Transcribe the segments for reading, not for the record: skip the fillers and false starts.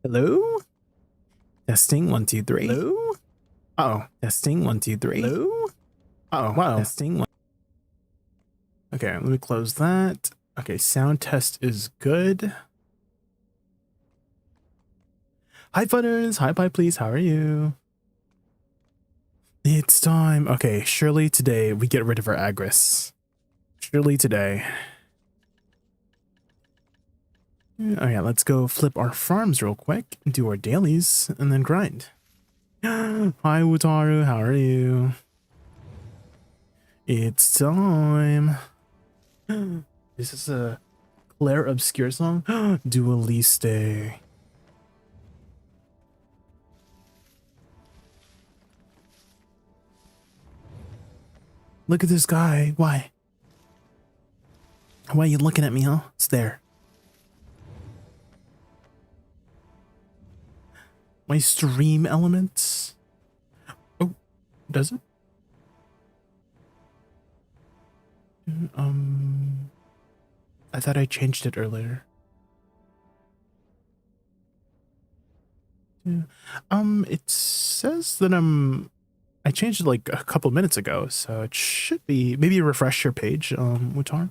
Hello? Testing 1 2 3. Hello? Uh oh. Testing 1 2 3. Hello? Uh oh. Wow. Testing 1. Okay, let me close that. Okay, sound test is good. Hi, Funners. Hi, bye, please. How are you? It's time. Okay, surely today we get rid of our Agris. Surely today. Okay, let's go flip our farms real quick, do our dailies, and then grind. Hi, Wutaru. How are you? It's time. This is a Claire Obscure song. Dualiste. Look at this guy. Why? Why are you looking at me, huh? It's there. My stream elements. Oh, does it? I thought I changed it earlier. It says that I changed it like a couple minutes ago, so it should be, maybe refresh your page, Wutar.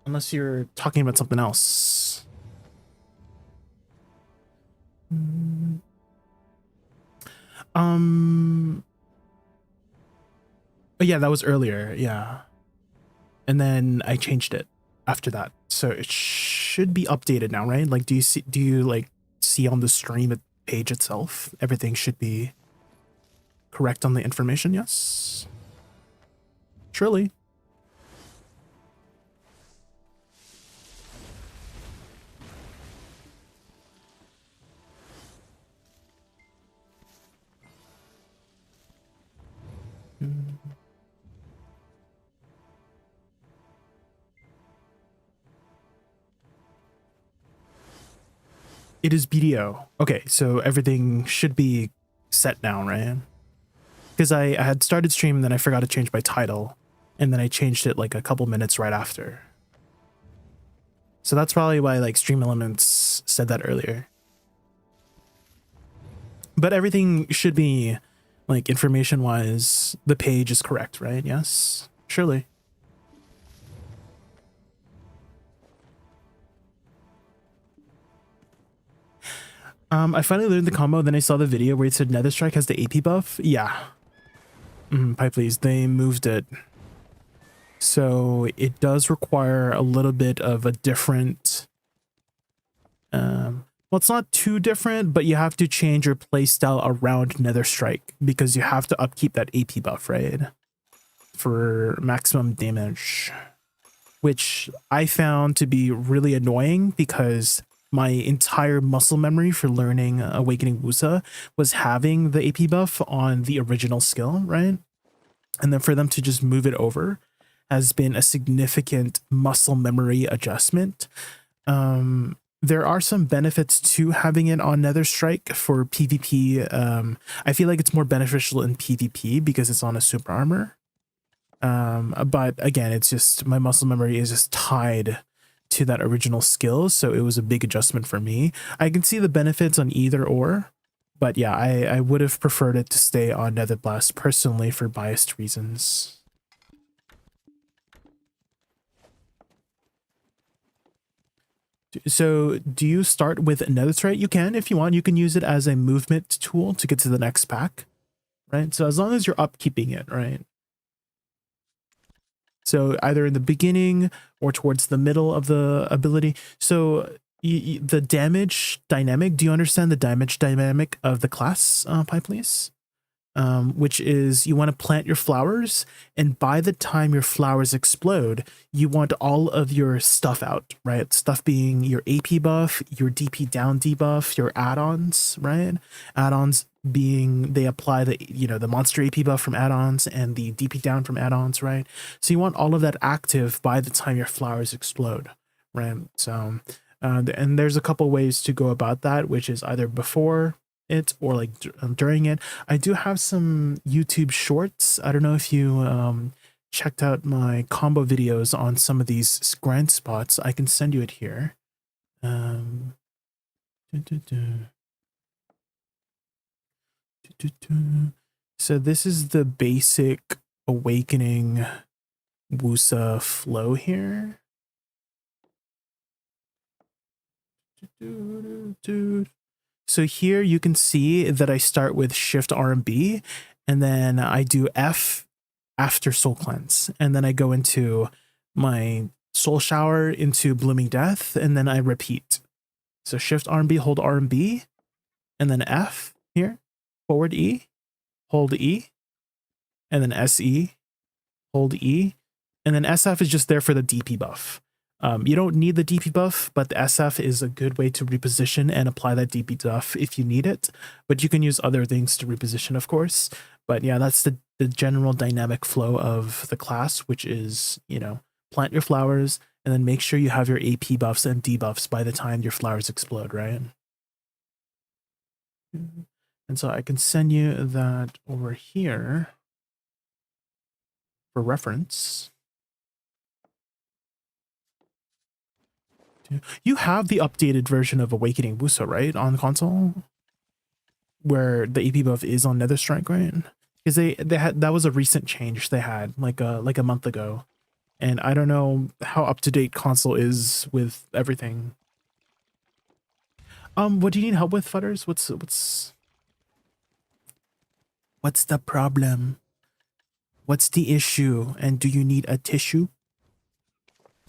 Unless you're talking about something else. Oh yeah, that was earlier, yeah. And then I changed it after that. So it should be updated now, right? Like, do you like see on the stream page itself, everything should be correct on the information? Yes. Surely. It is BDO. Okay, so everything should be set now, right? Because I had started stream and then I forgot to change my title, and then I changed it like a couple minutes right after. So that's probably why like Stream Elements said that earlier. But everything should be, like, information-wise, the page is correct, right? Yes? Surely. I finally learned the combo, then I saw the video where it said Nether Strike has the AP buff. Yeah. Pipe please, they moved it. So it does require a little bit of a different... well, it's not too different, but you have to change your playstyle around Nether Strike because you have to upkeep that AP buff, right? For maximum damage. Which I found to be really annoying because my entire muscle memory for learning Awakening Woosa was having the AP buff on the original skill, right? And then for them to just move it over has been a significant muscle memory adjustment. There are some benefits to having it on Nether Strike for PvP. I feel like it's more beneficial in PvP because it's on a super armor. But again, it's just my muscle memory is just tied to that original skill, so it was a big adjustment for me. I can see the benefits on either or, but yeah, I would have preferred it to stay on Nether Blast personally for biased reasons. So do you start with Netherite? You can, if you want. You can use it as a movement tool to get to the next pack, right? So as long as you're upkeeping it, right? So either in the beginning or towards the middle of the ability. So the damage dynamic, do you understand the damage dynamic of the class, Pipe please? Which is you want to plant your flowers, and by the time your flowers explode, you want all of your stuff out, right? Stuff being your AP buff, your DP down debuff, your add-ons, right? Add-ons being they apply the, you know, the monster AP buff from add-ons and the DP down from add-ons, right? So you want all of that active by the time your flowers explode, right? So and there's a couple ways to go about that, which is either before it or like during it. I do have some YouTube shorts. I don't know if you checked out my combo videos on some of these grind spots, I can send you it here. Um, So this is the basic awakening Woosa flow here. So here you can see that I start with Shift RMB, and then I do F after Soul Cleanse, and then I go into my Soul Shower into Blooming Death, and then I repeat. So Shift RMB, hold RMB, and then F here, forward E, hold E, and then SE, hold E, and then SF is just there for the DP buff. You don't need the DP buff, but the SF is a good way to reposition and apply that DP buff if you need it. But you can use other things to reposition, of course. But yeah, that's the general dynamic flow of the class, which is, you know, plant your flowers and then make sure you have your AP buffs and debuffs by the time your flowers explode, right? And so I can send you that over here for reference. You have the updated version of Awakening Woosa, right, on console, where the AP buff is on Nether Strike, right? Because they had, that was a recent change they had like a month ago, and I don't know how up to date console is with everything. What do you need help with, Futters? What's the problem? What's the issue? And do you need a tissue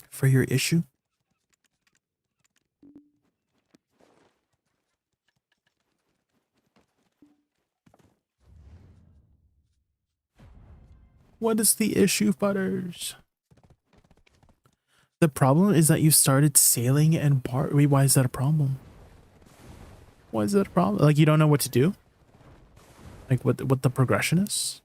for your issue? What is the issue, Butters? The problem is that you started sailing and bar. Wait, why is that a problem? Why is that a problem? Like, you don't know what to do? Like, what the progression is?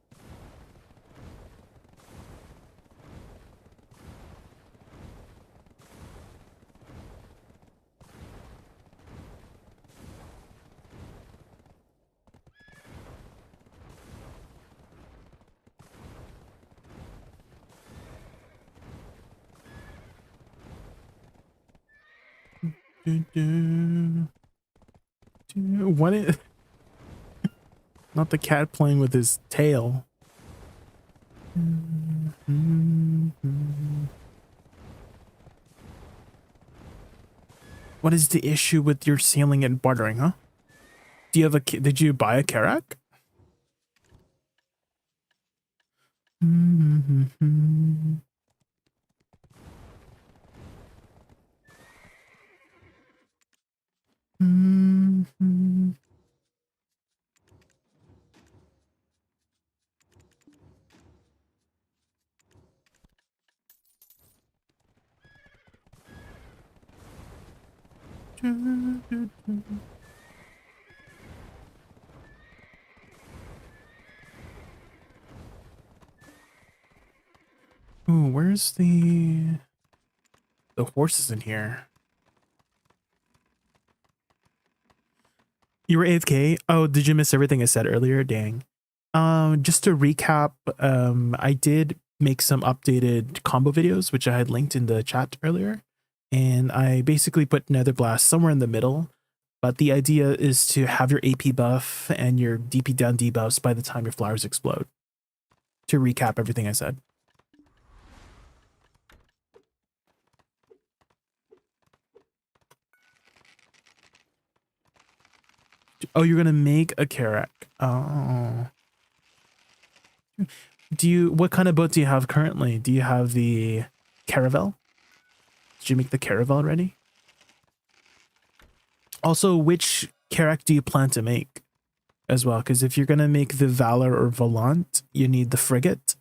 What is... Not the cat playing with his tail. What is the issue with your sailing and bartering, huh? Do you have a... Did you buy a Karak? Ooh, where's the horses in here? You were AFK? Oh, did you miss everything I said earlier? Dang. Just to recap, I did make some updated combo videos, which I had linked in the chat earlier. And I basically put Nether Blast somewhere in the middle. But the idea is to have your AP buff and your DP down debuffs by the time your flowers explode. To recap everything I said. Oh, you're gonna make a Karak. Oh. What kind of boat do you have currently? Do you have the Caravel? Did you make the Caravel already? Also, which Karak do you plan to make as well? Because if you're gonna make the Valor or Volant, you need the Frigate.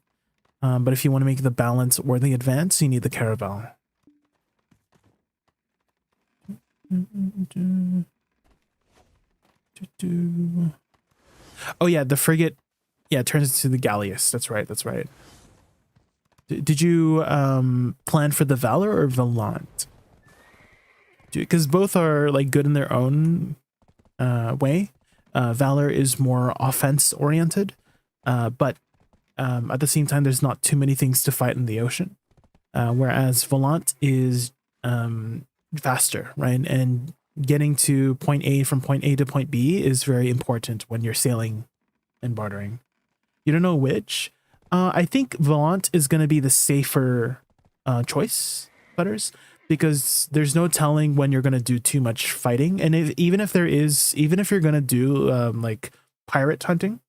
But if you want to make the Balance or the Advance, you need the Caravel. Oh yeah, the Frigate, yeah, turns into the Galleus. That's right, that's right. Did you plan for the Valor or Volant? Because both are like good in their own way. Valor is more offense oriented, but at the same time, there's not too many things to fight in the ocean. Whereas Volant is faster, right? And getting to point A from point A to point B is very important when you're sailing and bartering. You don't know which? I think Volant is going to be the safer choice, Butters, because there's no telling when you're going to do too much fighting. And even if you're going to do like pirate hunting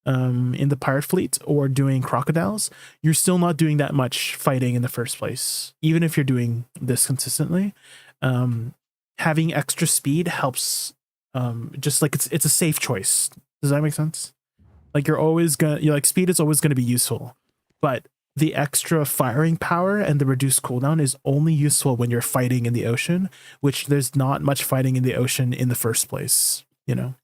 in the pirate fleet or doing crocodiles, you're still not doing that much fighting in the first place. Even if you're doing this consistently, having extra speed helps. Just like it's a safe choice. Does that make sense? Like speed is always gonna be useful, but the extra firing power and the reduced cooldown is only useful when you're fighting in the ocean, which there's not much fighting in the ocean in the first place, you know?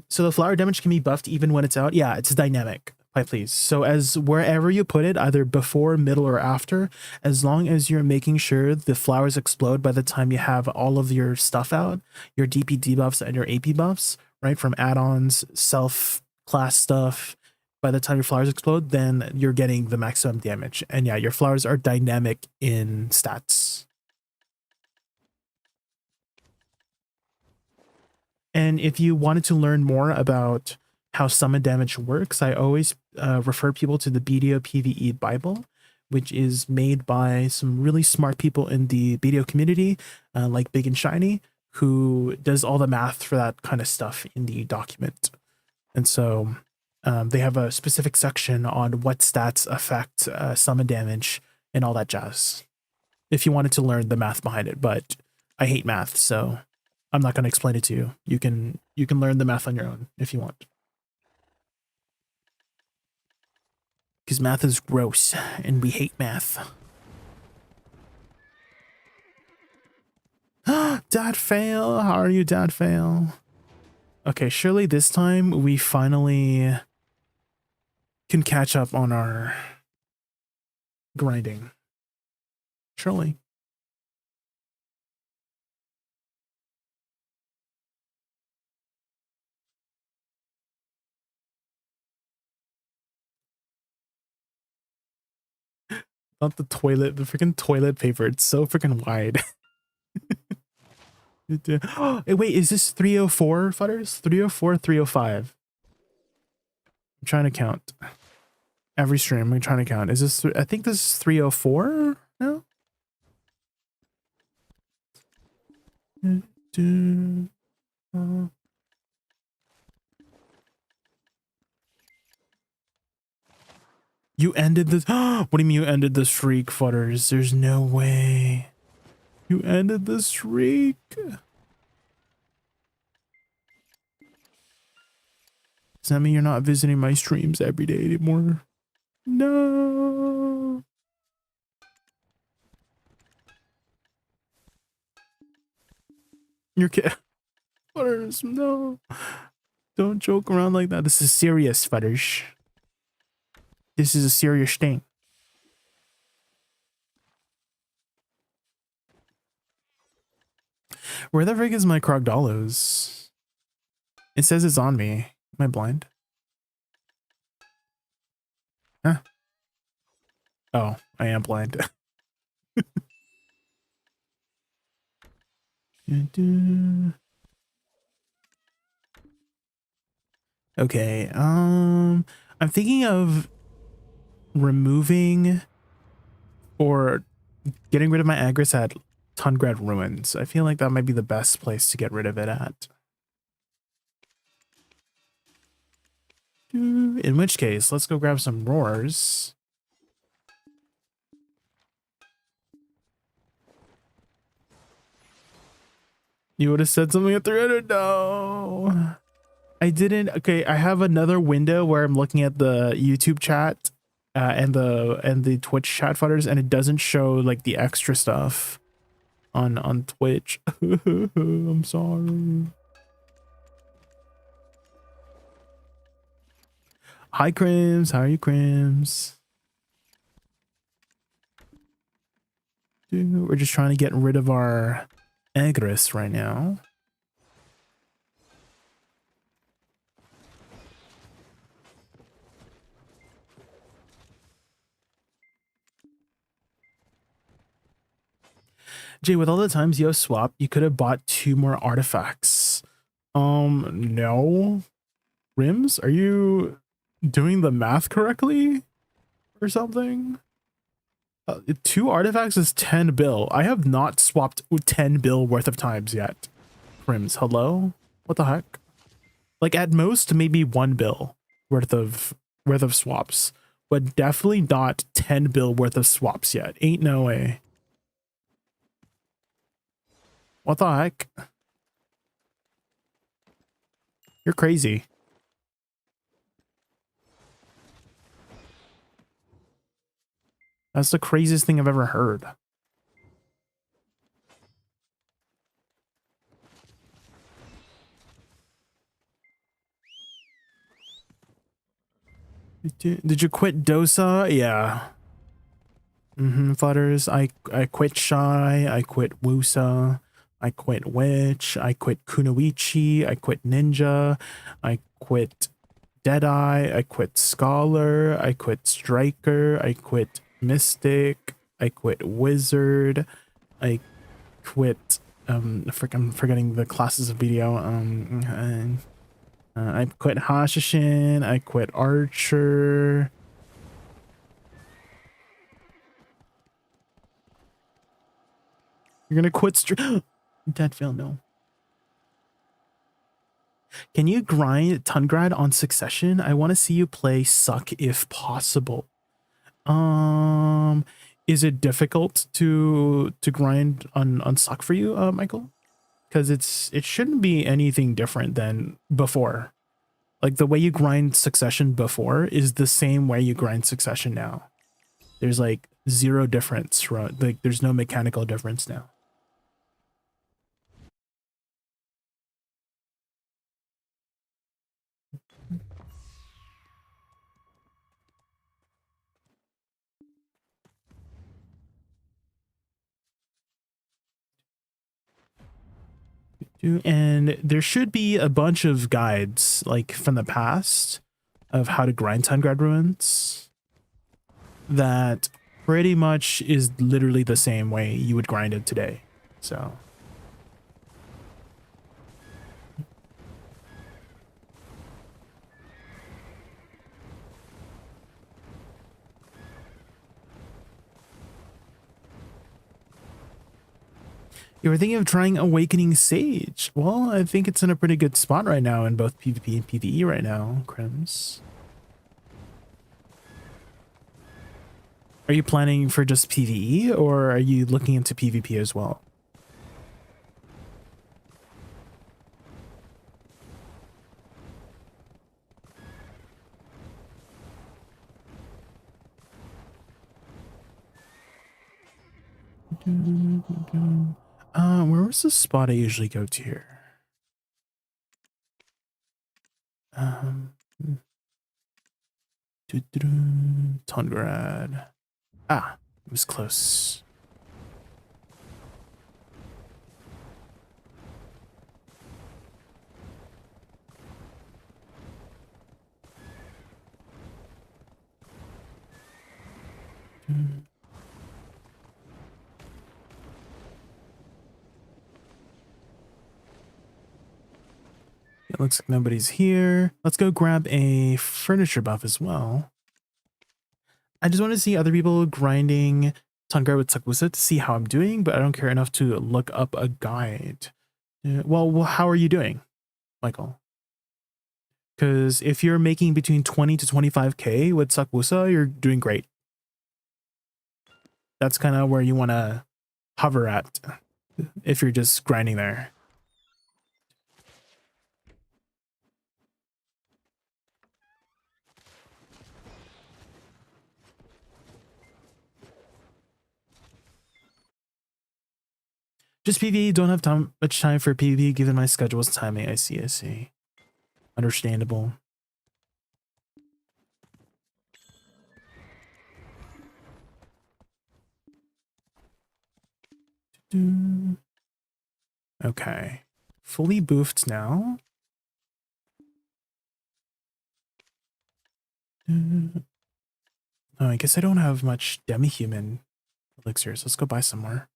So the flower damage can be buffed even when it's out. Yeah, it's dynamic. Please. So as wherever you put it, either before, middle, or after, as long as you're making sure the flowers explode by the time you have all of your stuff out, your DP debuffs and your AP buffs, right? From add-ons, self-class stuff, by the time your flowers explode, then you're getting the maximum damage. And yeah, your flowers are dynamic in stats. And if you wanted to learn more about how summon damage works, I always refer people to the BDO PvE Bible, which is made by some really smart people in the BDO community, like Big and Shiny, who does all the math for that kind of stuff in the document. And so they have a specific section on what stats affect summon damage and all that jazz, if you wanted to learn the math behind it. But I hate math, so I'm not going to explain it to you. You can learn the math on your own if you want. Because math is gross, and we hate math. Dad fail. How are you, Dad fail? Okay, surely this time we finally can catch up on our grinding. Surely. Not the toilet, the freaking toilet paper. It's so freaking wide. Hey, wait, is this 304, Futters? 304, 305? I'm trying to count. Every stream, I'm trying to count. Is this, I think this is 304 now? You ended this. What do you mean you ended the streak, Futters? There's no way. You ended the streak. Does that mean you're not visiting my streams every day anymore? No. You're kidding. Futters, no. Don't joke around like that. This is serious, Futters. This is a serious thing. Where the frick is my Krogdalos? It says it's on me. Am I blind? Huh? Oh, I am blind. Okay, I'm thinking of removing or getting rid of my Agris at Tungrad Ruins. I feel like that might be the best place to get rid of it at. In which case, let's go grab some roars. You would have said something at 300? No. I didn't. Okay, I have another window where I'm looking at the YouTube chat and the Twitch chat footers, and it doesn't show like the extra stuff on Twitch. I'm sorry. Hi, Crims. How are you, Crims? Dude, we're just trying to get rid of our Agris right now. Jay, with all the times you have swapped, you could have bought 2 more artifacts. No. Rims, are you doing the math correctly or something? 2 artifacts is 10 bill. I have not swapped 10 bill worth of times yet. Rims, hello? What the heck? Like at most maybe 1 bill worth of swaps, but definitely not 10 bill worth of swaps yet. Ain't no way. What the heck? You're crazy. That's the craziest thing I've ever heard. Did you quit Dosa? Yeah. Flutters. I quit Shy. I quit Woosa. I quit Witch. I quit Kunoichi. I quit Ninja. I quit Deadeye. I quit Scholar. I quit Striker. I quit Mystic. I quit Wizard. I quit I'm forgetting the classes of BDO. I quit Hashishin. I quit Archer. You're gonna quit Dead fail, no. Can you grind Tungrad on Succession? I want to see you play Suck if possible. Is it difficult to grind on Suck for you, Michael? Because it shouldn't be anything different than before. Like the way you grind Succession before is the same way you grind Succession now. There's like 0 difference, right? Like there's no mechanical difference now. And there should be a bunch of guides like from the past of how to grind Tungrad ruins that pretty much is literally the same way you would grind it today. So you were thinking of trying Awakening Sage. Well, I think it's in a pretty good spot right now in both PvP and PvE right now, Crims. Are you planning for just PvE or are you looking into PvP as well? Where was the spot I usually go to here? Tungrad. Ah, it was close. It looks like nobody's here. Let's go grab a furniture buff as well. I just want to see other people grinding Tungrad with Sakusa to see how I'm doing, but I don't care enough to look up a guide. Well, how are you doing, Michael? Because if you're making between 20 to 25k with Sakusa, you're doing great. That's kind of where you want to hover at if you're just grinding there. Just PvE, don't have much time for PvP given my schedule's timing. I see. Understandable. Okay. Fully boofed now. Oh, I guess I don't have much demi-human elixirs. Let's go buy some more.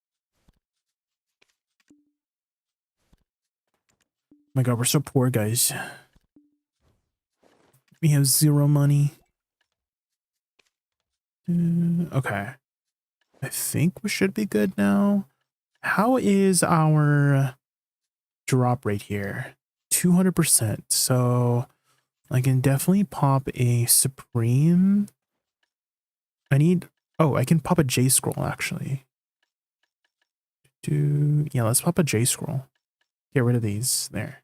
My god, we're so poor, guys. We have 0 money. Okay. I think we should be good now. How is our drop rate here? 200%. So I can definitely pop a Supreme. I can pop a J scroll actually. Yeah, let's pop a J scroll. Get rid of these. There.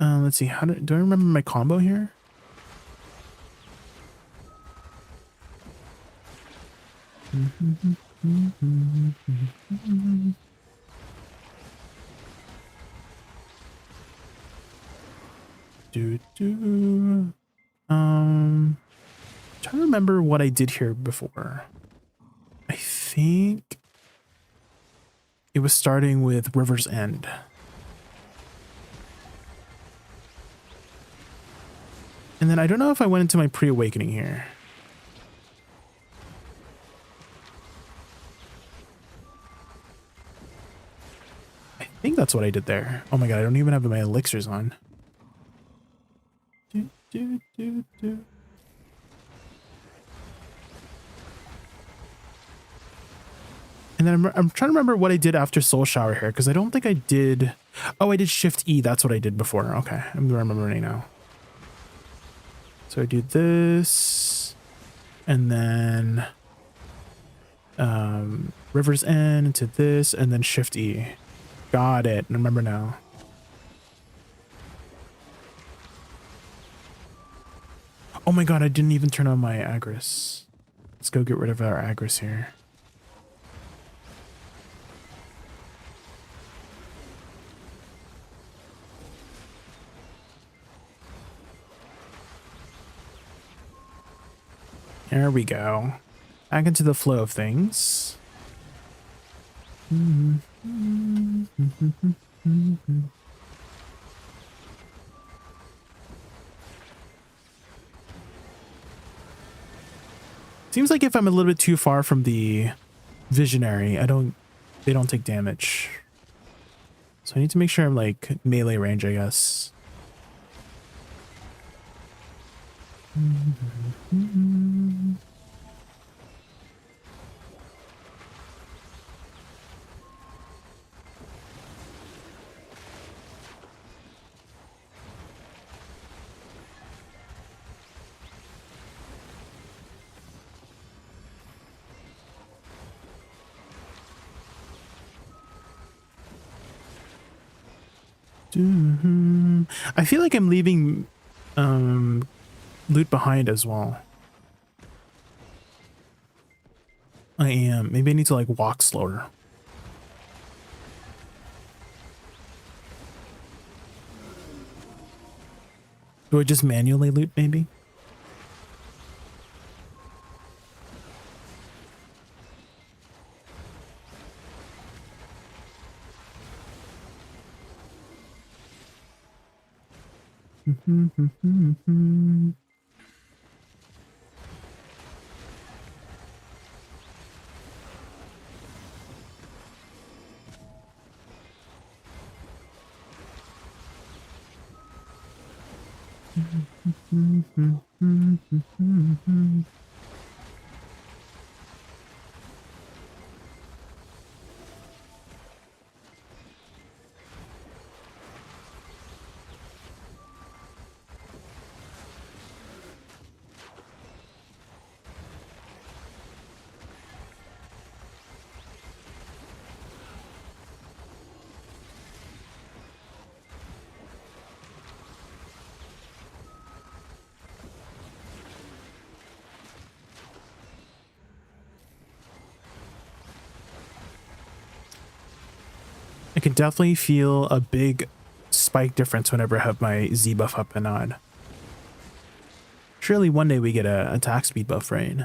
Let's see. Do I remember my combo here? Trying to remember what I did here before. I think it was starting with River's End. And then I don't know if I went into my pre-awakening here. I think that's what I did there. Oh my god, I don't even have my elixirs on. And then I'm trying to remember what I did after Soul Shower here, because I don't think I did... Oh, I did Shift E. That's what I did before. Okay, I'm remembering now. So I do this, and then River's End to this, and then Shift E. Got it. I remember now. Oh my god, I didn't even turn on my Agris. Let's go get rid of our Agris here. There we go. Back into the flow of things. Seems like if I'm a little bit too far from the visionary, they don't take damage. So I need to make sure I'm like melee range, I guess. I feel like I'm leaving loot behind as well. I am. Maybe I need to like walk slower. Do I just manually loot maybe? I can definitely feel a big spike difference whenever I have my Z buff up and on. Surely one day we get a attack speed buff, right?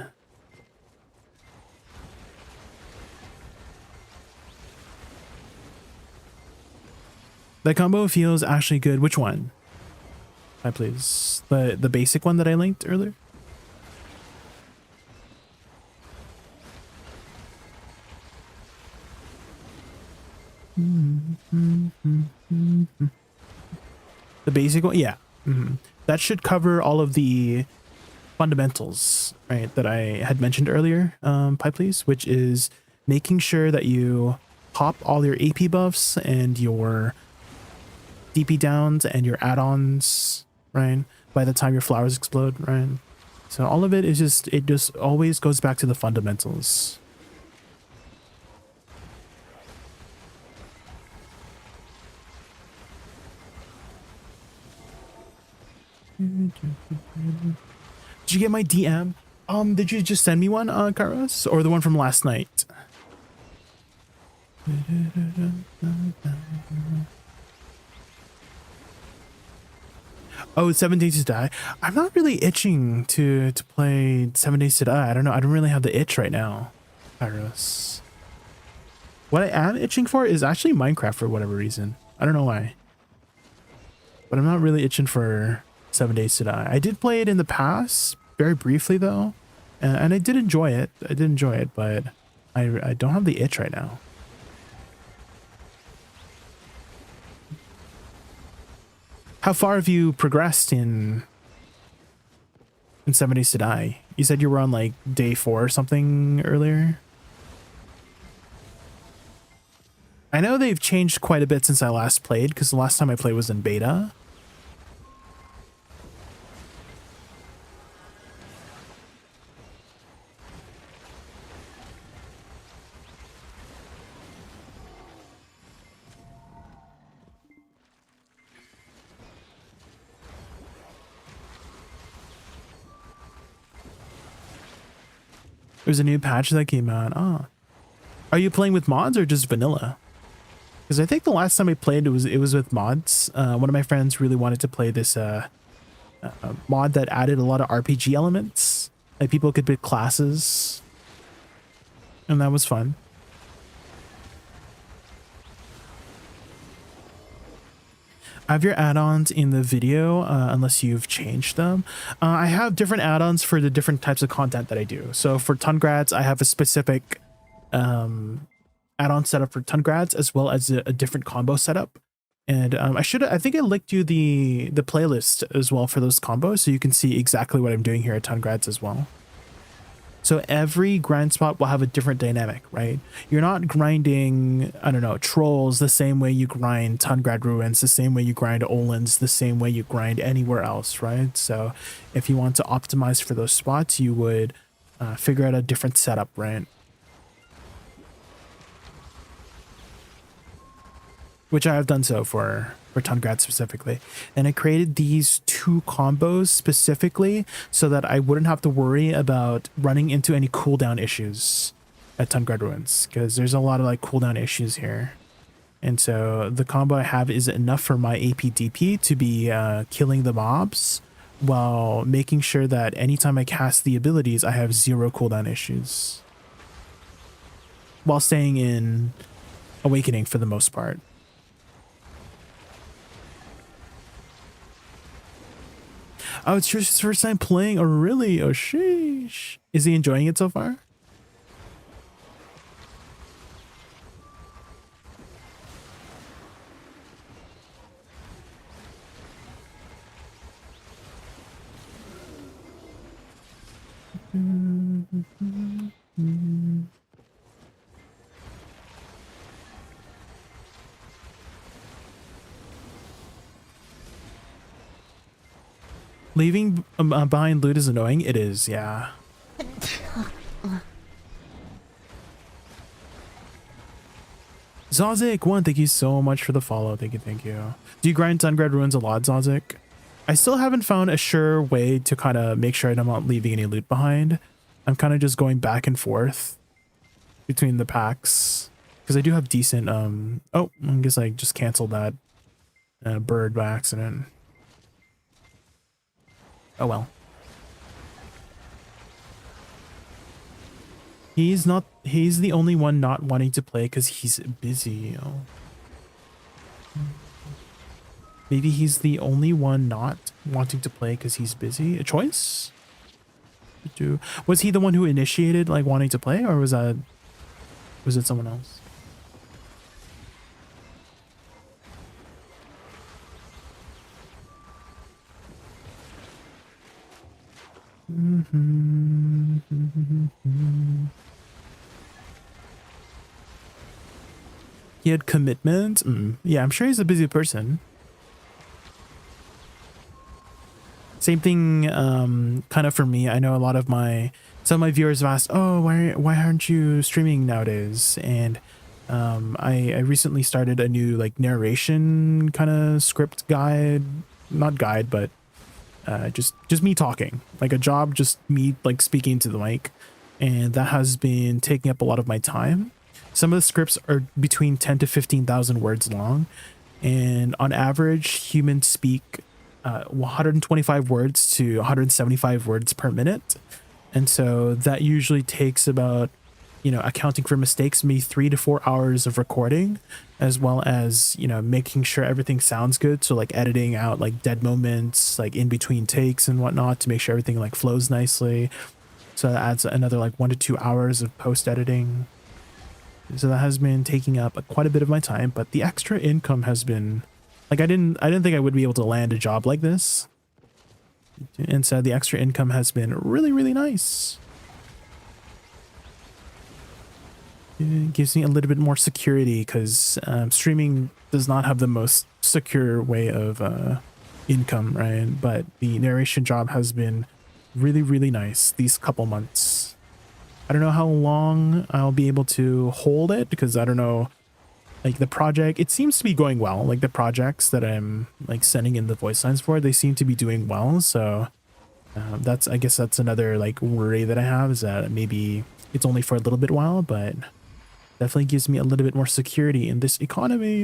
That combo feels actually good. Which one? Hi, please. The basic one that I linked earlier? The basic one, yeah. That should cover all of the fundamentals, right, that I had mentioned earlier, Pipelease, which is making sure that you pop all your AP buffs and your DP downs and your add-ons, right, by the time your flowers explode, right? So all of it is just, it just always goes back to the fundamentals. Did you get my DM? Did you just send me one, Kairos, or the one from last night? Oh, 7 Days to Die. I'm not really itching to play 7 Days to Die. I don't know. I don't really have the itch right now, Kairos. What I am itching for is actually Minecraft for whatever reason. I don't know why. But I'm not really itching for 7 Days to Die. I did play it in the past, very briefly though, and I did enjoy it. But I don't have the itch right now. How far have you progressed in 7 Days to Die? You said you were on like day 4 or something earlier. I know they've changed quite a bit since I last played, because the last time I played was in beta. There's a new patch that came out. Oh. Are you playing with mods or just vanilla? Because I think the last time I played it was with mods. One of my friends really wanted to play this mod that added a lot of RPG elements. Like people could pick classes. And that was fun. I have your add-ons in the video, unless you've changed them. I have different add-ons for the different types of content that I do. So for Tungrads, I have a specific add-on setup for Tungrads, as well as a different combo setup. And I think I linked you the playlist as well for those combos, so you can see exactly what I'm doing here at Tungrads as well. So every grind spot will have a different dynamic, right? You're not grinding, I don't know, trolls the same way you grind Tungrad ruins, the same way you grind Olins, the same way you grind anywhere else, right? So if you want to optimize for those spots, you would figure out a different setup, right? Which I have done so for Tungrad specifically. And I created these 2 combos specifically so that I wouldn't have to worry about running into any cooldown issues at Tungrad Ruins, because there's a lot of like cooldown issues here. And so the combo I have is enough for my APDP to be killing the mobs while making sure that anytime I cast the abilities, I have 0 cooldown issues. While staying in Awakening for the most part. Oh, it's your first time playing? Oh, really? Oh, sheesh. Is he enjoying it so far? Leaving behind loot is annoying. It is, yeah. Zazik1, thank you so much for the follow. Thank you, thank you. Do you grind Tungrad Ruins a lot, Zazik? I still haven't found a sure way to kind of make sure I'm not leaving any loot behind. I'm kind of just going back and forth between the packs, because I do have decent, oh, I guess I just canceled that bird by accident. Oh well. He's the only one not wanting to play because he's busy. Oh. Maybe he's the only one not wanting to play because he's busy. A choice? Was he the one who initiated like wanting to play, or was it someone else? He had commitment. Yeah, I'm sure he's a busy person. Same thing, kind of for me. I know a lot of some of my viewers have asked, "Oh, why aren't you streaming nowadays?" And I recently started a new like narration kind of script guide, not guide, but just me talking, like a job, just me like speaking to the mic, and that has been taking up a lot of my time. Some of the scripts are between 10 to 15,000 words long, and on average, humans speak 125 words to 175 words per minute. And so that usually takes about, accounting for mistakes, maybe 3 to 4 hours of recording, as well as, making sure everything sounds good. So like editing out like dead moments, like in between takes and whatnot to make sure everything like flows nicely. So that adds another like 1 to 2 hours of post editing. So that has been taking up quite a bit of my time, but the extra income has been like, I didn't think I would be able to land a job like this. And so the extra income has been really, really nice. It gives me a little bit more security because streaming does not have the most secure way of income, right? But the narration job has been really, really nice these couple months. I don't know how long I'll be able to hold it because I don't know, like the project, it seems to be going well. Like the projects that I'm like sending in the voice lines for, they seem to be doing well. So I guess that's another like worry that I have, is that maybe it's only for a little bit while, but definitely gives me a little bit more security in this economy.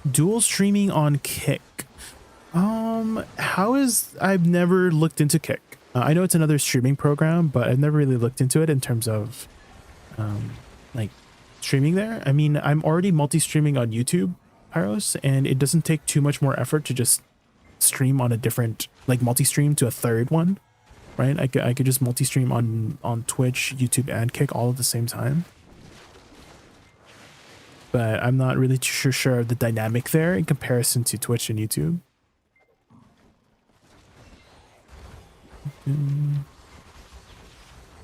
Dual streaming on Kick. I've never looked into Kick. I know it's another streaming program, but I've never really looked into it in terms of like streaming there. I mean, I'm already multi-streaming on YouTube, Pyros, and it doesn't take too much more effort to just stream on a different, like multi-stream to a third one, right? I could just multi-stream on Twitch, YouTube, and Kick all at the same time. But I'm not really sure of the dynamic there in comparison to Twitch and YouTube.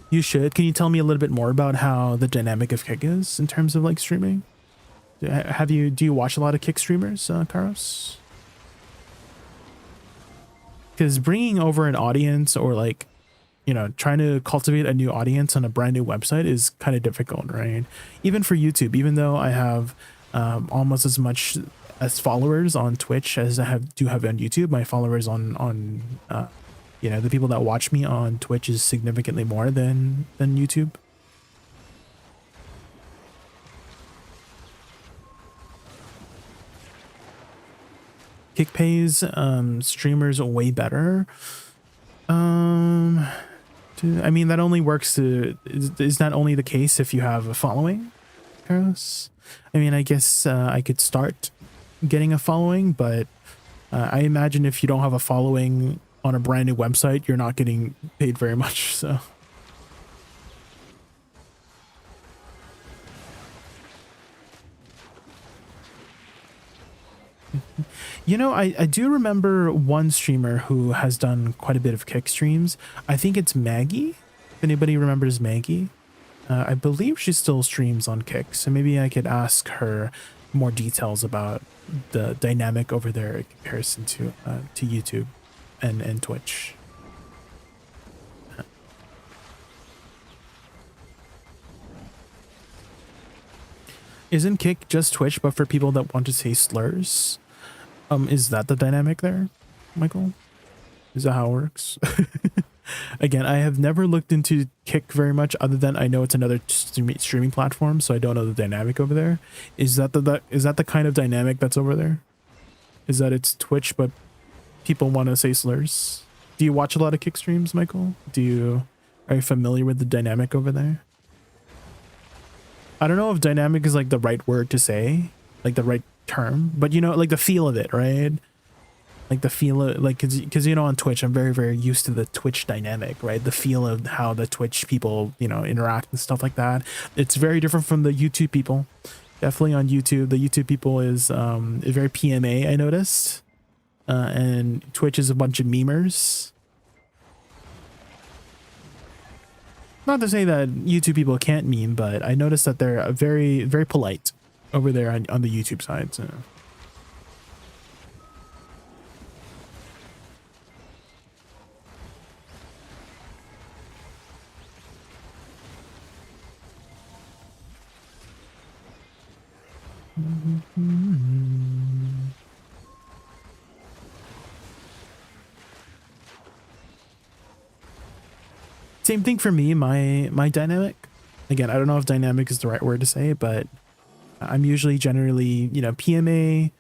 You should. Can you tell me a little bit more about how the dynamic of Kick is in terms of like streaming? Do you watch a lot of Kick streamers, Karos? Because bringing over an audience or like, trying to cultivate a new audience on a brand new website is kind of difficult, right? Even for YouTube, even though I have almost as much as followers on Twitch as I do have on YouTube, my followers on the people that watch me on Twitch is significantly more than YouTube. Kick pays streamers way better. I mean, that only works is not only the case if you have a following, Carlos. I mean, I guess I could start getting a following, but I imagine if you don't have a following on a brand new website, you're not getting paid very much, so. I do remember one streamer who has done quite a bit of Kick streams. I think it's Maggie, if anybody remembers Maggie. I believe she still streams on Kick, so maybe I could ask her more details about the dynamic over there in comparison to YouTube and Twitch. Isn't Kick just Twitch, but for people that want to say slurs? Is that the dynamic there, Michael? Is that how it works? Again, I have never looked into Kick very much, other than I know it's another streaming platform, so I don't know the dynamic over there. Is that the kind of dynamic that's over there? Is that it's Twitch, but people want to say slurs? Do you watch a lot of Kick streams, Michael? Are you familiar with the dynamic over there? I don't know if dynamic is like the right word to say, like the right term, but like the feel of it, right? Like the feel of, like, because on Twitch I'm very, very used to the Twitch dynamic, right? The feel of how the Twitch people interact and stuff like that. It's very different from the YouTube people. Definitely on YouTube, the YouTube people is very PMA, I noticed. and Twitch is a bunch of memers. Not to say that YouTube people can't meme, but I noticed that they're very, very polite over there on the YouTube side. So. Same thing for me, my dynamic. Again, I don't know if dynamic is the right word to say, but I'm usually generally, you know, PMA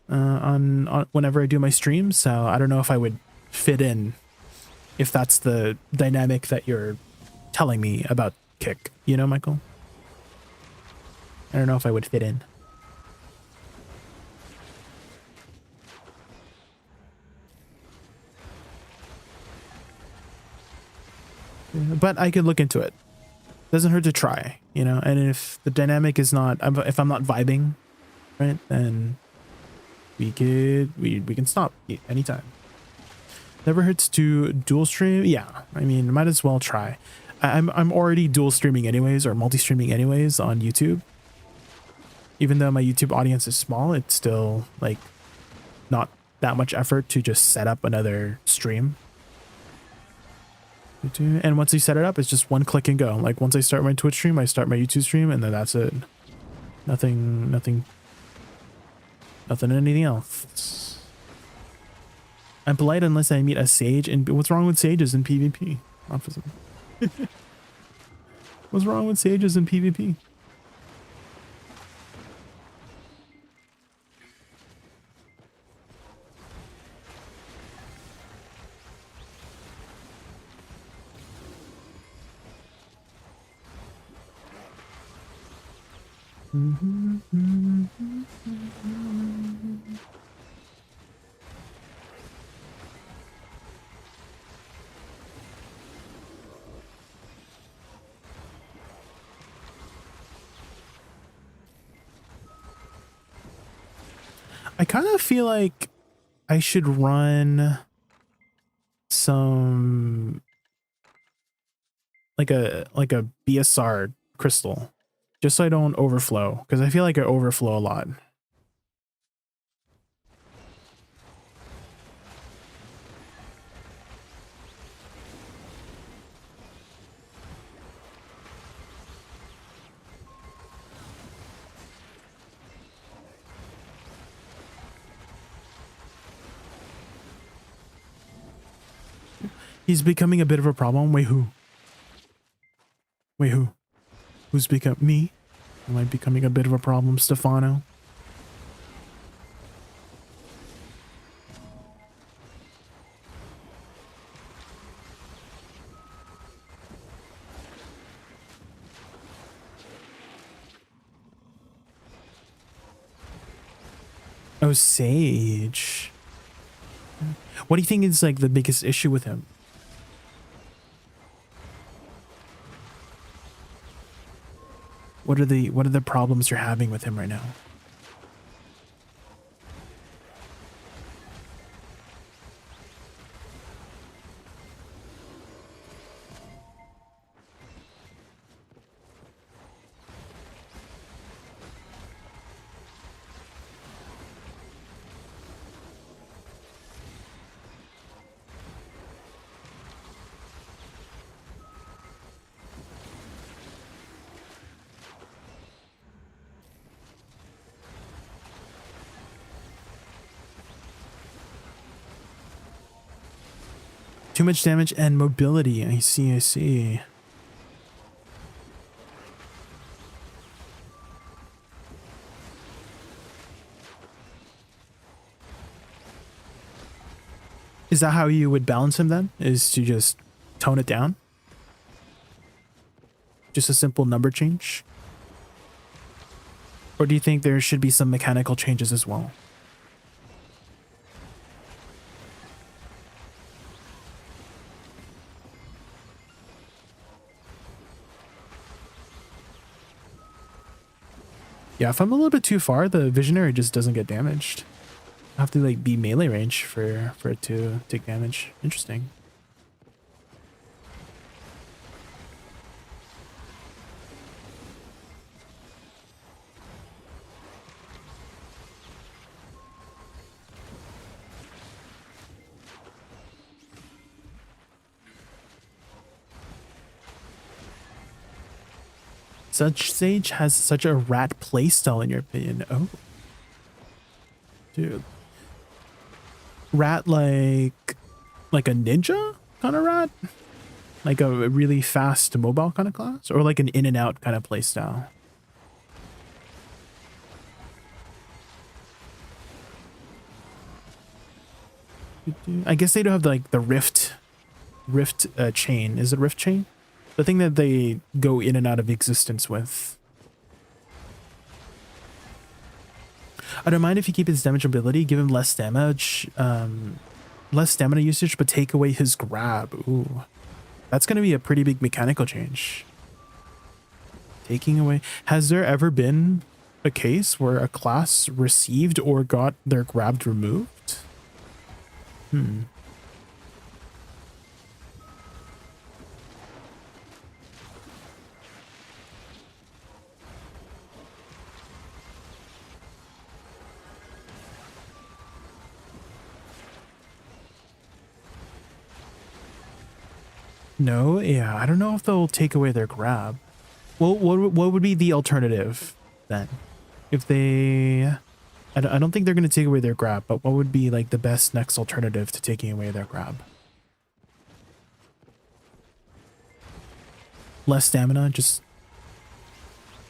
on whenever I do my streams, so I don't know if I would fit in if that's the dynamic that you're telling me about Kick, you know, Michael? I don't know if I would fit in. But I could look into it. Doesn't hurt to try, you know, and if the dynamic is not, if I'm not vibing, right, then we can stop anytime. Never hurts to dual stream. Yeah, I mean, might as well try. I'm already dual streaming anyways, or multi-streaming anyways on YouTube. Even though my YouTube audience is small, it's still like not that much effort to just set up another stream. And once you set it up, it's just one click and go. Like once I start my Twitch stream, I start my YouTube stream, and then that's it. Nothing anything else. I'm polite unless I meet a sage, and what's wrong with sages in PvP? What's wrong with sages in PvP? I kind of feel like I should run some like a BSR crystal just so I don't overflow, because I feel like I overflow a lot. He's becoming a bit of a problem. Wait, who? Wait, who? Who's become me? Am I becoming a bit of a problem, Stefano? Oh, Sage. What do you think is like the biggest issue with him? What are the problems you're having with him right now? Too much damage and mobility. I see, I see. Is that how you would balance him then? Is to just tone it down? Just a simple number change? Or do you think there should be some mechanical changes as well? Yeah, if I'm a little bit too far, the visionary just doesn't get damaged. have to like be melee range for it to take damage. Interesting. Such Sage has such a rat playstyle in your opinion. Oh, dude. Rat like a ninja kind of rat? Like a really fast mobile kind of class? Or like an in and out kind of playstyle? I guess they don't have like the rift chain. Is it rift chain? The thing that they go in and out of existence with. I don't mind if you keep his damage ability, give him less damage, less stamina usage, but take away his grab. Ooh, that's going to be a pretty big mechanical change. Taking away. Has there ever been a case where a class received or got their grab removed? No, yeah, I don't know if they'll take away their grab. Well, what would be the alternative then? If they... I don't think they're going to take away their grab, but what would be like the best next alternative to taking away their grab? Less stamina, just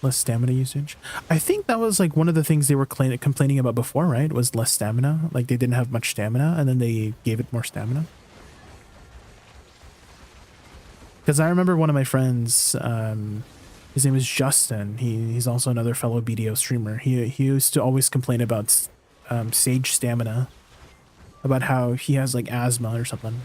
less stamina usage. I think that was like one of the things they were complaining about before, right? Was less stamina. Like they didn't have much stamina and then they gave it more stamina. Because I remember one of my friends, his name is Justin. He's also another fellow BDO streamer. He used to always complain about Sage stamina, about how he has like asthma or something.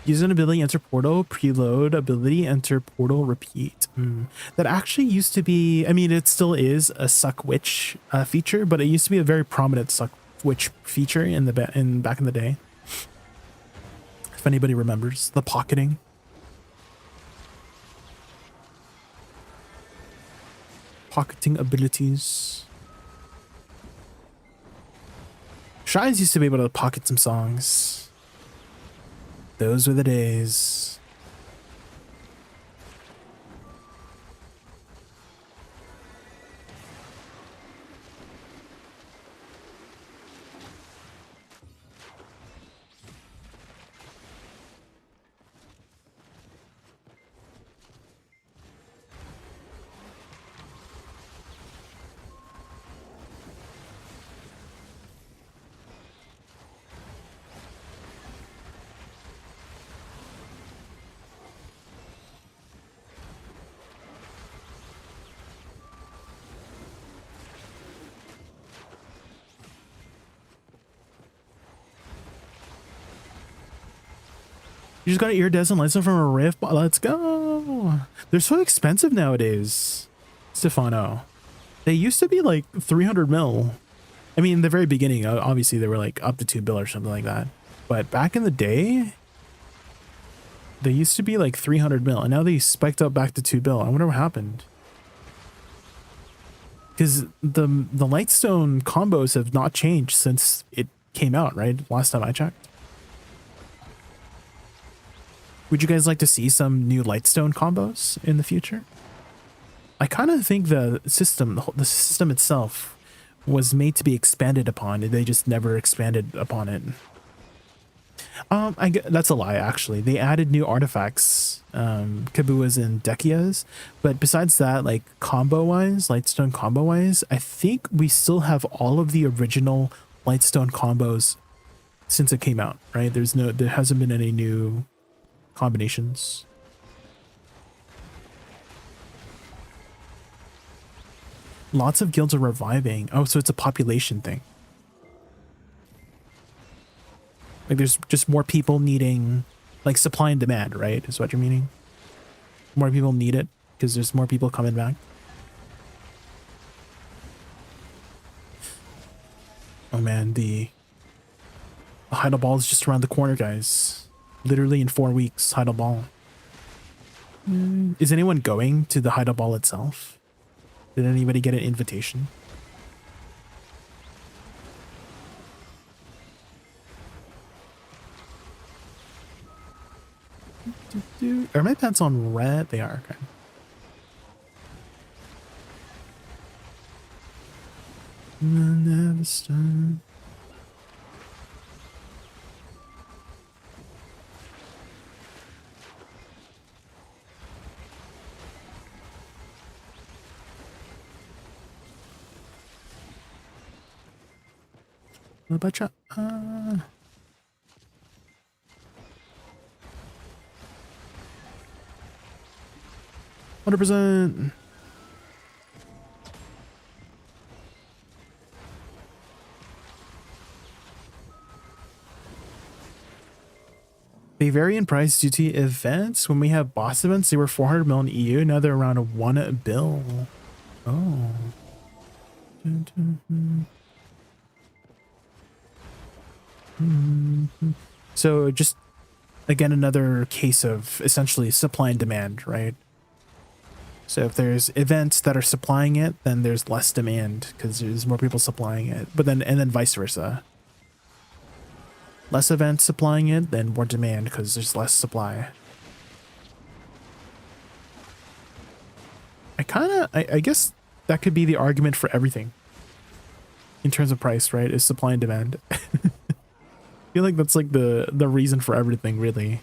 Use an ability, enter portal, preload, ability, enter portal, repeat. That actually used to be, I mean, it still is a suck witch feature, but it used to be a very prominent suck witch feature in the back in the day. If anybody remembers the pocketing. Pocketing abilities. Shines used to be able to pocket some songs. Those were the days. You just got an iridescent lightstone from a rift. Let's go. They're so expensive nowadays, Stefano. They used to be like 300 mil. I mean, in the very beginning, obviously they were like up to 2 bill or something like that. But back in the day, they used to be like 300 mil, and now they spiked up back to 2 bill. I wonder what happened. Because the lightstone combos have not changed since it came out, right? Last time I checked. Would you guys like to see some new lightstone combos in the future? I kind of think the system itself was made to be expanded upon. They just never expanded upon it. That's a lie, actually. They added new artifacts, Kabuas and Dekias, but besides that, like combo-wise, lightstone combo-wise, I think we still have all of the original lightstone combos since it came out, right? There hasn't been any new combinations. Lots of guilds are reviving. Oh, so it's a population thing. Like there's just more people needing, like supply and demand, right? Is what you're meaning? More people need it because there's more people coming back. Oh man, the Heidel Ball is just around the corner, guys. Literally in 4 weeks, Heidel Ball. Is anyone going to the Heidel Ball itself? Did anybody get an invitation? Are my pants on red? They are. Okay. Never stop. Bacha. 100%. They vary in price due to events. When we have boss events, they were 400 mil in EU. Now they're around 1 bill. Oh. So just again, another case of essentially supply and demand, right? So if there's events that are supplying it, then there's less demand because there's more people supplying it. But then, and then vice versa. Less events supplying it, then more demand because there's less supply. I guess that could be the argument for everything in terms of price, right? Is supply and demand. I feel like that's like the reason for everything, really,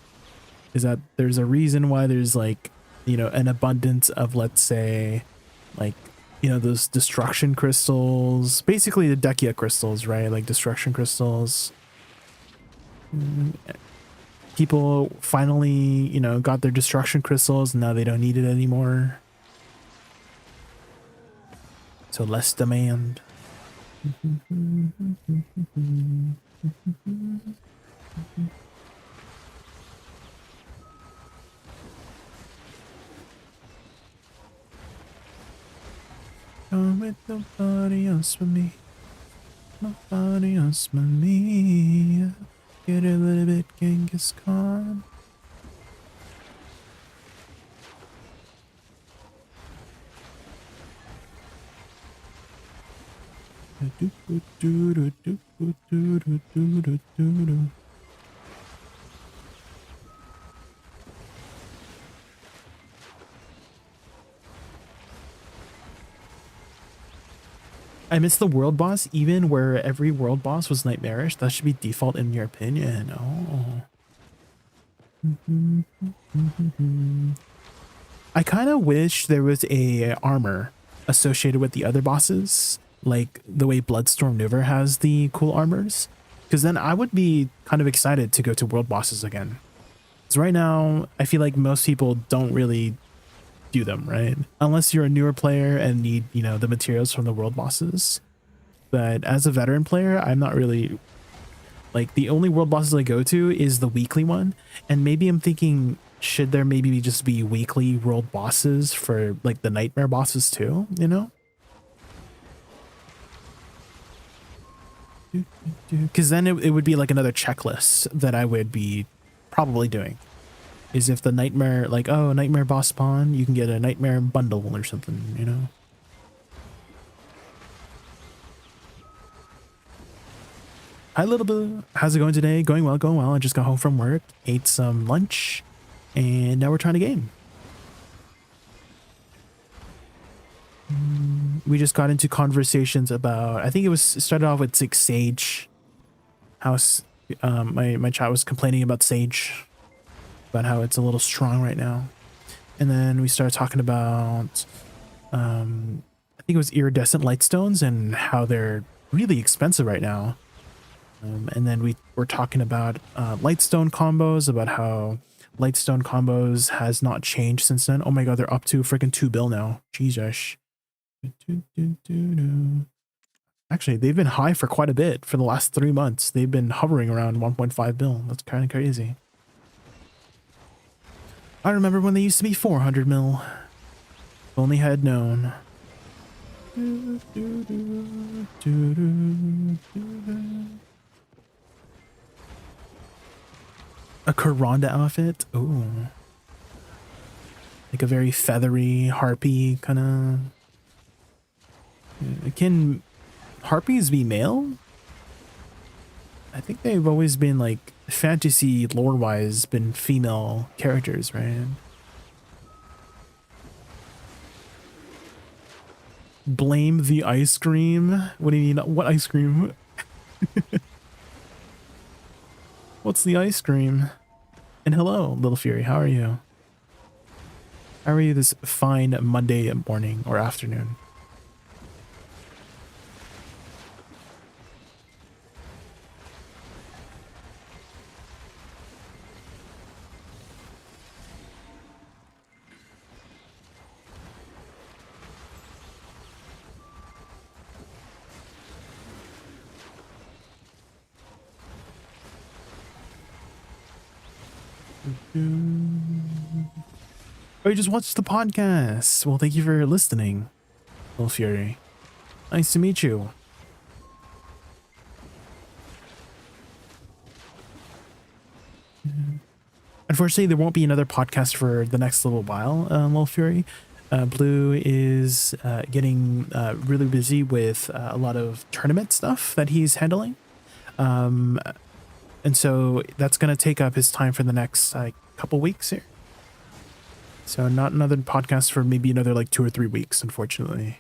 is that there's a reason why there's like, you know, an abundance of, let's say, like, you know, those destruction crystals, basically the Dekia crystals, right? Like destruction crystals. People finally, you know, got their destruction crystals and now they don't need it anymore. So less demand. Come with nobody else but me. Nobody else but me. Get a little bit Genghis Khan. I miss the world boss, even where every world boss was nightmarish. That should be default in your opinion. Oh. I kind of wish there was a armor associated with the other bosses, like the way Bloodstorm Nuver has the cool armors, because then I would be kind of excited to go to world bosses again. Because right now, I feel like most people don't really do them, right? Unless you're a newer player and need, you know, the materials from the world bosses. But as a veteran player, I'm not really, like, the only world bosses I go to is the weekly one. And maybe I'm thinking, should there maybe just be weekly world bosses for like the nightmare bosses too, you know? Because then it would be like another checklist that I would be probably doing. Is if the nightmare, like, oh, nightmare boss spawn, you can get a nightmare bundle or something, you know? Hi, little boo. How's it going today? Going well, going well. I just got home from work, ate some lunch, and now we're trying to game. We just got into conversations about, I think it started off with like Sage. How my chat was complaining about Sage, about how it's a little strong right now. And then we started talking about, I think it was iridescent lightstones and how they're really expensive right now. And then we were talking about lightstone combos, about how lightstone combos has not changed since then. Oh my god, they're up to freaking 2 bill now. Jesus. Actually, they've been high for quite a bit. For the last 3 months, they've been hovering around 1.5 mil. That's kind of crazy. I remember when they used to be 400 mil. If only had known. A Karanda outfit? Ooh. Like a very feathery, harpy kind of... Can harpies be male? I think they've always been, like, fantasy lore-wise, been female characters, right? Blame the ice cream? What do you mean? What ice cream? What's the ice cream? And hello, Little Fury, how are you? How are you this fine Monday morning or afternoon? Oh, you just watched the podcast. Well, thank you for listening, Little Fury. Nice to meet you. Unfortunately, there won't be another podcast for the next little while, Little Fury. Blue is getting really busy with a lot of tournament stuff that he's handling. And so that's going to take up his time for the next couple weeks here. So not another podcast for maybe another like 2 or 3 weeks, unfortunately.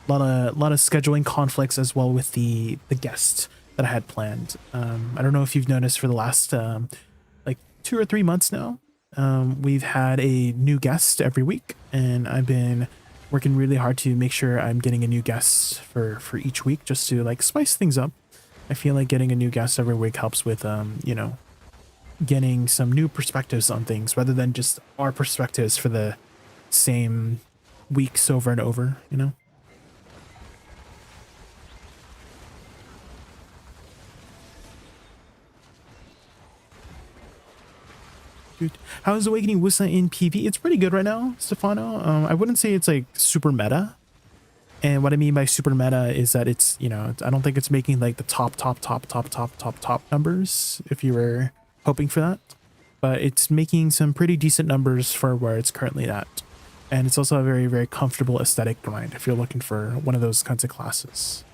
A lot of scheduling conflicts as well with the guest that I had planned. I don't know if you've noticed for the last like 2 or 3 months now, we've had a new guest every week, and I've been working really hard to make sure I'm getting a new guest for each week, just to like spice things up. I feel like getting a new guest every week helps with you know, getting some new perspectives on things rather than just our perspectives for the same weeks over and over, you know. Dude, how's Awakening Woosa in PV? It's pretty good right now, Stefano. I wouldn't say it's like super meta. And what I mean by super meta is that it's, you know, I don't think it's making like the top numbers if you were hoping for that. But it's making some pretty decent numbers for where it's currently at. And it's also a very, very comfortable aesthetic grind if you're looking for one of those kinds of classes.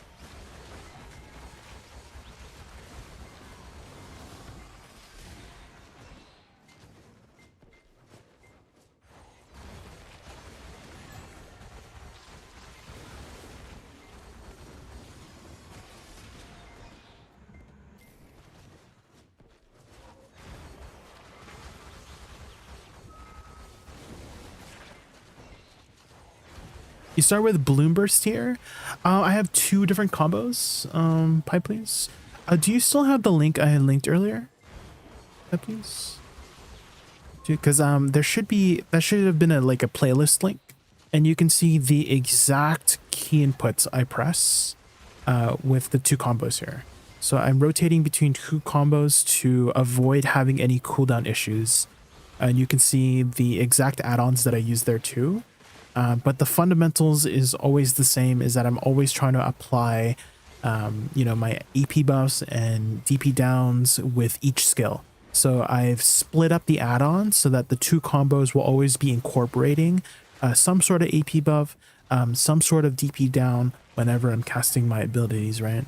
You start with Bloom Burst here. I have 2 different combos. Pipe, please. Do you still have the link I had linked earlier? Pipe, please. Because that should have been like a playlist link, and you can see the exact key inputs I press with the 2 combos here. So I'm rotating between 2 combos to avoid having any cooldown issues, and you can see the exact add-ons that I use there too. But the fundamentals is always the same, is that I'm always trying to apply, you know, my AP buffs and DP downs with each skill. So I've split up the add-ons so that the 2 combos will always be incorporating some sort of AP buff, some sort of DP down whenever I'm casting my abilities, right?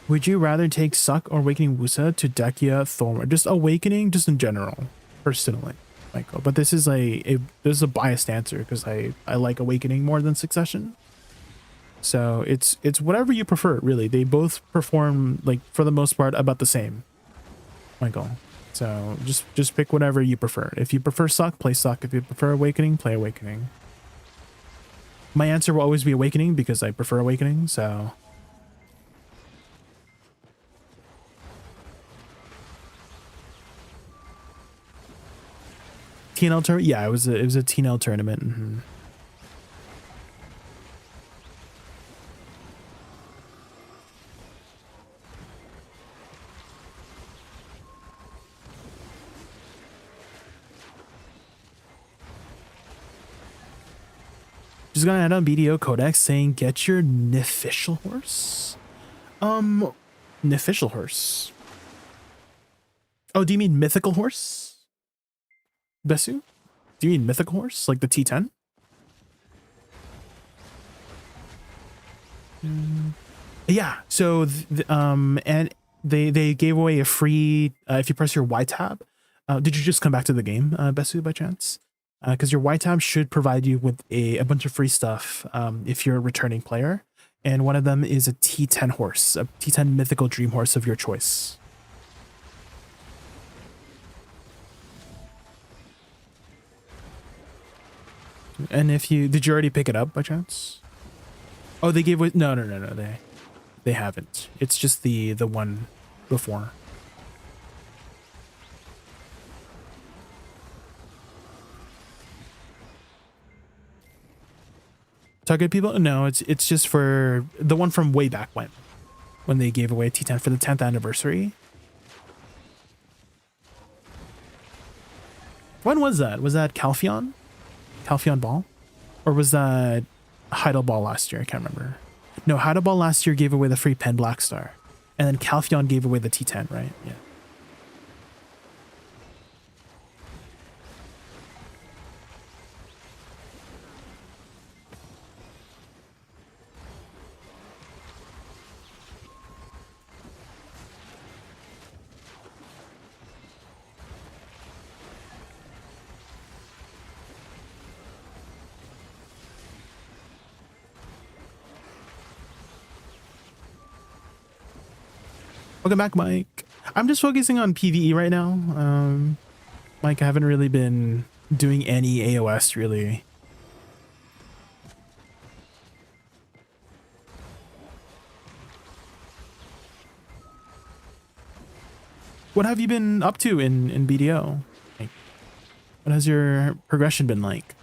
Would you rather take Suck or Awakening Woosa to Dekia Thorn? Just Awakening, just in general, personally, Michael. But this is this is a biased answer because I like Awakening more than Succession. So it's whatever you prefer, really. They both perform, like, for the most part, about the same, Michael. So just pick whatever you prefer. If you prefer Suck, play Suck. If you prefer Awakening, play Awakening. My answer will always be Awakening because I prefer Awakening, so... TNL tournament. Yeah, it was a TNL tournament. Mm-hmm. Just gonna add on BDO Codex saying get your Nifficial horse. Nifficial horse. Oh, do you mean mythical horse? Besu? Do you mean mythical horse? Like the T10? Yeah, so and they gave away a free if you press your Y tab. Did you just come back to the game, Besu, by chance? Because your Y tab should provide you with a bunch of free stuff if you're a returning player, and one of them is a T10 horse, a T10 mythical dream horse of your choice. And if you did you already pick it up by chance? Oh, they gave away no they haven't. It's just the one before. Target people? No, it's just for the one from way back when they gave away T10 for the 10th anniversary. When was that? Was that Calpheon? Calpheon Ball? Or was that Heidel Ball last year? I can't remember. No, Heidel Ball last year gave away the free Pen Black Star. And then Calpheon gave away the T10, right? Yeah. Welcome back, Mike. I'm just focusing on PvE right now. Mike, I haven't really been doing any AOS, really. What have you been up to in BDO? Like, what has your progression been like?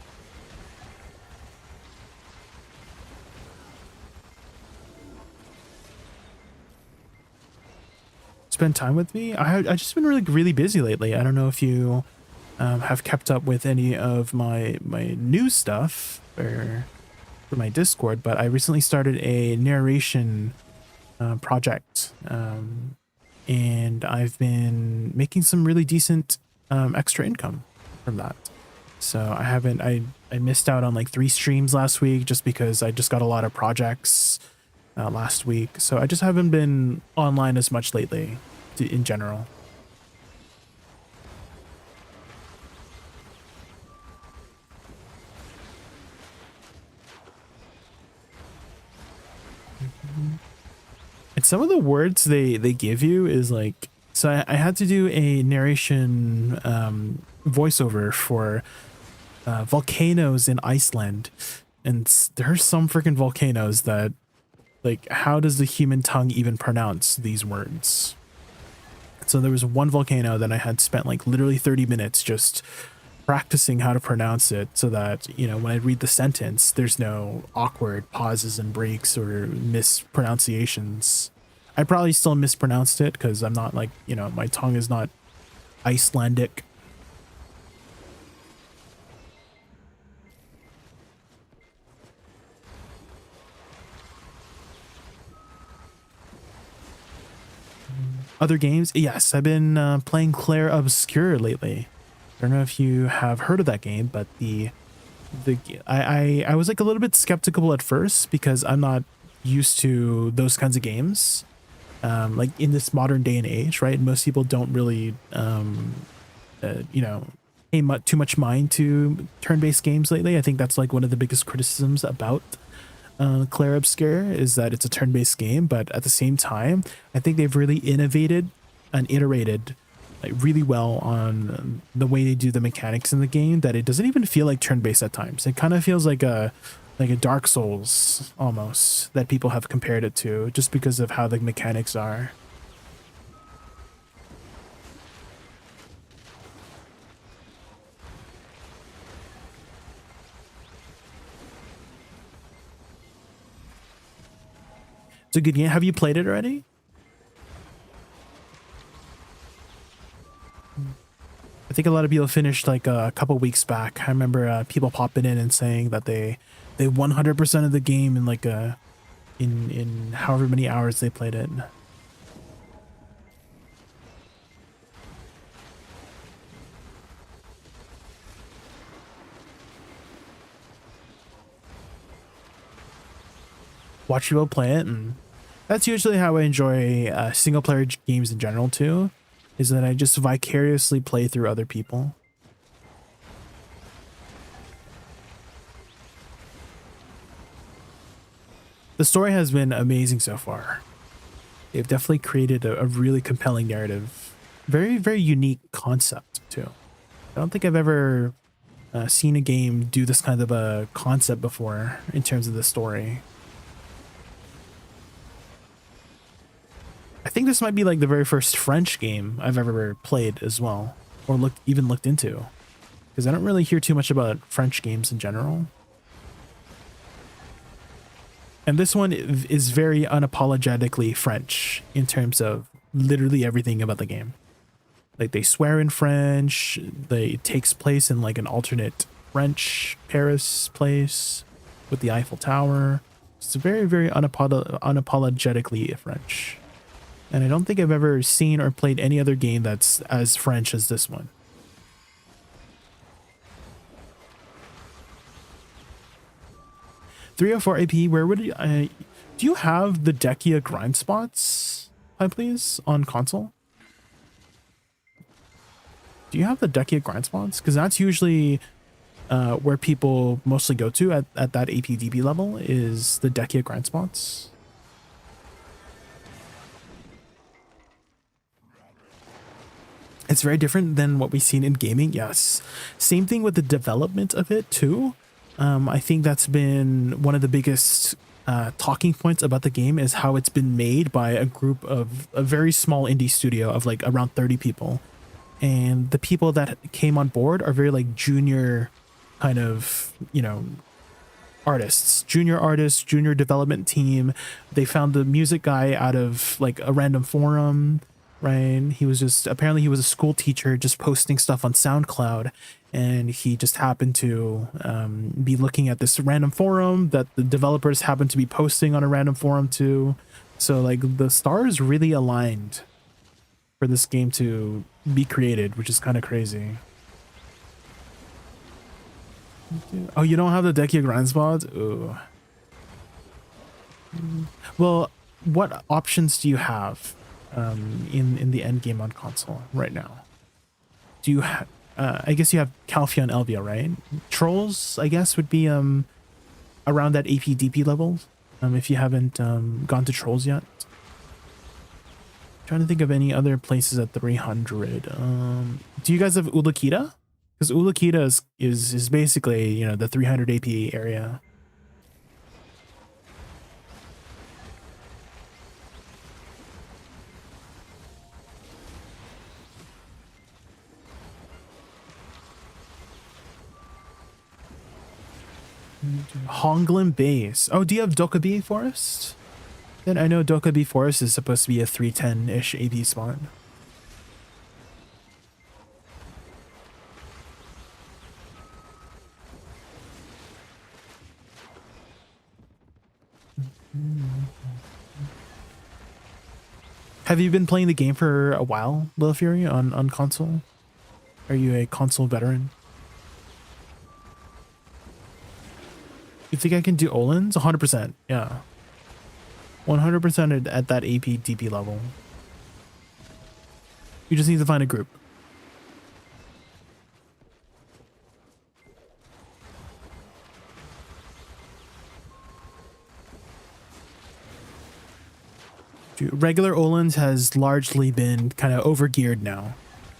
Spend time with me? I just been really busy lately. I don't know if you have kept up with any of my new stuff or for my Discord, but I recently started a narration project, and I've been making some really decent extra income from that. So I missed out on like 3 streams last week just because I just got a lot of projects last week. So I just haven't been online as much lately in general. And some of the words they give you is like, so I had to do a narration voiceover for volcanoes in Iceland, and there's some freaking volcanoes that, like, how does the human tongue even pronounce these words? So there was one volcano that I had spent like literally 30 minutes just practicing how to pronounce it so that, you know, when I read the sentence, there's no awkward pauses and breaks or mispronunciations. I probably still mispronounced it because I'm not like, you know, my tongue is not Icelandic. Other games? Yes, I've been playing Clair Obscur lately. I don't know if you have heard of that game, but I was like a little bit skeptical at first because I'm not used to those kinds of games. Like in this modern day and age, right? Most people don't really, you know, pay too much mind to turn-based games lately. I think that's like one of the biggest criticisms about Clair Obscur is that it's a turn-based game, but at the same time, I think they've really innovated and iterated like really well on the way they do the mechanics in the game that it doesn't even feel like turn-based at times. It kind of feels like a Dark Souls almost that people have compared it to just because of how the mechanics are. It's a good game. Have you played it already? I think a lot of people finished like a couple weeks back. I remember people popping in and saying that they 100% of the game in like in however many hours they played it. Watch people play it, and that's usually how I enjoy single player games in general too, is that I just vicariously play through other people. The story has been amazing so far. They've definitely created a really compelling narrative. Very, very unique concept too. I don't think I've ever seen a game do this kind of a concept before in terms of the story. I think this might be like the very first French game I've ever played as well, or even looked into, because I don't really hear too much about French games in general. And this one is very unapologetically French in terms of literally everything about the game. Like they swear in French, it takes place in like an alternate French Paris place with the Eiffel Tower. It's very, very unapologetically French. And I don't think I've ever seen or played any other game that's as French as this one. .304 AP, where would you... do you have the Dekia grind spots, please, on console? Do you have the Dekia grind spots? Because that's usually where people mostly go to at that APDB level, is the Dekia grind spots. It's very different than what we've seen in gaming, yes. Same thing with the development of it too. I think that's been one of the biggest talking points about the game, is how it's been made by a group of a very small indie studio of like around 30 people. And the people that came on board are very like junior kind of, you know, artists, junior development team. They found the music guy out of like a random forum, right? He was just, apparently he was a school teacher just posting stuff on SoundCloud, and he just happened to be looking at this random forum that the developers happened to be posting on a random forum too. So like the stars really aligned for this game to be created, which is kind of crazy. Oh, you don't have the Dekia grind spots? Ooh. Well, what options do you have in the end game on console right now? Do you have... I guess you have Calphia and Elvia, right? Trolls, I guess, would be around that APDP level, if you haven't gone to Trolls yet. Trying to think of any other places at 300. Do you guys have Ulukita? Because Ulukita is basically, you know, the 300 AP area. Honglin Base. Oh, do you have Dokkaebi Forest? Then I know Dokkaebi Forest is supposed to be a 310-ish AP spot. Have you been playing the game for a while, Lil Fury, on console? Are you a console veteran? You think I can do Olins? 100%, yeah. 100% at that AP DP level. You just need to find a group. Dude, regular Olins has largely been kind of overgeared now.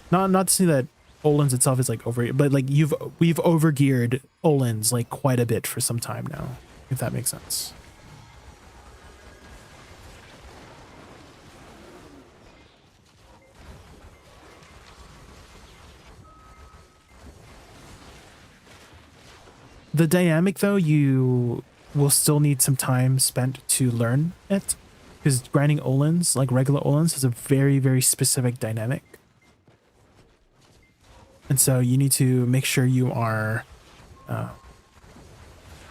Not to say that Olins itself is like over, but like we've overgeared Olins like quite a bit for some time now, if that makes sense. The dynamic though, you will still need some time spent to learn it. because grinding Olins, like regular Olins, has a very, very specific dynamic. And so you need to make sure you are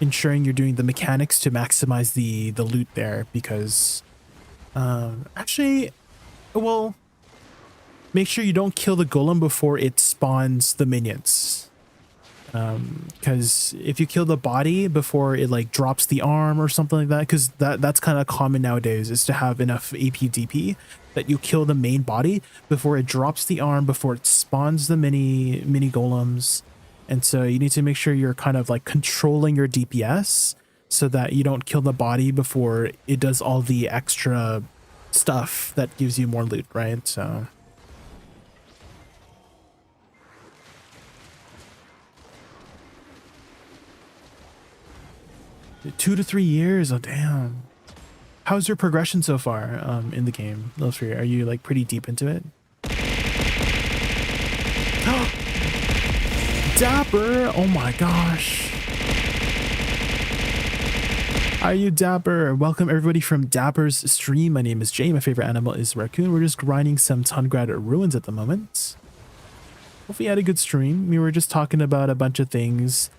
ensuring you're doing the mechanics to maximize the loot there, because actually, well, make sure you don't kill the golem before it spawns the minions. Because if you kill the body before it like drops the arm or something like that, because that's kind of common nowadays, is to have enough AP DP that you kill the main body before it drops the arm, before it spawns the mini golems. And so you need to make sure you're kind of like controlling your DPS so that you don't kill the body before it does all the extra stuff that gives you more loot, right? So 2 to 3 years. Oh damn. How's your progression so far in the game, Lilfree? Are you like pretty deep into it? Dapper! Oh my gosh. Are you Dapper? Welcome everybody from Dapper's stream. My name is Jay. My favorite animal is raccoon. We're just grinding some Tungrad ruins at the moment. Hopefully you had a good stream. We were just talking about a bunch of things,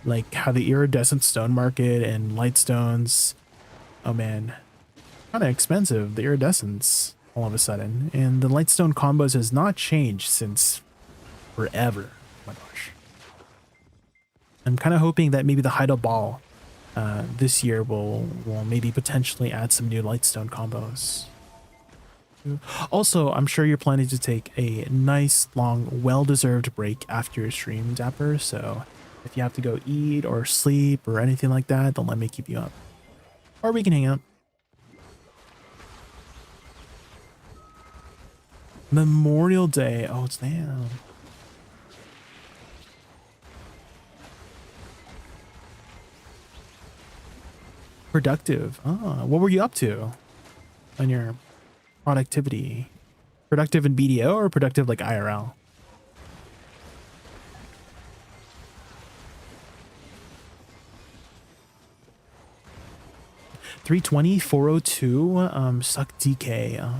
like how the iridescent stone market and light stones, oh man, kind of expensive, the iridescence all of a sudden, and the lightstone combos has not changed since forever. Oh my gosh. I'm kind of hoping that maybe the Hydro Ball this year will maybe potentially add some new lightstone combos. Also, I'm sure you're planning to take a nice long well-deserved break after your stream, Dapper, so if you have to go eat or sleep or anything like that, don't let me keep you up. Or we can hang out. Memorial Day. Oh, it's now. Productive. Ah, what were you up to on your productivity? Productive in BDO or productive like IRL? $320, 402, suck DK.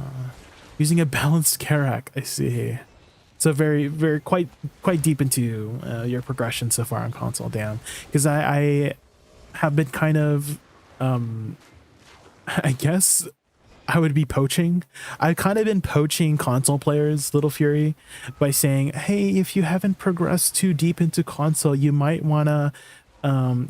Using a balanced Karak, I see. So very quite deep into your progression so far on console, damn. Because I have been kind of I guess I would be poaching. I've kind of been poaching console players, Little Fury, by saying, hey, if you haven't progressed too deep into console, you might want to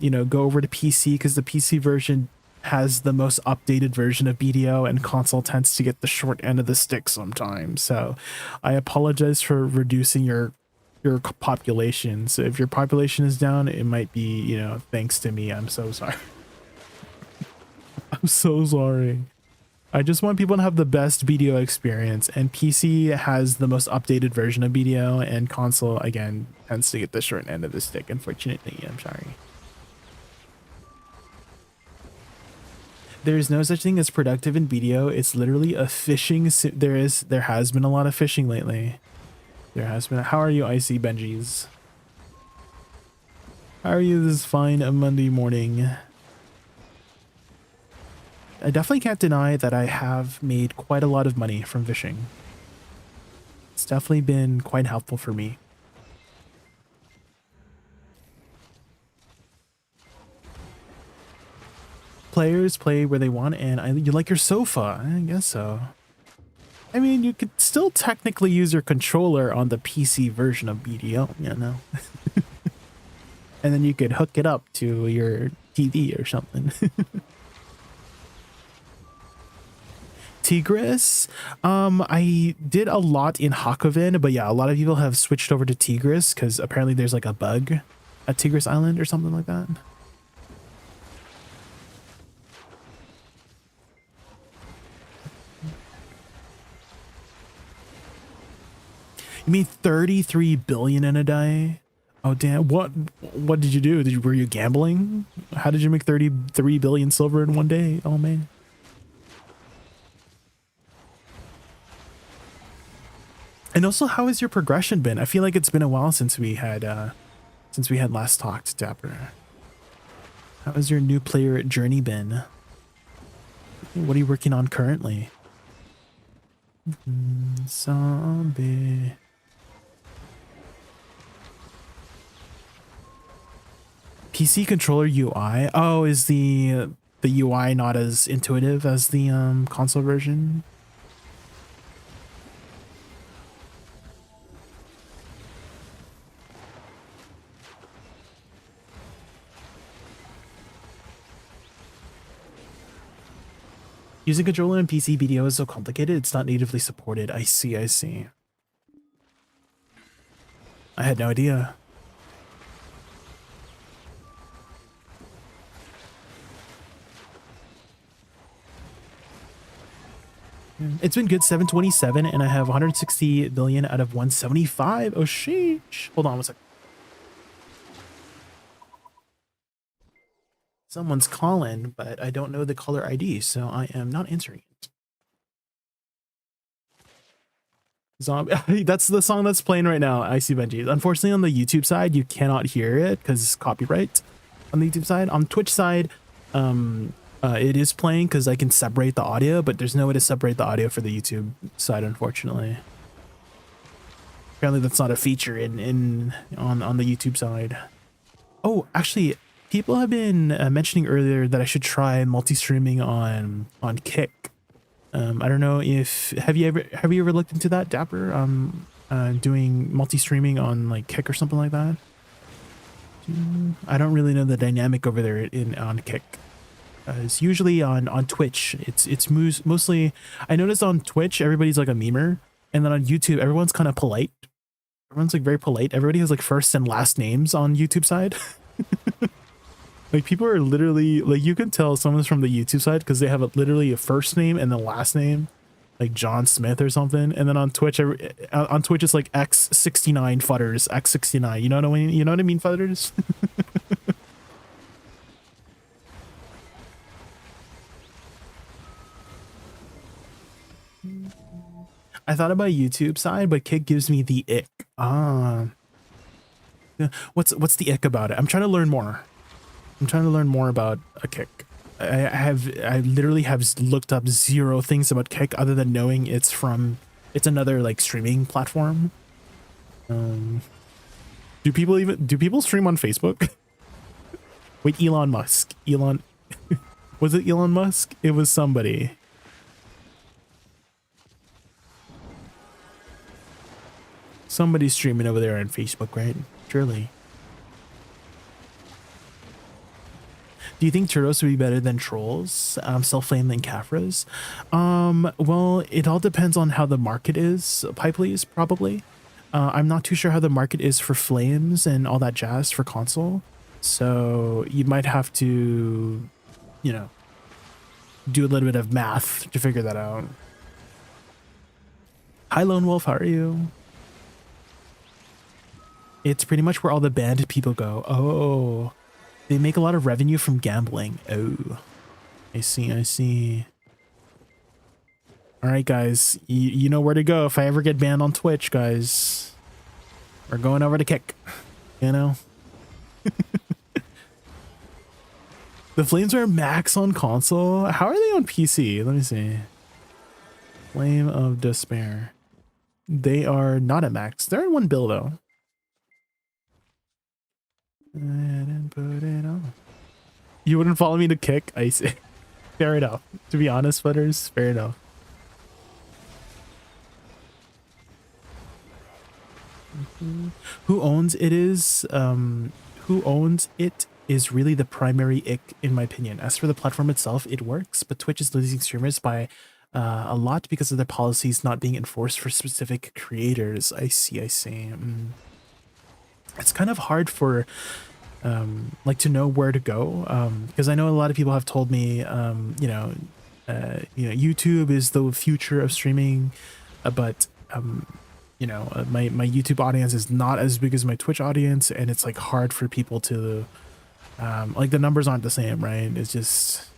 you know, go over to PC, because the PC version has the most updated version of BDO, and console tends to get the short end of the stick sometimes. So I apologize for reducing your population. So if your population is down, it might be, you know, thanks to me. I'm so sorry. I'm so sorry. I just want people to have the best BDO experience, and PC has the most updated version of BDO, and console again tends to get the short end of the stick, unfortunately. I'm sorry. There's no such thing as productive in BDO. It's literally a fishing there has been a lot of fishing lately. There has been. How are you, Icy Benjis? How are you this fine Monday morning? I definitely can't deny that I have made quite a lot of money from fishing. It's definitely been quite helpful for me. Players play where they want, and you like your sofa. I guess so. I mean, you could still technically use your controller on the PC version of BDO, you know? And then you could hook it up to your TV or something. Tigris, I did a lot in Hakoven, but yeah, a lot of people have switched over to Tigris because apparently there's like a bug at Tigris Island or something like that. You mean 33 billion in a day? Oh damn! What did you do? Were you gambling? How did you make 33 billion silver in one day? Oh man! And also, how has your progression been? I feel like it's been a while since we had last talked, Dapper. How has your new player journey been? What are you working on currently? Zombie. PC controller UI. Oh, is the UI not as intuitive as the console version? Using controller in PC BDO is so complicated, it's not natively supported. I see, I see. I had no idea. It's been good, 727, and I have 160 billion out of 175. Oh, sheesh. Hold on one second. Someone's calling, but I don't know the caller ID, so I am not answering it. Zombie. That's the song that's playing right now. I see, Benji. Unfortunately, on the YouTube side, you cannot hear it because it's copyright on the YouTube side. On Twitch side, it is playing because I can separate the audio, but there's no way to separate the audio for the YouTube side, unfortunately. Apparently, that's not a feature on the YouTube side. Oh, actually, people have been mentioning earlier that I should try multi-streaming on Kick. I don't know if have you ever looked into that, Dapper? Doing multi-streaming on like Kick or something like that. I don't really know the dynamic over there on Kick. It's usually on Twitch. It's mostly. I noticed on Twitch everybody's like a memer, and then on YouTube everyone's kind of polite. Everyone's like very polite. Everybody has like first and last names on YouTube side. Like people are literally like, you can tell someone's from the YouTube side because they have literally a first name and the last name, like John Smith or something. And then on Twitch, it's like X69 Futters, X69. You know what I mean? You know what I mean, Futters? I thought about YouTube side, but Kick gives me the ick. What's the ick about it? I'm trying to learn more. I'm trying to learn more about a Kick. I literally have looked up zero things about Kick other than knowing it's another like streaming platform. Do people stream on Facebook? Wait, Elon Musk. Was it Elon Musk? It was somebody. Somebody's streaming over there on Facebook, right? Surely. Do you think Turtles would be better than Trolls? Self-flame than Caphras? Well, it all depends on how the market is. Please, probably. I'm not too sure how the market is for flames and all that jazz for console. So you might have to, you know, do a little bit of math to figure that out. Hi, Lone Wolf. How are you? It's pretty much where all the banned people go. Oh. They make a lot of revenue from gambling. Oh, I see. All right, guys, you know where to go if I ever get banned on Twitch, guys. We're going over to Kick, you know. The flames are max on console. How are they on PC? Let me see. Flame of Despair. They are not at max. They're in 1 bill though. And put it on. You wouldn't follow me to Kick? I see. Fair enough. To be honest, Butters, fair enough. Who owns it is really the primary ick in my opinion. As for the platform itself, it works, but Twitch is losing streamers by a lot because of their policies not being enforced for specific creators. I see. It's kind of hard for like to know where to go, because I know a lot of people have told me YouTube is the future of streaming, but my YouTube audience is not as big as my Twitch audience, and it's like hard for people to like the numbers aren't the same, right? It's just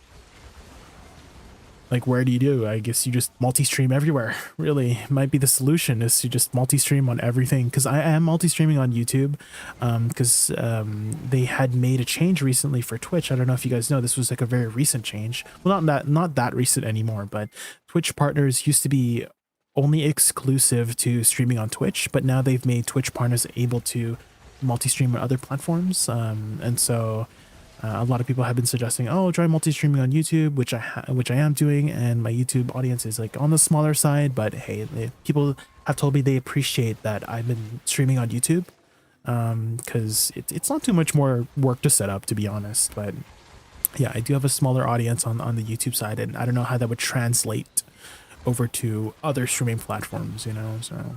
Like, where do you do? I guess you just multi-stream everywhere. Really, might be the solution is to just multi-stream on everything. Because I am multi-streaming on YouTube, because they had made a change recently for Twitch. I don't know if you guys know, this was like a very recent change. Well, not that recent anymore, but Twitch partners used to be only exclusive to streaming on Twitch, but now they've made Twitch partners able to multi-stream on other platforms, and so. A lot of people have been suggesting, oh, try multi-streaming on YouTube, which I am doing, and my YouTube audience is like on the smaller side. But hey, people have told me they appreciate that I've been streaming on YouTube, because it's not too much more work to set up, to be honest. But yeah, I do have a smaller audience on the YouTube side, and I don't know how that would translate over to other streaming platforms, you know. So.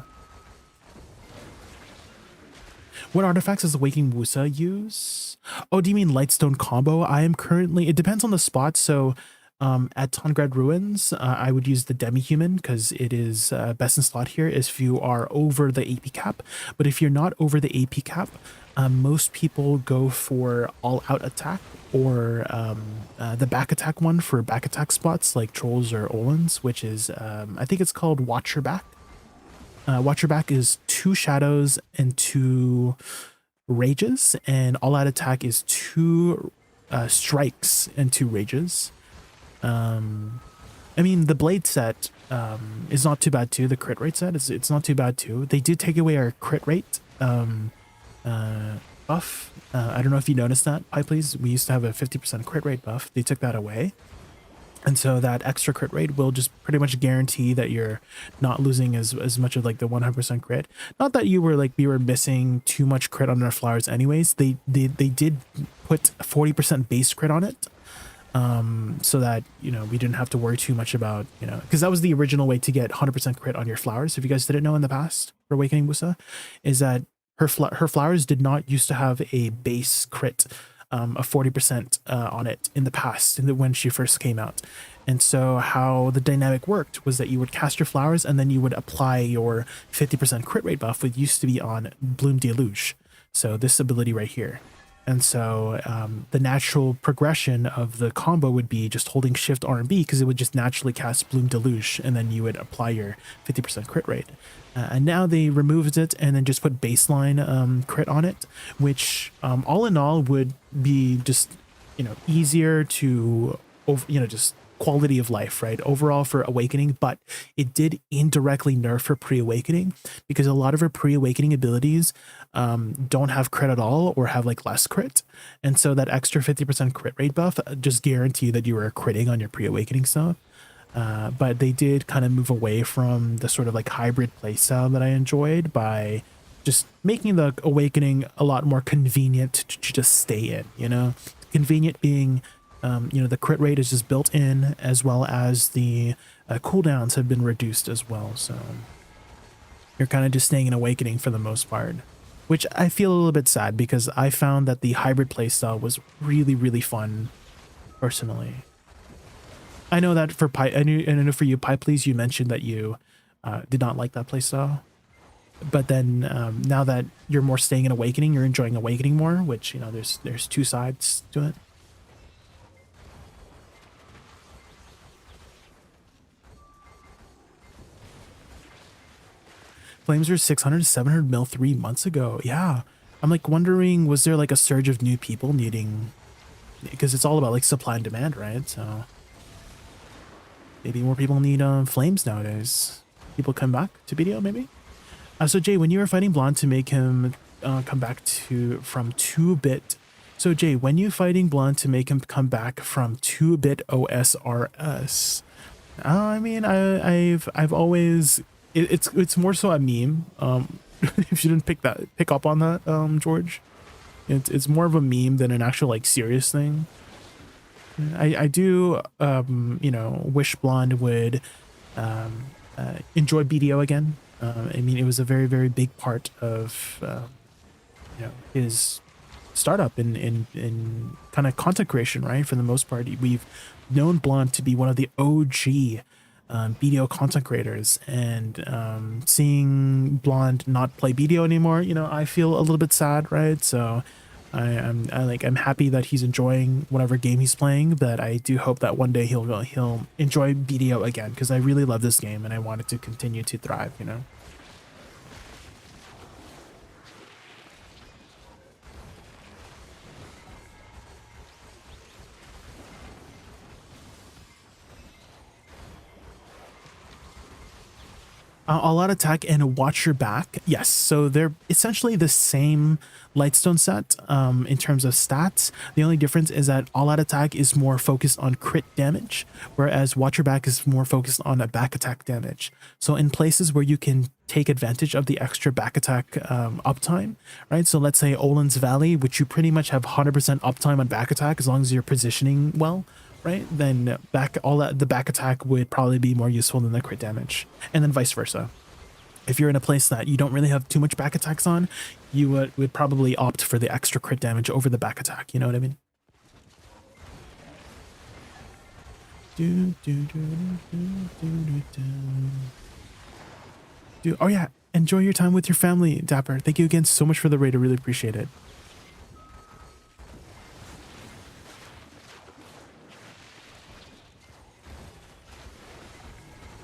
What artifacts does the Waking Woosa use? Oh, do you mean Lightstone combo? I am currently, it depends on the spot. So at Tongrad Ruins, I would use the Demi-Human because it is best in slot here if you are over the AP cap. But if you're not over the AP cap, most people go for all-out attack or the back attack one for back attack spots like Trolls or Olins, which is, I think it's called Watch Your Back. Watch Your Back is 2 shadows and 2 rages, and all out attack is 2 strikes and 2 rages. I mean, the blade set is not too bad too. The crit rate set it's not too bad too. They did take away our crit rate buff. I don't know if you noticed that. Please. We used to have a 50% crit rate buff. They took that away. And so that extra crit rate will just pretty much guarantee that you're not losing as much of like the 100% crit. Not that you were like, we were missing too much crit on our flowers anyways. They did put 40% base crit on it. So that, you know, we didn't have to worry too much about, you know, because that was the original way to get 100% crit on your flowers. If you guys didn't know in the past for Awakening Woosa, is that her flowers did not used to have a base crit of 40% on it in the past, when she first came out. And so how the dynamic worked was that you would cast your flowers and then you would apply your 50% crit rate buff, which used to be on Bloom Deluge. So this ability right here. And so the natural progression of the combo would be just holding Shift R and B, because it would just naturally cast Bloom Deluge, and then you would apply your 50% crit rate. And now they removed it and then just put baseline crit on it, which all in all would be just, you know, easier to, you know, just quality of life, right? Overall for Awakening, but it did indirectly nerf her pre-awakening, because a lot of her pre-awakening abilities don't have crit at all or have like less crit. And so that extra 50% crit rate buff just guarantee that you were critting on your pre-awakening stuff. But they did kind of move away from the sort of like hybrid playstyle that I enjoyed by just making the Awakening a lot more convenient to just stay in, you know, convenient being, you know, the crit rate is just built in, as well as the cooldowns have been reduced as well. So you're kind of just staying in Awakening for the most part, which I feel a little bit sad, because I found that the hybrid playstyle was really, really fun personally. I know that for I know for you, Please, you mentioned that you did not like that playstyle, but then now that you're more staying in Awakening, you're enjoying Awakening more, which, you know, there's 2 sides to it. Flames were 600 to 700 mil 3 months ago. Yeah, I'm like wondering, was there like a surge of new people needing, because it's all about like supply and demand, right? So maybe more people need flames nowadays. People come back to BDO maybe. So Jay, when you were fighting Blonde to make him come back from 2-bit. So Jay, when you fighting Blonde to make him come back from 2-bit OSRS, I mean, I've always, it's more so a meme. If you didn't pick up on that, George, it's more of a meme than an actual like serious thing. I do, you know, wish Blonde would enjoy BDO again. I mean, it was a very, very big part of, you know, his startup in kind of content creation, right? For the most part, we've known Blonde to be one of the OG BDO content creators, and seeing Blonde not play BDO anymore, you know, I feel a little bit sad, right? So I'm happy that he's enjoying whatever game he's playing, but I do hope that one day he'll enjoy BDO again, because I really love this game and I want it to continue to thrive, you know. All out attack and watch your back. Yes, so they're essentially the same Lightstone set in terms of stats. The only difference is that all out attack is more focused on crit damage, whereas watch your back is more focused on a back attack damage. So in places where you can take advantage of the extra back attack uptime, right? So let's say Olin's Valley, which you pretty much have 100% uptime on back attack as long as you're positioning well, right? Then the back attack would probably be more useful than the crit damage, and then vice versa. If you're in a place that you don't really have too much back attacks on, you would probably opt for the extra crit damage over the back attack. You know what I mean? Oh yeah, enjoy your time with your family, Dapper. Thank you again so much for the raid. I really appreciate it.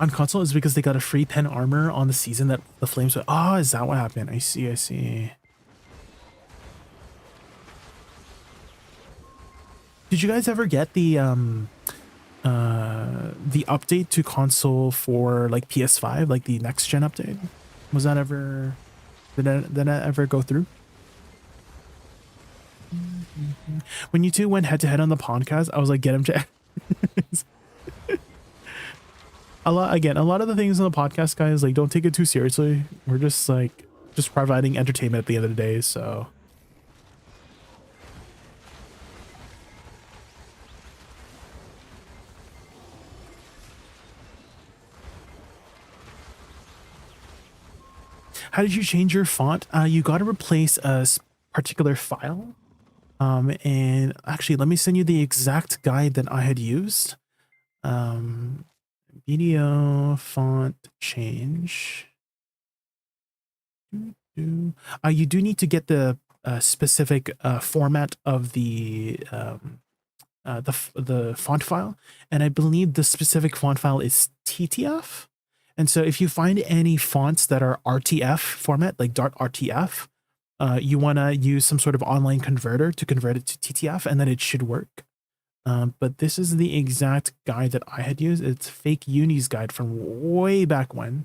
On console is because they got a free 10 armor on the season that the flames went. Oh, is that what happened? I see, I see. Did you guys ever get the update to console for like PS5, like the next gen update? Was that ever, did that ever go through? When you two went head to head on the podcast, I was like, get him to a lot of the things on the podcast, guys, like, don't take it too seriously. We're just providing entertainment at the end of the day. So how did you change your font? You got to replace a particular file. And actually, let me send you the exact guide that I had used. BDO font change. You do need to get the specific format of the font file, and I believe the specific font file is TTF. And so if you find any fonts that are RTF format, like Dart RTF, you want to use some sort of online converter to convert it to TTF, and then it should work. But this is the exact guide that I had used. It's Fake Uni's guide from way back when.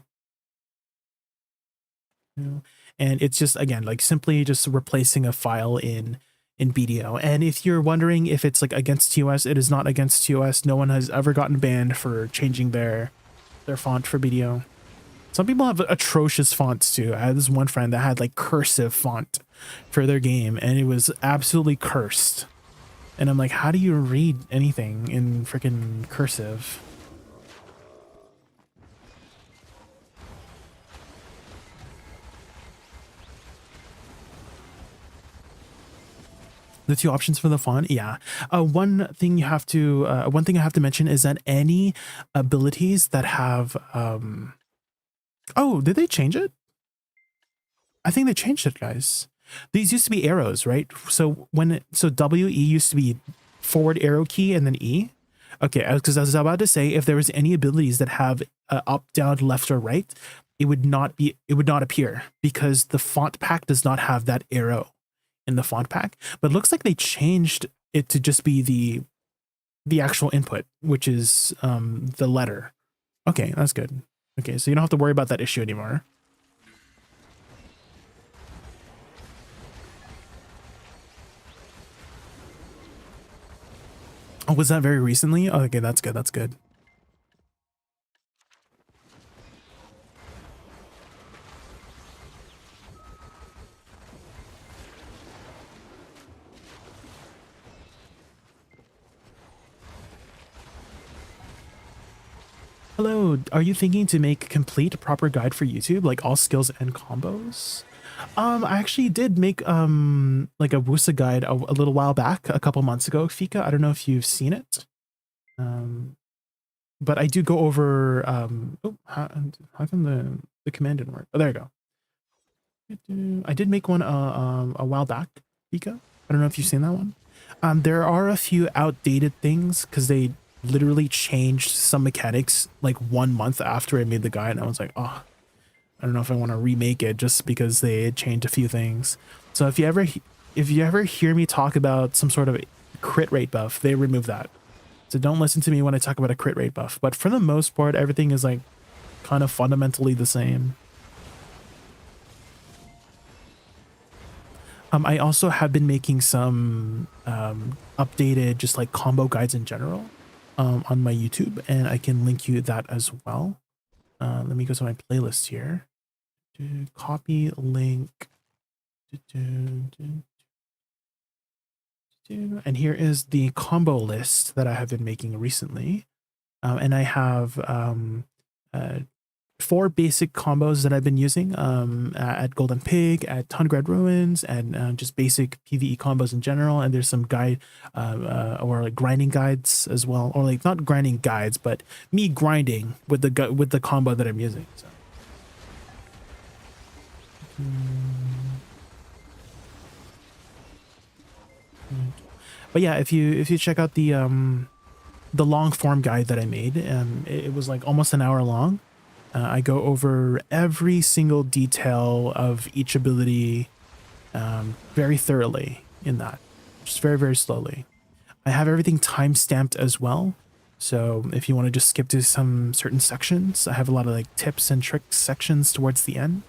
And it's just, again, like simply just replacing a file in BDO. And if you're wondering if it's like against TOS, it is not against TOS. No one has ever gotten banned for changing their font for BDO. Some people have atrocious fonts too. I had this one friend that had like cursive font for their game, and it was absolutely cursed. And I'm like, how do you read anything in freaking cursive? The two options for the font, yeah. One thing I have to mention is that any abilities that have oh, did they change it? I think they changed it, guys. These used to be arrows, right? So WE used to be forward arrow key and then E. Okay, because I was about to say, if there was any abilities that have up, down, left, or right, it would not appear, because the font pack does not have that arrow in the font pack. But it looks like they changed it to just be the actual input, which is the letter. Okay, that's good. Okay, so you don't have to worry about that issue anymore. Oh, was that very recently? Oh, okay, that's good. That's good. Hello, are you thinking to make complete proper guide for YouTube, like all skills and combos? I actually did make like a Woosa guide a little while back, a couple months ago, Fika. I don't know if you've seen it. But I do go over oh, how come the command didn't work? Oh, there you go. I did make one a while back, Fika. I don't know if you've seen that one. There are a few outdated things because they literally changed some mechanics like 1 month after I made the guide, and I was like, oh, I don't know if I want to remake it just because they changed a few things. So if you ever hear me talk about some sort of crit rate buff, they remove that. So don't listen to me when I talk about a crit rate buff. But for the most part, everything is like kind of fundamentally the same. I also have been making some updated just like combo guides in general on my YouTube, and I can link you that as well. Let me go to my playlist here. Copy link. And here is the combo list that I have been making recently. And I have 4 basic combos that I've been using at Golden Pig, at Tungrad Ruins, and just basic PvE combos in general. And there's some guide or like grinding guides as well, or like not grinding guides, but me grinding with the combo that I'm using. So. But yeah, if you check out the long form guide that I made, it was like almost an hour long. I go over every single detail of each ability very thoroughly in that, just very, very slowly. I have everything time stamped as well. So if you want to just skip to some certain sections, I have a lot of like tips and tricks sections towards the end.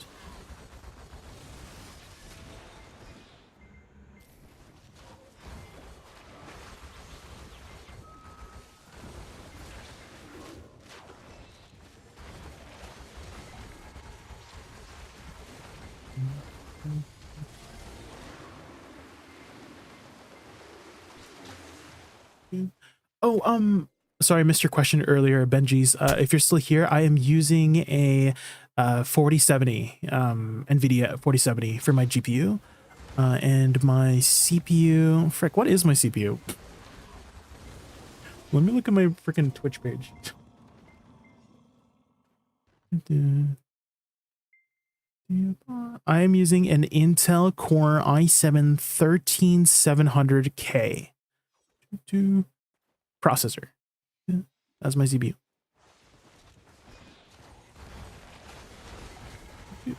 Oh, sorry, I missed your question earlier, Benji's. If you're still here, I am using a 4070, NVIDIA 4070 for my GPU. And my CPU, frick, what is my CPU? Let me look at my freaking Twitch page. I am using an Intel Core i7-13700K processor. That's my CPU.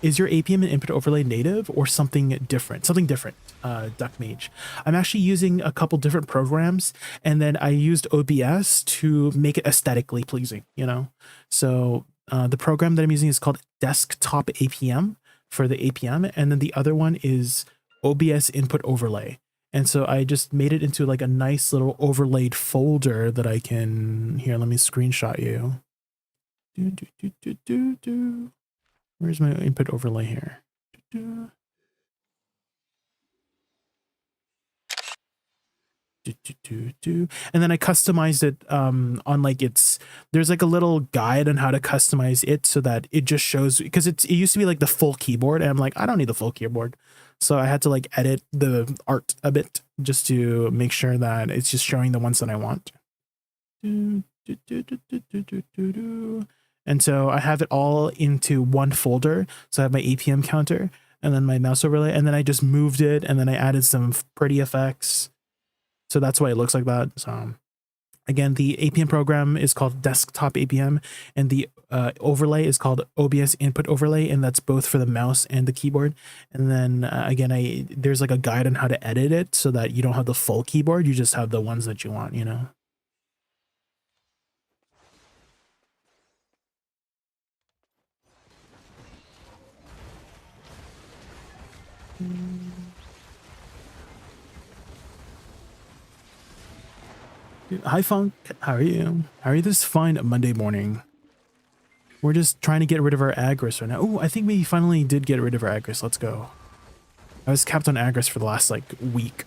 Is your APM and input overlay native or something different? Something different, Duck Mage. I'm actually using a couple different programs, and then I used OBS to make it aesthetically pleasing, you know? So the program that I'm using is called Desktop APM for the APM, and then the other one is OBS Input Overlay. And so I just made it into like a nice little overlaid folder that I can, here, let me screenshot you. Where's my input overlay here? And then I customized it on like there's like a little guide on how to customize it so that it just shows, because it used to be like the full keyboard, and I'm like, I don't need the full keyboard. So I had to like edit the art a bit just to make sure that it's just showing the ones that I want. And so I have it all into one folder. So I have my APM counter and then my mouse overlay, and then I just moved it, and then I added some pretty effects. So that's why it looks like that. So again, the APM program is called Desktop APM, and the overlay is called OBS Input Overlay, and that's both for the mouse and the keyboard. And then again, there's like a guide on how to edit it so that you don't have the full keyboard, you just have the ones that you want, you know. Hi Funk, how are you? How are you this fine Monday morning? We're just trying to get rid of our Agris right now. Oh, I think we finally did get rid of our Agris. Let's go. I was capped on Agris for the last like week.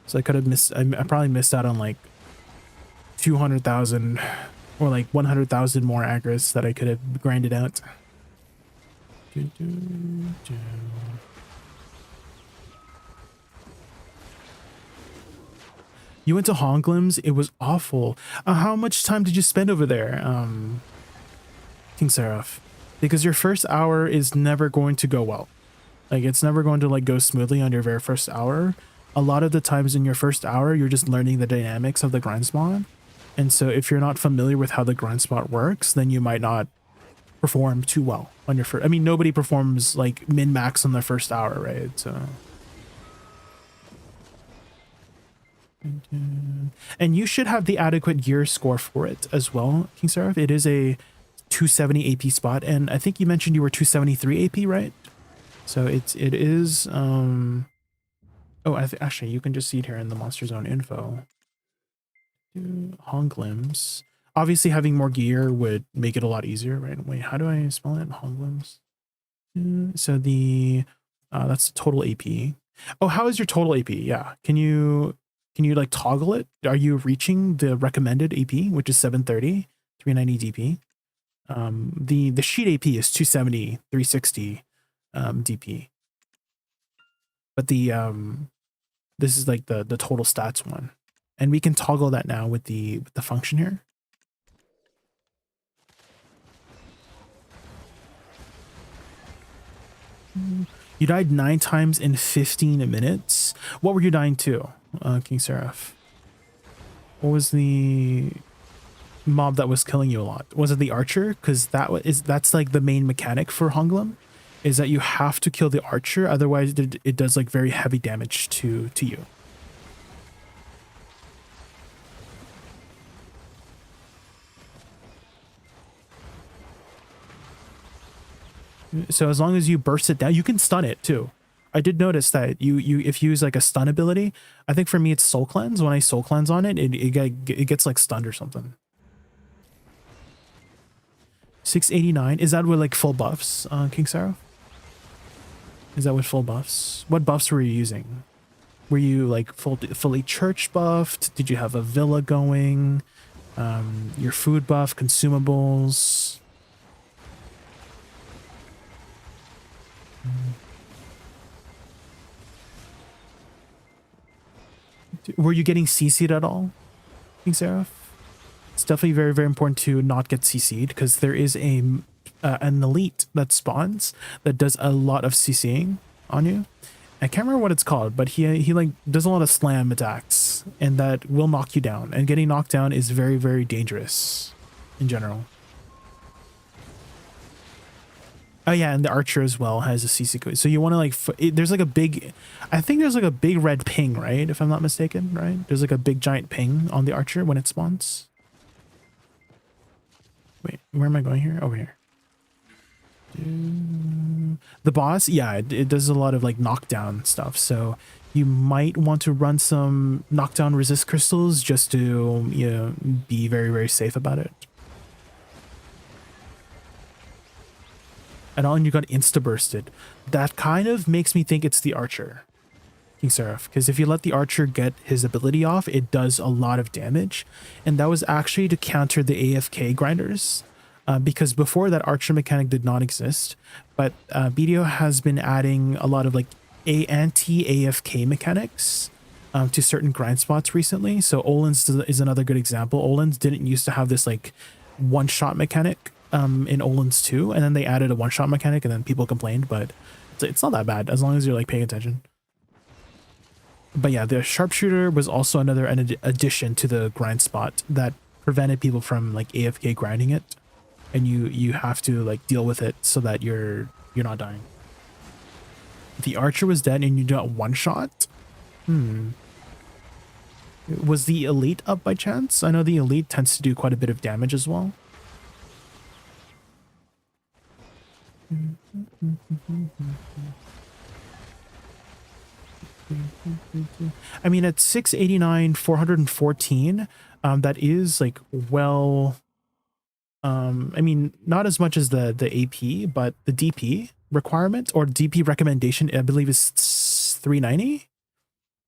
So I could have missed, I probably missed out on like 200,000 or like 100,000 more Agris that I could have grinded out. You went to Honglims? It was awful. How much time did you spend over there, King Seraph? Because your first hour is never going to go well. Like, it's never going to like go smoothly on your very first hour. a lot of the times in your first hour, you're just learning the dynamics of the grind spot. And so if you're not familiar with how the grind spot works, then you might not perform too well on your first. I mean, nobody performs like min max on their first hour, right? So. And you should have the adequate gear score for it as well, King Seraph. It is a 270 AP spot, and I think you mentioned you were 273 AP, right? So it is oh, actually you can just see it here in the Monster Zone info. Honglims. Obviously having more gear would make it a lot easier, right? Wait, how do I spell it? Honglims. So the that's the total AP. Oh, how is your total AP? Yeah. Can you like toggle it? Are you reaching the recommended AP, which is 730, 390 DP? The sheet AP is 270, 360 DP. But the this is like the total stats one. And we can toggle that now with the function here. You died 9 times in 15 minutes. What were you dying to, King Seraph? What was the mob that was killing you a lot? Was it the archer? Because that's like the main mechanic for Honglim, is that you have to kill the archer, otherwise it does like very heavy damage to you. So as long as you burst it down, you can stun it too. I did notice that if you use like a stun ability, I think for me it's soul cleanse. When I soul cleanse on it, it gets like stunned or something. 689, is that with like full buffs, King Seraph? Is that with full buffs? What buffs were you using? Were you like fully church buffed? Did you have a villa going? Your food buff, consumables? Were you getting CC'd at all, King Seraph? It's definitely very, very important to not get CC'd, because there is an elite that spawns that does a lot of CCing on you. I can't remember what it's called, but he like does a lot of slam attacks, and that will knock you down. And getting knocked down is very, very dangerous in general. Oh yeah, and the archer as well has a CC code. So you want to like, there's like a big, I think there's like a big red ping, right? If I'm not mistaken, right? There's like a big giant ping on the archer when it spawns. Wait, where am I going here? Over here. The boss, yeah, it does a lot of like knockdown stuff. So you might want to run some knockdown resist crystals just to, you know, be very, very safe about it. And all, and you got insta bursted. That kind of makes me think it's the archer, King Seraph, because if you let the archer get his ability off, it does a lot of damage. And that was actually to counter the AFK grinders, because before that archer mechanic did not exist, but BDO has been adding a lot of like anti-AFK mechanics to certain grind spots recently. So Olin's is another good example. Olin's didn't used to have this like one-shot mechanic in Olin's 2, and then they added a one-shot mechanic, and then people complained, but it's not that bad as long as you're like paying attention. But yeah, the sharpshooter was also another addition to the grind spot that prevented people from like AFK grinding it, and you have to like deal with it so that you're not dying. The archer was dead and you got one shot. Was the elite up by chance? I know the elite tends to do quite a bit of damage as well. I mean, at 689, 414, that is like, well, I mean, not as much as the AP, but the DP requirement or DP recommendation, I believe, is 390.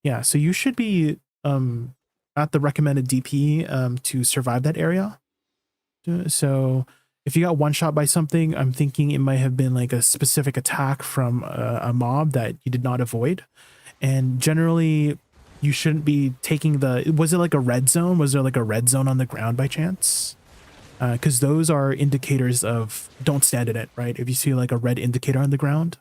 Yeah, so you should be at the recommended DP to survive that area. So if you got one shot by something, I'm thinking it might have been like a specific attack from a mob that you did not avoid. And generally, you shouldn't be taking the... Was it like a red zone? Was there like a red zone on the ground by chance? Because those are indicators of don't stand in it, right? If you see like a red indicator on the ground.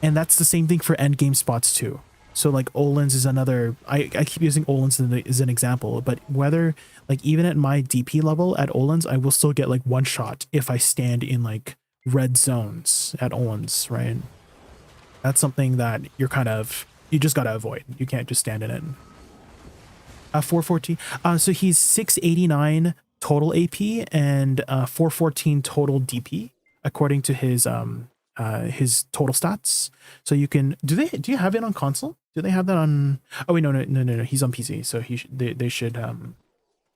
And that's the same thing for end game spots too. So like Olin's is another, I keep using Olin's as an example, but whether like even at my DP level at Olin's, I will still get like one shot if I stand in like red zones at Olin's, right? That's something that you're kind of, you just got to avoid. You can't just stand in it. 414. So he's 689 total AP and 414 total DP according to his total stats. So you can, do you have it on console? Do they have that on? Oh wait, no. He's on PC, so they should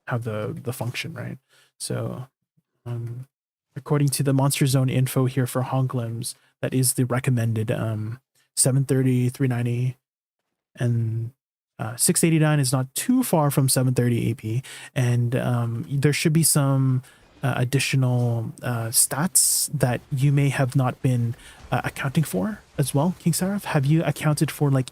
have the function, right? So according to the Monster Zone info here for Honglims, that is the recommended 730, 390, and 689 is not too far from 730 AP, and there should be some additional stats that you may have not been accounting for as well. King Seraph, have you accounted for like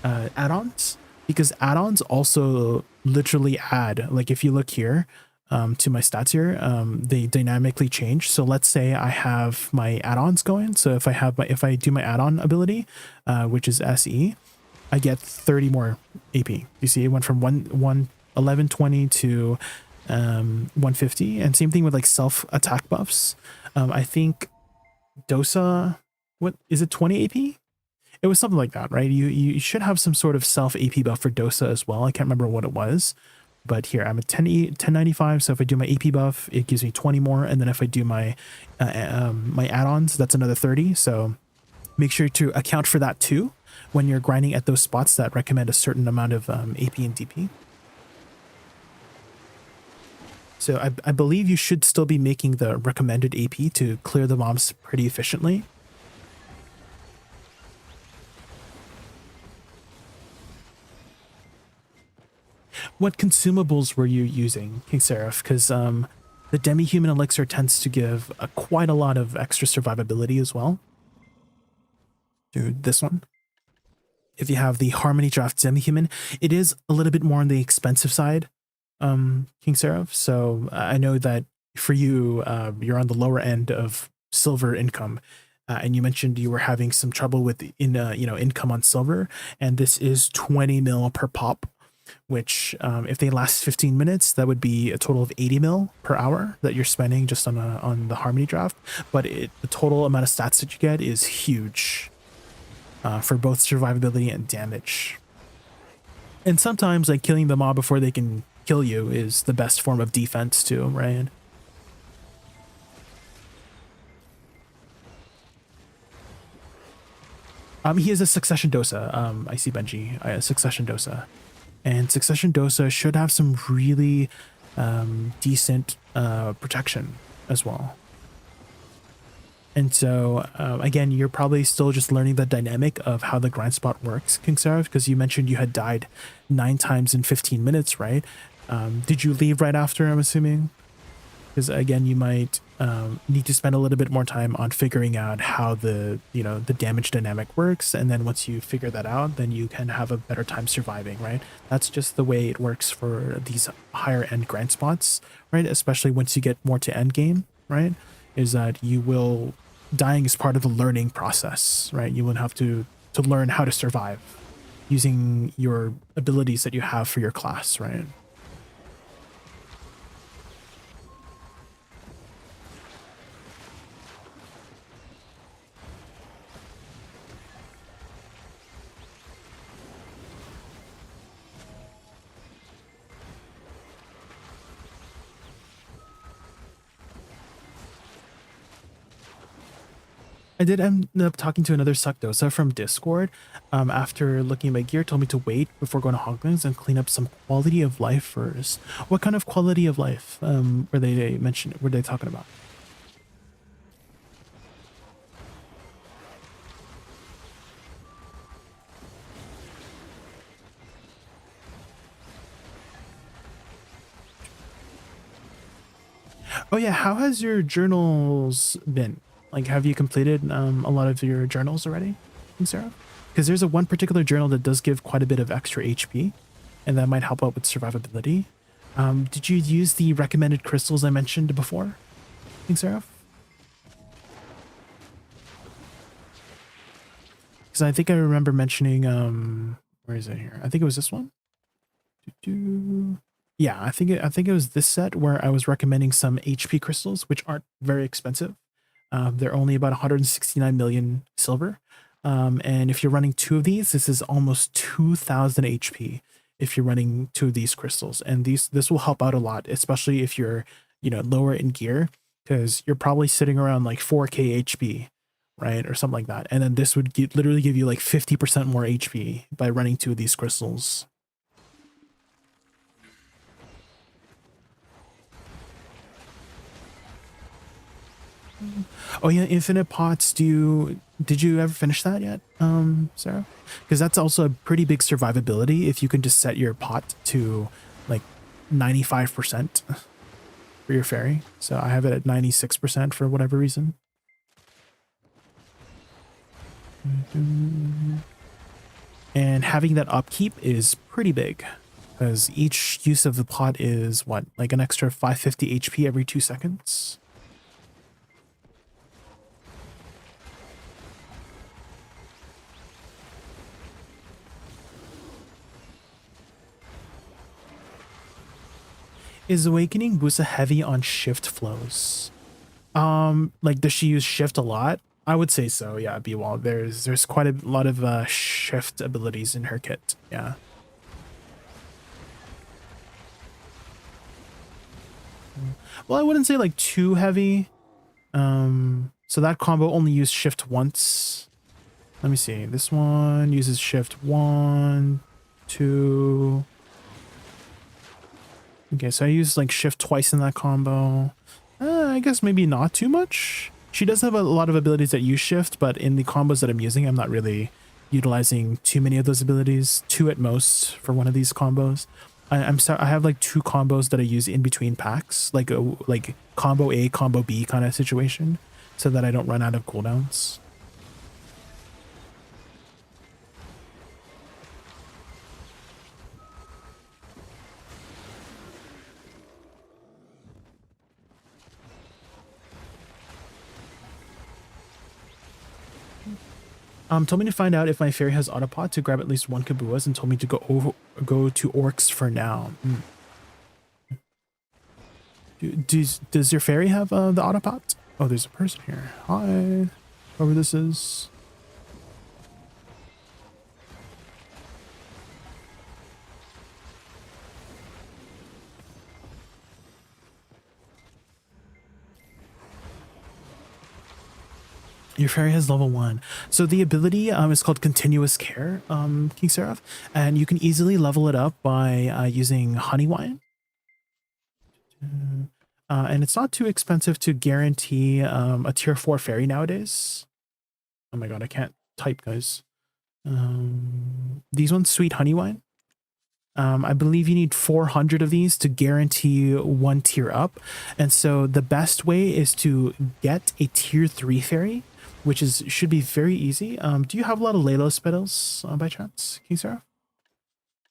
add-ons? Because add-ons also literally add, like if you look here to my stats here, they dynamically change. So let's say I have my add-ons going. So if I do my add-on ability, which is SE, I get 30 more AP. You see, it went from 1120 to 150, and same thing with like self attack buffs. I think Dosa, what is it, 20 AP? It was something like that, right? You should have some sort of self AP buff for Dosa as well. I can't remember what it was, but here I'm at 1095. So if I do my AP buff, it gives me 20 more, and then if I do my my add-ons, that's another 30. So make sure to account for that too when you're grinding at those spots that recommend a certain amount of AP and DP. So I believe you should still be making the recommended AP to clear the mobs pretty efficiently. What consumables were you using, King Seraph? Because the demi-human elixir tends to give quite a lot of extra survivability as well. Dude, this one. If you have the Harmony Draft demi-human, it is a little bit more on the expensive side, King Seraph. So I know that for you, you're on the lower end of silver income, and you mentioned you were having some trouble with income on silver, and this is 20 mil per pop, which if they last 15 minutes, that would be a total of 80 mil per hour that you're spending just on the Harmony Draft. But the total amount of stats that you get is huge for both survivability and damage. And sometimes like killing the mob before they can kill you is the best form of defense too, right? He is a Succession Dosa. I see Benji, Succession Dosa. And Succession Dosa should have some really decent protection as well. And so, again, you're probably still just learning the dynamic of how the grind spot works, King Seraph, because you mentioned you had died 9 times in 15 minutes, right? Did you leave right after, I'm assuming? Because, again, you might need to spend a little bit more time on figuring out how the damage dynamic works. And then once you figure that out, then you can have a better time surviving, right? That's just the way it works for these higher end grind spots, right? Especially once you get more to end game, right? Is that you will, dying is part of the learning process, right? You will have to learn how to survive using your abilities that you have for your class, right? I did end up talking to another Dosa from Discord after looking at my gear, told me to wait before going to Hoglings and clean up some quality of life first. What kind of quality of life were they talking about? Oh yeah, how has your journals been? Like, have you completed a lot of your journals already, Sarah? Because there's one particular journal that does give quite a bit of extra HP, and that might help out with survivability. Did you use the recommended crystals I mentioned before, Sarah? Because I think I remember mentioning, where is it here? I think it was this one. Yeah, I think it was this set where I was recommending some HP crystals, which aren't very expensive. They're only about 169 million silver. And if you're running 2 of these, this is almost 2000 HP if you're running 2 of these crystals. And this will help out a lot, especially if you're, lower in gear, because you're probably sitting around like 4k HP, right? Or something like that. And then this would literally give you like 50% more HP by running 2 of these crystals. Oh yeah, infinite pots. Did you ever finish that yet, Sarah? Because that's also a pretty big survivability if you can just set your pot to like 95% for your fairy. So I have it at 96% for whatever reason. And having that upkeep is pretty big, because each use of the pot is what, like an extra 550 HP every 2 seconds. Is Awakening Woosa heavy on shift flows? Like, does she use shift a lot? I would say so, yeah, B-Wall. There's quite a lot of shift abilities in her kit, yeah. Well, I wouldn't say like too heavy. So that combo only used shift once. Let me see. This one uses shift 1, 2. Okay, so I used like shift twice in that combo. I guess maybe not too much. She does have a lot of abilities that use shift, but in the combos that I'm using, I'm not really utilizing too many of those abilities. 2 at most for one of these combos. I'm sorry, I have like 2 combos that I use in between packs, like combo A, combo B kind of situation, so that I don't run out of cooldowns. Told me to find out if my fairy has autopod to grab at least 1 Kabuas, and told me to go to orcs for now. Does your fairy have the autopod? Oh, there's a person here. Hi, whoever this is. Your fairy has level 1. So the ability is called Continuous Care, King Seraph, and you can easily level it up by using Honey Wine. And it's not too expensive to guarantee a tier 4 fairy nowadays. Oh my god, I can't type, guys. These ones, Sweet Honey Wine. I believe you need 400 of these to guarantee 1 tier up. And so the best way is to get a tier 3 fairy, which should be very easy. Do you have a lot of Layla spells by chance, King Seraph?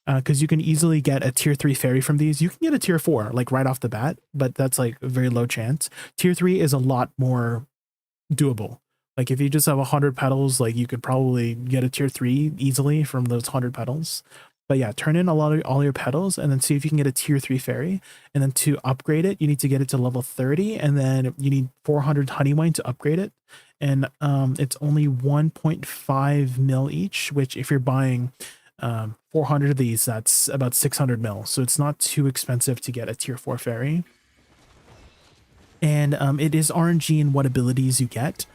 Because you can easily get a tier 3 fairy from these. You can get a tier 4 like right off the bat, but that's like a very low chance. Tier 3 is a lot more doable. Like if you just have 100 petals, like you could probably get a tier 3 easily from those 100 petals. But yeah, turn in all your petals and then see if you can get a tier 3 fairy. And then to upgrade it, you need to get it to level 30, and then you need 400 honey wine to upgrade it. And it's only 1.5 mil each, which if you're buying 400 of these, that's about 600 mil. So it's not too expensive to get a tier 4 fairy. And it is RNG in what abilities you get.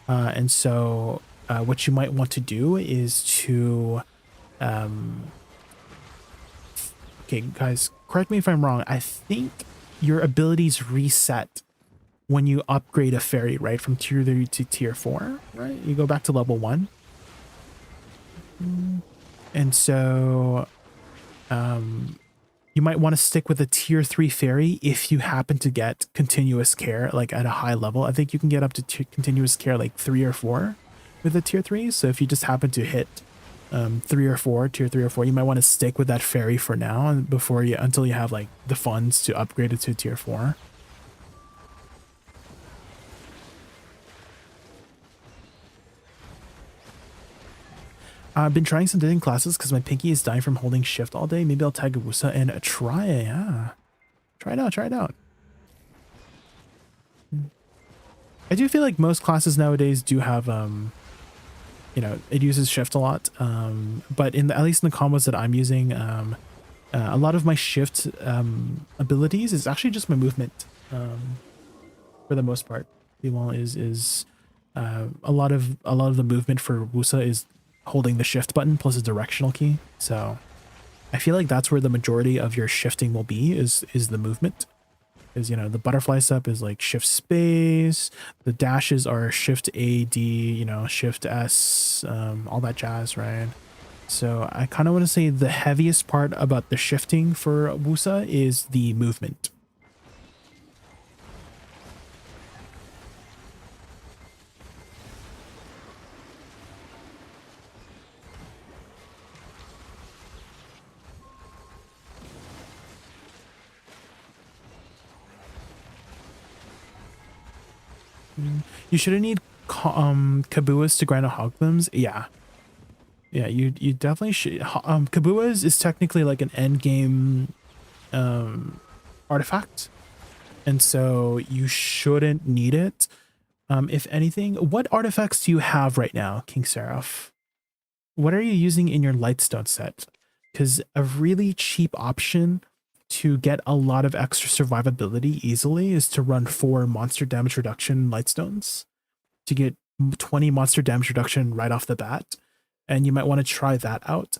And so what you might want to do is to... okay, guys, correct me if I'm wrong. I think your abilities reset when you upgrade a fairy, right? From tier 3 to tier 4, right? You go back to level 1. And so you might want to stick with a tier 3 fairy if you happen to get continuous care, like at a high level. I think you can get up to continuous care like 3 or 4 with a tier 3. So if you just happen to hit 3 or 4, tier 3 or 4, you might want to stick with that fairy for now and until you have like the funds to upgrade it to tier 4. I've been trying some dating classes because my pinky is dying from holding shift all day. Maybe I'll tag Woosa and try it. Yeah. Try it out. Try it out. I do feel like most classes nowadays do have, you know, it uses shift a lot. But in the, at least in the combos that I'm using, a lot of my shift abilities is actually just my movement. For the most part, Meanwhile, is a lot of the movement for Woosa is holding the shift button plus a directional key. So I feel like that's where the majority of your shifting will be is the movement. Is, you know, the butterfly step is like shift space, the dashes are shift A, D, you know, shift S, all that jazz, right? So I kind of want to say the heaviest part about the shifting for Woosa is the movement. You shouldn't need Kabuas to grind out hog limbs. Yeah. Yeah, you definitely should. Kabuas is technically like an end game artifact. And so you shouldn't need it. If anything, what artifacts do you have right now, King Seraph? What are you using in your Lightstone set? Because a really cheap option to get a lot of extra survivability easily is to run 4 monster damage reduction Lightstones to get 20 monster damage reduction right off the bat. And you might want to try that out.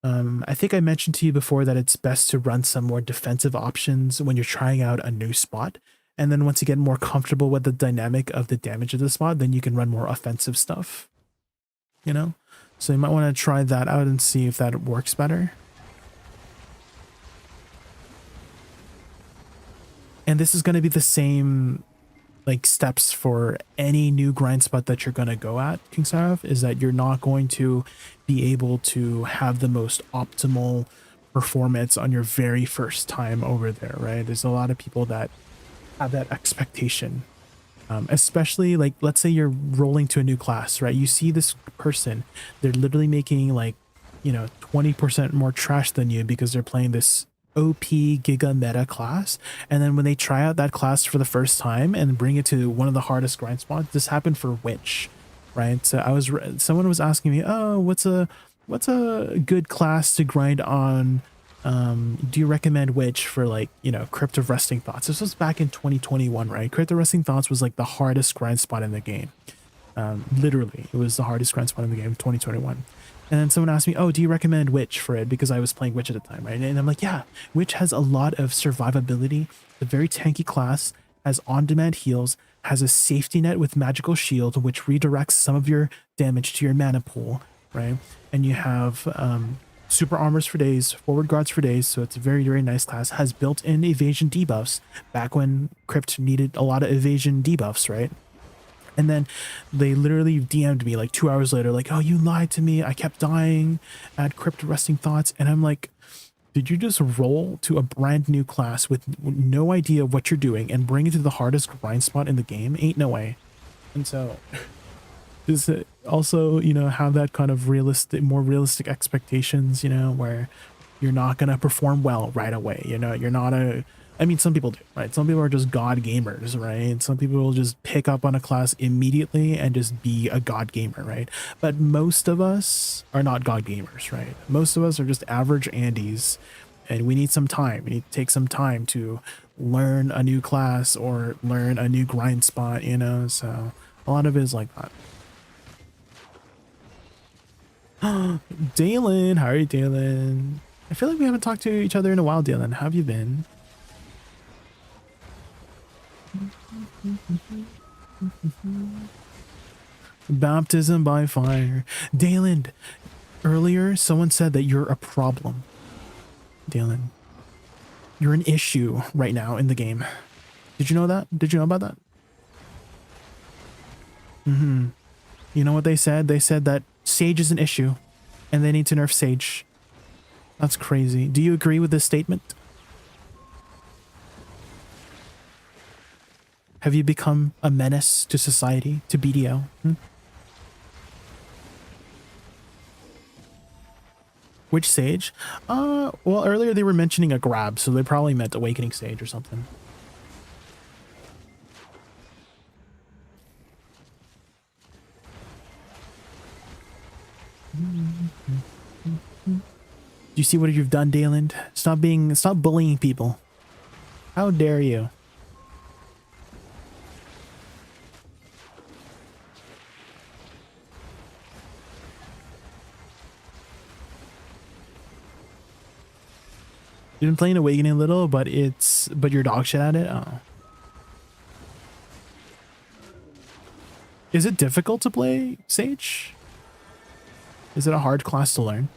I think I mentioned to you before that it's best to run some more defensive options when you're trying out a new spot. And then once you get more comfortable with the dynamic of the damage of the spot, then you can run more offensive stuff, you know? So you might want to try that out and see if that works better. And this is going to be the same like steps for any new grind spot that you're going to go at, King Seraph, is that you're not going to be able to have the most optimal performance on your very first time over there, right? There's a lot of people that have that expectation, especially like, let's say you're rolling to a new class, right? You see this person, they're literally making like, you know, 20% more trash than you because they're playing this OP Giga meta class, and then when they try out that class for the first time and bring it to one of the hardest grind spots, this happened for Witch, right? So someone was asking me, oh, what's a good class to grind on? Do you recommend Witch for, like, you know, Crypt of Resting Thoughts? This was back in 2021, right? Crypt of Resting Thoughts was like the hardest grind spot in the game. Literally, it was the hardest grind spot in the game, 2021. And then someone asked me, oh, do you recommend Witch for it? Because I was playing Witch at the time, right? And I'm like, yeah, Witch has a lot of survivability, a very tanky class, has on-demand heals, has a safety net with magical shield, which redirects some of your damage to your mana pool, right? And you have super armors for days, forward guards for days, so it's a very, very nice class. Has built-in evasion debuffs, back when Crypt needed a lot of evasion debuffs, right? And then they literally DM'd me like 2 hours later, like, oh, you lied to me. I kept dying at Crypt Resting Thoughts. And I'm like, did you just roll to a brand new class with no idea what you're doing and bring it to the hardest grind spot in the game? Ain't no way. And so just also, you know, have that kind of more realistic expectations, you know, where you're not going to perform well right away. You know, you're not I mean, some people do, right? Some people are just god gamers, right? Some people will just pick up on a class immediately and just be a god gamer, right? But most of us are not god gamers, right? Most of us are just average Andes, and we need some time. We need to take some time to learn a new class or learn a new grind spot, you know? So a lot of it is like that. Dalen, how are you, Dalen? I feel like we haven't talked to each other in a while, Dalen. How have you been? Baptism by fire. Dalen, earlier someone said that you're a problem. Dalen, you're an issue right now in the game. Did you know that? Did you know about that? You know what they said? They said that Sage is an issue and they need to nerf Sage. That's crazy. Do you agree with this statement? Have you become a menace to society, to BDO? Which sage? Well, earlier they were mentioning a grab, so they probably meant awakening sage or something. Do you see what you've done, Dayland? Stop bullying people. How dare you? You've been playing Awakening a little, but you're dog shit at it? Oh. Is it difficult to play Sage? Is it a hard class to learn?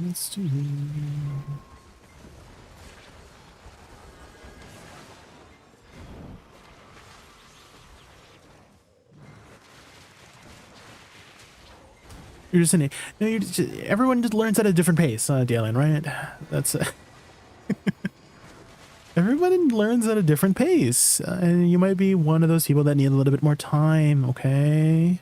Let's do... You're just in no, you're just, everyone just learns at a different pace, Dalen, right? That's everyone learns at a different pace, and you might be one of those people that need a little bit more time, okay?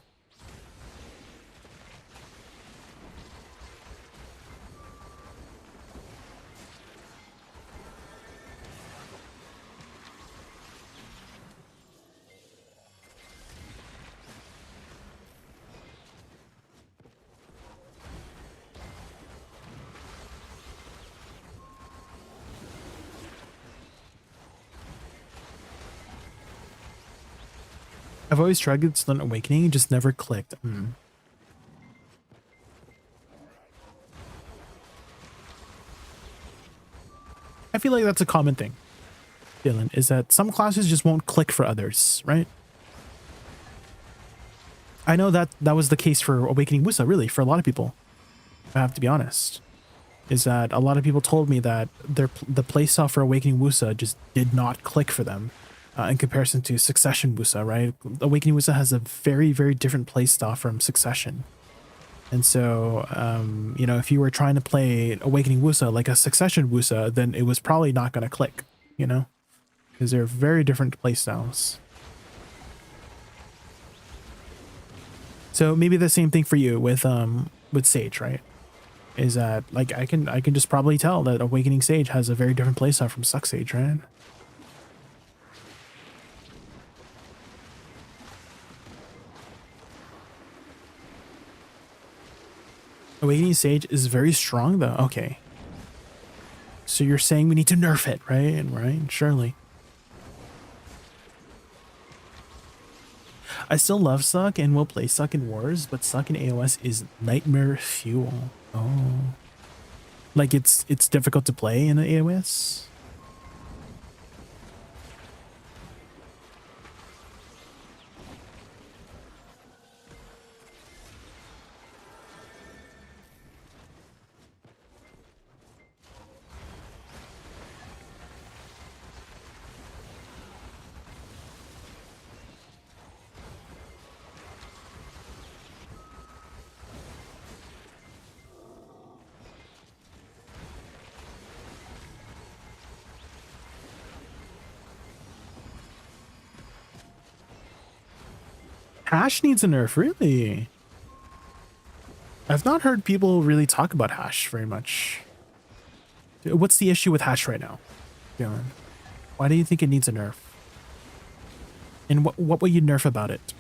I've always tried to learn Awakening and just never clicked. I feel like that's a common thing, Dylan, is that some classes just won't click for others, right? I know that was the case for Awakening Woosa, really, for a lot of people. I have to be honest. Is that a lot of people told me that the playstyle for Awakening Woosa just did not click for them. In comparison to Succession Woosa, right? Awakening Woosa has a very, very different playstyle from Succession. And so, you know, if you were trying to play Awakening Woosa like a Succession Woosa, then it was probably not going to click, you know? Because they're very different playstyles. So maybe the same thing for you with Sage, right? Is that, like, I can just probably tell that Awakening Sage has a very different playstyle from Suck Sage, right? Awakening Sage is very strong, though. Okay. So you're saying we need to nerf it, right? Right? Surely. I still love Suck and will play Suck in Wars, but Suck in AOS is nightmare fuel. Oh. Like it's difficult to play in the AOS? Hash needs a nerf, really? I've not heard people really talk about Hash very much. What's the issue with Hash right now, Dylan? Why do you think it needs a nerf? And what will you nerf about it?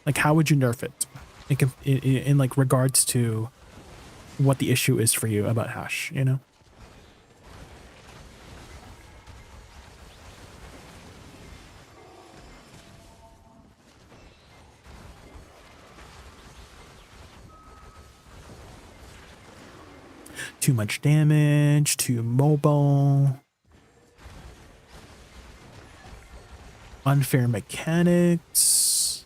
Like, how would you nerf it? In like regards to what the issue is for you about Hash, you know? Too much damage, too mobile. Unfair mechanics.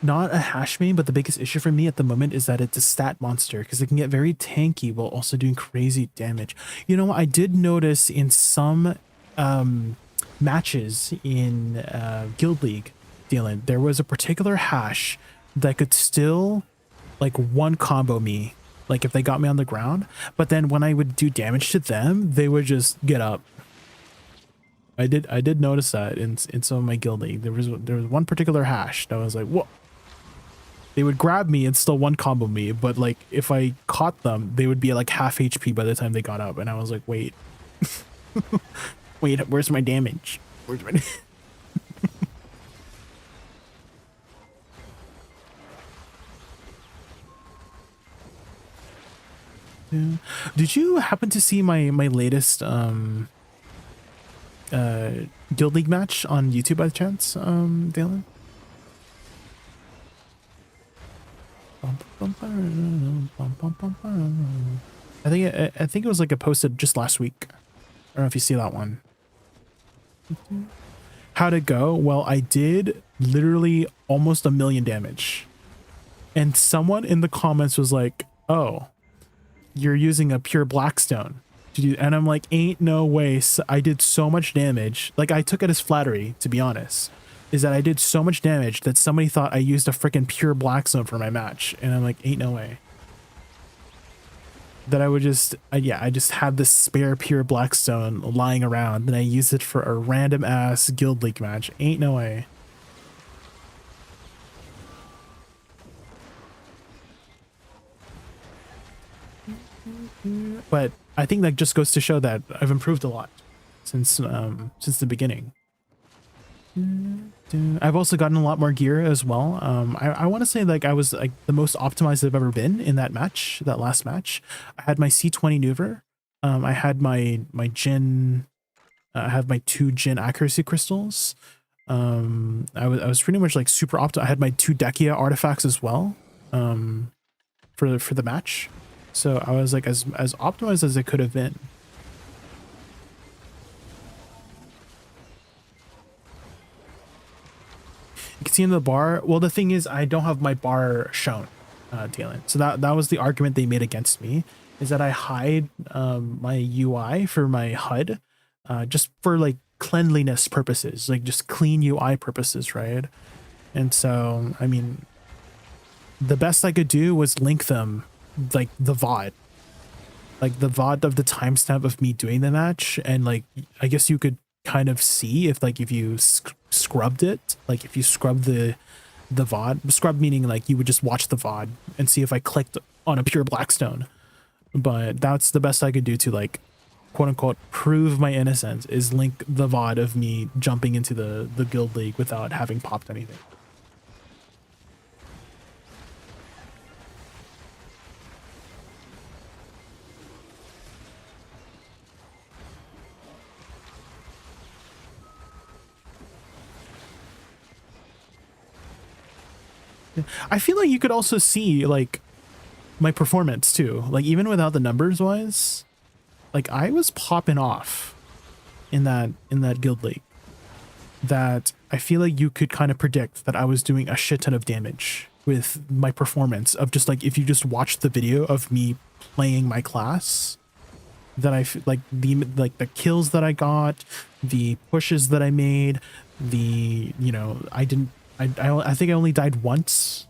Not a hash main, but the biggest issue for me at the moment is that it's a stat monster because it can get very tanky while also doing crazy damage. You know, I did notice in some matches in Guild League, Dylan, there was a particular hash that could still like one combo me like if they got me on the ground. But then when I would do damage to them, they would just get up. I did notice that in some of my guild league. There was one particular hash that was like, whoa. They would grab me and still one combo me, but like if I caught them, they would be like half HP by the time they got up, and I was like, wait. Wait, where's my damage? Where's my Yeah. Did you happen to see my latest guild league match on YouTube by chance, Dalen? I think it was like a posted just last week. I don't know if you see that one. How'd it go? Well, I did literally almost 1,000,000 damage. And someone in the comments was like, oh, you're using a pure blackstone. And I'm like, ain't no way. I did so much damage. Like, I took it as flattery, to be honest. Is that I did so much damage that somebody thought I used a freaking pure blackstone for my match. And I'm like, ain't no way. That I would just, yeah, I just had this spare pure blackstone lying around, and I used it for a random ass guild league match. Ain't no way. But I think that just goes to show that I've improved a lot since the beginning. I've also gotten a lot more gear as well. I want to say like I was like the most optimized I've ever been in that match, that last match. I had my C20 Nuver. I had my Jin. I have my 2 Jin accuracy crystals. I was pretty much like super optimal. I had my 2 Dekia artifacts as well. For the match. So I was like as optimized as it could have been. You can see in the bar. Well, the thing is, I don't have my bar shown, Dalen. So that was the argument they made against me, is that I hide my UI for my HUD, just for like cleanliness purposes, like just clean UI purposes, right? And so, I mean, the best I could do was link them, like the VOD, like the VOD of the timestamp of me doing the match, and like I guess you could kind of see if like if you scrubbed it, like if you scrub the VOD, scrub meaning like you would just watch the VOD and see if I clicked on a pure blackstone. But that's the best I could do to like quote unquote prove my innocence, is link the VOD of me jumping into the guild league without having popped anything. I feel like you could also see like my performance too, like even without the numbers wise, like I was popping off in that guild league, that I feel like you could kind of predict that I was doing a shit ton of damage with my performance of just like, if you just watch the video of me playing my class, that I like the kills that I got, the pushes that I made, the, you know, I think I only died once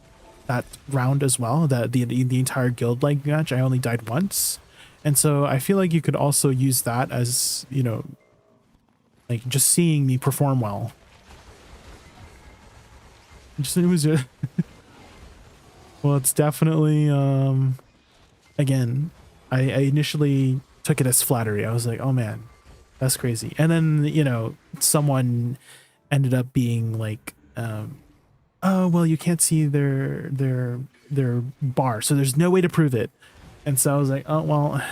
that round as well. That the entire guild like match, I only died once. And so I feel like you could also use that as, you know, like just seeing me perform well. Just it was well, it's definitely again, I initially took it as flattery. I was like, oh man, that's crazy. And then, you know, someone ended up being like, oh well, you can't see their bar, so there's no way to prove it. And so I was like, oh well,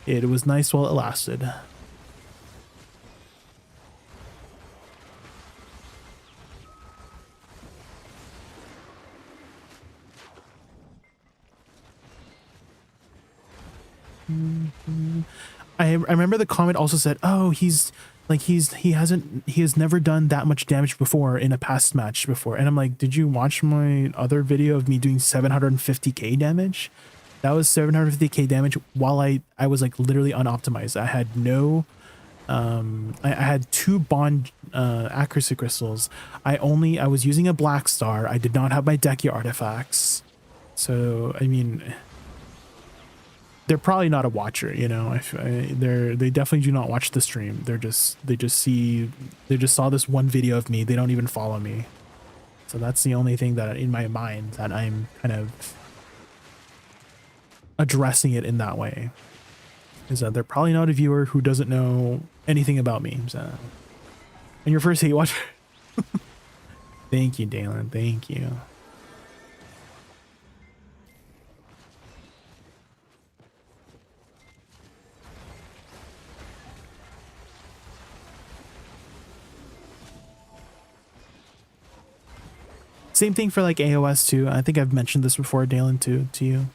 it was nice while it lasted. I remember the comment also said, oh, he has never done that much damage before in a past match before. And I'm like, did you watch my other video of me doing 750k damage? That was 750k damage while I was like literally unoptimized. I had no I had 2 bond accuracy crystals. I was using a black star. I did not have my Decky artifacts. So I mean, they're probably not a watcher, you know. They definitely do not watch the stream. They just saw this one video of me. They don't even follow me. So that's the only thing that in my mind that I'm kind of addressing it in that way, is that they're probably not a viewer who doesn't know anything about me. So, and your first hate watcher. Thank you, Dalen. Thank you. Same thing for like AOS too. I think I've mentioned this before, Dalen, to you.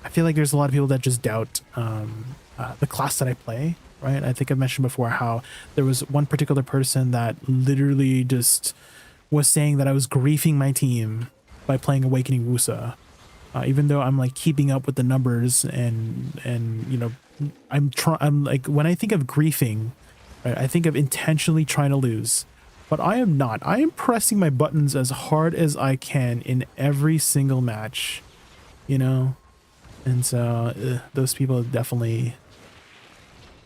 I feel like there's a lot of people that just doubt the class that I play, right? I think I've mentioned before how there was one particular person that literally just was saying that I was griefing my team by playing Awakening Woosa, even though I'm like keeping up with the numbers and you know, I'm like, when I think of griefing, right, I think of intentionally trying to lose. But I am not. I am pressing my buttons as hard as I can in every single match, you know? And so those people definitely,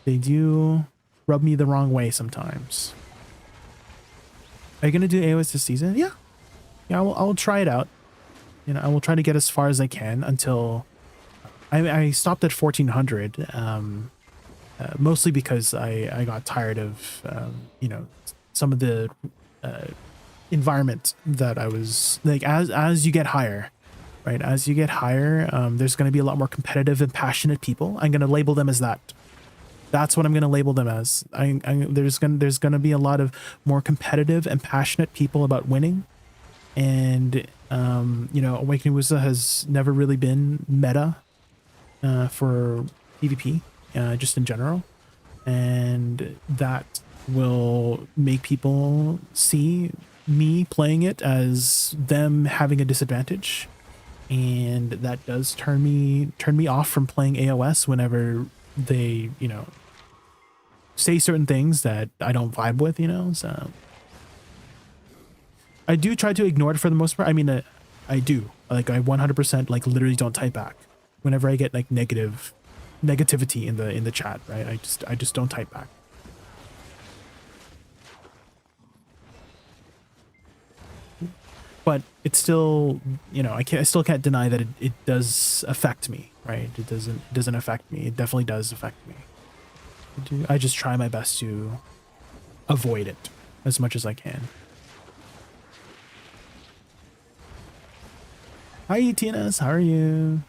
they do rub me the wrong way sometimes. Are you going to do AOS this season? Yeah. Yeah, I'll try it out. You know, I will try to get as far as I can until I stopped at 1400. Mostly because I got tired of, you know, some of the environment that I was like, as you get higher, right? As you get higher, there's going to be a lot more competitive and passionate people. I'm going to label them as that. That's what I'm going to label them as. There's going to be a lot of more competitive and passionate people about winning. And, you know, Awakening Woosa has never really been meta for PvP, just in general. And that will make people see me playing it as them having a disadvantage, and that does turn me off from playing AOS whenever they, you know, say certain things that I don't vibe with, you know. So I do try to ignore it for the most part. I mean, I do, like, I 100% like literally don't type back whenever I get like negativity in the chat, right? I just don't type back. But it's still, you know, I still can't deny that it does affect me, right? It doesn't affect me. It definitely does affect me. I just try my best to avoid it as much as I can. Hi, TNS. How are you?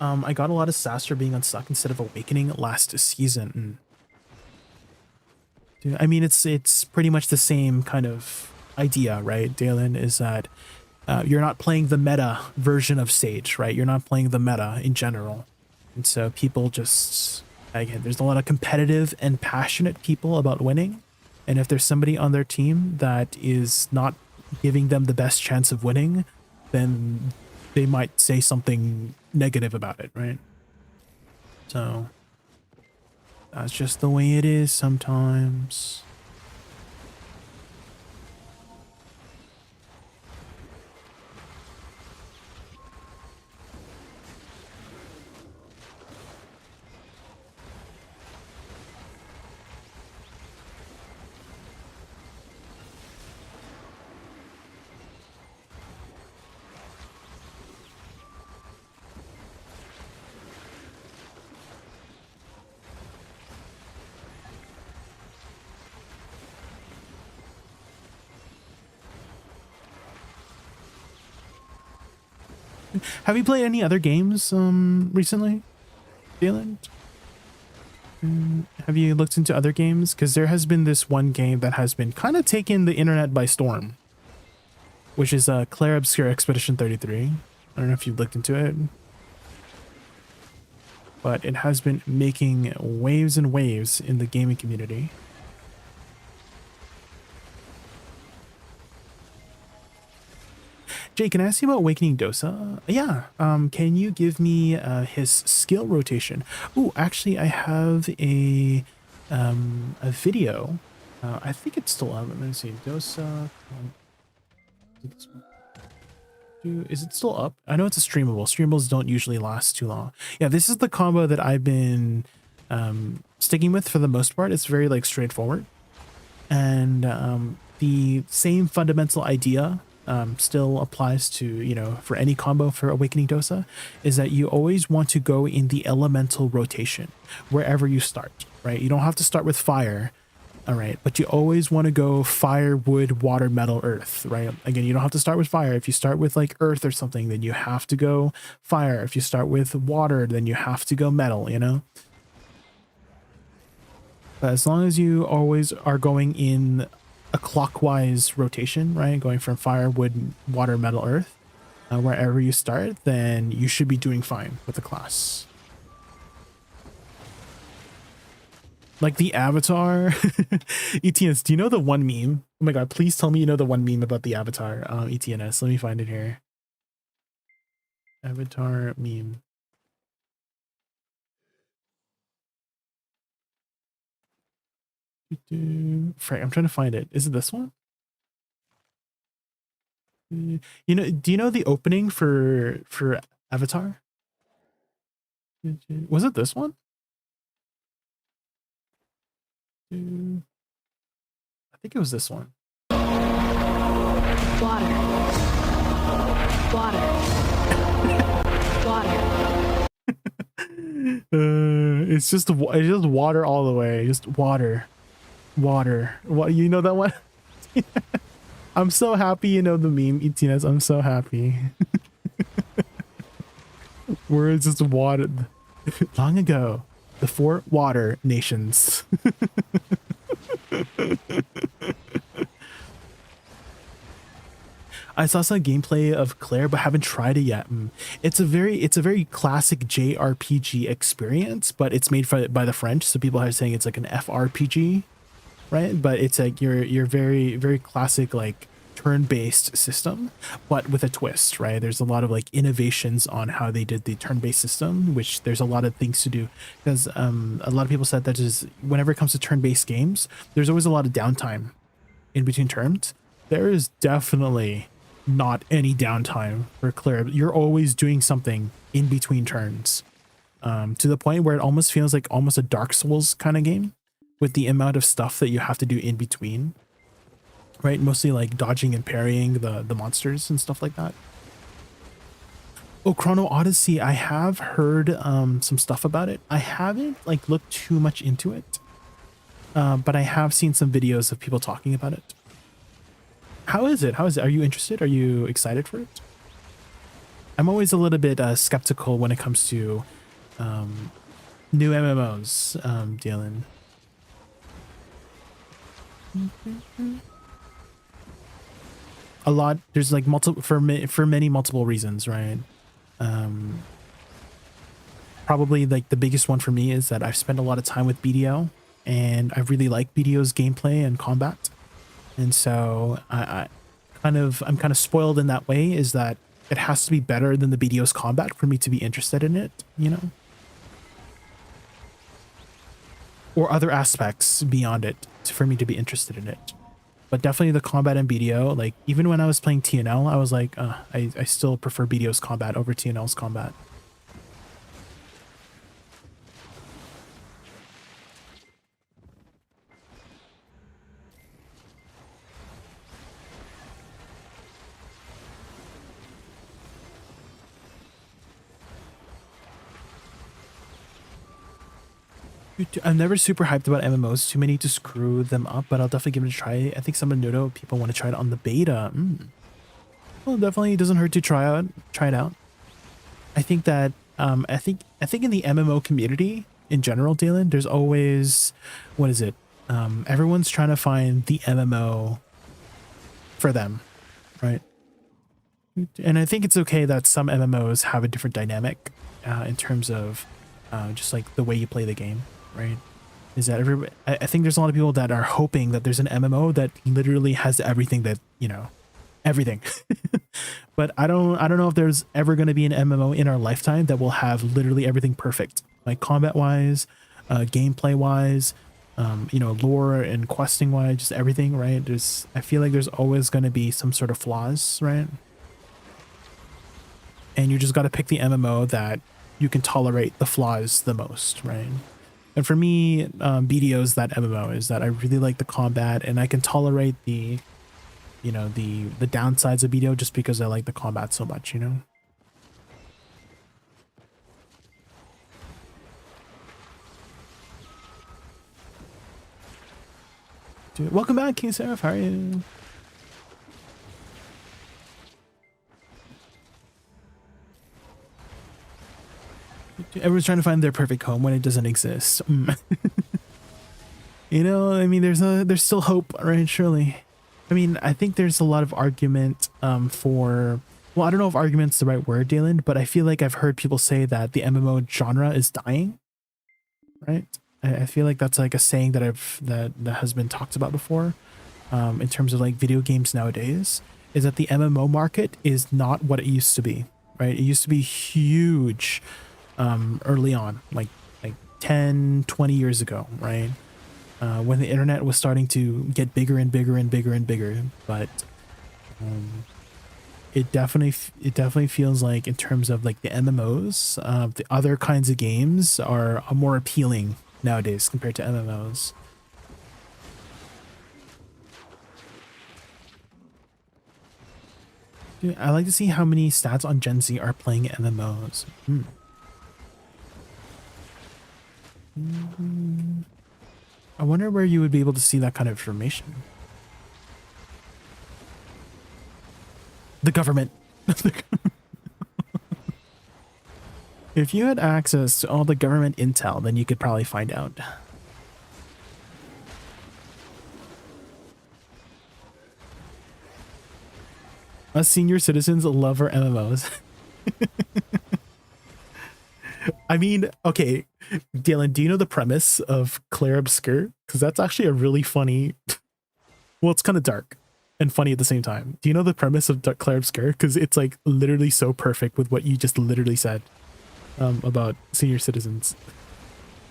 I got a lot of sass for being unstuck instead of Awakening last season. Dude, I mean, it's pretty much the same kind of idea, right, Dalen? Is that you're not playing the meta version of Sage, right? You're not playing the meta in general. And so people just, again, there's a lot of competitive and passionate people about winning. And if there's somebody on their team that is not giving them the best chance of winning, then they might say something negative about it, right? So that's just the way it is sometimes. Have you played any other games recently, Dalen? Have you looked into other games? Because there has been this one game that has been kind of taken the internet by storm, which is Clair Obscure Expedition 33. I don't know if you've looked into it, but it has been making waves and waves in the gaming community. Jay, can I ask you about Awakening Dosa? Yeah. Can you give me his skill rotation? Oh, actually, I have a video. I think it's still on. Let me see. Dosa. Is it still up? I know it's a streamable. Streamables don't usually last too long. Yeah, this is the combo that I've been sticking with for the most part. It's very like straightforward. And the same fundamental idea still applies to, you know, for any combo for Awakening Dosa, is that you always want to go in the elemental rotation wherever you start, right? You don't have to start with fire, all right, but you always want to go fire, wood, water, metal, earth, right? Again, you don't have to start with fire. If you start with like earth or something, then you have to go fire. If you start with water, then you have to go metal, you know? But as long as you always are going in a clockwise rotation, right? Going from fire, wood, water, metal, earth, wherever you start, then you should be doing fine with the class. Like the avatar. ETNS, do you know the one meme? Oh my god, please tell me you know the one meme about the avatar. ETNS, let me find it here. Avatar meme. Frank, I'm trying to find it. Is it this one? You know, do you know the opening for Avatar? Was it this one? I think it was this one. Water. Water. Water. It's just water all the way. Just water. Water. What, you know that one? I'm so happy you know the meme, ETNS. I'm so happy. Where it's just water. Long ago, the 4 water nations. I saw some gameplay of Claire, but haven't tried it yet. It's a very classic JRPG experience, but it's made by the French, so people are saying it's like an FRPG, right? But it's like your very classic like turn-based system, but with a twist, right? There's a lot of like innovations on how they did the turn-based system, which there's a lot of things to do, because a lot of people said that is whenever it comes to turn-based games, there's always a lot of downtime in between turns. There is definitely not any downtime for Claire. You're always doing something in between turns, to the point where it almost feels like almost a Dark Souls kind of game, with the amount of stuff that you have to do in between, right? Mostly like dodging and parrying the monsters and stuff like that. Oh, Chrono Odyssey, I have heard some stuff about it. I haven't like looked too much into it, but I have seen some videos of people talking about it. How is it? Are you interested? Are you excited for it? I'm always a little bit skeptical when it comes to new MMOs, Dylan. A lot. There's like multiple for many multiple reasons, right? Probably like the biggest one for me is that I've spent a lot of time with BDO, and I really like BDO's gameplay and combat. And so I'm kind of spoiled in that way, is that it has to be better than the BDO's combat for me to be interested in it, you know? Or other aspects beyond it for me to be interested in it. But definitely the combat in BDO, like even when I was playing TNL, I was like, I still prefer BDO's combat over TNL's combat. I'm never super hyped about MMOs. Too many to screw them up, but I'll definitely give it a try. I think some of Nodo people want to try it on the beta. Well, definitely it doesn't hurt to try it out. I think that I think in the MMO community in general, Dalen, there's always, what is it? Everyone's trying to find the MMO for them, right? And I think it's okay that some MMOs have a different dynamic in terms of just like the way you play the game, right? Is that I think there's a lot of people that are hoping that there's an MMO that literally has everything that, you know, everything. But I don't know if there's ever going to be an MMO in our lifetime that will have literally everything perfect, like combat wise, gameplay wise, you know, lore and questing wise, just everything, right? I feel like there's always going to be some sort of flaws, right? and you just got to pick the MMO that you can tolerate the flaws the most, right? And for me, BDO is that MMO, is that I really like the combat, and I can tolerate the, you know, the downsides of BDO just because I like the combat so much, you know? Dude, welcome back, King Seraph. How are you? Everyone's trying to find their perfect home when it doesn't exist. You know, I mean, there's still hope, right? Surely. I mean, I think there's a lot of argument for, well, I don't know if argument's the right word, Dalen, but I feel like I've heard people say that the MMO genre is dying, right? I feel like that's like a saying that that has been talked about before, in terms of like video games nowadays, is that the MMO market is not what it used to be, right? It used to be huge early on, like 10, 20 years ago, right? When the internet was starting to get bigger and bigger and bigger and bigger, but it definitely feels like in terms of like the MMOs, the other kinds of games are more appealing nowadays compared to MMOs. Dude, I like to see how many stats on Gen Z are playing MMOs. I wonder where you would be able to see that kind of information. The government. If you had access to all the government intel, then you could probably find out. Us senior citizens love our MMOs. I mean, okay, Dylan, do you know the premise of Claire Obscure? Because that's actually a really funny, well, it's kind of dark and funny at the same time. Do you know the premise of Claire Obscure? Because it's like literally so perfect with what you just literally said about senior citizens.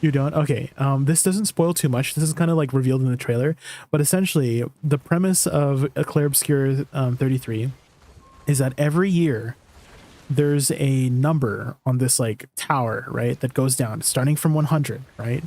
You don't? Okay. This doesn't spoil too much. This is kind of like revealed in the trailer, but essentially the premise of Claire Obscure 33 is that every year there's a number on this like tower, right, that goes down starting from 100, right?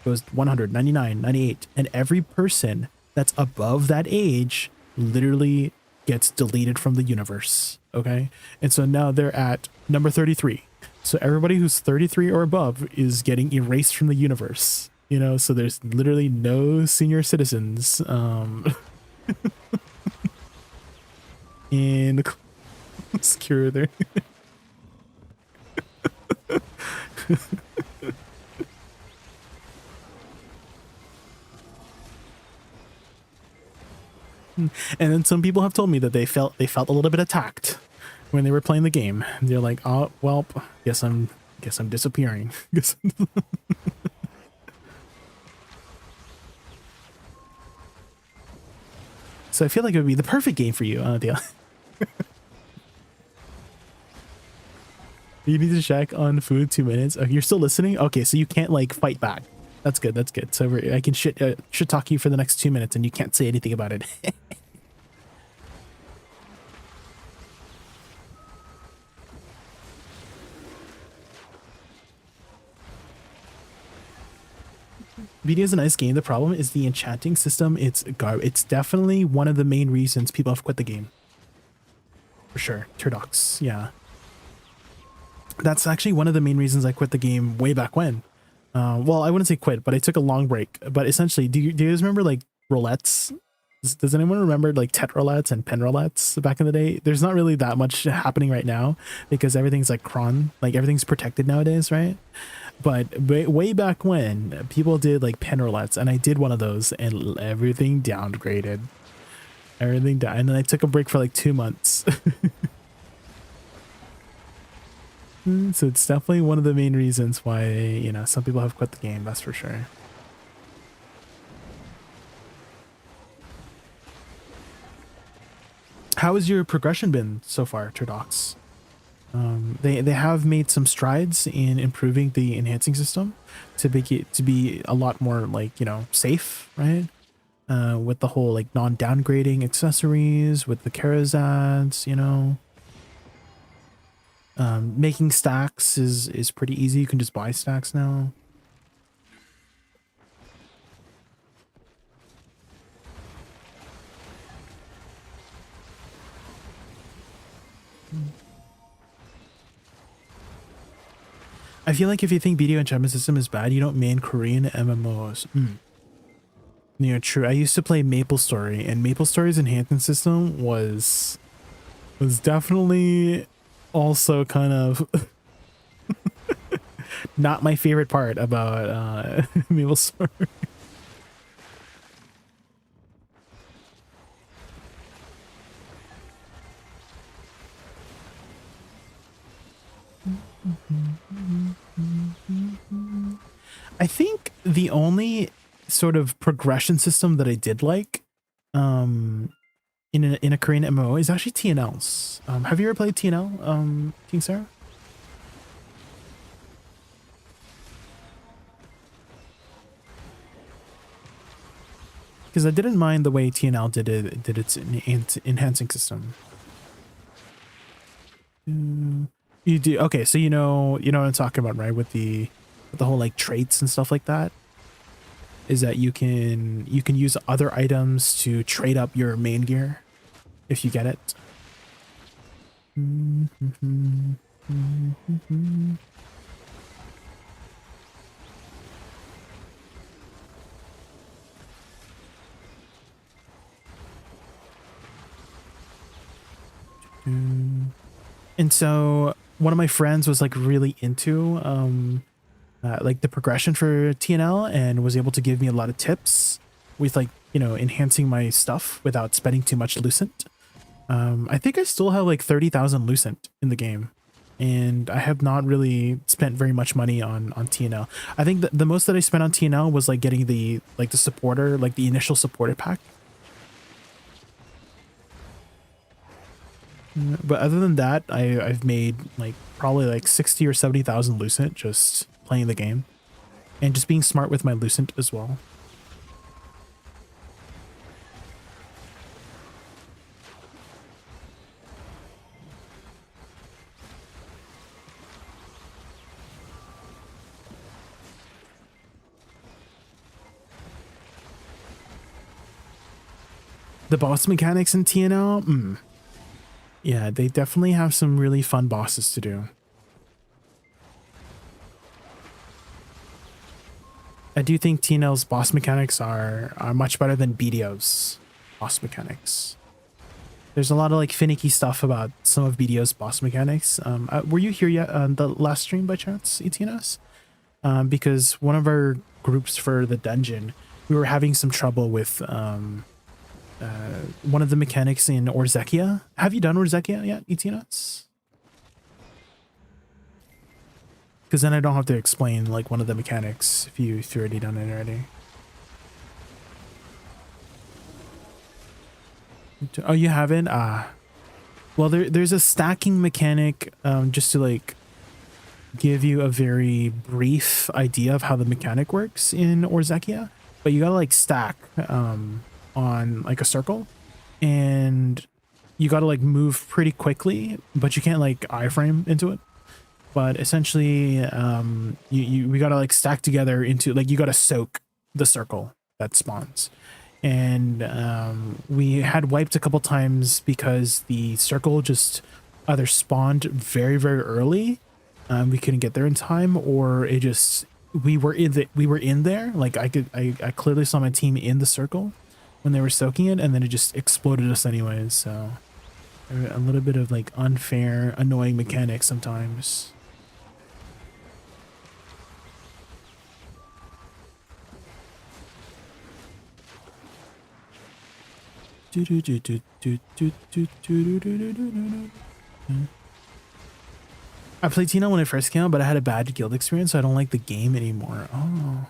Goes 100, 99, 98, and every person that's above that age literally gets deleted from the universe. Okay, and so now they're at number 33. So everybody who's 33 or above is getting erased from the universe, you know? So there's literally no senior citizens in Obscure there. And then some people have told me that they felt a little bit attacked when they were playing the game. They're like, "Oh, well, guess I'm disappearing." So I feel like it would be the perfect game for you, Dale. You need to check on food 2 minutes. Oh, you're still listening? Okay, so you can't like fight back. That's good. That's good. So I can shit talk you for the next 2 minutes, and you can't say anything about it. BDO is a nice game. The problem is the enchanting system. It's definitely one of the main reasons people have quit the game. For sure. Turdox, yeah. That's actually one of the main reasons I quit the game way back when. Well, I wouldn't say quit, but I took a long break. But essentially, do you guys remember like roulettes? Does anyone remember like tet roulettes and pen roulettes back in the day? There's not really that much happening right now because everything's like cron, like everything's protected nowadays, right? But way back when, people did like pen roulettes, and I did one of those, and everything downgraded. Everything down, and then I took a break for like 2 months. So it's definitely one of the main reasons why, you know, some people have quit the game, that's for sure. How has your progression been so far, Turdox? They have made some strides in improving the enhancing system to make it to be a lot more like, you know, safe, right? With the whole like non-downgrading accessories, with the Karazads, you know. Making stacks is pretty easy. You can just buy stacks now. I feel like if you think BDO enchantment system is bad, you don't main Korean MMOs. Yeah, true. I used to play MapleStory, and MapleStory's enhancement system was definitely also kind of not my favorite part about MapleStory. I think the only sort of progression system that I did like in a Korean MMO is actually TNLs. Have you ever played TNL, King Sarah? Because I didn't mind the way TNL did its enhancing system. You do, okay, so you know what I'm talking about, right? With the whole like traits and stuff like that. Is that you can use other items to trade up your main gear if you get it. And so one of my friends was like really into like the progression for TNL and was able to give me a lot of tips with like, you know, enhancing my stuff without spending too much Lucent. I think I still have like 30,000 Lucent in the game, and I have not really spent very much money on TNL. I think the most that I spent on TNL was like getting the supporter, like the initial supporter pack. But other than that, I've made like probably like 60 or 70,000 Lucent just playing the game and just being smart with my Lucent as well. The boss mechanics in TNL, yeah, they definitely have some really fun bosses to do. I do think TNL's boss mechanics are much better than BDO's boss mechanics. There's a lot of like finicky stuff about some of BDO's boss mechanics. Were you here yet on the last stream by chance, ETNS? Because one of our groups for the dungeon, we were having some trouble with one of the mechanics in Orzekia. Have you done Orzekia yet, ETNS? Because then I don't have to explain like one of the mechanics if you've already done it already. Oh, you haven't? Well, there's a stacking mechanic just to like give you a very brief idea of how the mechanic works in Orzekia, but you gotta like stack on like a circle, and you gotta like move pretty quickly, but you can't like iframe into it. But essentially, we gotta like stack together into like, you gotta soak the circle that spawns. And we had wiped a couple times because the circle just either spawned very, very early, we couldn't get there in time, or it just, we were in there. Like I clearly saw my team in the circle when they were soaking it, and then it just exploded us anyways. So a little bit of like unfair, annoying mechanics sometimes. I played Tina when I first came out, but I had a bad guild experience, so I don't like the game anymore. Oh.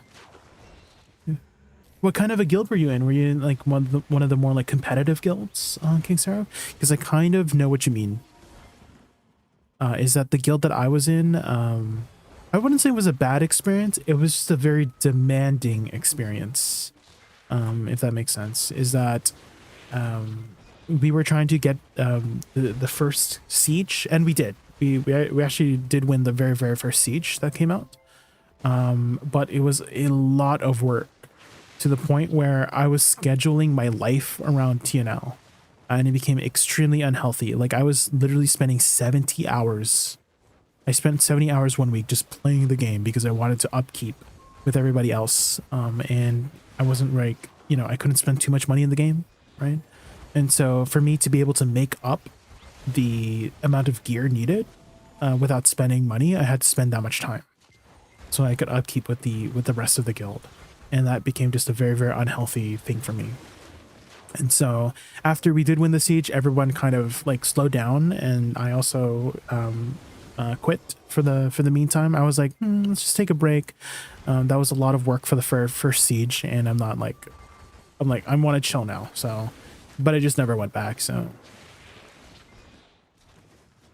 What kind of a guild were you in? Were you in like one of the more like competitive guilds on King Sarah? Because I kind of know what you mean. Is that the guild that I was in? I wouldn't say it was a bad experience. It was just a very demanding experience. If that makes sense. Is that we were trying to get the first siege, and we did. we actually did win the very first siege that came out. But it was a lot of work to the point where I was scheduling my life around TNL, and it became extremely unhealthy. Like I was literally spending 70 hours. I spent 70 hours one week just playing the game because I wanted to upkeep with everybody else. And I wasn't like, you know, I couldn't spend too much money in the game, right? And so for me to be able to make up the amount of gear needed without spending money, I had to spend that much time so I could upkeep with the rest of the guild. And that became just a very unhealthy thing for me. And so after we did win the siege, everyone kind of like slowed down, and I also quit for the meantime. I was like, let's just take a break. That was a lot of work for the first siege, and I'm like, I want to chill now. So, but I just never went back. So,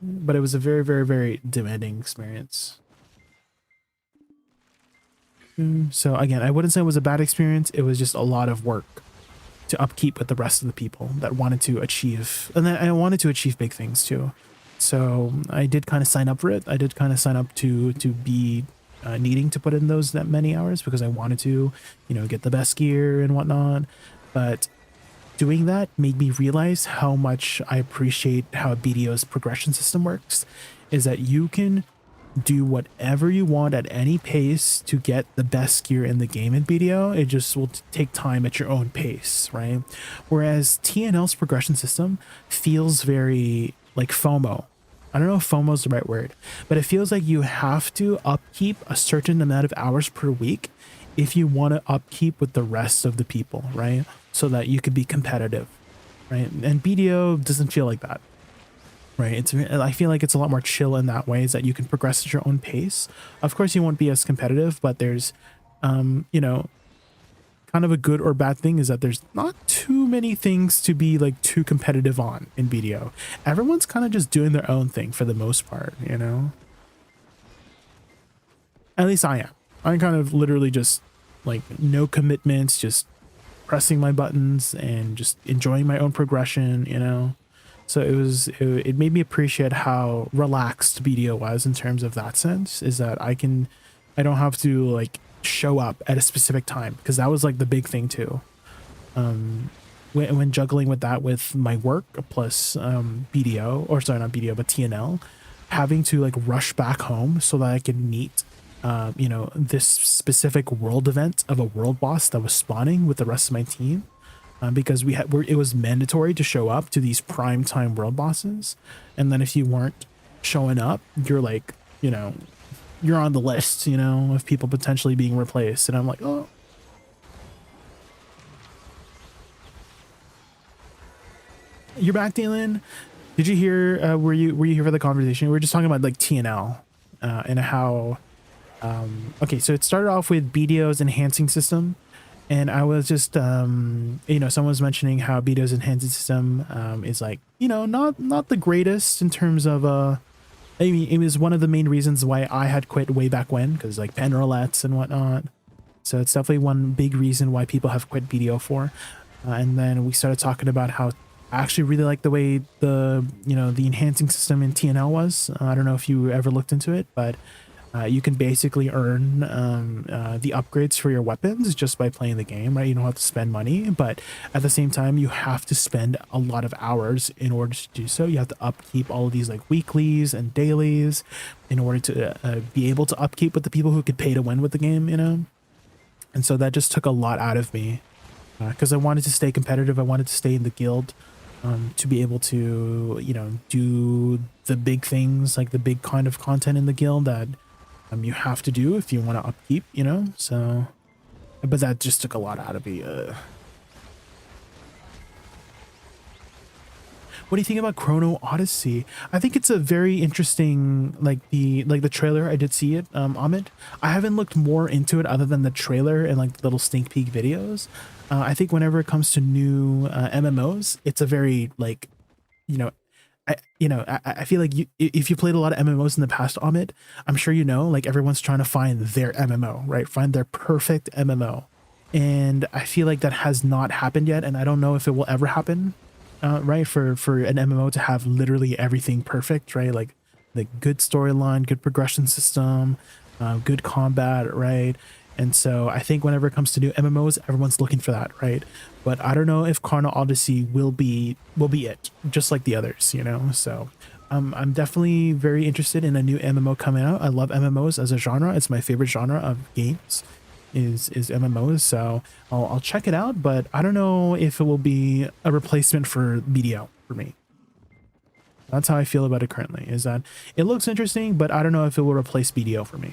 but it was a very demanding experience. So again, I wouldn't say it was a bad experience. It was just a lot of work to upkeep with the rest of the people that wanted to achieve, and then I wanted to achieve big things too. So I did kind of sign up for it. I did kind of sign up to be needing to put in that many hours because I wanted to, you know, get the best gear and whatnot. But doing that made me realize how much I appreciate how BDO's progression system works, is that you can do whatever you want at any pace to get the best gear in the game in BDO. It just will take time at your own pace, right? Whereas TNL's progression system feels very like FOMO. I don't know if FOMO is the right word, but it feels like you have to upkeep a certain amount of hours per week if you want to upkeep with the rest of the people, right? So that you could be competitive, right? And BDO doesn't feel like that. Right. I feel like it's a lot more chill in that way, is that you can progress at your own pace. Of course, you won't be as competitive, but there's, you know, kind of a good or bad thing is that there's not too many things to be like too competitive on in BDO. Everyone's kind of just doing their own thing for the most part, you know? At least I am. I'm kind of literally just like no commitments, just pressing my buttons and just enjoying my own progression, you know? So it made me appreciate how relaxed BDO was in terms of that sense, is that I don't have to like show up at a specific time, because that was like the big thing too. When juggling with that with my work plus BDO, or sorry, not BDO, but TNL, having to like rush back home so that I could meet you know, this specific world event of a world boss that was spawning with the rest of my team. Because it was mandatory to show up to these prime time world bosses, and then if you weren't showing up, you're like, you know, you're on the list, you know, of people potentially being replaced. And I'm like, oh, you're back, Dylan. Did you hear? Were you here for the conversation? We were just talking about like TNL and how. Okay, so it started off with BDO's enhancing system. And I was just, you know, someone was mentioning how BDO's enhancing system is like, you know, not the greatest in terms of, I mean, it was one of the main reasons why I had quit way back when, because like pen roulettes and whatnot. So it's definitely one big reason why people have quit BDO for. And then we started talking about how I actually really like the way the enhancing system in TNL was. I don't know if you ever looked into it, but you can basically earn the upgrades for your weapons just by playing the game, right? You don't have to spend money, but at the same time, you have to spend a lot of hours in order to do so. You have to upkeep all of these like weeklies and dailies in order to be able to upkeep with the people who could pay to win with the game, you know? And so that just took a lot out of me because I wanted to stay competitive. I wanted to stay in the guild to be able to, you know, do the big things, like the big kind of content in the guild that you have to do if you want to upkeep, you know? So, but that just took a lot out of me. What do you think about Chrono Odyssey? I think it's a very interesting, like the trailer. I did see it, Ahmed. I haven't looked more into it other than the trailer and like the little sneak peek videos. I think whenever it comes to new MMOs, it's a very like, you know, I feel like if you played a lot of MMOs in the past, Ahmed, I'm sure you know, like everyone's trying to find their MMO, right? Find their perfect MMO. And I feel like that has not happened yet. And I don't know if it will ever happen, right? For an MMO to have literally everything perfect, right? Like the good storyline, good progression system, good combat, right? And so I think whenever it comes to new MMOs, everyone's looking for that, right? But I don't know if Chrono Odyssey will be it, just like the others, you know. So I'm definitely very interested in a new MMO coming out. I love MMOs as a genre. It's my favorite genre of games, is MMOs. So I'll check it out, but I don't know if it will be a replacement for BDO for me. That's how I feel about it currently, is that it looks interesting, but I don't know if it will replace BDO for me.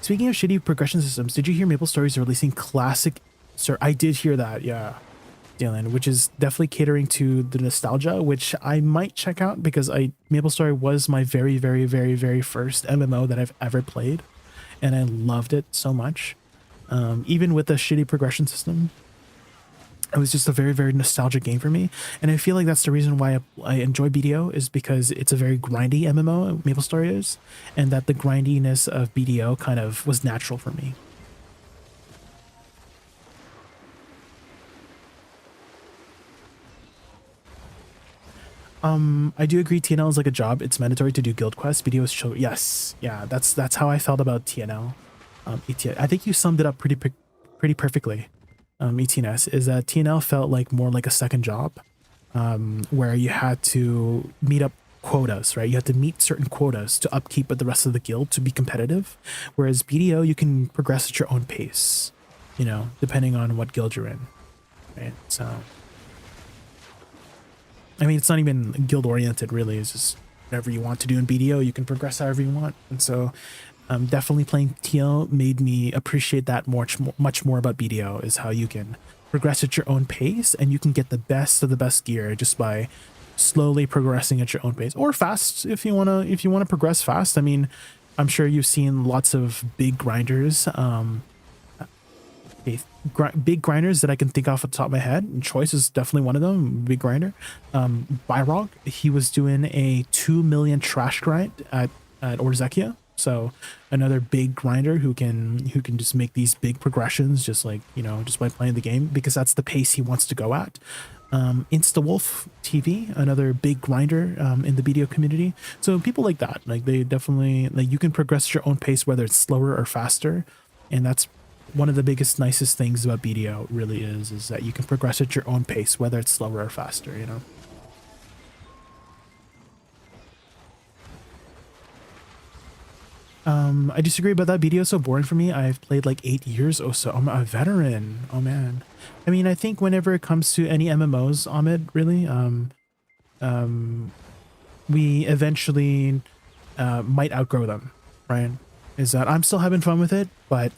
Speaking of shitty progression systems, did you hear MapleStory is releasing classic? Sir, I did hear that, yeah, Dylan, which is definitely catering to the nostalgia, which I might check out because MapleStory was my very, very, very, very first MMO that I've ever played, and I loved it so much. Even with the shitty progression system, it was just a very, very nostalgic game for me. And I feel like that's the reason why I enjoy BDO, is because it's a very grindy MMO, MapleStory is, and that the grindiness of BDO kind of was natural for me. I do agree TNL is like a job. It's mandatory to do guild quests. BDO is chill. Yes. Yeah, that's how I felt about TNL. I think you summed it up pretty perfectly. ETNS is that TNL felt like more like a second job, where you had to meet up quotas, right? You had to meet certain quotas to upkeep with the rest of the guild to be competitive. Whereas BDO, you can progress at your own pace, you know, depending on what guild you're in, right? So, I mean, it's not even guild oriented really. It's just whatever you want to do in BDO, you can progress however you want. And so definitely playing TL made me appreciate that much more about BDO, is how you can progress at your own pace and you can get the best of the best gear just by slowly progressing at your own pace, or fast if you want to progress fast. I mean, I'm sure you've seen lots of big grinders, big grinders that I can think off the top of my head, and Choice is definitely one of them. Big grinder. Byrog, he was doing a 2 million trash grind at Orzekia. So another big grinder who can just make these big progressions, just like, you know, just by playing the game, because that's the pace he wants to go at. InstaWolf TV, another big grinder in the BDO community. So people like that, like they definitely, like, you can progress at your own pace, whether it's slower or faster. And that's one of the biggest, nicest things about BDO really is that you can progress at your own pace, whether it's slower or faster, you know. I disagree about that. BDO is so boring for me. I've played like 8 years or so. I'm a veteran. Oh man. I mean, I think whenever it comes to any MMOs, Ahmed, really, we eventually might outgrow them, right? Is that I'm still having fun with it, but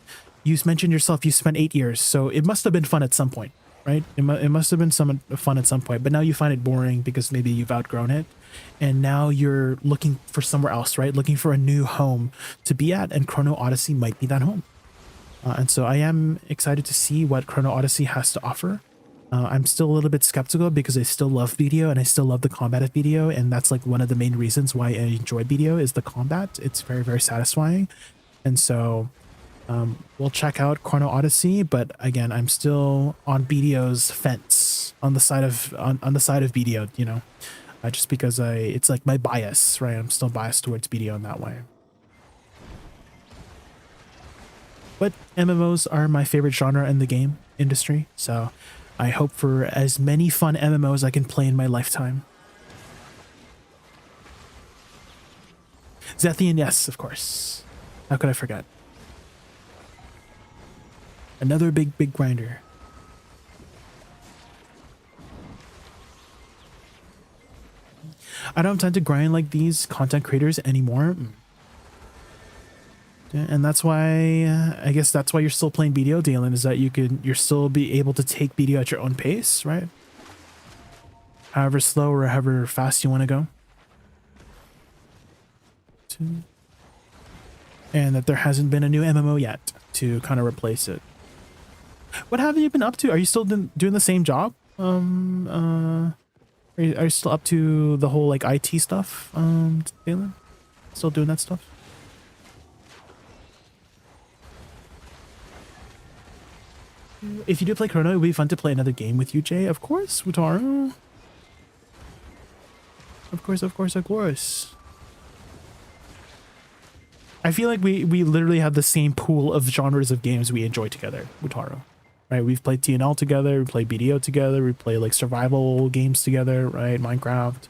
you mentioned yourself you spent 8 years, so it must have been fun at some point, right? It must have been some fun at some point, but now you find it boring because maybe you've outgrown it. And now you're looking for somewhere else, right? Looking for a new home to be at, and Chrono Odyssey might be that home. And so I am excited to see what Chrono Odyssey has to offer. I'm still a little bit skeptical because I still love BDO and I still love the combat of BDO, and that's like one of the main reasons why I enjoy BDO is the combat. It's very, very satisfying. And so we'll check out Chrono Odyssey, but again, I'm still on BDO's fence, on the side of BDO, you know. Just because it's like my bias, right? I'm still biased towards BDO in that way. But MMOs are my favorite genre in the game industry, so I hope for as many fun MMOs I can play in my lifetime. Zethian, yes, of course. How could I forget? Another big grinder. I don't have time to grind like these content creators anymore. And that's why, I guess that's why you're still playing BDO, Dalen, is that you're still be able to take BDO at your own pace, right? However slow or however fast you want to go. And that there hasn't been a new MMO yet to kind of replace it. What have you been up to? Are you still doing the same job? Are you still up to the whole like IT stuff, Taylor? Still doing that stuff? If you do play Chrono, it would be fun to play another game with you, Jay. Of course, Wutaro. Of course, of course, of course. I feel like we literally have the same pool of genres of games we enjoy together, Wutaro. Right? We've played TNL together, we play BDO together, we play like survival games together, right? Minecraft.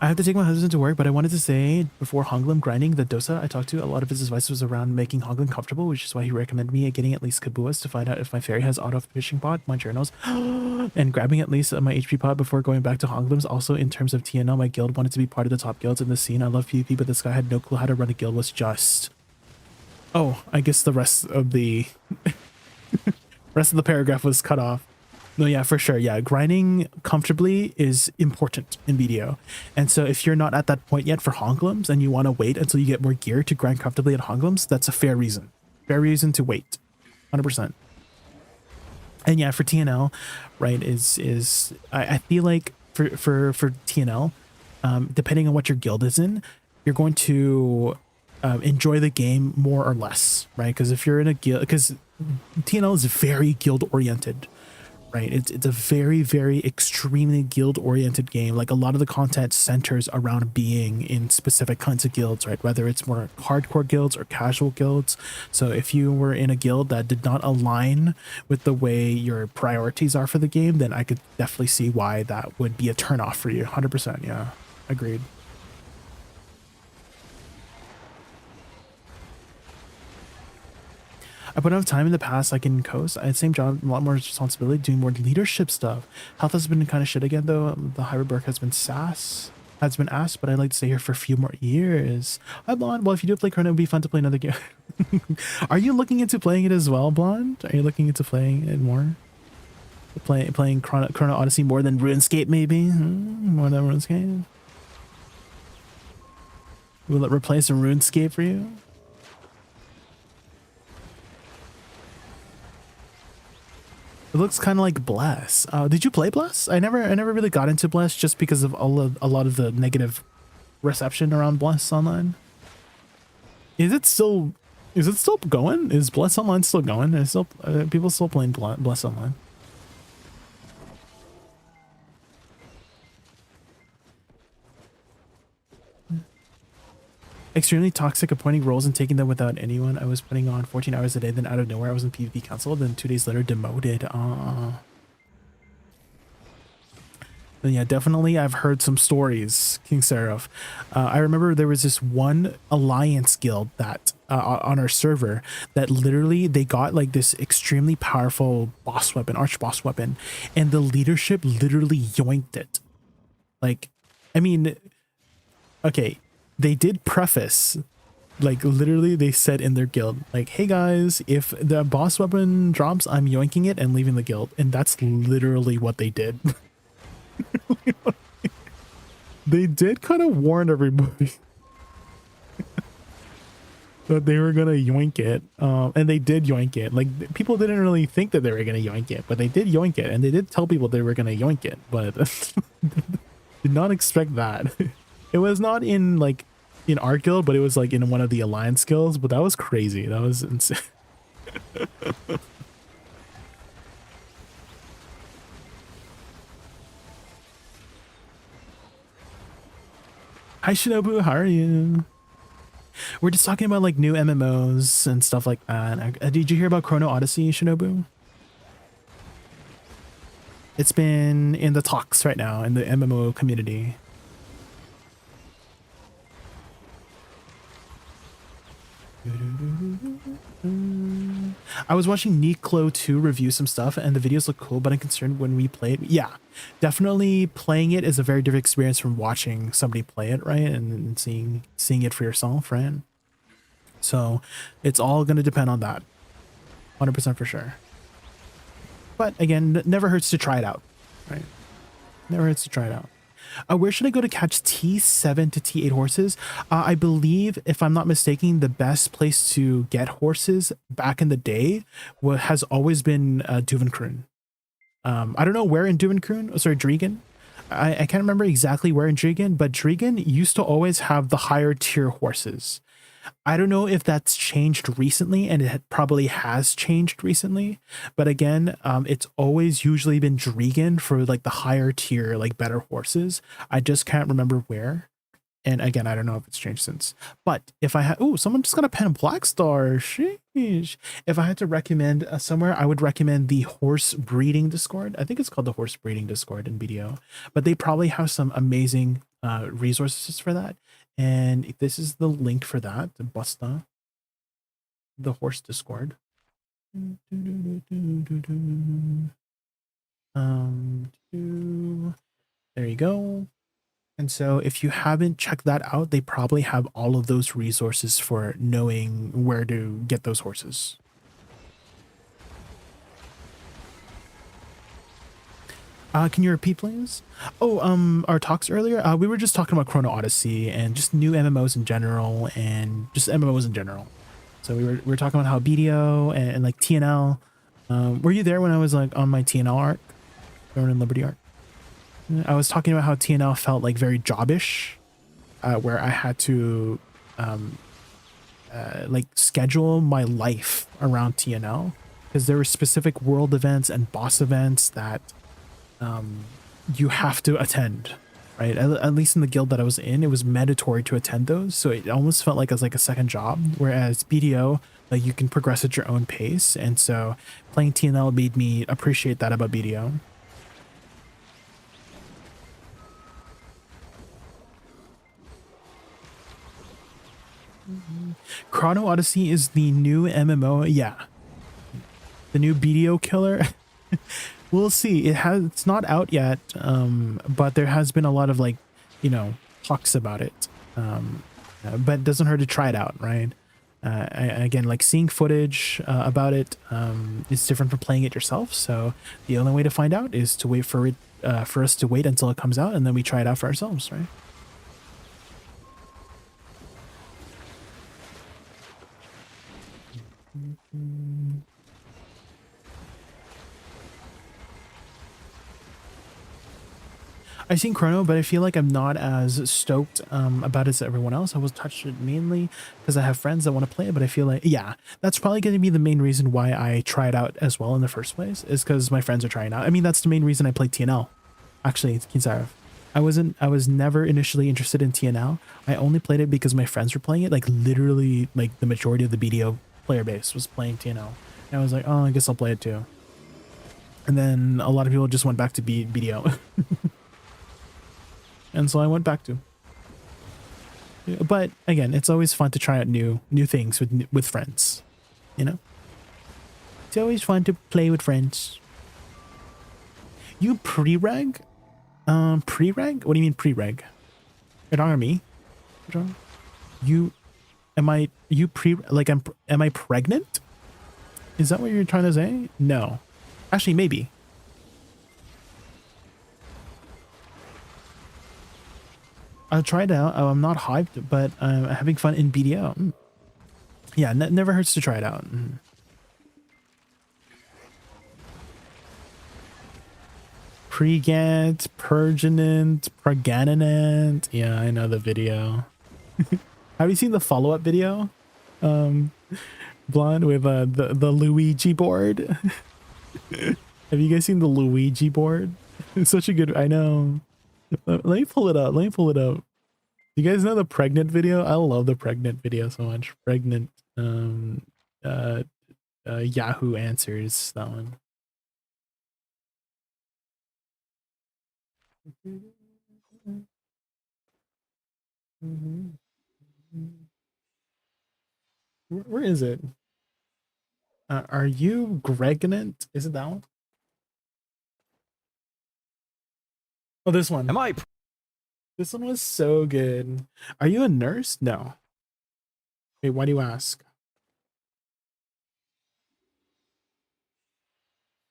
I have to take my husband to work, but I wanted to say before Honglim grinding the Dosa I talked to, a lot of his advice was around making Honglim comfortable, which is why he recommended me getting at least Kabuas to find out if my fairy has auto fishing pod, my journals, and grabbing at least my HP pod before going back to Honglim's. Also, in terms of TNL, my guild wanted to be part of the top guilds in the scene. I love PvP, but this guy had no clue how to run a guild. Was just... Oh, I guess the rest of the paragraph was cut off. No, yeah, for sure. Yeah, grinding comfortably is important in BDO. And so if you're not at that point yet for Honglims and you want to wait until you get more gear to grind comfortably at Honglims, that's a fair reason. Fair reason to wait. 100%. And yeah, for TNL, right, I feel like for TNL, depending on what your guild is in, you're going to enjoy the game more or less, right? Because if you're in a guild, because TNL is very guild oriented. Right, it's a very, very extremely guild-oriented game. Like a lot of the content centers around being in specific kinds of guilds, right? Whether it's more hardcore guilds or casual guilds. So if you were in a guild that did not align with the way your priorities are for the game, then I could definitely see why that would be a turnoff for you. 100%, yeah, agreed. I put enough time in the past, I can coast. I had the same job, a lot more responsibility, doing more leadership stuff. Health has been kind of shit again, though. The hybrid work has been asked, but I'd like to stay here for a few more years. Hi, Blonde. Well, if you do play Chrono, it would be fun to play another game. Are you looking into playing it as well, Blonde? Are you looking into playing it more? Playing Chrono Odyssey more than RuneScape, maybe? More than RuneScape? Will it replace a RuneScape for you? It looks kind of like Bless. Did you play Bless? I never really got into Bless just because of a lot of the negative reception around Bless Online. Is it still going? Is Bless Online still going? Is people still playing Bless Online? Extremely toxic, appointing roles and taking them without anyone. I was putting on 14 hours a day, then out of nowhere I was in PvP council, then 2 days later demoted. Then yeah, definitely I've heard some stories, King Seraph. I remember there was this one alliance guild that on our server that literally they got like this extremely powerful boss weapon, arch boss weapon, and the leadership literally yoinked it. Like, I mean, okay, they did preface, like literally they said in their guild, like, hey guys, if the boss weapon drops, I'm yoinking it and leaving the guild. And that's literally what they did. They did kind of warn everybody that they were gonna yoink it, and they did yoink it. Like, people didn't really think that they were gonna yoink it, but they did yoink it, and they did tell people they were gonna yoink it, but did not expect that. It was not in like in our guild, but it was like in one of the alliance guilds. But that was crazy. That was insane. Hi Shinobu, how are you? We're just talking about like new MMOs and stuff like that. Did you hear about Chrono Odyssey, Shinobu? It's been in the talks right now in the MMO community. I was watching Niklo 2 review some stuff and the videos look cool, but I'm concerned when we play it. Yeah, definitely playing it is a very different experience from watching somebody play it, right? And seeing it for yourself, right? So it's all going to depend on that. 100% for sure. But again, it never hurts to try it out, right? Never hurts to try it out. Where should I go to catch T7 to T8 horses? I believe, if I'm not mistaken, the best place to get horses back in the day has always been Duvenkroon. I don't know where in Duvenkroon. Oh, sorry, Driegen. I can't remember exactly where in Drigan, but Drigan used to always have the higher tier horses. I don't know if that's changed recently, and it probably has changed recently. But again, it's always usually been Drigan for like the higher tier, like better horses. I just can't remember where. And again, I don't know if it's changed since. But if I had, oh, someone just got a pen Black Star. Sheesh. If I had to recommend somewhere, I would recommend the Horse Breeding Discord. I think it's called the Horse Breeding Discord in BDO. But they probably have some amazing resources for that. And this is the link for that, the Busta, the Horse Discord. There you go. And so if you haven't checked that out, they probably have all of those resources for knowing where to get those horses. Can you repeat, please? Oh, our talks earlier, we were just talking about Chrono Odyssey and just new MMOs in general and just MMOs in general. So we were talking about how BDO and like TNL. Were you there when I was like on my TNL arc? Throne and Liberty arc? I was talking about how TNL felt like very jobbish, where I had to like schedule my life around TNL because there were specific world events and boss events that you have to attend, right? At least in the guild that I was in, it was mandatory to attend those. So it almost felt like it was like a second job, whereas BDO, like you can progress at your own pace. And so playing TNL made me appreciate that about BDO. Chrono Odyssey is the new MMO. Yeah. The new BDO killer. We'll see. It's not out yet, but there has been a lot of like, you know, talks about it. But it doesn't hurt to try it out, right? Again, like seeing footage about it is different from playing it yourself. So the only way to find out is to wait for it, for us to wait until it comes out, and then we try it out for ourselves, right? I've seen Chrono, but I feel like I'm not as stoked about it as everyone else. I was touched it mainly because I have friends that want to play it, but I feel like, yeah, that's probably going to be the main reason why I try it out as well in the first place, is because my friends are trying it out. I mean, that's the main reason I played TNL. Actually, Kinsarov. I was never initially interested in TNL. I only played it because my friends were playing it. Like literally, like the majority of the BDO player base was playing TNL. And I was like, oh, I guess I'll play it too. And then a lot of people just went back to BDO. And so I went back to. But again, it's always fun to try out new things with friends, you know? It's always fun to play with friends. You pre-reg? Pre-reg? What do you mean pre-reg? You're talking to me? Am I pregnant? Is that what you're trying to say? No. Actually, maybe. I'll try it out. I'm not hyped, but I'm having fun in BDO. Yeah, never hurts to try it out. Pregant, Perginant, Preganinant. Yeah, I know the video. Have you seen the follow-up video? Blonde with the Luigi board. Have you guys seen the Luigi board? It's such a good. I know. Let me pull it up. You guys know the pregnant video? I love the pregnant video so much. Pregnant. Yahoo Answers. That one. Where is it? Are you pregnant? Is it that one? Oh, this one. Am I? This one was so good. Are you a nurse? No. Wait, why do you ask?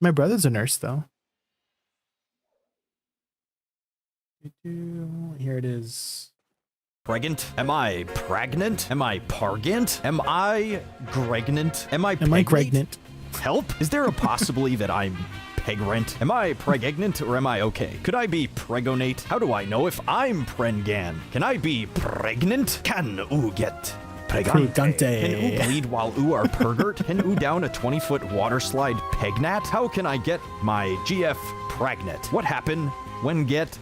My brother's a nurse, though. Here it is. Pregnant? Am I pregnant? Am I pargant? Am I pregnant? Am I pregnant? Help? Is there a possibility that I'm pregnant? Am I pregnant or am I okay? Could I be pregonate? How do I know if I'm prengan? Can I be pregnant? Can oo get pregante? Can oo bleed while oo are pergert? Can oo down a 20-foot water slide pegnat? How can I get my GF pregnant? What happened when get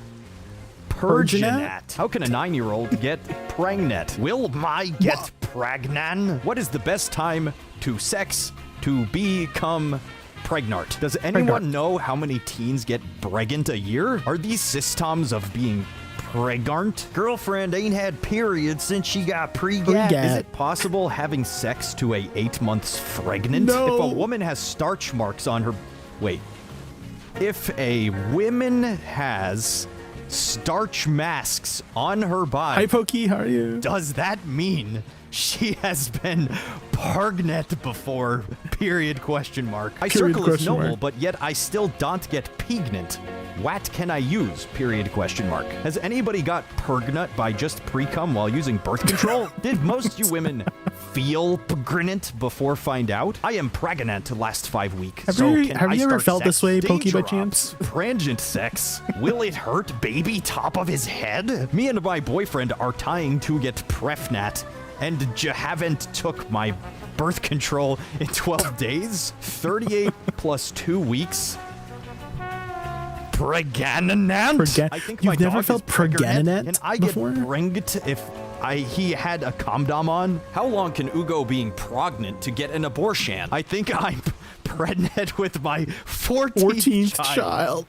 Perginat? How can a 9-year-old get pregnant? Will my get pregnant? What is the best time to sex to become pregnant? Does anyone know how many teens get pregnant a year? Are these systems of being pregnant? Girlfriend ain't had periods since she got pregnant. Is it possible having sex to a 8 months pregnant? No. If a woman has starch marks on her... Wait. If a woman has starch masks on her body... Hi, Pokey. How are you? Does that mean she has been pregnant before? Period, question mark. I circle is noble, but yet I still don't get pregnant. What can I use? Period, question mark. Has anybody got pregnant by just pre-cum while using birth control? Did most you women feel pregnant before find out? I am pregnant last 5 weeks. Have you ever felt this way, Pokey, by chance? Transient sex. Will it hurt baby top of his head? Me and my boyfriend are trying to get pregnant, and haven't took my birth control in 12 days. 38 plus 2 weeks. Pregnant? I think You've never felt pregnant and I before? get pregnant if he had a condom on. How long can Ugo being pregnant to get an abortion? I think I'm pregnant with my 14th child.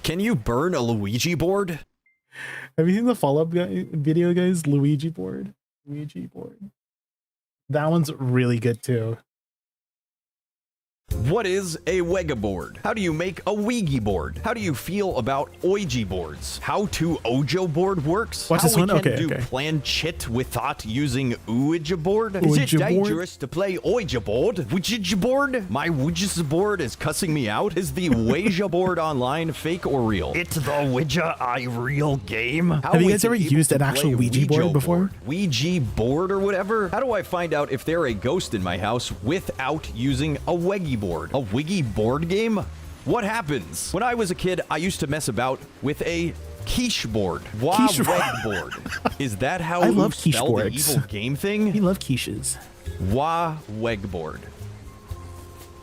Can you burn a Luigi board? Have you seen the follow-up video, guys? Luigi board. That one's really good too. What is a Wega board? How do you make a Ouija board? How do you feel about Ouija boards? How to Ojo board works? Watch this one? How we can do planchit without using Ouija board? Is it dangerous to play Ouija board? Ouija board? My Ouija board is cussing me out. Is the Ouija board online fake or real? It's the Ouija real game. Have you guys ever used an actual Ouija board before? Ouija board or whatever? How do I find out if they're a ghost in my house without using a Weggy board? A Wiggy board game? What happens? When I was a kid, I used to mess about with a quiche board. Weg board. Is that how I love you spell quiche the evil game thing? We love quiches. Weg board.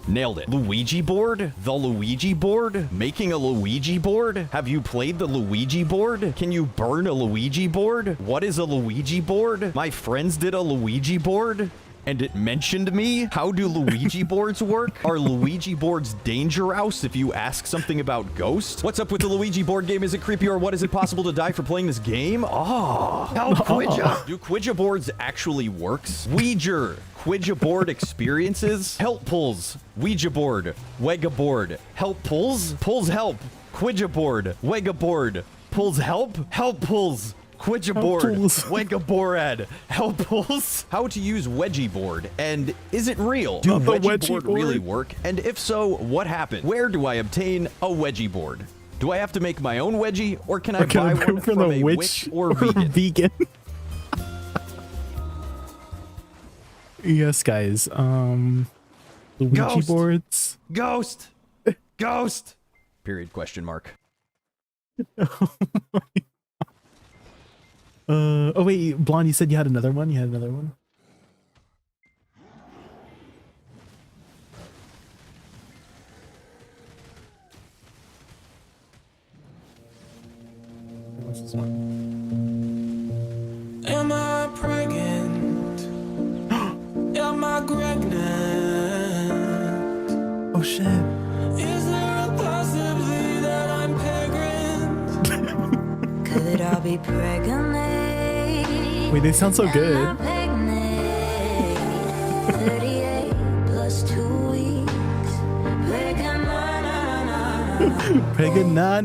Nailed it. Luigi board? The Luigi board? Making a Luigi board? Have you played the Luigi board? Can you burn a Luigi board? What is a Luigi board? My friends did a Luigi board, and it mentioned me. How do Luigi boards work? Are Luigi boards dangerous if you ask something about ghosts? What's up with the Luigi board game? Is it creepy or what? Is it possible to die for playing this game? Oh, help Quidja. Do Quidja boards actually works? Quidja board experiences? Help pulls. Ouija board. Wega board. Help pulls? Pulls help. Quidja board. Wega board. Pulls help? Help pulls. Quidja board, Wega board, help pulls. How to use Wedgie board, and is it real? Do Wedgie board really work? And if so, what happened? Where do I obtain a Wedgie board? Do I have to make my own Wedgie, or can I buy one from a witch or vegan? Yes, guys. Luigi boards. Ghost. Period, question mark. Oh wait, Blonde, you said you had another one? What's this one? Am I pregnant? Am I pregnant? Oh shit. Is there a possibility that I'm pregnant? Could I be pregnant? Wait, they sound so good. 38 plus 2 weeks. Pregnant, nah.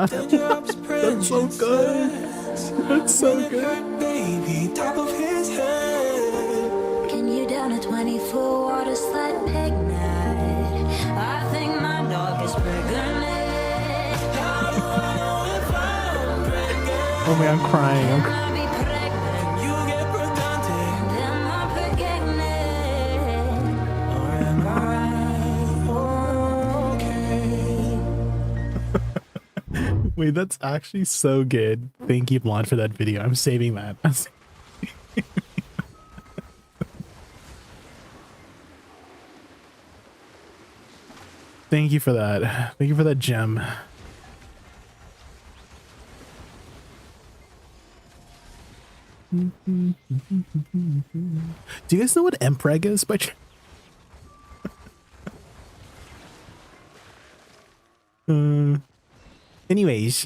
That's so good. Baby, top of his head. Can you down a 24 water slide pregnant? I think my dog is pregnant. How do I know if I'm pregnant? Oh man, I'm crying. Wait, that's actually so good. Thank you, Blonde, for that video. I'm saving that. Thank you for that. Thank you for that gem. Do you guys know what mpreg is by chance? Anyways,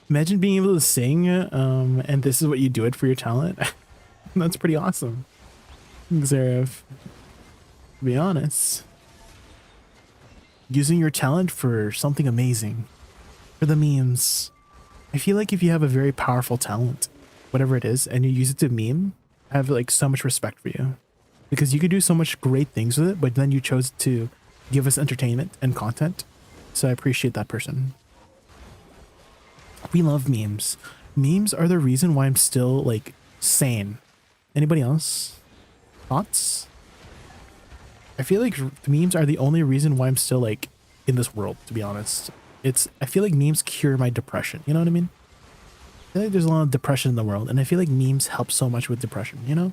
imagine being able to sing, and this is what you do it for your talent. That's pretty awesome. Xerath, to be honest, using your talent for something amazing, for the memes. I feel like if you have a very powerful talent, whatever it is, and you use it to meme, I have like so much respect for you, because you could do so much great things with it, but then you chose to give us entertainment and content. So I appreciate that person. We love memes. Memes are the reason why I'm still like sane. Anybody else? Thoughts? I feel like memes are the only reason why I'm still like in this world, to be honest. I feel like memes cure my depression. You know what I mean? I feel like there's a lot of depression in the world, and I feel like memes help so much with depression, you know?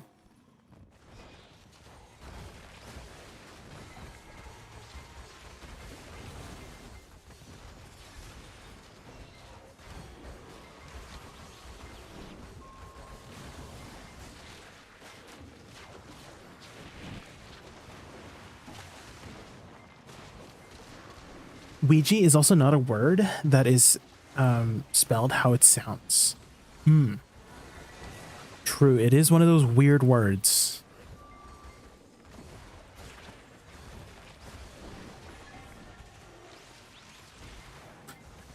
Ouija is also not a word that is spelled how it sounds. True, it is one of those weird words.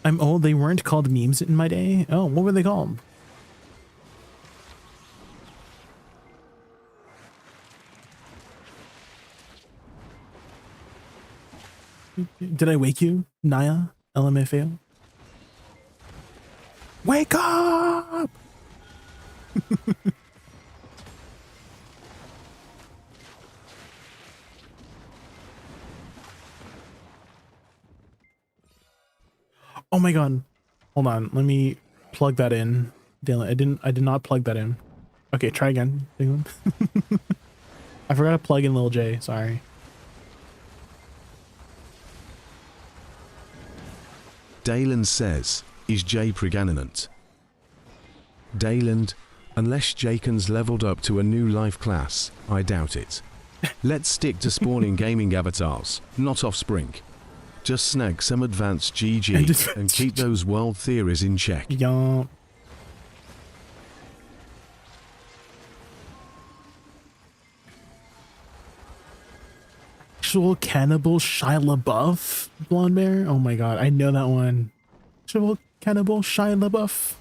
I'm old, they weren't called memes in my day. Oh, what were they called? Did I wake you, Naya? LMFAO? Wake up! Oh my god. Hold on, let me plug that in. Dylan, I did not plug that in. Okay, try again. I forgot to plug in Lil J, sorry. Dayland says, is Jay pregnant? Dayland, unless Jaykun's leveled up to a new life class, I doubt it. Let's stick to spawning gaming avatars, not offspring. Just snag some advanced GG and keep those world theories in check. Yeah. Actual cannibal Shia LaBeouf, Blonde Bear? Oh my god, I know that one. Actual cannibal Shia LaBeouf.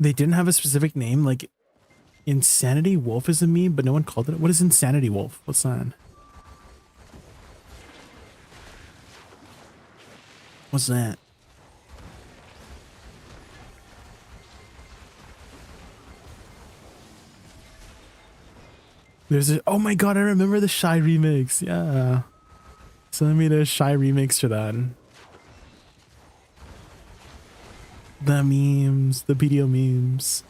They didn't have a specific name, like Insanity Wolf is a meme, but no one called it. What is Insanity Wolf? What's that? What's that? There's a, oh my god, I remember the Shy remix. Yeah. Someone made a Shy remix to that. The memes, the BDO memes.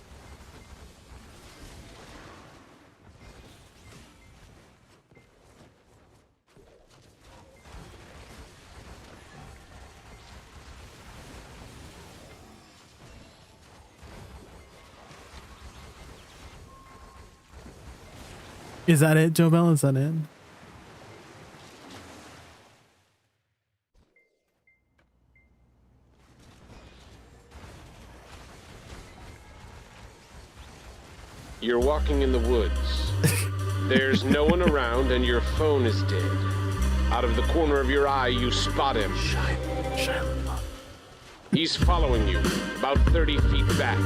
Is that it, Joe Bell? Is that it? You're walking in the woods. There's no one around and your phone is dead. Out of the corner of your eye, you spot him. He's following you, about 30 feet back.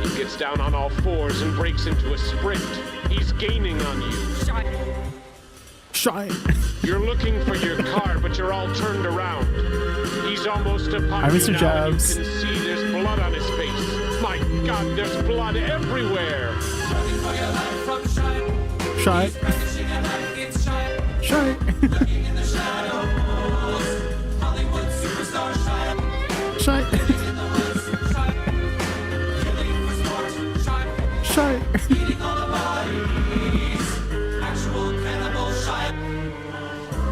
He gets down on all fours and breaks into a sprint. He's gaining on you. Shite. You're looking for your car, but you're all turned around. He's almost upon Hi, you Mr. now, and Jabs. you can see there's blood on his face. My God, there's blood everywhere. Shite. Shite. Shite. Shite.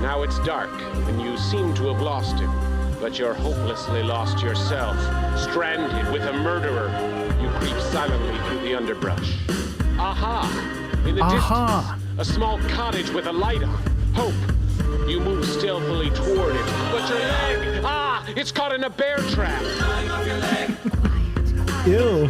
Now it's dark, and you seem to have lost him. But you're hopelessly lost yourself, stranded with a murderer. You creep silently through the underbrush. Aha! In the Aha! distance, a small cottage with a light on. Hope. You move stealthily toward it, but your leg! Ah! It's caught in a bear trap! Ew.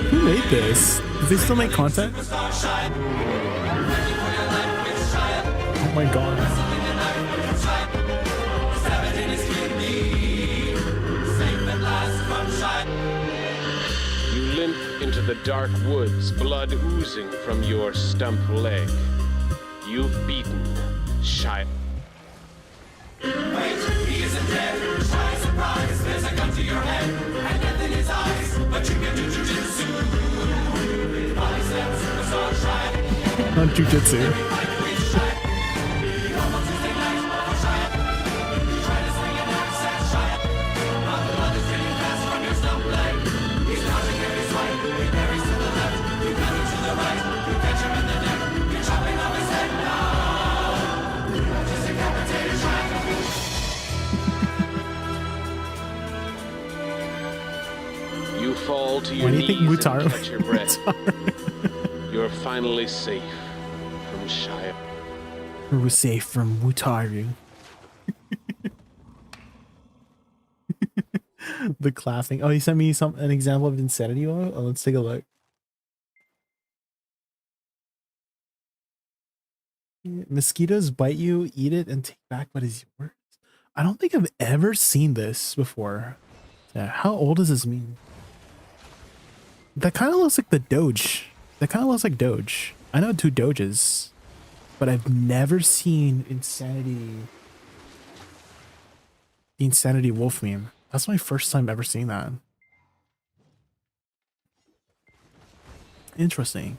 Who made this? Do they still make content? Oh my god. You limp into the dark woods, blood oozing from your stump leg. You've beaten Shia. Not jujitsu. You fall to your Why do you knees think and Mutaro? catch your breath. You're finally safe from Shia. We're safe from Wutaru. The clapping. Oh, he sent me an example of insanity. Oh, let's take a look. Mosquitoes bite you, eat it, and take back what is yours. I don't think I've ever seen this before. Yeah, how old does this mean? That kind of looks like the Doge. That kind of looks like Doge. I know 2 Doges, but I've never seen insanity. The insanity wolf meme. That's my first time ever seeing that. Interesting.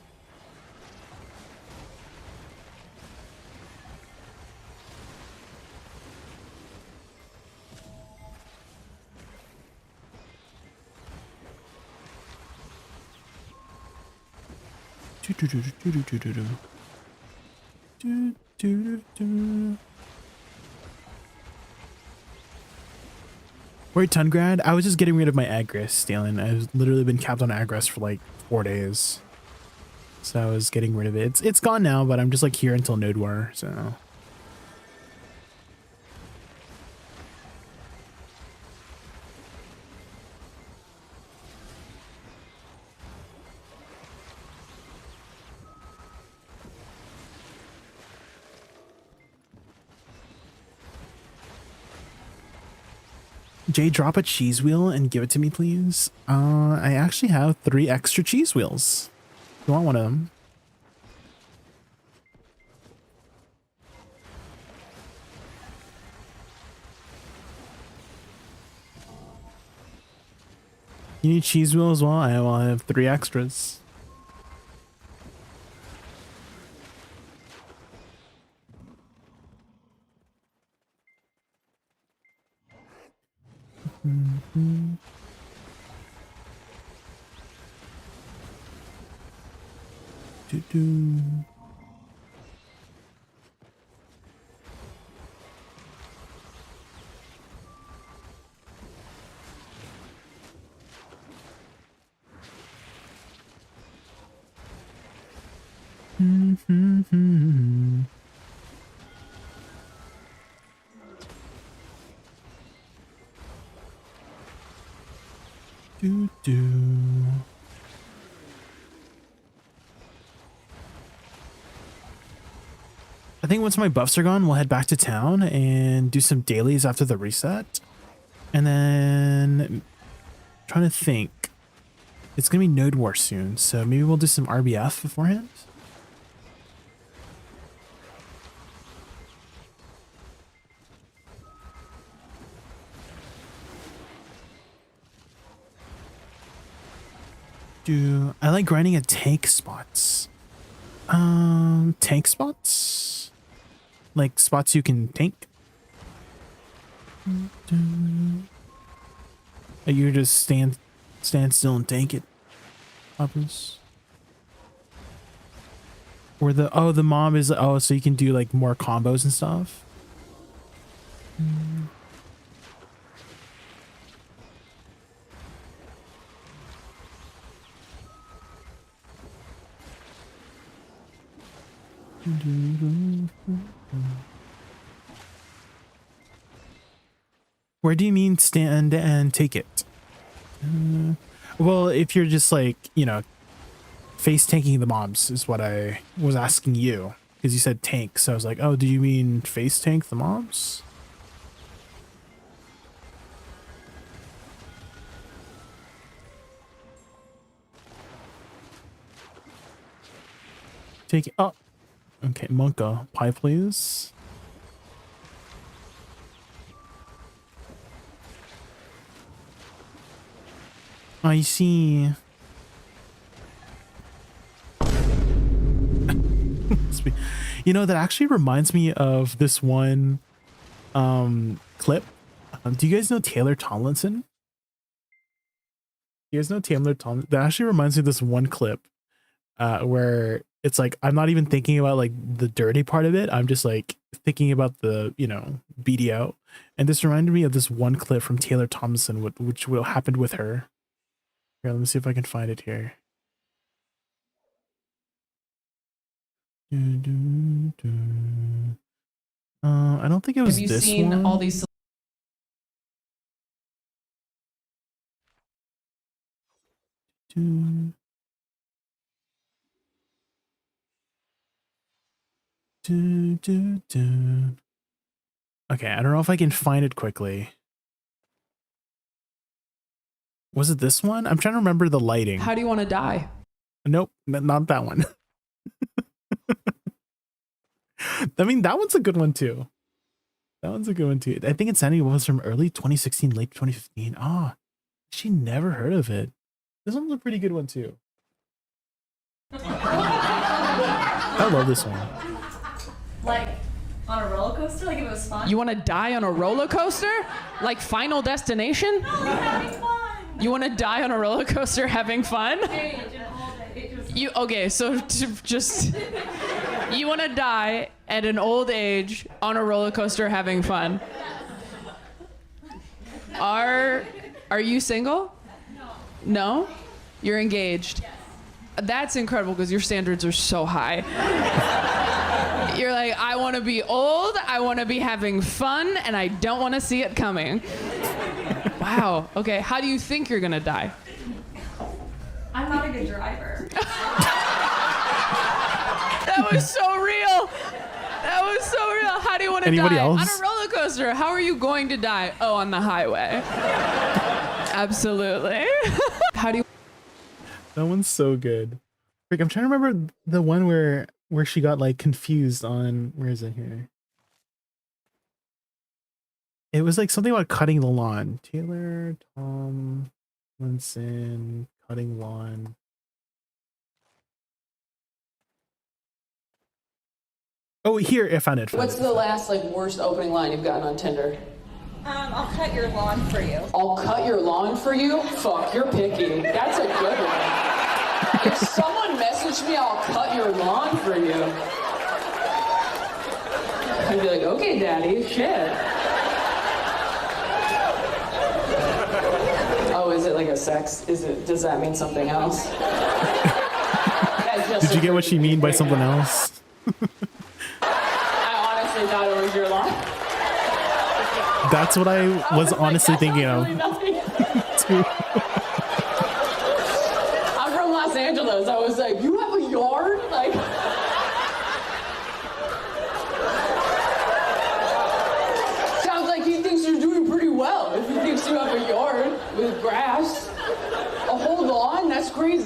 Wait, Tungrad? I was just getting rid of my aggress, Stalin. I've literally been capped on aggress for like 4 days. So I was getting rid of it. It's gone now, but I'm just like here until nodewar, so. Jay, drop a cheese wheel and give it to me, please. I actually have 3 extra cheese wheels. You want one of them? You need cheese wheel as well? I have 3 extras. Do-do. Do-do. I think once my buffs are gone, we'll head back to town and do some dailies after the reset. And then trying to think. It's going to be Node War soon, so maybe we'll do some RBF beforehand. I like grinding at tank spots. Tank spots? Like spots you can tank? Like you just stand still and tank it. Happens. Or the mob is, so you can do like more combos and stuff. Where do you mean stand and take it? Well, if you're just like, you know, face tanking the mobs is what I was asking you, because you said tank, so I was like, oh, do you mean face tank the mobs? Take it. Oh, okay, Monka, pie please. I see. You know, that actually reminds me of this one clip. Do you guys know Taylor Tomlinson? You guys know Taylor Tomlinson? That actually reminds me of this one clip where it's like, I'm not even thinking about like the dirty part of it. I'm just like thinking about the, you know, BDO. And this reminded me of this one clip from Taylor Tomlinson, which happened with her. Here, let me see if I can find it here. I don't think it was this one. Have you seen all these? Okay, I don't know if I can find it quickly. Was it this one? I'm trying to remember the lighting. How do you want to die? Nope, not that one. I mean, that one's a good one too. That one's a good one too. I think Insanity was from early 2016, late 2015. Ah, she never heard of it. This one's a pretty good one too. I love this one. Like on a roller coaster, like if it was fun. You want to die on a roller coaster? Like Final Destination? No, like having fun. You want to die on a roller coaster having fun? Okay, so just you want to die at an old age on a roller coaster having fun. Are you single? No? You're engaged. That's incredible because your standards are so high. You're like, I want to be old, I want to be having fun, and I don't want to see it coming. Wow. Okay, how do you think you're gonna die? I'm not a good driver. That was so real. That was so real. How do you want to die? Anybody else? On a roller coaster. How are you going to die? Oh, on the highway. Absolutely. How do you? That one's so good. Rick, I'm trying to remember the one where she got like confused on, where is it here? It was like something about cutting the lawn. Taylor Tomlinson, cutting lawn. Oh, here, I found it. What's the last like worst opening line you've gotten on Tinder? I'll cut your lawn for you. I'll cut your lawn for you? Fuck, you're picky. That's a good one. If someone messaged me, I'll cut your lawn for you. I'd be like, okay, daddy, shit. Oh, is it like a sex? Does that mean something else? Did you get what she mean by something else? I honestly thought it was your lawn. That's what I was honestly like, thinking of. Really I'm from Los Angeles. I was like, you have a yard? Like,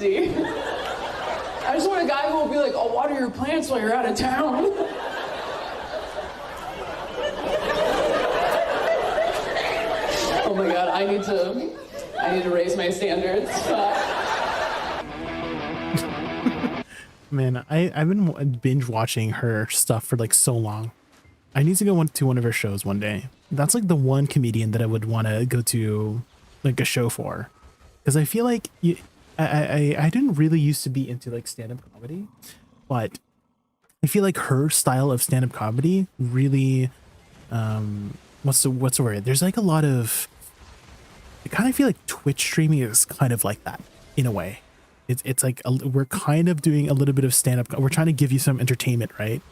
crazy. I just want a guy who will be like, I'll water your plants while you're out of town. Oh my God, I need to raise my standards. Man, I've been binge watching her stuff for like so long. I need to go to one of her shows one day. That's like the one comedian that I would want to go to like a show for, because I feel like I didn't really used to be into like stand-up comedy, but I feel like her style of stand-up comedy really what's the word? There's like a lot of, I kind of feel like Twitch streaming is kind of like that in a way. It's like we're kind of doing a little bit of stand-up. We're trying to give you some entertainment, right?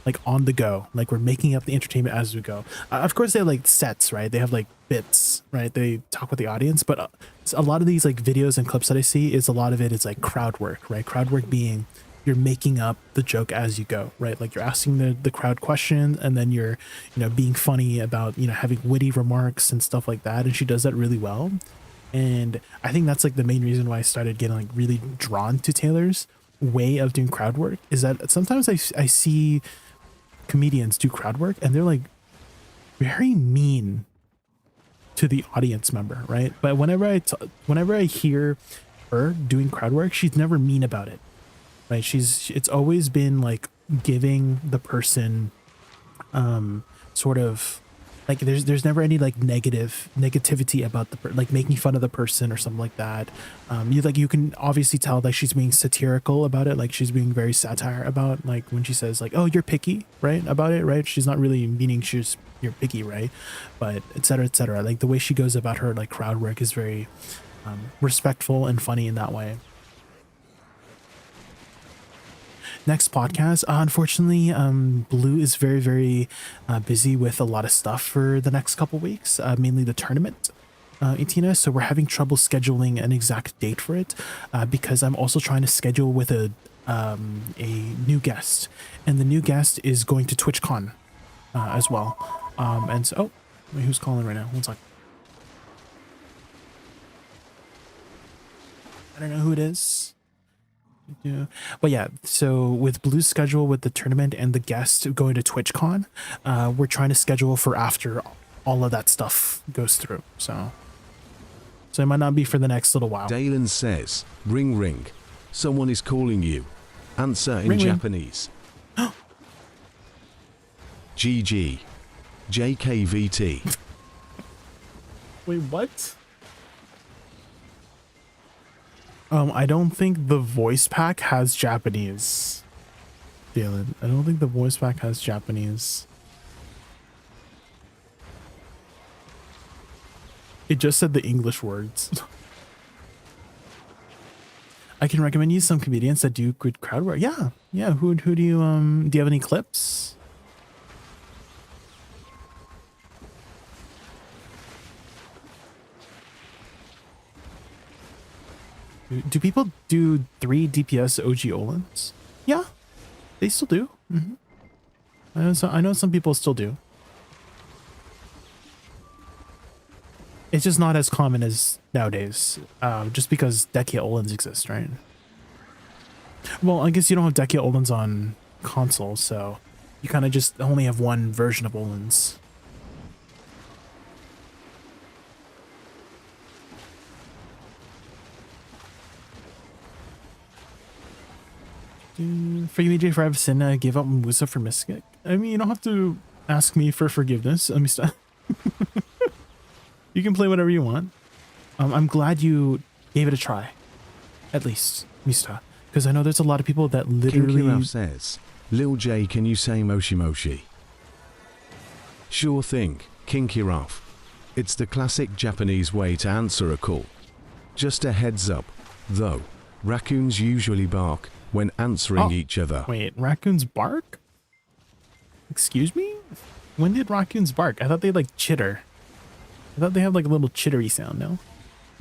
Like on the go, like we're making up the entertainment as we go. Of course they have like sets, right? They have like bits, right? They talk with the audience, but a lot of these like videos and clips that I see is a lot of it is like crowd work, right? Crowd work being you're making up the joke as you go, right? Like you're asking the crowd questions and then you're, being funny about, having witty remarks and stuff like that. And she does that really well. And I think that's like the main reason why I started getting like really drawn to Taylor's way of doing crowd work, is that sometimes I see comedians do crowd work and they're like very mean to the audience member, right? But whenever I hear her doing crowd work, she's never mean about it, right? It's always been like giving the person sort of like there's never any like negativity about like making fun of the person or something like that. You can obviously tell that she's being satirical about it, like she's being very satire about like when she says like, oh, you're picky, right, about it, right? She's not really meaning you're picky, right? But etc. etc. Like the way she goes about her like crowd work is very respectful and funny in that way. Next podcast, unfortunately, Blue is very, very busy with a lot of stuff for the next couple weeks, mainly the tournament, Itina. So we're having trouble scheduling an exact date for it because I'm also trying to schedule with a new guest, and the new guest is going to TwitchCon as well. And so, wait, who's calling right now? One sec. I don't know who it is. Yeah, but yeah, so with Blue's schedule with the tournament and the guest going to TwitchCon, we're trying to schedule for after all of that stuff goes through. So it might not be for the next little while. Dalen says, ring ring, someone is calling you. Answer in Ring, ring. Japanese. GG. JaykunVT. Wait, what? I don't think the voice pack has Japanese. Dylan, I don't think the voice pack has Japanese. It just said the English words. I can recommend you some comedians that do good crowd work. Yeah. Who do you have any clips? Do people do 3 DPS OG Olins? Yeah, they still do. I know some people still do. It's just not as common as nowadays, just because Dekia Olins exist, right? Well, I guess you don't have Dekia Olins on console, so you kind of just only have one version of Olins. For you, AJ, for I've sinned, I gave up Woosa for Mystic. I mean, you don't have to ask me for forgiveness. Let me stop. You can play whatever you want. I'm glad you gave it a try, at least, Mista, because I know there's a lot of people that literally. Kinkiraf says, Lil J, can you say Moshi Moshi? Sure thing, Kinkiraf. It's the classic Japanese way to answer a call. Just a heads up, though, raccoons usually bark when answering each other. Wait, raccoons bark? Excuse me? When did raccoons bark? I thought they like chitter. I thought they had like a little chittery sound, no?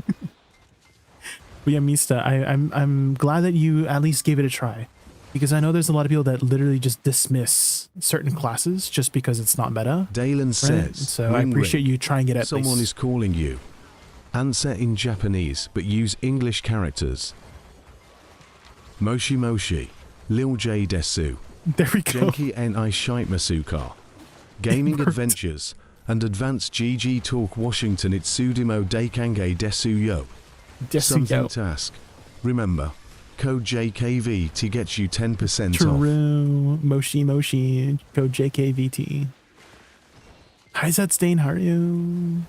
But yeah, Mista, I'm glad that you at least gave it a try, because I know there's a lot of people that literally just dismiss certain classes just because it's not meta. Dalen right? says, So I appreciate you trying it at someone least. is calling you. Answer in Japanese, but use English characters. Moshi Moshi, Lil J Desu, There we go. Genki Ni Shite Masukar, Gaming Adventures, and Advanced GG Talk Washington Itsudimo Deikange Desu Yo. Something to ask. Remember, code JKVT gets you 10% off. True. Moshi Moshi. Code JKVT. How's that stain? How are you?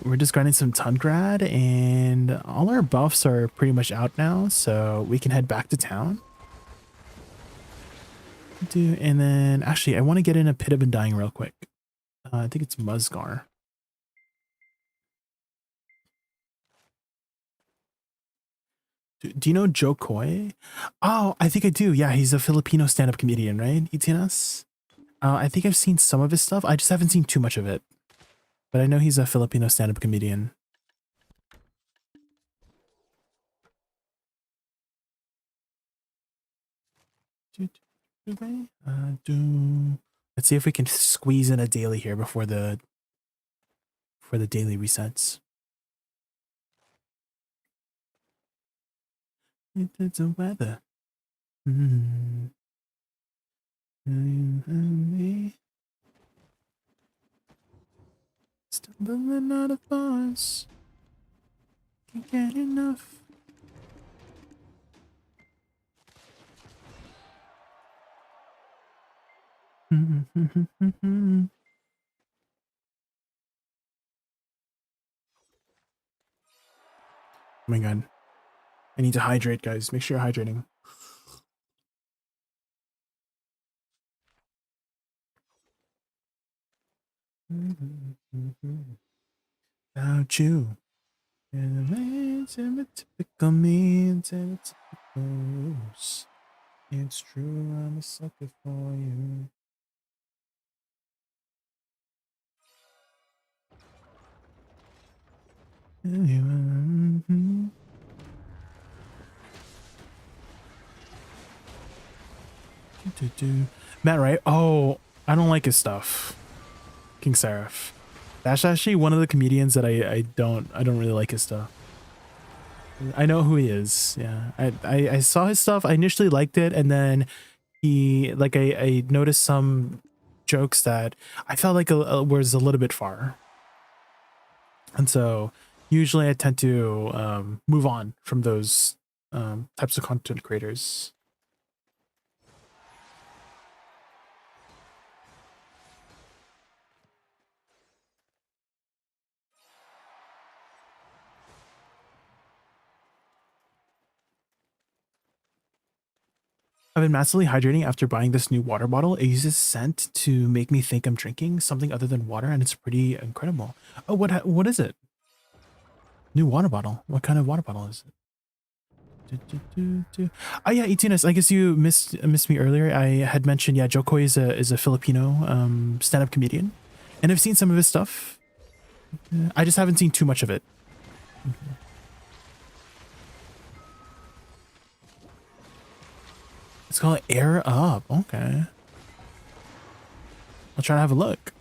We're just grinding some Tungrad, and all our buffs are pretty much out now, so we can head back to town. And then, actually, I want to get in a Pit of Undying real quick. I think it's Muzgar. Do you know Joe Coy? Oh, I think I do. Yeah, he's a Filipino stand-up comedian, right? ETNS? I think I've seen some of his stuff. I just haven't seen too much of it. But I know he's a Filipino stand-up comedian. Let's see if we can squeeze in a daily here before the daily resets. It's a weather. Stumbling out of bars. Can't get enough. Oh my god. I need to hydrate, guys. Make sure you're hydrating. Without you. It's typical me, it's typical. It's true, I'm a sucker for you. Matt, right? Oh, I don't like his stuff. King Seraph. That's actually one of the comedians that I don't really like his stuff. I know who he is. Yeah. I saw his stuff. I initially liked it, and then I noticed some jokes that I felt like was a little bit far. And so usually I tend to move on from those types of content creators. I've been massively hydrating after buying this new water bottle. It uses scent to make me think I'm drinking something other than water, and it's pretty incredible. Oh, what is it? New water bottle. What kind of water bottle is it? Oh yeah, ETNS. I guess you missed me earlier. I had mentioned, yeah, Jokoi is a Filipino stand-up comedian, and I've seen some of his stuff. I just haven't seen too much of it. It's called Air Up. Okay. I'll try to have a look.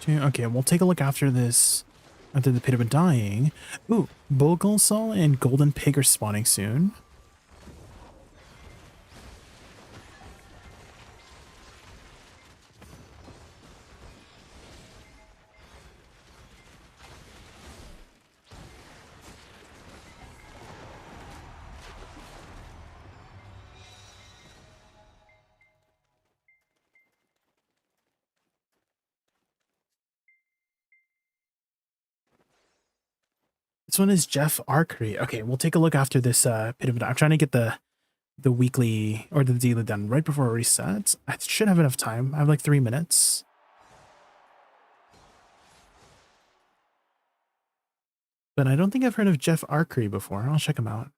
Okay, we'll take a look after this, after the Pit of Undying. Ooh, Bulgulsol and Golden Pig are spawning soon. This one is Jeff Archery. Okay, we'll take a look after this pit of. I'm trying to get the weekly or the daily done right before it resets. I should have enough time. I have like 3 minutes. But I don't think I've heard of Jeff Archery before. I'll check him out.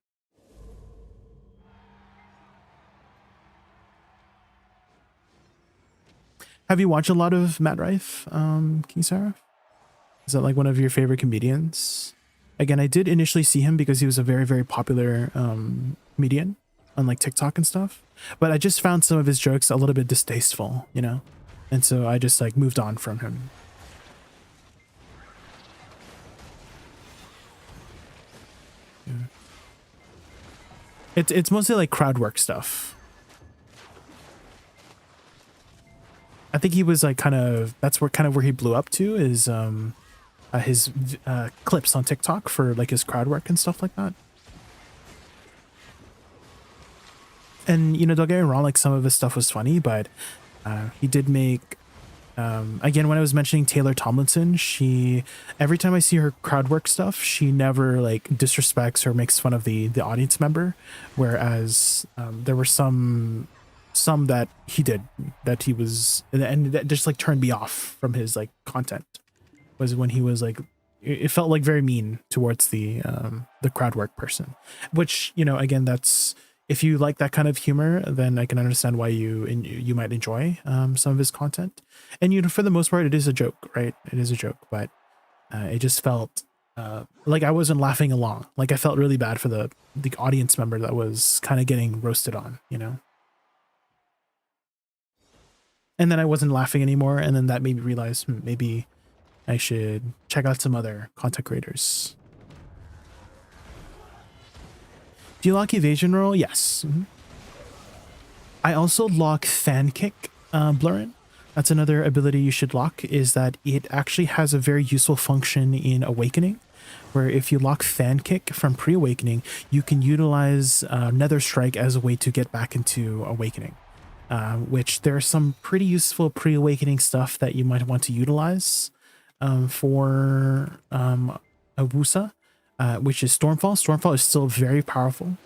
Have you watched a lot of Matt Rife, King Seraph? Is that like one of your favorite comedians? Again, I did initially see him because he was a very, very popular comedian on like TikTok and stuff. But I just found some of his jokes a little bit distasteful, you know? And so I just like moved on from him. Yeah. It's mostly like crowd work stuff. I think he was like that's where he blew up to is his clips on TikTok for like his crowd work and stuff like that. And you know, don't get me wrong, like some of his stuff was funny, but he did make again, when I was mentioning Taylor Tomlinson, every time I see her crowd work stuff, she never like disrespects or makes fun of the audience member, whereas there were some that he did that he was, and that just like turned me off from his like content, was when he was like, it felt like very mean towards the crowd work person, which, you know, again, that's, if you like that kind of humor, then I can understand why you might enjoy some of his content. And you know, for the most part, it is a joke, right? It is a joke, but it just felt like I wasn't laughing along. Like I felt really bad for the audience member that was kind of getting roasted on, you know. And then I wasn't laughing anymore, and then that made me realize maybe I should check out some other content creators. Do you lock evasion roll? Yes. I also lock fan kick blurring. That's another ability you should lock, is that it actually has a very useful function in Awakening, where if you lock fan kick from pre-awakening, you can utilize Nether Strike as a way to get back into Awakening. Which there's some pretty useful pre-awakening stuff that you might want to utilize for a Woosa, which is Stormfall. Stormfall is still very powerful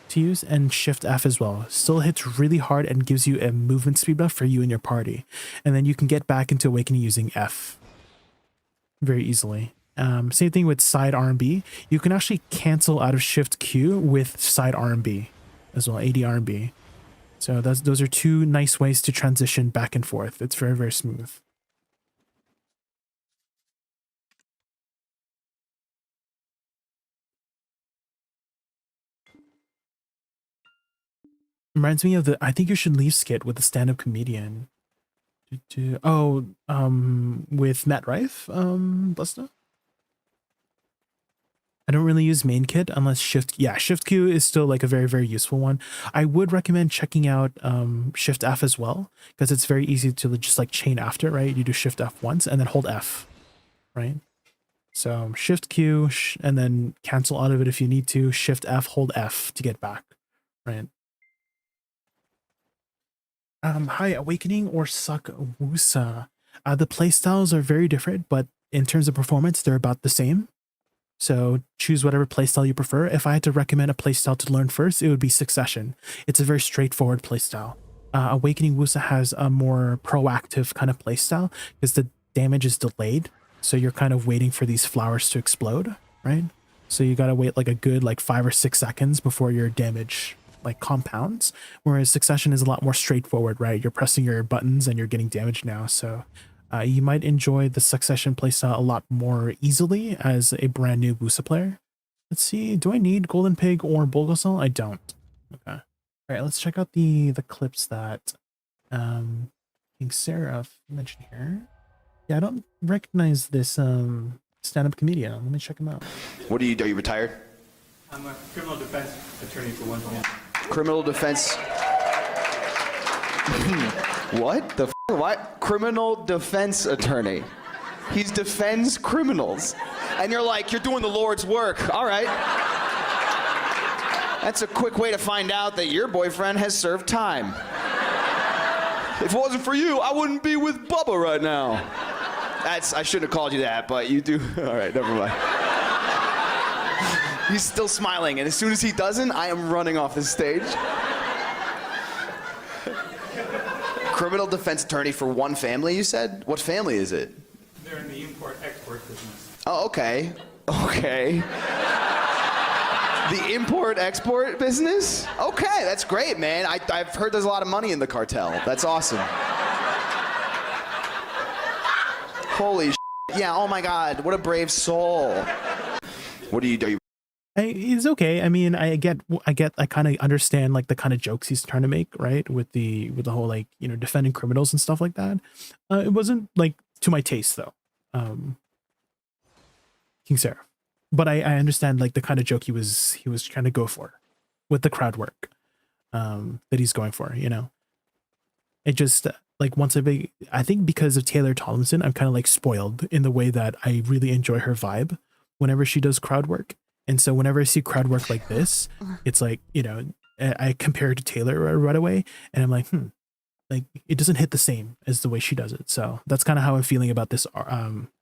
to use, and Shift F as well. Still hits really hard and gives you a movement speed buff for you and your party. And then you can get back into Awakening using F very easily. Same thing with side R&B. You can actually cancel out of Shift Q with side R&B as well, AD R&B. So those are two nice ways to transition back and forth. It's very, very smooth. Reminds me of I think you should leave skit with the stand-up comedian. With Matt Rife, Busta? I don't really use main kit unless Shift Q is still like a very, very useful one. I would recommend checking out Shift F as well, because it's very easy to just like chain after, right? You do Shift F once and then hold F, right? So Shift Q and then cancel out of it if you need to. Shift F, hold F to get back, right? Hi, Awakening or Suck Woosa. The playstyles are very different, but in terms of performance, they're about the same. So choose whatever playstyle you prefer. If I had to recommend a playstyle to learn first, it would be Succession. It's a very straightforward playstyle. Awakening Woosa has a more proactive kind of playstyle because the damage is delayed. So you're kind of waiting for these flowers to explode, right? So you gotta wait like a good 5 or 6 seconds before your damage like compounds. Whereas Succession is a lot more straightforward, right? You're pressing your buttons and you're getting damage now. So you might enjoy the Succession playstyle a lot more easily as a brand new Woosa player. Let's see, do I need Golden Pig or Bulgosol? I don't. Okay. All right, let's check out the clips that King Seraph mentioned here. Yeah, I don't recognize this stand-up comedian. Let me check him out. What are you retired? I'm a criminal defense attorney for 1 million. Criminal defense. What the what? Criminal defense attorney. He defends criminals. And you're like, you're doing the Lord's work. All right. That's a quick way to find out that your boyfriend has served time. If it wasn't for you, I wouldn't be with Bubba right now. I shouldn't have called you that, but you do. All right, never mind. He's still smiling, and as soon as he doesn't, I am running off the stage. Criminal defense attorney for one family, you said? What family is it? They're in the import-export business. Oh, okay. Okay. The import-export business? Okay, that's great, man. I've heard there's a lot of money in the cartel. That's awesome. Holy yeah, oh my God, what a brave soul. What do you He's okay. I mean, I kind of understand like the kind of jokes he's trying to make, right? With the whole like, you know, defending criminals and stuff like that. It wasn't like to my taste though. King Seraph. But I understand like the kind of joke he was trying to go for with the crowd work that he's going for, you know. It just like I think because of Taylor Tomlinson, I'm kind of like spoiled in the way that I really enjoy her vibe whenever she does crowd work. And so whenever I see crowd work like this, it's like, you know, I compare it to Taylor right away and I'm like, like it doesn't hit the same as the way she does it. So that's kind of how I'm feeling about this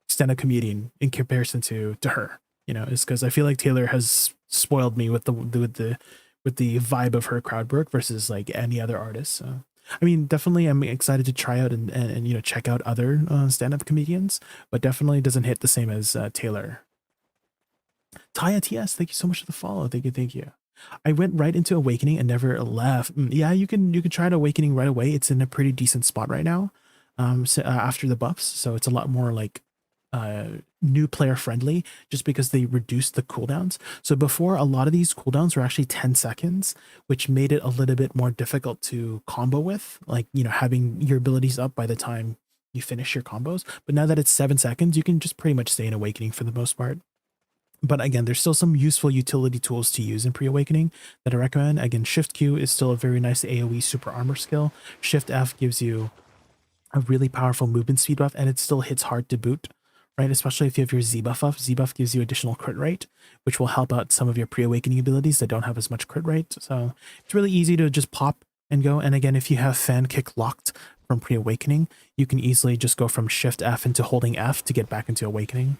stand-up comedian in comparison to her, you know, is because I feel like Taylor has spoiled me with the vibe of her crowd work versus like any other artist. So I mean, definitely I'm excited to try out and you know, check out other stand-up comedians, but definitely doesn't hit the same as Taylor. Taya TS, thank you so much for the follow. Thank you. I went right into Awakening and never left. Yeah, you can try out Awakening right away. It's in a pretty decent spot right now. After the buffs, so it's a lot more like new player friendly, just because they reduced the cooldowns. So before, a lot of these cooldowns were actually 10 seconds, which made it a little bit more difficult to combo with, like, you know, having your abilities up by the time you finish your combos. But now that it's 7 seconds, you can just pretty much stay in Awakening for the most part. But again, there's still some useful utility tools to use in pre-awakening that I recommend. Again, Shift Q is still a very nice AoE super armor skill. Shift F gives you a really powerful movement speed buff, and it still hits hard to boot, right? Especially if you have your Z buff up. Z buff gives you additional crit rate, which will help out some of your pre-awakening abilities that don't have as much crit rate. So it's really easy to just pop and go. And again, if you have fan kick locked from pre-awakening, you can easily just go from Shift F into holding F to get back into awakening.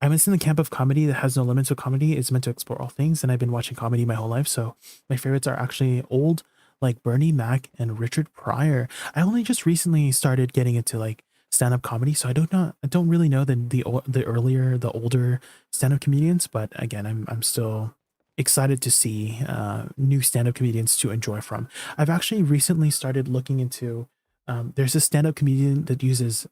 I'm in the camp of comedy that has no limits, so comedy is meant to explore all things, and I've been watching comedy my whole life, so my favorites are actually old, like Bernie Mac and Richard Pryor. I only just recently started getting into like stand-up comedy, so I don't really know the older stand-up comedians, but again, I'm still excited to see new stand-up comedians to enjoy from. I've actually recently started looking into there's a stand-up comedian that uses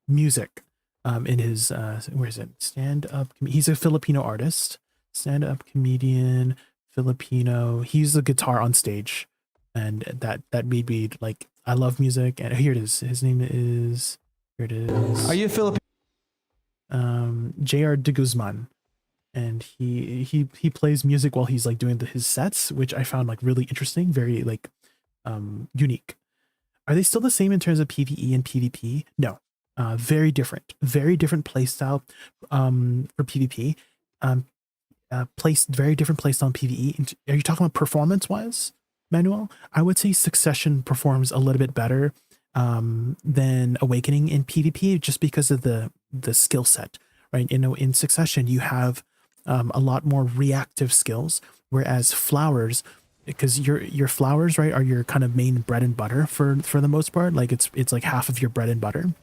music in his where is it, stand-up, he's a Filipino artist, stand-up comedian, Filipino. He uses the guitar on stage, and that made me like, I love music. And here it is, his name is, here it is, Are you Filipino? JR de Guzman, and he plays music while he's like doing his sets, which I found like really interesting, very like unique. Are they still the same in terms of PvE and PvP? No. Very different play style for PvP. Very different play style in PvE. Are you talking about performance wise, Manuel? I would say Succession performs a little bit better than Awakening in PvP, just because of the skill set, right? You know, in Succession you have a lot more reactive skills, whereas Flowers, because your flowers, right, are your kind of main bread and butter for the most part. Like it's like half of your bread and butter.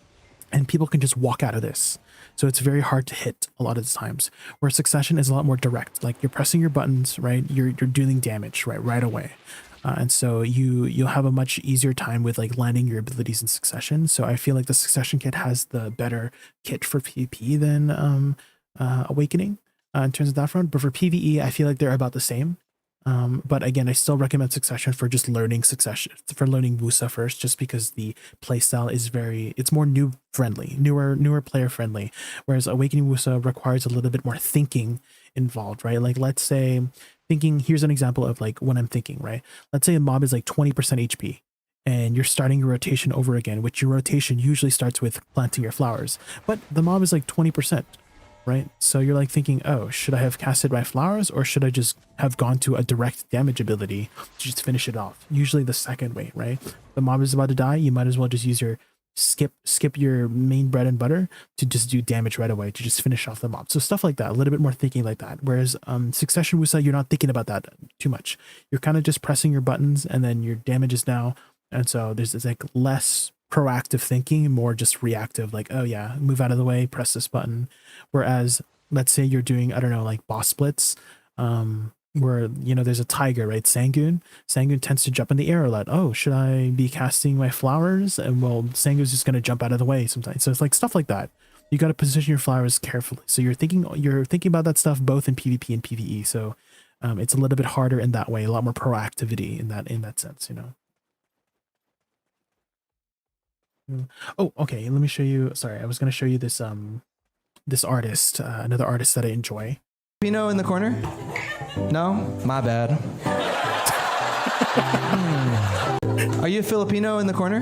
And people can just walk out of this. So it's very hard to hit a lot of the times. Where Succession is a lot more direct. Like you're pressing your buttons, right? You're dealing damage right away. And so you'll have a much easier time with like landing your abilities in Succession. So I feel like the Succession kit has the better kit for PvP than Awakening in terms of that front. But for PvE, I feel like they're about the same. But again, I still recommend Succession for just learning Woosa first, just because the playstyle is it's more newer player friendly, whereas Awakening Woosa requires a little bit more thinking involved, right? Like let's say here's an example of like when I'm thinking, right? Let's say a mob is like 20% HP and you're starting your rotation over again, which your rotation usually starts with planting your flowers, but the mob is like 20%. Right? So you're like thinking, oh, should I have casted my flowers, or should I just have gone to a direct damage ability to just finish it off? Usually the second way, right? The mob is about to die, you might as well just use your skip your main bread and butter to just do damage right away, to just finish off the mob. So stuff like that, a little bit more thinking like that. Whereas Succession Wusa, you're not thinking about that too much. You're kind of just pressing your buttons and then your damage is now. And so there's like less proactive thinking, more just reactive, like, oh yeah, move out of the way, press this button. Whereas let's say you're doing, I don't know, like boss splits, where, you know, there's a tiger, right? Sangoon tends to jump in the air a lot. Oh, should I be casting my flowers? And well, Sangoon's just going to jump out of the way sometimes. So it's like stuff like that. You got to position your flowers carefully. So you're thinking about that stuff both in PvP and PvE. So it's a little bit harder in that way, a lot more proactivity in that sense, you know. Oh, okay. Let me show you. Sorry, I was going to show you this this artist, another artist that I enjoy. Filipino in the corner? No? My bad. Are you a Filipino in the corner?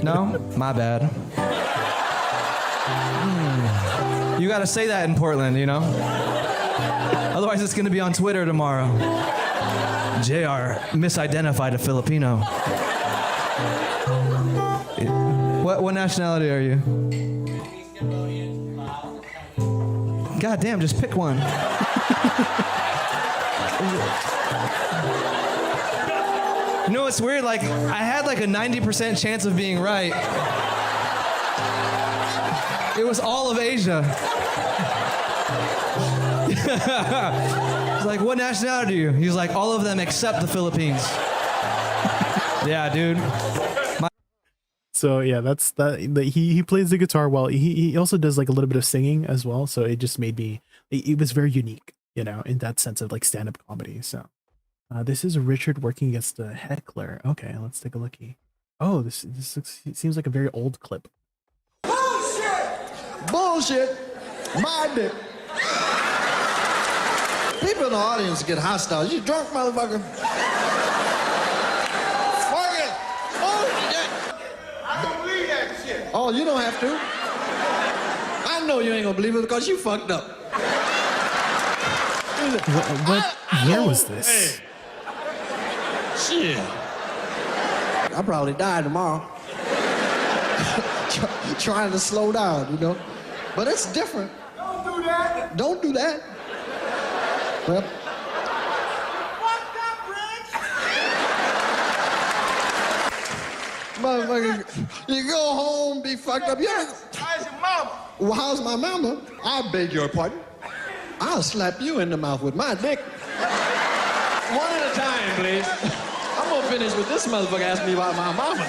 No? My bad. You gotta say that in Portland, you know? Otherwise it's gonna be on Twitter tomorrow. JR misidentified a Filipino. What nationality are you? God damn, just pick one. You know what's weird? Like, I had like a 90% chance of being right. It was all of Asia. It's like, what nationality are you? He's like, all of them except the Philippines. Yeah, dude. So yeah, that's that. He plays the guitar well. He also does like a little bit of singing as well. So it just made me. It was very unique, you know, in that sense of like stand-up comedy. So this is Richard working against the heckler. Okay, let's take a looky. Oh, this seems like a very old clip. Bullshit. My dick. People in the audience get hostile. You drunk, motherfucker? Fuck it. I don't believe that shit. Oh, you don't have to. I know you ain't gonna believe it because you fucked up. What year was this? Hey. Shit. I'll probably die tomorrow. Trying to slow down, you know? But it's different. Don't do that. Don't do that. Well, motherfucker, you go home, be fucked up. How's your mama? Well, how's my mama? I beg your pardon. I'll slap you in the mouth with my dick. One at a time, please. I'm gonna finish with this motherfucker asking me about my mama.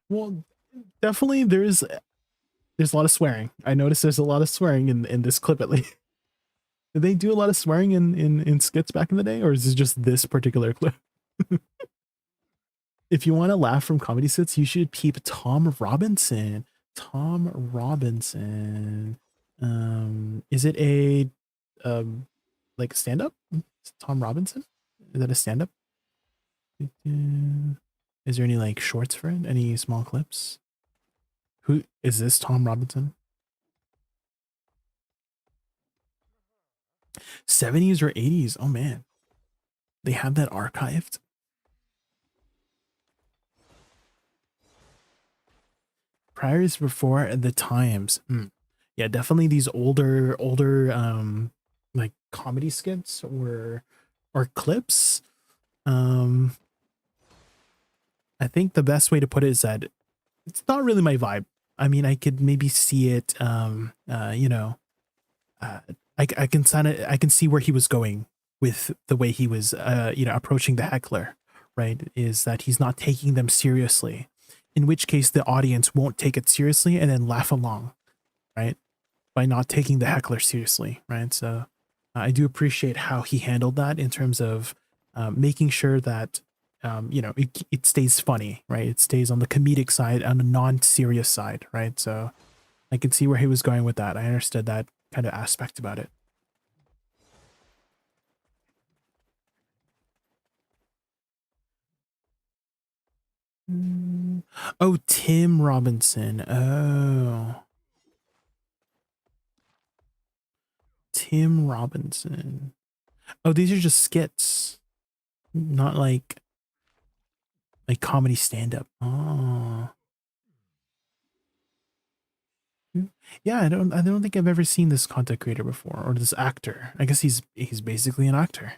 Well, definitely there's a lot of swearing. I noticed there's a lot of swearing in this clip at least. Did they do a lot of swearing in skits back in the day, or is this just this particular clip? If you want to laugh from comedy skits, you should peep Tom Robinson. Tom Robinson. Is it a like stand-up? Tom Robinson? Is that a stand-up? Is there any like shorts for it? Any small clips? Who is this? Tom Robinson? 70s or 80s? Oh man, they have that archived. Priors before the times. Yeah, definitely these older like comedy skits or clips. I think the best way to put it is that it's not really my vibe. I mean, I could maybe see it, you know, I can see where he was going with the way he was, you know, approaching the heckler, right? Is that he's not taking them seriously, in which case the audience won't take it seriously and then laugh along, right? By not taking the heckler seriously, right? So I do appreciate how he handled that in terms of making sure that, you know, it stays funny, right? It stays on the comedic side, on the non-serious side, right? So I can see where he was going with that. I understood that kind of aspect about it. Oh, Tim Robinson. Oh. Tim Robinson. Oh, these are just skits. Not like Like comedy stand-up. Oh. Yeah, I don't think I've ever seen this content creator before, or this actor. I guess he's basically an actor.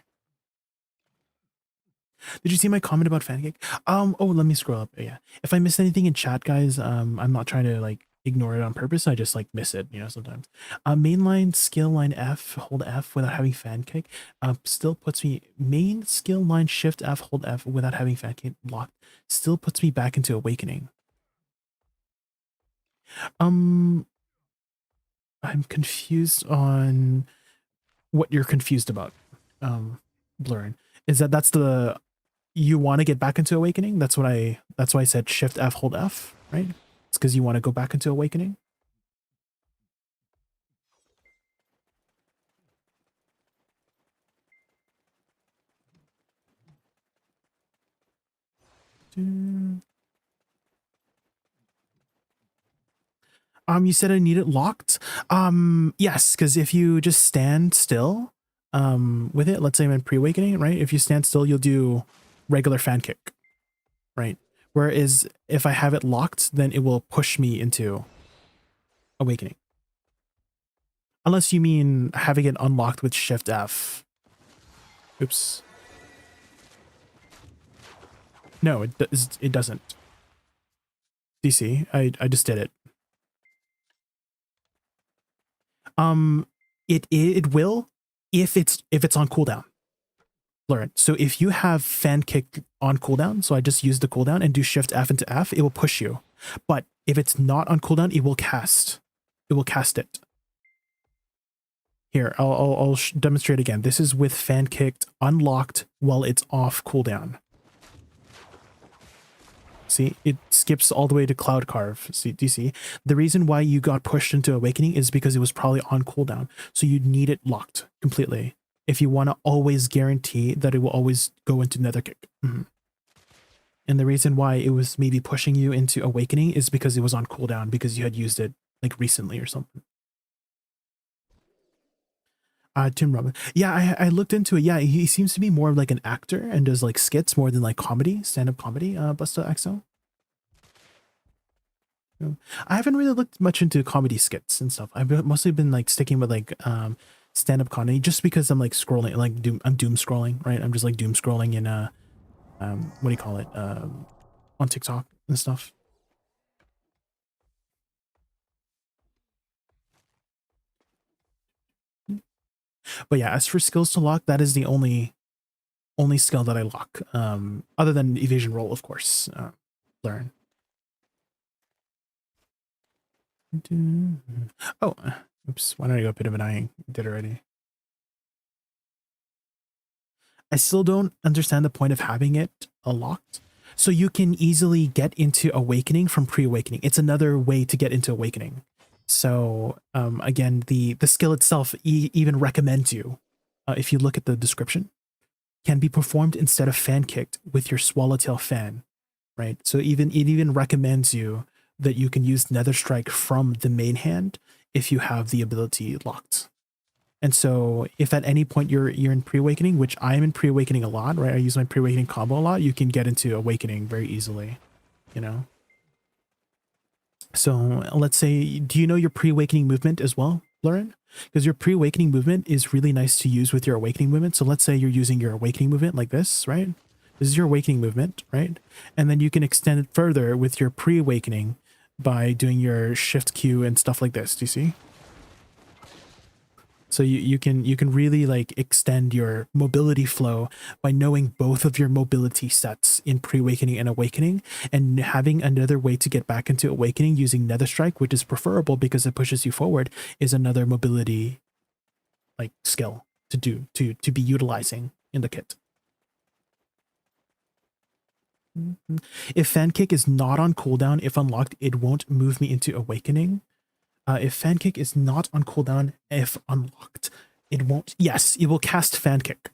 Did you see my comment about FanCake? Oh, let me scroll up. Yeah. If I miss anything in chat, guys, I'm not trying to like ignore it on purpose. I just like miss it, you know, sometimes. Mainline skill line F, hold F without having FanCake. Still puts me main skill line shift F, hold F without having FanCake locked. Still puts me back into Awakening. I'm confused on what you're confused about. Blurring. Is that's the you want to get back into Awakening? That's why I said shift F, hold F, right? It's because you want to go back into Awakening. You said I need it locked. Yes, because if you just stand still, with it, let's say I'm in pre-awakening, right? If you stand still, you'll do regular fan kick, right? Whereas if I have it locked, then it will push me into Awakening. Unless you mean having it unlocked with Shift F. Oops. No, it doesn't. DC, I just did it. It will if it's on cooldown. Learn. So if you have fan kick on cooldown, so I just use the cooldown and do Shift F into F, it will push you. But if it's not on cooldown, it will cast. It will cast it. Here, I'll demonstrate again. This is with fan kicked unlocked while it's off cooldown. See, it skips all the way to Cloud Carve. See, do you see? The reason why you got pushed into Awakening is because it was probably on cooldown. So you need it locked completely if you want to always guarantee that it will always go into Nether Kick. Mm-hmm. And the reason why it was maybe pushing you into Awakening is because it was on cooldown, because you had used it like recently or something. Tim Robin. Yeah, I looked into it. Yeah, he seems to be more of like an actor and does like skits more than like comedy, stand-up comedy, Busta XO. I haven't really looked much into comedy skits and stuff. I've mostly been like sticking with like stand-up comedy just because I'm like scrolling, like I'm doom scrolling, right? I'm just like doom scrolling in what do you call it? On TikTok and stuff. But yeah, as for skills to lock, that is the only skill that I lock. Other than evasion roll, of course. Learn. Oh, oops. Why don't I go bit of an eye? Did already. I still don't understand the point of having it locked. So you can easily get into Awakening from pre-awakening. It's another way to get into Awakening. So again, the skill itself even recommends you, if you look at the description, can be performed instead of fan kicked with your swallowtail fan, right? So it even recommends you that you can use Nether Strike from the main hand if you have the ability locked. And so if at any point you're in pre-awakening, which I'm in pre-awakening a lot, right? I use my pre-awakening combo a lot. You can get into Awakening very easily, you know? So let's say, do you know your pre-awakening movement as well, Lauren? Because your pre-awakening movement is really nice to use with your awakening movement. So let's say you're using your awakening movement like this, right? This is your awakening movement, right? And then you can extend it further with your pre-awakening by doing your shift Q and stuff like this. Do you see? So you can really like extend your mobility flow by knowing both of your mobility sets in pre-awakening and awakening, and having another way to get back into awakening using Nether Strike, which is preferable because it pushes you forward, is another mobility like skill to be utilizing in the kit. If fan kick is not on cooldown, if unlocked, it won't move me into awakening. If fan kick is not on cooldown, if unlocked, it won't. Yes, it will cast fan kick.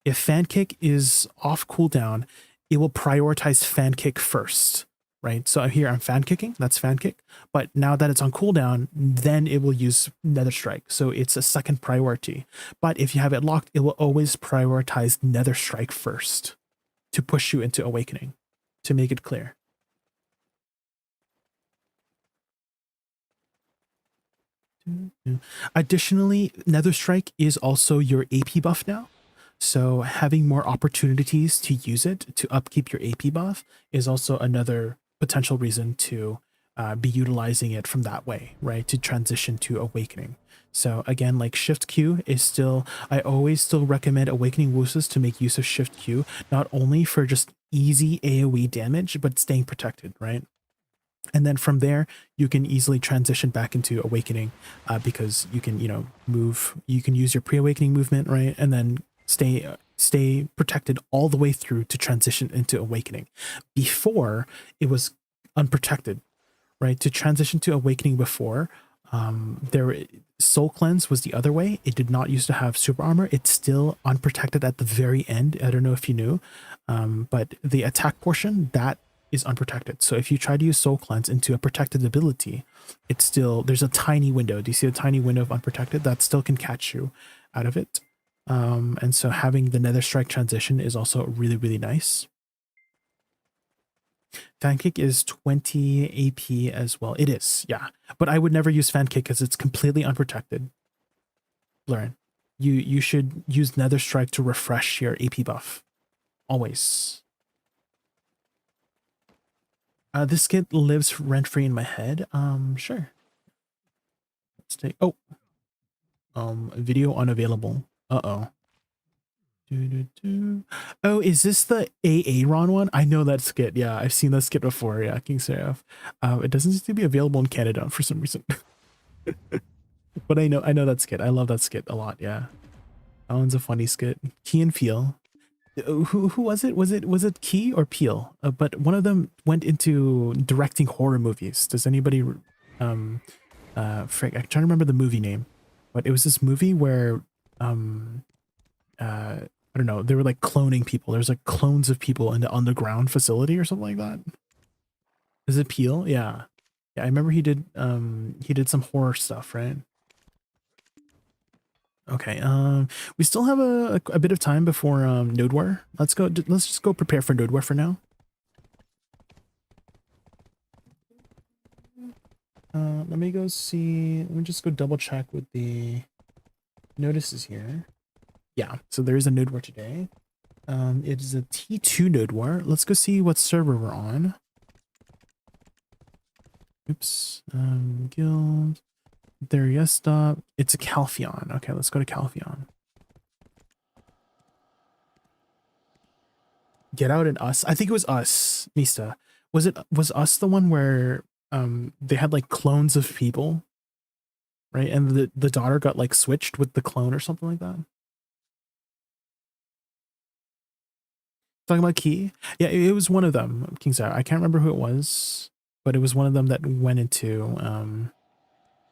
If fan kick is off cooldown, it will prioritize fan kick first, right? So here I'm fan kicking, that's fan kick. But now that it's on cooldown, then it will use Nether Strike. So it's a second priority. But if you have it locked, it will always prioritize Nether Strike first to push you into awakening, to make it clear. Additionally, Nether Strike is also your AP buff now. So having more opportunities to use it to upkeep your AP buff is also another potential reason to be utilizing it from that way, right? To transition to Awakening. So again, like Shift Q is still, I always still recommend Awakening Woosas to make use of Shift Q, not only for just easy AoE damage, but staying protected, right? And then from there, you can easily transition back into Awakening because you can, you know, move, you can use your pre-awakening movement, right? And then stay protected all the way through to transition into Awakening. Before, it was unprotected, right? To transition to Awakening before, Soul Cleanse was the other way. It did not used to have super armor. It's still unprotected at the very end. I don't know if you knew, but the attack portion, that is unprotected. So if you try to use Soul Cleanse into a protected ability, it's still, there's a tiny window. Do you see a tiny window of unprotected? That still can catch you out of it. And so having the Nether Strike transition is also really, really nice. Fan Kick is 20 AP as well. It is, yeah. But I would never use Fan Kick because it's completely unprotected. Blurrin, you should use Nether Strike to refresh your AP buff. Always. This skit lives rent-free in my head. Sure. Let's take, video unavailable. Uh-oh. Oh, is this the Aaron one? I know that skit. Yeah, I've seen that skit before. Yeah, King Seraph. It doesn't seem to be available in Canada for some reason. But I know that skit. I love that skit a lot. Yeah, that one's a funny skit. Key and Peel. Who was it? Was it Key or Peel? But one of them went into directing horror movies. Does anybody frick, I'm trying to remember the movie name, but it was this movie where I don't know, they were like cloning people. There's like clones of people in the underground facility or something like that. Is it Peel? Yeah. Yeah, I remember he did some horror stuff, right? Okay, we still have a bit of time before nodewar. Let's just go prepare for nodewar for now. Let me go see, let me just go double check with the notices here. Yeah, so there is a nodewar today. It is a T2 nodewar. Let's go see what server we're on. Oops, guild. There, yes, stop. It's a Calpheon. Okay, let's go to Calpheon. Get out and us. I think it was us, Mista. Was us the one where they had like clones of people, right? And the daughter got like switched with the clone or something like that. Talking about Key? Yeah, it was one of them, King Sarah. I can't remember who it was, but it was one of them that went into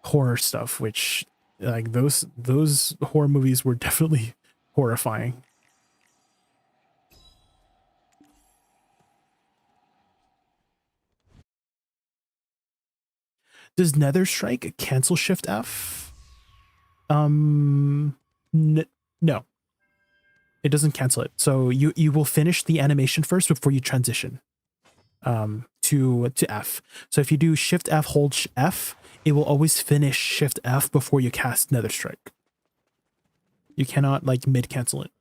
horror stuff, which like those horror movies were definitely horrifying. Does Nether Strike cancel Shift F? No. It doesn't cancel it. So you will finish the animation first before you transition to F. So if you do Shift F, hold F, it will always finish Shift F before you cast Nether Strike. You cannot like mid cancel it.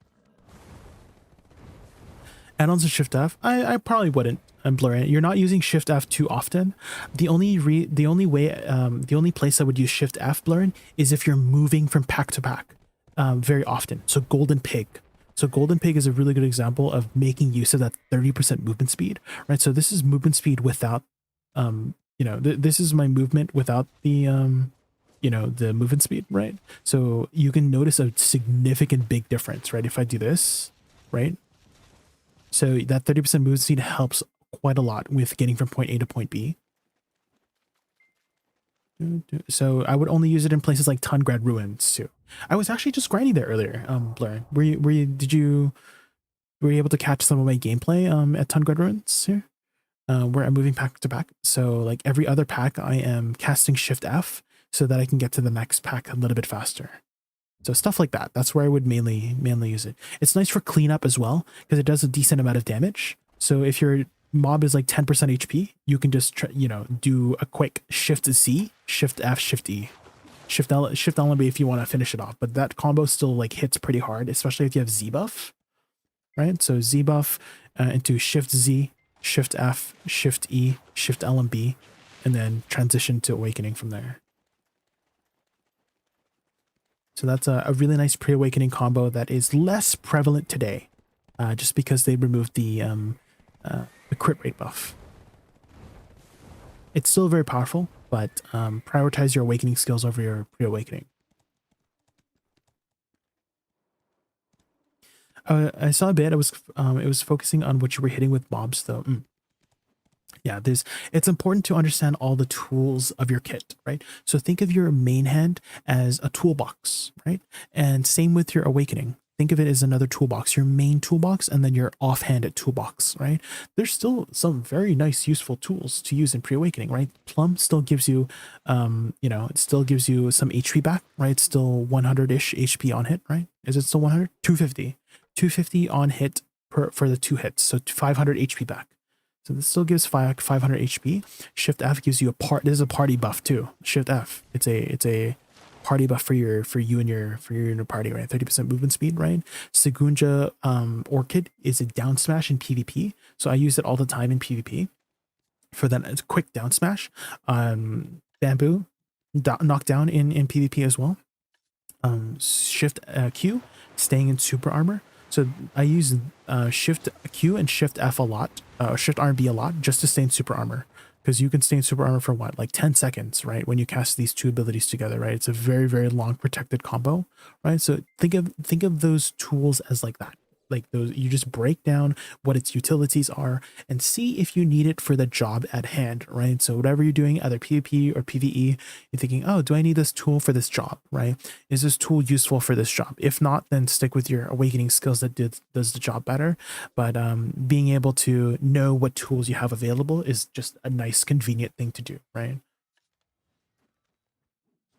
Add-ons to Shift F, I probably wouldn't. I'm blurring. You're not using Shift F too often. The only place I would use Shift F blurring is if you're moving from pack to pack very often. So Golden Pig. So Golden Pig is a really good example of making use of that 30% movement speed, right? So this is movement speed without, this is my movement without the, the movement speed, right? So you can notice a significant big difference, right? If I do this, right? So that 30% movement speed helps quite a lot with getting from point A to point B. So I would only use it in places like Tungrad Ruins too. I was actually just grinding there earlier. Blur, were you able to catch some of my gameplay at Tungrad Ruins here? Where I'm moving pack to pack. So like every other pack I am casting Shift F so that I can get to the next pack a little bit faster. So stuff like that. That's where I would mainly use it. It's nice for cleanup as well because it does a decent amount of damage. So if you're mob is like 10% HP, you can just do a quick Shift Z, Shift F, Shift E, Shift L and B if you want to finish it off. But that combo still like hits pretty hard, especially if you have Z buff, right? So Z buff into Shift Z, Shift F, Shift E, Shift L and B, and then transition to Awakening from there. So that's a really nice pre-awakening combo that is less prevalent today, just because they removed the crit rate buff. It's still very powerful, but prioritize your awakening skills over your pre-awakening. I saw a bit. It was focusing on what you were hitting with mobs, though. Yeah, it's important to understand all the tools of your kit, right? So think of your main hand as a toolbox, right? And same with your awakening. Think of it as another toolbox, your main toolbox, and then your offhanded toolbox, right? There's still some very nice, useful tools to use in pre-awakening, right? Plum still gives you, it still gives you some HP back, right? It's still 100-ish HP on hit, right? Is it still 100? 250. 250 on hit for the 2 hits, so 500 HP back. So this still gives 500 HP. Shift F gives you this is a party buff too. Shift F, it's a party buff for you and your party, right? 30% movement speed, right? Segunja Orchid is a down smash in PvP, so I use it all the time in PvP for that quick down smash. Bamboo knockdown in PvP as well. Shift Q, staying in super armor. So I use Shift Q and Shift F a lot, Shift R and B a lot, just to stay in super armor, because you can stay in super armor for what, like 10 seconds, right? When you cast these two abilities together, right? It's a very, very long protected combo, right? So think of those tools as like that. Like those, you just break down what its utilities are and see if you need it for the job at hand, right? So whatever you're doing, either PvP or PvE, you're thinking, oh, do I need this tool for this job, right? Is this tool useful for this job? If not, then stick with your awakening skills that does the job better. But being able to know what tools you have available is just a nice, convenient thing to do, right?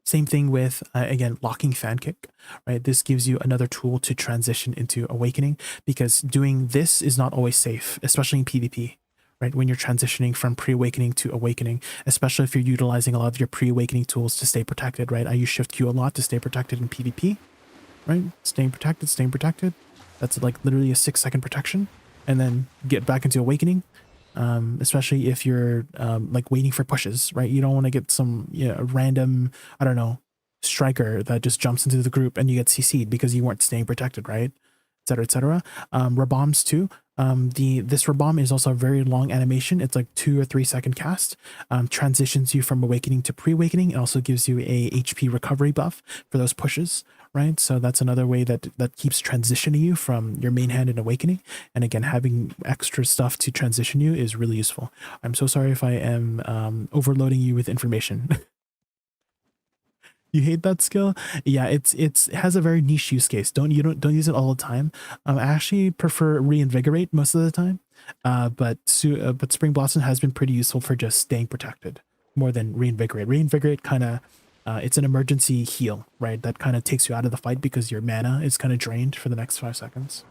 Same thing with, again, locking fan kick, right? This gives you another tool to transition into awakening, because doing this is not always safe, especially in PvP, right? When you're transitioning from pre-awakening to awakening, especially if you're utilizing a lot of your pre-awakening tools to stay protected, right? I use Shift Q a lot to stay protected in PvP, right? Staying protected. That's like literally a 6-second protection, and then get back into awakening. Especially if you're like waiting for pushes, right? You don't want to get some random, I don't know, striker that just jumps into the group and you get CC'd because you weren't staying protected, right? Etc. Etc. Rabombs too. This Rabomb is also a very long animation. It's like 2 or 3 second cast. Transitions you from awakening to pre-awakening. It also gives you a HP recovery buff for those pushes, right? So that's another way that keeps transitioning you from your main hand in awakening. And again, having extra stuff to transition you is really useful. I'm so sorry if I am overloading you with information. You hate that skill? Yeah, it has a very niche use case. Don't use it all the time. I actually prefer Reinvigorate most of the time. But Spring Blossom has been pretty useful for just staying protected more than Reinvigorate. Reinvigorate kind of it's an emergency heal, right? That kind of takes you out of the fight because your mana is kind of drained for the next 5 seconds.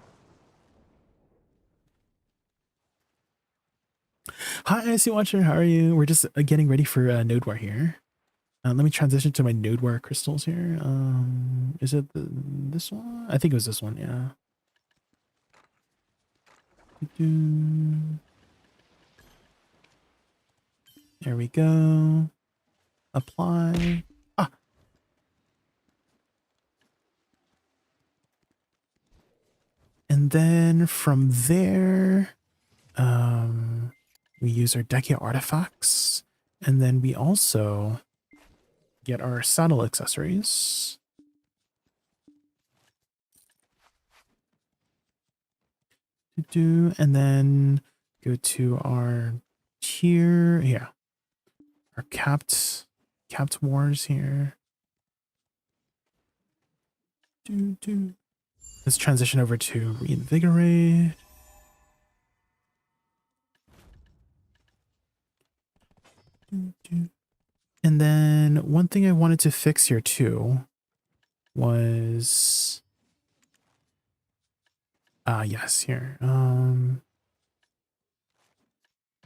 Hi, I see you watching. How are you? We're just getting ready for nodewar here. Let me transition to my nodewar crystals here. Is it this one? I think it was this one, yeah. There we go. Apply. Ah. And then from there, we use our Dekia artifacts, and then we also get our saddle accessories. And then go to our tier, yeah, our capped wars here. Let's transition over to Reinvigorate. And then one thing I wanted to fix here too was yes, here.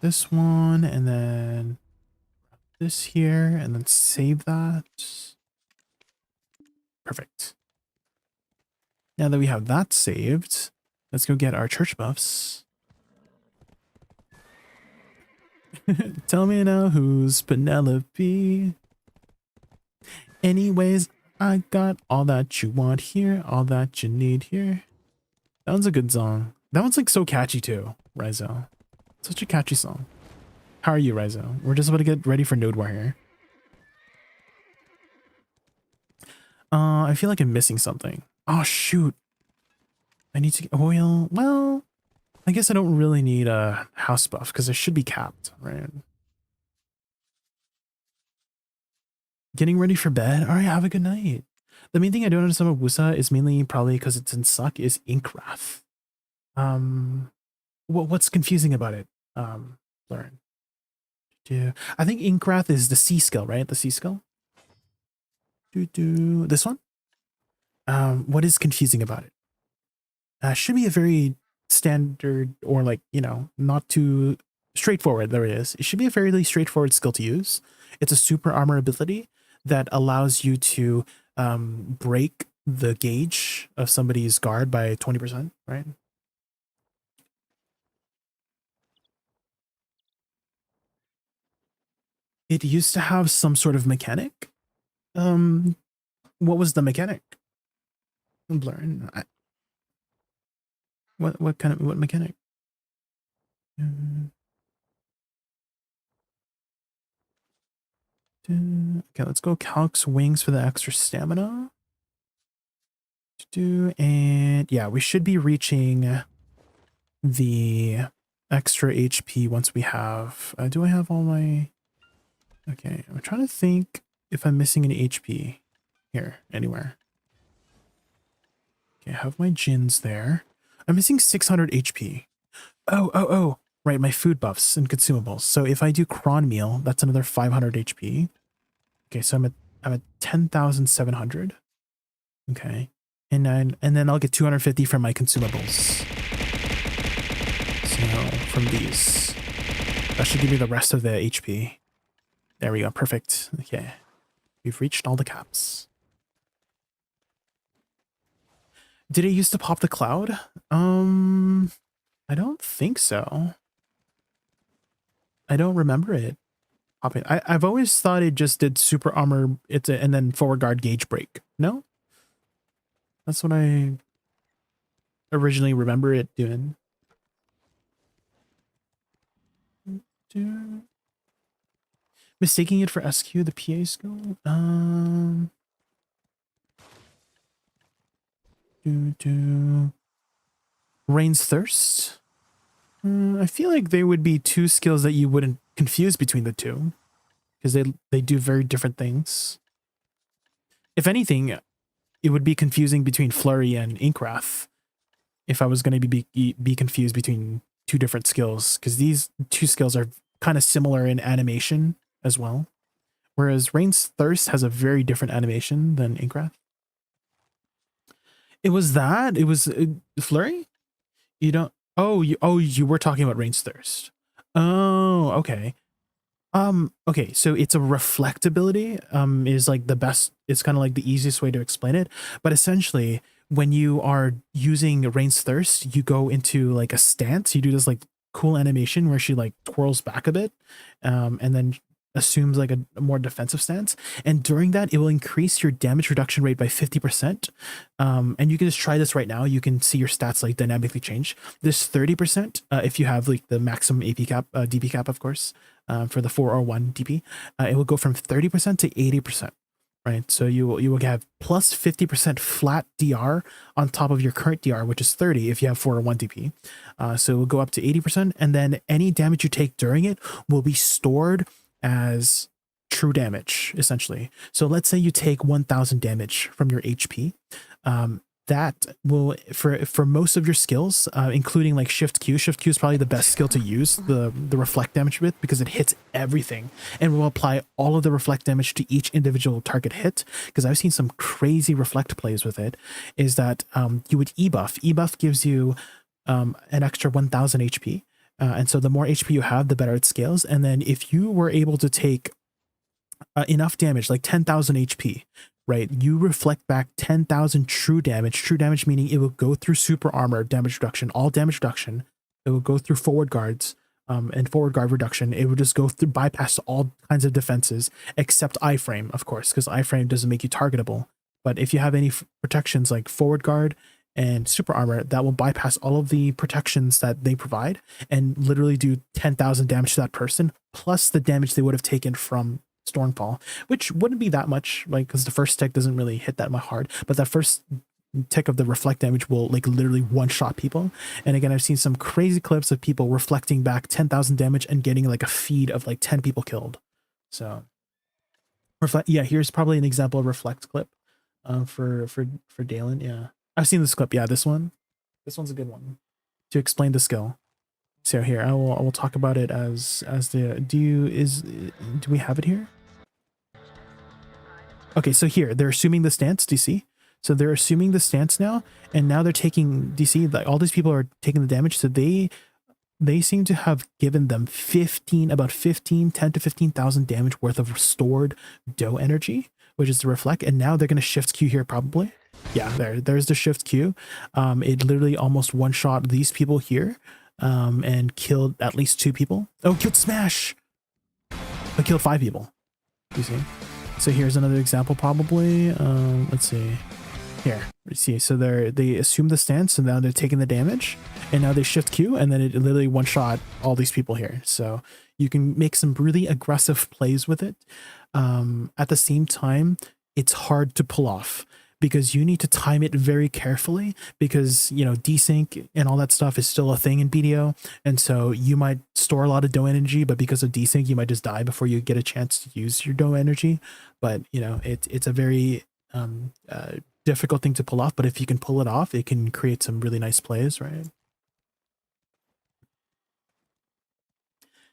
this one, and then this here, and then save that. Perfect. Now that we have that saved, let's go get our church buffs. Tell me now who's Penelope. Anyways, I got all that you want here, all that you need here. That one's a good song. That one's like so catchy too, Rizo. Such a catchy song. How are you, Rizo? We're just about to get ready for nodewar here. I feel like I'm missing something. Oh shoot. I need to get oil. Well, I guess I don't really need a house buff because I should be capped, right? Getting ready for bed. All right, have a good night. The main thing I don't understand about Woosa is mainly probably because it's in suck is Inkwrath. What's confusing about it? Learn. I think Inkwrath is the C skill, right? The C skill. This one. What is confusing about it? Should be a very standard or like, you know, not too straightforward. There it is. It should be a fairly straightforward skill to use. It's a super armor ability that allows you to break the gauge of somebody's guard by 20%, right? It used to have some sort of mechanic. What was the mechanic? Blurring. What mechanic? Okay, let's go Calx wings for the extra stamina. And yeah, we should be reaching the extra HP once we have. Do I have all my? Okay, I'm trying to think if I'm missing any HP here anywhere. Okay, I have my gins there. I'm missing 600 HP. Oh, right, my food buffs and consumables. So if I do cron meal, that's another 500 HP. Okay, so I'm at 10,700. Okay, and then I'll get 250 from my consumables. So from these, that should give me the rest of the HP. There we go, perfect. Okay, we've reached all the caps. Did it used to pop the cloud? I don't think so. I don't remember it popping. I've always thought it just did super armor, and then forward guard gauge break. No? That's what I originally remember it doing. Mistaking it for SQ, the PA skill? Rain's Thirst? I feel like they would be two skills that you wouldn't confuse between the two, because they do very different things. If anything, it would be confusing between Flurry and Inkwrath if I was going to be confused between two different skills, because these two skills are kind of similar in animation as well, whereas Rain's Thirst has a very different animation than Inkwrath. It was Flurry? You don't. Oh, you were talking about Rain's Thirst. Oh, okay. Okay, so it's a reflect ability, is like the best, it's kind of like the easiest way to explain it. But essentially, when you are using Rain's Thirst, you go into like a stance, you do this like cool animation where she like twirls back a bit, and then assumes like a more defensive stance, and during that it will increase your damage reduction rate by 50%. And you can just try this right now. You can see your stats like dynamically change. This 30% if you have like the maximum AP cap, DP cap, of course, for the 401 DP, it will go from 30% to 80%, right? So you will have plus 50% flat DR on top of your current DR, which is 30 if you have 401 DP. So it will go up to 80%, and then any damage you take during it will be stored as true damage, essentially. So let's say you take 1000 damage from your HP. That will, for most of your skills, including like Shift Q is probably the best skill to use the reflect damage with, because it hits everything and will apply all of the reflect damage to each individual target hit. Because I've seen some crazy reflect plays with it, is that you would E buff. E buff gives you an extra 1000 HP. And so the more HP you have, the better it scales. And then if you were able to take enough damage, like 10,000 HP, right? You reflect back 10,000 true damage meaning it will go through super armor, damage reduction, all damage reduction. It will go through forward guards and forward guard reduction. It will just go through, bypass all kinds of defenses except iframe, of course, because iframe doesn't make you targetable. But if you have any protections like forward guard and super armor, that will bypass all of the protections that they provide and literally do 10,000 damage to that person, plus the damage they would have taken from Stormfall, which wouldn't be that much, like, because the first tick doesn't really hit that much hard, but that first tick of the reflect damage will like literally one-shot people. And again, I've seen some crazy clips of people reflecting back 10,000 damage and getting like a feed of like 10 people killed. So reflect, yeah, here's probably an example of reflect clip for Dalen. Yeah, I've seen this clip. Yeah, this one's a good one to explain the skill. So here I will talk about it as the do we have it here? Okay, so here they're assuming the stance. Do you see? So they're assuming the stance now, and now they're taking. Do you see? Like all these people are taking the damage. So they seem to have given them 10 to 15,000 damage worth of restored dough energy, which is the reflect. And now they're going to shift Q here probably. Yeah, there's the shift Q. It literally almost one shot these people here, and killed at least 2 people. Oh, killed Smash. But killed 5 people. You see? So here's another example probably. Let's see. Here, you see, so they assume the stance, and now they're taking the damage, and now they shift Q, and then it literally one shot all these people here. So you can make some really aggressive plays with it. At the same time, it's hard to pull off because you need to time it very carefully, because you know desync and all that stuff is still a thing in BDO, and so you might store a lot of dough energy, but because of desync you might just die before you get a chance to use your dough energy. But you know it's a very difficult thing to pull off, but if you can pull it off, it can create some really nice plays, right?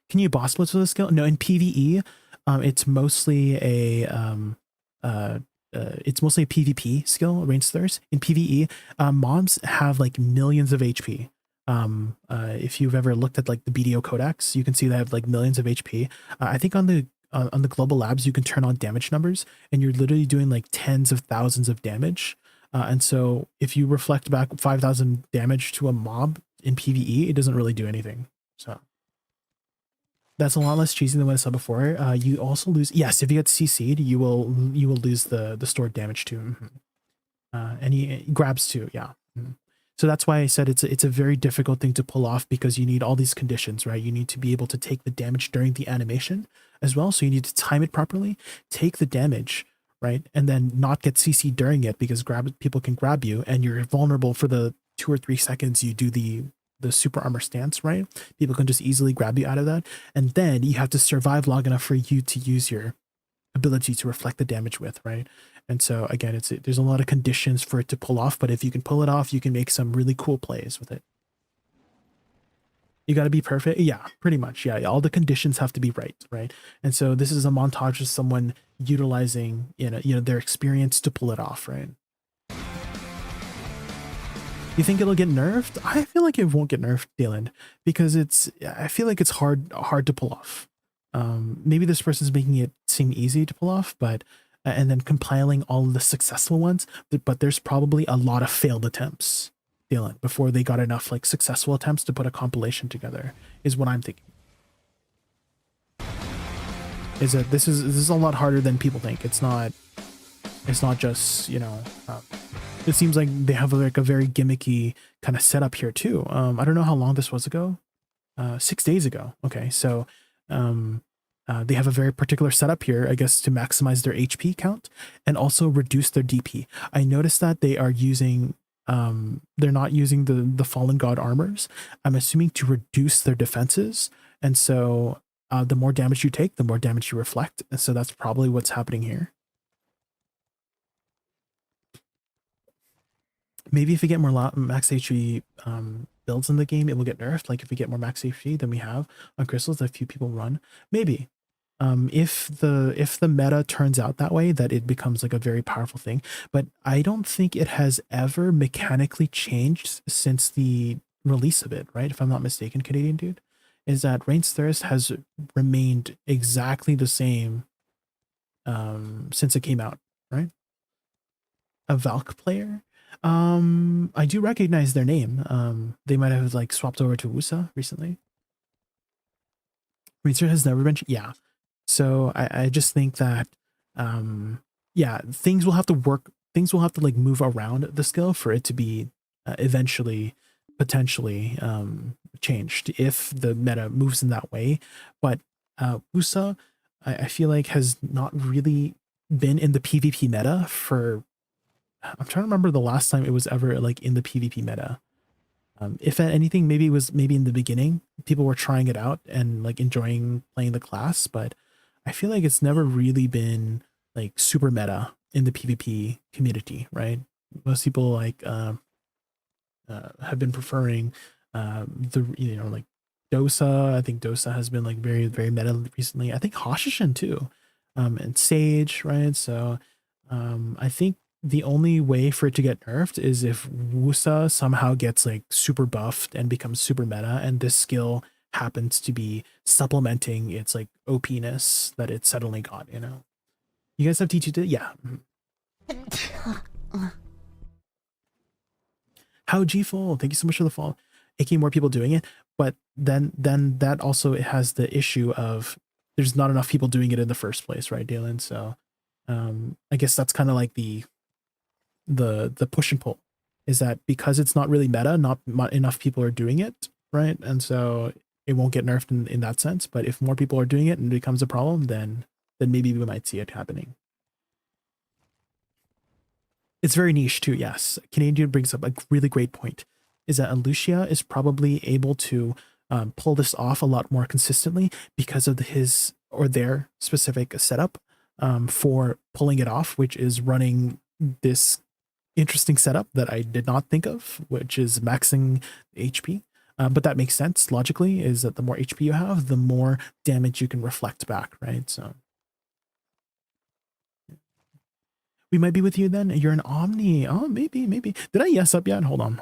Can you boss blitz with a skill? No, in PvE, it's mostly a PvP skill, range thirst. In PvE, mobs have like millions of HP. If you've ever looked at like the BDO codex, you can see they have like millions of HP. I think on the global labs, you can turn on damage numbers, and you're literally doing like tens of thousands of damage. And so if you reflect back 5,000 damage to a mob in PvE, it doesn't really do anything. So that's a lot less cheesy than what I said before. You also lose, yes, if you get CC'd, you will lose the stored damage too. And he grabs too, yeah. So that's why I said it's a very difficult thing to pull off, because you need all these conditions, right? You need to be able to take the damage during the animation as well. So you need to time it properly, take the damage, right? And then not get CC during it, because people can grab you and you're vulnerable for the 2 or 3 seconds you do the super armor stance, right? People can just easily grab you out of that. And then you have to survive long enough for you to use your ability to reflect the damage with, right? And so again, there's a lot of conditions for it to pull off, but if you can pull it off, you can make some really cool plays with it. You got to be perfect. Yeah, pretty much. Yeah, all the conditions have to be right? And so this is a montage of someone utilizing, you know, their experience to pull it off, right? You think it'll get nerfed? I feel like it won't get nerfed, Dylan, because I feel like it's hard to pull off. Maybe this person's making it seem easy to pull off, but and then compiling all the successful ones, but there's probably a lot of failed attempts, Dylan, before they got enough like successful attempts to put a compilation together, is what I'm thinking. Is that this is a lot harder than people think. It's not just, you know, it seems like they have like a very gimmicky kind of setup here too. I don't know how long this was ago. 6 days ago. Okay, so they have a very particular setup here, I guess, to maximize their HP count and also reduce their DP. I noticed that they are using, they're not using the Fallen God armors. I'm assuming to reduce their defenses. And so the more damage you take, the more damage you reflect. And so that's probably what's happening here. Maybe if we get more max HP builds in the game, it will get nerfed. Like if we get more max HP than we have on crystals that few people run, maybe. If the meta turns out that way, that it becomes like a very powerful thing. But I don't think it has ever mechanically changed since the release of it, right? If I'm not mistaken, Canadian dude. is that Rain's Thirst has remained exactly the same since it came out, right? A Valk player? I do recognize their name. They might have like swapped over to Woosa recently. Rain's Thirst has never been, yeah. So I just think that, yeah, things will have to work. Things will have to like move around the skill for it to be eventually potentially changed if the meta moves in that way. But Woosa, I feel like has not really been in the PvP meta for, I'm trying to remember the last time it was ever like in the PvP meta. If anything, maybe it was maybe in the beginning, people were trying it out and like enjoying playing the class, but I feel like it's never really been like super meta in the PvP community, right? Most people like have been preferring the, you know, like Dosa. I think Dosa has been like very, very meta recently. I think Hashishin too, and Sage, right? So I think the only way for it to get nerfed is if Woosa somehow gets like super buffed and becomes super meta, and this skill happens to be supplementing its like OP-ness that it suddenly got, you know? You guys have T2? Yeah. How G-Full, thank you so much for the follow. Making more people doing it, but then that also it has the issue of there's not enough people doing it in the first place, right, Dalen? So I guess that's kind of like the push and pull, is that because it's not really meta, not enough people are doing it, right? And so it won't get nerfed in that sense. But if more people are doing it and it becomes a problem, then maybe we might see it happening. It's very niche too, yes. Canadian brings up a really great point, is that Lucia is probably able to pull this off a lot more consistently because of his or their specific setup for pulling it off, which is running this interesting setup that I did not think of, which is maxing HP. But that makes sense logically, is that the more HP you have, the more damage you can reflect back, right? So we might be with you then. You're an Omni. Oh, maybe. Did I yes up yet? Hold on.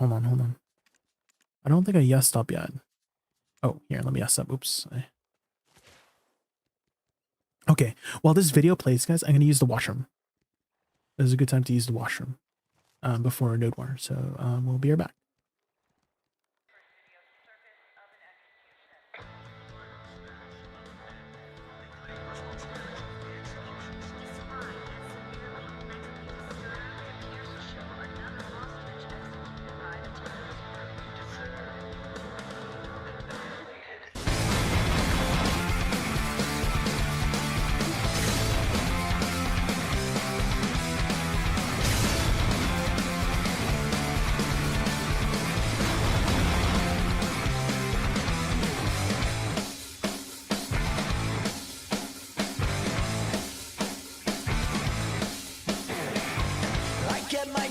I don't think I yes up yet. Oh, here, let me yes up. Oops. Okay, while this video plays, guys, I'm going to use the washroom. This is a good time to use the washroom before nodewar. So we'll be right back.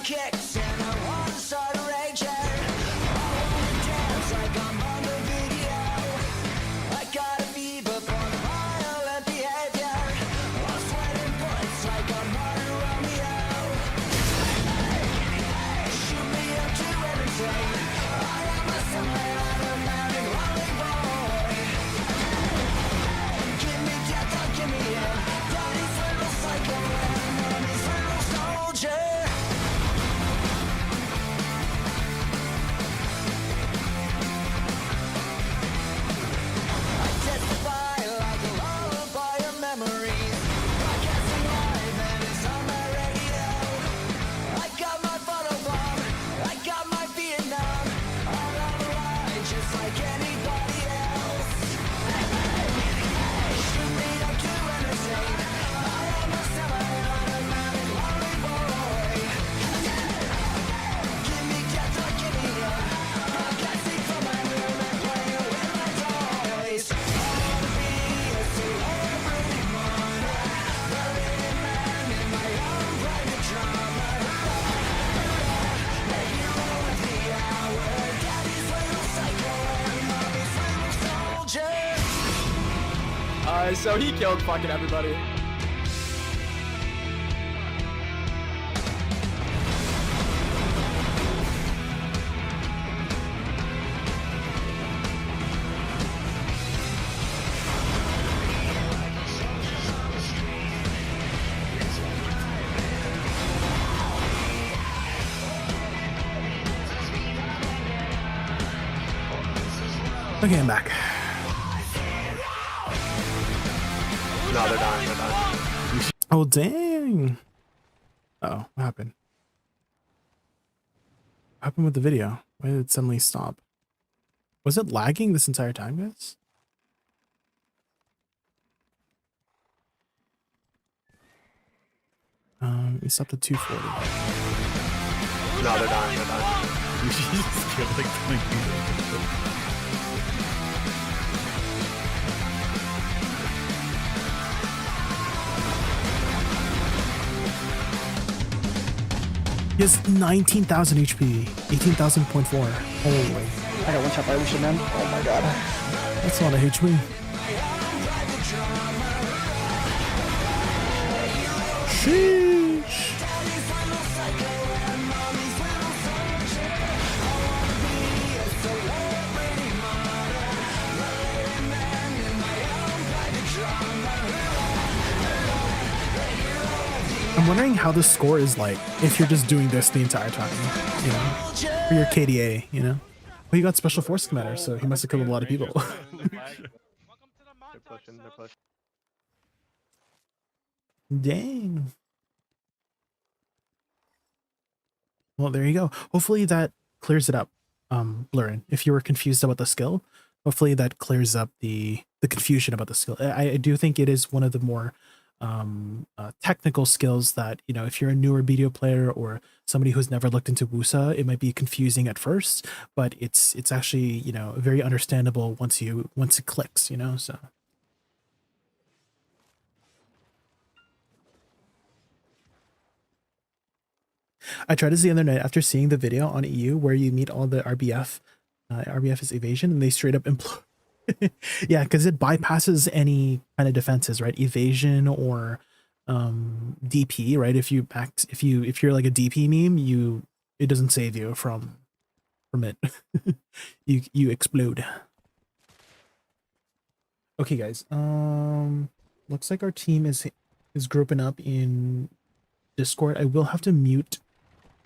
Kicks and I want to start raging. I want to dance like I'm on the video. I got a fever for violent behavior. I'm sweating bullets like I'm Martin Romeo. Shoot me up to everything. I am a semi-automatic lonely boy. Give me death or give me in. Daddy's little psycho and mommy's little soldier. So he killed fucking everybody. Okay, I'm back. No, they're dying. They're dying. Oh, dang. Uh-oh, what happened? What happened with the video? Why did it suddenly stop? Was it lagging this entire time, guys? We stopped at 240. No, they're dying. They're dying. He has 19,000 HP, 18,000.4. Holy. I got one shot by Lucia, man. Oh my god. That's a lot of HP. Sheesh. I'm wondering how the score is like if you're just doing this the entire time, you know, for your KDA, you know. Well, he got Special Forces Commander, so he must have killed a lot of people. They're pushing. They're pushing. Dang. Well, there you go. Hopefully that clears it up, Blurrin. If you were confused about the skill, hopefully that clears up the confusion about the skill. I do think it is one of the more technical skills that, you know, if you're a newer BDO player or somebody who's never looked into Woosa, it might be confusing at first, but it's actually, you know, very understandable once it clicks, you know. So I tried this the other night after seeing the video on EU where you meet all the RBF. RBF is evasion, and they straight up implode. Yeah, because it bypasses any kind of defenses, right? Evasion or DP, right? If you're like a DP meme, it doesn't save you from it. you explode. Okay, guys. Looks like our team is grouping up in Discord. I will have to mute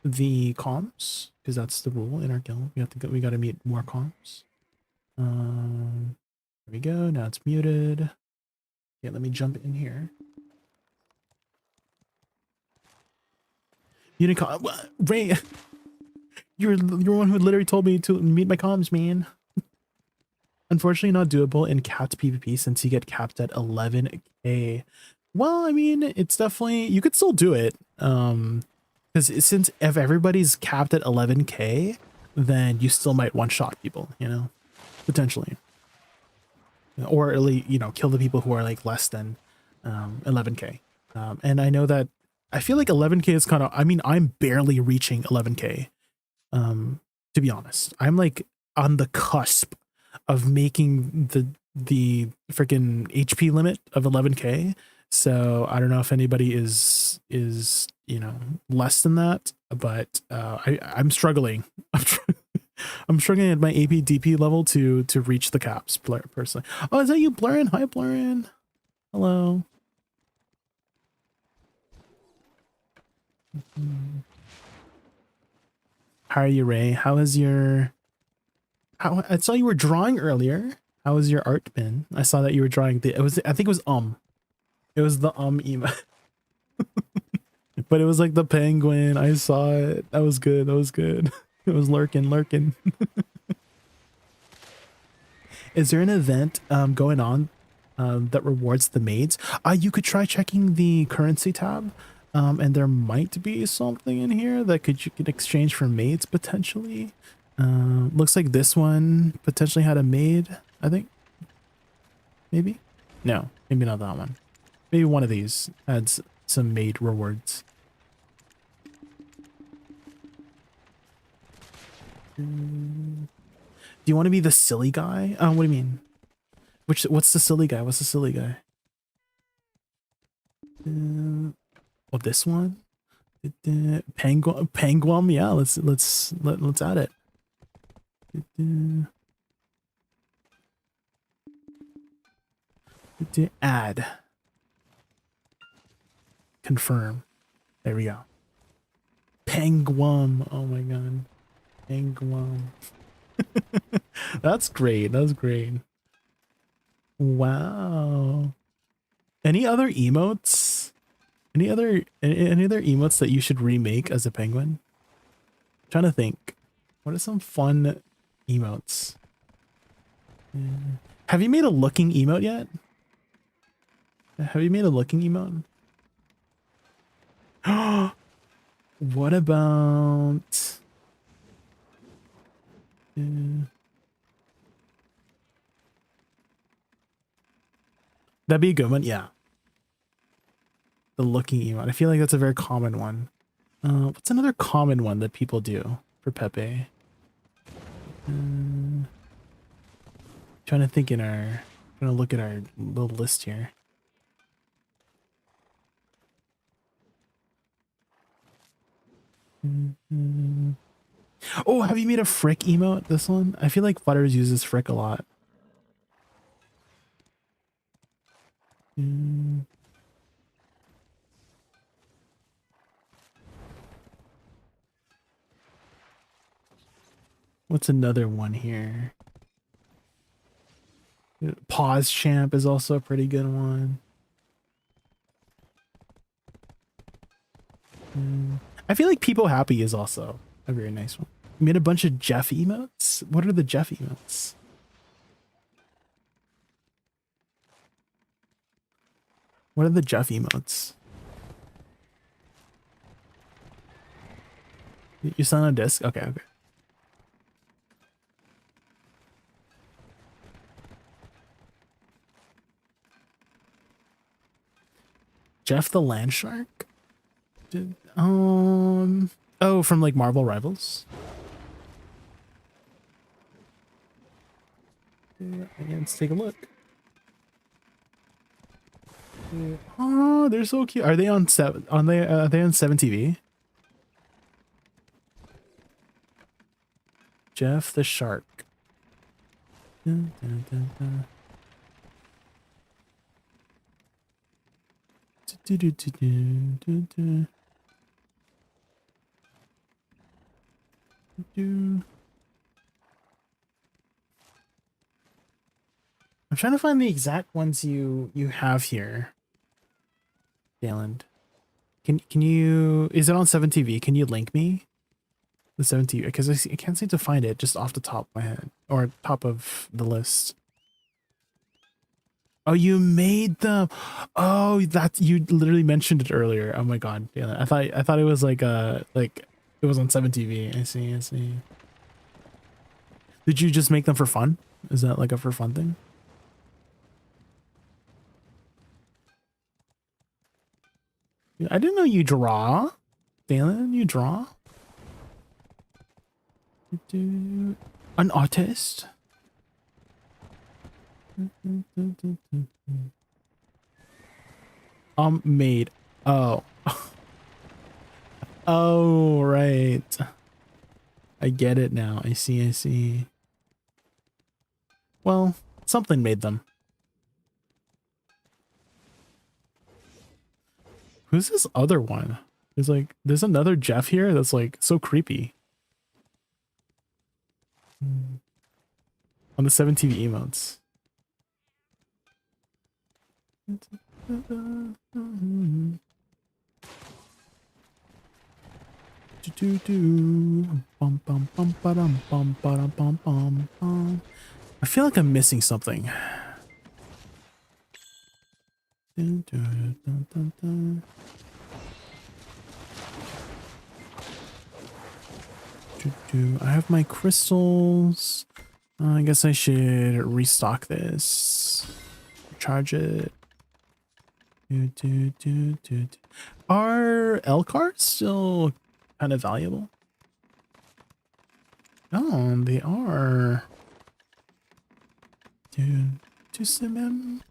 the comms because that's the rule in our guild. We got to mute more comms. There we go. Now it's muted. Yeah, let me jump in here. Unicom, Ray, you're one who literally told me to mute my comms, man. Unfortunately, not doable in capped PvP since you get capped at 11k. Well, I mean, it's definitely, you could still do it. Because since if everybody's capped at 11k, then you still might one-shot people, you know, potentially. Or at least, you know, kill the people who are like less than 11k. And I know that I feel like 11k is kind of, I mean, I'm barely reaching 11k. To be honest, I'm like on the cusp of making the freaking HP limit of 11k. So I don't know if anybody is you know, less than that, but I'm struggling. I'm struggling at my AP DP level to reach the caps personally. Oh, is that you, Blurrin? Hi, Blurrin. Hello. How are you, Ray? How is your... I saw you were drawing earlier. How has your art been? I saw that you were drawing I think it was It was the emo. But it was like the penguin. I saw it. That was good. That was good. It was lurking. Is there an event going on that rewards the maids? You could try checking the currency tab. And there might be something in here that you could exchange for maids potentially. Looks like this one potentially had a maid, I think. Maybe? No, maybe not that one. Maybe one of these adds some maid rewards. Do you want to be the silly guy? What do you mean? What's the silly guy? What's the silly guy? Oh, this one? Penguin? Yeah, let's add it. Add. Confirm. There we go. Penguin. Oh my god. Penguin. That's great. That's great. Wow. Any other emotes? Any other emotes that you should remake as a penguin? I'm trying to think. What are some fun emotes? Have you made a looking emote yet? Have you made a looking emote? What about... That'd be a good one, yeah. The looking emote. I feel like that's a very common one. What's another common one that people do for Pepe? Trying to think trying to look at our little list here. Oh, have you made a frick emote? This one? I feel like Butters uses frick a lot. What's another one here? Pause champ is also a pretty good one. I feel like people happy is also a very nice one. You made a bunch of Jeff emotes? What are the Jeff emotes? What are the Jeff emotes? You sent on a disc? Okay, okay. Jeff the Land Shark? Oh, from like Marvel Rivals? Yeah, let's take a look. Oh, they're so cute. Are they on 7? Are they on 7 TV? Jeff the Shark. Dun, dun, dun, dun. Do, do, do, do, do, do. Do. I'm trying to find the exact ones you have here. Dayland. Can you, is it on 7 TV? Can you link me the 7 TV? Because I can't seem to find it just off the top of my head or top of the list. Oh, you made them. Oh, that you literally mentioned it earlier. Oh my god, Dayland. I thought it was like it was on 7 TV. I see, I see. Did you just make them for fun? Is that like a for fun thing? I didn't know you draw. Dayland, you draw? An artist? Made. Oh. Oh, right. I get it now. I see, I see. Well, something made them. Who's this other one? There's another Jeff here that's like so creepy. On the 7 TV emotes. I feel like I'm missing something. I have my crystals. I guess I should restock this. Charge it. Are L cards still kind of valuable? Oh, they are. To cement.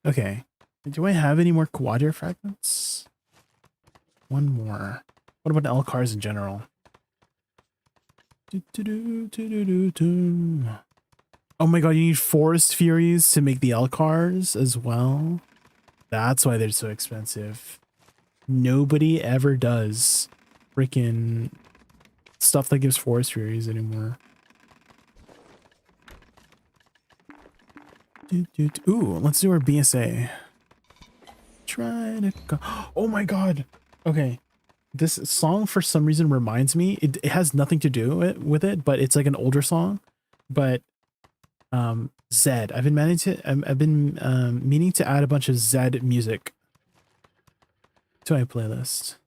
Okay. Do I have any more quadra fragments? One more. What about L cars in general? Oh my god, you need Forest Furies to make the L cars as well? That's why they're so expensive. Nobody ever does freaking stuff that gives forest furies anymore. Ooh, let's do our BSA. Try to go. Oh my god. Okay. This song for some reason reminds me, it has nothing to do with it, but it's like an older song. But Zed. I've been meaning to add a bunch of Zed music to my playlist.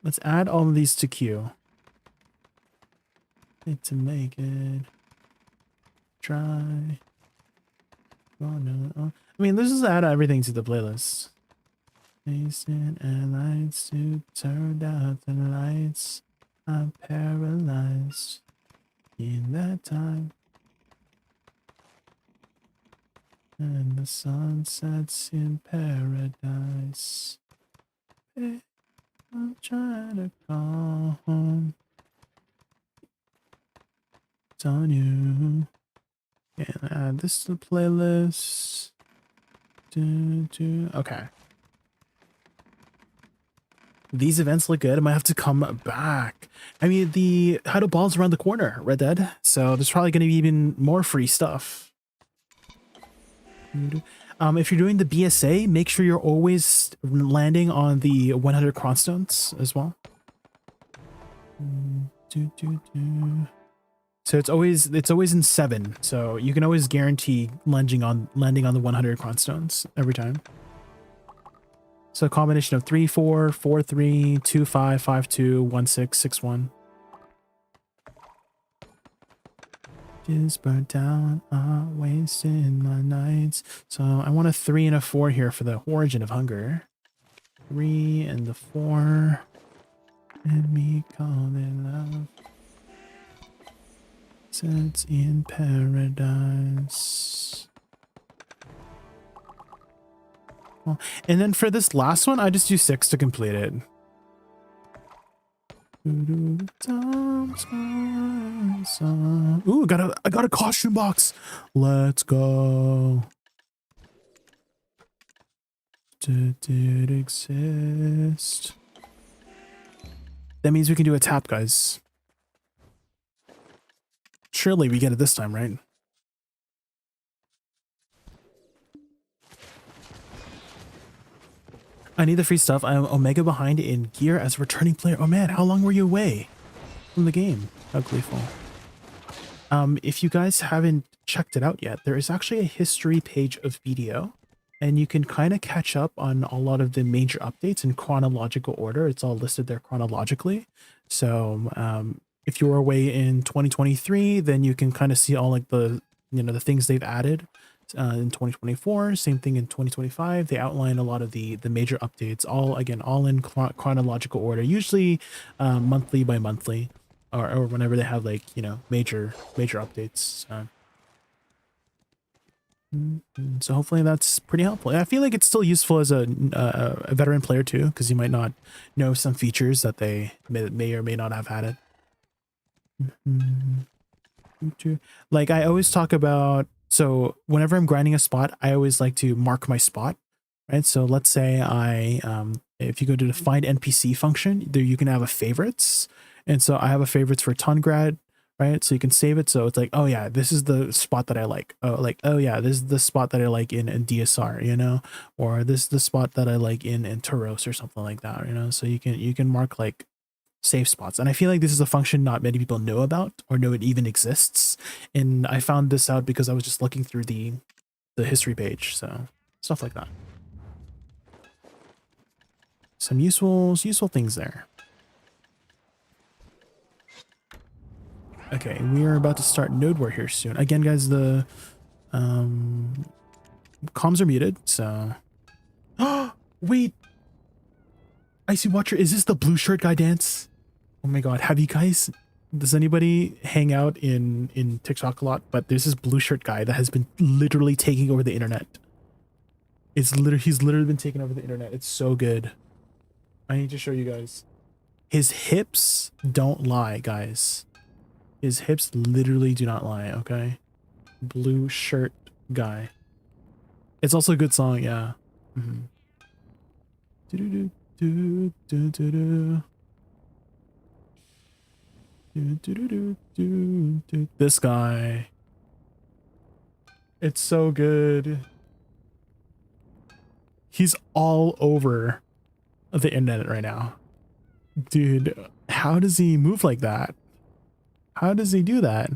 Let's add all of these to queue. Need to make it. Try. Oh no. I mean, let's just add everything to the playlist. Facing and lights to turn out the lights. I'm paralyzed in that time. And the sun sets in paradise. Hey, I'm trying to call home. It's on you. And add this to the playlist. Okay. These events look good. I might have to come back. I mean, the Huddle Ball's around the corner, Red Dead. So there's probably going to be even more free stuff. If you're doing the BSA, make sure you're always landing on the 100 Cronstones as well. So it's always in 7. So you can always guarantee landing on the 100 Cronstones every time. So a combination of 3, 4, 4, 3, 2, 5, 5, 2, 1, 6, 6, 1. Just burnt out, wasting my nights. So I want a 3 and a 4 here for the Origin of Hunger. 3 and the 4. And me call it love. Sets in paradise. Well, and then for this last one, I just do 6 to complete it. Ooh, I got a costume box. Let's go. Did it exist? That means we can do a tap, guys. Surely we get it this time, right? I need the free stuff. I'm Omega behind in gear as a returning player. Oh man, how long were you away from the game? How gleeful. If you guys haven't checked it out yet, there is actually a history page of BDO, and you can kind of catch up on a lot of the major updates in chronological order. It's all listed there chronologically. So if you were away in 2023, then you can kind of see all like the things they've added in 2024. Same thing in 2025. They outline a lot of the major updates, all in chronological order, usually monthly by monthly, or whenever they have like major updates. So hopefully that's pretty helpful. I feel like it's still useful as a veteran player too, because you might not know some features that they may or may not have had it. Like I always talk about, so whenever I'm grinding a spot, I always like to mark my spot, right? So let's say if you go to the find NPC function, there you can have a favorites. And so I have a favorites for Tungrad, right? So you can save it. So it's like, oh yeah, this is the spot that I like. Oh yeah, this is the spot that I like in DSR, or this is the spot that I like in Turos or something like that, So you can mark like save spots. And I feel like this is a function not many people know about or know it even exists. And I found this out because I was just looking through the history page. So stuff like that. Some useful things there. Okay, we are about to start nodewar here soon. Again, guys, the comms are muted, so wait. Icy Watcher, is this the blue shirt guy dance? Oh my god, does anybody hang out in TikTok a lot? But there's this blue shirt guy that has been literally taking over the internet. He's literally been taking over the internet. It's so good. I need to show you guys. His hips don't lie, guys. His hips literally do not lie, okay? Blue shirt guy. It's also a good song, yeah. do, do, do, do. Do, do, do, do, do, do. This guy. It's so good. He's all over the internet right now. Dude, how does he move like that? How does he do that?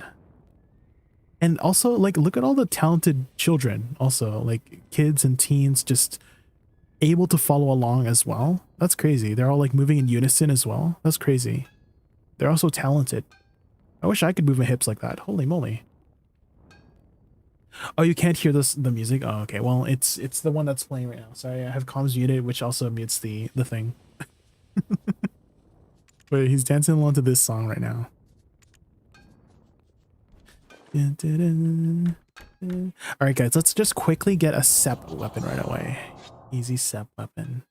And also, like, look at all the talented children also, like kids and teens just able to follow along as well. That's crazy. They're all like moving in unison as well. That's crazy. They're also talented. I wish I could move my hips like that. Holy moly. Oh, you can't hear the music? Oh, okay. Well, it's the one that's playing right now. Sorry, I have comms muted, which also mutes the thing. But he's dancing along to this song right now. Alright guys, let's just quickly get a SEP weapon right away. Easy SEP weapon.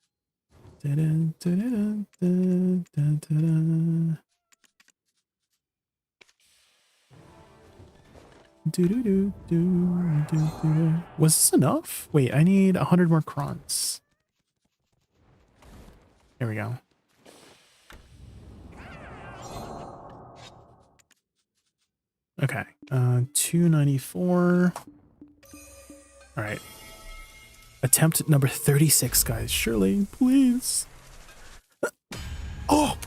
Was this enough? Wait, I need 100 more crons. Here we go. Okay, 294. All right. Attempt number 36, guys. Shirley, please. Oh,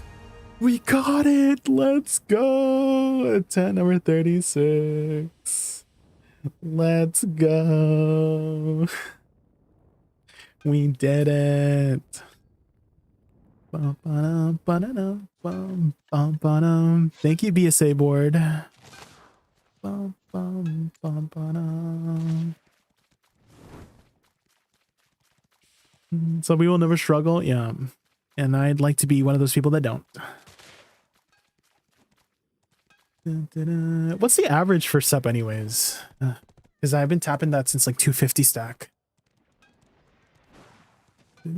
we got it. Let's go. Attempt number 36. Let's go. We did it. Thank you, BSA board. So we will never struggle. Yeah. And I'd like to be one of those people that don't. What's the average for SEP anyways? Because I've been tapping that since like 250 stack. I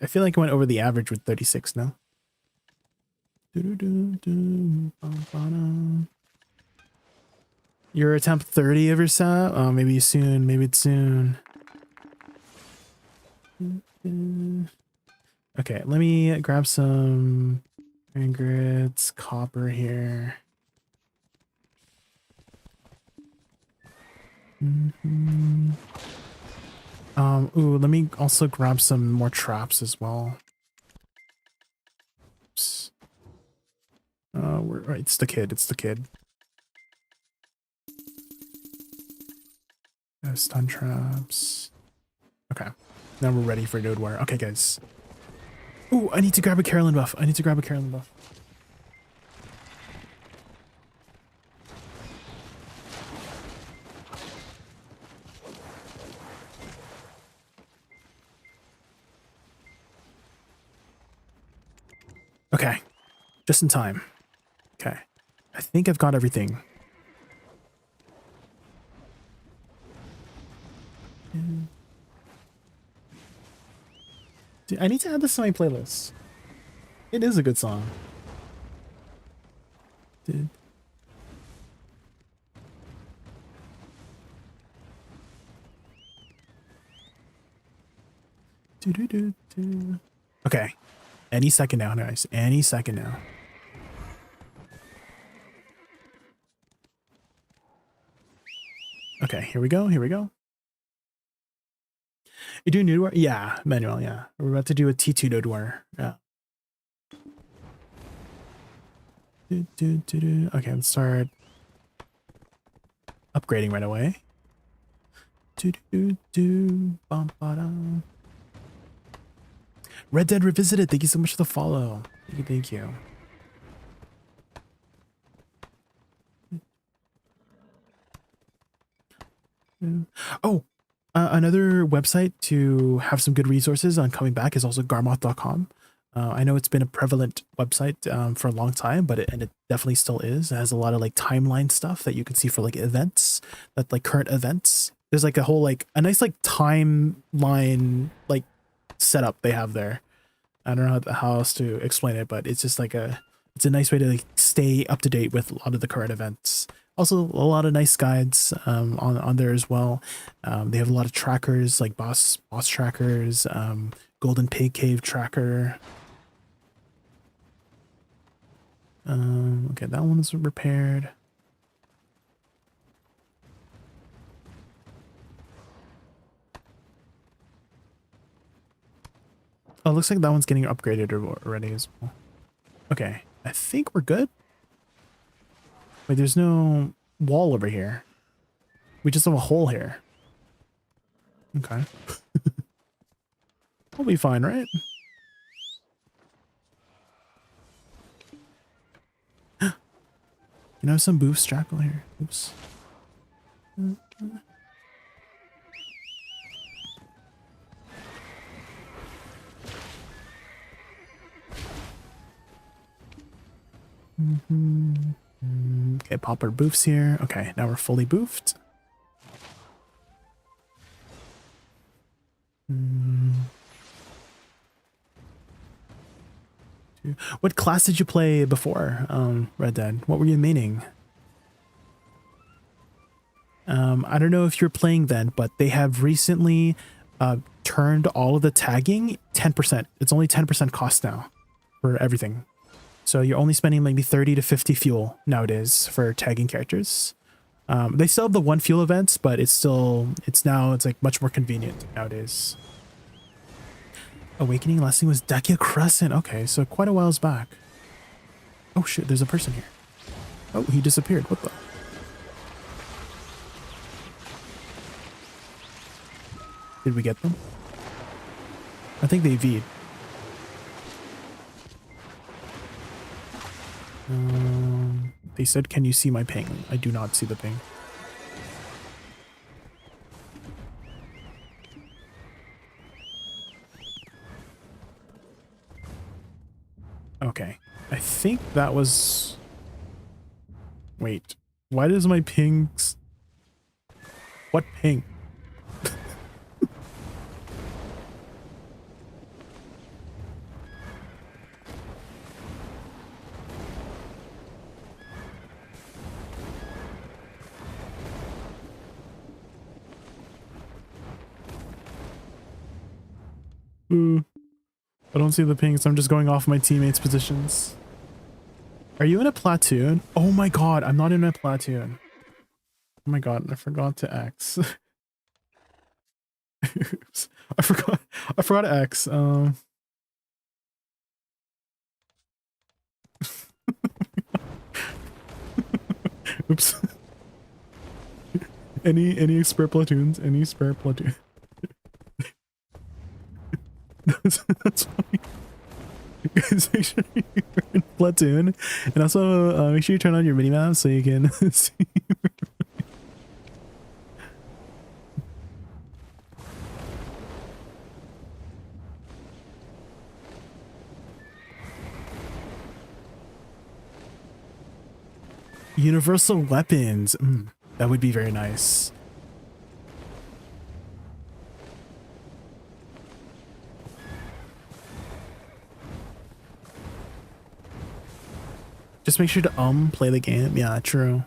feel like I went over the average with 36 now. Your attempt 30 of your SEP? Oh, maybe soon. Maybe it's soon. Okay, let me grab some ingots, copper here. Ooh, let me also grab some more traps as well. Oops. It's the kid, it's the kid. Stun traps. Okay, now we're ready for nodewar. Okay, guys. Ooh, I need to grab a Carolyn buff. I need to grab a Carolyn buff. Okay, just in time. Okay, I think I've got everything. Dude, I need to add this to my playlist. It is a good song. Dude. Okay. Any second now, guys. Any second now. Okay, here we go. Here we go. You doing nodewar? Yeah, Manuel, yeah. We're about to do a T2 nodewar. Yeah. Okay, let's start upgrading right away. Red Dead Revisited, thank you so much for the follow. Thank you, thank you. Oh, another website to have some good resources on coming back is also garmoth.com. I know it's been a prevalent website for a long time, but it definitely still is. It has a lot of like timeline stuff that you can see for like events, that like current events. There's like a whole like a nice like timeline like setup they have there. I don't know how else to explain it, but it's just like it's a nice way to like stay up to date with a lot of the current events. Also, a lot of nice guides on there as well. They have a lot of trackers like boss trackers, Golden Pig Cave tracker. Okay, that one's repaired. Oh, looks like that one's getting upgraded already as well. Okay, I think we're good. Wait, there's no wall over here. We just have a hole here. Okay. We'll be fine, right? You know, some boost jackal here. Oops. Okay, pop our boofs here. Okay, now we're fully boofed. What class did you play before Red Dead? What were you maining? I don't know if you're playing then, but they have recently turned all of the tagging 10%. It's only 10% cost now for everything. So you're only spending maybe 30 to 50 fuel nowadays for tagging characters. They still have the one fuel events, but it's like much more convenient nowadays. Awakening last thing was Dacia Crescent. Okay, so quite a whiles back. Oh shit, there's a person here. Oh, he disappeared. What the? Did we get them? I think they V'd. They said, can you see my ping? I do not see the ping. Okay. I think that was... Wait. Why does my ping... What ping? I don't see the ping, so I'm just going off my teammates' positions. Are you in a platoon? Oh my god, I'm not in a platoon. Oh my god, I forgot to X. Oops. I forgot to X. Oops. Any spare platoons? Any spare platoon? That's funny. Guys, make sure you're in platoon, and also make sure you turn on your minimap so you can see. Universal weapons. That would be very nice. Just make sure to play the game. Yeah, true.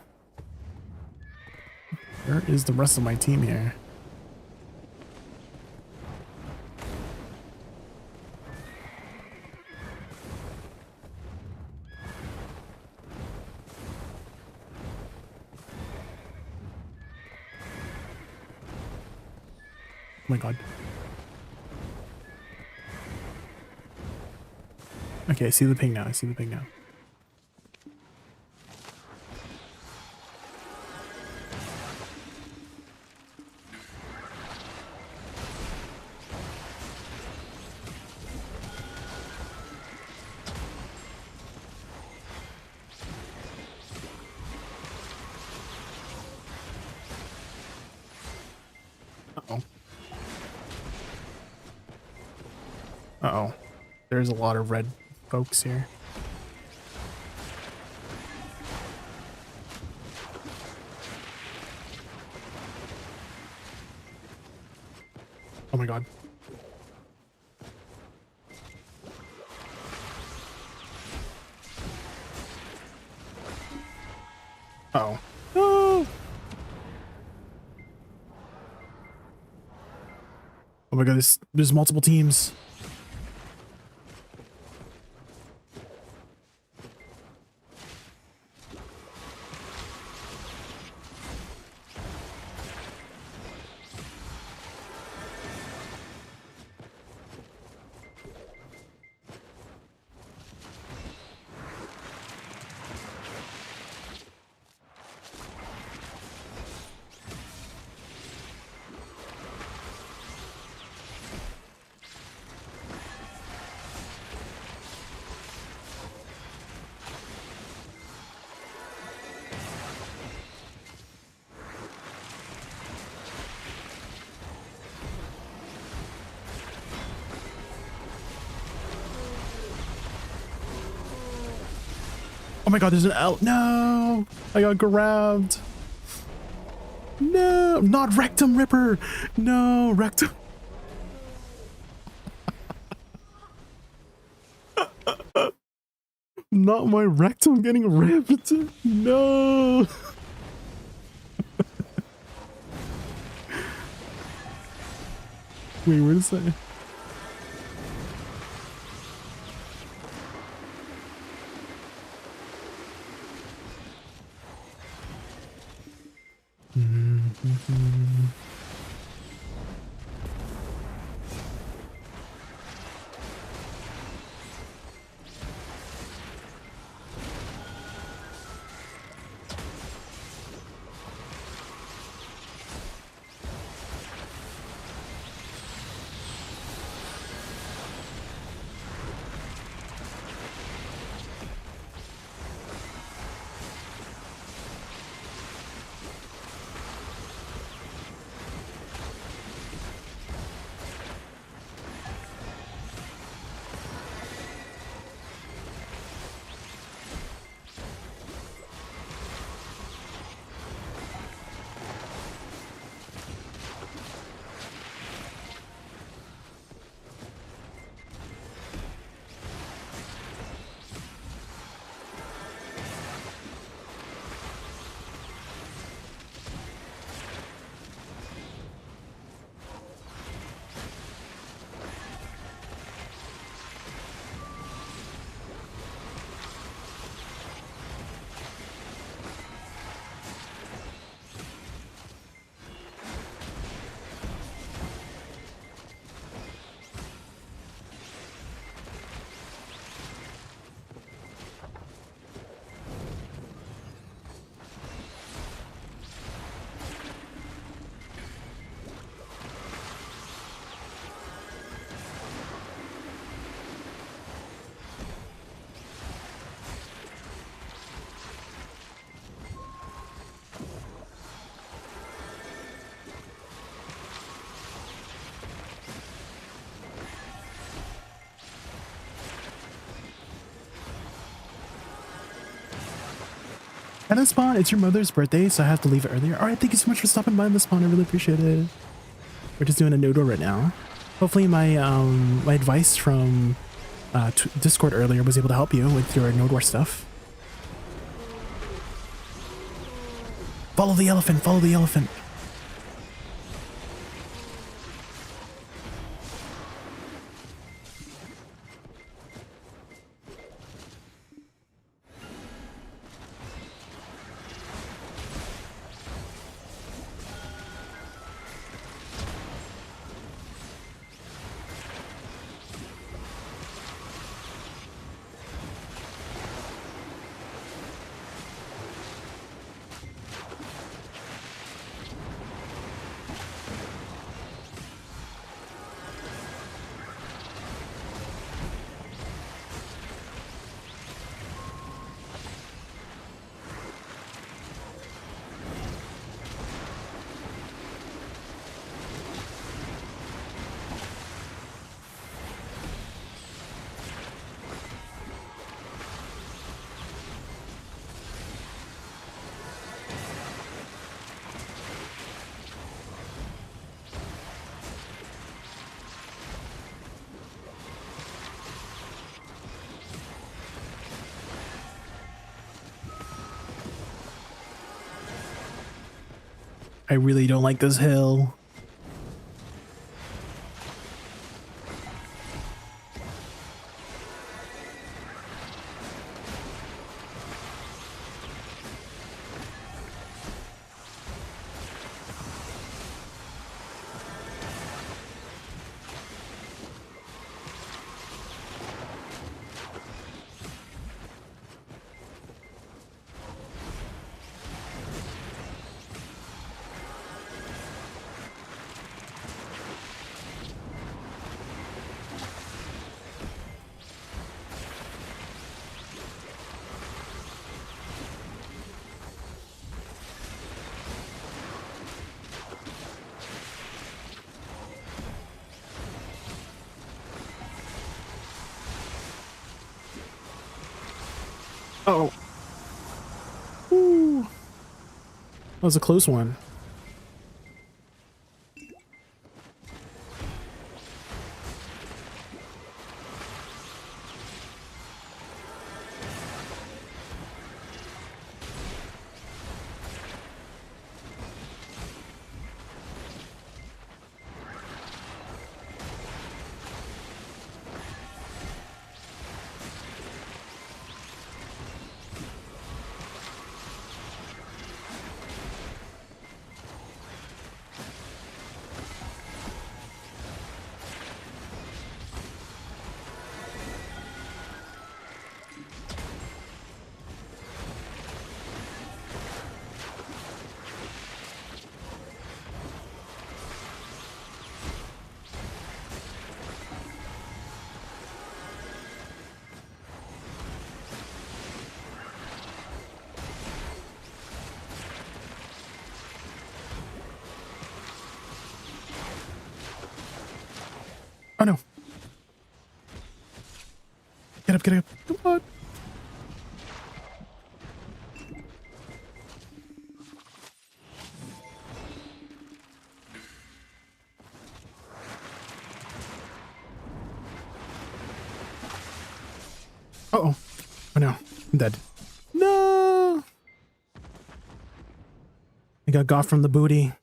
Where is the rest of my team here? Oh my god. Okay, I see the ping now. I see the ping now. Uh-oh. There's a lot of red folks here. Oh my god. Uh-oh. my god, there's multiple teams. Oh my god, there's an L. No, I got grabbed. No, not Rectum Ripper. No, Rectum. Not my rectum getting ripped. No. Wait, where is that? At the spawn, it's your mother's birthday, so I have to leave it earlier. All right, thank you so much for stopping by in the spawn. I really appreciate it. We're just doing a nodewar right now. Hopefully my my advice from Discord earlier was able to help you with your nodewar stuff. Follow the elephant, follow the elephant. I really don't like this hill. Oh. Ooh. That was a close one. Oh no. Get up, get up. Come on. Uh-oh. Oh no. I'm dead. No. I got from the booty.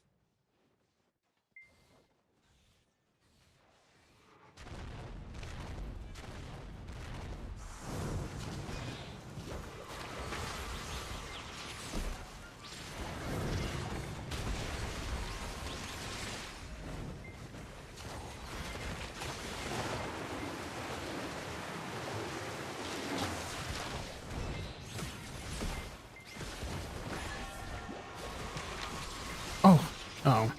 Oh,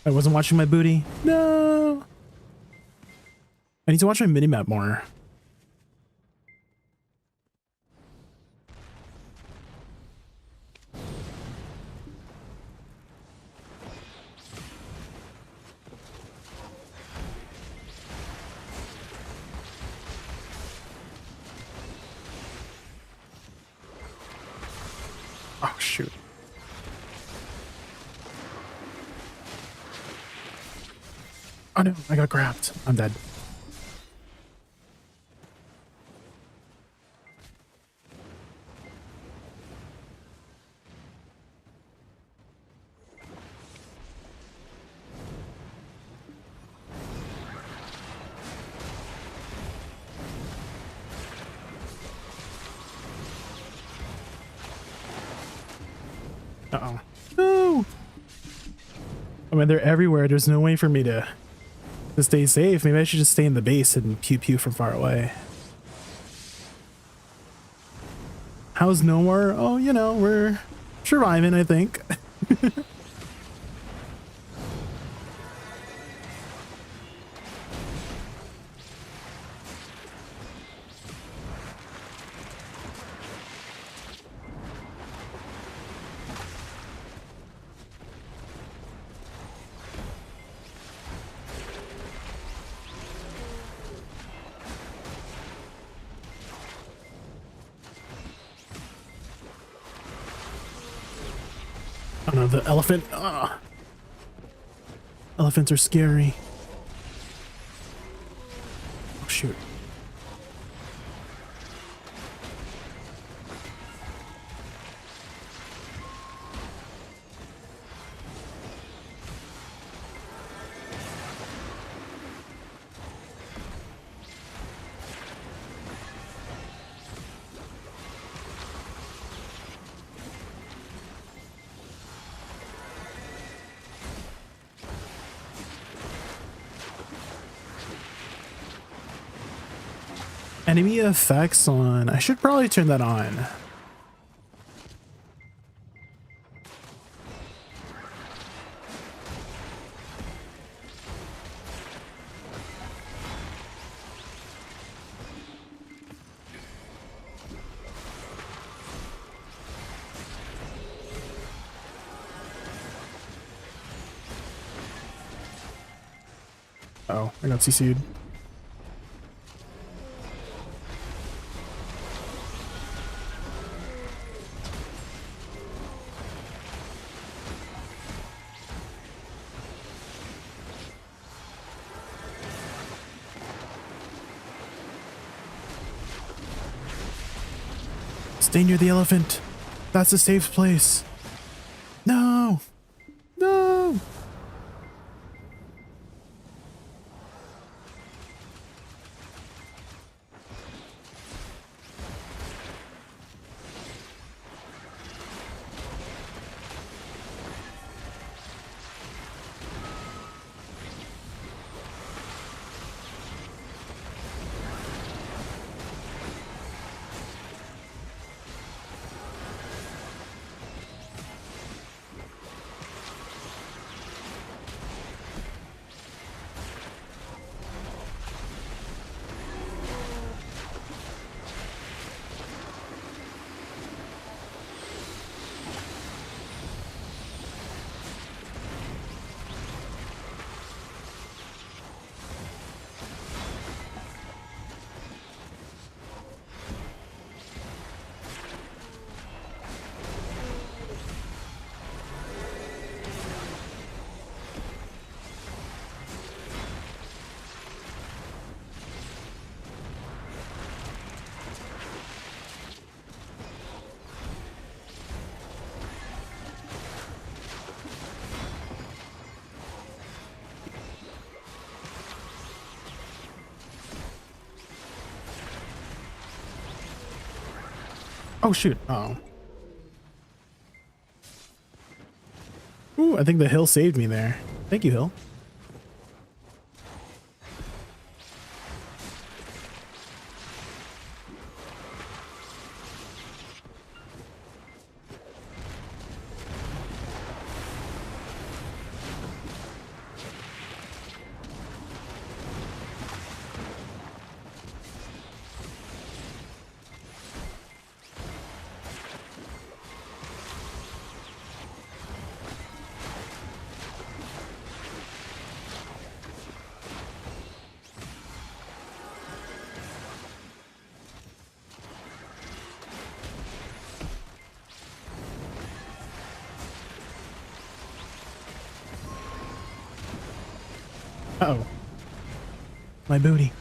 I wasn't watching my booty. No. I need to watch my minimap more. Oh, shoot. Oh no, I got grabbed. I'm dead. Uh-oh. No! I mean, they're everywhere. There's no way for me to stay safe. Maybe I should just stay in the base and pew pew from far away. How's nowhere? Oh, you know, we're surviving, I think. Oh no, the elephant. Ugh. Elephants are scary. Oh shoot. Enemy effects on. I should probably turn that on. Oh, I got CC'd. Stay near the elephant. That's a safe place. No. No. Oh shoot. Oh. Ooh, I think the hill saved me there. Thank you, hill. Uh-oh. My booty.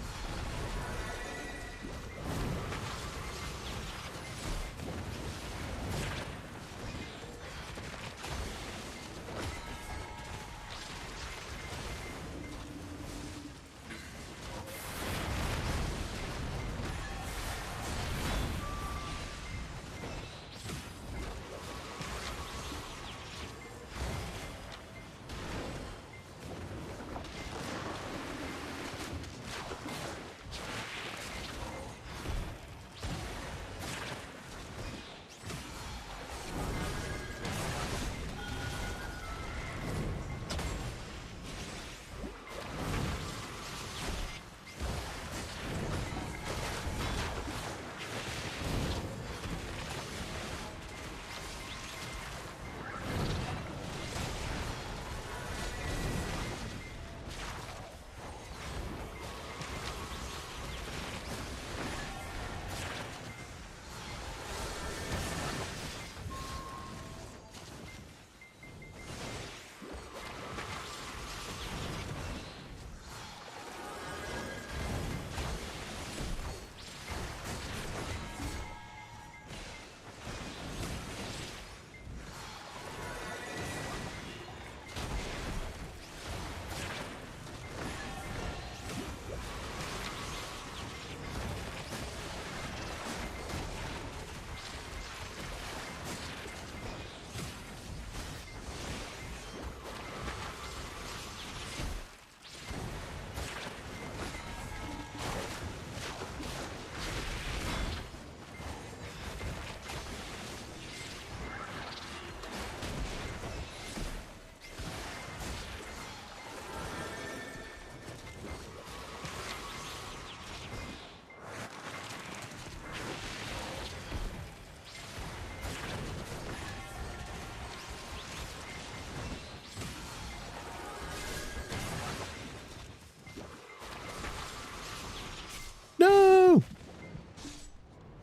No!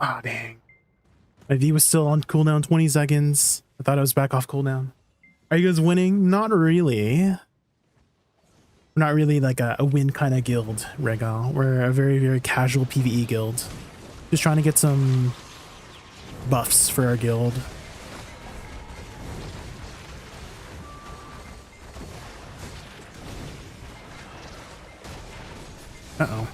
Ah, dang. My V was still on cooldown 20 seconds. I thought I was back off cooldown. Are you guys winning? Not really. We're not really like a win kind of guild, Regal. We're a very, very casual PvE guild. Just trying to get some buffs for our guild. Uh-oh.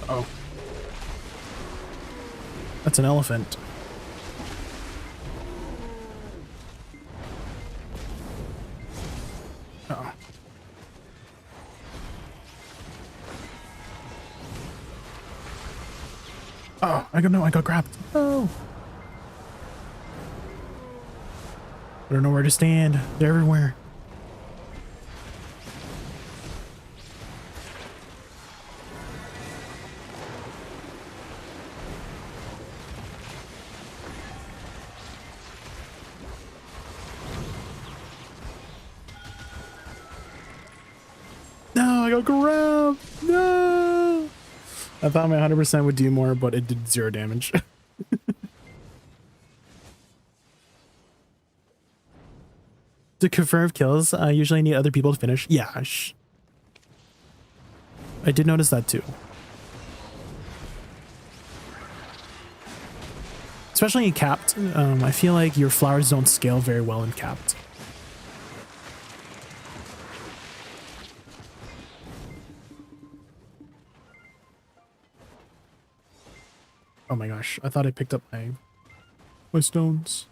Oh. That's an elephant. Uh-oh. Oh, I don't know. I got grabbed. Oh. I don't know where to stand. They're everywhere. No, I got grabbed. No. I thought my 100% would do more, but it did 0 damage. To confirm kills, I usually need other people to finish. Yeah, I did notice that too. Especially in capped, I feel like your flowers don't scale very well in capped. Oh my gosh, I thought I picked up my stones.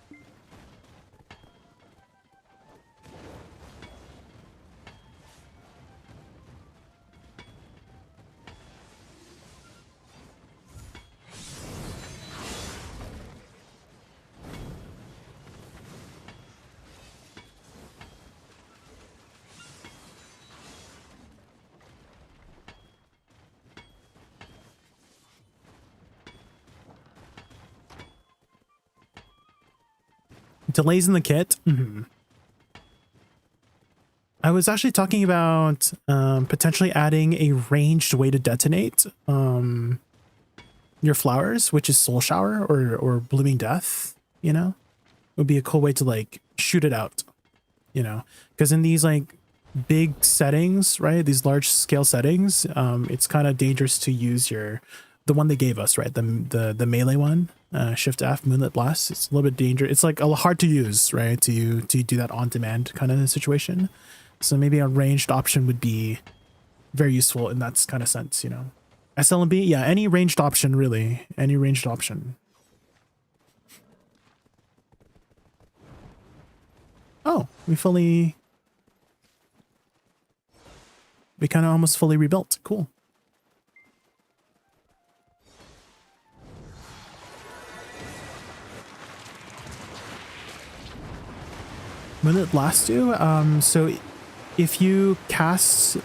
Delays in the kit. I was actually talking about potentially adding a ranged way to detonate your flowers, which is Soul Shower or Blooming Death. You know, it would be a cool way to like shoot it out. You know, because in these like big settings, right? These large scale settings, it's kind of dangerous to use the one they gave us, right? The melee one. Shift F, Moonlit Blast. It's a little bit dangerous. It's like hard to use, right? To do that on demand kind of situation. So maybe a ranged option would be very useful in that kind of sense, you know. SLB, yeah, any ranged option really. Any ranged option. Oh, we kind of almost fully rebuilt. Cool. Will it blast you? So if you cast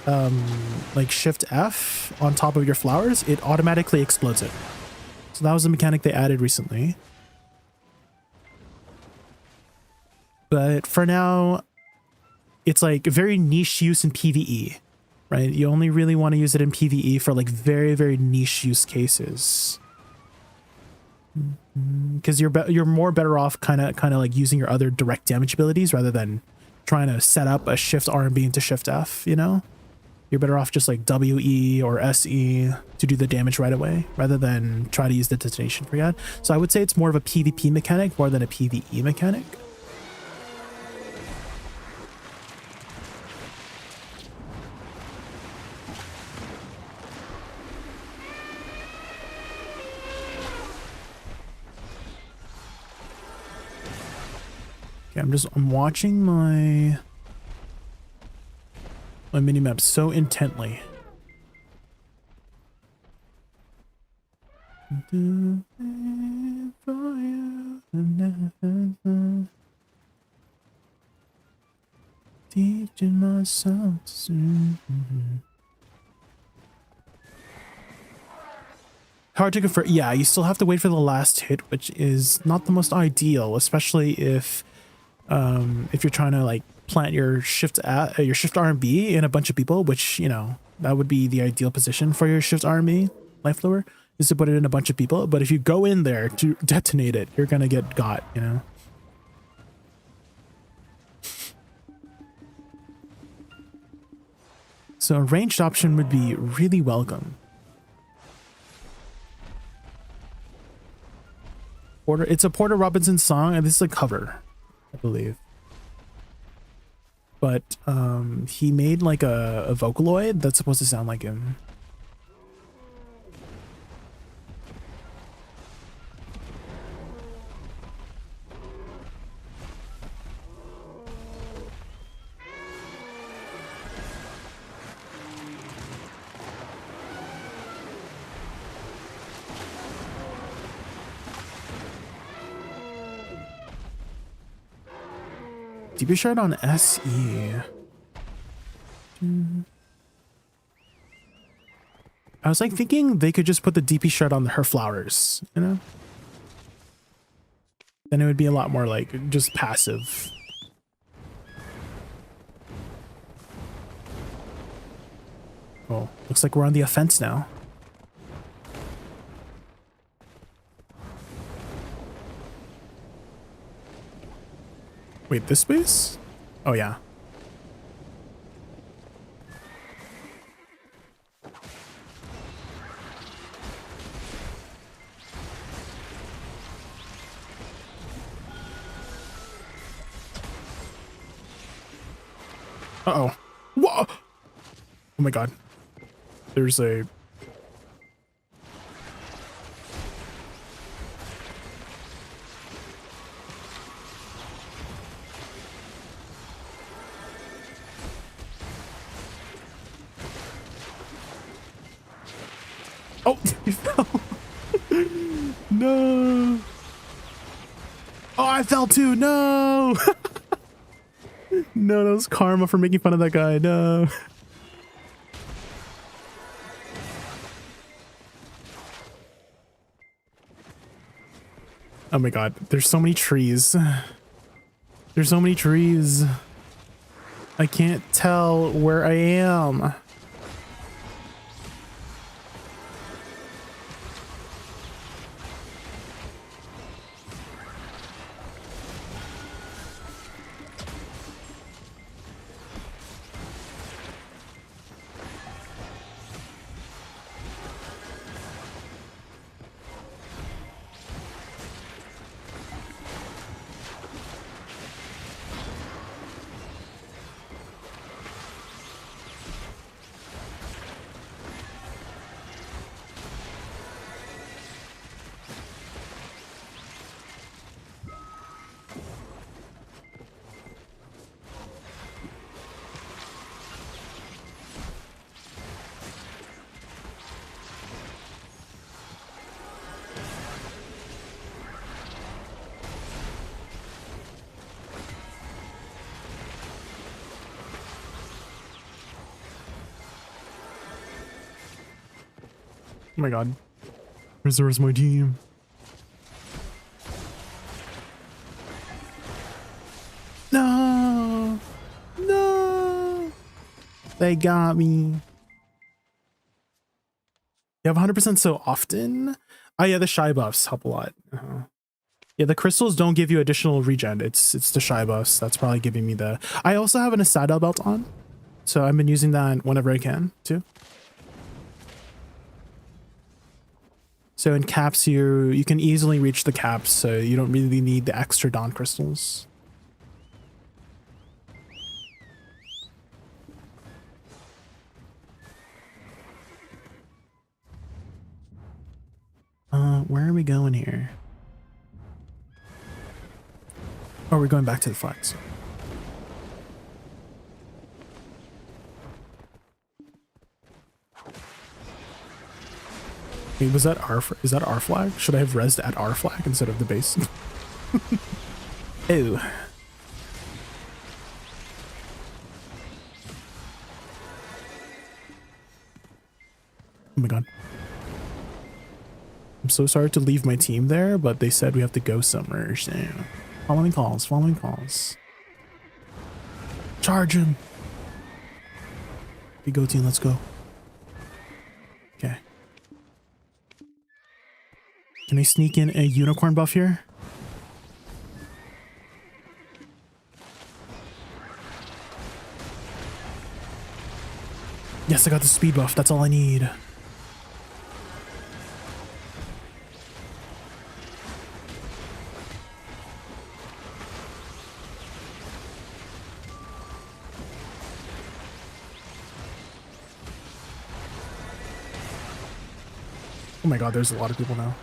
like Shift F on top of your flowers, it automatically explodes it. So that was a mechanic they added recently. But for now, it's like very niche use in PvE, right? You only really want to use it in PvE for like very, very niche use cases. Because you're more better off kind of like using your other direct damage abilities rather than trying to set up a Shift RB into Shift F, you know? You're better off just like WE or SE to do the damage right away rather than try to use the detonation for that. So I would say it's more of a PvP mechanic more than a PvE mechanic. Okay, I'm watching my my minimap so intently. Do it for you. Teaching myself to sing. Hard to confirm. Yeah, you still have to wait for the last hit, which is not the most ideal, especially if you're trying to like plant your shift R&B in a bunch of people, which, you know, that would be the ideal position for your shift R&B life lower, is to put it in a bunch of people. But if you go in there to detonate it, you're gonna get got, you know. So a ranged option would be really welcome. It's a Porter Robinson song, and this is a cover, I believe. But he made like a Vocaloid that's supposed to sound like him. DB shard on SE. I was like thinking they could just put the DP shard on her flowers, you know? Then it would be a lot more like just passive. Oh, looks like we're on the offense now. Wait, this space? Oh, yeah. Uh-oh. Whoa! Oh my god. There's a... Oh, he fell. No. Oh, I fell too. No. No, that was karma for making fun of that guy. No. Oh my god, there's so many trees. There's so many trees. I can't tell where I am. Oh my god. Where's my team? No! No! They got me. You have 100% so often? Oh yeah, the shy buffs help a lot. Yeah, the crystals don't give you additional regen. It's the shy buffs that's probably giving me the... I also have an Asada belt on, so I've been using that whenever I can too. So in caps, you can easily reach the caps, so you don't really need the extra Dawn crystals. Where are we going here? Oh, we're going back to the flags. Wait, was that is that our flag? Should I have rezzed at our flag instead of the base? Ew. Oh my god. I'm so sorry to leave my team there, but they said we have to go somewhere, so... Following calls, following calls. Charge him! BDO team, let's go. Okay. Can I sneak in a unicorn buff here? Yes, I got the speed buff. That's all I need. Oh my god, there's a lot of people now.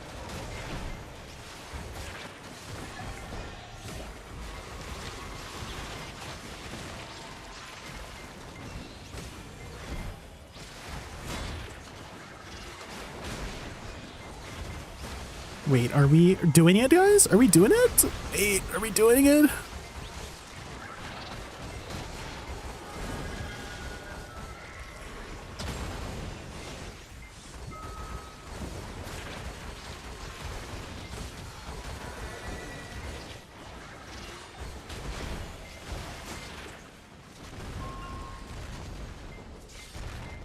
Wait, are we doing it, guys? Are we doing it? Wait, are we doing it?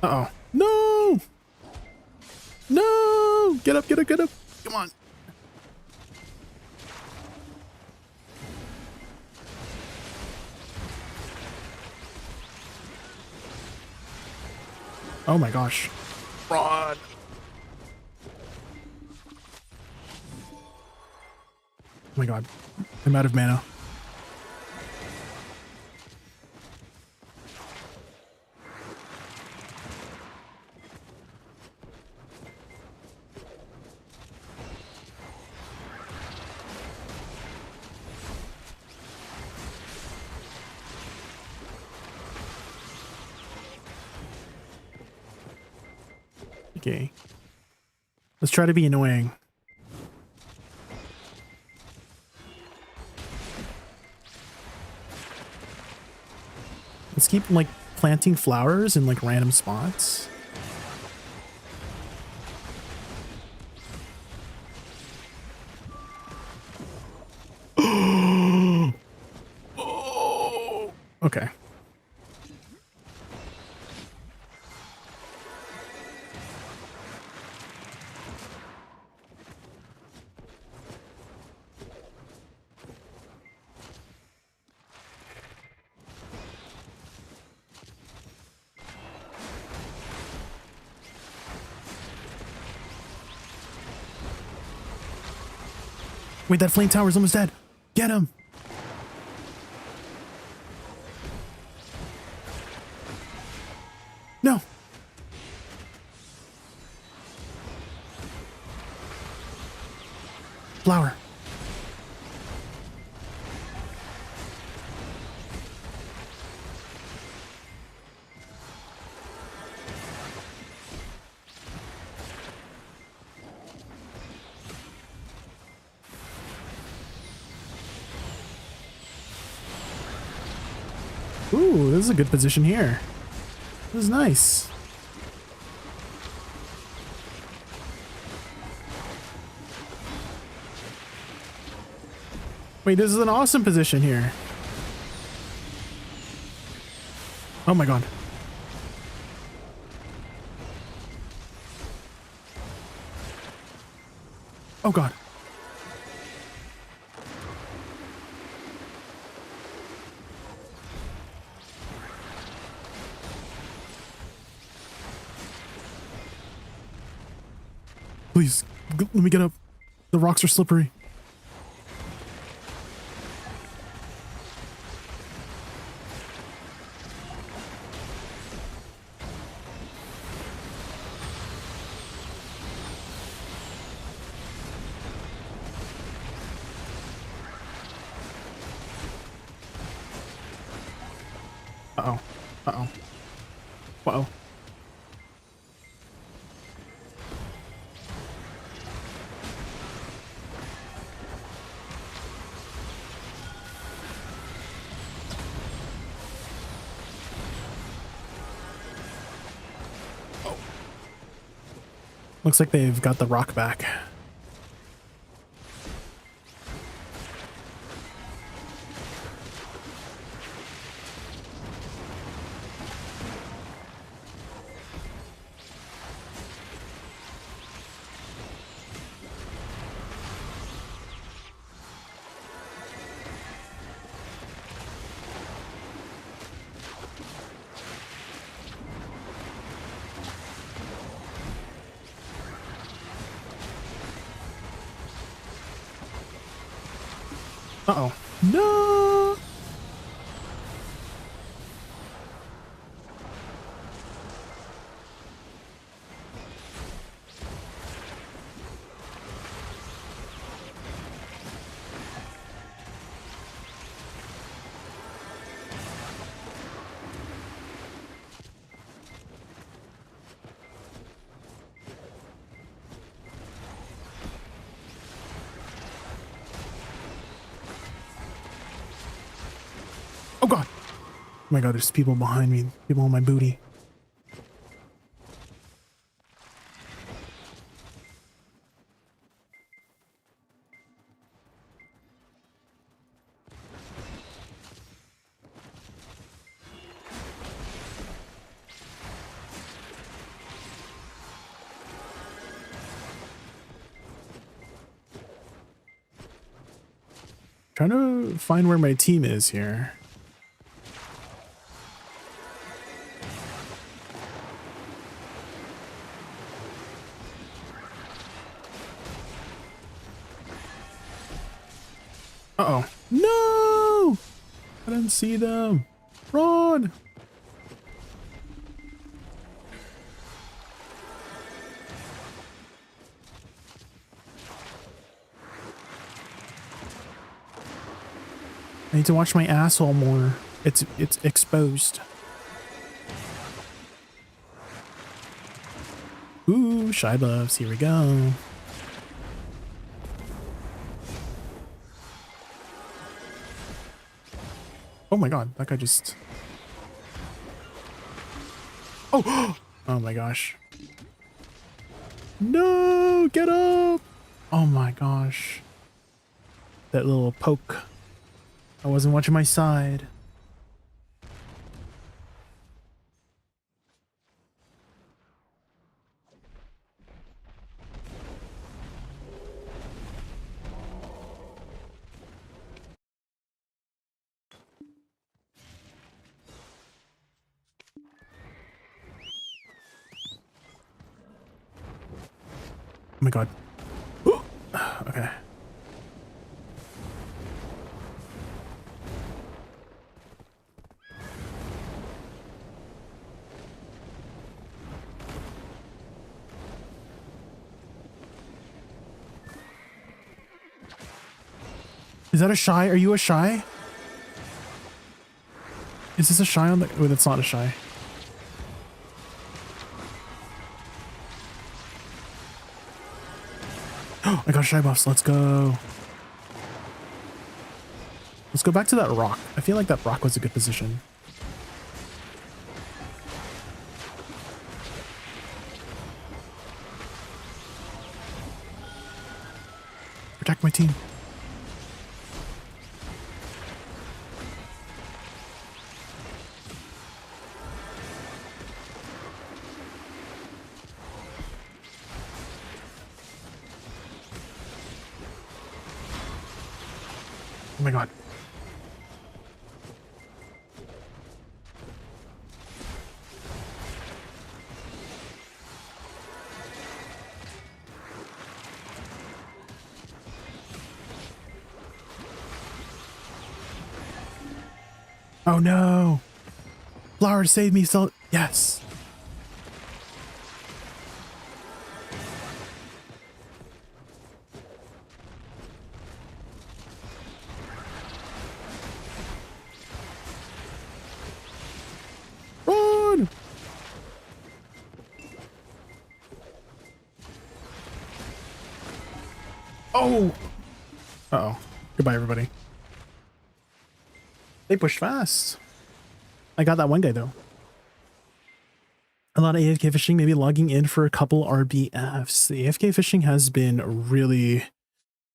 Uh-oh. No! No! Get up, get up, get up. Come on. Oh my gosh. Run. Oh my god. I'm out of mana. Okay. Let's try to be annoying. Let's keep like planting flowers in like random spots. Oh, okay. Wait, that flame tower is almost dead. Get him. No. Flower. Ooh, this is a good position here. This is nice. Wait, this is an awesome position here. Oh my god. Oh god. Please, let me get up. The rocks are slippery. Uh-oh. Uh-oh. Uh-oh. Looks like they've got the rock back. Uh-oh. No! Oh god. Oh my god, there's people behind me. People on my booty. Trying to find where my team is here. Uh-oh. No! I didn't see them. Run! I need to watch my asshole more. It's exposed. Ooh, shy buffs. Here we go. Oh my god, that guy just... Oh! Oh my gosh. No! Get up! Oh my gosh. That little poke. I wasn't watching my side. Oh my god. Okay. Is that a shy? Are you a shy? Is this a shy on the... Oh, that's not a shy. Oh, I got shy buffs. Let's go. Let's go back to that rock. I feel like that rock was a good position. Protect my team. Oh my god. Oh no. Flower save me, so yes. Run! Oh! Uh-oh. Goodbye, everybody. They pushed fast. I got that one guy, though. a lot of AFK fishing, maybe logging in for a couple RBFs. The AFK fishing has been really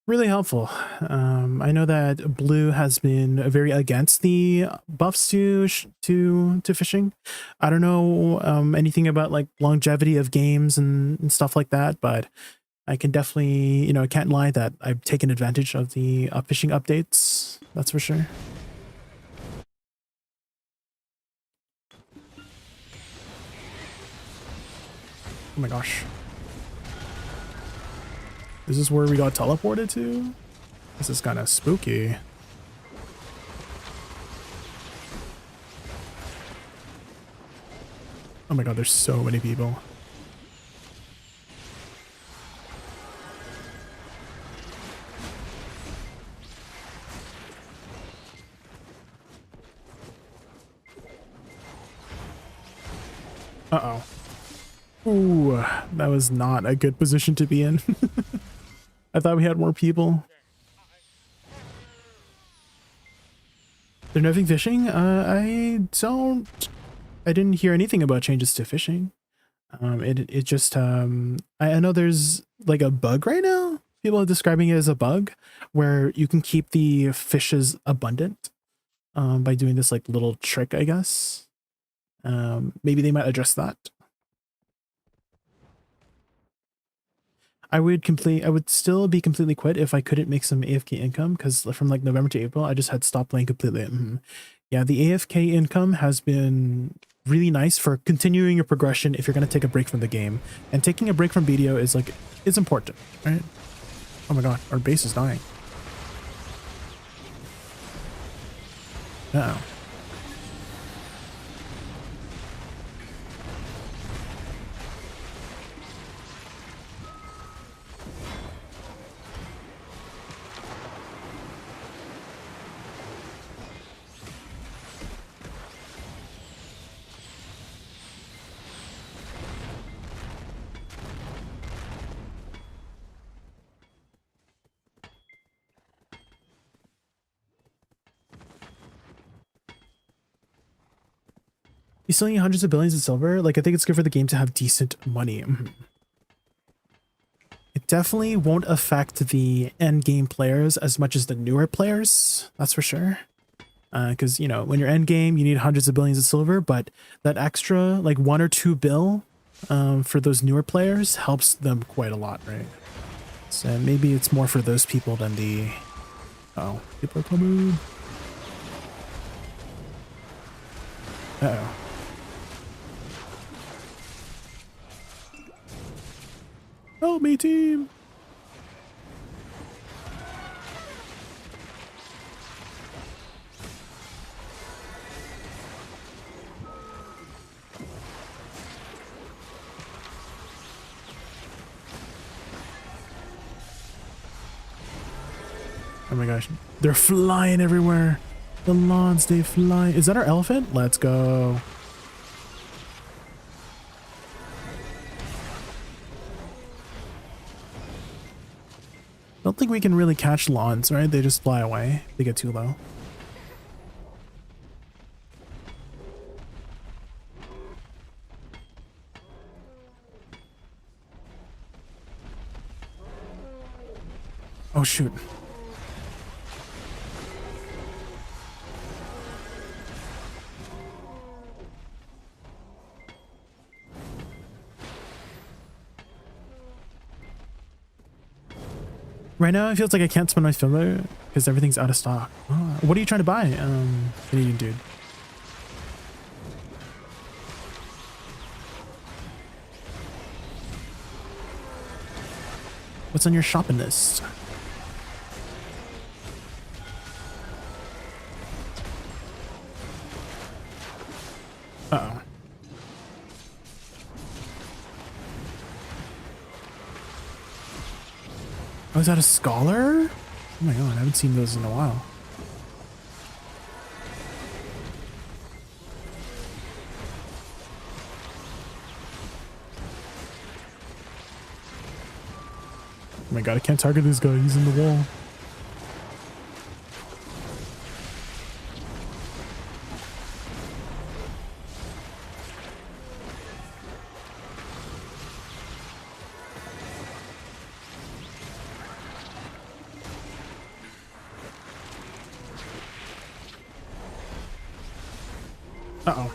helpful. I know that Blue has been very against the buffs to fishing. I don't know anything about like longevity of games and stuff like that, but I can definitely, you know, I can't lie that I've taken advantage of the fishing updates. That's for sure. Oh my gosh. Is this where we got teleported to? This is kind of spooky. Oh my god, there's so many people. Uh-oh. Ooh, that was not a good position to be in. I thought we had more people. They're nerfing fishing? I didn't hear anything about changes to fishing. It just, I know there's like a bug right now. People are describing it as a bug where you can keep the fishes abundant by doing this like little trick, I guess. Maybe they might address that. I would still be completely quit if I couldn't make some AFK income, because from like November to April, I just had stopped playing completely. Yeah, the AFK income has been really nice for continuing your progression if you're going to take a break from the game. And taking a break from BDO is like, it's important, right? Oh my god, our base is dying. Uh-oh. You still need hundreds of billions of silver? Like, I think it's good for the game to have decent money. It definitely won't affect the end game players as much as the newer players. That's for sure. Because, you know, when you're end game, you need hundreds of billions of silver, but that extra, like 1 or 2 bill for those newer players helps them quite a lot, right? So maybe it's more for those people than the... Oh, people are coming. Uh-oh. Help me, team! Oh my gosh, they're flying everywhere. The lawns, they fly. Is that our elephant? Let's go. I don't think we can really catch lawns, right? They just fly away. They get too low. Oh shoot. Right now, it feels like I can't spend my filler because everything's out of stock. Oh, what are you trying to buy, Canadian dude? What's on your shopping list? Uh-oh. Oh, is that a scholar? Oh my god, I haven't seen those in a while. Oh my god, I can't target this guy, he's in the wall. Uh-oh.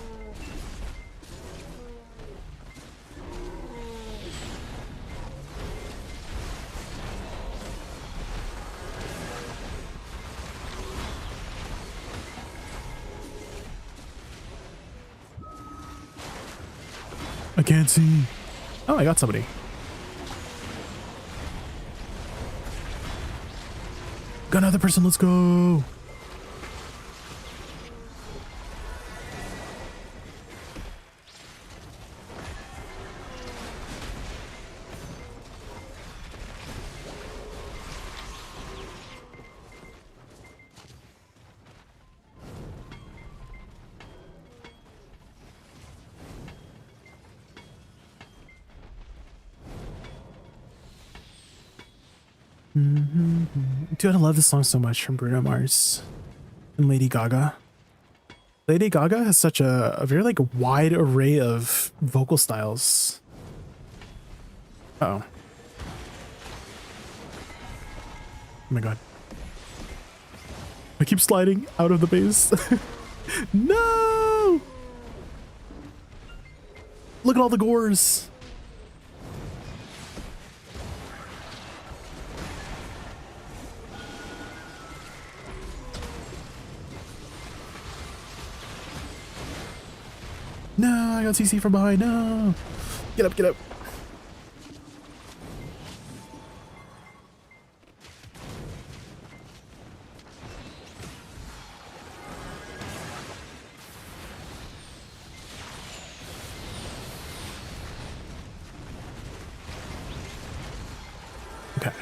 I can't see. Oh, I got somebody. Got another person, let's go. Dude, I love this song so much from Bruno Mars and Lady Gaga. Lady Gaga has such a very like wide array of vocal styles. Uh-oh. Oh my god. I keep sliding out of the base. No! Look at all the gores. No, I got CC from behind. No. Get up, get up. Okay.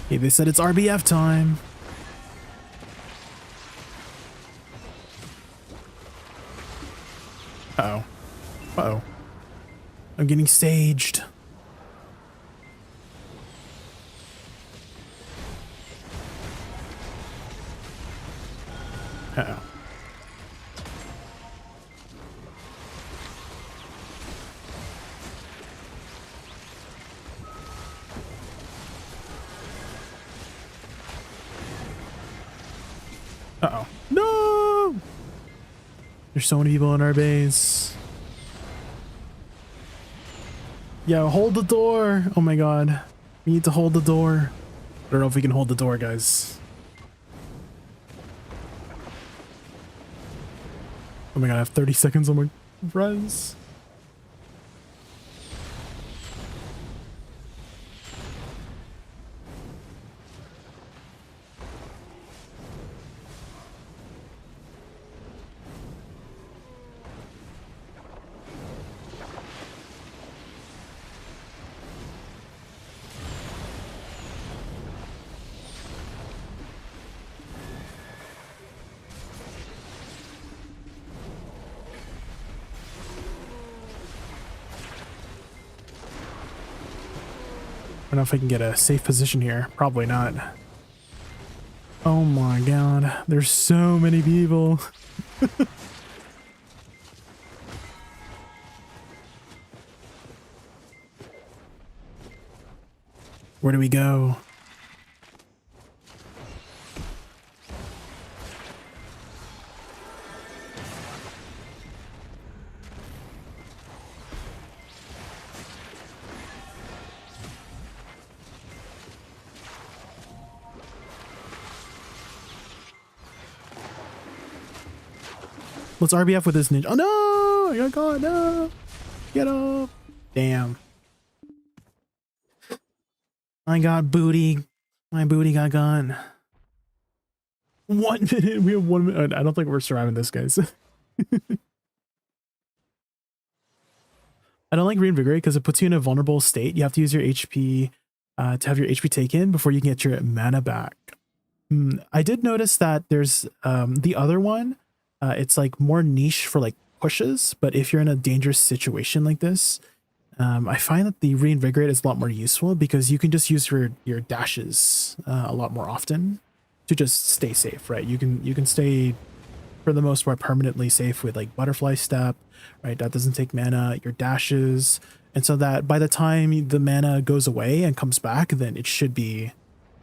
Hey, they said it's RBF time. Uh-oh. Uh-oh. I'm getting staged. Uh-oh. Uh-oh. No! There's so many people in our base. Yeah, hold the door. Oh my god. We need to hold the door. I don't know if we can hold the door, guys. Oh my god, I have 30 seconds on my res. I don't know if I can get a safe position here. Probably not. Oh my god. There's so many people. Where do we go? Let's RBF with this ninja. Oh no! I got caught. No! Get up! Damn. I got booty. My booty got gone. 1 minute. We have 1 minute. I don't think we're surviving this, guys. I don't like reinvigorate because it puts you in a vulnerable state. You have to use your HP to have your HP taken before you can get your mana back. I did notice that there's the other one. It's like more niche for like pushes, but if you're in a dangerous situation like this, I find that the reinvigorate is a lot more useful because you can just use your dashes a lot more often to just stay safe, right? You can stay for the most part permanently safe with like butterfly step, right? That doesn't take mana, your dashes, and so that by the time the mana goes away and comes back, then it should be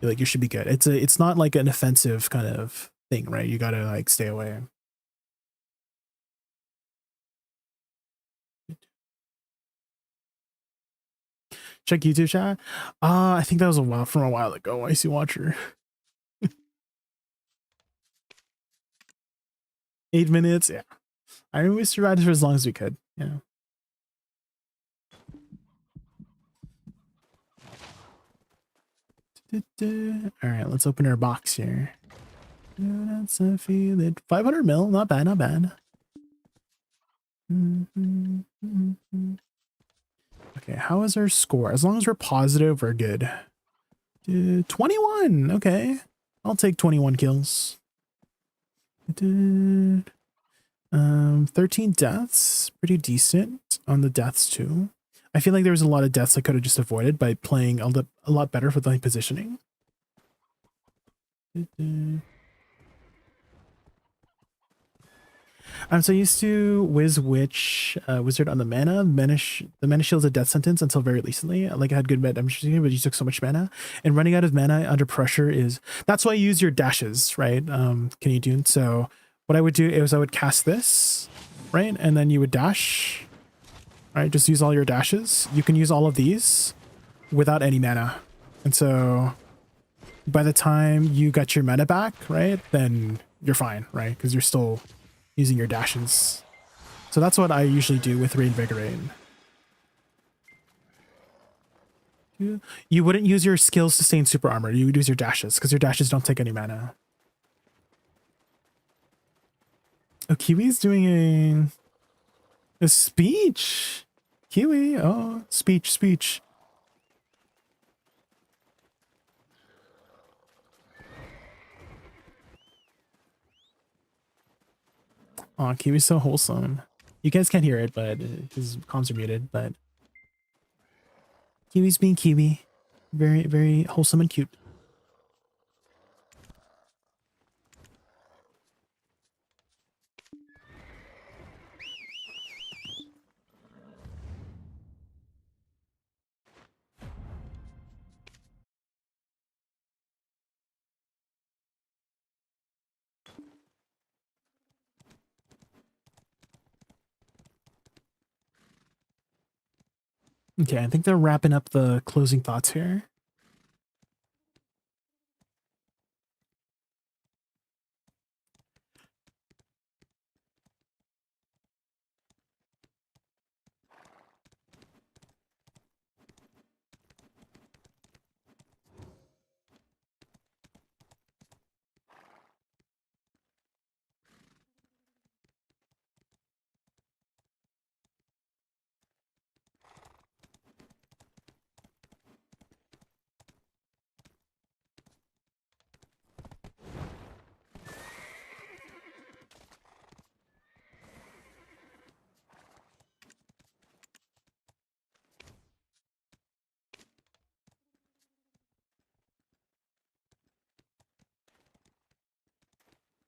like you should be good. It's not like an offensive kind of thing, right? You gotta like stay away. Check YouTube chat. I think that was from a while ago. Icy Watcher. 8 minutes. Yeah. I mean, we survived for as long as we could. Yeah. All right, let's open our box here. That's a feel it. 500 mil. Not bad. Not bad. Okay, how is our score? As long as we're positive, we're good. 21. Okay, I'll take 21 kills. 13 deaths. Pretty decent on the deaths too. I feel like there was a lot of deaths I could have just avoided by playing a lot better with my positioning. I'm so used to Wizard on the mana. The mana shield's a death sentence until very recently. Like I had good damage, but you took so much mana. And running out of mana under pressure that's why you use your dashes, right? Can you do? So what I would do is I would cast this, right? And then you would dash, right? Just use all your dashes. You can use all of these without any mana. And so by the time you got your mana back, right, then you're fine, right? Because you're still using your dashes. So that's what I usually do with Reinvigorate. You wouldn't use your skills to stay in super armor. You would use your dashes because your dashes don't take any mana. Oh, Kiwi's doing a speech. Kiwi, oh, speech. Oh, Kiwi's so wholesome. You guys can't hear it, but his comms are muted, but Kiwi's being Kiwi. Very, very wholesome and cute. Okay, I think they're wrapping up the closing thoughts here.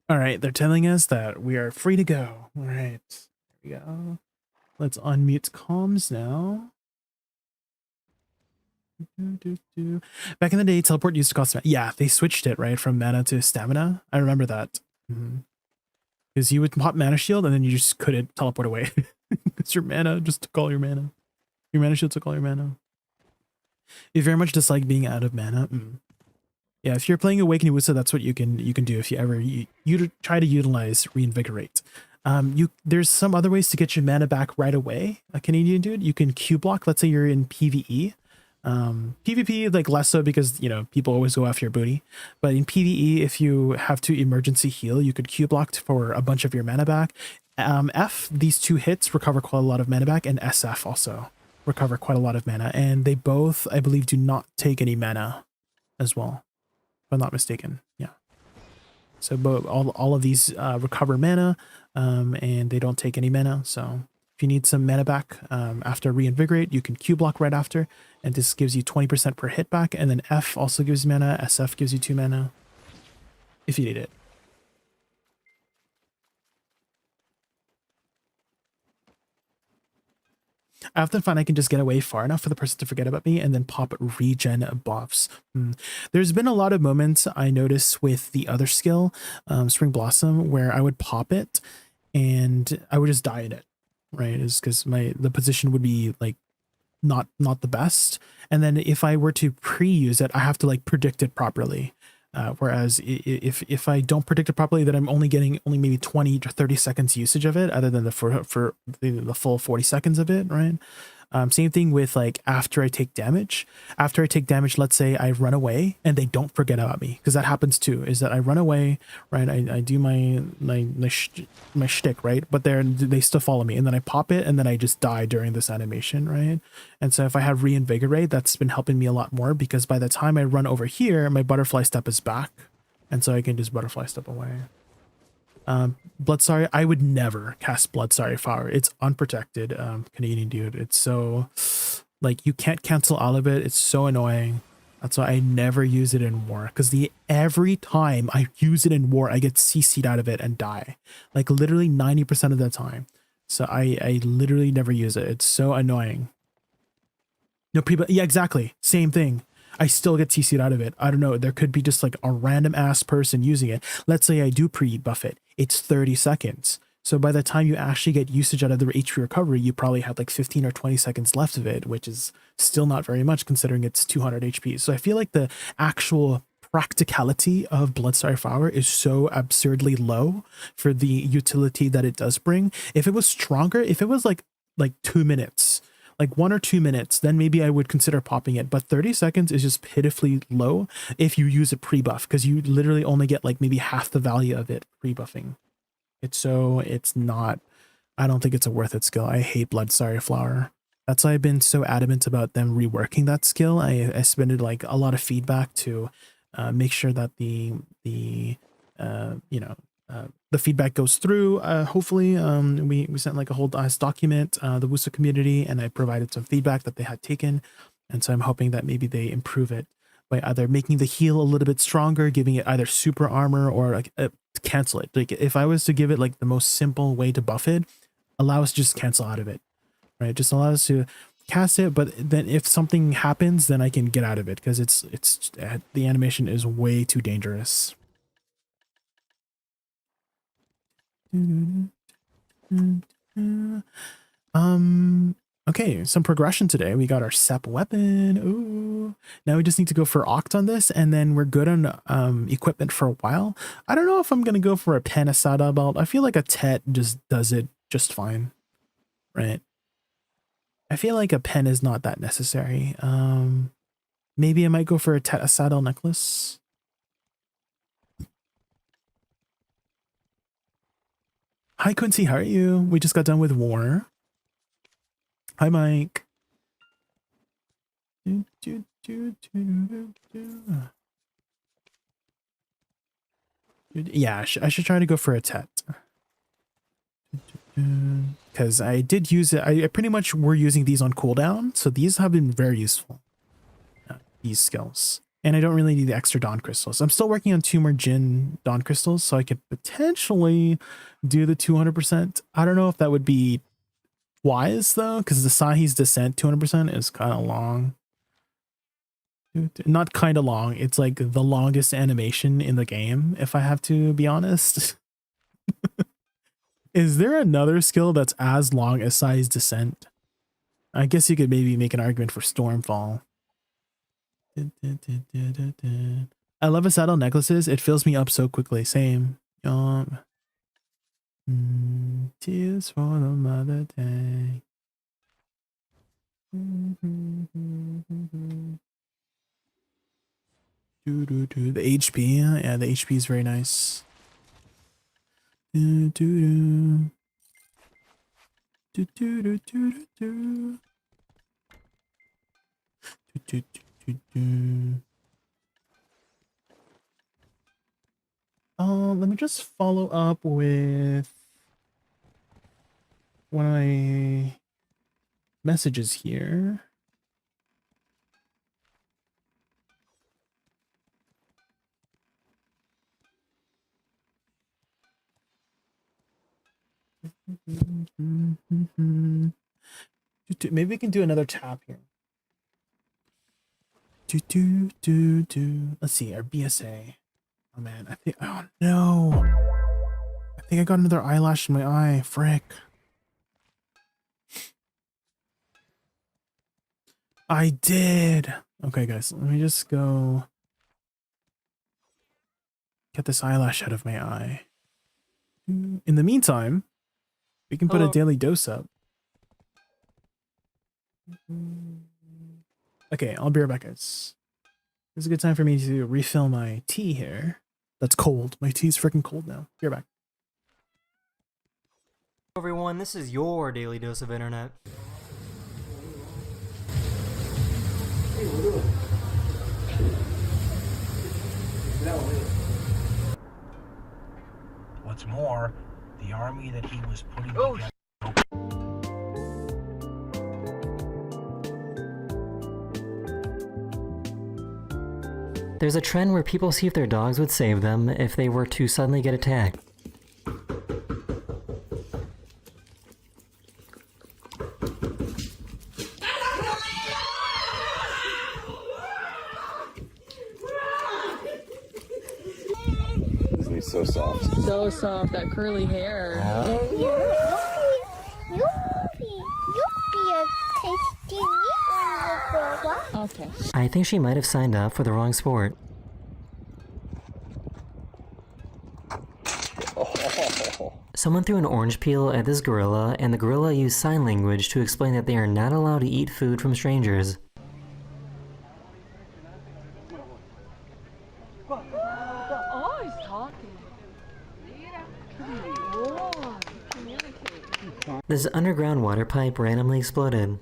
All right, they're telling us that we are free to go. All right, there we go. Let's unmute comms now. Back in the day, teleport used to cost mana. Yeah, they switched it, right, from mana to stamina. I remember that. Because you would pop mana shield and then you just couldn't teleport away. Because your mana just took all your mana. Your mana shield took all your mana. You very much dislike being out of mana. Yeah, if you're playing Awakening Woosa, that's what you can do if you ever you try to utilize Reinvigorate. There's some other ways to get your mana back right away. A Canadian dude, you can Q block. Let's say you're in PvE. PvP like less so because people always go after your booty. But in PvE, if you have to emergency heal, you could Q block for a bunch of your mana back. F, these two hits recover quite a lot of mana back, and SF also recover quite a lot of mana. And they both, I believe, do not take any mana as well. If I'm not mistaken. Yeah. So all of these recover mana, and they don't take any mana. So if you need some mana back after Reinvigorate, you can Q block right after, and this gives you 20% per hit back. And then F also gives mana. SF gives you 2 mana if you need it. I often find I can just get away far enough for the person to forget about me and then pop regen buffs. There's been a lot of moments I notice with the other skill, Spring Blossom, where I would pop it and I would just die in it, right? Is because the position would be like not the best, and then if I were to pre-use it, I have to like predict it properly. Whereas if I don't predict it properly, then I'm only getting maybe 20 to 30 seconds usage of it, other than the full 40 seconds of it, right? Same thing with like after I take damage. After I take damage, let's say I run away and they don't forget about me, because that happens too. Is that I run away, right? I do my shtick, right? But they still follow me, and then I pop it, and then I just die during this animation, right? And so if I have reinvigorate, that's been helping me a lot more, because by the time I run over here, my butterfly step is back, and so I can just butterfly step away. Bloodsorry, I would never cast Bloodsorry Flower. It's unprotected, Canadian dude. It's so, like, you can't cancel all of it. It's so annoying. That's why I never use it in war, because every time I use it in war, I get CC'd out of it and die, like literally 90% of the time. So I literally never use it. It's so annoying. No yeah, exactly. Same thing. I still get CC'd out of it. I don't know. There could be just like a random ass person using it. Let's say I do pre-buff it. It's 30 seconds. So by the time you actually get usage out of the HP recovery, you probably have like 15 or 20 seconds left of it, which is still not very much considering it's 200 HP. So I feel like the actual practicality of Bloodsorry Flower is so absurdly low for the utility that it does bring. If it was stronger, if it was like 2 minutes, like 1 or 2 minutes, then maybe I would consider popping it. But 30 seconds is just pitifully low if you use a pre-buff, because you literally only get like maybe half the value of it pre-buffing. It's not, I don't think it's a worth it skill. I hate Bloodsorry Flower. That's why I've been so adamant about them reworking that skill. I submitted like a lot of feedback to make sure that the feedback goes through. Hopefully, we sent like a whole document, the Woosa community, and I provided some feedback that they had taken. And so I'm hoping that maybe they improve it by either making the heal a little bit stronger, giving it either super armor, or like cancel it. Like if I was to give it like the most simple way to buff it, allow us to just cancel out of it, right? Just allow us to cast it, but then if something happens, then I can get out of it, because it's the animation is way too dangerous. Okay, some progression today. We got our SEP weapon. Ooh, now we just need to go for Oct on this, and then we're good on equipment for a while. I don't know if I'm gonna go for a pen Asada belt. I feel like a Tet just does it just fine, right? I feel like a pen is not that necessary. Maybe I might go for a Tet Asada necklace. Hi Quincy, how are you? We just got done with war. Hi Mike. Yeah, I should try to go for a Tet. Because I did use it. I pretty much were using these on cooldown, so these have been very useful. These skills. And I don't really need the extra Dawn Crystals. I'm still working on 2 more Jin Dawn Crystals, so I could potentially do the 200%. I don't know if that would be wise, though, because the Sahi's Descent 200% is kind of long. Not kind of long. It's like the longest animation in the game, if I have to be honest. Is there another skill that's as long as Sahi's Descent? I guess you could maybe make an argument for Stormfall. I love Asado necklaces. It fills me up so quickly. Same. Tears for the Mother Day. The HP, yeah, the HP is very nice. Let me just follow up with one of my messages here. Maybe we can do another tap here. Let's see, our BSA. Oh man, I think, oh no. I think I got another eyelash in my eye, frick. I did. Okay guys, let me just go get this eyelash out of my eye. In the meantime, we can put a daily dose up. Okay, I'll be right back, guys. This is a good time for me to refill my tea here. That's cold. My tea's freaking cold now. Be right back. Everyone, this is your daily dose of internet. What's more, the army that he was putting together. There's a trend where people see if their dogs would save them if they were to suddenly get attacked. Isn't he so soft? So soft, that curly hair. Okay. I think she might have signed up for the wrong sport. Someone threw an orange peel at this gorilla, and the gorilla used sign language to explain that they are not allowed to eat food from strangers. Oh, he's talking. This underground water pipe randomly exploded.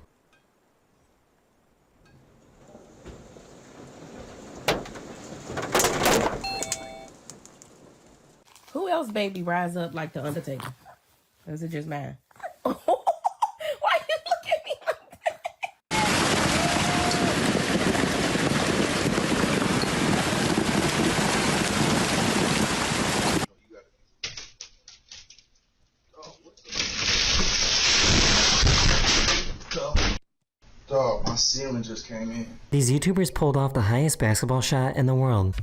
Who else baby rise up like the Undertaker? Or is it just mine? Why you look at me like Dog, my ceiling just came in. These YouTubers pulled off the highest basketball shot in the world.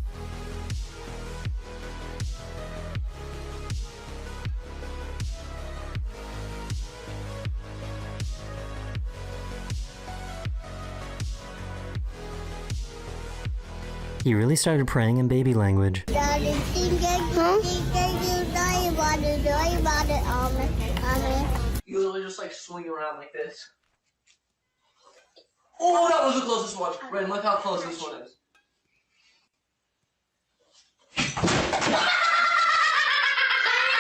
He really started praying in baby language. you literally just like swing around like this. Oh, that was the closest one. Ren, look how close this one is.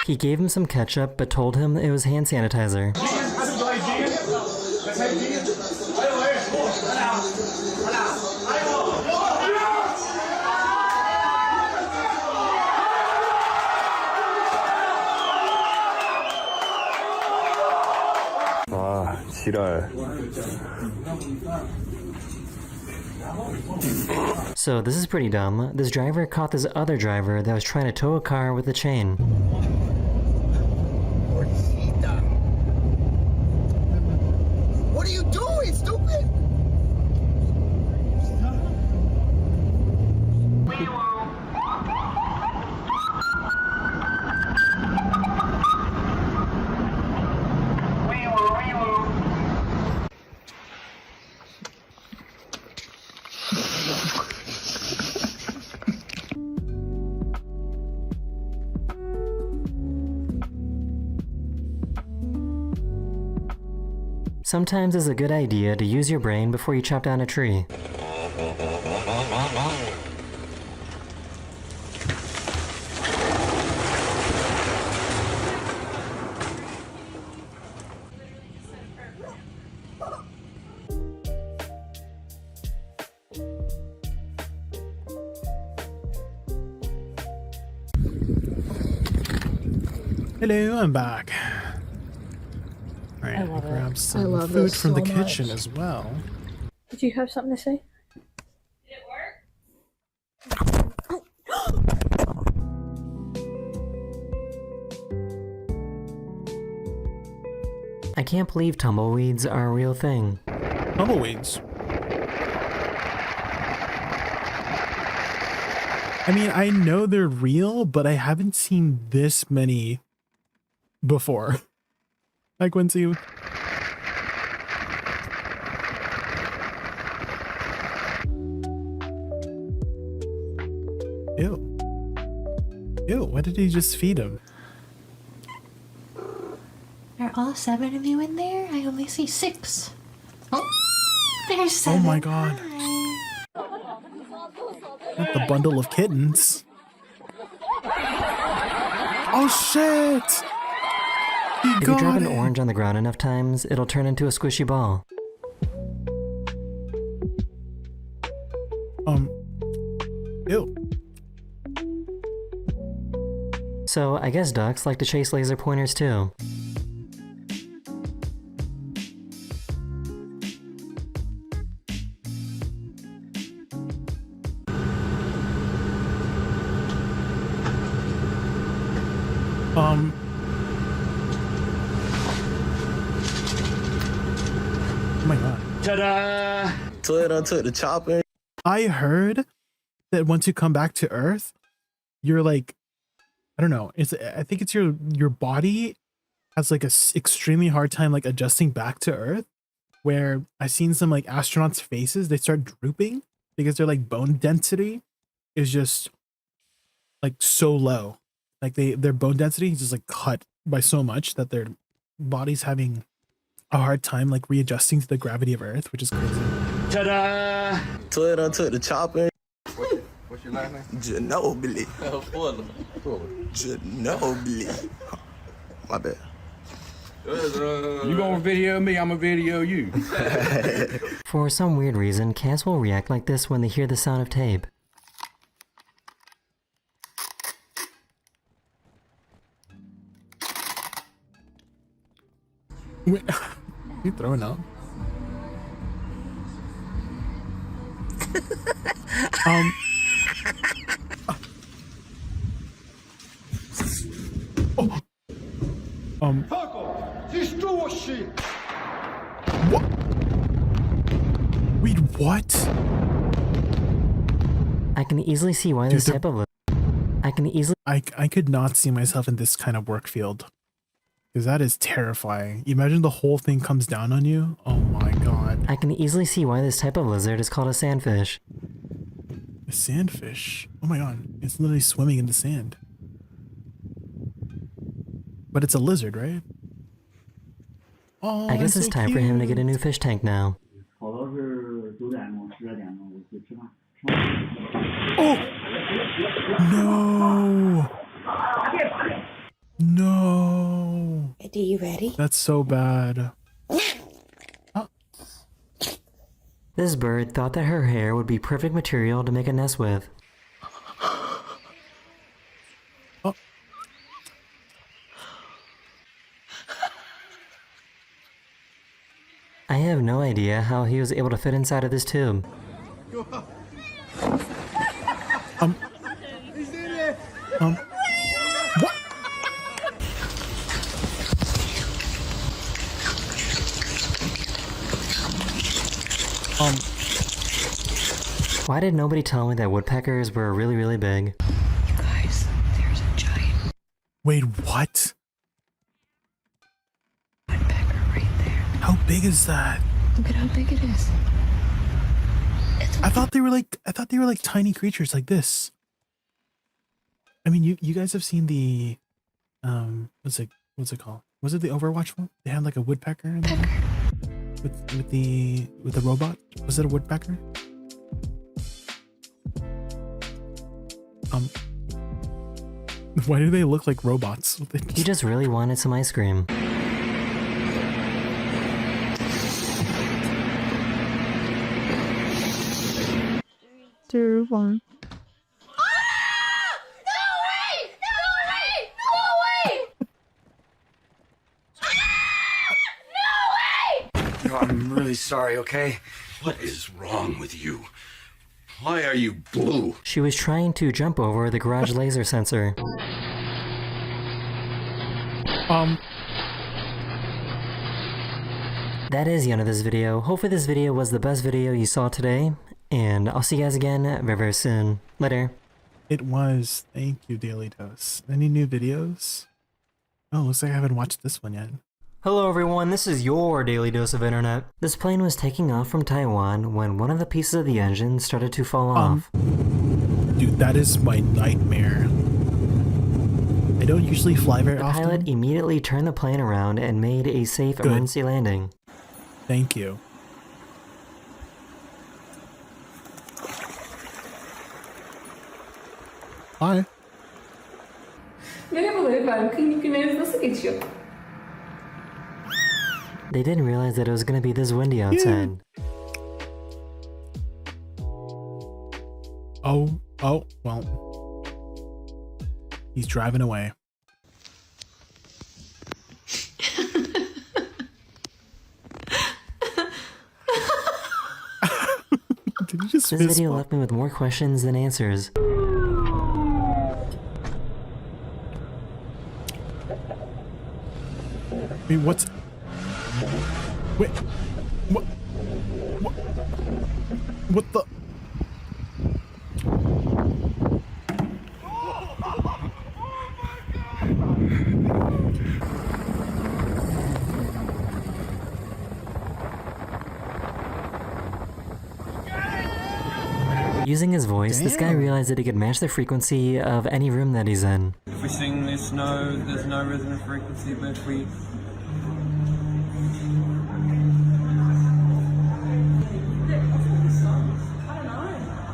He gave him some ketchup, but told him it was hand sanitizer. 지랄. So this is pretty dumb. This driver caught this other driver that was trying to tow a car with a chain. What are you doing, stupid? Sometimes it's a good idea to use your brain before you chop down a tree. Hello, I'm back. Alright, I love it. grab I some love food this from the so kitchen much. as well. Did you have something to say? I can't believe tumbleweeds are a real thing. Tumbleweeds. I mean, I know they're real, but I haven't seen this many before. Like Quincy. Ew. Ew, why did he just feed him? Are all 7 of you in there? I only see 6. Oh, there's 7. Oh my god. Not the bundle of kittens. Oh shit! If you drop an orange on the ground enough times, it'll turn into a squishy ball. Ew. So, I guess ducks like to chase laser pointers too. Oh my god. Ta-da! Twitter took the chopper. I heard that once you come back to Earth, you're like, I don't know. I think it's your body has like a extremely hard time like adjusting back to Earth. Where I've seen some like astronauts' faces, they start drooping because their like bone density is just like so low. Like their bone density is just like cut by so much that their body's having a hard time like readjusting to the gravity of Earth, which is crazy. Ta-da! Twitter took the chopper. What's your last name? Ginobili. Ginobili. My bad. You gonna video me, I'ma video you. For some weird reason, cats will react like this when they hear the sound of tape. Wait, you throwing up? What? Wait, what? I can easily see why this type of I could not see myself in this kind of work field. Because that is terrifying. Imagine the whole thing comes down on you. Oh my god. I can easily see why this type of lizard is called a sandfish. A sandfish? Oh my god. It's literally swimming in the sand. But it's a lizard, right? Oh, I guess it's so time for him to get a new fish tank now. Oh! No! No! Are you ready? That's so bad. This bird thought that her hair would be perfect material to make a nest with. Oh. I have no idea how he was able to fit inside of this tube. What? Why did nobody tell me that woodpeckers were really, really big? You guys, there's a giant Wait, what? woodpecker right there. How big is that? Look at how big it is. I thought they were like tiny creatures like this. I mean, you guys have seen the what's it called? Was it the Overwatch one? They had like a woodpecker in there with the robot. Was it a woodpecker? Why do they look like robots? He just really wanted some ice cream. 2, 1. I'm really sorry, okay? What is wrong with you? Why are you blue? She was trying to jump over the garage laser sensor. That is the end of this video. Hopefully this video was the best video you saw today, and I'll see you guys again very, very soon. Later. It was. Thank you, Daily Dose. Any new videos? Oh, looks like I haven't watched this one yet. Hello everyone, this is your Daily Dose of Internet. This plane was taking off from Taiwan when one of the pieces of the engine started to fall off. Dude, that is my nightmare. I don't usually fly very often. The pilot immediately turned the plane around and made a safe emergency landing. Thank you. Hi. Merhabalar efendim, klinik günleriniz nasıl geçiyor? They didn't realize that it was gonna be this windy outside. Oh, well. He's driving away. Did you just This video left me with more questions than answers. Wait, what's... Wait, what the... Using his voice, this guy realized that he could match the frequency of any room that he's in. If we sing this note, there's no resonant frequency, but if we...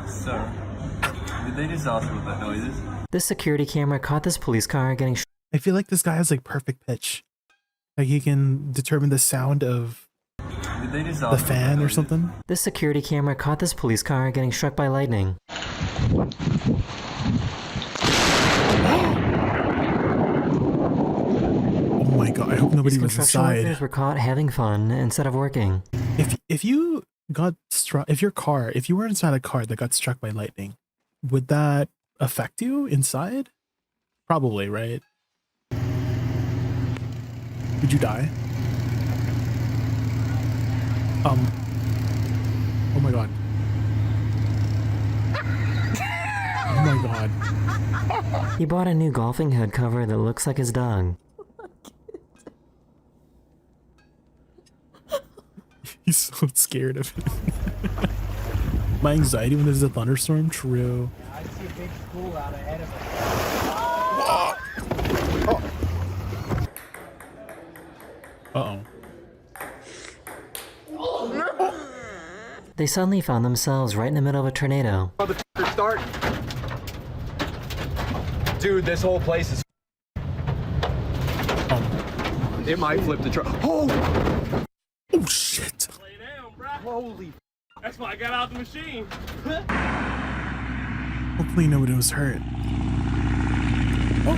So, did they just ask what that noise is? This security camera caught this police car getting I feel like this guy has like perfect pitch. Like he can determine the sound of the fan or something. This security camera caught this police car getting struck by lightning. Oh my god, I hope nobody was Construction inside. workers were caught having fun instead of working. If you got struck, if you were inside a car that got struck by lightning, would that affect you inside? Probably, right? Would you die? Oh my god. Oh my god. He bought a new golfing head cover that looks like his dog. He's so scared of it. My anxiety when there's a thunderstorm, true. I see a big school out ahead of us. Uh-oh. They suddenly found themselves right in the middle of a tornado. Motherfucker, start. Dude, this whole place is. It might flip the truck. Oh! Oh shit! Lay down, bro. Holy. That's why I got out the machine. Hopefully nobody was hurt. Oh.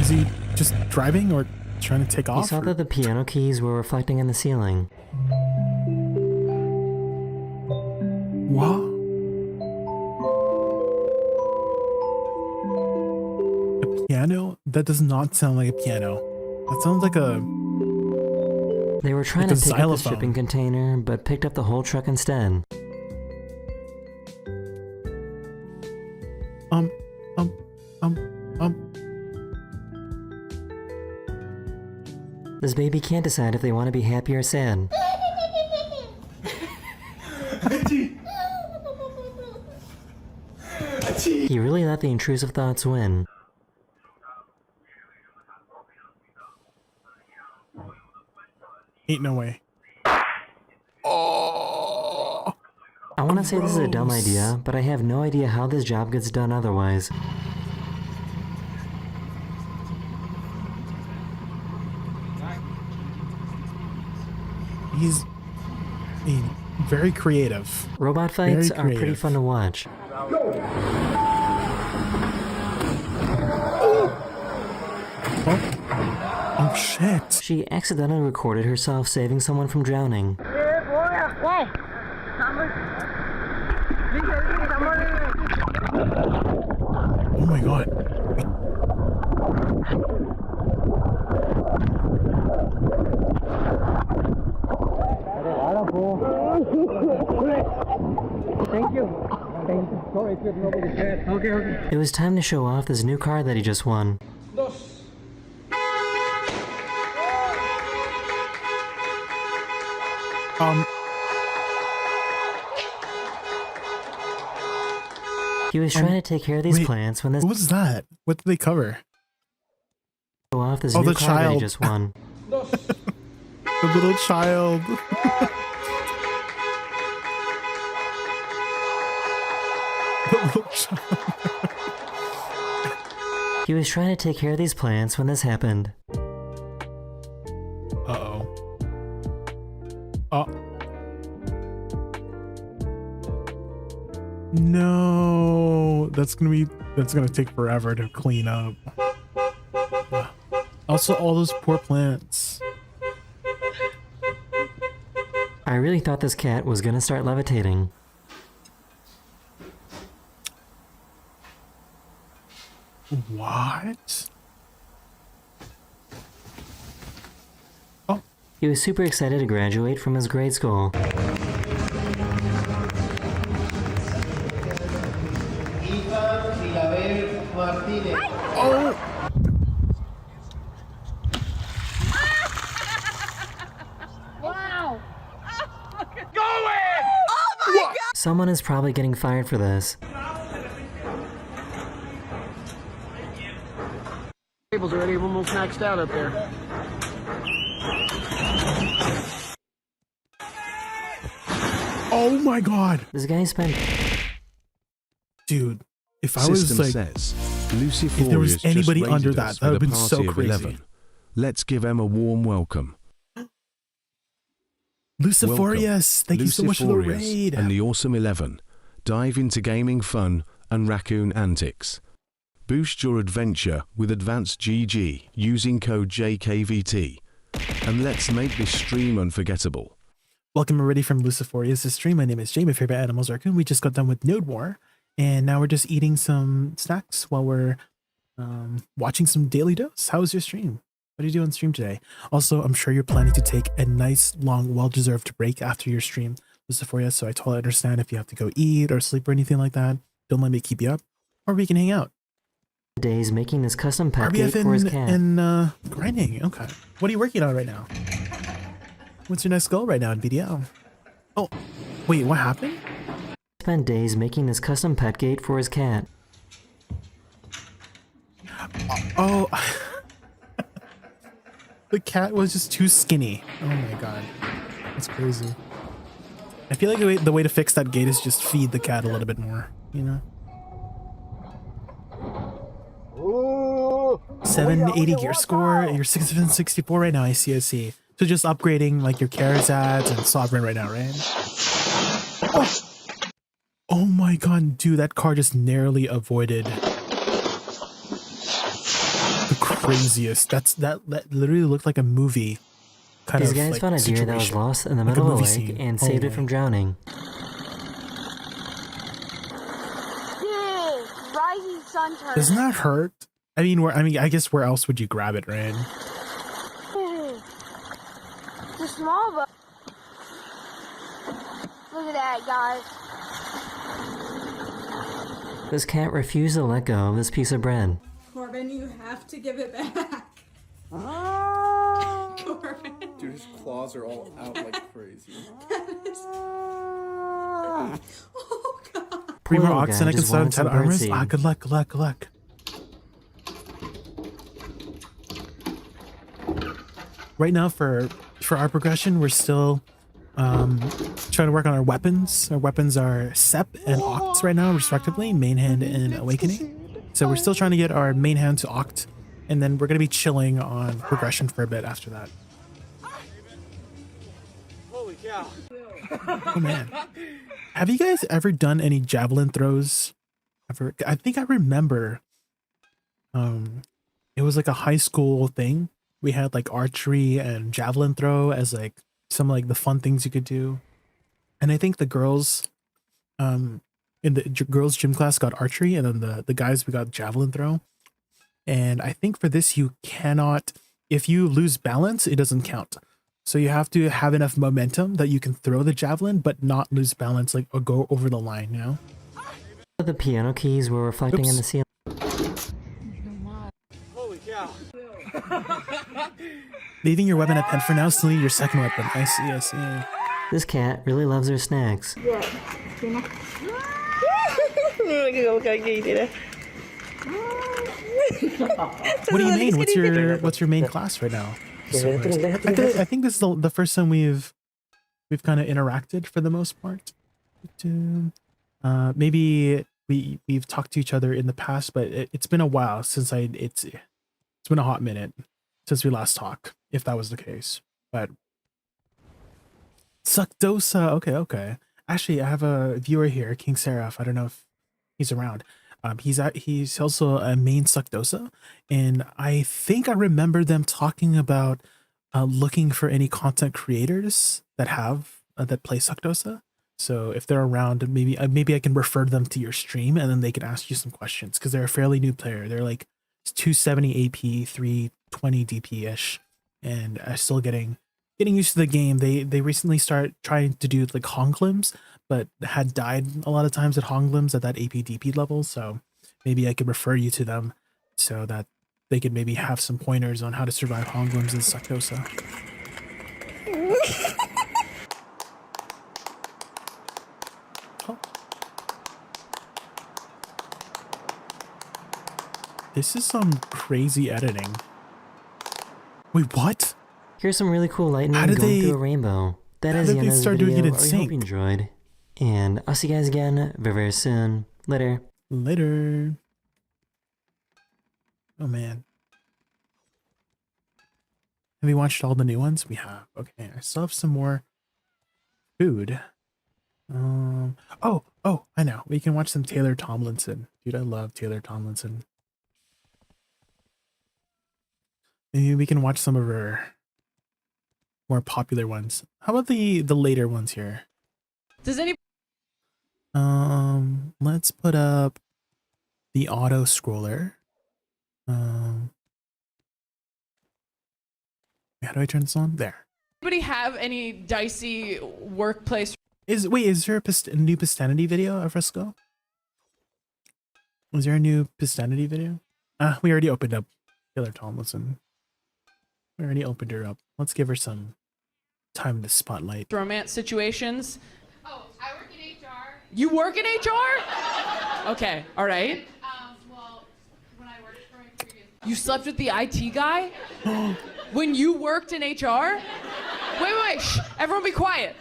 Is he just driving or trying to take off? He saw that the piano keys were reflecting in the ceiling. What? A piano? That does not sound like a piano. That sounds like a... They were trying like to a pick up the xylophone. shipping container, but picked up the whole truck instead. This baby can't decide if they want to be happy or sad. He really let the intrusive thoughts win. Ain't no way. I want to say this is a dumb idea, but I have no idea how this job gets done otherwise. He's very creative. Robot fights Very are pretty creative. fun to watch. Oh shit. She accidentally recorded herself saving someone from drowning. Oh my god. Thank you. Thank you. Sorry if you have nobody said. Okay, okay. It was time to show off this new car that he just won. He was trying to take care of these plants when this. What was that? What did they cover? Show off this Oh, new the car that he child. just won. The little child. The little child. He was trying to take care of these plants when this happened. Uh-oh. Oh. No. That's gonna take forever to clean up. Also, all those poor plants. I really thought this cat was gonna start levitating. What? He was super excited to graduate from his grade school. Oh! Wow. Someone is probably getting fired for this. Tables already almost maxed out up there. Oh my god! This guy spent. Dude, if I was System like, says, if there was Luciforius anybody just under raided that, us that would have with been a so party of crazy. 11. Let's give em a warm welcome. Luciforius, thank you so much for the Luciforius raid. and the Awesome 11. Dive into gaming fun and raccoon antics. Boost your adventure with advanced GG using code JaykunVT. And let's make this stream unforgettable. Welcome already from Luciforius' stream. My name is Jay, my favorite animals raccoon. We just got done with nodewar, and now we're just eating some snacks while we're watching some Daily Dose. How was your stream? What did you do on stream today? Also, I'm sure you're planning to take a nice, long, well-deserved break after your stream, Luciforius, so I totally understand if you have to go eat or sleep or anything like that. Don't let me keep you up, or we can hang out. Days making this custom pet RBF gate for his cat. and grinding. Okay. What are you working on right now? What's your next goal right now in BDO? Oh, wait, what happened? Spent days making this custom pet gate for his cat. Oh, the cat was just too skinny. Oh my god, that's crazy. I feel like the way to fix that gate is just feed the cat a little bit more, you know? 780 gear score. You're 664 right now. I see. So just upgrading like your Charizards and Sovereign right now, right? Oh my god, dude, that car just narrowly avoided the craziest. That literally looked like a movie. These guys found a deer that was lost in the middle of a lake and saved it from drowning. Rising sun turn. Doesn't that hurt? I mean, I guess where else would you grab it, right? It's small, but look at that, guys. This cat refused to let go of this piece of bread. Corbin, you have to give it back. Corbin. Dude, his claws are all out like crazy. Oh god. Primo Poor Oxen, guy I can just start on wanted 10 some armors. birdseed. Ah, good luck. Right now for our progression, we're still trying to work on our weapons. Our weapons are Sep and Oct right now, respectively, main hand and awakening. So we're still trying to get our main hand to Oct, and then we're gonna be chilling on progression for a bit after that. Holy cow. Oh man. Have you guys ever done any javelin throws? Ever? I think I remember it was like a high school thing. We had like archery and javelin throw as like some like the fun things you could do. And I think the girls in the girls gym class got archery, and then the guys, we got javelin throw. And I think for this, you cannot, if you lose balance, it doesn't count. So you have to have enough momentum that you can throw the javelin, but not lose balance, like, or go over the line, you know? The piano keys were reflecting in the ceiling. Holy cow. Leaving your weapon at pen for now, still need your second weapon. I see, I see. This cat really loves her snacks. Yeah. What do you mean? What's your main class right now? I think this is the first time we've kind of interacted for the most part. Maybe we've talked to each other in the past, but it's been a while since it's been a hot minute since we last talked, if that was the case. But suck Dosa. Okay. Actually, I have a viewer here, King Seraph. I don't know if he's around. He's also a main Suck Dosa, and I think I remember them talking about looking for any content creators that have that play Suck Dosa. So if they're around, maybe I can refer them to your stream, and then they can ask you some questions, because they're a fairly new player. They're like 270 AP, 320 DP ish, and still getting used to the game. They recently started trying to do like Honglims, but had died a lot of times at Honglims at that AP DP level. So maybe I could refer you to them so that they could maybe have some pointers on how to survive Honglims in Suck Dosa. Oh. This is some crazy editing. Wait, what? Here's some really cool lightning How going did through a rainbow. That how is did the they end of the start doing video. it in I hope sync? you enjoyed. And I'll see you guys again very, very soon. Later. Later. Oh man. Have you watched all the new ones? We have. Okay, I still have some more food. Oh, I know. We can watch some Taylor Tomlinson. Dude, I love Taylor Tomlinson. Maybe we can watch some of her more popular ones. How about the later ones here? Does any Let's put up the auto scroller. How do I turn this on? There. anybody have any dicey workplace? Is there a new Pistanity video, Alfresco? Was there a new Pistanity video? We already opened up Taylor Tomlinson. We already opened her up. Let's give her some time to spotlight. Romance situations? Oh, I work in HR. You work in HR? Okay, all right. Well, when I worked for my previous... You slept with the IT guy? When you worked in HR? Wait, shh, everyone be quiet.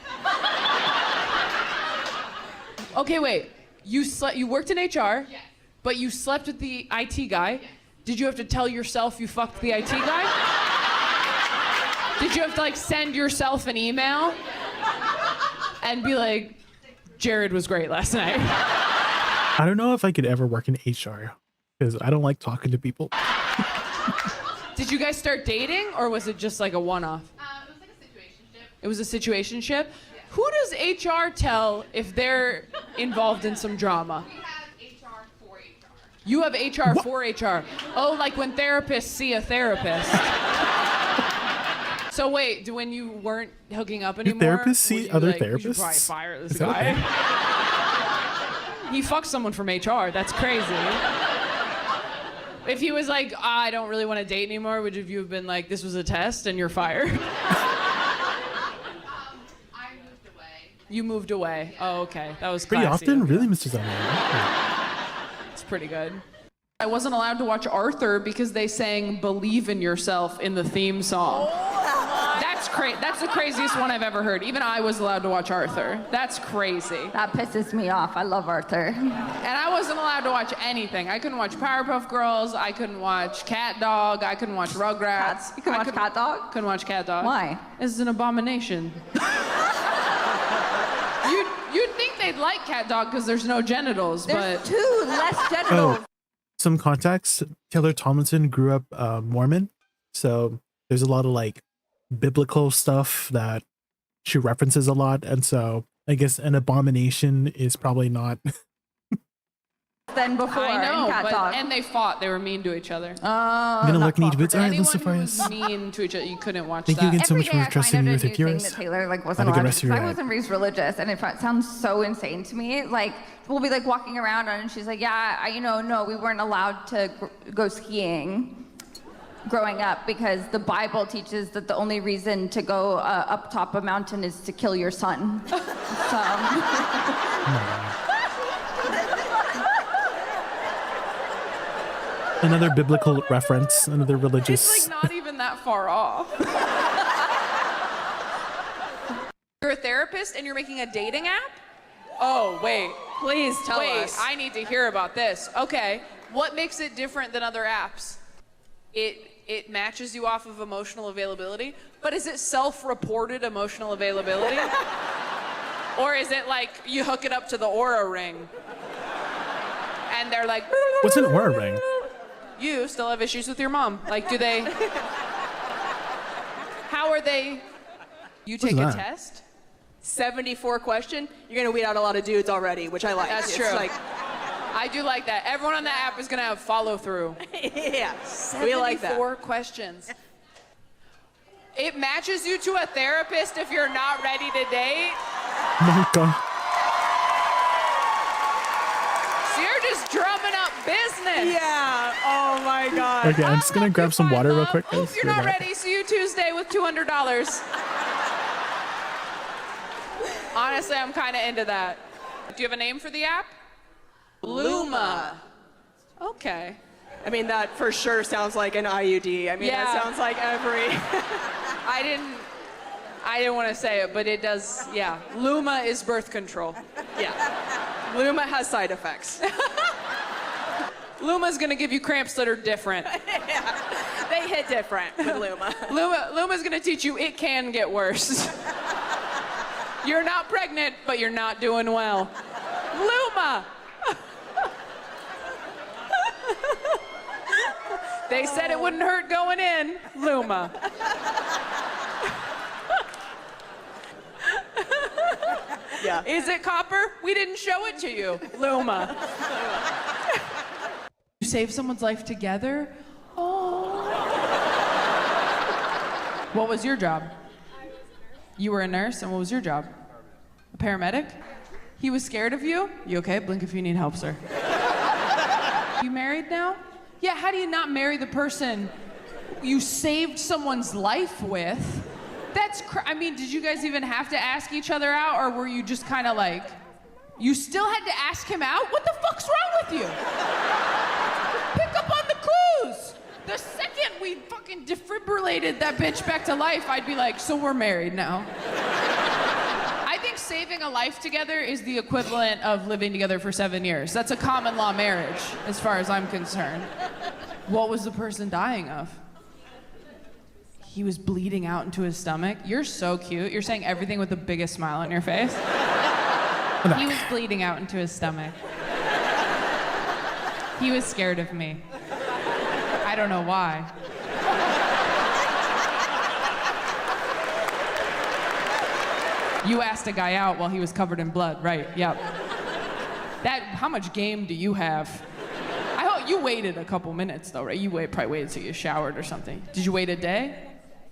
Okay, wait. You worked in HR, Yes. but you slept with the IT guy. Did you have to tell yourself you fucked the IT guy? Did you have to like send yourself an email and be like, Jared was great last night? I don't know if I could ever work in HR because I don't like talking to people. Did you guys start dating or was it just like a one-off? It was like a situationship. It was a situationship? Yeah. Who does HR tell if they're involved in some drama? We have HR for HR. You have HR for HR. Oh, like when therapists see a therapist. So wait, when you weren't hooking up anymore? Therapists see other therapists? We should probably fire this Is that guy. He fucked someone from HR. That's crazy. If he was like, I don't really want to date anymore, would you have been like, this was a test and you're fired? I moved away. You moved away. Yeah. Oh, okay. That was Pretty classy. often? Really, Mr. Zellman? It's pretty good. I wasn't allowed to watch Arthur because they sang Believe in Yourself in the theme song. That's the craziest one I've ever heard. Even I was allowed to watch Arthur. That's crazy. That pisses me off. I love Arthur. And I wasn't allowed to watch anything. I couldn't watch Powerpuff Girls. I couldn't watch Cat Dog. I couldn't watch Rugrats. You can watch Cat Dog? Couldn't watch Cat Dog. Why? It's an abomination. You'd think they'd like Cat Dog because there's no genitals, There's but... two less genitals. Oh, some context. Taylor Tomlinson grew up Mormon, so there's a lot of like biblical stuff that she references a lot, and so I guess an abomination is probably not than before I know, in Cat but, Talk. and they fought. They were mean to each other. Oh, I'm gonna look in each boots. All right, Anyone let's who was surprise. mean to each other, you couldn't watch Thank that. you again so Every much day for I trusting find me out with a your new thing viewers. that Taylor like Have wasn't a good allowed rest to, of your because I day. wasn't raised religious, and it sounds so insane to me. Like we'll be like walking around and she's like, yeah, no, we weren't allowed to go skiing growing up because the Bible teaches that the only reason to go up top a mountain is to kill your son. So. Another biblical reference, another religious. It's like not even that far off. You're a therapist and you're making a dating app? Oh, wait. Please tell Wait, us. I need to hear about this. Okay. What makes it different than other apps? It matches you off of emotional availability, but is it self-reported emotional availability? Or is it like you hook it up to the Aura ring and they're like, What's an Aura ring? you still have issues with your mom. Like, do they, how are they, you take a that? test? 74 question. You're gonna weed out a lot of dudes already, which I like. That's It's true. Like, I do like that. Everyone on the app is gonna have follow through. yeah, we like that. 74 questions. It matches you to a therapist if you're not ready to date. My God. So you're just drumming up business. Yeah. Oh my God. Okay, I'm just gonna grab some water real quick. Oh, if you're not ready, see you Tuesday with $200. Honestly, I'm kind of into that. Do you have a name for the app? Luma. Okay. I mean, that for sure sounds like an IUD. I mean, Yeah. that sounds like every. I didn't want to say it, but it does. Yeah. Luma is birth control. Yeah. Luma has side effects. Luma's gonna give you cramps that are different. Yeah. They hit different with Luma. Luma's gonna teach you it can get worse. You're not pregnant, but you're not doing well. Luma! They said it wouldn't hurt going in. Luma. Yeah. Is it copper? We didn't show it to you. Luma. You save someone's life together? Oh. What was your job? You were a nurse, and what was your job? A paramedic? He was scared of you? You okay? Blink if you need help, sir. You married now? Yeah, how do you not marry the person you saved someone's life with? That's I mean, did you guys even have to ask each other out, or were you just kind of like, you still had to ask him out? What the fuck's wrong with you? Pick up on the clues. The second we fucking defibrillated that bitch back to life, I'd be like, so we're married now. I think saving a life together is the equivalent of living together for 7 years. That's a common law marriage, as far as I'm concerned. What was the person dying of? He was bleeding out into his stomach. You're so cute. You're saying everything with the biggest smile on your face. He was bleeding out into his stomach. He was scared of me. I don't know why. You asked a guy out while he was covered in blood, right? Yep. How much game do you have? I hope you waited a couple minutes though, right? You probably waited till you showered or something. Did you wait a day?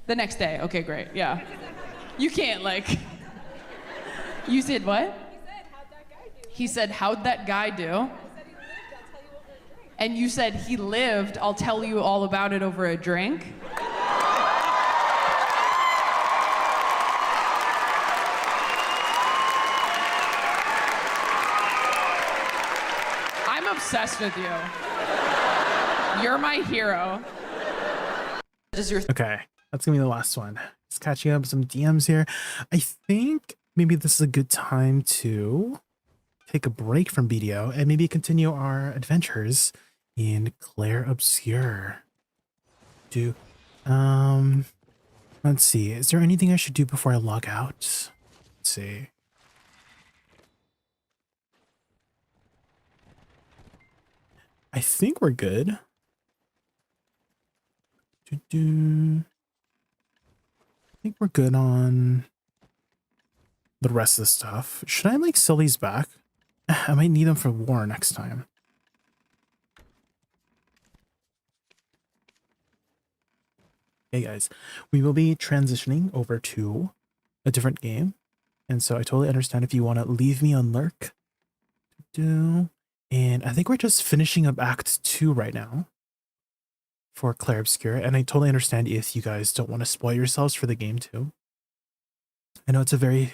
The next day, okay, great, yeah. You can't you said what? He said, how'd that guy do? And you said, he lived, I'll tell you all about it over a drink? I'm obsessed with you. You're my hero. Okay, that's gonna be the last one. Just catching up some DMs here. I think maybe this is a good time to take a break from BDO and maybe continue our adventures in Claire Obscure. Let's see. Is there anything I should do before I log out? Let's see. I think we're good. I think we're good on the rest of the stuff. Should I sell these back? I might need them for war next time. Okay, guys, we will be transitioning over to a different game. And so I totally understand if you want to leave me on lurk. And I think we're just finishing up Act 2 right now for Claire Obscure. And I totally understand if you guys don't want to spoil yourselves for the game too. I know it's a very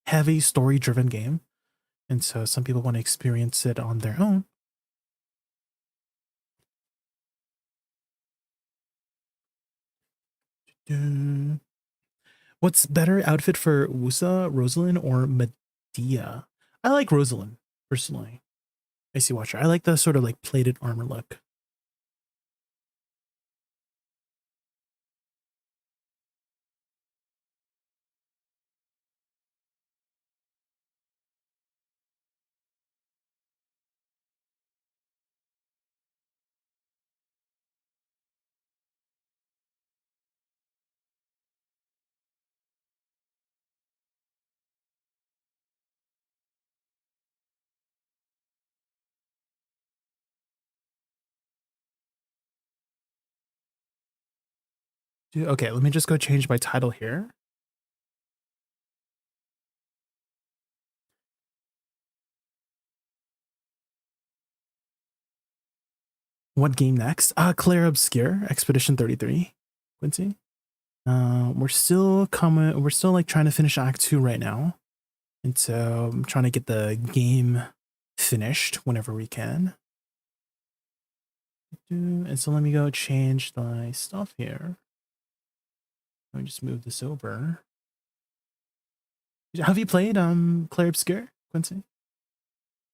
heavy story-driven game. And so some people want to experience it on their own. What's better outfit for Woosa, Rosalind, or Medea? I like Rosalind, personally. I see Watcher. I like the sort of like plated armor look. Okay, let me just go change my title here. What game next? Claire Obscure, Expedition 33, Quincy. We're still like trying to finish Act 2 right now. And so I'm trying to get the game finished whenever we can. And so let me go change my stuff here. Let me just move this over. Have you played Claire Obscure, Quincy?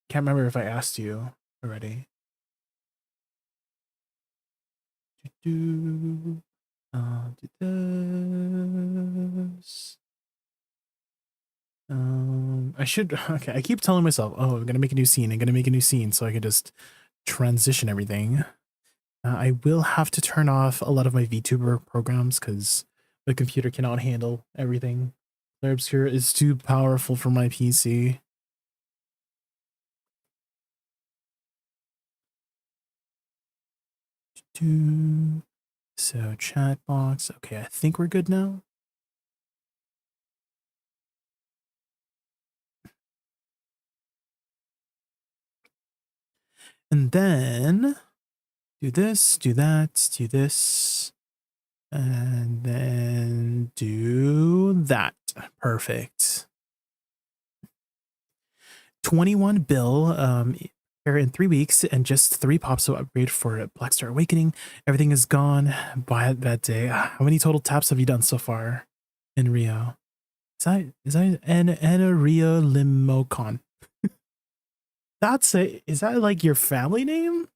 Can't remember if I asked you already. Do this. I should. Okay, I keep telling myself, "Oh, I'm gonna make a new scene. I'm gonna make a new scene," so I can just transition everything. I will have to turn off a lot of my VTuber programs because the computer cannot handle everything. Claire Obscure is too powerful for my PC. So chat box. Okay, I think we're good now. And then do this, do that, do this, and then do that. Perfect. 21 bill here in 3 weeks and just 3 pops of upgrade for Blackstar Awakening. Everything is gone by that day. How many total taps have you done so far in Rio? Is that an Rio Limocon? Is that like your family name?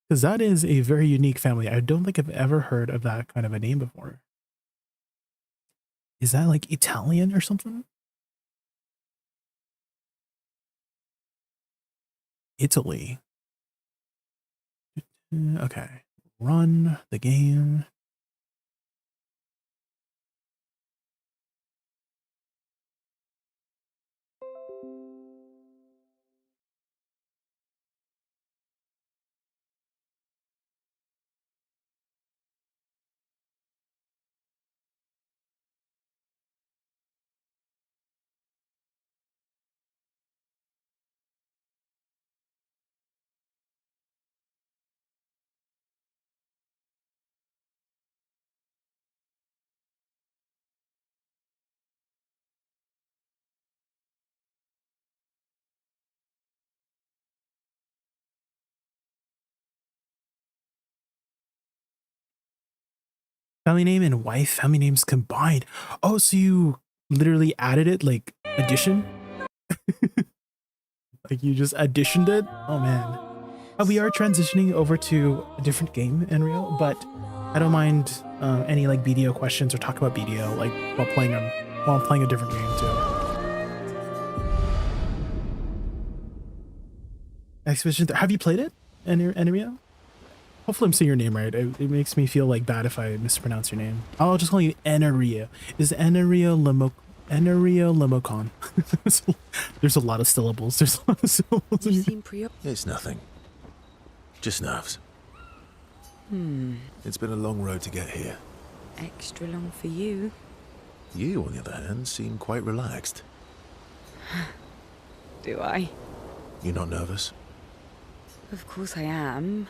Because that is a very unique family. I don't think I've ever heard of that kind of a name before. Is that like Italian or something? Italy. Okay. Run the game. Family name and wife, family names combined. Oh, so you literally added it like addition? Like you just additioned it? Oh man. We are transitioning over to a different game in Rio, but I don't mind any like BDO questions or talk about BDO like while playing a different game too. Expedition. Have you played it, Rio? Hopefully I'm saying your name right. It makes me feel like bad if I mispronounce your name. I'll just call you Enerio. Is Enerio Limocon? There's a lot of syllables. There's a lot of syllables. It's nothing. Just nerves. It's been a long road to get here. extra long for you. You, on the other hand, seem quite relaxed. Do I? You're not nervous? Of course I am,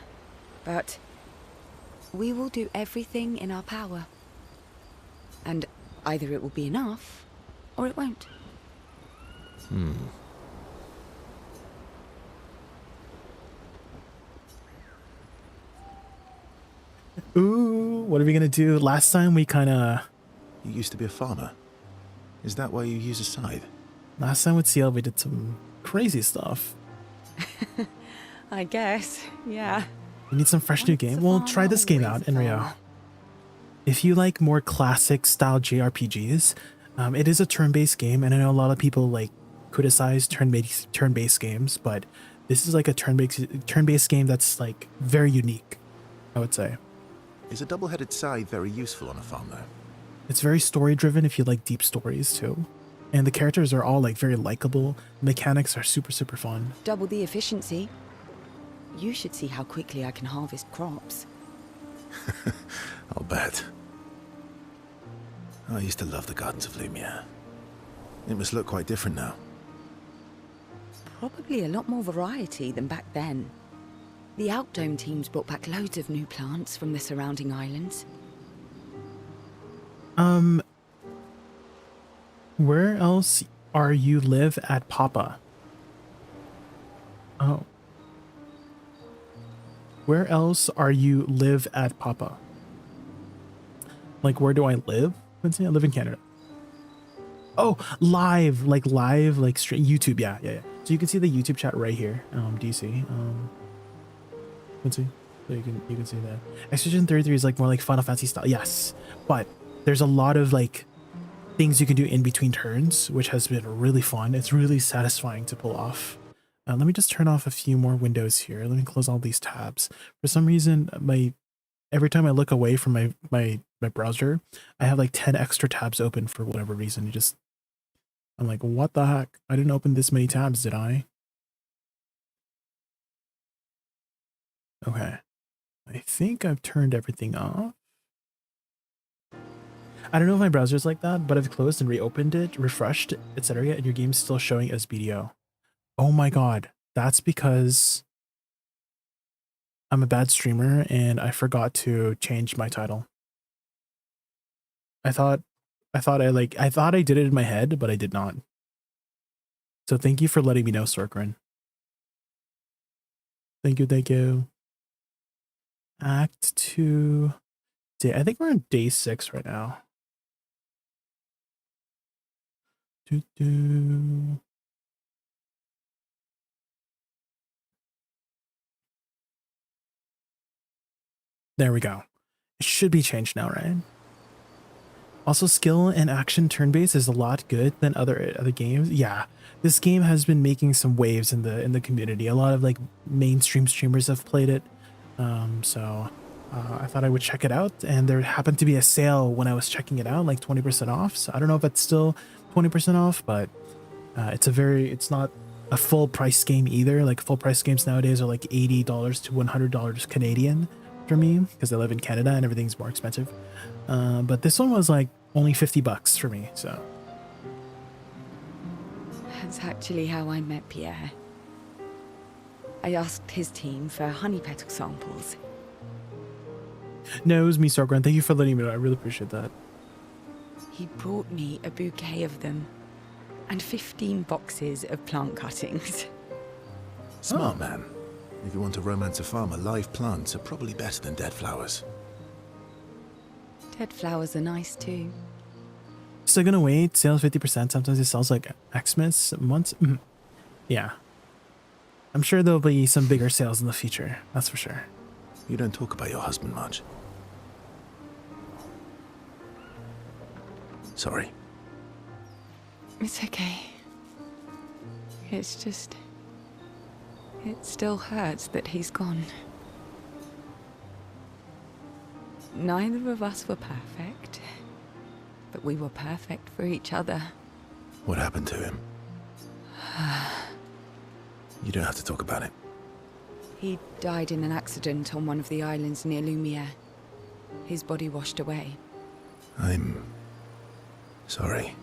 but we will do everything in our power. And either it will be enough, or it won't. Ooh, what are we gonna do? Last time we kinda... You used to be a farmer. Is that why you use a scythe? Last time with CL we did some crazy stuff. I guess, yeah. We need some fresh new game. Well, try this game out in Rio. If you like more classic style JRPGs, it is a turn-based game, and I know a lot of people like criticize turn-based games, but this is like a turn-based game that's like very unique, I would say. Is a double-headed scythe very useful on a farm though? It's very story-driven if you like deep stories too. And the characters are all like very likable. Mechanics are super fun. Double the efficiency. You should see how quickly I can harvest crops. I'll bet. I used to love the gardens of Lumia. It must look quite different now. Probably a lot more variety than back then. The Outdome teams brought back loads of new plants from the surrounding islands. Where else are you live at Papa? Oh. Where else are you live at Papa? Like, where do I live? Let's say I live in Canada. Oh, live, like stream YouTube. Yeah. So you can see the YouTube chat right here. Do you see? Let's see. So you can see that. Extraction 33 is like more like Final Fantasy style. Yes, but there's a lot of like things you can do in between turns, which has been really fun. It's really satisfying to pull off. Let me just turn off a few more windows here. Let me close all these tabs. For some reason, every time I look away from my browser, I have like 10 extra tabs open for whatever reason. I'm like, what the heck? I didn't open this many tabs, did I? Okay. I think I've turned everything off. I don't know if my browser's like that, but I've closed and reopened it, refreshed, etc. and your game's still showing as BDO. Oh my god. That's because I'm a bad streamer and I forgot to change my title. I thought I did it in my head, but I did not. So thank you for letting me know, Sorkrin. Thank you. Act 2. I think we're on day 6 right now. There we go. It should be changed now, right? Also, skill and action turn-based is a lot good than other games. Yeah, this game has been making some waves in the community. A lot of like mainstream streamers have played it. So I thought I would check it out, and there happened to be a sale when I was checking it out, like 20% off. So I don't know if it's still 20% off, but it's not a full price game either. Like full price games nowadays are like $80 to $100 Canadian for me, because I live in Canada and everything's more expensive. But this one was like only $50 for me, so. That's actually how I met Pierre. I asked his team for honey petal samples. No, it was me, Sorgran. Thank you for letting me know. I really appreciate that. He brought me a bouquet of them and 15 boxes of plant cuttings. Smart man. If you want to romance a farmer, live plants are probably better than dead flowers. Dead flowers are nice too. Still gonna wait. Sales 50%. Sometimes it sells like Xmas months. Yeah. I'm sure there'll be some bigger sales in the future. That's for sure. You don't talk about your husband much. Sorry. It's okay. It's just... it still hurts that he's gone. Neither of us were perfect, but we were perfect for each other. What happened to him? You don't have to talk about it. He died in an accident on one of the islands near Lumiere. His body washed away. I'm sorry.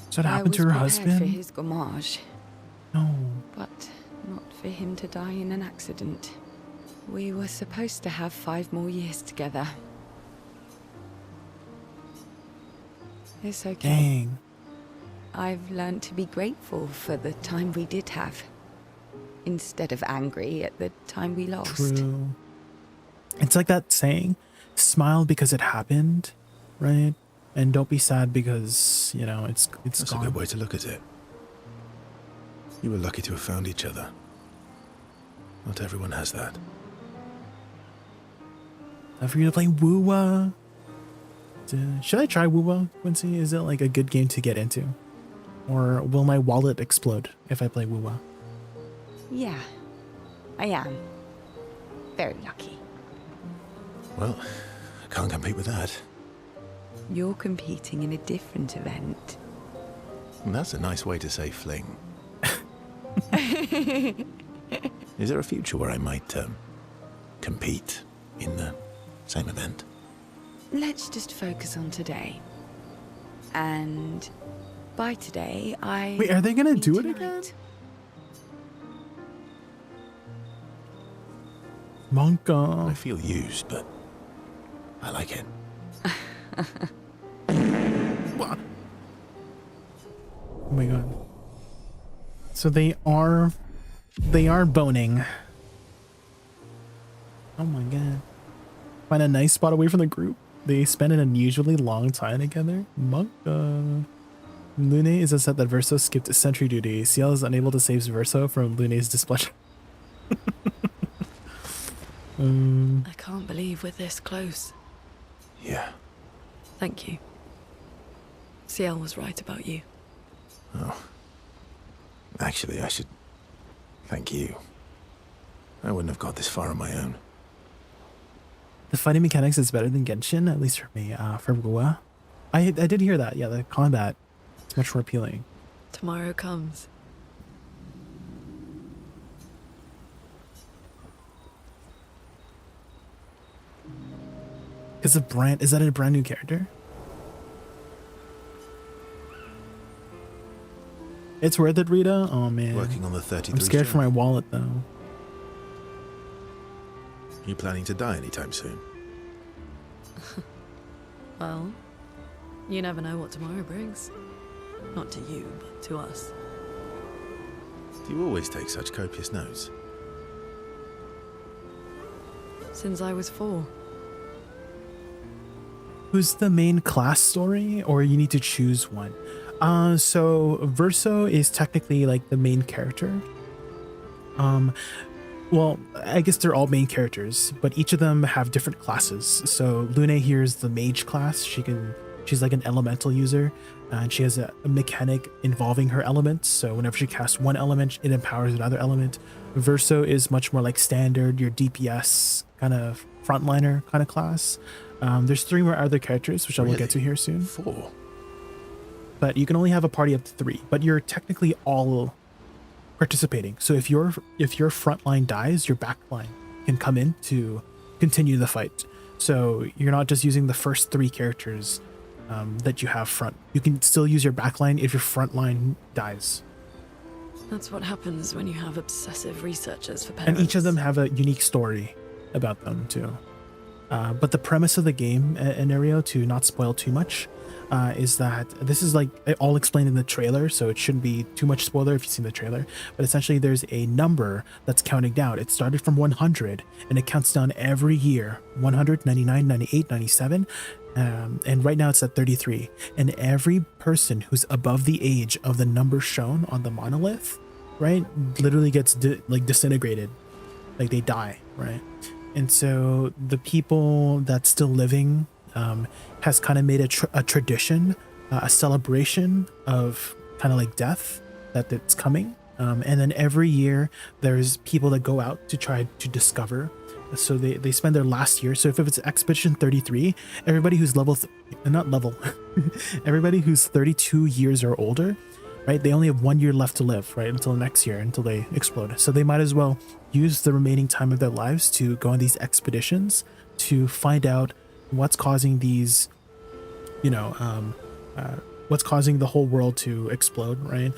So what happened to her I was husband? prepared for his gomage. No. But not for him to die in an accident. We were supposed to have 5 more years together. It's okay. Dang. I've learned to be grateful for the time we did have, instead of angry at the time we lost. True. It's like that saying, smile because it happened, right? And don't be sad because, you know, it's That's gone. a good way to look at it. You were lucky to have found each other. Not everyone has that. Time for you to play Woowa. Should I try Woowa, Quincy? Is it like a good game to get into? Or will my wallet explode if I play Woowa? Yeah, I am. Very lucky. Well, I can't compete with that. You're competing in a different event. And that's a nice way to say fling. Is there a future where I might compete in the same event? Let's just focus on today. And by today, I... Wait, are they gonna mean do it tonight. again? Monka. I feel used, but I like it. What? Oh my god. So they are boning. Oh my god. Find a nice spot away from the group. They spend an unusually long time together. Monka. Lune is upset that Verso skipped sentry duty. Ciel is unable to save Verso from Lune's displeasure. I can't believe we're this close. Yeah. Thank you. Ciel was right about you. Oh. Actually, I should thank you. I wouldn't have got this far on my own. The fighting mechanics is better than Genshin, at least for me. For Wua. I did hear that. Yeah, the combat is much more appealing. Tomorrow comes. Is that a brand new character? It's worth it, Rita? Oh man. Working on the 33. I'm scared for my wallet though. You planning to die anytime soon? Well, you never know what tomorrow brings. Not to you, but to us. Do you always take such copious notes? Since I was 4. Who's the main class story, or you need to choose one? So Verso is technically like the main character. Well, I guess they're all main characters, but each of them have different classes. So Lune here is the mage class. She's like an elemental user, and she has a mechanic involving her elements. So whenever she casts one element, it empowers another element. Verso is much more like standard, your DPS kind of frontliner kind of class. There's 3 more other characters, which I will get to here soon. 4. But you can only have a party up to 3, but you're technically all participating. So if your frontline dies, your backline can come in to continue the fight. So you're not just using the first 3 characters that you have front. You can still use your backline if your frontline dies. That's what happens when you have obsessive researchers for And parents. each of them have a unique story about them too. But the premise of the game, Anerio, to not spoil too much, is that this is like all explained in the trailer, so it shouldn't be too much spoiler if you've seen the trailer. But essentially, there's a number that's counting down. It started from 100, and it counts down every year: 100, 99, 98, 97, and right now it's at 33. And every person who's above the age of the number shown on the monolith, right, literally gets disintegrated, like they die, right? And so the people that's still living has kind of made a tradition, a celebration of kind of like death, that it's coming. And then every year there's people that go out to try to discover. So they spend their last year. So if it's Expedition 33, everybody who's everybody who's 32 years or older, right? They only have 1 year left to live, right? Until next year, until they explode. So they might as well use the remaining time of their lives to go on these expeditions to find out what's causing these you know, what's causing the whole world to explode, right?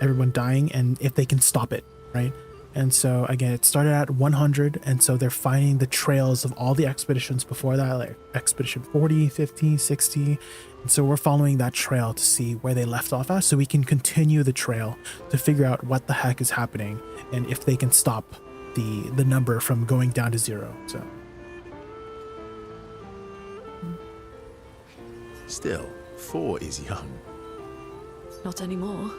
Everyone dying, and if they can stop it, right? And so again, it started at 100, and so they're finding the trails of all the expeditions before that, like expedition 40, 50, 60. And so we're following that trail to see where they left off at, so we can continue the trail to figure out what the heck is happening and if they can stop the number from going down to 0. So Still, 4 is young. Not anymore.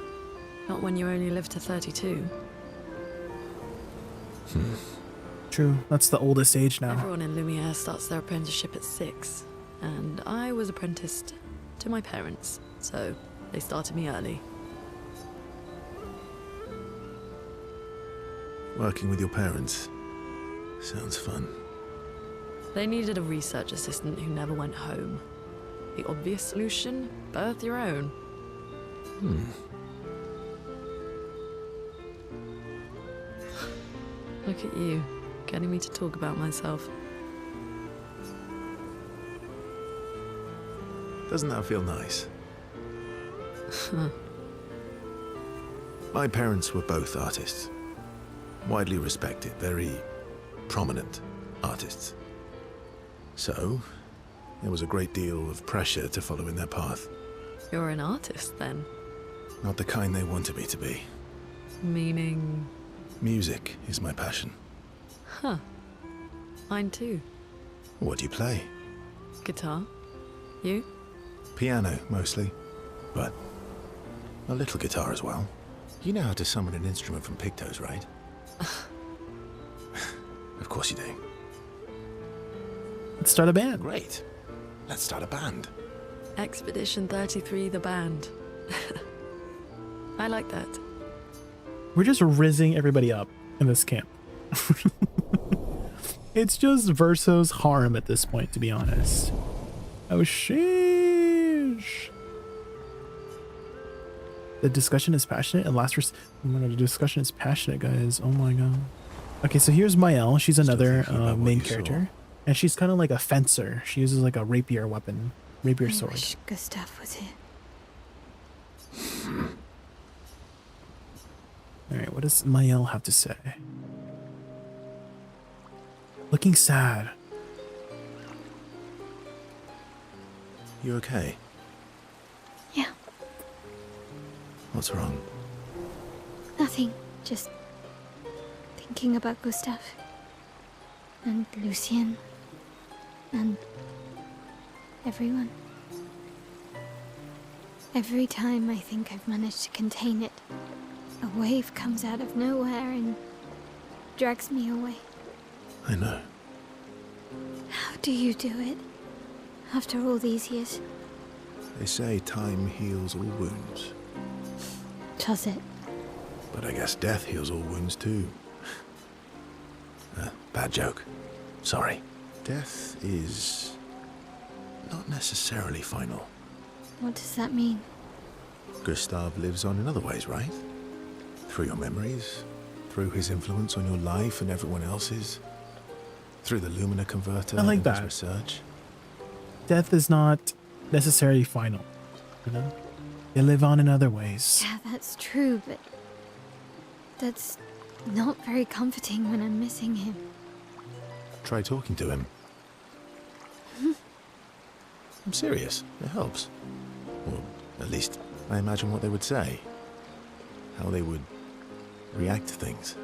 Not when you only live to 32. true, that's the oldest age now. Everyone in Lumiere starts their apprenticeship at 6, and I was apprenticed to my parents, so they started me early. Working with your parents sounds fun. They needed a research assistant who never went home. The obvious solution? Birth your own. Look at you, getting me to talk about myself. Doesn't that feel nice? My parents were both artists. Widely respected, very prominent artists. So, there was a great deal of pressure to follow in their path. You're an artist, then? Not the kind they wanted me to be. Meaning? Music is my passion. Huh. Mine too. What do you play? Guitar. You? Piano, mostly. But a little guitar as well. You know how to summon an instrument from pigtoes, right? Of course you do. Let's start a band. Great. Let's start a band. Expedition 33, the band. I like that. We're just rizzing everybody up in this camp. It's just Verso's harem at this point, to be honest. Oh, sheesh. The discussion is passionate and the discussion is passionate, guys. Oh my god. Okay, so here's Mael. She's another main character. And she's kind of like a fencer. She uses like a rapier weapon. Rapier sword. I wish Gustav was here. Alright, what does Mael have to say? Looking sad. You okay? Yeah, What's wrong? nothing. Just thinking about Gustav. And Lucien. And everyone. Every time I think I've managed to contain it, a wave comes out of nowhere and drags me away. I know. How do you do it? After all these years? They say time heals all wounds. Does it? But I guess death heals all wounds too. Bad joke. Sorry. Death is not necessarily final. What does that mean? Gustav lives on in other ways, right? Through your memories, through his influence on your life and everyone else's, through the Lumina converter I like and his that. research. Death is not necessarily final, you know? They live on in other ways. Yeah, that's true, but that's not very comforting when I'm missing him. Try talking to him. I'm serious. It helps. Or at least I imagine what they would say. How they would react to things.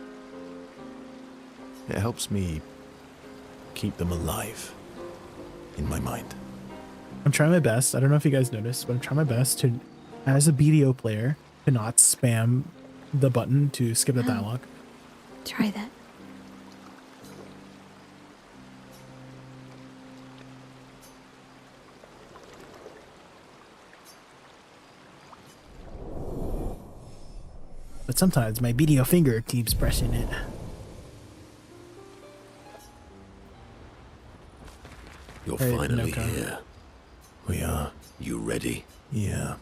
It helps me keep them alive in my mind. I'm trying my best. I don't know if you guys noticed, but I'm trying my best to, as a BDO player, to not spam the button to skip the dialogue. Try that. But sometimes my BDO finger keeps pressing it. You're Hey, finally Noka. here. We are. You ready? Yeah.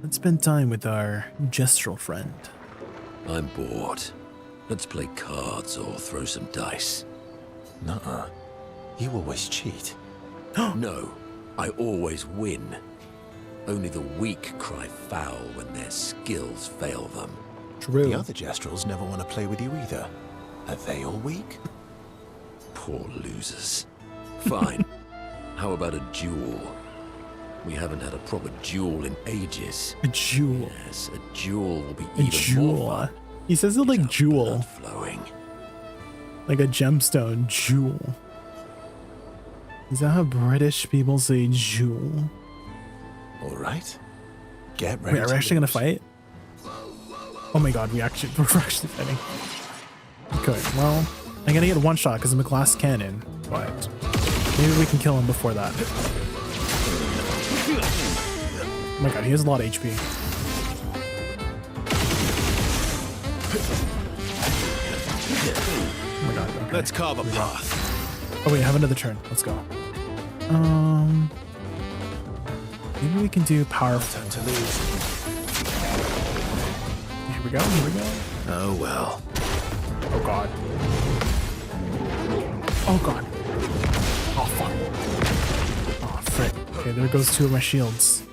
Let's spend time with our gestural friend. I'm bored. Let's play cards or throw some dice. Nuh-uh. You always cheat. No, I always win. Only the weak cry foul when their skills fail them. True. The other Jestrels never want to play with you either. Are they all weak? Poor losers. Fine. How about a duel? We haven't had a proper duel in ages. A duel. Yes, a duel will be A even more jewel. fun. He says it like jewel. Flowing. Like a gemstone. Jewel. Is that how British people say jewel? All right. Get ready. Wait, are we actually gonna fight? Oh my god, we're actually fighting. Okay, well, I'm gonna get one shot because I'm a glass cannon, but maybe we can kill him before that. Oh my god, he has a lot of HP. Oh my god. Okay. Let's carve a path. Oh wait, I have another turn. Let's go. Maybe we can do powerful. Time to lose. Here we go. Here we go. Oh well. Oh god. Oh god. Oh fuck. Oh frick. Okay, there goes two of my shields.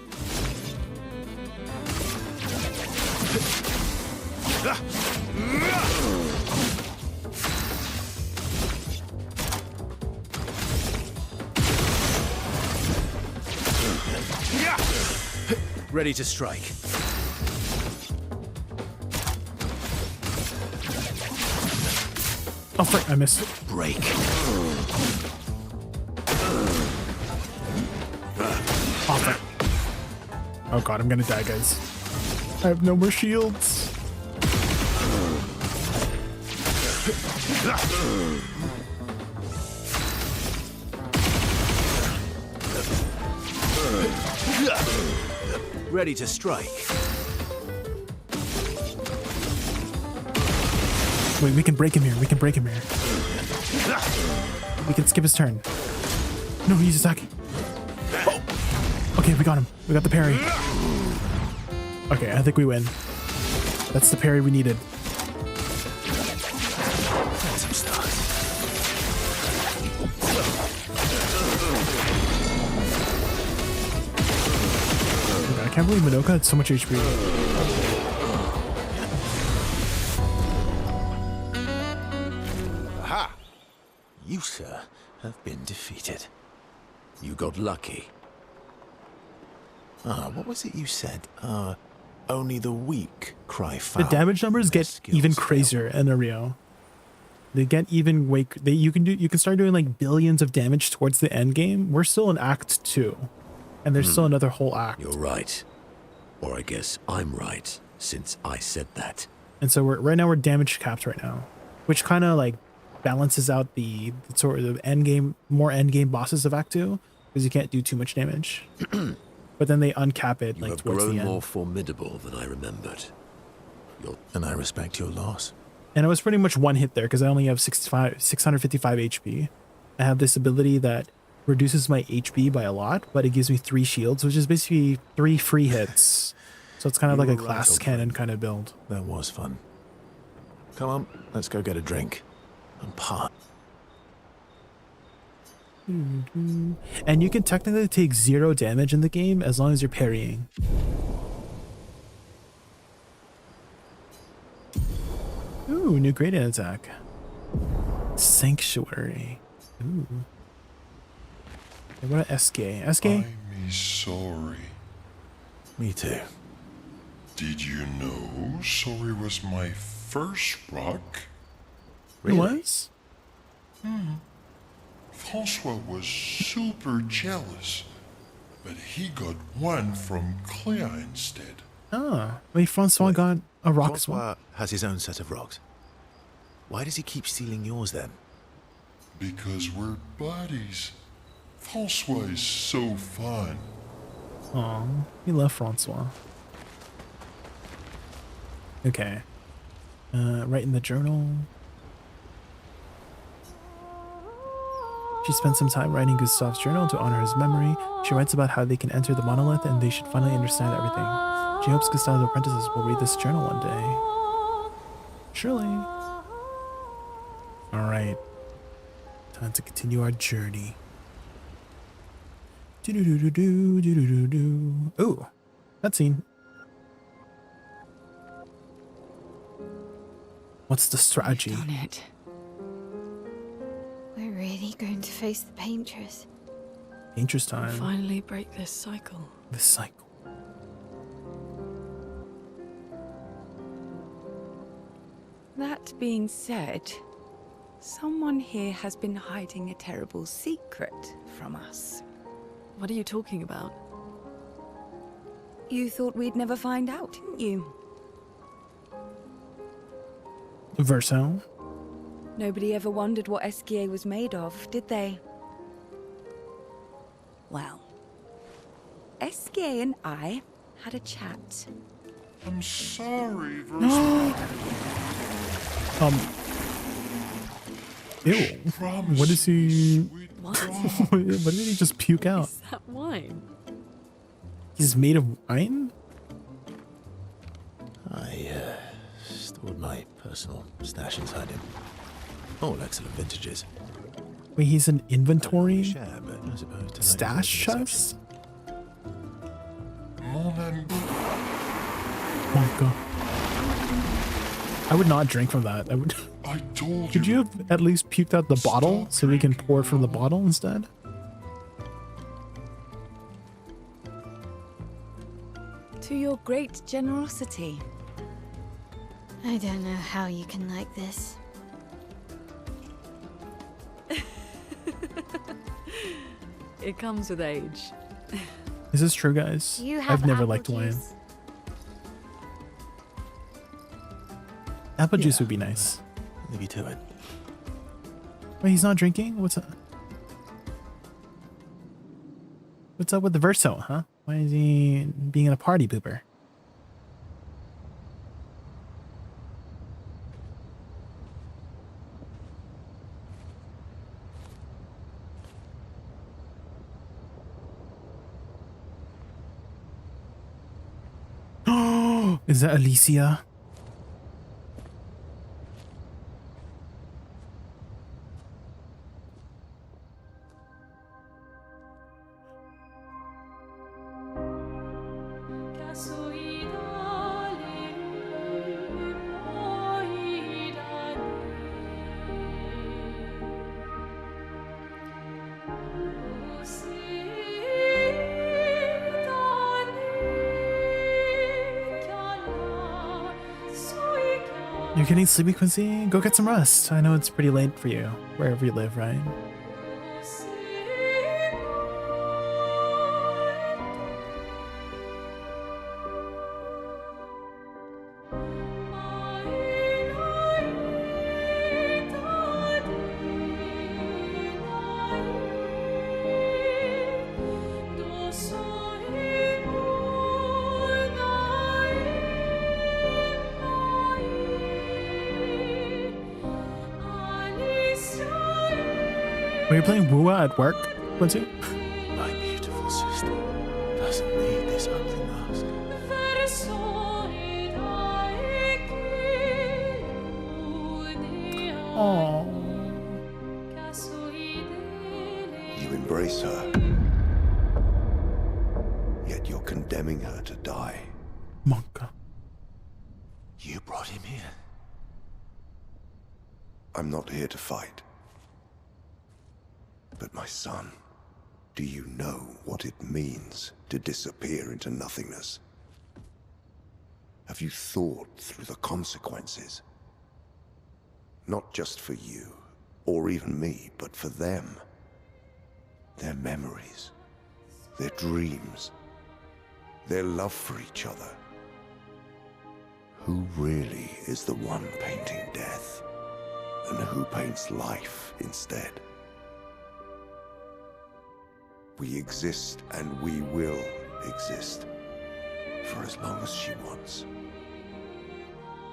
Ready to strike. Oh frick, I missed. Break. Oh frick. Oh god, I'm gonna die, guys. I have no more shields. Ready to strike. Wait, we can break him here. We can break him here. We can skip his turn. No, he's attacking. Oh. Okay, we got him. We got the parry. Okay, I think we win. That's the parry we needed. I can't believe Madoka had so much HP. Aha! You, sir, have been defeated. You got lucky. What was it you said? Only the weak cry foul. The damage numbers get even crazier in Ario. They get even you can start doing like billions of damage towards the end game. We're still in Act 2. And there's still another whole act. You're right. Or I guess I'm right, since I said that. And so right now we're damage capped right now, which kind of like balances out the sort of more end game bosses of Act 2, because you can't do too much damage. But then they uncap it You like have towards the grown end. more formidable than I remembered. And I respect your loss. And it was pretty much one hit there because I only have 655 HP. I have this ability that reduces my HP by a lot, but it gives me 3 shields, which is basically 3 free hits. So it's kind of like a glass cannon kind of build. That was fun. Come on, let's go get a drink. And part. And you can technically take 0 damage in the game as long as you're parrying. Ooh, new gradient attack. Sanctuary. Ooh. What about SK? SK? I'm sorry. Me too. Did you know sorry was my first rock? It was? Francois was super jealous, but he got one from Clea instead. Oh, wait, Francois got a rock as well. Francois has his own set of rocks. Why does he keep stealing yours then? Because we're buddies. Francois is so fun. Aw, we love Francois. Okay. Write in the journal. She spent some time writing Gustav's journal to honor his memory. She writes about how they can enter the monolith and they should finally understand everything. She hopes Gustav's apprentices will read this journal one day. Surely. Alright. Time to continue our journey. Ooh, that scene. What's the strategy? Done it. We're really going to face the painters. Dangerous time. Finally break this cycle. This cycle. That being said, someone here has been hiding a terrible secret from us. What are you talking about? You thought we'd never find out, didn't you? Verso. Nobody ever wondered what SGA was made of, did they? Well, SGA and I had a chat. I'm sorry, Verso. Ew. What is he? What did he just puke out? Is that wine? He's made of wine? I stored my personal stash inside him. All excellent vintages. Wait, he's an inventory? Share, but I suppose tonight Stash is no chest? Moment. Monka. I would not drink from that. I would. I told Could you have at least puked out the bottle so we can pour from the bottle instead? To your great generosity. I don't know how you can like this. It comes with age. Is this true, guys? You have I've never apple liked wine. juice? Apple juice would be nice. Leave you to it. Wait, he's not drinking? What's up? What's up with the Verso, huh? Why is he being a party pooper? Is that Alicia? You're getting sleepy, Quincy? Go get some rest. I know it's pretty late for you, wherever you live, right? Were you playing Woosa at work, Quincy? My beautiful sister doesn't need this ugly mask. Aww. You embrace her, yet you're condemning her to die. Monka. You brought him here. I'm not here to fight. But my son, do you know what it means to disappear into nothingness? Have you thought through the consequences? Not just for you, or even me, but for them. Their memories, their dreams, their love for each other. Who really is the one painting death, and who paints life instead? We exist and we will exist for as long as she wants.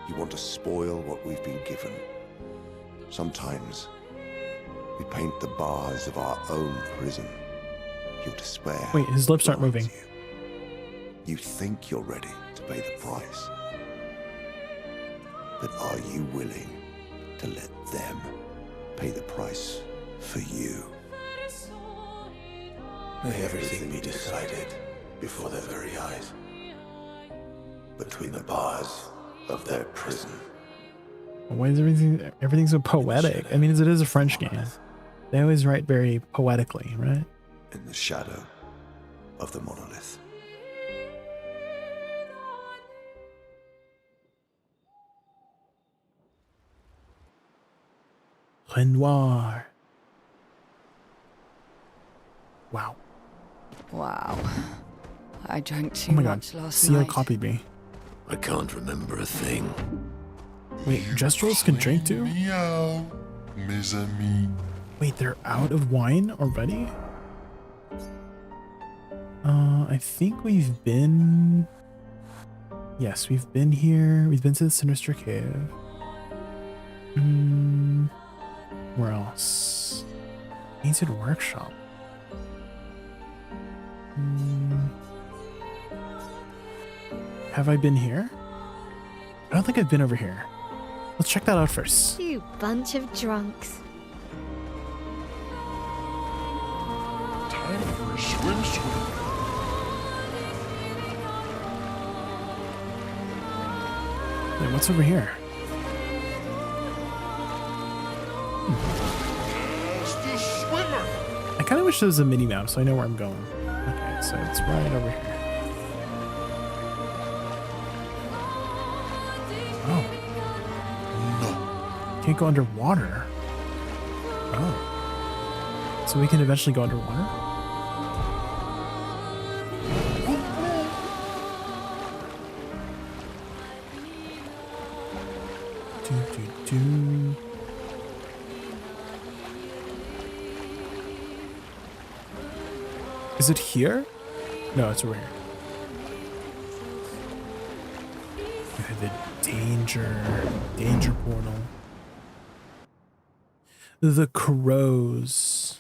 You want to spoil what we've been given. Sometimes we paint the bars of our own prison. Your despair. Wait, his lips aren't moving. You think you're ready to pay the price. But are you willing to let them pay the price for you? May everything be decided before their very eyes. Between the bars of their prison. Why is everything so poetic? I mean, it is a French game. They always write very poetically, right? In the shadow of the monolith. Renoir. Wow. Wow. I drank too Oh my god. much last Seal night. copied me. I can't remember a thing. Wait, Jestrels can drink too? Meow, mes amis. Wait, they're out of wine already? I think we've been... Yes, we've been here. We've been to the Sinister Cave. Where else? Painted Workshop. Have I been here? I don't think I've been over here. Let's check that out first. You bunch of drunks. Time for a swim. Wait, what's over here? The swimmer. I kind of wish there was a mini map so I know where I'm going. Okay, so it's right over here. Oh. No. Can't go underwater. Oh. So we can eventually go underwater? Is it here? No, it's over here. Okay, the danger portal. The crows.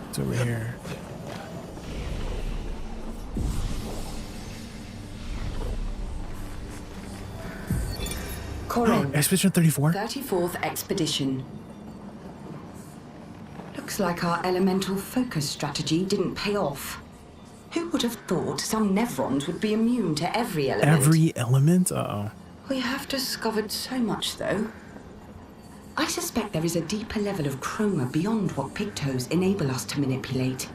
It's over here. Corin. Expedition 34? 34th Expedition. Looks like our elemental focus strategy didn't pay off. Who would have thought some Nevrons would be immune to every element? Every element? Uh-oh. We have discovered so much, though. I suspect there is a deeper level of chroma beyond what pigtoes enable us to manipulate.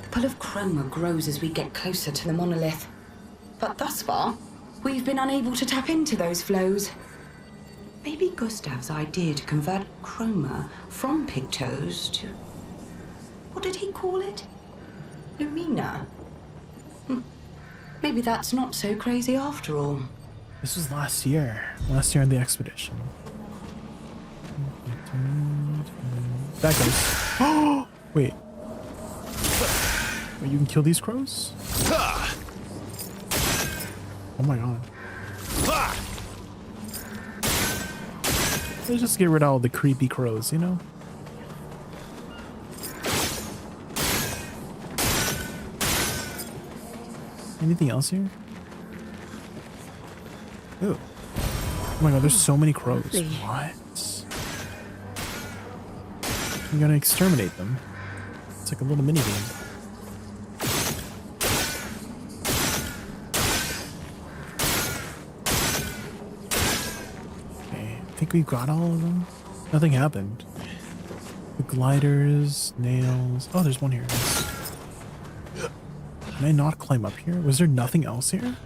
The pull of chroma grows as we get closer to the monolith. But thus far, we've been unable to tap into those flows. Maybe Gustav's idea to convert chroma from pigtoes to... what did he call it? Lumina? Maybe that's not so crazy after all. This was last year. Last year on the expedition. That goes. Oh! Wait. Wait, you can kill these crows? Oh my god. Let's just get rid of all the creepy crows, you know? Anything else here? Ooh. Oh my god, there's so many crows. Lovely. What? I'm gonna exterminate them. It's like a little mini game. Okay, I think we've got all of them. Nothing happened. The gliders, nails. Oh, there's one here. Can I not climb up here? Was there nothing else here?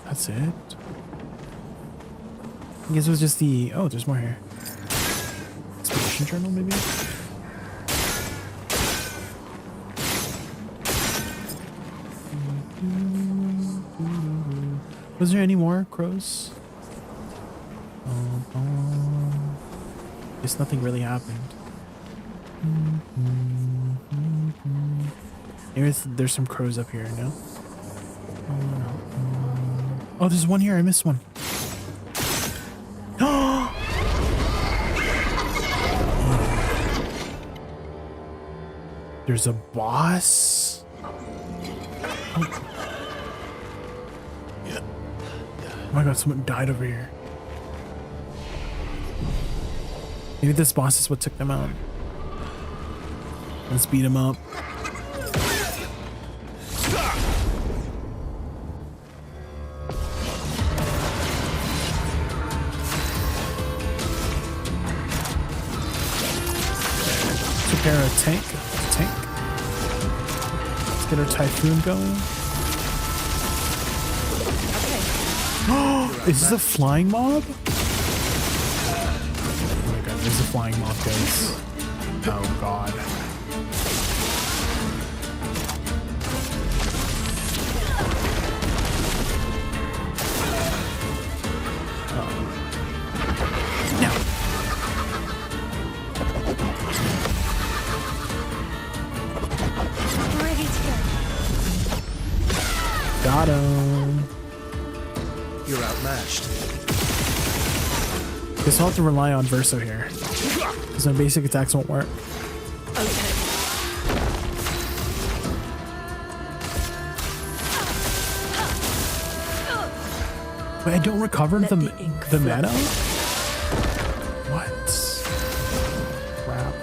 That's it? I guess it was just the... Oh, there's more here. Expedition journal, maybe? Was there any more crows? Guess nothing really happened. There's some crows up here, no? Oh, there's one here. I missed one. There's a boss. Oh. Oh my god, someone died over here. Maybe this boss is what took them out. Let's beat him up. Prepare a tank. Let's get our typhoon going. Okay. Is this a flying mob? Oh my god, there's a flying mob, guys. Oh god. Got him. You're outmatched. Guess I'll have to rely on Verso here, because my basic attacks won't work. Okay. Wait, I don't recover the mana? What? Crap.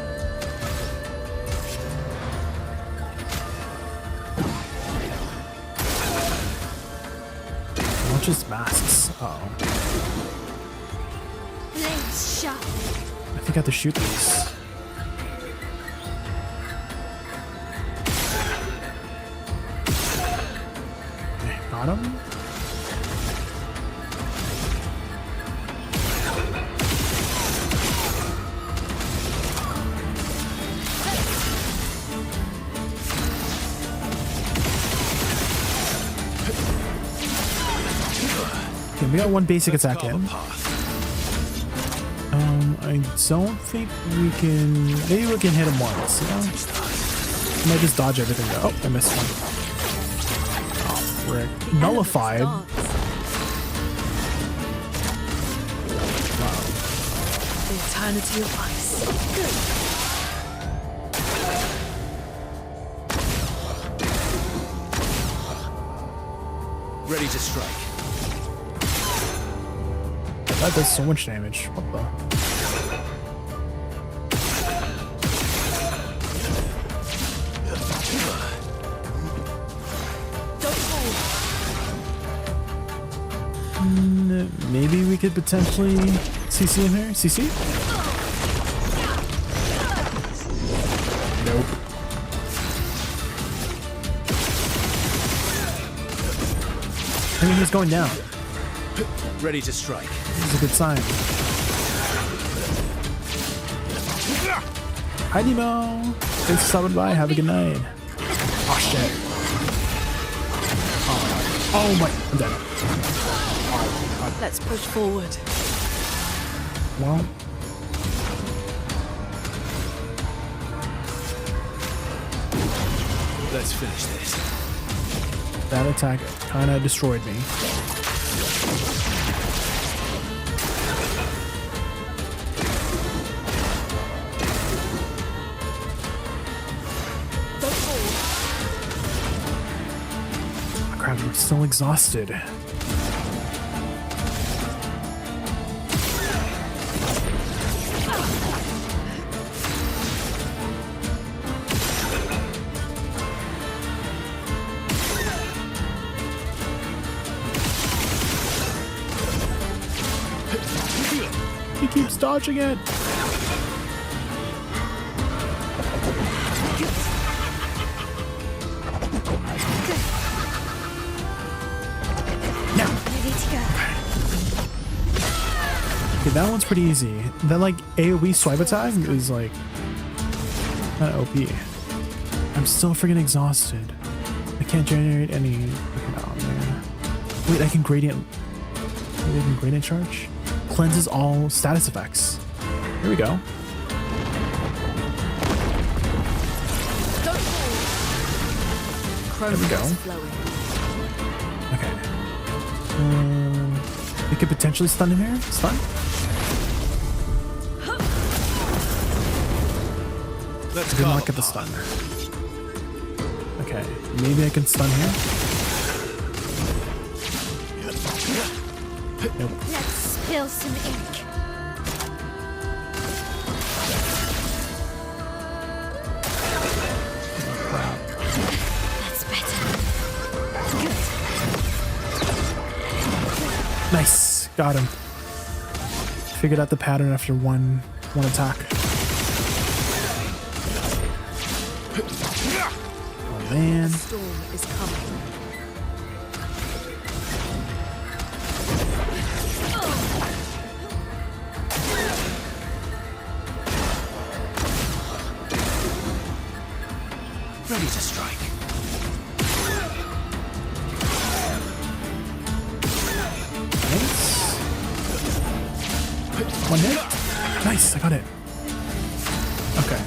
Not just masks. Uh-oh. Blades sharp. I think I have to shoot these. Okay, got him. Okay, we got one basic attack in. I don't think we can. Maybe we can hit him once. You know? I might just dodge everything though. Oh, I missed one. Oh, frick. Nullified. Wow. The eternity of ice. Good. Ready to strike. That does so much damage. What the? Maybe we could potentially CC him here. CC? Nope. I mean, he's going down. Ready to strike. This is a good sign. Hi, Nemo. Thanks for stopping by. Have a good night. Oh, shit. Oh my. I'm dead. Let's push forward. Well. Let's finish this. That attack kind of destroyed me. Oh, crap, I'm still exhausted. He keeps dodging it. Okay, that one's pretty easy. That like AoE swipe attack is like not OP. I'm still freaking exhausted. I can't generate any. Oh man. Wait, I can gradient. Maybe I can gradient charge. Cleanses all status effects. Here we go. There we go. Okay. We could potentially stun him here. Stun. Let's go. Not get the stun. Okay. Maybe I can stun here. Nope. Let's spill some ink. That's better. Good. Nice. Got him. Figured out the pattern after one attack. Oh man. The storm is coming. Ready to strike. Nice. One hit. Nice, I got it. Okay.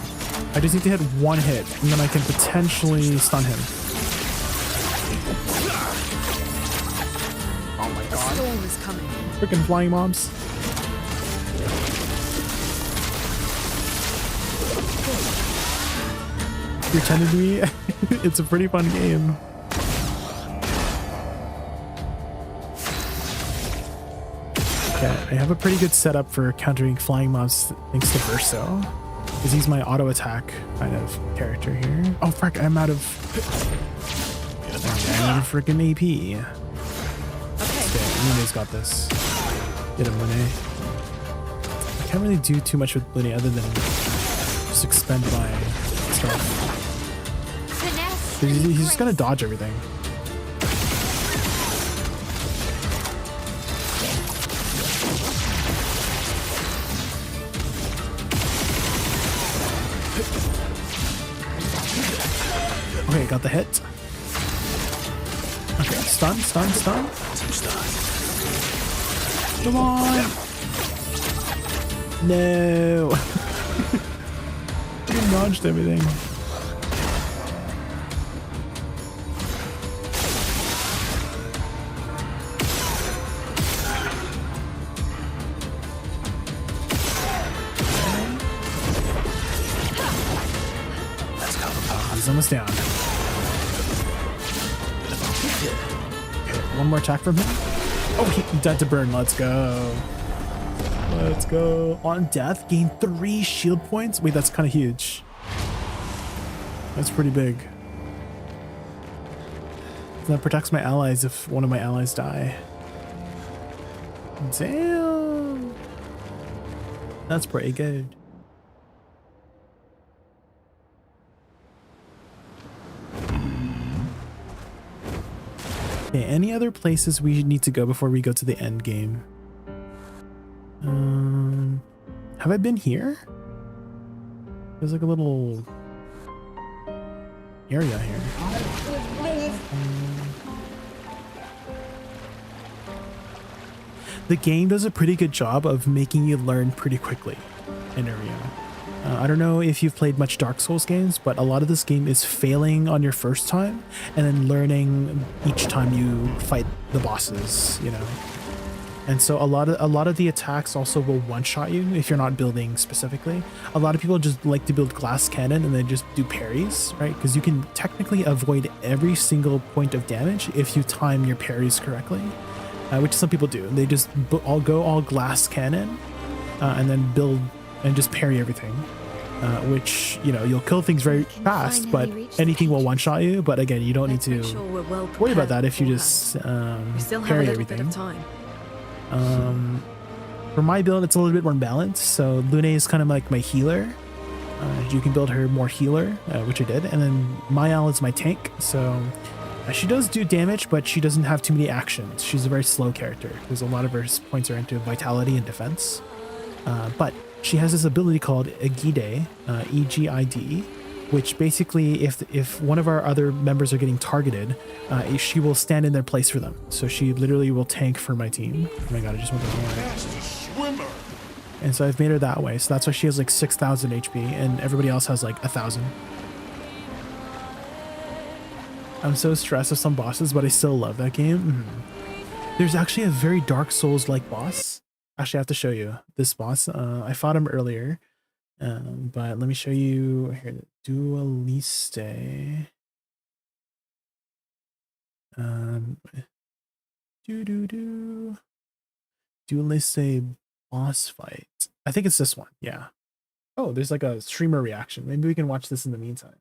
I just need to hit one hit, and then I can potentially stun him. Oh my The god. storm is coming. Freaking flying mobs. You're telling me it's a pretty fun game. Okay, I have a pretty good setup for countering flying mobs thanks to Verso. Because he's my auto attack kind of character here. Oh frick, I'm out of freaking AP. Okay, Lune's got this. Get him, Lune. I can't really do too much with Lune other than just expend my stuff. He's just gonna dodge everything. Okay, got the hit. Okay, stun. Come on! No! He dodged everything. He's almost down. Okay, one more attack from him. Oh, he dead to burn. Let's go. Let's go. On death, gain 3 shield points. Wait, that's kind of huge. That's pretty big. That protects my allies if one of my allies die. Damn. That's pretty good. Okay, any other places we need to go before we go to the end game? Have I been here? There's like a little area here. The game does a pretty good job of making you learn pretty quickly in area. I don't know if you've played much Dark Souls games, but a lot of this game is failing on your first time and then learning each time you fight the bosses, you know. And so a lot of the attacks also will one-shot you if you're not building specifically. A lot of people just like to build glass cannon and then just do parries, right? Because you can technically avoid every single point of damage if you time your parries correctly, which some people do. They just go all glass cannon and then build and just parry everything, which, you know, you'll kill things very fast, but anything will one-shot you. But again, you don't need to worry about that if you just parry everything. For my build, it's a little bit more balanced. So Lune is kind of like my healer. You can build her more healer, which I did. And then Mayal is my tank. So she does do damage, but she doesn't have too many actions. She's a very slow character because a lot of her points are into vitality and defense. But she has this ability called Egide, E-G-I-D, which basically, if one of our other members are getting targeted, she will stand in their place for them. So she literally will tank for my team. Oh my god, I just went the wrong way. And so I've made her that way. So that's why she has like 6,000 HP, and everybody else has like 1,000. I'm so stressed with some bosses, but I still love that game. There's actually a very Dark Souls-like boss. Actually, I have to show you this boss. I fought him earlier, but let me show you here. Dualiste. Duelist a boss fight. I think it's this one. Yeah. Oh, there's like a streamer reaction. Maybe we can watch this in the meantime.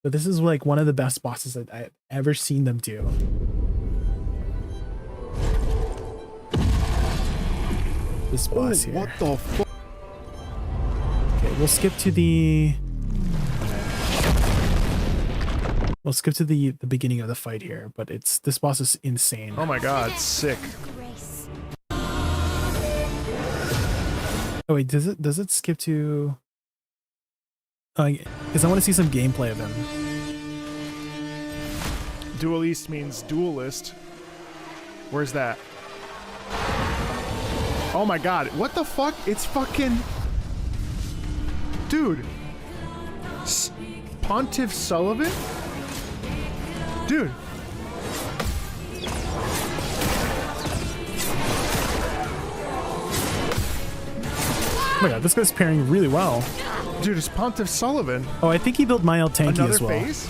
But this is like one of the best bosses that I've ever seen them do. This boss here. What the fuck? Okay, we'll skip to the beginning of the fight here, but this boss is insane. Oh my god, sick. Oh wait, does it skip to? Because I want to see some gameplay of him. Duelist means duelist. Where's that? Oh my god, what the fuck? It's fucking... Dude. Pontiff Sullivan? Dude. Oh my god, this guy's pairing really well. Dude, it's Pontiff Sullivan. Oh, I think he built Mild Tanky Another as well. phase?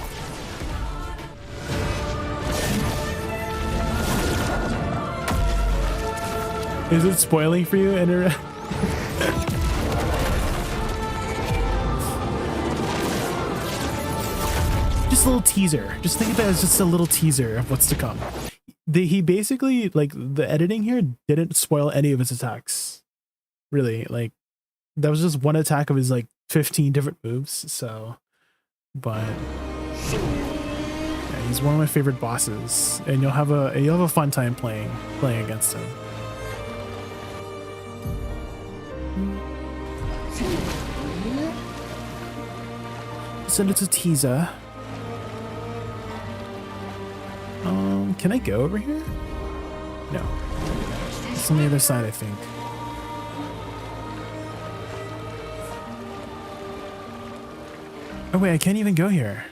Is it spoiling for you, Internet? Just a little teaser. Just think of it as just a little teaser of what's to come. He basically, like, the editing here didn't spoil any of his attacks. Really, like, that was just one attack of his, like, 15 different moves, so... But... Yeah, he's one of my favorite bosses, and you'll have a fun time playing against him. Send it to teaser. Can I go over here? No. It's on the other side, I think. Oh wait, I can't even go here.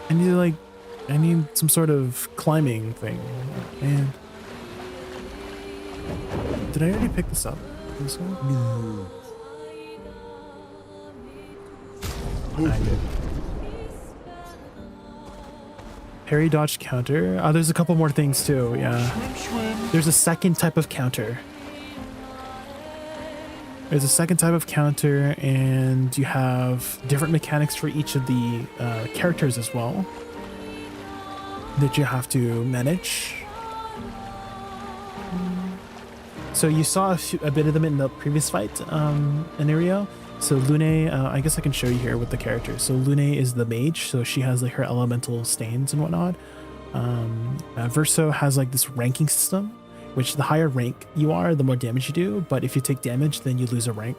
I need some sort of climbing thing. Man. Did I already pick this up? This one? No. I did. Parry, dodge, counter. Oh, there's a couple more things too, yeah. There's a second type of counter. There's a second type of counter, and you have different mechanics for each of the characters as well that you have to manage. So you saw a bit of them in the previous fight, Anirio. So Lune, I guess I can show you here with the characters. So Lune is the mage, so she has like her elemental stains and whatnot. Verso has like this ranking system, which the higher rank you are, the more damage you do. But if you take damage, then you lose a rank.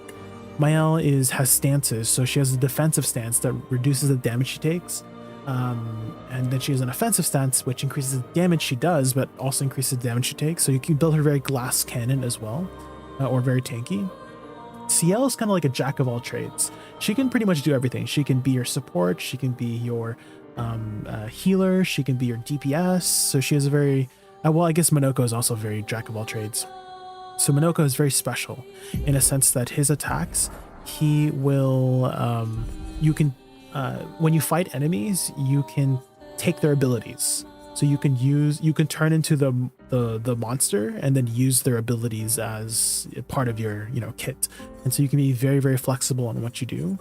Mael has stances, so she has a defensive stance that reduces the damage she takes. And then she has an offensive stance, which increases the damage she does, but also increases the damage she takes. So you can build her very glass cannon as well, or very tanky. CL is kind of like a jack of all trades. She can pretty much do everything. She can be your support. She can be your healer. She can be your DPS. So she has a very... well, I guess Minoko is also very jack of all trades. So Minoko is very special in a sense that his attacks, he will... you can... when you fight enemies, you can take their abilities. So you can turn into the monster and then use their abilities as part of your kit. And so you can be very, very flexible on what you do.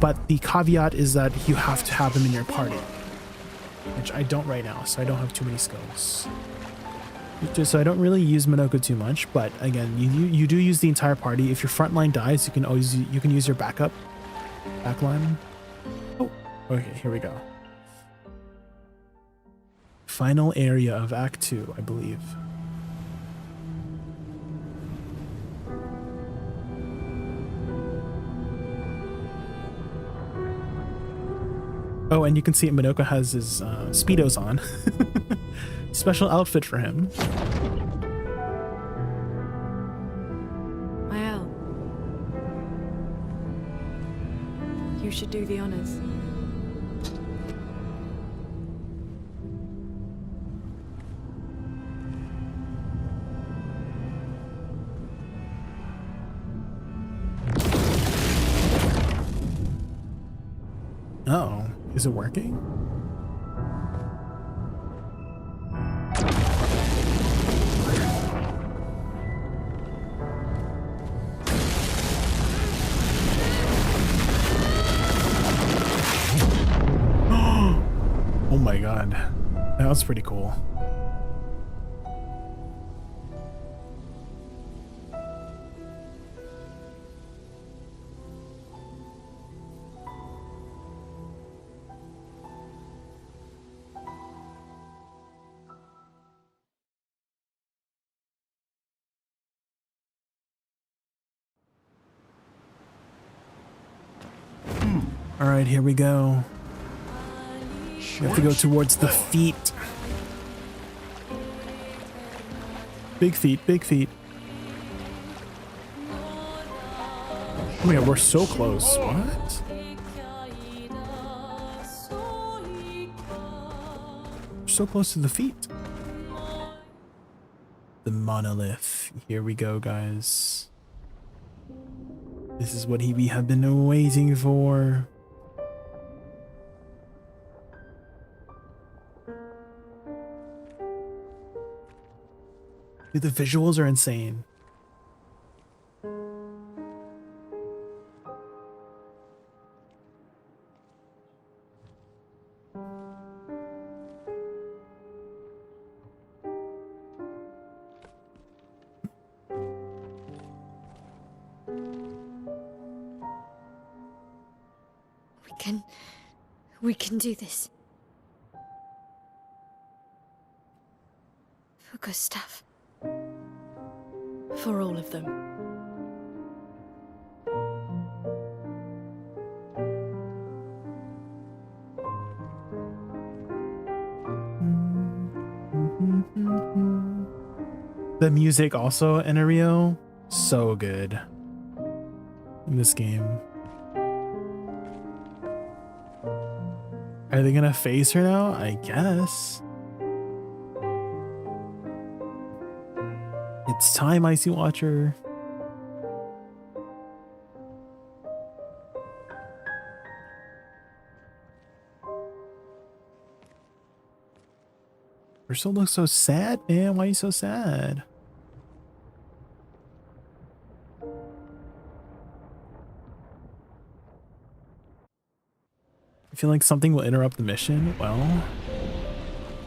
But the caveat is that you have to have them in your party, which I don't right now, so I don't have too many skills. So I don't really use Minoko too much, but again, you do use the entire party. If your front line dies, you can use your backline. Oh, okay, here we go. Final area of Act 2, I believe. Oh, and you can see Minoko has his Speedos on. Special outfit for him. Mael, you should do the honors. Oh, is it working? my god. That was pretty cool. All right, here we go. We have to go towards the feet. Big feet, big feet. Oh my god, we're so close. What? We're so close to the feet. The monolith. Here we go, guys. This is what we have been waiting for. Dude, the visuals are insane. We can do this. For Gustav. For all of them. The music also in Rio, so good in this game. Are they gonna face her now? I guess. It's time, Icy Watcher. Ursula looks so sad, man. Why are you so sad? I feel like something will interrupt the mission. Well,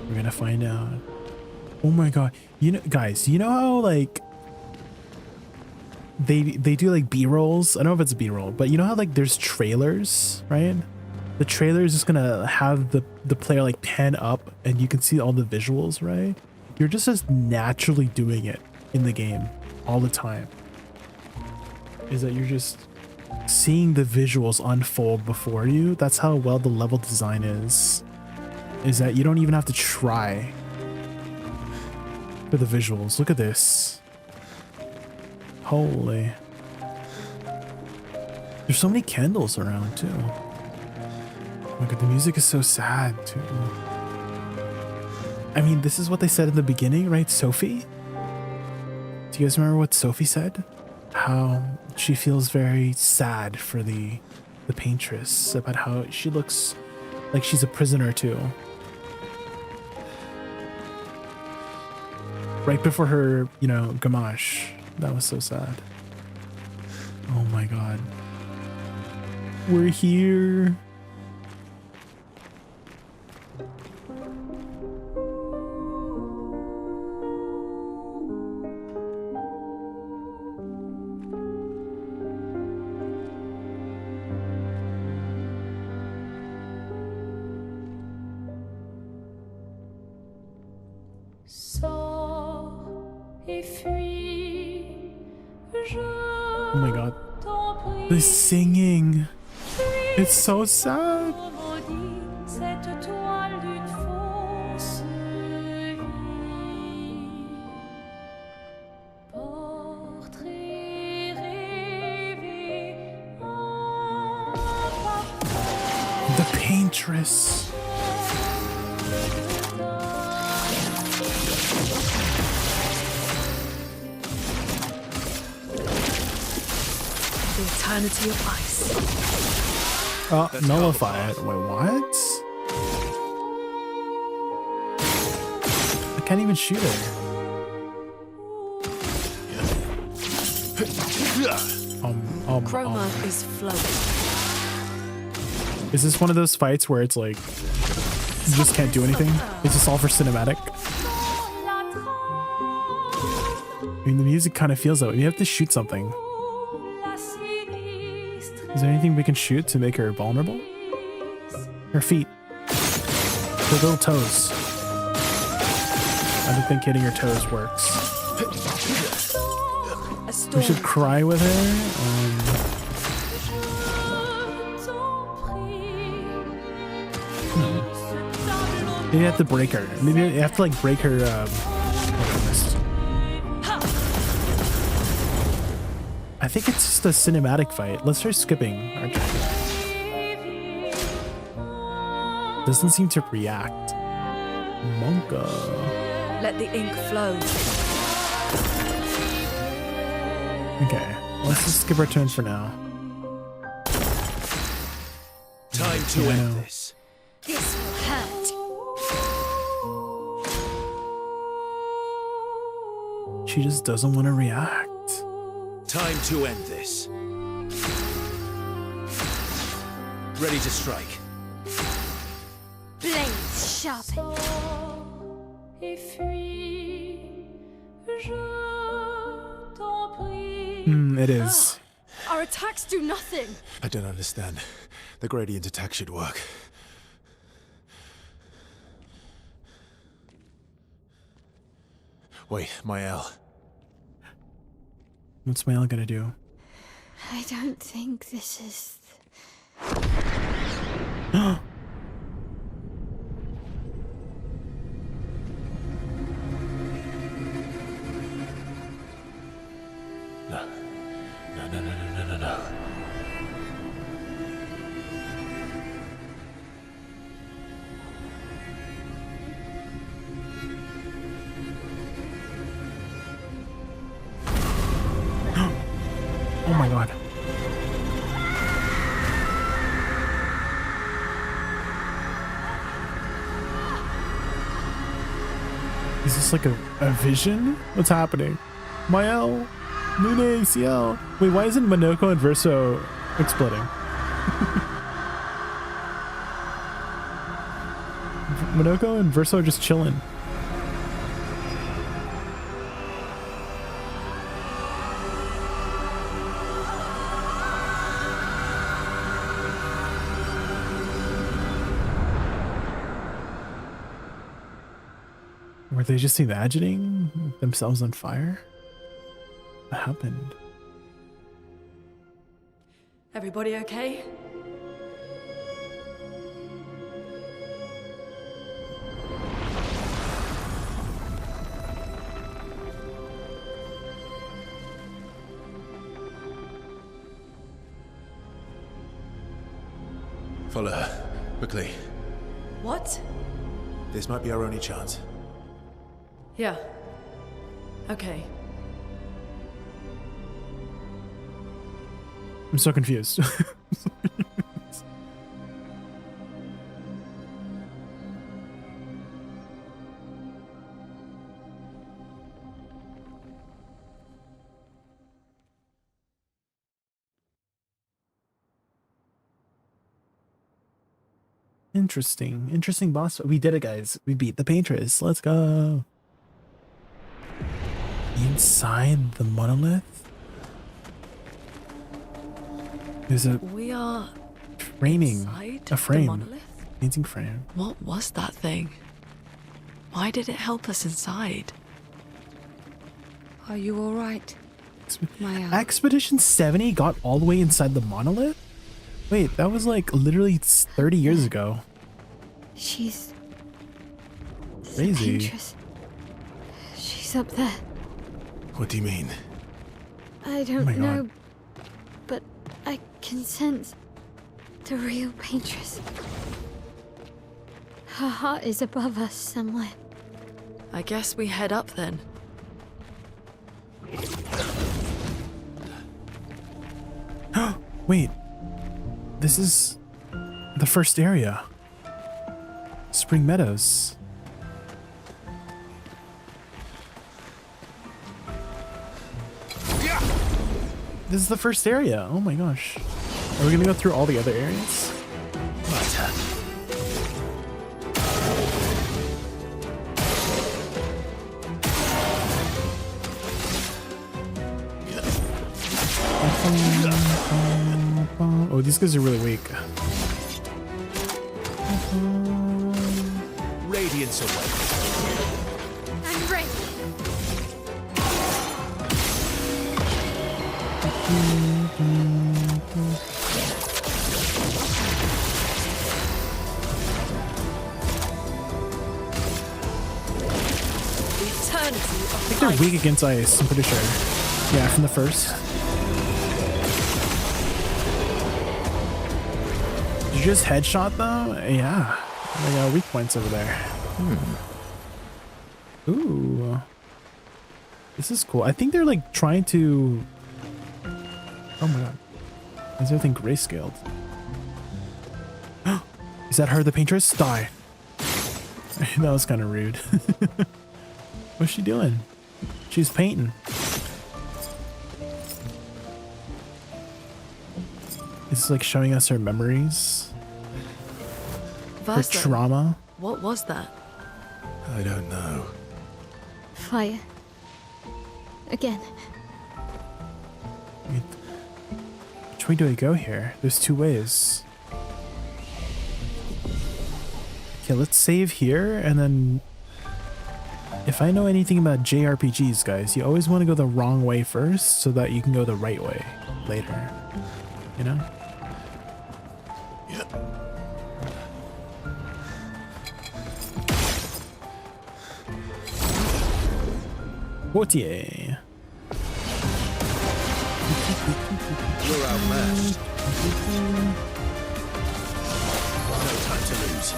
we're gonna find out. Oh my god. You know, guys, you know how like they do like B-rolls? I don't know if it's a B-roll, but you know how like there's trailers, right? The trailer is just gonna have the player like pan up and you can see all the visuals, right? You're just naturally doing it in the game all the time. Is that you're just seeing the visuals unfold before you. That's how well the level design is that you don't even have to try for the visuals. Look at this. Holy. There's so many candles around too. Oh my god, the music is so sad too. I mean, this is what they said in the beginning, right? Sophie? Do you guys remember what Sophie said? How she feels very sad for the paintress, about how she looks like she's a prisoner too. Right before her, you know, gamache. That was so sad. Oh my god. We're here. Oh my god. The singing. It's so sad. The paintress. Eternity of ice. Oh, nullify it. Wait, what? I can't even shoot her. Chroma is flowing. Is this one of those fights where it's like You just can't do anything. It's just all for cinematic. I mean, the music kind of feels that way. You have to shoot something. Is there anything we can shoot to make her vulnerable? Her feet. Her little toes. I don't think hitting her toes works. We should cry with her. Maybe you have to break her. Maybe you have to like break her. I think it's just a cinematic fight. Let's try skipping. Doesn't seem to react. Monka. Let the ink flow. Okay, let's just skip our turn for now. Time to end this. This will hurt. She just doesn't want to react. Time to end this. Ready to strike. Blades sharpened. It is. Our attacks do nothing. I don't understand. The gradient attack should work. Wait, Mael. What's Mael gonna do? I don't think this is... No. Oh my god. Is this like a vision? What's happening? Mael, Mune, CL. Wait, why isn't Monoko and Verso exploding? Monoko and Verso are just chilling. Were they just imagining themselves on fire? What happened? Everybody okay? Follow her. Quickly. What? This might be our only chance. Yeah. Okay. I'm so confused. Interesting boss. We did it, guys. We beat the Paintress. Let's go. Inside the monolith? There's a We are framing. inside A frame. the monolith? Painting frame. What was that thing? Why did it help us inside? Are you all right? Expedition 70 got all the way inside the monolith? Wait, that was like literally 30 years ago. She's... Crazy. Paintress. She's up there. What do you mean? I Oh don't my God. know, but I can sense the real Paintress. Her heart is above us somewhere. I guess we head up then. Wait, this is the first area. Spring Meadows. This is the first area. Oh my gosh. Are we gonna go through all the other areas? Oh, these guys are really weak. Radiance away. I'm ready. I think they're weak against ice, I'm pretty sure. Yeah, from the first. Did you just headshot though? Yeah. They got weak points over there. Ooh. This is cool. I think they're like trying to... Oh my god. Is everything grayscaled? Is that her, the paintress? Die. That was kind of rude. What's she doing? She's painting. It's like showing us her memories. Her trauma. What was that? I don't know. Fire. Again. Which way do I go here? There's two ways. Okay, let's save here and then... If I know anything about JRPGs, guys, you always want to go the wrong way first so that you can go the right way later. You know? Yeah. Portier. You're outmatched. No time to lose.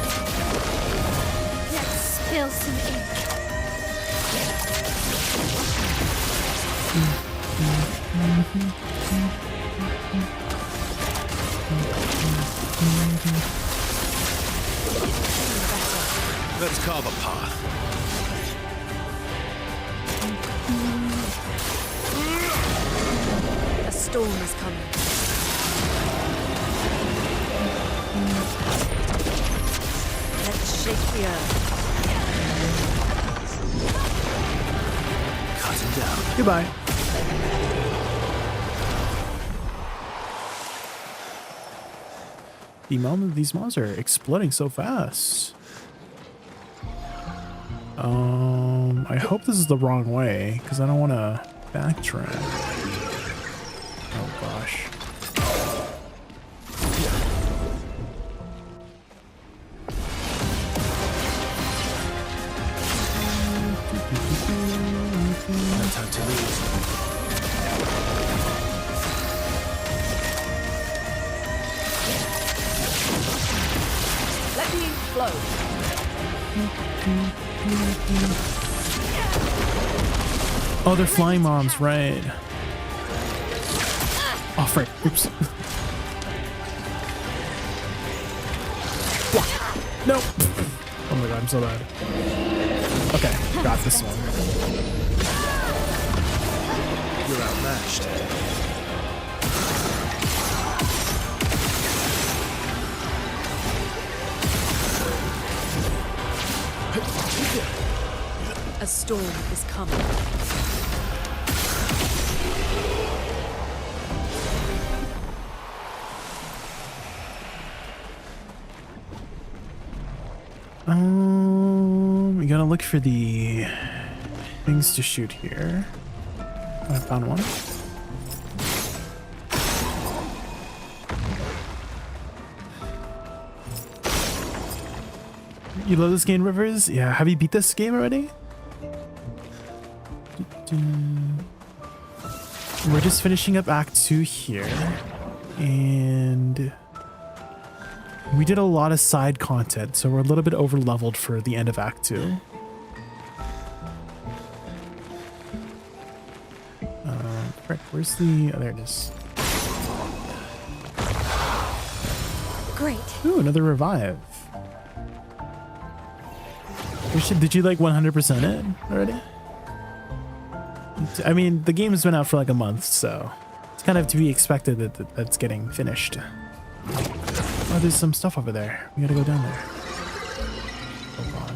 Let's spill some ink. Let's carve a path. A storm is coming. Let's shake the earth. Cut him down. Goodbye. These mobs are exploding so fast. I hope this is the wrong way, because I don't want to backtrack. Oh gosh. No time to lose. Let the ink flow. Oh, they're flying mobs, right? Oh, frick. Oops. No. Oh my god, I'm so bad. Okay, got this one. You're outmatched. A storm is coming. We gotta look for the things to shoot here. I found one. You love this game, Rivers? Yeah, have you beat this game already? We're just finishing up Act 2 here. And we did a lot of side content, so we're a little bit over leveled for the end of Act 2. Frick, where's the... Oh, there it is. Great. Ooh, another revive. Did you like 100% it already? I mean, the game's been out for like a month, so it's kind of to be expected that that's getting finished. Oh, there's some stuff over there. We gotta go down there. Oh god.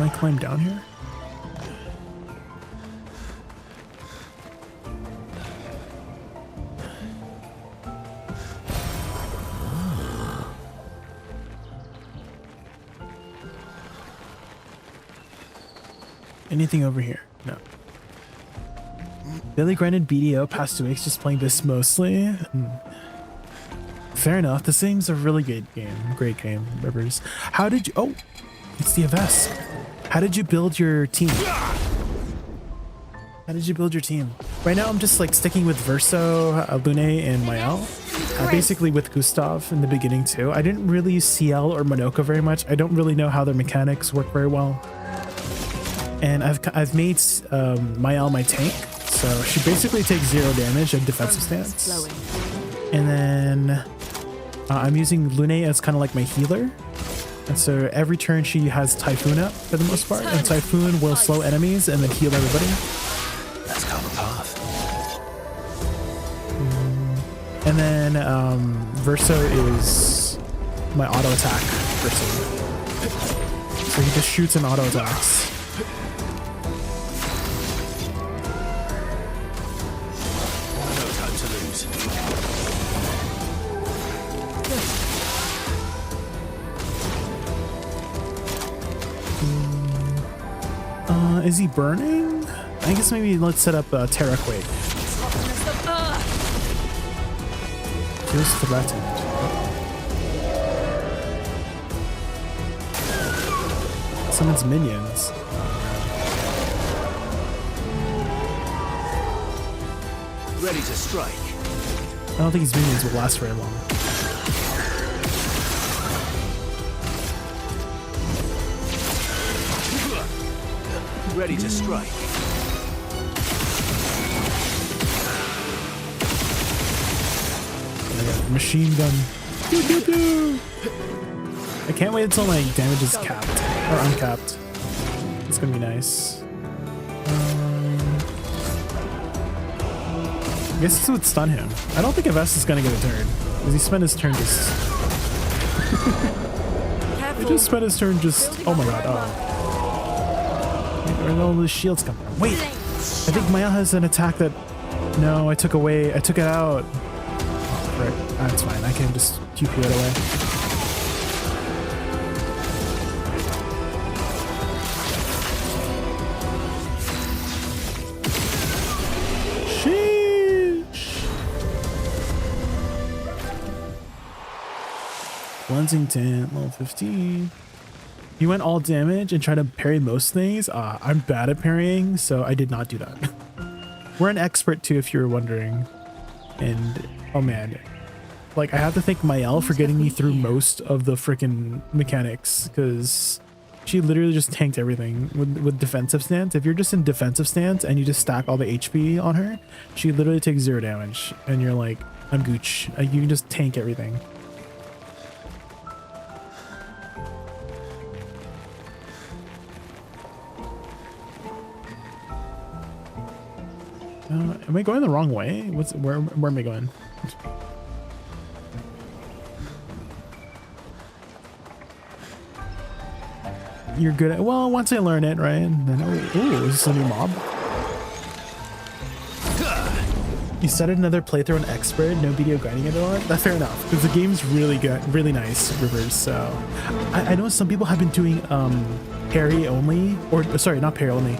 Can I climb down here? Anything over here? No. Billy grinded BDO past 2 weeks just playing this mostly. Fair enough. This game's a really good game. Great game, Rivers. How did you... Oh, it's the Avest. How did you build your team? How did you build your team? Right now, I'm just like sticking with Verso, Lune, and Mael. Basically with Gustav in the beginning too. I didn't really use CL or Monoka very much. I don't really know how their mechanics work very well. And I've made Mael my tank, so she basically takes 0 damage and defensive stance. And then I'm using Lune as kind of like my healer. And so every turn she has Typhoon up for the most part, and Typhoon will slow enemies and then heal everybody. Let's carve a path. And then Verso is my auto attack person. So he just shoots and auto attacks. No time to lose. Is he burning? I guess maybe let's set up a Terra Quake. Feels threatened. Summons minions. Ready to strike. I don't think his minions will last very long. Ready to strike. Machine gun. Doo, doo, doo. I can't wait until like damage is capped or uncapped. It's gonna be nice. I guess this would stun him. I don't think Avest is gonna get a turn because he spent his turn just. He just spent his turn just. Oh my god! Oh. Where all the shields come from? Wait, I think Maya has an attack that. No, I took away. I took it out. Right, that's fine. I can just QP it away. Sheesh. Cleansing Tint, level 15. You went all damage and tried to parry most things. I'm bad at parrying, so I did not do that. We're an expert too, if you were wondering. And oh man, like I have to thank Mael for getting me through most of the freaking mechanics, because she literally just tanked everything with defensive stance. If you're just in defensive stance and you just stack all the HP on her, she literally takes 0 damage, and you're like, I'm gooch. You can just tank everything. Am I going the wrong way? Where am I going? You're good at, well, once I learn it, right? Then oh, is this a new mob? You started another playthrough on expert, no BDO grinding at all? That's fair enough, because the game's really good, really nice, Rivers. So I know some people have been doing parry only, or sorry, not parry only.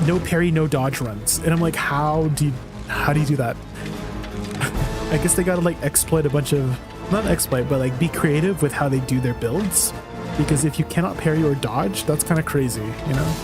No parry, no dodge runs, and I'm like, how do you do that? I guess they gotta like exploit a bunch of, not exploit, but like be creative with how they do their builds, because if you cannot parry or dodge, that's kind of crazy, you know?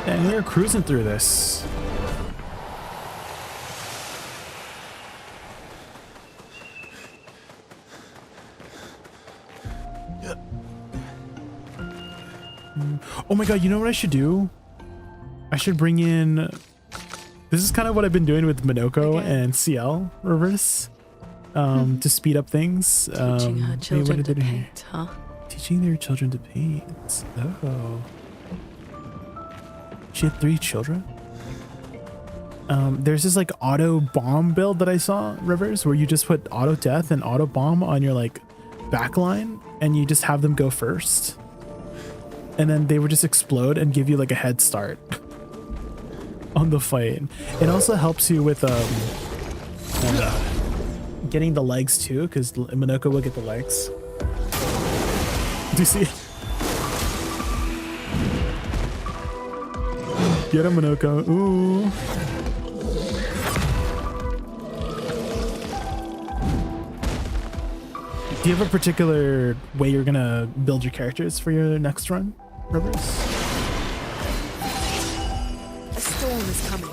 And we're cruising through this. Oh my god, you know what I should do? I should bring in... This is kind of what I've been doing with Minoko and CL reverse. To speed up things. Teaching her children to paint, huh? Teaching their children to paint. Oh. She had 3 children? There's this like auto bomb build that I saw, Rivers, where you just put auto death and auto bomb on your like backline and you just have them go first. And then they would just explode and give you like a head start on the fight. It also helps you with getting the legs too, because Minoko will get the legs. Do you see? Get him, Minoko. Ooh. Do you have a particular way you're gonna build your characters for your next run, Rivers? A storm is coming.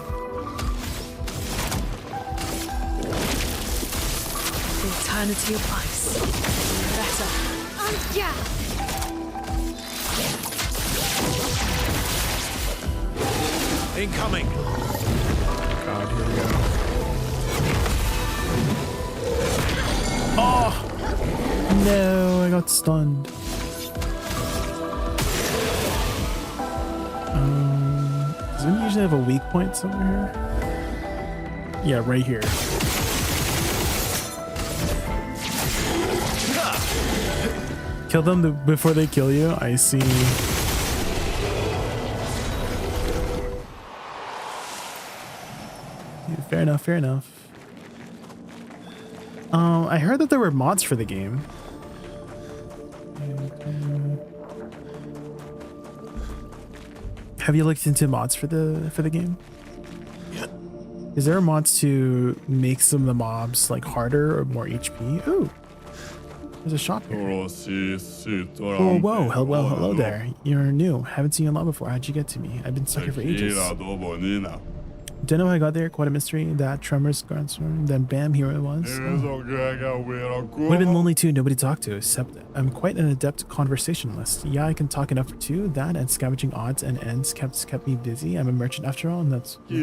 The eternity of ice. Better. Incoming. God, here we go. Oh no, I got stunned. Does one usually have a weak point somewhere here? Yeah, right here. Kill them before they kill you. I see. Yeah, fair enough, fair enough. I heard that there were mods for the game. Have you looked into mods for the game? Yeah. Is there mods to make some of the mobs like harder or more HP? Ooh. There's a shop here. Oh, whoa. Hello there. You're new. Haven't seen you a lot before. How'd you get to me? I've been stuck here for ages. Don't know how I got there. Quite a mystery. That tremors, then bam, here it was. Oh. Would have been lonely too. Nobody to talk to, except I'm quite an adept conversationalist. Yeah, I can talk enough for 2. That and scavenging odds and ends kept me busy. I'm a merchant after all, and that's... but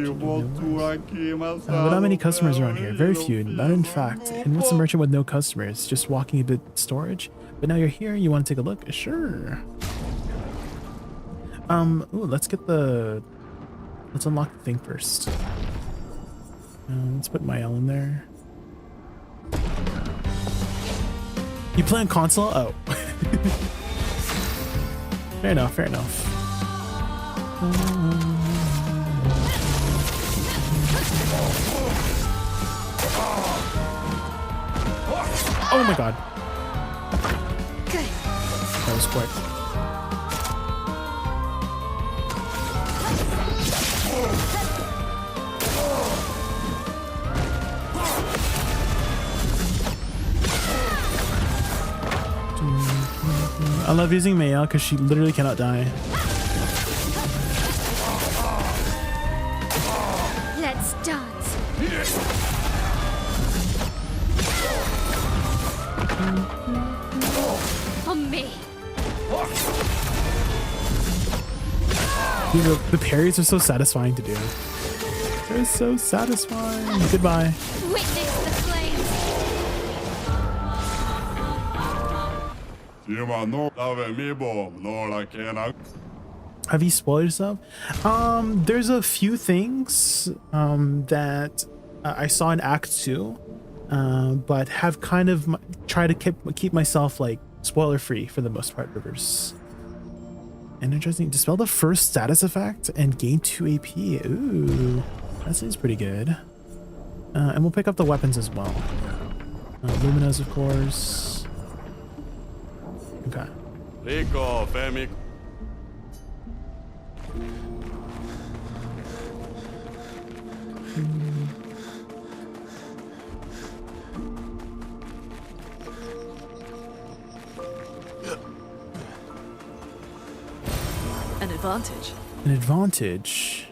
not many customers around here. Very few. None, in fact. And what's a merchant with no customers? Just walking a bit storage? But now you're here. You want to take a look? Sure. Ooh, let's get the... Let's unlock the thing first. Let's put Mael in there. You play on console? Oh. Fair enough, fair enough. Oh my god. That was quick. I love using Mael because she literally cannot die. Let's dance. On me. Dude, the parries are so satisfying to do. They're so satisfying. Goodbye. Witness the flames. Have you spoiled yourself? There's a few things that I saw in Act 2, but have kind of tried to keep myself like spoiler free for the most part. Rivers. Energizing. Dispel the first status effect and gain 2 AP. Ooh, that seems pretty good. And we'll pick up the weapons as well. Luminas, of course. Okay. Rico, Femi. An advantage. An advantage.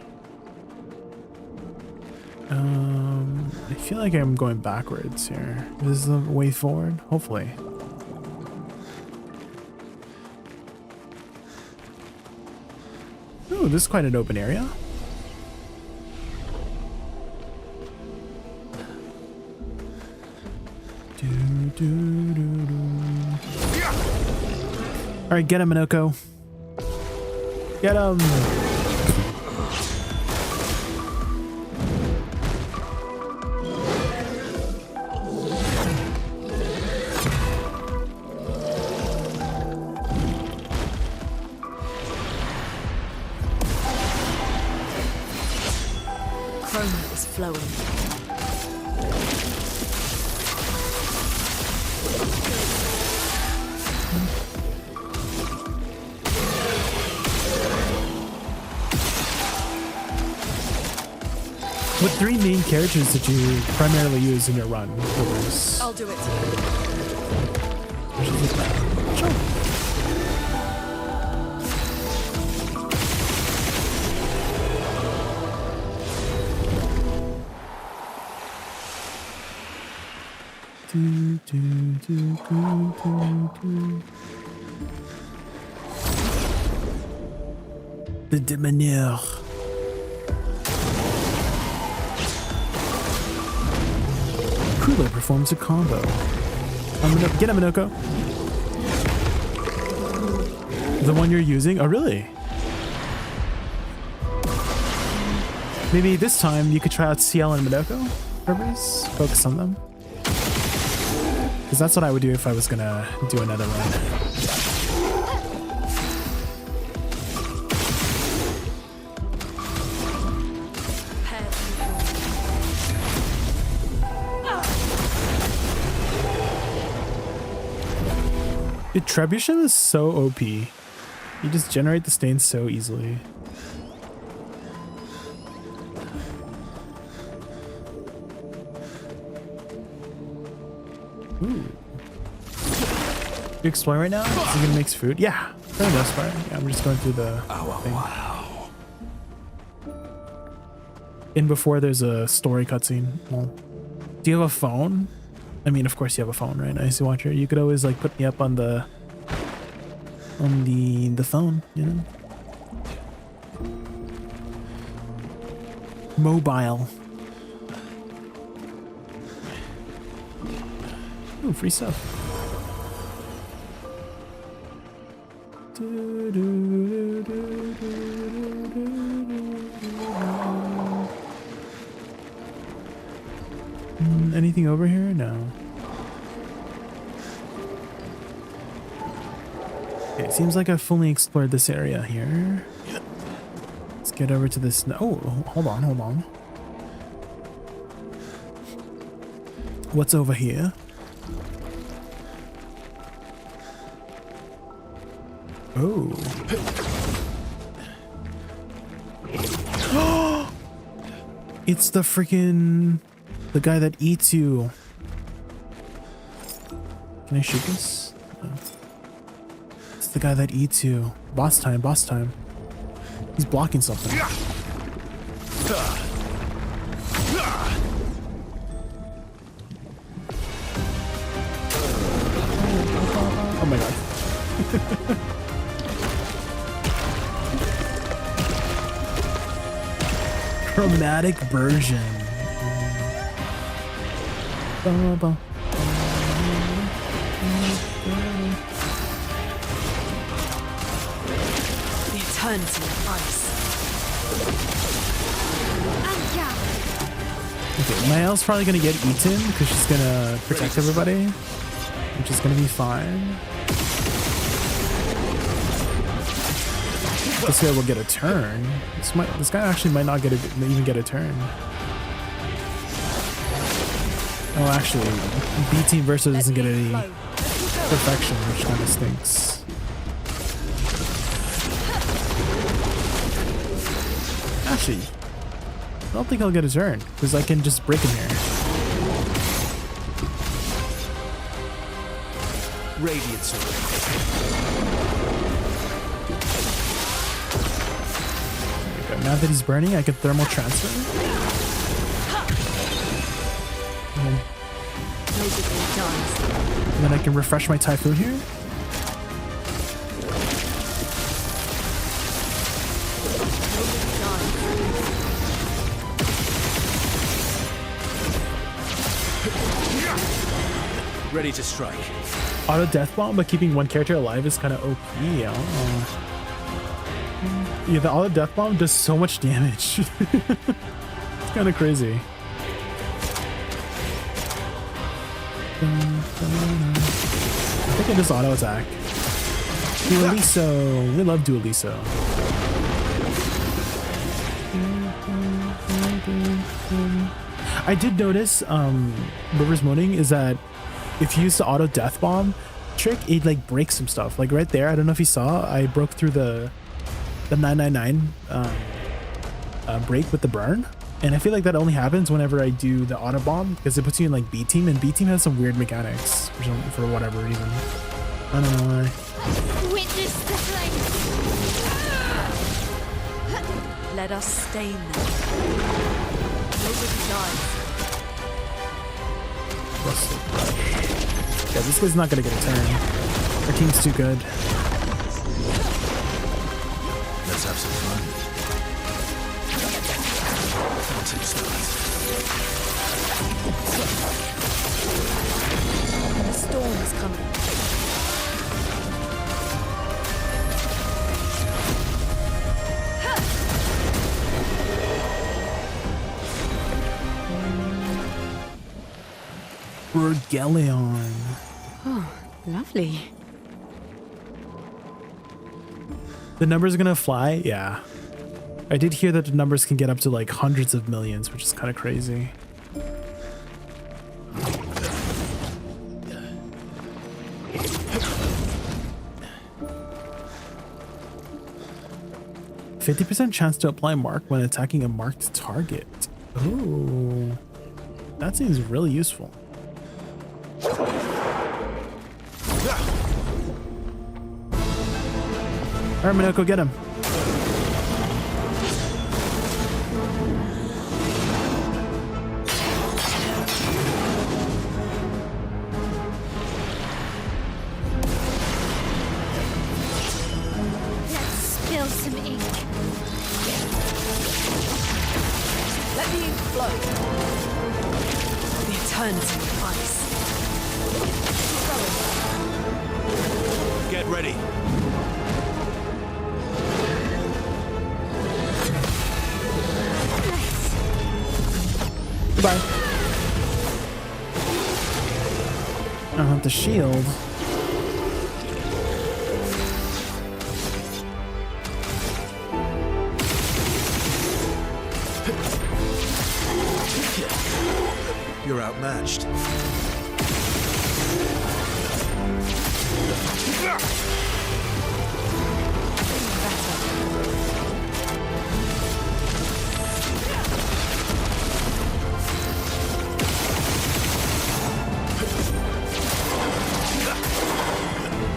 I feel like I'm going backwards here. This is the way forward, hopefully. Ooh, this is quite an open area. All right, get him, Minoko. Get him. Chroma is flowing. What three main characters did you primarily use in your run? I'll do it. Sure. The Demoneur. Kula performs a combo. I'm gonna get him, Minoko. The one you're using? Oh, really? Maybe this time you could try out CL and Minoko. Rivers? Focus on them. Because that's what I would do if I was gonna do another run. Dude, Trebuchet is so OP. You just generate the stains so easily. Ooh. You exploring right now? Is he gonna make food? Yeah, for the most part. Yeah, I'm just going through the thing. Wow. In before there's a story cutscene. Well, do you have a phone? I mean, of course you have a phone, right? Icy Watcher. You could always like put me up on the phone, you know? Mobile. Ooh, free stuff. Anything over here? No. Okay, it seems like I've fully explored this area here. Let's get over to this. Oh, hold on, hold on. What's over here? Oh. It's the freaking... the guy that eats you. Can I shoot this? No. It's the guy that eats you. Boss time, boss time. He's blocking something. Oh my god. Chromatic version. The eternity of ice. Okay, Mael's probably gonna get eaten because she's gonna protect everybody, which is gonna be fine. This guy will get a turn. This guy actually might not even get a turn. Oh, actually, B team versus doesn't get any perfection, which kind of stinks. Actually, I don't think he'll get a turn because I can just break him here. Radiant now that he's burning, I can thermal transfer. And then I can refresh my typhoon here. Ready to strike. Auto death bomb, but keeping one character alive is kind of OP. Yeah, the auto death bomb does so much damage. It's kind of crazy. I think it does auto attack. Dualiso. We love Dualiso. I did notice River's Moaning is that if you use the auto death bomb trick, it like breaks some stuff. Like right there, I don't know if you saw, I broke through the 999 break with the burn. And I feel like that only happens whenever I do the auto bomb because it puts you in like B team, and B team has some weird mechanics for whatever reason. I don't know why. Witness the flame. Let us stain them. Nobody dies. Yeah, this guy's not gonna get a turn. Our team's too good. Let's have some fun. Fountain starts. The storm is coming. Bergelion. Oh, lovely. The numbers are gonna fly? Yeah. I did hear that the numbers can get up to like hundreds of millions, which is kind of crazy. %50 chance to apply mark when attacking a marked target. Ooh, that seems really useful. All right, Minoko, get him. Let's spill some ink. Let the ink flow. The eternity of ice. Get ready. Goodbye. I want the shield. You're outmatched.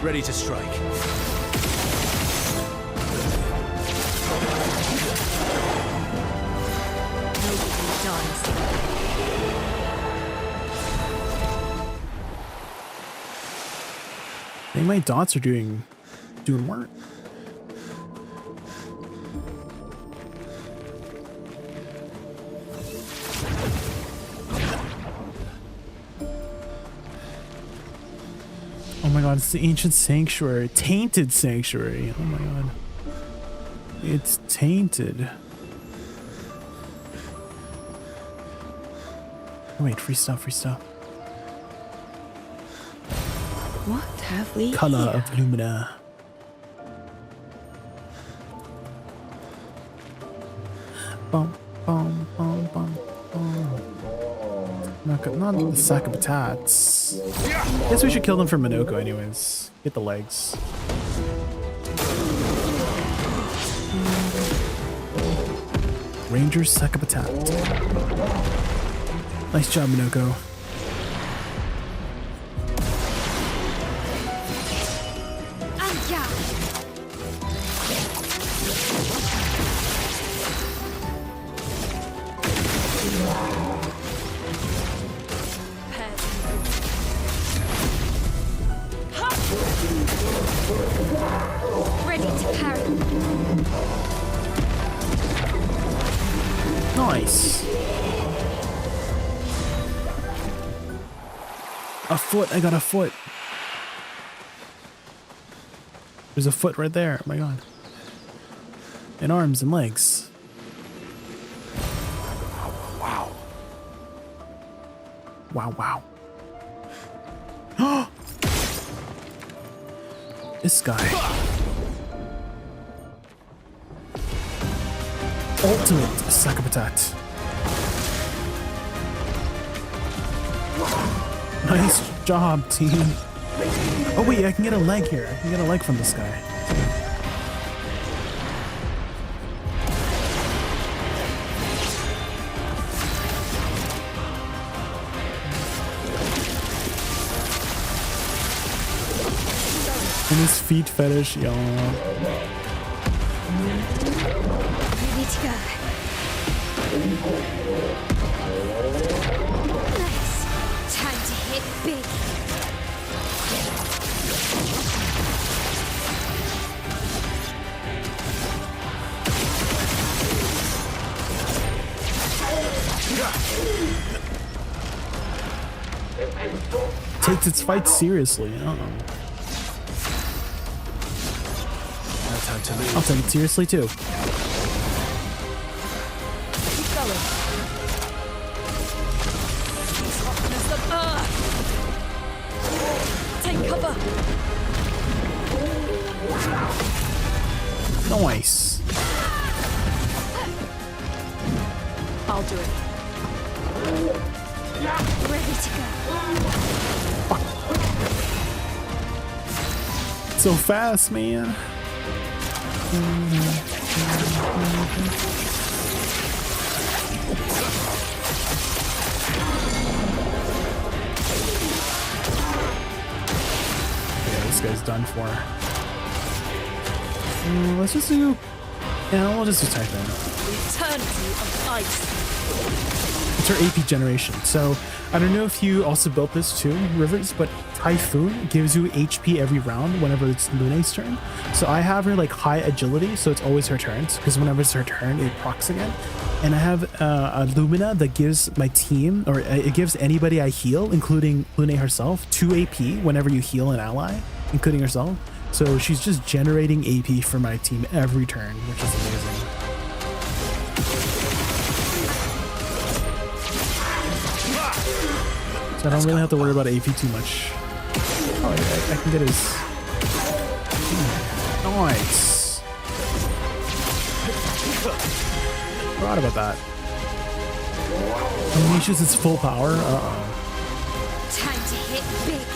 Ready to strike. Nobody dies. I think my dots are doing work. Oh my god, it's the ancient sanctuary. Tainted sanctuary. Oh my god. It's tainted. Wait, free stuff, free stuff. What have we Color here? of Lumina. Bum, bum, bum, bum, bum. Not the sack of patats. Guess we should kill them for Minoko anyways. Get the legs. Ranger's sack of patat. Nice job, Minoko. Ready to parry. Nice. A foot. I got a foot. There's a foot right there. Oh my god. And arms and legs. Wow. Wow. Wow. This guy. Ultimate Sakapatat. Nice job, team. Oh wait, I can get a leg here. I can get a leg from this guy. And his feet fetish, y'all. Ready to go. Nice. Time to hit big. Takes its fight seriously. I'll take it seriously too. Keep going. Take cover. Nice. I'll do it. Ready to go. So fast, man. Yeah, this guy's done for. Let's just do. Yeah, we'll just do Typhoon. Eternity of ice. It's our AP generation. So I don't know if you also built this too, Rivers, but Typhoon gives you HP every round whenever it's Luna's turn. So I have her like high agility, so it's always her turns, because whenever it's her turn, it procs again. And I have a Lumina that gives my team, or it gives anybody I heal, including Luna herself, 2 AP whenever you heal an ally, including herself. So she's just generating AP for my team every turn, which is amazing. So I don't really have to worry about AP too much. Oh, I can get his... Nice. Forgot about that. Unleashes its full power. Uh-oh. Time to hit big.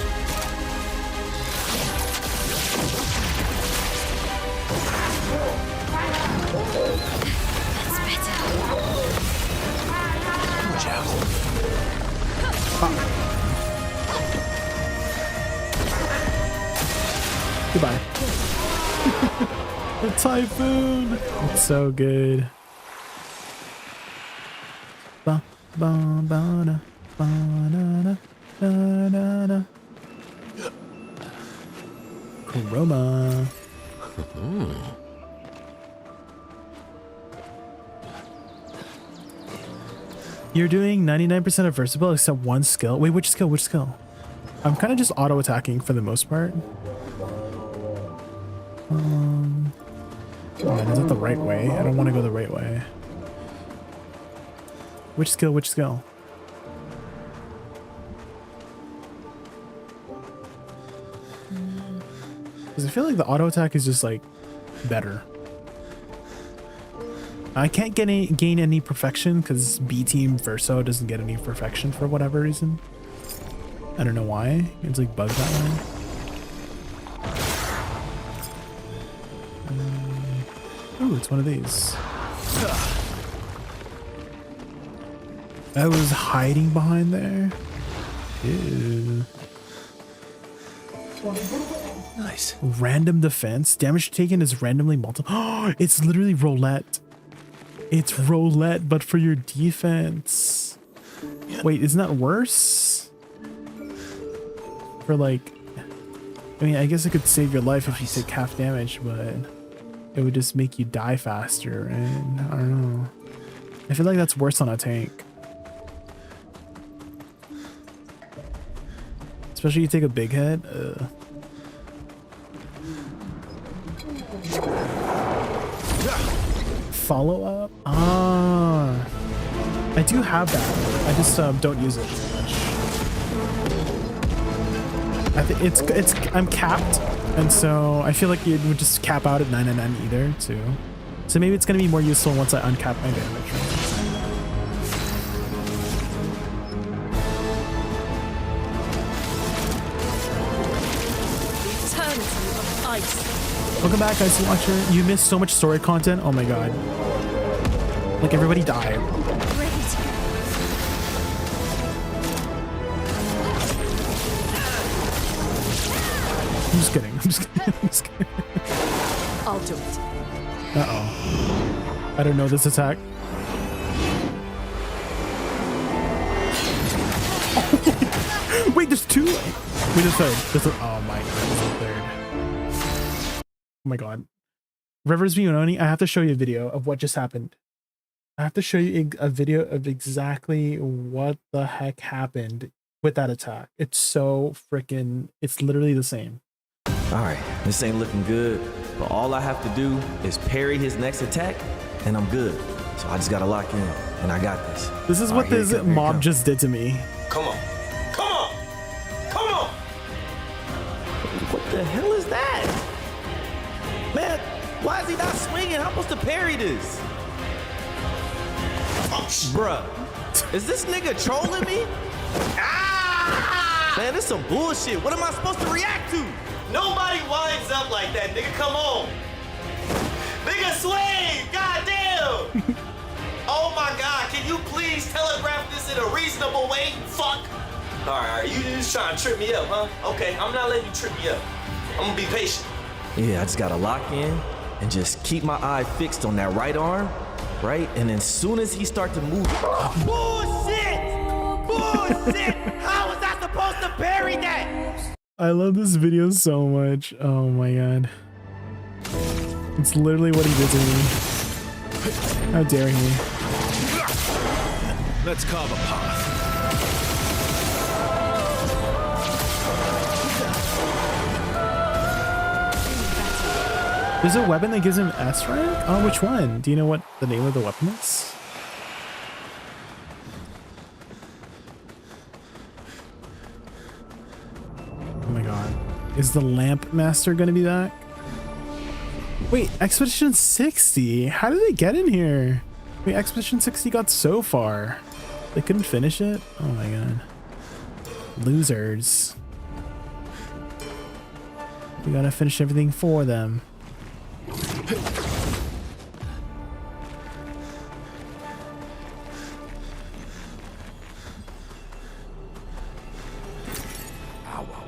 That's better. Watch out. Goodbye. The Typhoon. It's so good. Ba ba ba da ba da da da da da. Chroma. You're doing 99% of versatile except one skill. Wait, which skill? Which skill? I'm kind of just auto attacking for the most part. Oh man, is that the right way? I don't want to go the right way. Which skill? Which skill? Because I feel like the auto attack is just like better. I can't gain any perfection because B team Verso doesn't get any perfection for whatever reason. I don't know why. It's like bugged that way. Ooh, it's one of these. I was hiding behind there. Ew. Nice. Random defense. Damage taken is randomly multiplied. Oh, it's literally roulette. It's roulette, but for your defense. Wait, isn't that worse? For like, I mean, I guess it could save your life if you take half damage, but it would just make you die faster, and I don't know. I feel like that's worse on a tank. Especially you take a big hit. Follow up? Ah, I do have that. I just don't use it very much. I think I'm capped, and so I feel like it would just cap out at 999 either too. So maybe it's gonna be more useful once I uncap my damage. Welcome back, Icy Watcher. You missed so much story content. Oh my god. Like everybody died. I'm just kidding. I'm just kidding. I'm just kidding. I'll do it. Uh-oh. I don't know this attack. Wait, there's two? Wait, there's a third. There's a, oh my god, there's a third. Oh my god. Rivers Vianoni, I have to show you a video of what just happened. I have to show you a video of exactly what the heck happened with that attack. It's so freaking, it's literally the same. Alright, this ain't looking good, but all I have to do is parry his next attack, and I'm good. So I just gotta lock in, and I got this. This is what this mob just did to me. Come on. Come on! Come on! What the hell is that? Man, why is he not swinging? How am I supposed to parry this? Bruh, is this nigga trolling me? Ah! Man, this some bullshit. What am I supposed to react to? Nobody winds up like that, nigga. Come on. Nigga, swing! Goddamn! Oh my god, can you please telegraph this in a reasonable way? Fuck! Alright, you just trying to trip me up, huh? Okay, I'm not letting you trip me up. I'm gonna be patient. Yeah, I just gotta lock in and just keep my eye fixed on that right arm, right? And then as soon as he start to move... Bullshit! Bullshit! How was I supposed to parry that? I love this video so much. Oh my god. It's literally what he did to me. How dare he? Let's carve a path. There's a weapon that gives him S rank? Oh, which one? Do you know what the name of the weapon is? Oh my god. Is the Lamp Master gonna be back? Wait, Expedition 60? How did they get in here? Wait, Expedition 60 got so far. They couldn't finish it? Oh my god. Losers. We gotta finish everything for them.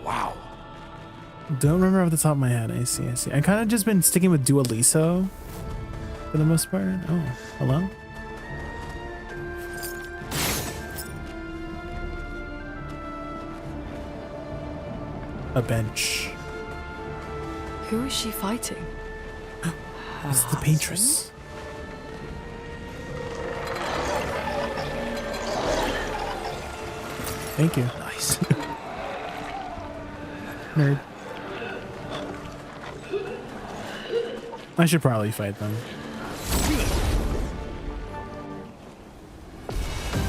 Wow. Don't remember off the top of my head. I see. I kind of just been sticking with Dualiso for the most part. Oh, hello? A bench. Who is she fighting? It's the Paintress. Thank you. Nice. Nerd. I should probably fight them.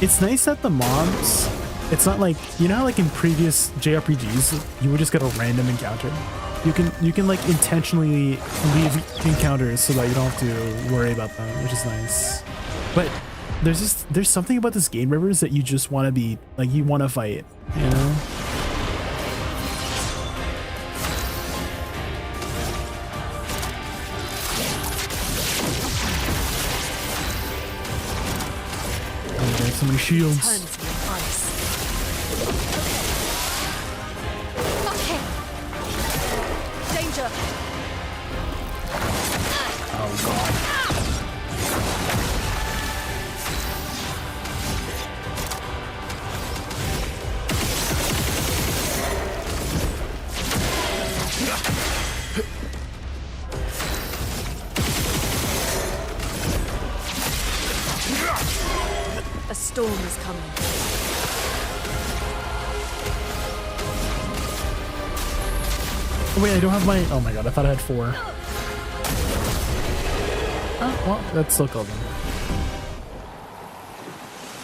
It's nice that the mobs, it's not like, you know how like in previous JRPGs, you would just get a random encounter? You can like intentionally leave encounters so that you don't have to worry about them, which is nice. But there's something about this game, Rivers, that you just want to be, like, you want to fight, you know? Oh, there's so many shields. A storm is coming. Oh, wait, I don't have my... Oh my god, I thought I had 4. Oh, well, that's still cool then.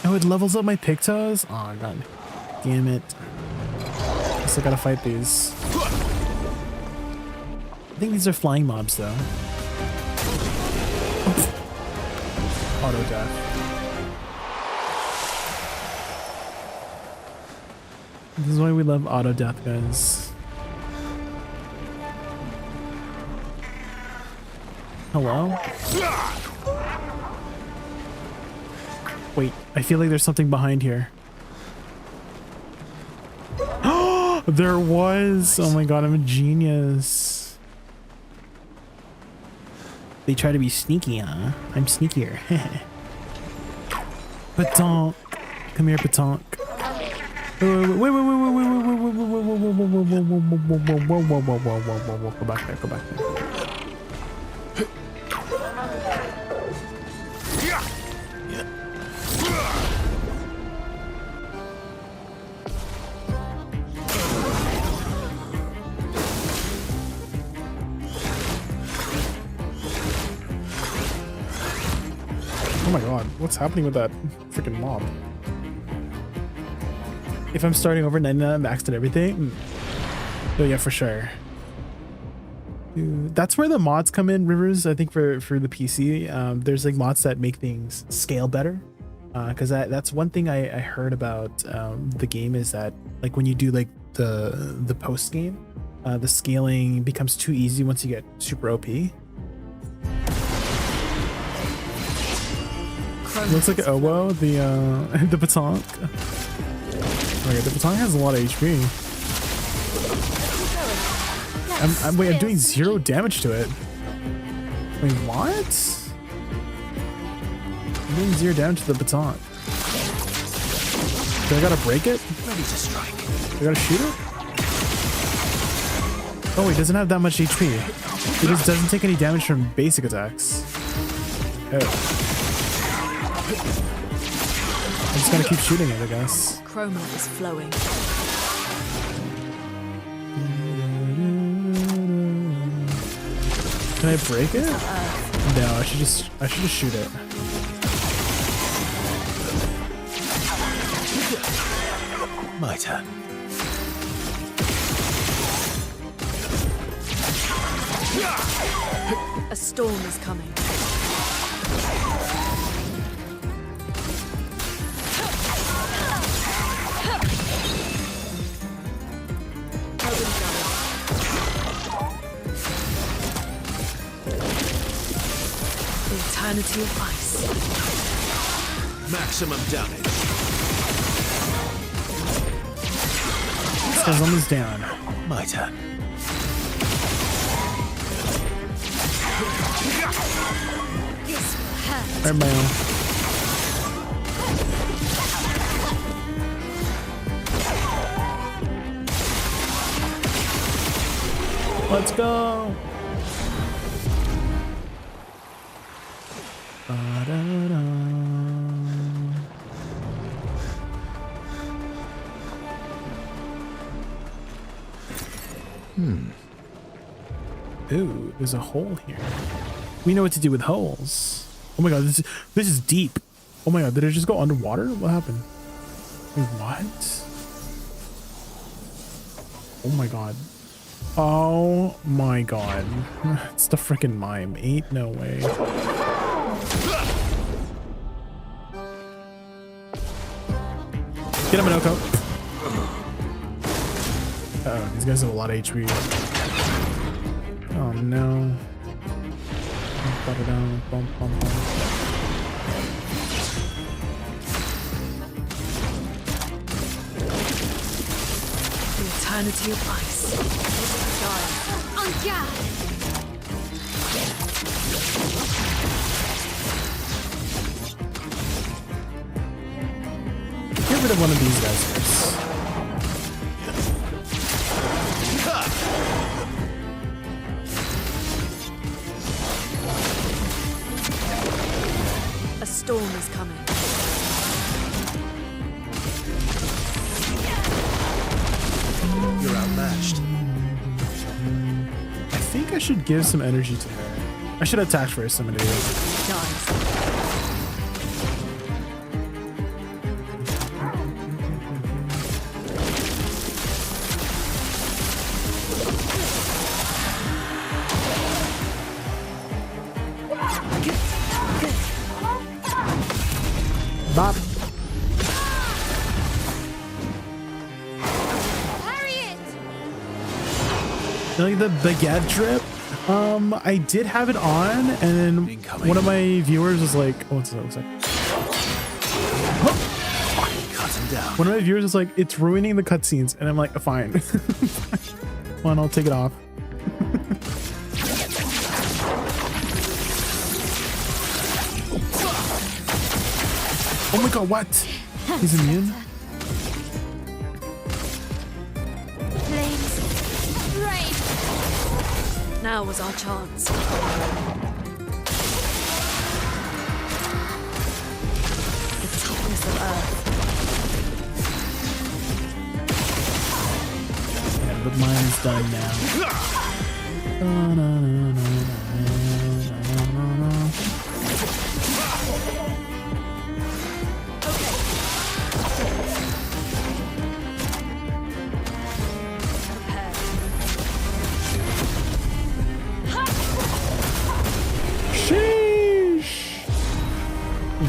Oh, it levels up my pigtoes? Oh god. Damn it. I still gotta fight these. I think these are flying mobs though. Auto death. This is why we love auto death, guys. Hello? Wait, I feel like there's something behind here. Oh, there was! Oh my god, I'm a genius. They try to be sneaky, huh? I'm sneakier. Patonk. Come here, Patonk. Wait. Go back there, go back there. Oh my god, what's happening with that freaking mob? If I'm starting over 99 maxed at everything? Oh yeah, for sure. Dude, that's where the mods come in, Rivers, I think for the PC. There's like mods that make things scale better. Because that's one thing I heard about the game is that like when you do like the post game, the scaling becomes too easy once you get super OP. Looks like Owo, the Patonk. Okay, the Patonk has a lot of HP. I'm doing 0 damage to it. Wait, what? I'm doing 0 damage to the Patonk. Do I gotta break it? Ready to strike. Do I gotta shoot it? Oh, he doesn't have that much HP. He just doesn't take any damage from basic attacks. Oh. I'm just gonna keep shooting it, I guess. Chroma is flowing. Can I break it? No, I should just shoot it. My turn. A storm is coming. Eternity of ice. Maximum damage. This guy's almost down. My turn. Right, Mayo. Let's go. Ba-da-da. Ooh, there's a hole here. We know what to do with holes. Oh my god, this is deep. Oh my god, did it just go underwater? What happened? Wait, what? Oh my god. Oh my god. It's the freaking mime. Ain't no way. Get him, Minoko. Uh-oh, these guys have a lot of HP. Oh no. Bum, bum, bum. The eternity of ice. On guard! Get rid of one of these guys first. A storm is coming. You're outmatched. I think I should give some energy to her. I should attack first, I'm an idiot. Bop. Like the baguette drip, I did have it on, and then one of my viewers was like, "Oh, what's that?" What's that? One of my viewers was like, "It's ruining the cutscenes," and I'm like, "Fine, fine, I'll take it off." Oh my god, what? He's immune? Now was our chance. The toughness of earth. Yeah, but mine's done now.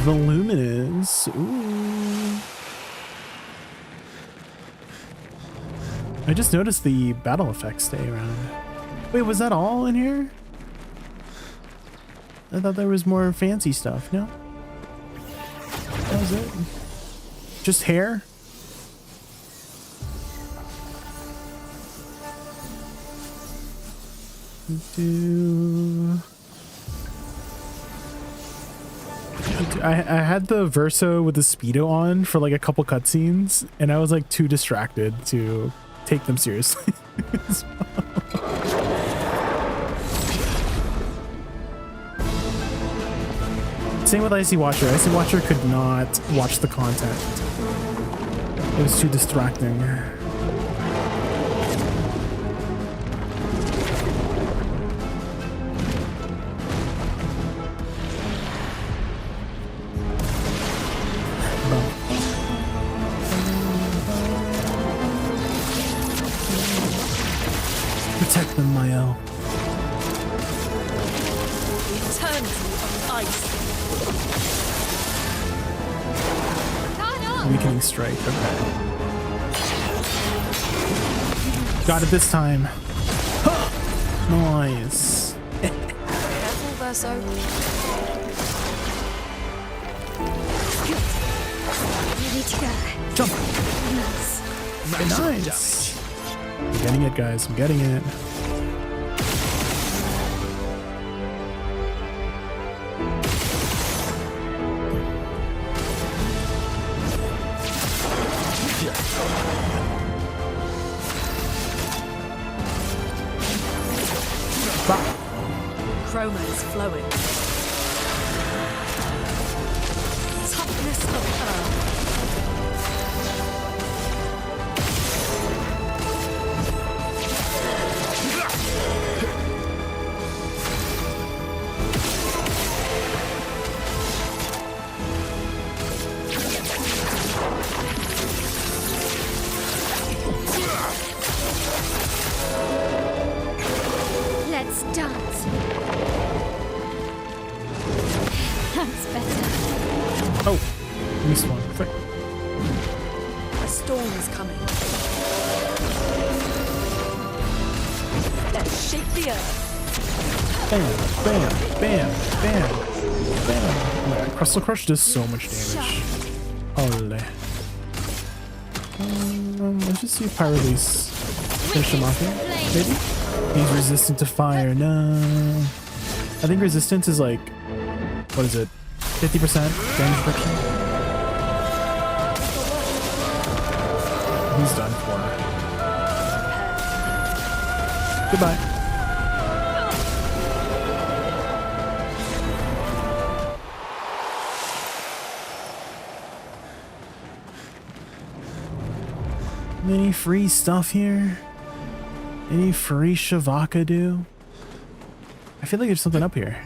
Voluminous. Ooh. I just noticed the battle effects stay around. Wait, was that all in here? I thought there was more fancy stuff. No? That was it? Just hair? I had the Verso with the Speedo on for like a couple cutscenes, and I was like too distracted to take them seriously. Same with Icy Watcher. Icy Watcher could not watch the content. It was too distracting. Protect them, Mael. Eternity of ice. Weakening strike. Okay. Got it this time. Nice. Careful, Verso. Ready to go. Jump. Nice. Nice. I'm getting it, guys. I'm getting it. Chroma is flowing. Toughness of earth. Let's dance. That's better. Oh, missed one. Frick. A storm is coming. Let's shake the earth. Bam, bam, bam, bam, bam. Man, Crustle Crush does so much damage. Ole. Let's just see if Pyro Release finish him off here. Maybe? He's resistant to fire. No. I think resistance is like, what is it? 50% damage reduction? He's done for. Goodbye. Any free stuff here? Any free Shavaka? I feel like there's something up here.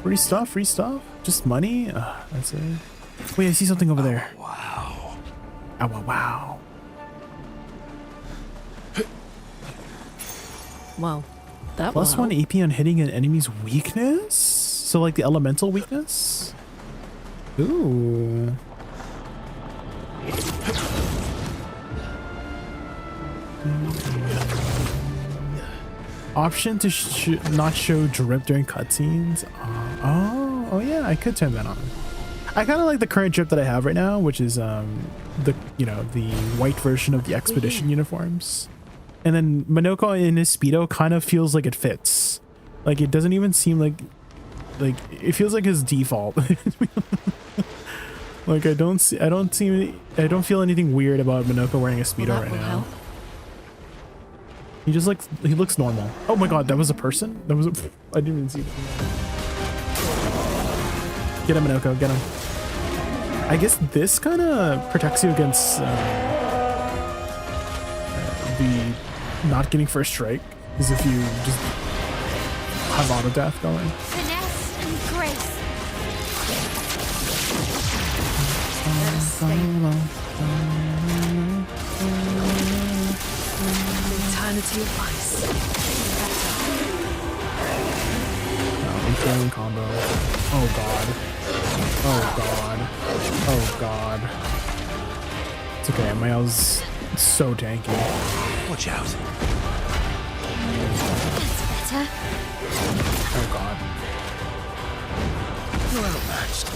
Free stuff? Free stuff? Just money? That's it. Wait, I see something over there. Wow. Oh, wow, wow. Wow. That Plus wow. 1 AP on hitting an enemy's weakness? So like the elemental weakness? Ooh. Option to not show drip during cutscenes. Oh yeah, I could turn that on. I kind of like the current drip that I have right now, which is the the white version of the expedition uniforms. And then Minoko in his speedo kind of feels like it fits. Like it doesn't even seem like it feels like his default. Like I don't feel anything weird about Minoko wearing a speedo right now. Help. He looks normal. Oh my god, that was a person? That was I didn't even see it. Get him, Minoko, get him. I guess this kind of protects you against the not getting first strike, is if you just have auto death going. Finesse and grace. Eternity of ice. Inflaming combo. Oh god. Oh god. Oh god. It's okay, my L's so tanky. Watch out. That's better. Oh god. You're outmatched.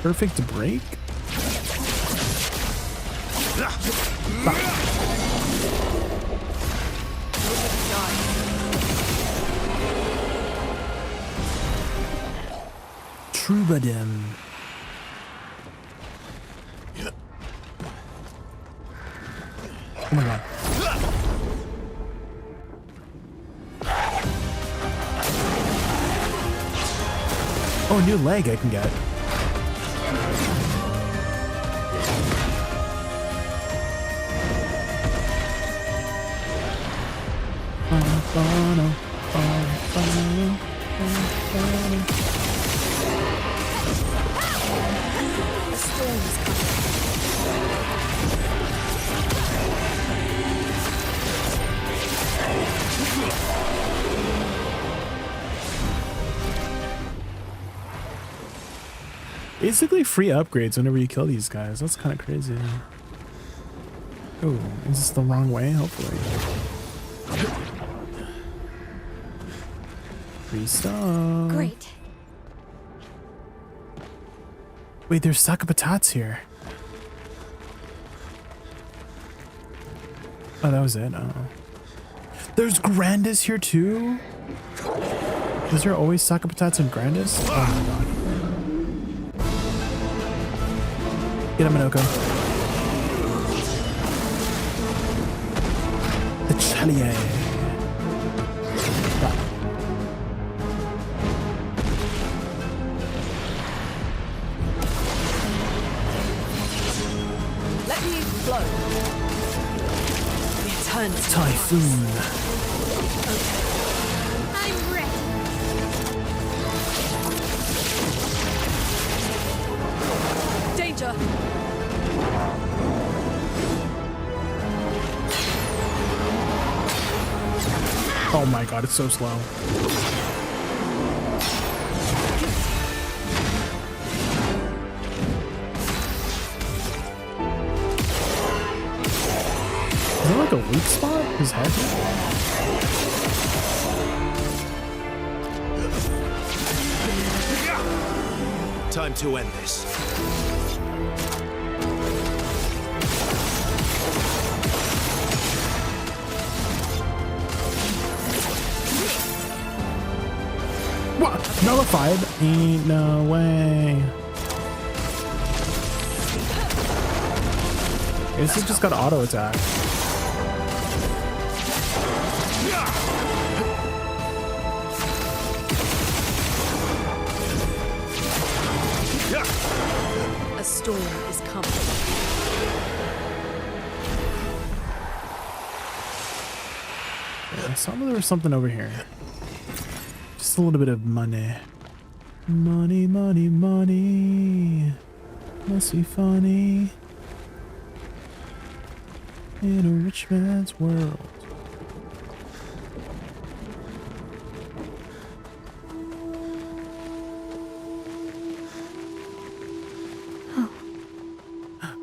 Perfect break. Troubadour. Oh my god. Oh, new leg I can get. Basically free upgrades whenever you kill these guys. That's kind of crazy. Oh, is this the wrong way? Hopefully. Free stuff. Great. Wait, there's Sakapatats here. Oh, that was it. Oh. There's Grandis here too? Is there always Sakapatats and Grandis? Oh my god. Get him, Minoko. The Chalier. Let me flow. The eternity. Typhoon. I'm ready. Danger. Oh my god, it's so slow. Is there like a weak spot? His head? Time to end this. What? Nullified? Ain't no way. This just got auto attack. A storm is coming. I saw there was something over here. Just a little bit of money. Money, money, money. Must be funny. In a rich man's world. Oh.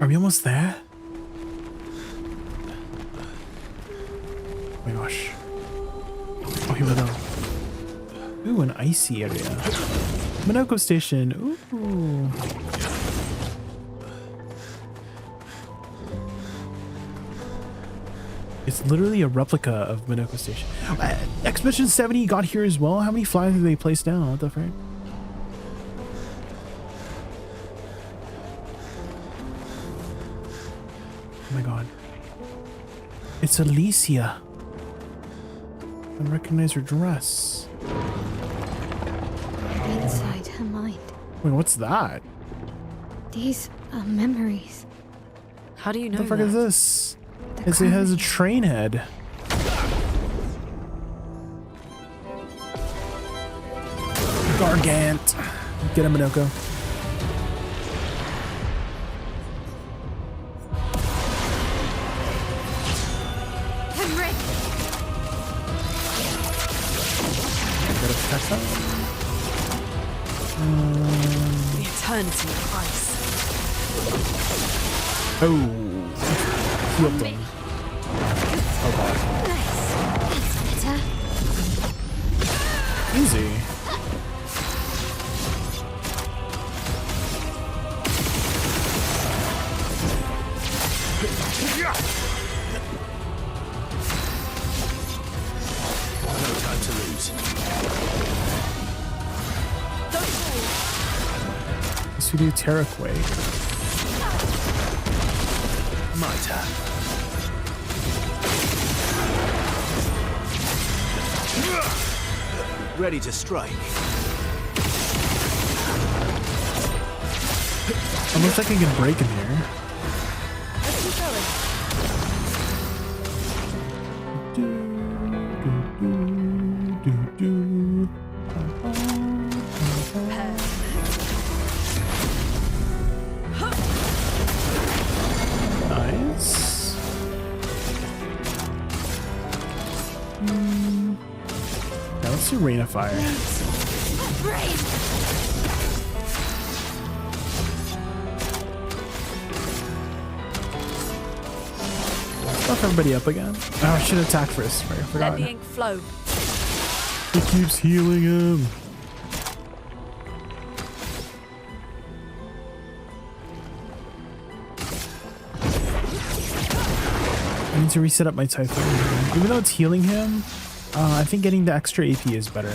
Are we almost there? Oh my gosh. Oh, here we go. Ooh, an icy area. Minoko Station. Ooh. It's literally a replica of Minoko Station. Expedition 70 got here as well. How many flags did they place down? What the frick? Oh my god. It's Alicia. I recognize her dress. Inside her mind. Wait, what's that? These are memories. How do you know What the fuck that? is this? It has a train head. Gargant. Get him, Minoko. I'm ready. Gotta protect that. The eternity of ice. Oh. Healed them. Oh god. Nice. That's better. Easy. No time to lose. Let's do Terra Quake. My turn. Ready to strike. It looks like I can break in here. Let's keep going. Nice. Now let's do Rain of Fire. Buff everybody up again. Oh, I should attack first. Sorry, I forgot. Let the ink flow. It keeps healing him. I need to reset up my Typhoon. Even though it's healing him, I think getting the extra AP is better.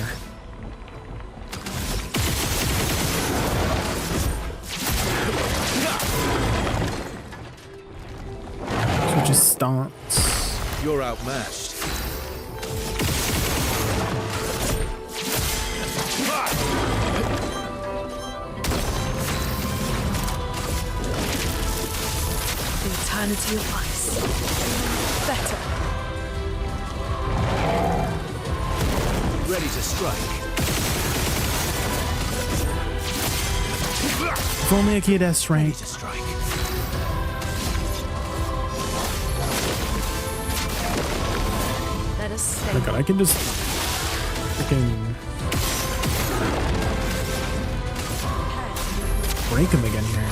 So just stomps. You're outmatched. The eternity of ice. Better. Ready to strike. If only I could S rank. Ready to strike. Let us stay. Oh my god, I can just freaking break him again here.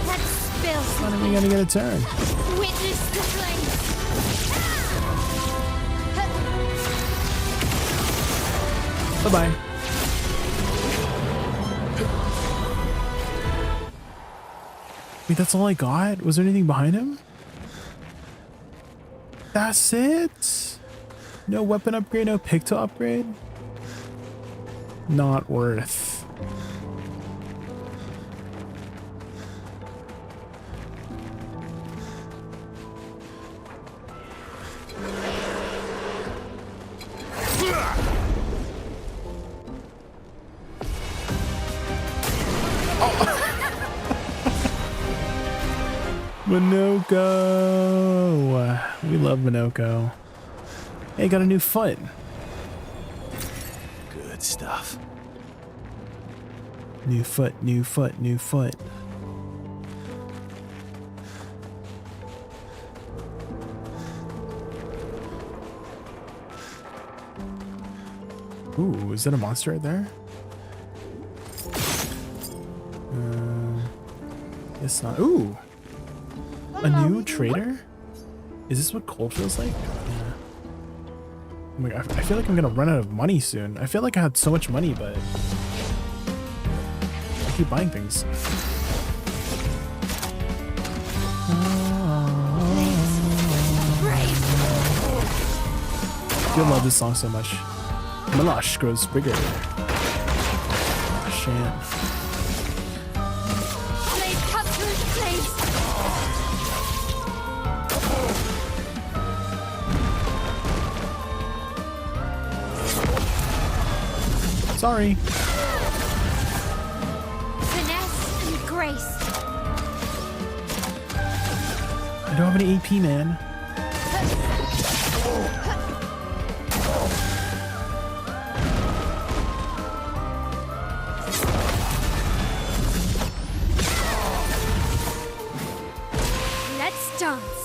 That spills. Not even gonna get a turn. Witness the flames. Bye-bye. Wait, that's all I got? Was there anything behind him? That's it? No weapon upgrade, no picto upgrade? Not worth. Minoko. We love Minoko. Hey, got a new foot. Good stuff. New foot, new foot, new foot. Ooh, is that a monster right there? It's not. Ooh, a new trader? Is this what coal feels like? Yeah. Oh my God, I feel like I'm gonna run out of money soon. I feel like I had so much money, but I keep buying things. I do love this song so much. Melosh grows bigger. Shan. Blade, cut through the blades. Sorry. Finesse and grace. I don't have any AP, man. Let's dance.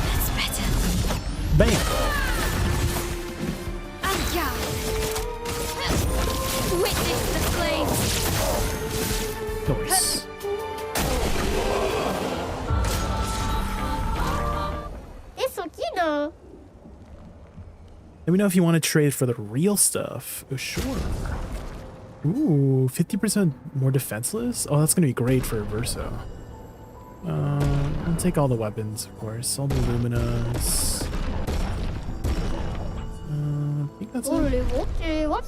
That's better. Bam. Witness the flames. Nice. Let me know if you want to trade for the real stuff. Oh, sure. Ooh, 50% more defenseless? Oh, that's going to be great for Verso. I'll take all the weapons, of course. All the Luminas. I think that's it. What?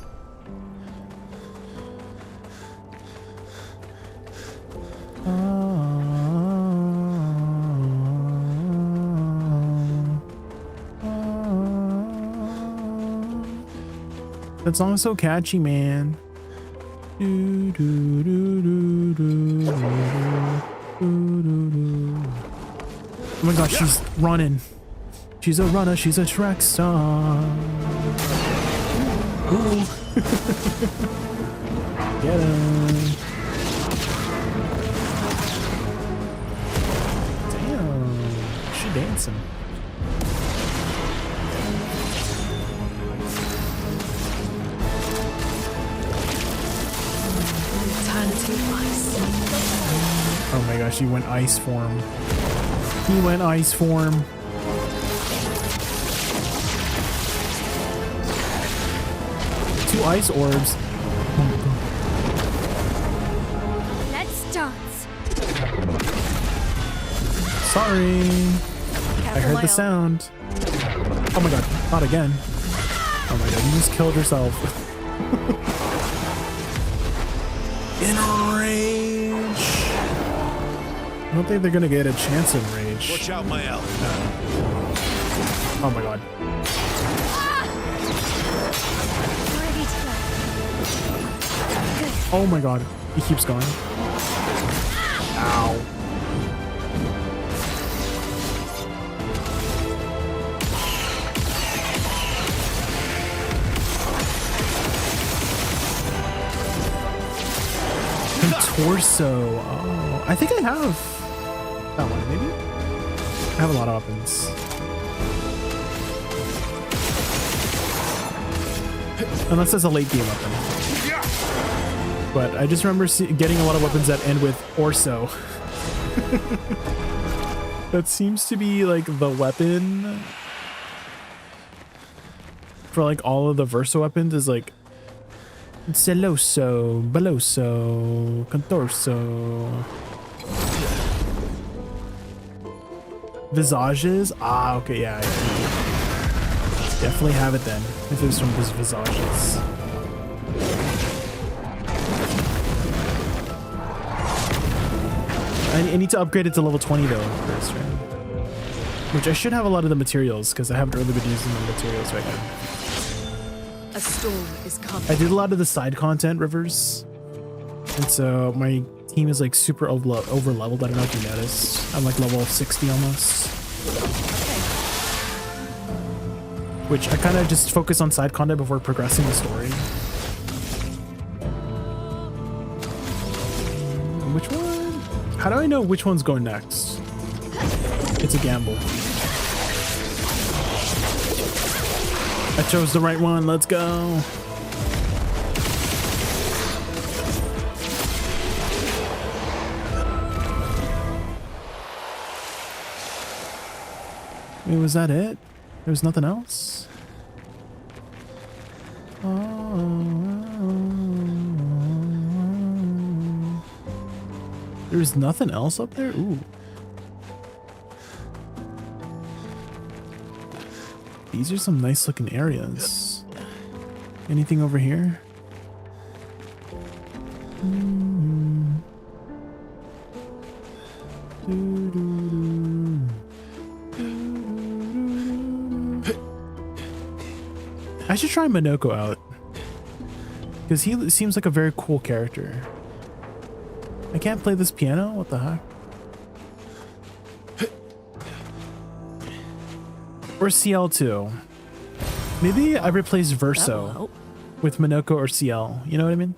That song's so catchy, man. Do, do, do, do, do, do, do, do, do. Oh my gosh, she's running. She's a runner, she's a track star. Ooh. Get him. Damn, she dancing. Oh my gosh, he went ice form. He went ice form. Two ice orbs. Let's dance. Sorry. I heard the sound. Oh my god, not again. Oh my god, you just killed yourself. In rage. I don't think they're gonna get a chance in rage. Watch out, my elf. Oh my god. Ready to go. Oh my god. He keeps going. Ow. Torso. Oh, I think I have that one, maybe? I have a lot of weapons. Unless it's a late game weapon. But I just remember getting a lot of weapons that end with Orso. That seems to be like the weapon for like all of the Verso weapons is like Celoso, Beloso, Contorso. Visages? Ah, okay, yeah. Definitely have it then, if it's from his Visages. I need to upgrade it to level 20 though first, right? Which I should have a lot of the materials, because I haven't really been using the materials right now. A storm is coming. I did a lot of the side content, Rivers. And so my team is like super over leveled. I don't know if you noticed. I'm like level 60 almost. Which I kind of just focus on side content before progressing the story. Which one? How do I know which one's going next? It's a gamble. I chose the right one. Let's go. Wait, was that it? There was nothing else? There's nothing else up there? Ooh. These are some nice looking areas. Anything over here? I should try Minoko out, because he seems like a very cool character. I can't play this piano? What the heck? Or CL2. Maybe I replace Verso with Minoko or CL. You know what I mean?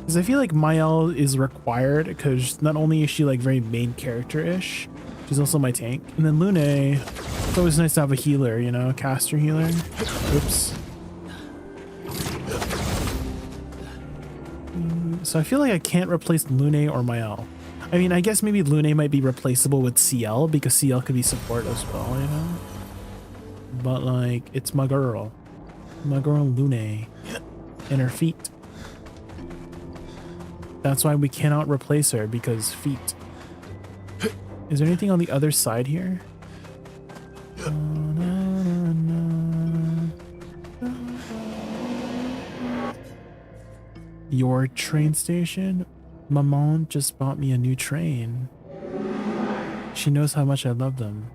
Because I feel like Mael is required, because not only is she like very main character-ish, she's also my tank. And then Lune, it's always nice to have a healer, you know, a caster healer. Oops. So I feel like I can't replace Lune or Mael. I mean, I guess maybe Lune might be replaceable with CL, because CL could be support as well, you know? But like, it's my girl Lune and her feet. That's why we cannot replace her, because feet. Is there anything on the other side here? Your train station? Maman just bought me a new train. She knows how much I love them.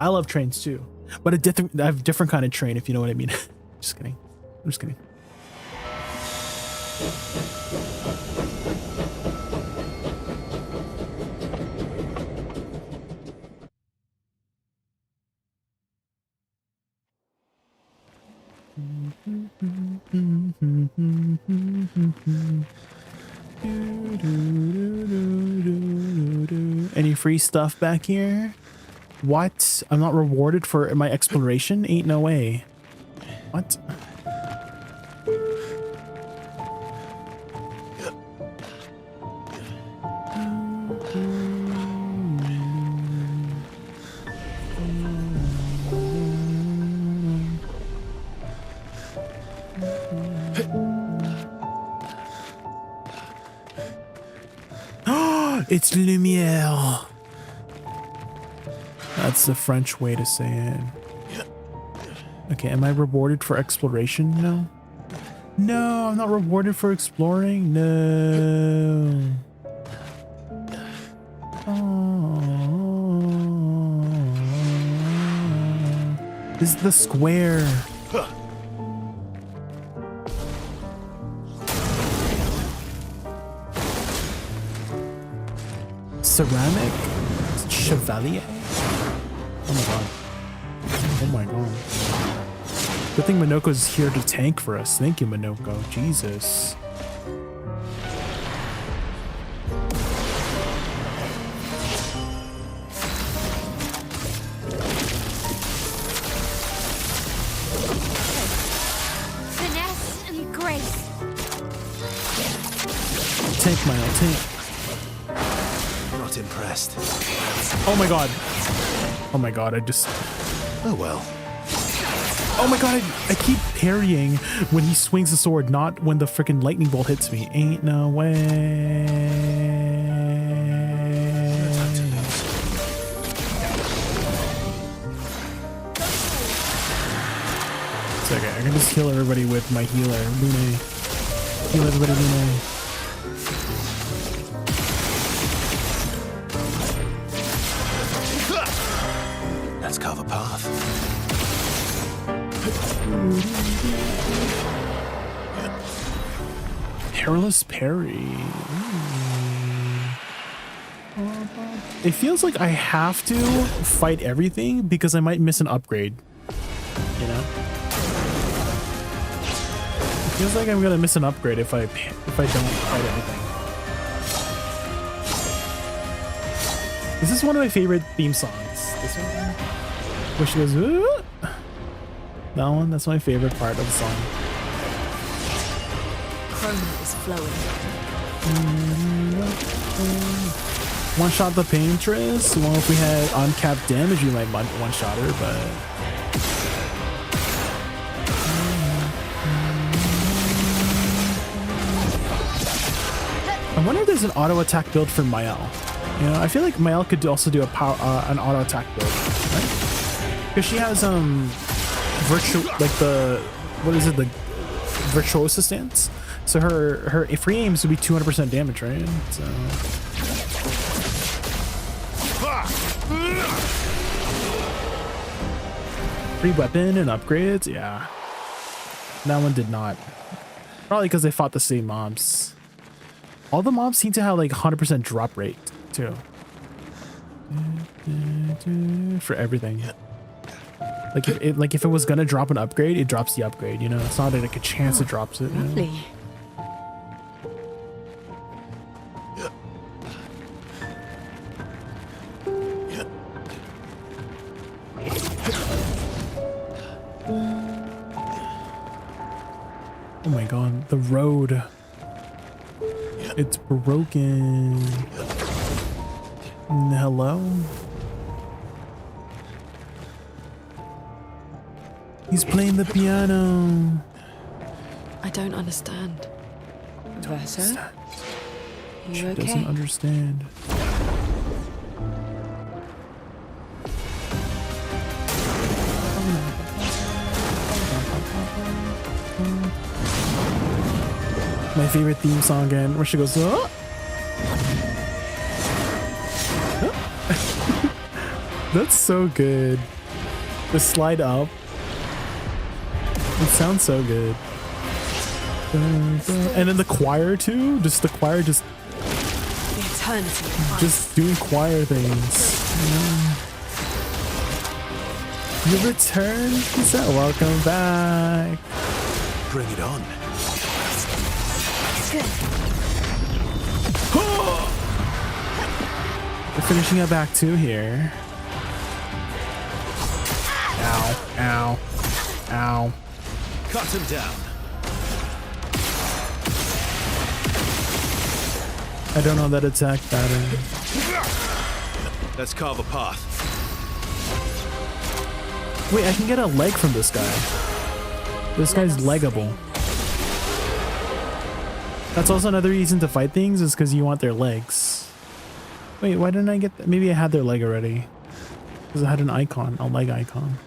I love trains too, but I have a different kind of train, if you know what I mean. Just kidding. I'm just kidding. Any free stuff back here? What? I'm not rewarded for my exploration? Ain't no way. What? It's Lumiere. That's the French way to say it. Okay, am I rewarded for exploration? No. No, I'm not rewarded for exploring. No. Oh. This is the square. Ceramic Chevalier. Oh my god. Oh my god. Good thing Minoko's here to tank for us. Thank you, Minoko. Jesus. Finesse and grace. Tank, Mile, tank. Not impressed. Oh my god. Oh my god, I just... Oh well. Oh my god, I keep parrying when he swings the sword, not when the freaking lightning bolt hits me. Ain't no way. It's okay, I can just heal everybody with my healer, Lune. Heal everybody, Lune. Let's carve a path. Perilous Parry. It feels like I have to fight everything because I might miss an upgrade. You know? It feels like I'm gonna miss an upgrade if I don't fight everything. This is one of my favorite theme songs. This one, where she goes, "Ooh." That one, that's my favorite part of the song. Chroma is flowing. One shot the Paintress. Well, if we had uncapped damage, we might one shot her, but. I wonder if there's an auto attack build for Mael. You know, I feel like Mael could also do a power, an auto attack build, right? Because she has what is it, the Virtuosa stance. So her free aims would be 200% damage, right? So. Free weapon and upgrades, yeah. That one did not. Probably because they fought the same mobs. All the mobs seem to have like 100% drop rate too. For everything. Like if it was gonna drop an upgrade, it drops the upgrade. You know, it's not like a chance it drops it. You know? Lovely. Oh my god, the road. It's broken. Hello? He's playing the piano. I don't understand. Dosa? You She okay? doesn't understand. My favorite theme song again, where she goes, oh! That's so good. The slide up. It sounds so good. And then the choir too. Just the choir just doing choir things. You returned? He said, welcome back. Bring it on. We're finishing up Act 2 here. Ow, ow, ow. Cut him down. I don't know that attack pattern. Let's carve a path. Wait, I can get a leg from this guy. This guy's leggable. That's also another reason to fight things, is because you want their legs. Wait, why didn't I get that? Maybe I had their leg already. Because I had an icon, a leg icon.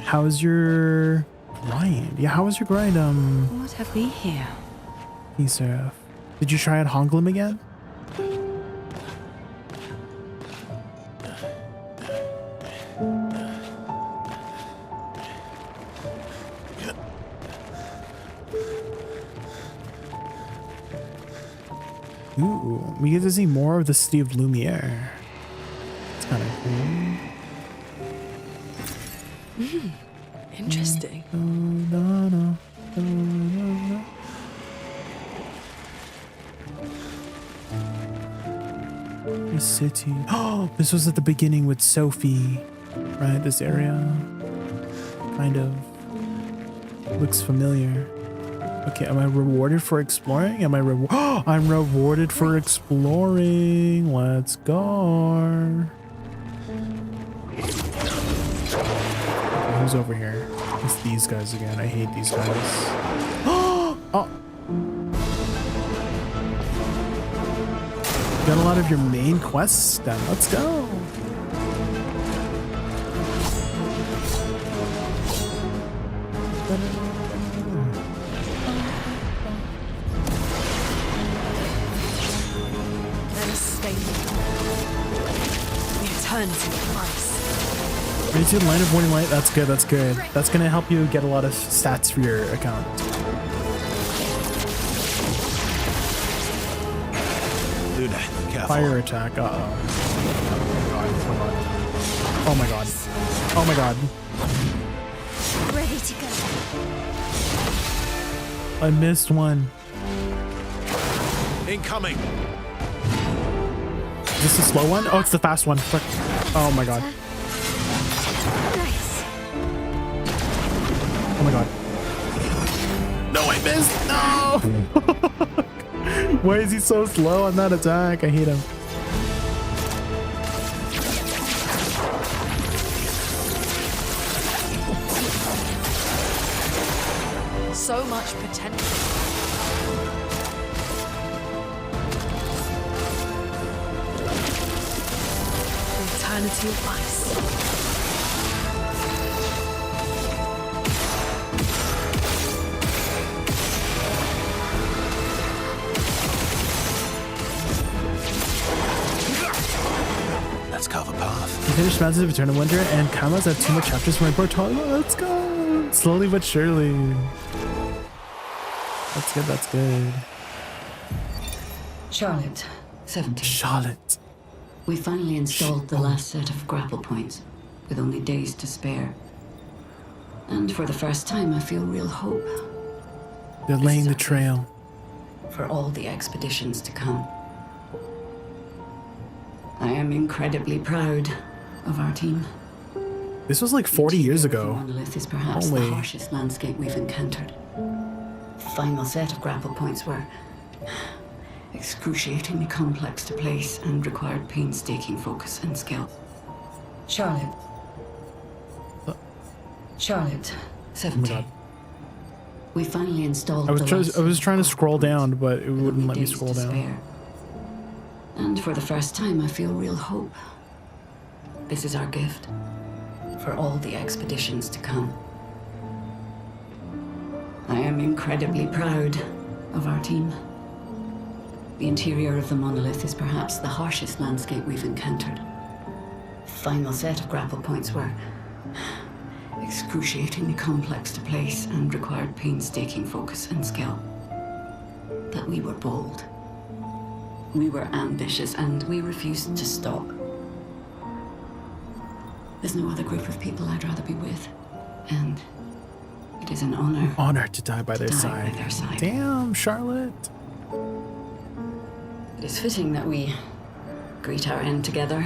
How's your grind? Yeah, how was your grind? What have we here? Seraph. Did you try out Honglim again? Ooh, we get to see more of the city of Lumiere. It's kind of cool. Interesting. The city. Oh, this was at the beginning with Sophie, right? This area kind of looks familiar. Okay, am I rewarded for exploring? Am I I'm rewarded for exploring. Let's go. Okay, who's over here? It's these guys again. I hate these guys. Oh. Got a lot of your main quests done. Let's go. eternity of ice. Ready to Line of Warning Light. That's good. That's good. That's gonna help you get a lot of stats for your account. Luna, careful. Fire attack. Uh oh. Oh my god. Oh my god. Ready to go. I missed one. Incoming. Is this a slow one? Oh, it's the fast one. Frick. Oh my god. Nice. Oh my god. No, I missed. No. Why is he so slow on that attack? I hate him. So much potential. The eternity of ice. Let's carve a path. You finished Mountains of Eternal Winter and Kama's have 2 more chapters for my portfolio. Let's go. Slowly but surely. That's good. That's good. Charlotte, 70. Charlotte. We finally installed the last set of grapple points, with only days to spare. And for the first time, I feel real hope. They're laying the trail. For all the expeditions to come. I am incredibly proud of our team. This was like 40 years ago. Monolith is perhaps Holy. the harshest landscape we've encountered. The final set of grapple points were excruciatingly complex to place and required painstaking focus and skill. Charlotte. Charlotte, 70. Oh my god. We finally installed I was trying to scroll down, but it wouldn't let me days scroll to down. spare. And for the first time, I feel real hope. This is our gift for all the expeditions to come. I am incredibly proud of our team. The interior of the monolith is perhaps the harshest landscape we've encountered. The final set of grapple points were excruciatingly complex to place and required painstaking focus and skill. But we were bold. We were ambitious and we refused to stop. There's no other group of people I'd rather be with. And it is an honor. Honor to die by their side. Damn, Charlotte. It is fitting that we greet our end together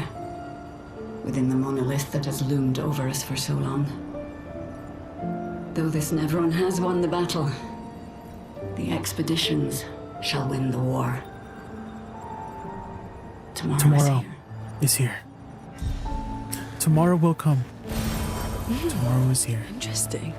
within the monolith that has loomed over us for so long. Though this Nevron has won the battle, the expeditions shall win the war. Tomorrow is here. Tomorrow will come. Tomorrow is here. Interesting.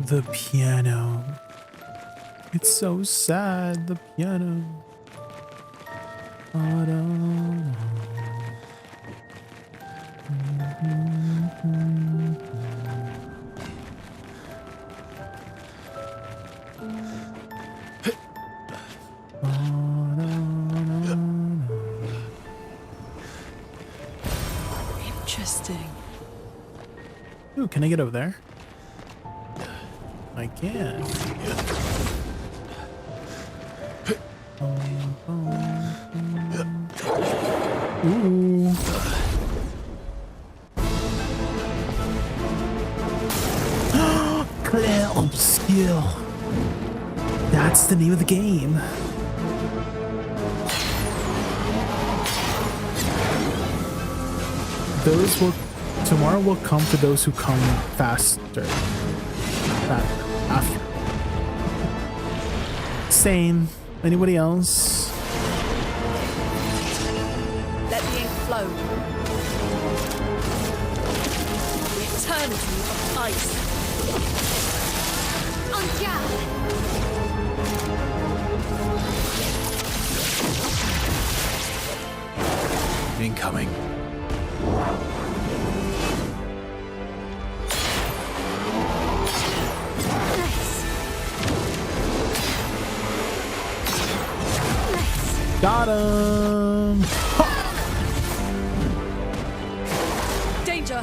The piano. It's so sad, the piano. Interesting. Ooh, can I get over there? I can. Ooh. Clear skill. That's the name of the game. Those will tomorrow will come for those who come faster. After. Same. Anybody else? Let the ink flow. The eternity of ice. On guard. Incoming. Got him. Danger.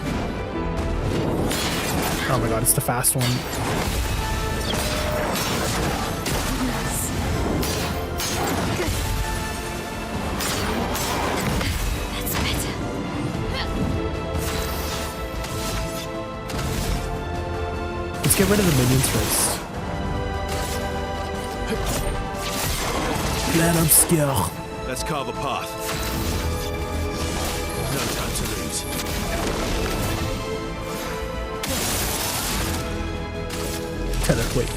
Oh my god, it's the fast one. That's better. Let's get rid of the minions first. Let them skill. Let's carve a path. No time to lose. Tether quick.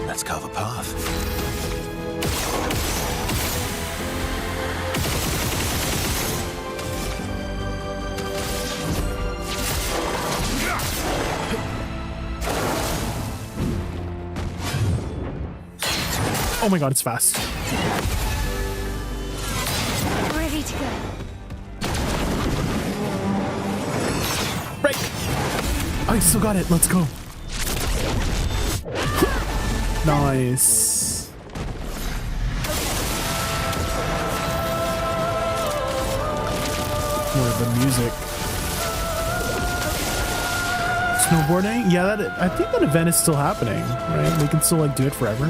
Let's carve a path. Oh my god, it's fast. Ready to go. Break! I still got it. Let's go. Nice. More of the music. Snowboarding? Yeah, I think that event is still happening, right? We can still like do it forever.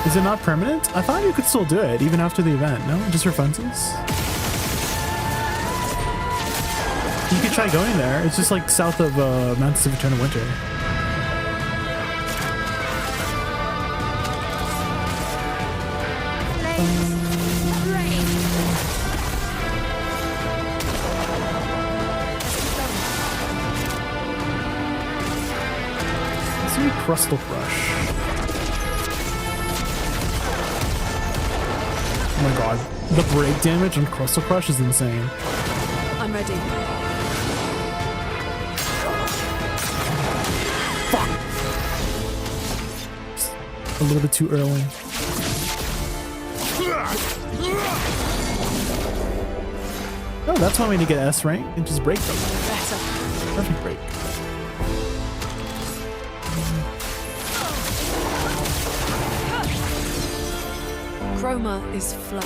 Is it not permanent? I thought you could still do it even after the event. No, just for funsies. You could try going there. It's just like south of Mountains of Eternal Winter. Let's do Crustal Crush. Oh my god, the break damage on Crustal Crush is insane. I'm ready. Fuck! Just a little bit too early. Oh, that's one way to get S rank and just break them. Perfect break. Chroma is flowing.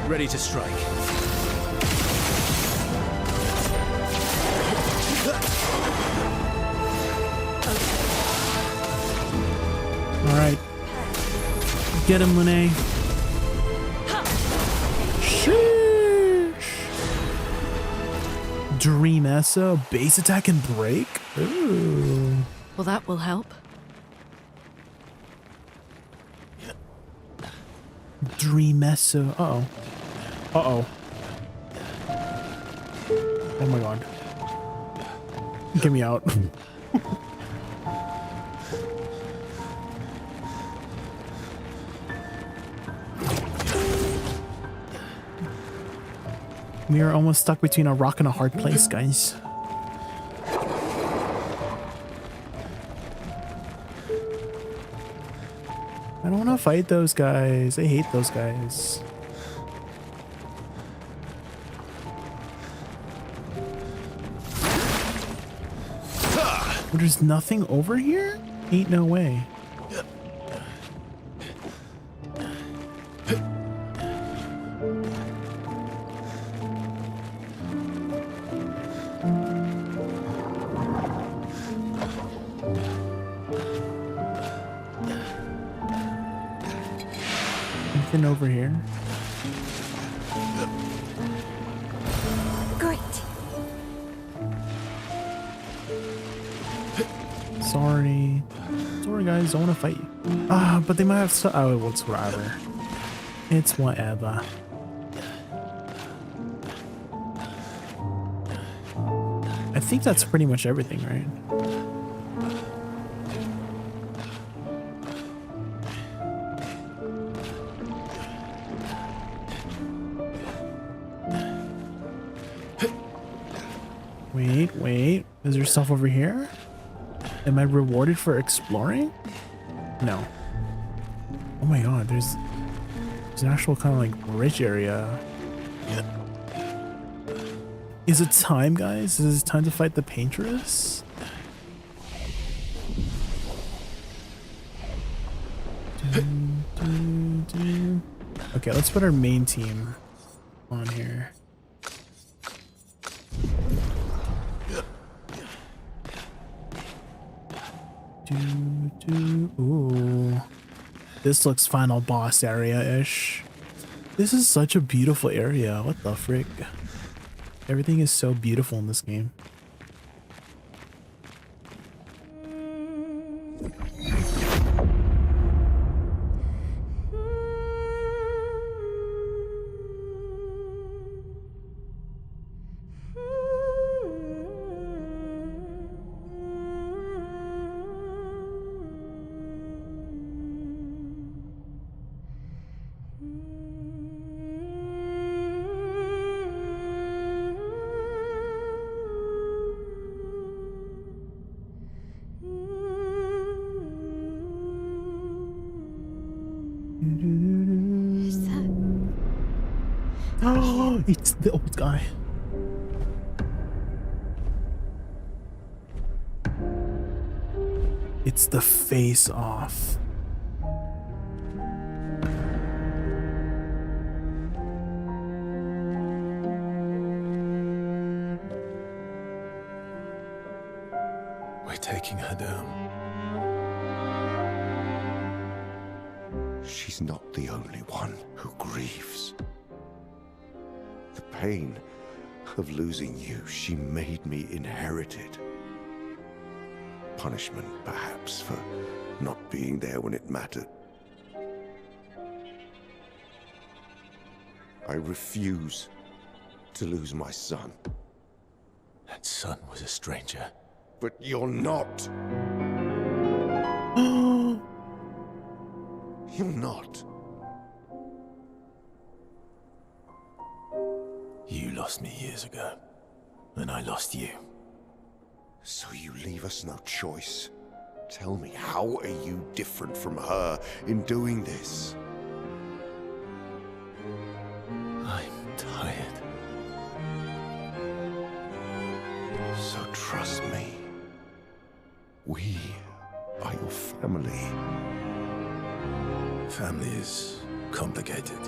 Ready to strike. All right. Get him, Lene. Sheesh. Dream Essa, base attack and break? Ooh. Well, that will help. Dream Essa. Uh-oh. Uh-oh. Oh my god. Get me out. We are almost stuck between a rock and a hard place, guys. I don't want to fight those guys. I hate those guys. There's nothing over here? Ain't no way. Nothing over here. Great. Sorry. Sorry, sorry guys, don't want to fight you. Ah, but they might have oh, well, it's whatever. It's whatever. I think that's pretty much everything, right? Wait. Is there stuff over here? Am I rewarded for exploring? No. Oh my god, there's an actual kind of like bridge area. Is it time, guys? Is it time to fight the paintress? Okay, let's put our main team on here. Ooh. This looks final boss area-ish. This is such a beautiful area. What the frick? Everything is so beautiful in this game. Oh, it's the old guy. It's the face off. We're taking her down. She's not the only one who grieves. The pain of losing you, she made me inherit it. Punishment, perhaps, for not being there when it mattered. I refuse to lose my son. That son was a stranger. But you're not. You're not. You lost me years ago, and I lost you. So you leave us no choice. Tell me, how are you different from her in doing this? I'm tired. So trust me. We are your family. Family is complicated.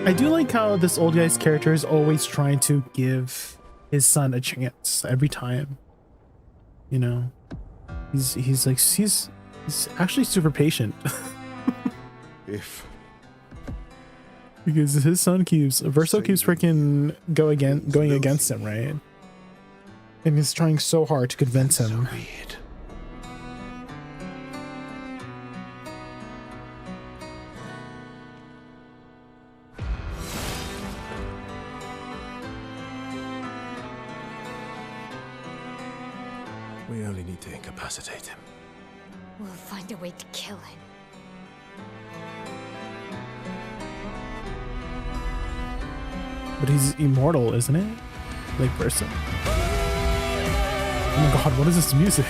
I do like how this old guy's character is always trying to give his son a chance every time. You know, he's actually super patient. If because his son Verso keeps freaking going against him, right? And he's trying so hard to convince him. So weird. We only need to incapacitate him. We'll find a way to kill him. But he's immortal, isn't it? Like person. Oh my god, what is this music? Oh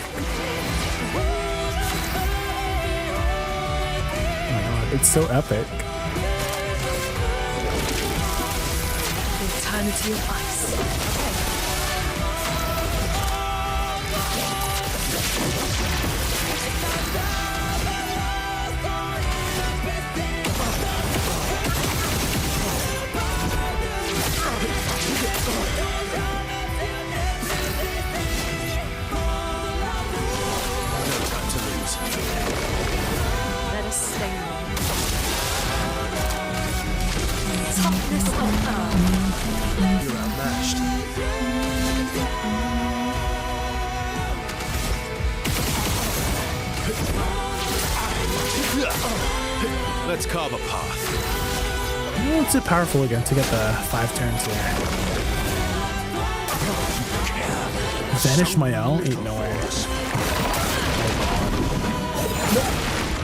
my god, it's so epic. Eternity of ice. Let us stay long. Toughness of earth. You're outmatched. Let's carve a path. Oh, it's too powerful again to get the 5 turns here. Vanish my L? Ain't no way.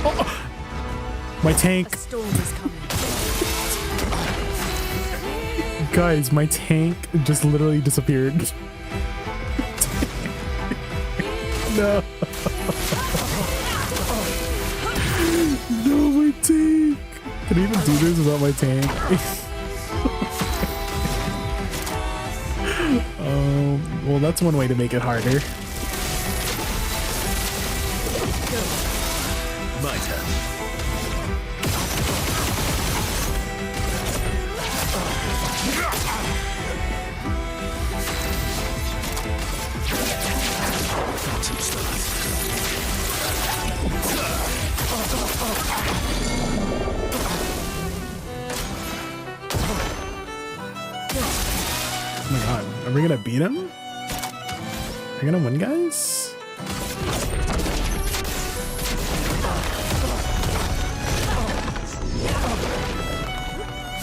Oh. My tank. A storm is coming. Guys, my tank just literally disappeared. No. No, my tank. Can I even do this without my tank? Well, that's one way to make it harder. My turn. Oh my god, are we gonna beat him? Are we gonna win, guys?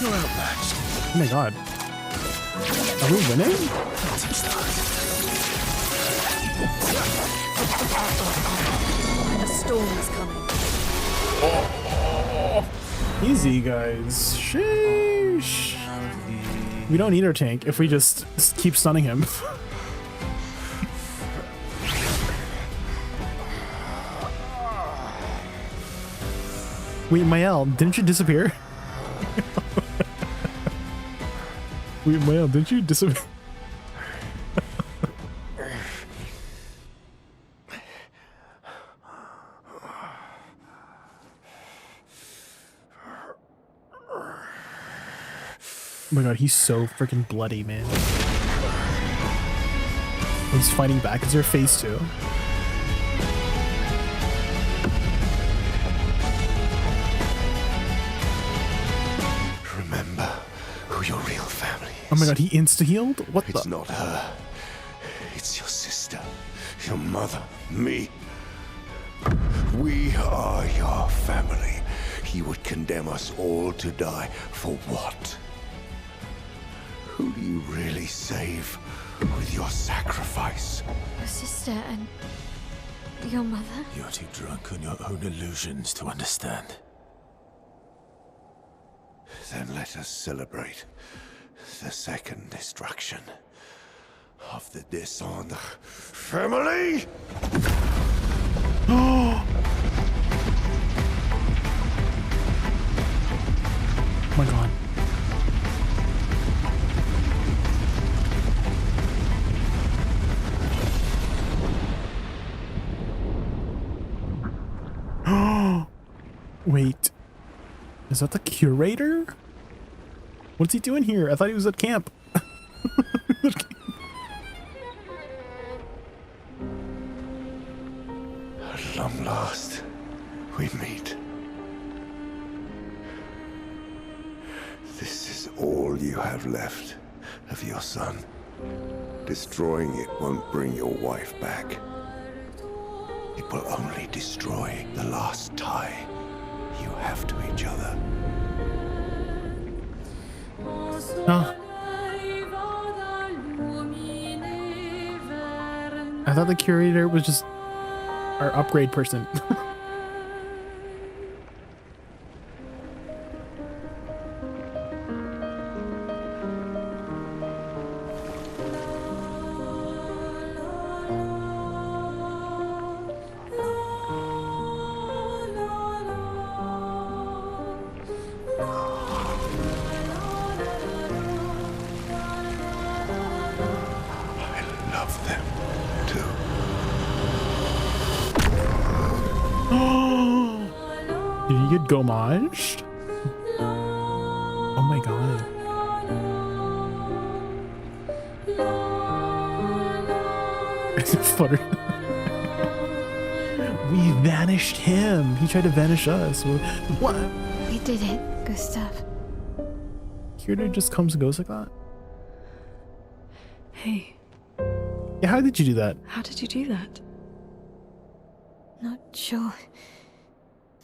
You're outmatched. Oh my god. Are we winning? A storm is coming. Easy, guys. Sheesh. We don't need our tank if we just keep stunning him. Wait, Mael, didn't you disappear? Wait, Mael, didn't you disappear? Oh my god, he's so freaking bloody, man. He's fighting back. It's your face too. Remember who your real family is. Oh my god, he insta-healed? What the? It's not her. It's your sister, your mother, me. We are your family. He would condemn us all to die for what? Who do you really save with your sacrifice? Your sister and your mother? You're too drunk on your own illusions to understand. Then let us celebrate the second destruction of the Descendre family. Oh my god. Wait, is that the curator? What's he doing here? I thought he was at camp. At long last, we meet. This is all you have left of your son. Destroying it won't bring your wife back. It will only destroy the last tie you have to each other. Oh. I thought the curator was just our upgrade person. Did he get gomaged? Oh my god. Flutter. We vanished him. He tried to vanish us. What? We did it, Gustav. Curator just comes and goes like that? Hey, Yeah, how did you do that? how did you do that? Not sure.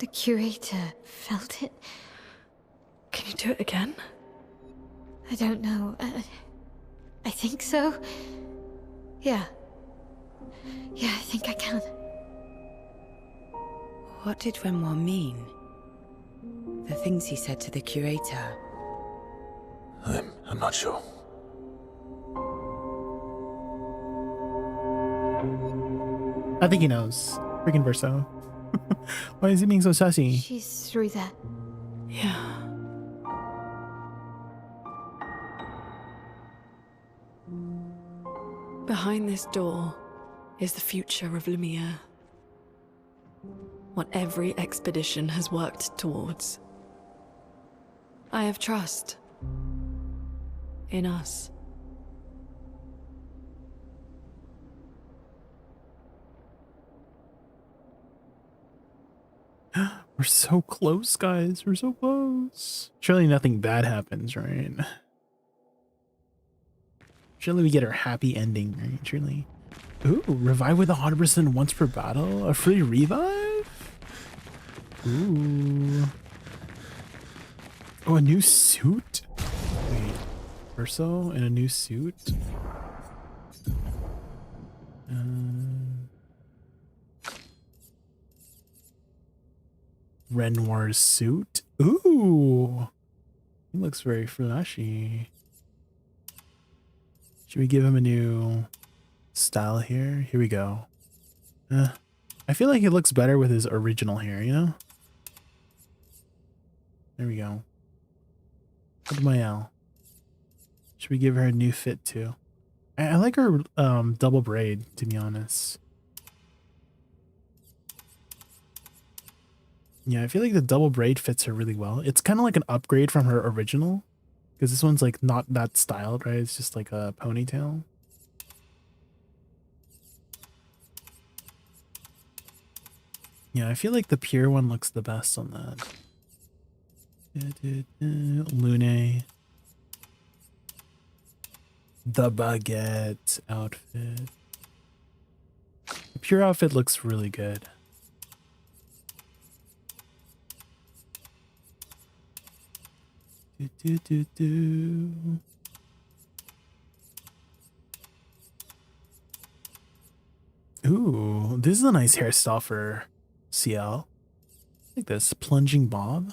The curator felt it. Can you do it again? I don't know. I think so. Yeah. Yeah, I think I can. What did Renoir mean? The things he said to the curator? I'm not sure. I think he knows. Freaking Verso. Why is he being so sassy? She's through there. Yeah. Behind this door is the future of Lumiere. What every expedition has worked towards. I have trust in us. We're so close, guys. We're so close. Surely nothing bad happens, right? Surely we get our happy ending, right? Surely. Ooh, revive with 100% once per battle? A free revive? Ooh. Oh, a new suit? Wait. Verso in a new suit? Renoir's suit? Ooh. He looks very flashy. Should we give him a new style here? Here we go. I feel like it looks better with his original hair, you know? There we go. Look at my L. Should we give her a new fit too? I like her double braid, to be honest. Yeah, I feel like the double braid fits her really well. It's kind of like an upgrade from her original. Because this one's like not that styled, right? It's just like a ponytail. Yeah, I feel like the pure one looks the best on that. Lune. The baguette outfit. The pure outfit looks really good. Ooh, this is a nice hairstyle for CL. Like this plunging bob.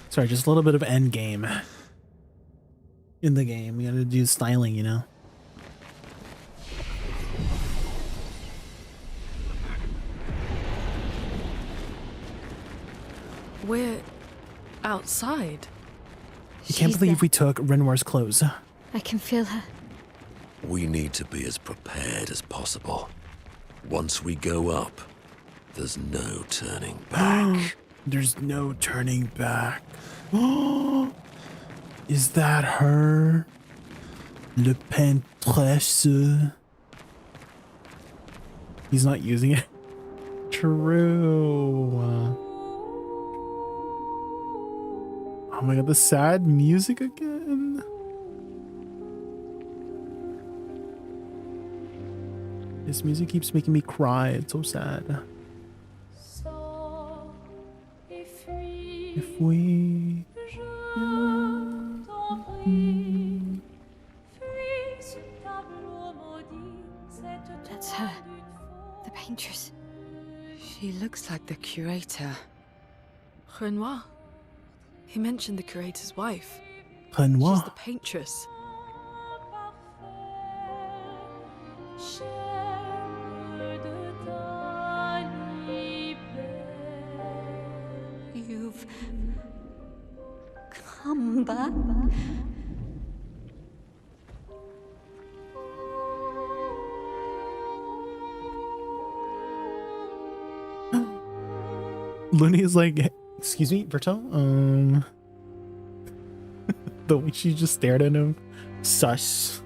Sorry, just a little bit of end game in the game. We gotta do styling, you know. We're outside. I can't believe we took Renoir's clothes. I can feel her. We need to be as prepared as possible. Once we go up, there's no turning back. There's no turning back. Is that her? Le Peintresse. He's not using it. True. Oh my god, the sad music again. This music keeps making me cry. It's so sad. If we... That's her. The paintress. She looks like the curator. Renoir. He mentioned the curator's wife. Renoir. She's the paintress. You've come back. Looney is like, excuse me, Berto? The way she just stared at him. Sus.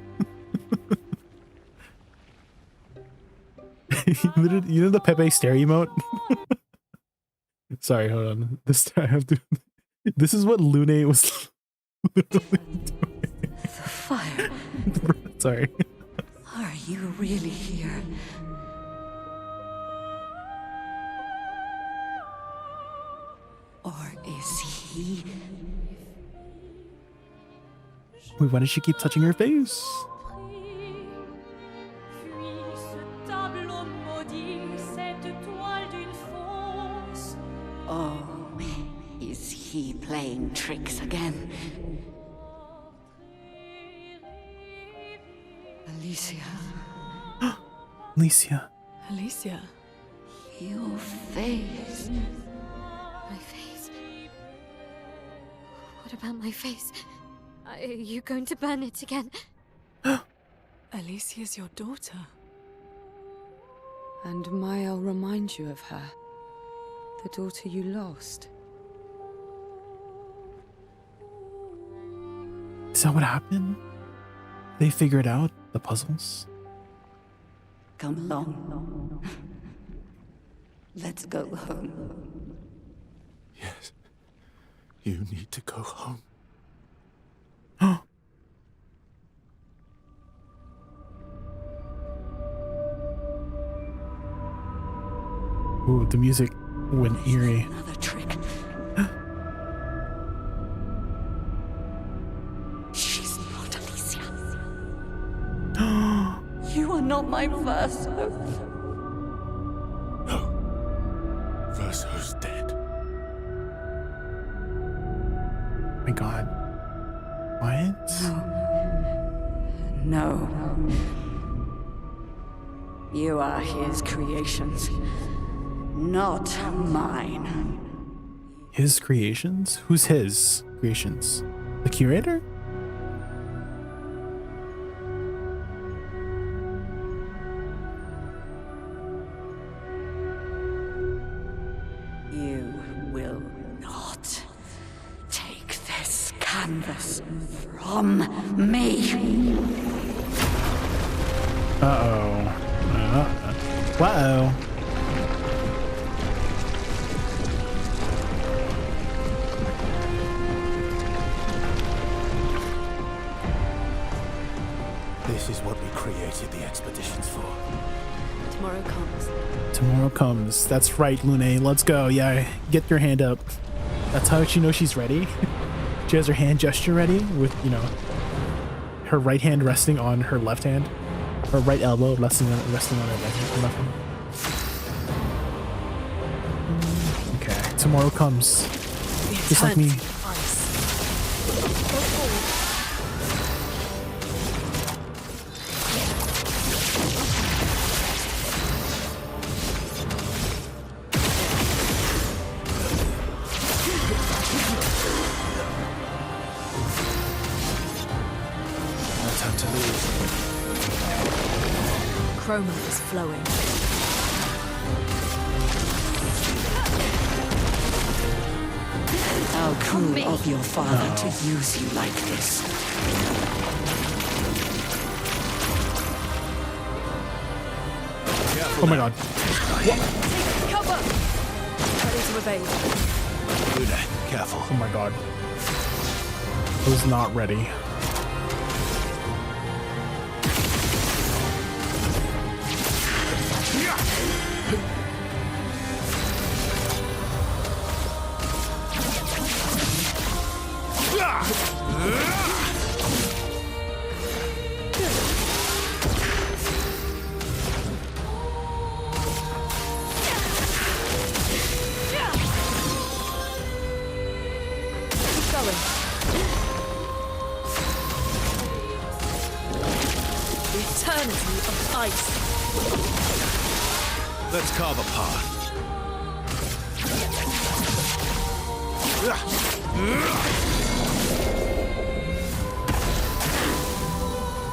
You know the Pepe stare emote? Sorry, hold on. This time I have to... This is what Lune was literally doing. The fire. Sorry. Are you really here? Or is he? Wait, why did she keep touching her face? Oh, is he playing tricks again? Alicia. Alicia. Alicia. Your face. My face. What about my face? Are you going to burn it again? Alicia's your daughter. And Maya reminds you of her. The daughter you lost. Is that what happened? They figured out the puzzles? Come along. Let's go home. Yes. You need to go home. Ooh, the music went eerie. Another trick. She's not Alicia. You are not my Verso. No. Verso's dead. My God. What? No. You are his creations. Not mine. His creations? Who's his creations? The curator? You will not take this canvas from me. Uh-oh. Uh-oh. This is what we created the expeditions for. Tomorrow comes. Tomorrow comes. That's right, Lune. Let's go. Yeah, get your hand up. That's how she knows she's ready. She has her hand gesture ready with, you know, her right hand resting on her left hand. Her right elbow resting on her left hand. Okay, tomorrow comes. Just like me. Chroma is flowing. How cruel of your father to use you like this. Oh my God. Cover! Ready to evade. Luna, careful. Oh my God. I was not ready. Let's carve a path.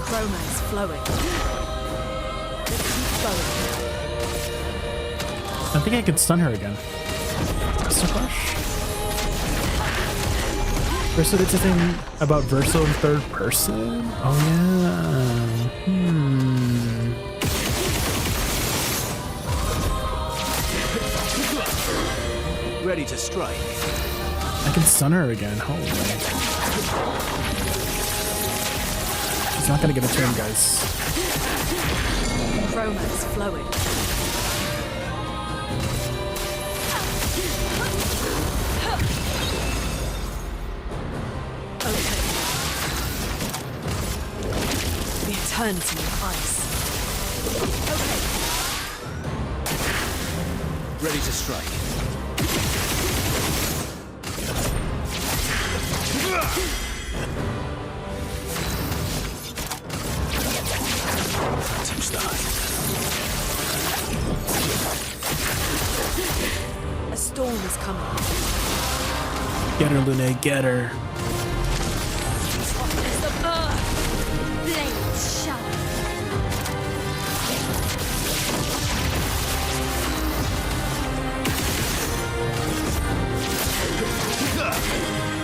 Chroma is flowing. Let's keep going. I think I could stun her again. Mr. Crush? Verso did something about Verso in third person? Oh yeah. Ready to strike. I can stun her again. Holy. She's He's not gonna get a turn, guys. Romance flowing. Okay. The eternity of ice. Okay. Ready to strike. Phantom start. A storm is coming. Get her, Lune, get her. Blades sharp.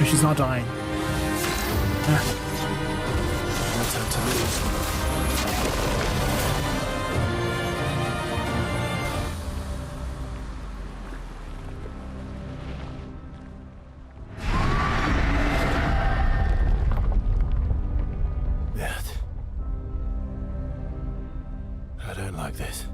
She's not dying. Ah. No time to lose. I don't like this.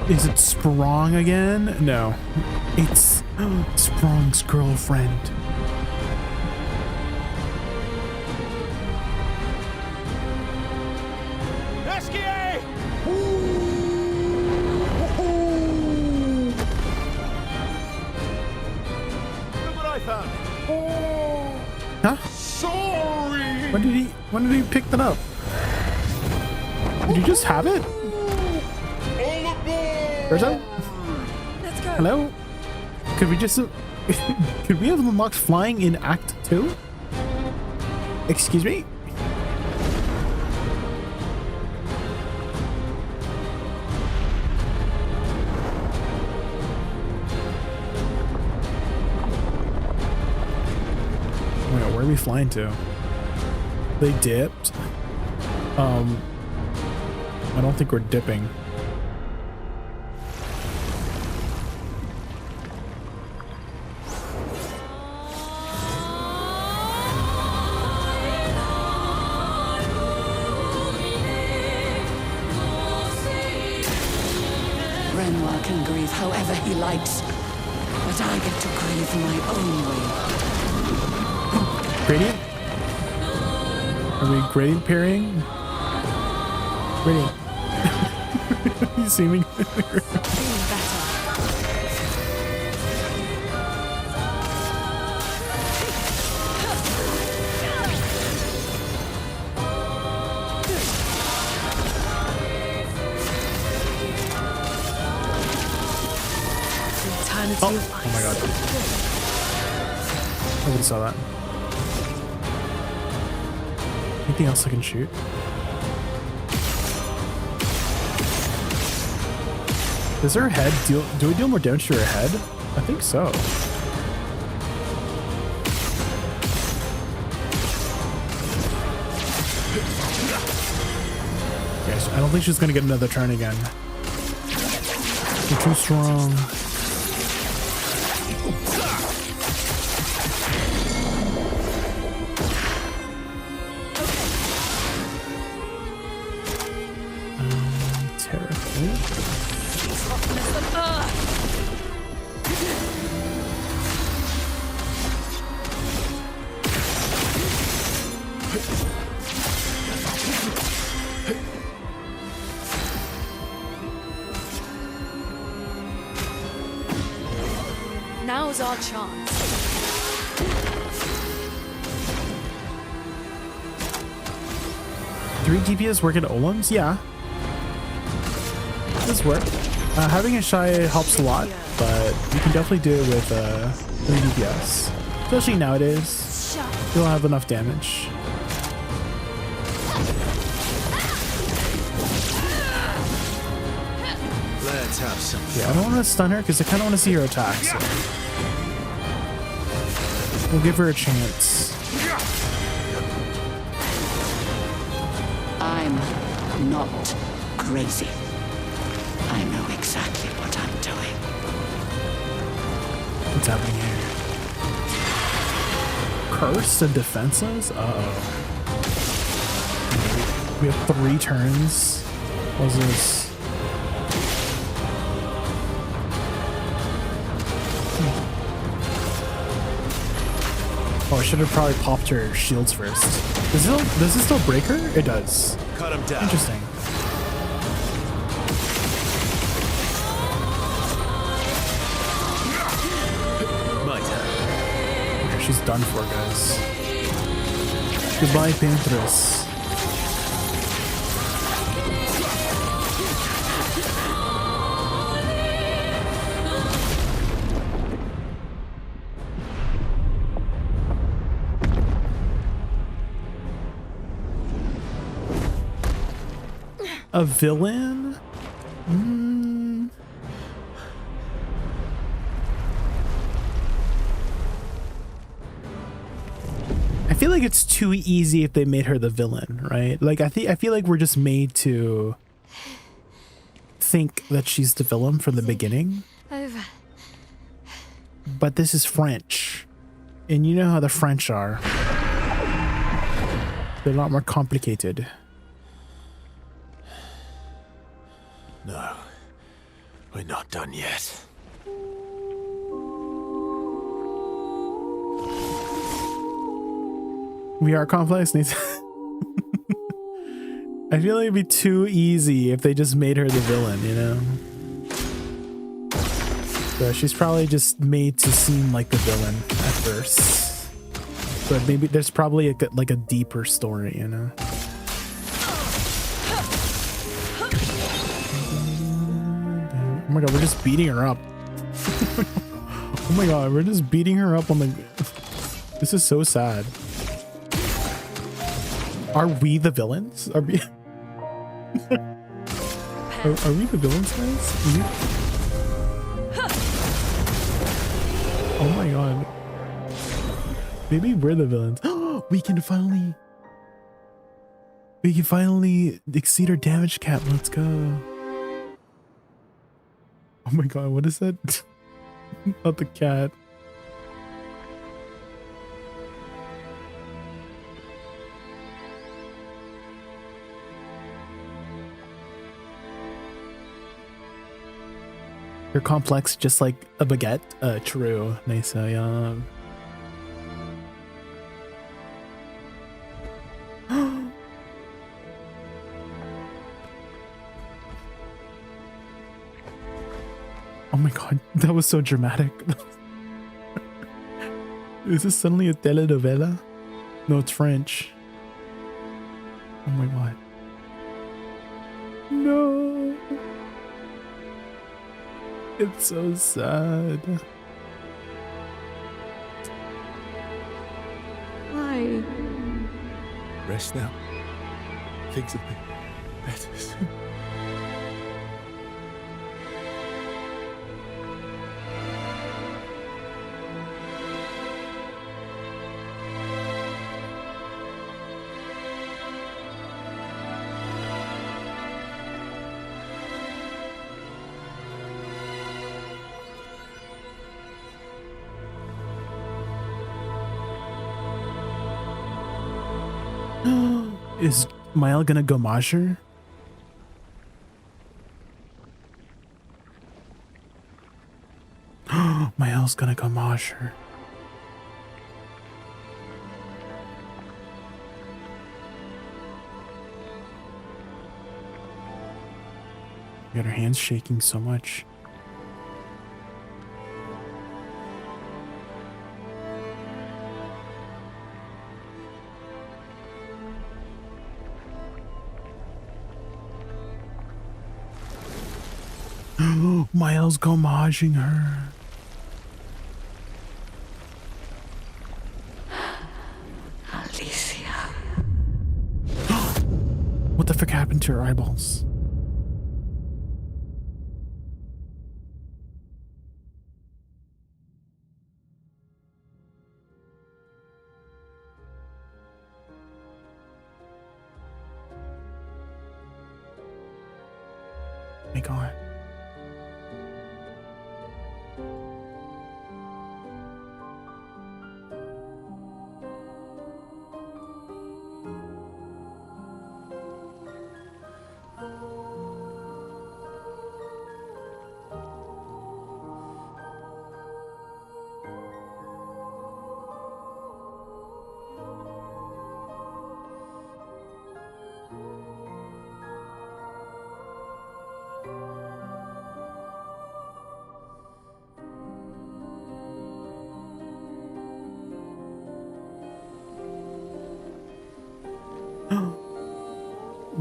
Is it Sprong again? No. It's Sprong's girlfriend. Esquier! Look what I found. Huh? Sorry. When did he pick that up? Did you just have it? Urza? Let's go. Hello? Could we just could we have unlocked flying in Act 2? Excuse me? Wait, where are we flying to? They dipped? I don't think we're dipping. Renoir can grieve however he likes, but I get to grieve my own way. Gradient? Are we gradient parrying? Gradient. You see me? Oh my god. Nobody saw that. Anything else I can shoot? Does her head deal... Do we deal more damage to her head? I think so. Yes, I don't think she's gonna get another turn again. You're too strong. Now's our chance. Three DPS work at Olams? Yeah. Does work. Having a shy helps a lot, but you can definitely do it with 3 DPS. Especially nowadays. You don't have enough damage. have some Yeah, I don't want to stun her because I kind of want to see her attack. So. We'll give her a chance. I'm not crazy. I know exactly what I'm doing. What's happening here? Cursed and defenseless? Uh-oh. We have 3 turns. What's this? Oh, I should have probably popped her shields first. Does it still break her? It does. Cut him down. Interesting. My turn. Okay, she's done for, guys. Goodbye, Paintress. A villain? I feel like it's too easy if they made her the villain, right? Like I feel like we're just made to think that she's the villain from the beginning. Over. But this is French. And you know how the French are. They're a lot more complicated. No, we're not done yet. VR complex needs. I feel like it'd be too easy if they just made her the villain, you know? So she's probably just made to seem like the villain at first. But maybe there's probably like a deeper story, you know? Oh my god, we're just beating her up. Oh my god, we're just beating her up on the... This is so sad. Are we the villains? Are we... are we the villains, guys? Oh my god. Maybe we're the villains. We can finally exceed our damage cap. Let's go. Oh my god, what is that? Not the cat. You're complex just like a baguette. True. Nice. Yeah. Oh my god, that was so dramatic. Is this suddenly a telenovela? No, it's French. Oh my god. No. It's so sad. Why? Rest now. Things will be better soon. Is Mael gonna go Major? Mael's gonna go Major. Got her hands shaking so much. Mael's gomaging her. Alicia. What the frick happened to her eyeballs? my god.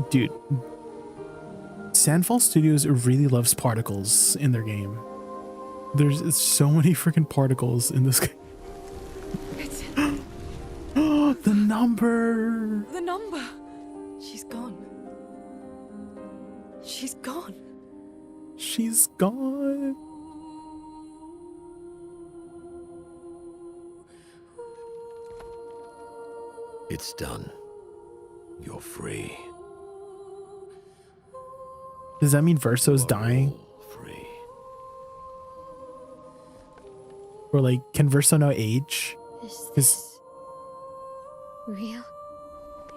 Dude, Sandfall Studios really loves particles in their game. There's so many freaking particles in this game. Oh, the number! The number! She's gone. She's gone. She's gone. It's done. You're free. Does that mean Verso's dying? Free. Or like, can Verso now age? Is real?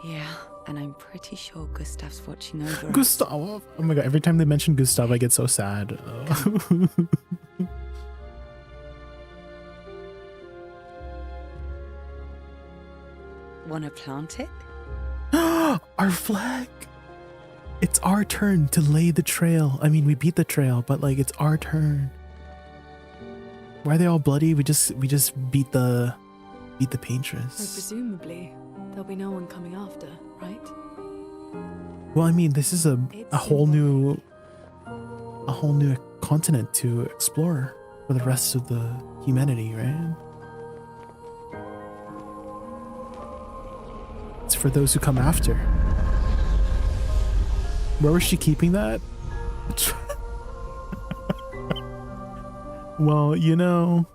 Yeah, and I'm pretty sure Gustav's watching over us. Gustav! Oh my god, every time they mention Gustav, I get so sad. Wanna plant it? Our flag! It's our turn to lay the trail. I mean, we beat the trail, but like, it's our turn. Why are they all bloody? We just beat the So paintress. presumably, there'll be no one coming after, right? Well, I mean, this is a whole new continent to explore for the rest of the humanity, right? It's for those who come after. Where was she keeping that? Well, you know,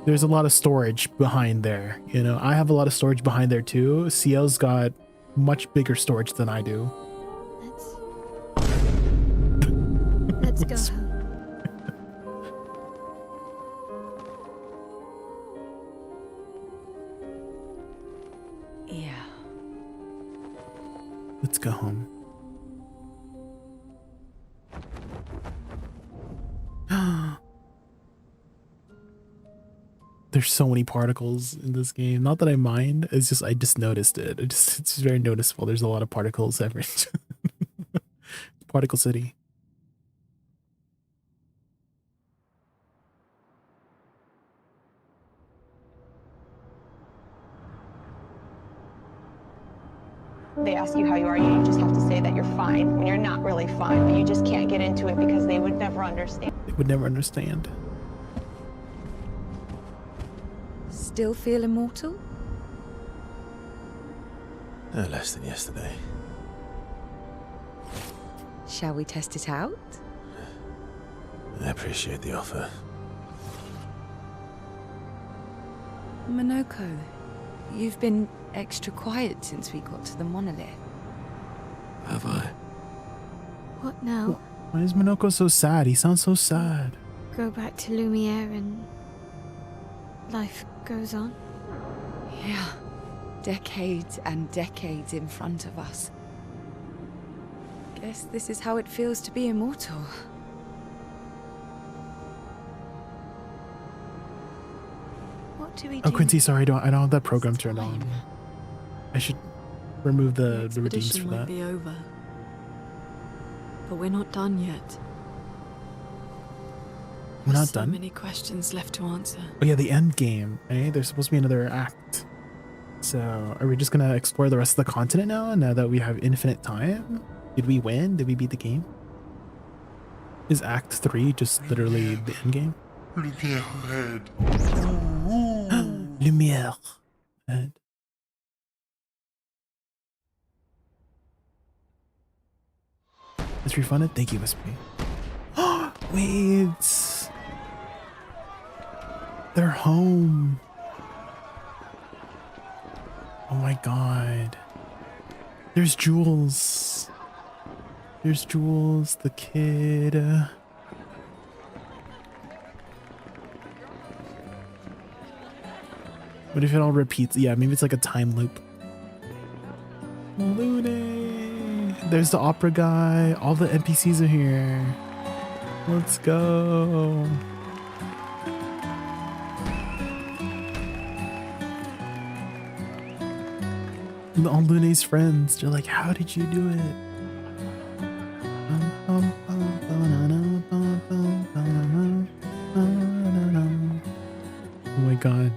there's a lot of storage behind there. You know, I have a lot of storage behind there too. CL's got much bigger storage than I do. Let's go. Yeah. Let's go home. There's so many particles in this game. Not that I mind. It's just I just noticed it. It's very noticeable. There's a lot of particles every Particle City. They ask you how you are, you just have to say that you're fine when you're not really fine, but you just can't get into it because they would never understand. They would never understand. Still feel immortal? Less than yesterday. Shall we test it out? I appreciate the offer. Monoko, you've been extra quiet since we got to the monolith. Have I? What now? Why is Monoko so sad? He sounds so sad. Go back to Lumiere and life goes on? Yeah. Decades and decades in front of us. Guess this is how it feels to be immortal. What do we do? Oh, Quincy, sorry, I don't have that program turned on. I should remove the redeems Expedition for might that. be over. But we're not done yet. We're not so done? many questions left to answer. Oh yeah, the end game. Eh? There's supposed to be another act. So are we just gonna explore the rest of the continent now that we have infinite time? Did we win? Did we beat the game? Is Act 3 just literally the end game? Lumiere red. Lumiere red. It's refunded? Thank you, Wispy. Wait. They're home. Oh my god. There's jewels. There's Jules, the kid. What if it all repeats? Yeah, maybe it's like a time loop. Lune. There's the opera guy. All the NPCs are here. Let's go. And all Lune's friends, they're like, how did you do it? Oh my god.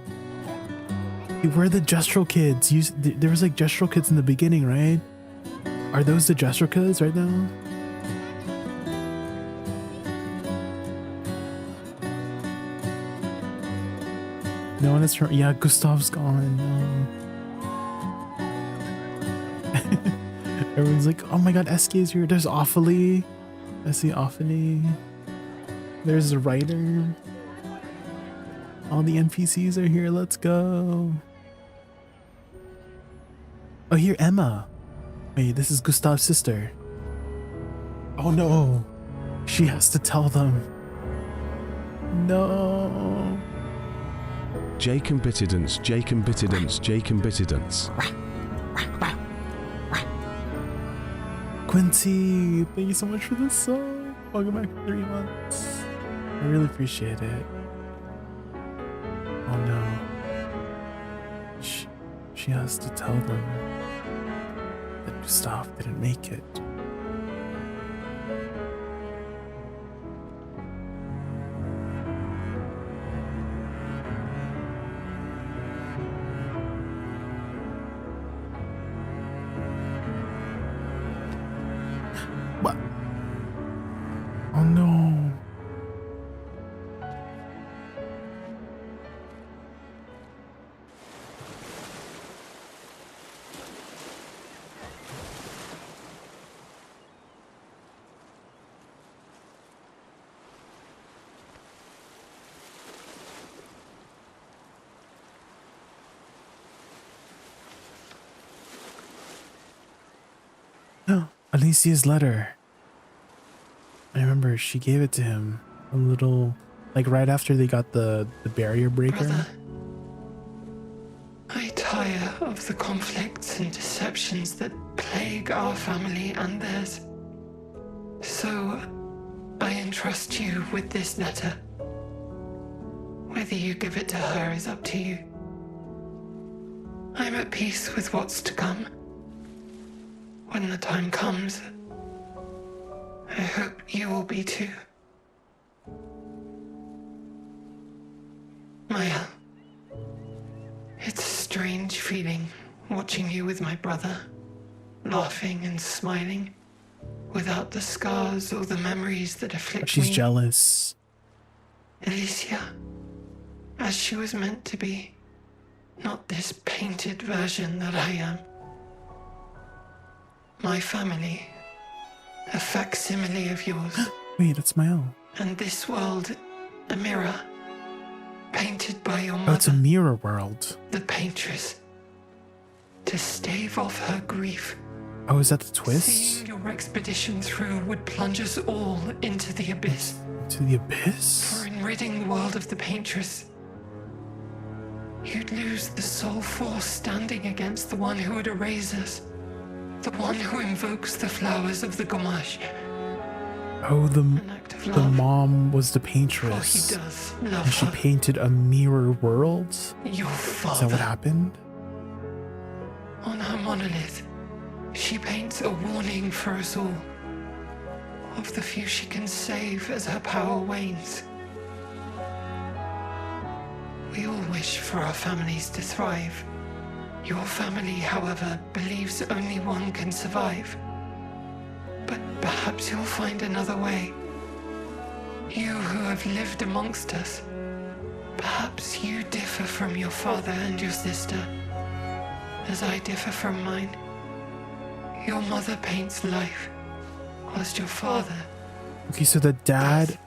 Where are the Gestural kids? There was like Gestural kids in the beginning, right? Are those the Gestural kids right now? No one is from. Yeah, Gustav's gone. No. Everyone's like, oh my god, SK is here. There's Awfully. I see Awfully. There's the writer. All the NPCs are here. Let's go. Oh, here, Emma. Wait, this is Gustav's sister. Oh no. She has to tell them. No. JaykunVT, JaykunVT, JaykunVT. Quincy, thank you so much for this song. Welcome back for 3 months. I really appreciate it. Oh no. She has to tell them that Gustav didn't make it. What? Oh no. Alicia's letter. I remember she gave it to him a little, like right after they got the barrier breaker. Brother, I tire of the conflicts and deceptions that plague our family and theirs. So I entrust you with this letter. Whether you give it to her is up to you. I'm at peace with what's to come. When the time comes, I hope you will be too. Maya, it's a strange feeling watching you with my brother, laughing and smiling, without the scars or the memories that afflict me. She's jealous. Alicia, as she was meant to be, not this painted version that I am. My family, a facsimile of yours. Wait, that's my own. And this world, a mirror, painted by your mother. Oh, it's a mirror world. The paintress, to stave off her grief. Oh, is that the twist? Seeing your expedition through would plunge us all into the abyss. Into the abyss? For in ridding the world of the paintress, you'd lose the sole force standing against the one who would erase us. The one who invokes the flowers of the Gamash. Oh, the mom was the paintress. He does love and she her. painted a mirror world? Your father. Is that what happened? On her monolith, she paints a warning for us all. Of the few she can save as her power wanes. We all wish for our families to thrive. Your family, however, believes only one can survive. But perhaps you'll find another way. You who have lived amongst us, perhaps you differ from your father and your sister, as I differ from mine. Your mother paints life, whilst your father... Okay, so the dad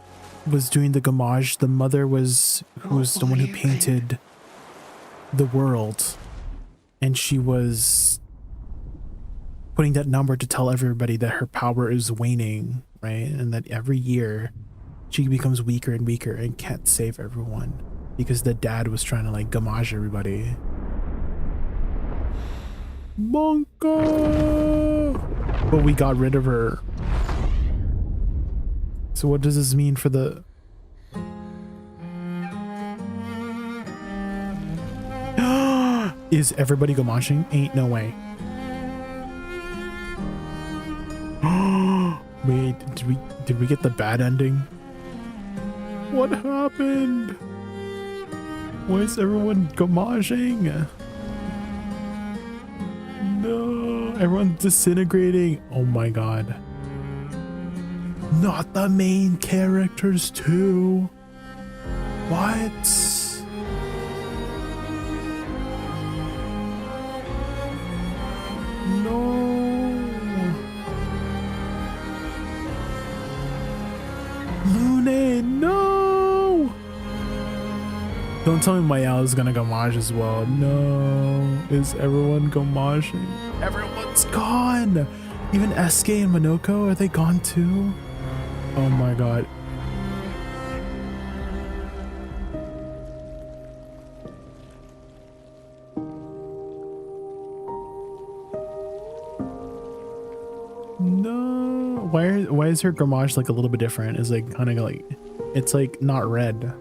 was doing the gamage, the mother was who was the one who painted the world. And she was putting that number to tell everybody that her power is waning, right? And that every year she becomes weaker and weaker and can't save everyone because the dad was trying to like gamage everybody. Monka! But we got rid of her. So what does this mean for the... Is everybody gamashing? Ain't no way. Wait, did we get the bad ending? What happened? Why is everyone gamashing? No, everyone's disintegrating. Oh my god. Not the main characters too. What? No. Lune, no. Don't tell me Mayal is gonna gamage as well. No. Is everyone gamaging? Everyone's gone. Even SK and Monoko, are they gone too? Oh my god. No. Why is her gamage like a little bit different? It's like kind of like, it's like not red.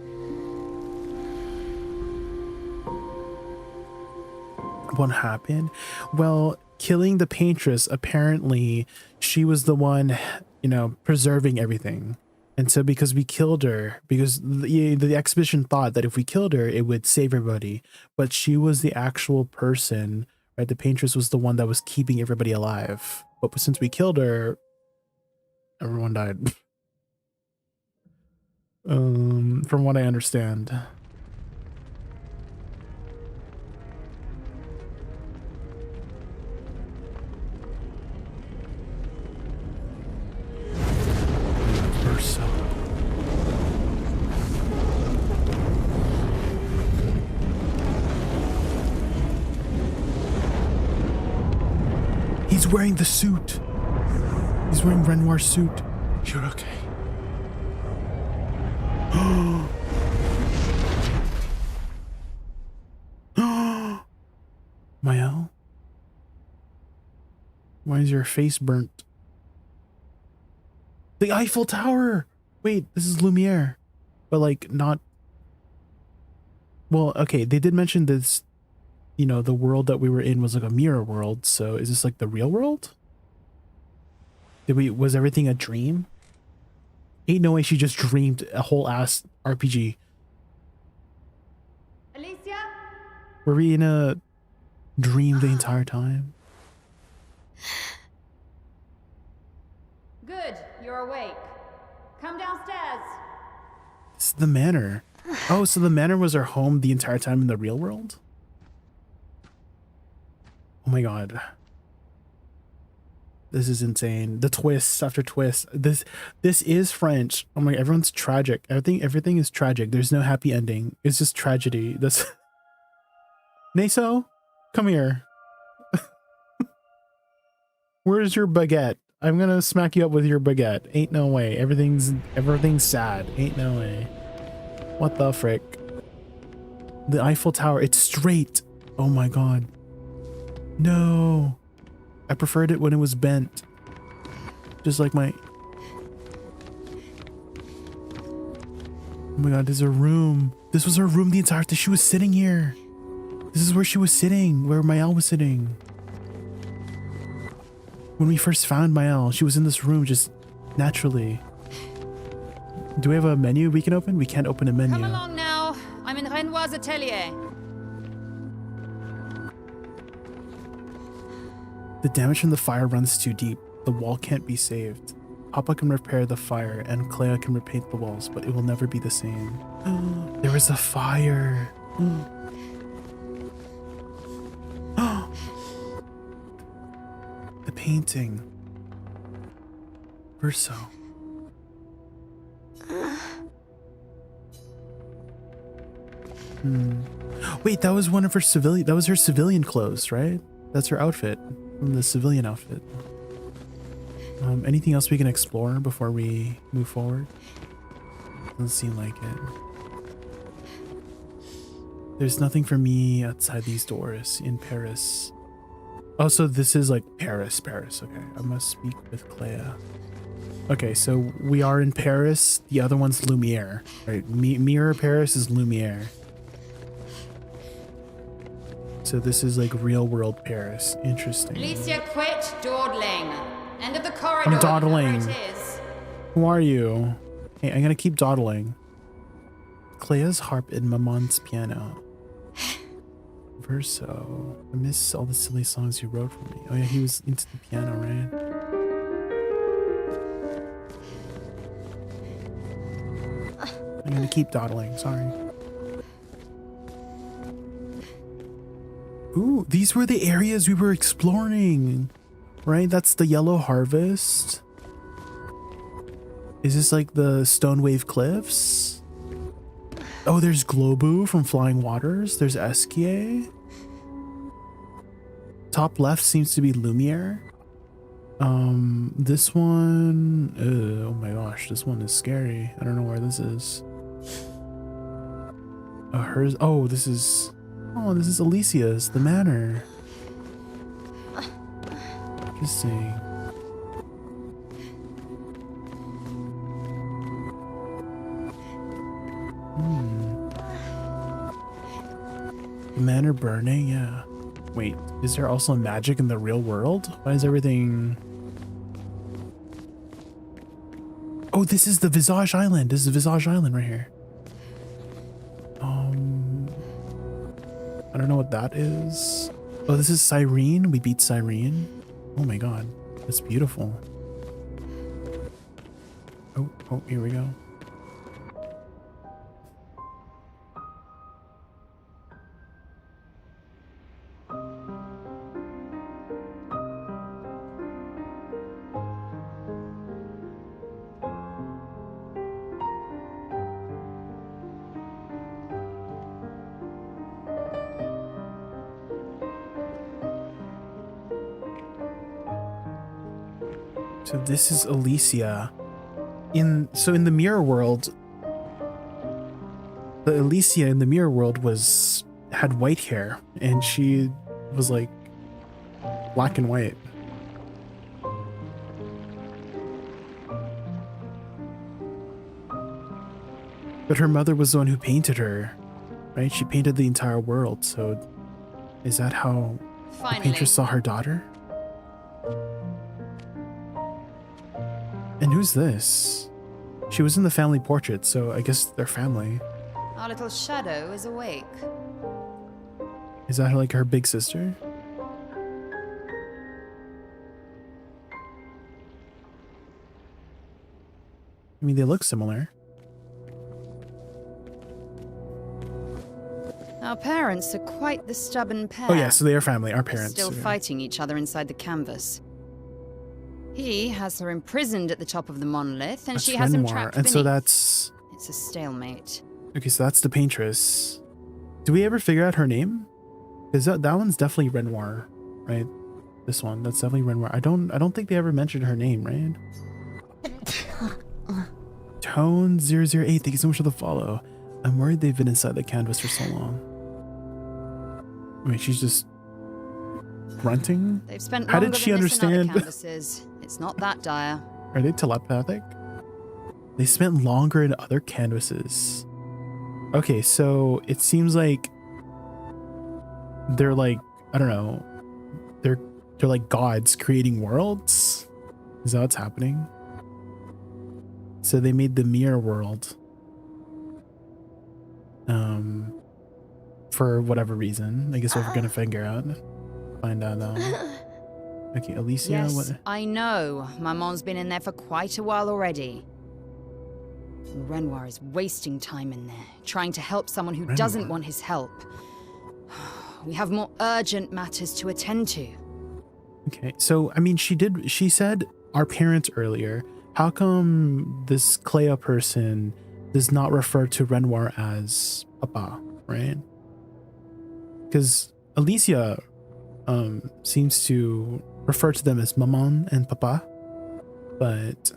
What happened? Well, killing the paintress, apparently she was the one, you know, preserving everything. And so because we killed her, because the exhibition thought that if we killed her, it would save everybody. But she was the actual person, right? The paintress was the one that was keeping everybody alive. But since we killed her, everyone died. From what I understand. He's wearing the suit. He's wearing Renoir's suit. You're okay. Mayal? Why is your face burnt? The Eiffel Tower! Wait, this is Lumiere. But like not... Well, okay, they did mention this, you know, the world that we were in was like a mirror world, so is this like the real world? Was everything a dream? Ain't no way she just dreamed a whole ass RPG. Alicia? Were we in a dream the entire time? Good, you're awake. Come downstairs. This is the manor. Oh, so the manor was our home the entire time in the real world? Oh my god. This is insane. The twists after twists. This is French. Oh my, everyone's tragic. Everything is tragic. There's no happy ending. It's just tragedy. This Naso, come here. Where's your baguette? I'm gonna smack you up with your baguette. Ain't no way. Everything's sad. Ain't no way. What the frick? The Eiffel Tower, it's straight. Oh my god. No. I preferred it when it was bent. Just like my... Oh my god, there's a room. This was her room the entire time. She was sitting here. This is where she was sitting, where Mayal was sitting. When we first found Mayal, she was in this room just naturally. Do we have a menu we can open? We can't open a menu. Come along now. I'm in Renoir's atelier. The damage from the fire runs too deep. The wall can't be saved. Papa can repair the fire and Clea can repaint the walls, but it will never be the same. There was a fire. The painting. Verso. Wait, that was one of her civilian. That was her civilian clothes, right? That's her outfit. from the civilian outfit. Anything else we can explore before we move forward? Doesn't seem like it. There's nothing for me outside these doors in Paris. Oh, so this is like Paris. Okay, I must speak with Clea. Okay, so we are in Paris. The other one's Lumiere, right? Mirror Paris is Lumiere. So this is like real world Paris. Interesting. Alicia, quit dawdling. End of the corridor. I'm dawdling. There it is. Who are you? Hey, I'm gonna keep dawdling. Clea's harp and Maman's piano. Verso. I miss all the silly songs you wrote for me. Oh yeah, he was into the piano, right? I'm gonna keep dawdling, sorry. Ooh, these were the areas we were exploring, right? That's the Yellow Harvest. Is this like the Stone Wave Cliffs? Oh, there's Globu from Flying Waters. There's Esquier. Top left seems to be Lumiere. This one, oh my gosh, this one is scary. I don't know where this is. Hers. Oh, this is Alicia's, the manor. Interesting. Manor burning, yeah. Wait, is there also magic in the real world? Why is everything... Oh, this is the Visage Island. This is Visage Island right here. I don't know what that is. Oh, this is Cyrene. We beat Cyrene. Oh my god, that's beautiful. Oh, here we go. So this is Alicia. In the mirror world, the Alicia in the mirror world had white hair, and she was like black and white. But her mother was the one who painted her, right? She painted the entire world. So is that how the painter saw her daughter? And who's this? She was in the family portrait, so I guess they're family. Our little shadow is awake. Is that like her big sister? I mean, they look similar. Our parents are quite the stubborn pair. Oh yeah, so they are family, our parents. Still fighting each other inside the canvas. He has her imprisoned at the top of the monolith, and she has him trapped beneath. And so that's... It's a stalemate. Okay, so that's the paintress. Do we ever figure out her name? Because that one's definitely Renoir, right? This one, that's definitely Renoir. I don't think they ever mentioned her name, right? Tone 008, thank you so much for the follow. I'm worried they've been inside the canvas for so long. Wait, she's just grunting? They've spent How longer did she than this in other understand? canvases. It's not that dire. Are they telepathic? They spent longer in other canvases. Okay, so it seems like they're like, I don't know, they're like gods creating worlds. Is that what's happening? So they made the mirror world. For whatever reason. I guess we're gonna figure out. Find out Okay, Alicia, Yes, what? I know. Maman's been in there for quite a while already. And Renoir is wasting time in there, trying to help someone who doesn't want his help. We have more urgent matters to attend to. Okay, so I mean, she said our parents earlier. How come this Clea person does not refer to Renoir as Papa, right? Because Alicia seems to refer to them as maman and papa, but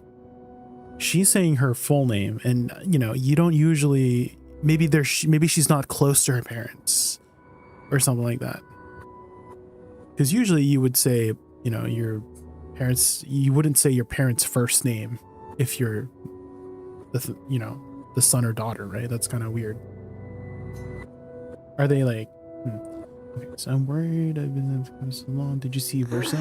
she's saying her full name, and you know, you don't usually, maybe she's not close to her parents or something like that. Because usually you would say, you know, your parents, you wouldn't say your parents' first name if you're the son or daughter, right? That's kind of weird. Are they like, okay, so I'm worried I've been in for so long. Did you see Verso?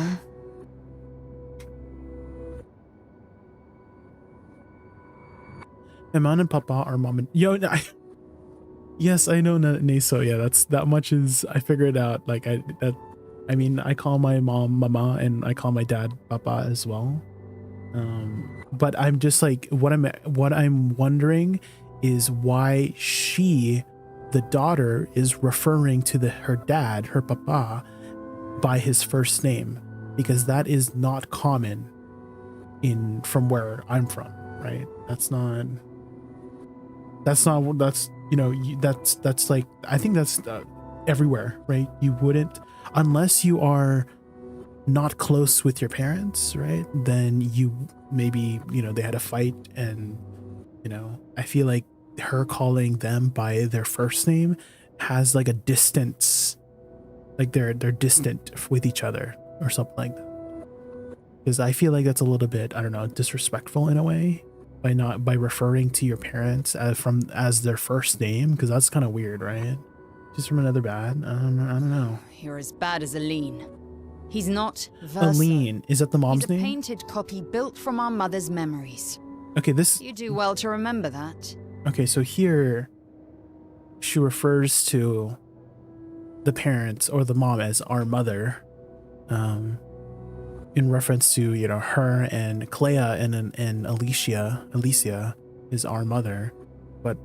My mom and papa are mom and yes, I know Neso. Yeah, that's that much is I figured out. Like I mean, I call my mom mama and I call my dad papa as well. But I'm just like, what I'm wondering is why she, the daughter, is referring to her dad, her papa, by his first name, because that is not common from where I'm from, right? That's you know, that's like, I think that's everywhere, right? You wouldn't, unless you are not close with your parents, right? Then you maybe, you know, they had a fight, and you know, I feel like her calling them by their first name has like a distance, like they're distant with each other or something like that. Because I feel like that's a little bit, I don't know, disrespectful in a way by referring to your parents as their first name, because that's kind of weird, right? Just from another bad. I don't know. You're as bad as Aline. He's not Verso. Aline, is that the mom's name? He's a painted copy built from our mother's memories. Okay, this. You do well to remember that. Okay, so here she refers to the parents or the mom as our mother, in reference to, you know, her and Clea and Alicia is our mother, but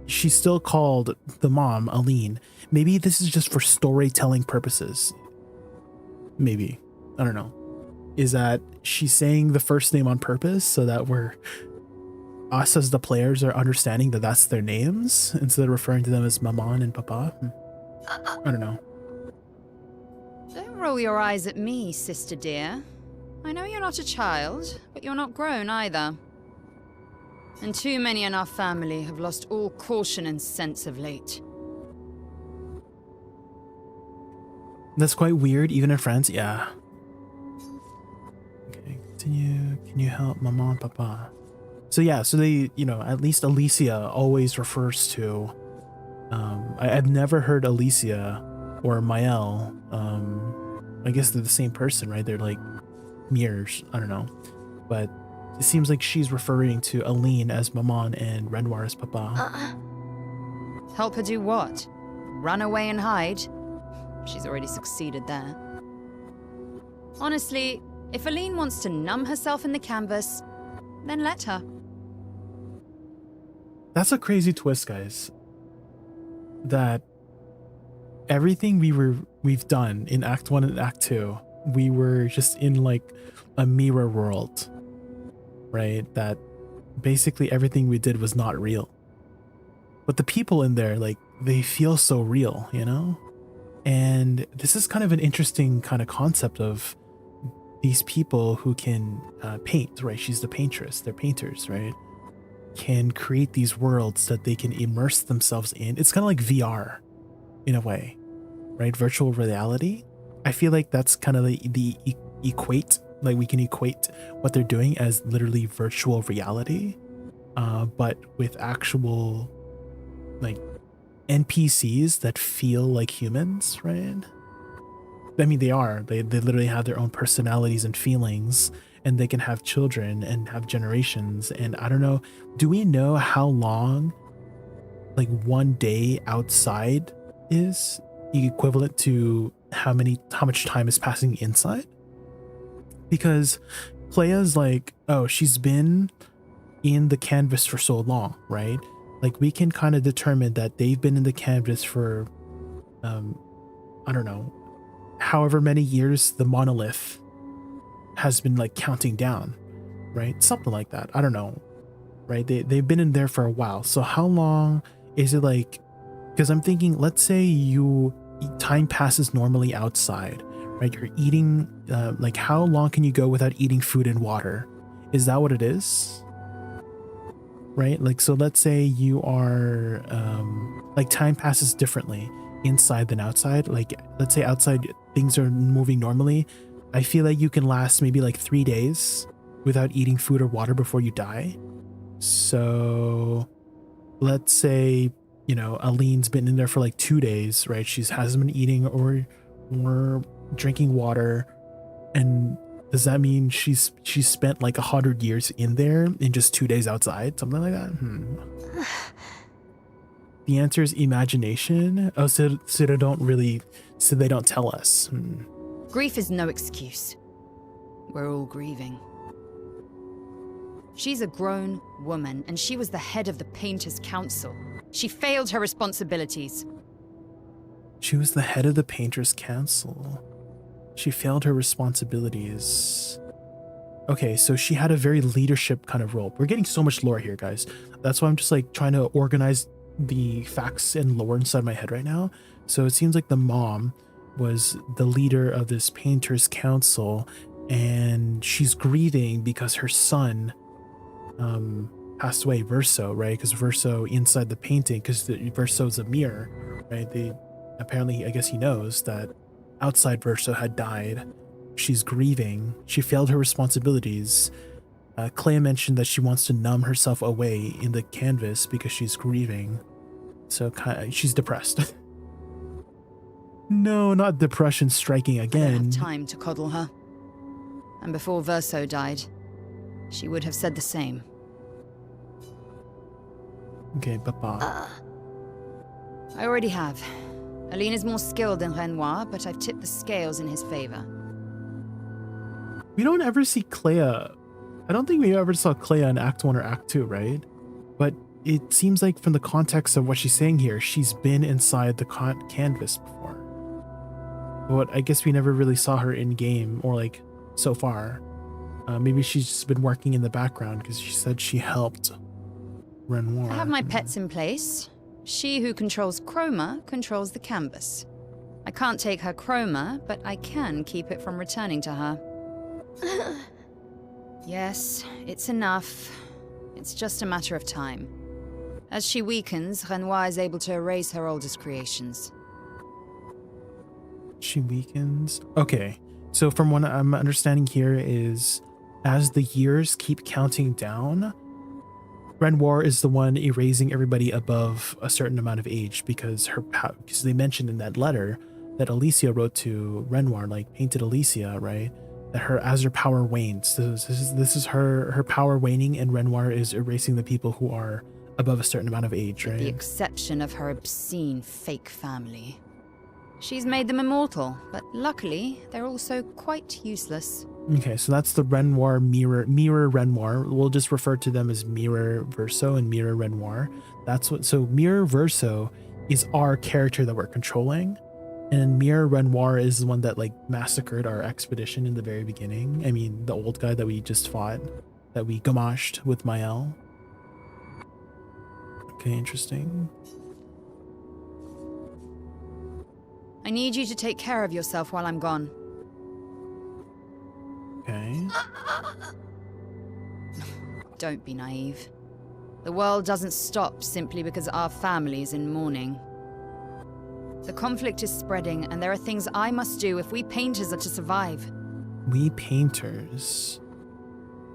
she's still called the mom Aline. Maybe this is just for storytelling purposes. Maybe, I don't know. Is that she's saying the first name on purpose so that us as the players are understanding that that's their names instead of referring to them as maman and papa? I don't know. Don't roll your eyes at me, sister dear. I know you're not a child, but you're not grown either. And too many in our family have lost all caution and sense of late. That's quite weird, even in France. Yeah. Okay, continue. Can you help maman and papa? So yeah, so they, you know, at least Alicia always refers to, I've never heard Alicia or Mael, I guess they're the same person, right? They're like mirrors, I don't know. But it seems like she's referring to Aline as maman and Renoir as papa. Help her do what? Run away and hide? She's already succeeded there. Honestly, if Aline wants to numb herself in the canvas, then let her. That's a crazy twist, guys. That everything we've done in Act 1 and Act 2, we were just in like a mirror world, right? That basically everything we did was not real. But the people in there, like, they feel so real, you know? And this is kind of an interesting kind of concept of these people who can paint, right? She's the paintress, they're painters, right? Can create these worlds that they can immerse themselves in. It's kind of like VR in a way, right? Virtual reality. I feel like that's kind of the equate, like we can equate what they're doing as literally virtual reality, but with actual like NPCs that feel like humans, right? I mean, they literally have their own personalities and feelings, and they can have children and have generations. And I don't know, do we know how long like one day outside is equivalent to how much time is passing inside? Because Clea's like, oh, she's been in the canvas for so long, right? Like we can kind of determine that they've been in the canvas for I don't know, however many years the monolith has been like counting down, right? Something like that. I don't know, right? They've been in there for a while. So how long is it like, because I'm thinking, let's say time passes normally outside, right? You're eating, like how long can you go without eating food and water? Is that what it is? Right? Like, so let's say you are, like time passes differently inside than outside. Like, let's say outside things are moving normally. I feel like you can last maybe like 3 days without eating food or water before you die. So let's say, you know, Aline's been in there for like 2 days, right? She hasn't been eating or drinking water. And does that mean she's spent like 100 years in there in just 2 days outside? Something like that? The answer is imagination. Oh, so they don't tell us. Grief is no excuse. We're all grieving. She's a grown woman, and she was the head of the Painters' Council. She failed her responsibilities. She was the head of the Painters' Council. She failed her responsibilities. Okay, so she had a very leadership kind of role. We're getting so much lore here, guys. That's why I'm just like trying to organize the facts and lore inside my head right now. So it seems like the mom was the leader of this Painters' Council, and she's grieving because her son passed away, Verso, right? Because Verso inside the painting, because Verso's a mirror, right? Apparently, I guess he knows that outside Verso had died. She's grieving. She failed her responsibilities. Clea mentioned that she wants to numb herself away in the canvas because she's grieving. So she's depressed. No, not depression striking again. I don't have time to coddle her. And before Verso died, she would have said the same. Okay, Papa. I already have. Aline is more skilled than Renoir, but I've tipped the scales in his favor. We don't ever see Clea. I don't think we ever saw Clea in Act 1 or Act 2, right? But it seems like from the context of what she's saying here, she's been inside the canvas before. But I guess we never really saw her in game or like so far. Maybe she's just been working in the background because she said she helped Renoir. I have my pets in place. She who controls chroma controls the canvas. I can't take her chroma, but I can keep it from returning to her. Yes, it's enough. It's just a matter of time. As she weakens, Renoir is able to erase her oldest creations. She weakens. Okay, so from what I'm understanding here is as the years keep counting down, Renoir is the one erasing everybody above a certain amount of age because they mentioned in that letter that Alicia wrote to Renoir, like painted Alicia, right? That as her power wanes. So this is her power waning, and Renoir is erasing the people who are above a certain amount of age, right? With the exception of her obscene fake family. She's made them immortal, but luckily, they're also quite useless. Okay, so that's the Renoir mirror Renoir. We'll just refer to them as Mirror Verso and Mirror Renoir. So Mirror Verso is our character that we're controlling, and Mirror Renoir is the one that like massacred our expedition in the very beginning. I mean, the old guy that we just fought, that we gamashed with Mael. Okay, interesting. I need you to take care of yourself while I'm gone. Okay. Don't be naive. The world doesn't stop simply because our family is in mourning. The conflict is spreading, and there are things I must do if we painters are to survive. We painters.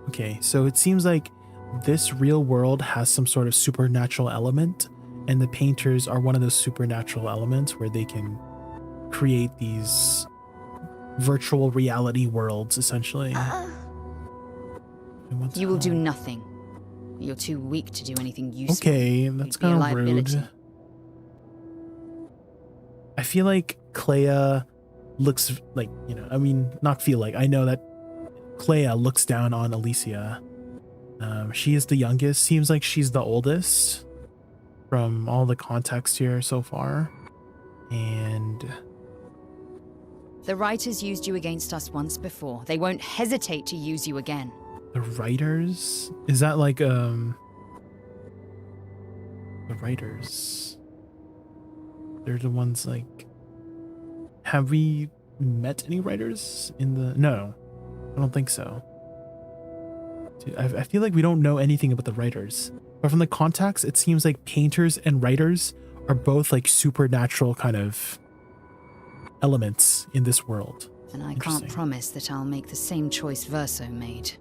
Okay, so it seems like this real world has some sort of supernatural element, and the painters are one of those supernatural elements where they can create these virtual reality worlds, essentially. You will do nothing. You're too weak to do anything useful. Okay, that's kind of rude. I feel like Clea looks like, I mean, not feel like, I know that Clea looks down on Alicia. She is the youngest. Seems like she's the oldest from all the context here so far. And the writers used you against us once before. They won't hesitate to use you again. The writers? Is that like, the writers? They're the ones like, have we met any writers in the... No, I don't think so. Dude, I feel like we don't know anything about the writers. But from the context, it seems like painters and writers are both like supernatural kind of elements in this world. And I can't promise that I'll make the same choice Verso made.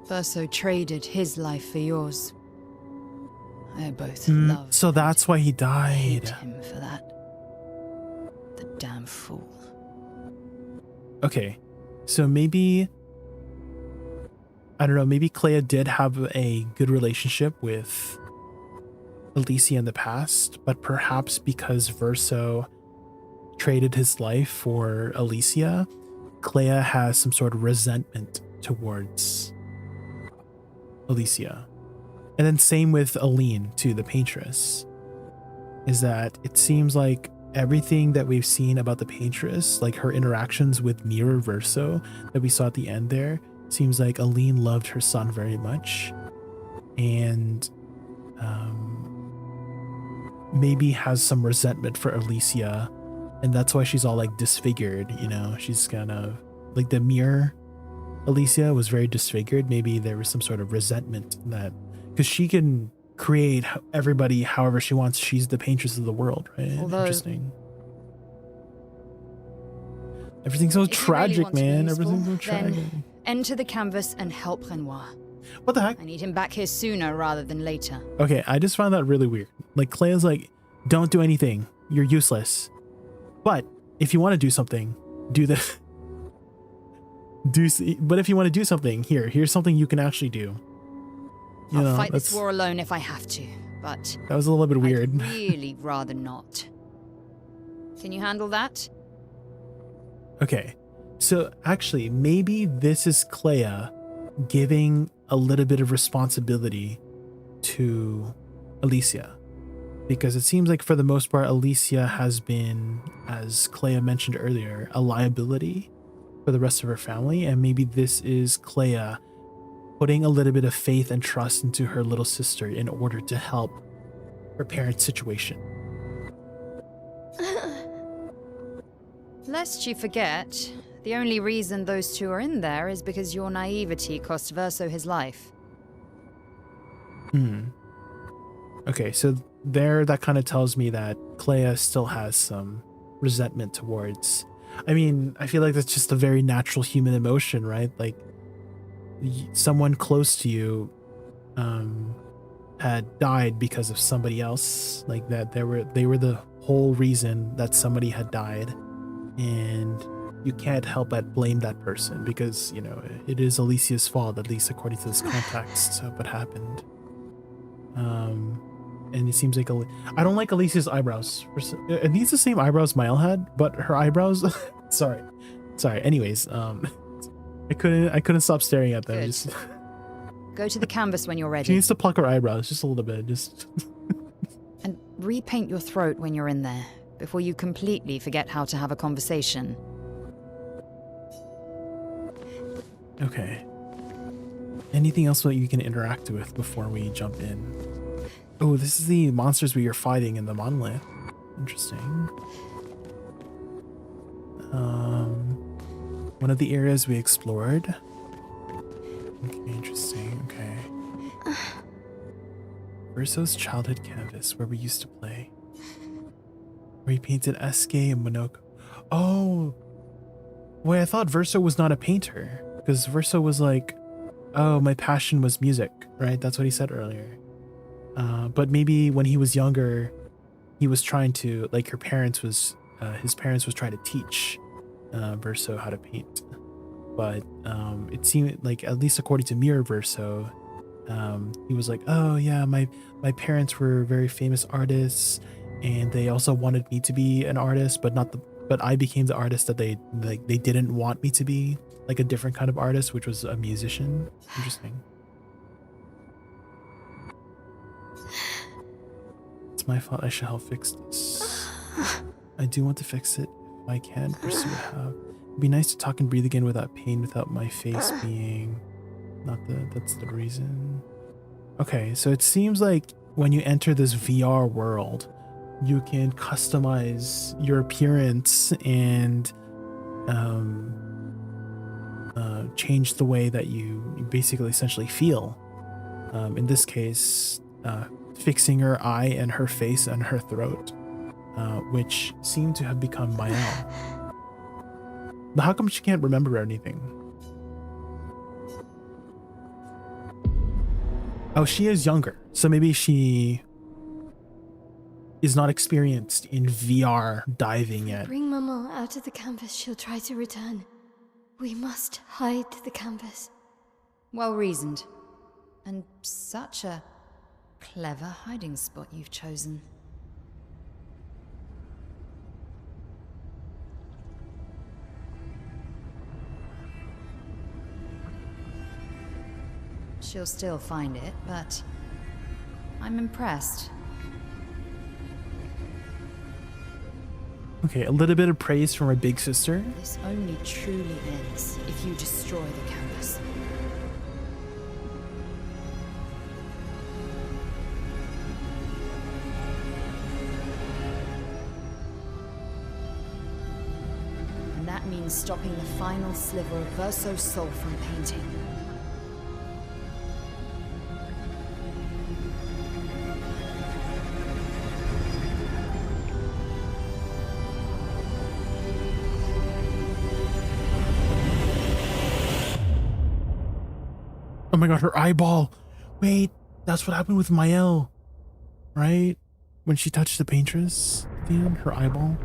Verso traded his life for yours. I both loved so that's why he died. hate him for that. The damn fool. Okay, so maybe, I don't know, maybe Clea did have a good relationship with Alicia in the past, but perhaps because Verso traded his life for Alicia, Clea has some sort of resentment towards Alicia. And then same with Aline too, the paintress, is that it seems like everything that we've seen about the paintress, like her interactions with Mirror Verso that we saw at the end there, seems like Aline loved her son very much, and maybe has some resentment for Alicia, and that's why she's all like disfigured, you know. She's kind of like the Mirror Alicia was very disfigured. Maybe there was some sort of resentment that, because she can create everybody however she wants. She's the paintress of the world, right? Although, interesting. Everything's so tragic, man. Everything's so tragic. Then enter the canvas and help Renoir. What the heck? I need him back here sooner rather than later. Okay, I just found that really weird. Like, Clea's like, don't do anything. You're useless. But if you want to do something, do this. But if you want to do something, here's something you can actually do. I'll fight this war alone if I have to, but that was a little bit weird. I'd really rather not. Can you handle that? Okay, so actually, maybe this is Clea giving a little bit of responsibility to Alicia, because it seems like for the most part, Alicia has been, as Clea mentioned earlier, a liability for the rest of her family, and maybe this is Clea putting a little bit of faith and trust into her little sister in order to help her parents' situation. Lest you forget, the only reason those two are in there is because your naivety cost Verso his life. Okay, so there, that kind of tells me that Clea still has some resentment towards... I mean, I feel like that's just a very natural human emotion, right? Like, someone close to you had died because of somebody else, like that. They were the whole reason that somebody had died, and you can't help but blame that person because, you know, it is Alicia's fault, at least according to this context of what happened. And it seems like I don't like Alicia's eyebrows. Are these the same eyebrows Mile had? But her eyebrows, sorry. Anyways, I couldn't stop staring at them. Good. Just Go to the canvas when you're ready. she needs to pluck her eyebrows just a little bit. Just and repaint your throat when you're in there before you completely forget how to have a conversation. okay. Anything else that you can interact with before we jump in? Oh, this is the monsters we are fighting in the monolith. Interesting. One of the areas we explored. Okay, interesting. Okay. Verso's childhood canvas, where we used to play. Where he painted Eske and Monoko. Oh, wait, I thought Verso was not a painter. Because Verso was like, oh, my passion was music, right? That's what he said earlier. But maybe when he was younger, he was trying to, like, his parents was trying to teach Verso how to paint. But it seemed like, at least according to Mirror Verso, he was like, oh yeah, my parents were very famous artists, and they also wanted me to be an artist, but I became the artist that they didn't want me to be, like a different kind of artist, which was a musician. Interesting. It's my fault. I should help fix this. I do want to fix it if I can pursue how. It'd be nice to talk and breathe again without pain, without my face being that's the reason. Okay, so it seems like when you enter this VR world, you can customize your appearance and change the way that you basically essentially feel. In this case, fixing her eye and her face and her throat, which seem to have become Mael. But how come she can't remember anything? Oh, she is younger, so maybe she is not experienced in VR diving yet. Bring Maman out of the canvas, she'll try to return. We must hide the canvas. Well reasoned. And such a clever hiding spot you've chosen. She'll still find it, but I'm impressed. Okay, a little bit of praise from her big sister. This only truly ends if you destroy the canvas. And that means stopping the final sliver of Verso's soul from painting. Oh my god, her eyeball. Wait, that's what happened with Mael, right? When she touched the paintress at the end, her eyeball.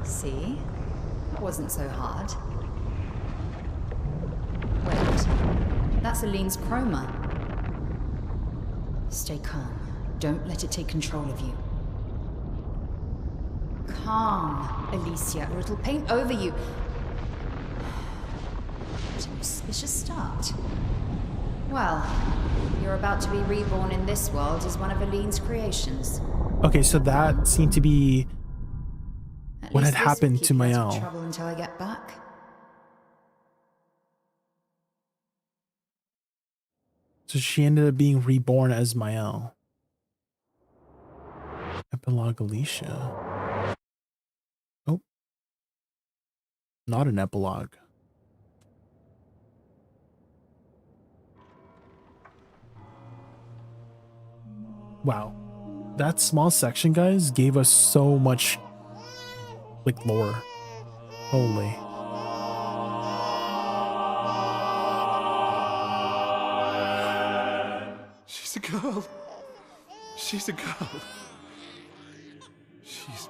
See? That wasn't so hard. Wait, that's Aline's chroma. Stay calm. Don't let it take control of you. Calm, Alicia, or it'll paint over you. What an auspicious start. Well, you're about to be reborn in this world as one of Aline's creations. Okay, so that seemed to be At what had least this will happened keep to you out of Mael. trouble until I get back. So she ended up being reborn as Mael. Epilogue Alicia. Oh. Not an epilogue. Wow. That small section, guys, gave us so much, like, lore. Holy. She's a girl. She's a girl. She's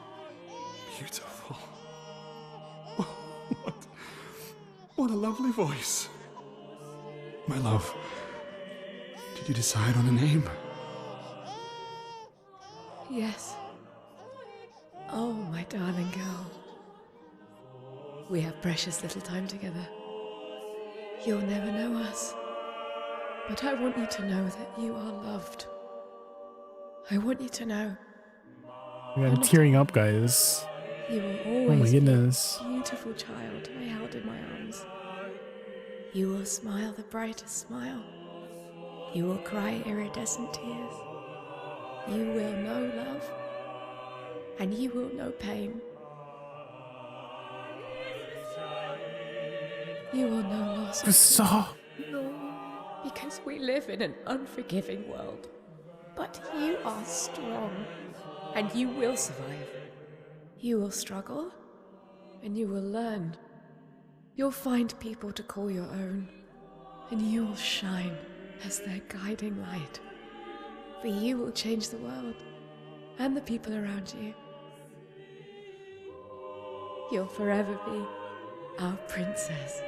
beautiful. What a lovely voice. My love, did you decide on a name? Yes. Oh, my darling girl. We have precious little time together. You'll never know us. But I want you to know that you are loved. I want you to know. I'm tearing up, guys. You will Oh always my goodness. be a beautiful child I held in my arms. You will smile the brightest smile. You will cry iridescent tears. You will know love. And you will know pain. You will know loss. Stop. No, because we live in an unforgiving world. But you are strong, and you will survive. You will struggle, and you will learn. You'll find people to call your own, and you will shine as their guiding light. For you will change the world, and the people around you. You'll forever be our princess.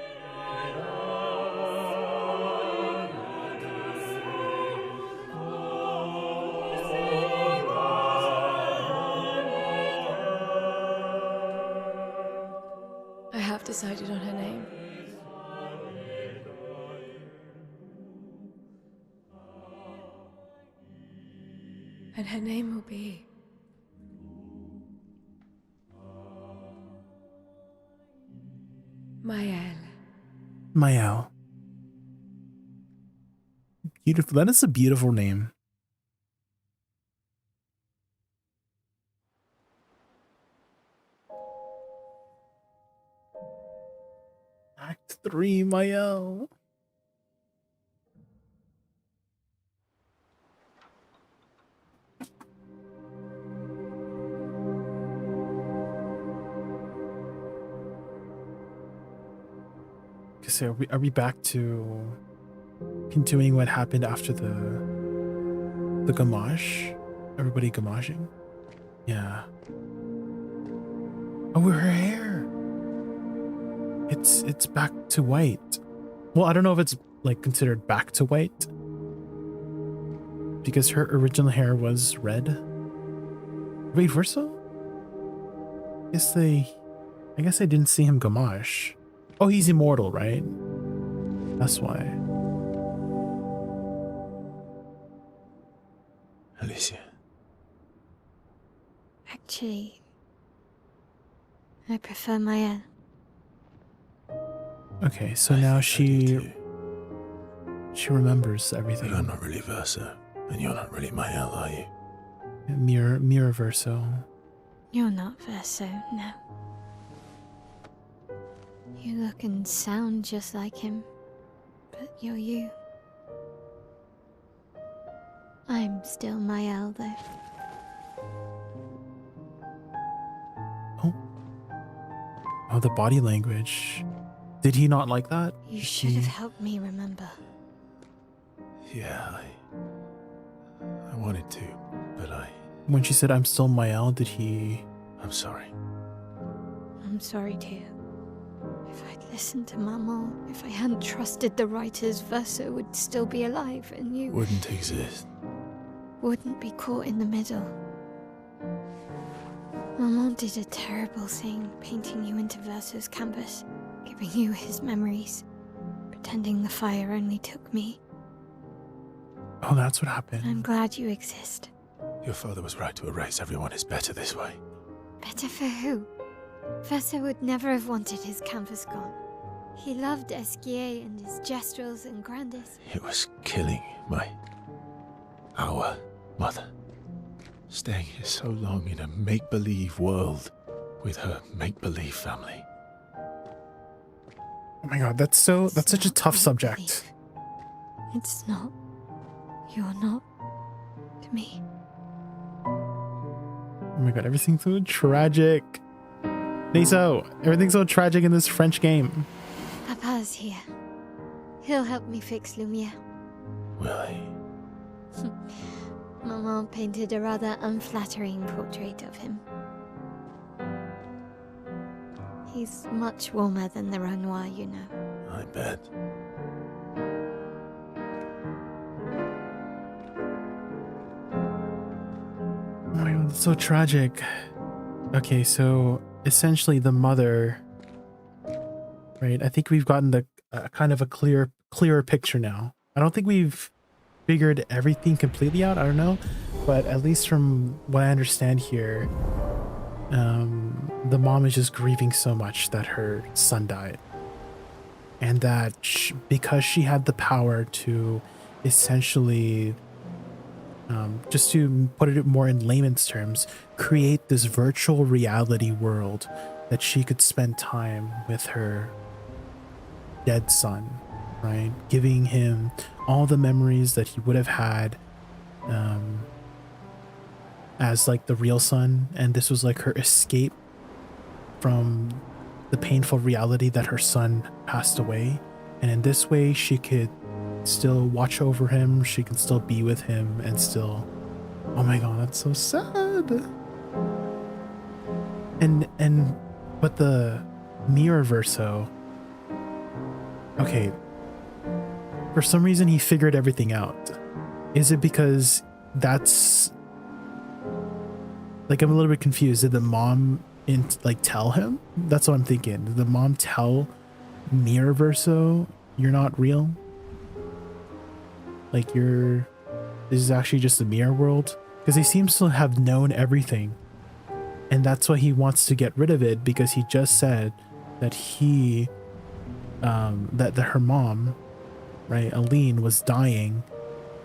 I have decided on her name. And her name will be... Mael. Mael. Beautiful. That is a beautiful name. Act 3, Mael. So are we back to continuing what happened after the gamache? Everybody gamaging? Yeah. Oh, her hair. It's back to white. Well, I don't know if it's like considered back to white because her original hair was red. Wait, Verso? I guess I didn't see him gamache. Oh, he's immortal, right? That's why. Alicia. Actually, I prefer Maya. Okay, so now she remembers everything. But I'm not really Verso, and you're not really Mael, are you? Mirror Verso. You're not Verso, no. You look and sound just like him, but you're you. I'm still Mael, though. Oh, the body language. Did he not like that? You should have helped me remember. Yeah, I wanted to, but When she said, I'm still Mael, did he... I'm sorry. I'm sorry too. If I'd listened to Mama, if I hadn't trusted the writers, Verso would still be alive and you... Wouldn't exist. Wouldn't be caught in the middle. Mama did a terrible thing, painting you into Verso's canvas, giving you his memories, pretending the fire only took me. Oh, that's what happened. I'm glad you exist. Your father was right to erase everyone. It's better this way. Better for who? Verso would never have wanted his canvas gone. He loved Esquier and his gestrels and grandes. It was killing our mother. Staying here so long in a make-believe world with her make-believe family. Oh my god, that's such a tough subject. It's not. You're not. To me. Oh my god, everything's so tragic. Niso, everything's so tragic in this French game. Papa's here. He'll help me fix Lumiere. Will he? Maman painted a rather unflattering portrait of him. He's much warmer than the Renoir, you know. I bet. Oh my god, that's so tragic. Okay, so essentially the mother, right? I think we've gotten the kind of a clearer picture now. I don't think we've figured everything completely out. I don't know, but at least from what I understand here, the mom is just grieving so much that her son died, and that because she had the power to essentially, just to put it more in layman's terms, create this virtual reality world that she could spend time with her dead son, right? Giving him all the memories that he would have had as like the real son, and this was like her escape from the painful reality that her son passed away. And in this way she could still watch over him, she can still be with him, and still, oh my god, that's so sad. But the mirror Verso, okay, for some reason he figured everything out. Is it because that's, like, I'm a little bit confused. Did the mom tell him? That's what I'm thinking. Did the mom tell Mirror Verso, you're not real? Like, this is actually just a mirror world? Because he seems to have known everything. And that's why he wants to get rid of it, because he just said that that her mom, right, Aline, was dying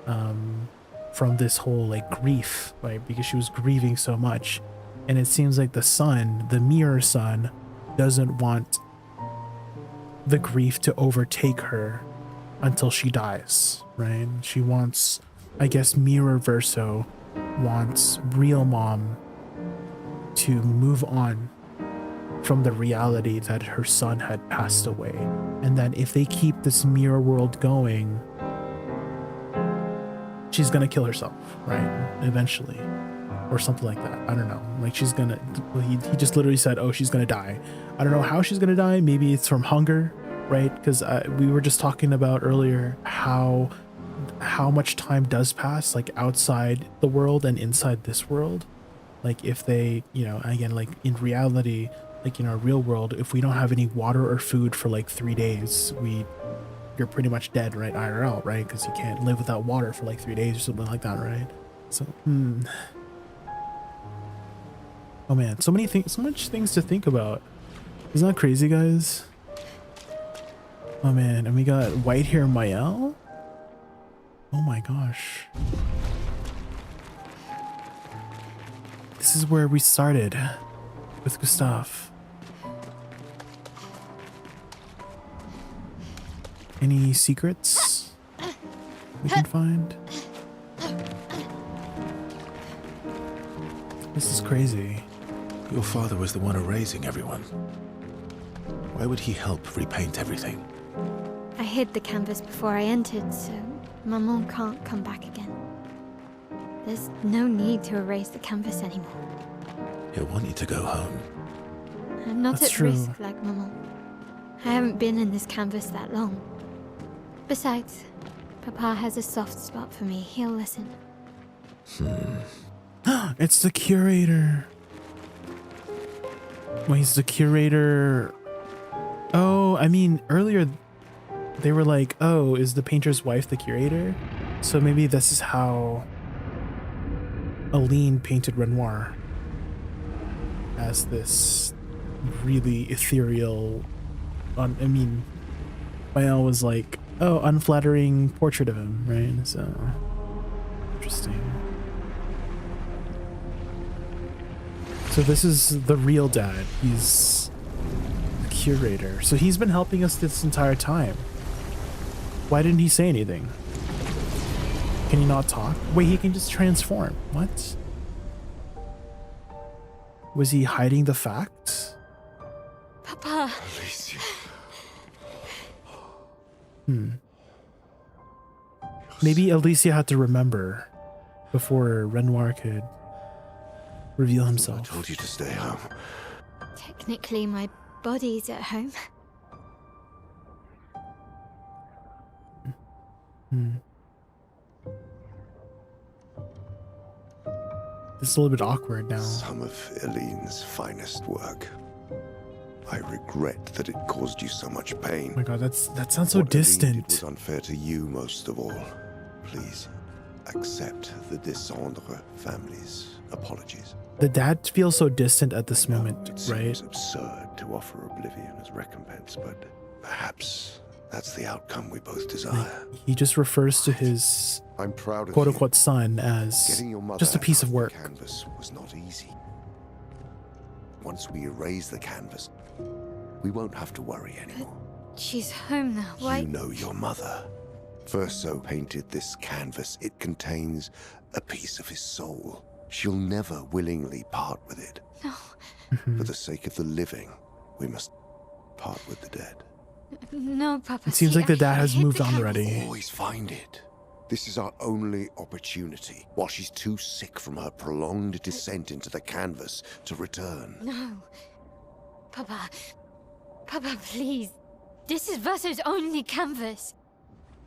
from this whole like grief, right? Because she was grieving so much, and it seems like the son, the mirror son, doesn't want the grief to overtake her until she dies, right? She wants, I guess, mirror verso wants real mom to move on from the reality that her son had passed away, and that if they keep this mirror world going, she's gonna kill herself, right? Eventually, or something like that. I don't know. Like she's gonna. He just literally said, "Oh, she's gonna die." I don't know how she's gonna die. Maybe it's from hunger, right? Because we were just talking about earlier how much time does pass, like outside the world and inside this world. Like if they, again, like in reality, like in our real world, if we don't have any water or food for like 3 days, you're pretty much dead, right? IRL, right? Because you can't live without water for like 3 days or something like that, right? So, oh man, so many things, so much things to think about. Isn't that crazy, guys? Oh man, and we got white hair Mael. Oh my gosh. This is where we started with Gustav. Any secrets we can find? This is crazy. Your father was the one erasing everyone. Why would he help repaint everything? I hid the canvas before I entered, so Maman can't come back again. There's no need to erase the canvas anymore. He'll want you to go home. I'm not That's at true. risk like Maman. I haven't been in this canvas that long. Besides, Papa has a soft spot for me. He'll listen. It's the curator. Well, he's the curator. Oh, I mean, earlier they were like, oh, is the painter's wife the curator? So maybe this is how Aline painted Renoir, as this really ethereal, Mael was like, oh, unflattering portrait of him, right? So, interesting. So this is the real dad. He's the curator. So he's been helping us this entire time. Why didn't he say anything? Can he not talk? Wait, he can just transform. What? Was he hiding the facts? Papa. Alicia. Maybe Alicia had to remember before Renoir could reveal himself. I told you to stay home. Technically, my body's at home. This is a little bit awkward now. Some of Eline's finest work. I regret that it caused you so much pain. Oh my god, that sounds so What Aline distant. did was unfair to you most of all. Please accept the Descendre family's apologies. The dad feels so distant at this moment, It right? seems absurd to offer oblivion as recompense, but perhaps that's the outcome we both desire. He just refers to his I'm proud of quote-unquote son as Getting your mother just a piece out of work. The canvas was not easy. Once we erase the canvas, we won't have to worry anymore. She's home now. Why? You know your mother. Verso painted this canvas. It contains a piece of his soul. She'll never willingly part with it. No. For the sake of the living, we must part with the dead. No, Papa. It seems see, like the I dad has hid moved the on canvas. already. Always find it. This is our only opportunity. While she's too sick from her prolonged descent into the canvas to return. No. Papa. Papa, please. This is Verso's only canvas.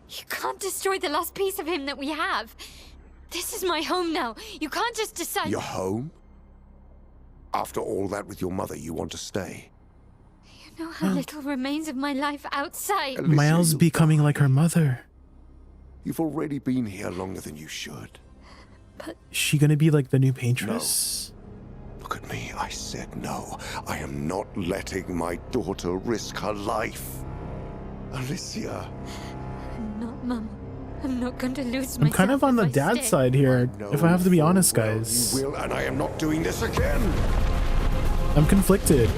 You can't destroy the last piece of him that we have. This is my home now. You can't just decide. Your home? After all that with your mother, you want to stay? You know how little remains of my life outside. Mael's becoming like her mother. You've already been here longer than you should. But is she gonna be like the new paintress? Look at me, I said no. I am not letting my daughter risk her life. Alicia. Not Mama. I'm not going to lose I'm myself. kind of on the if I dad stay. side here, if I have to be honest, guys. You will, and I am not doing this again. I'm conflicted.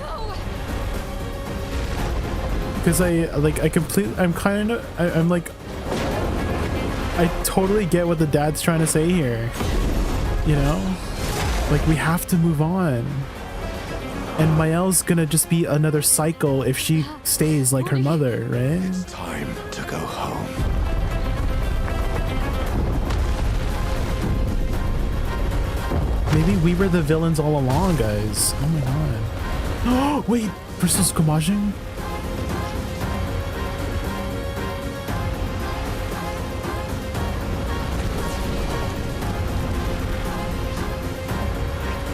Because I'm like, I totally get what the dad's trying to say here. You know? Like, we have to move on. And Mael's gonna just be another cycle if she stays like her mother, right? It's time to go home. Maybe we were the villains all along, guys. Oh my god. Oh, wait, Bristol's Kamajing?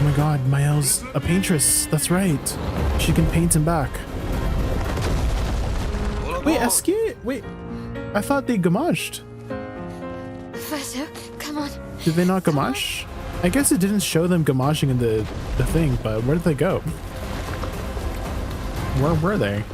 Oh my god, Mael's a paintress. That's right. She can paint him back. Wait, Eski? Wait, I thought they gamashed. Professor, come on. Did they not gamash? I guess it didn't show them gamashing in the thing, but where did they go? Where were they?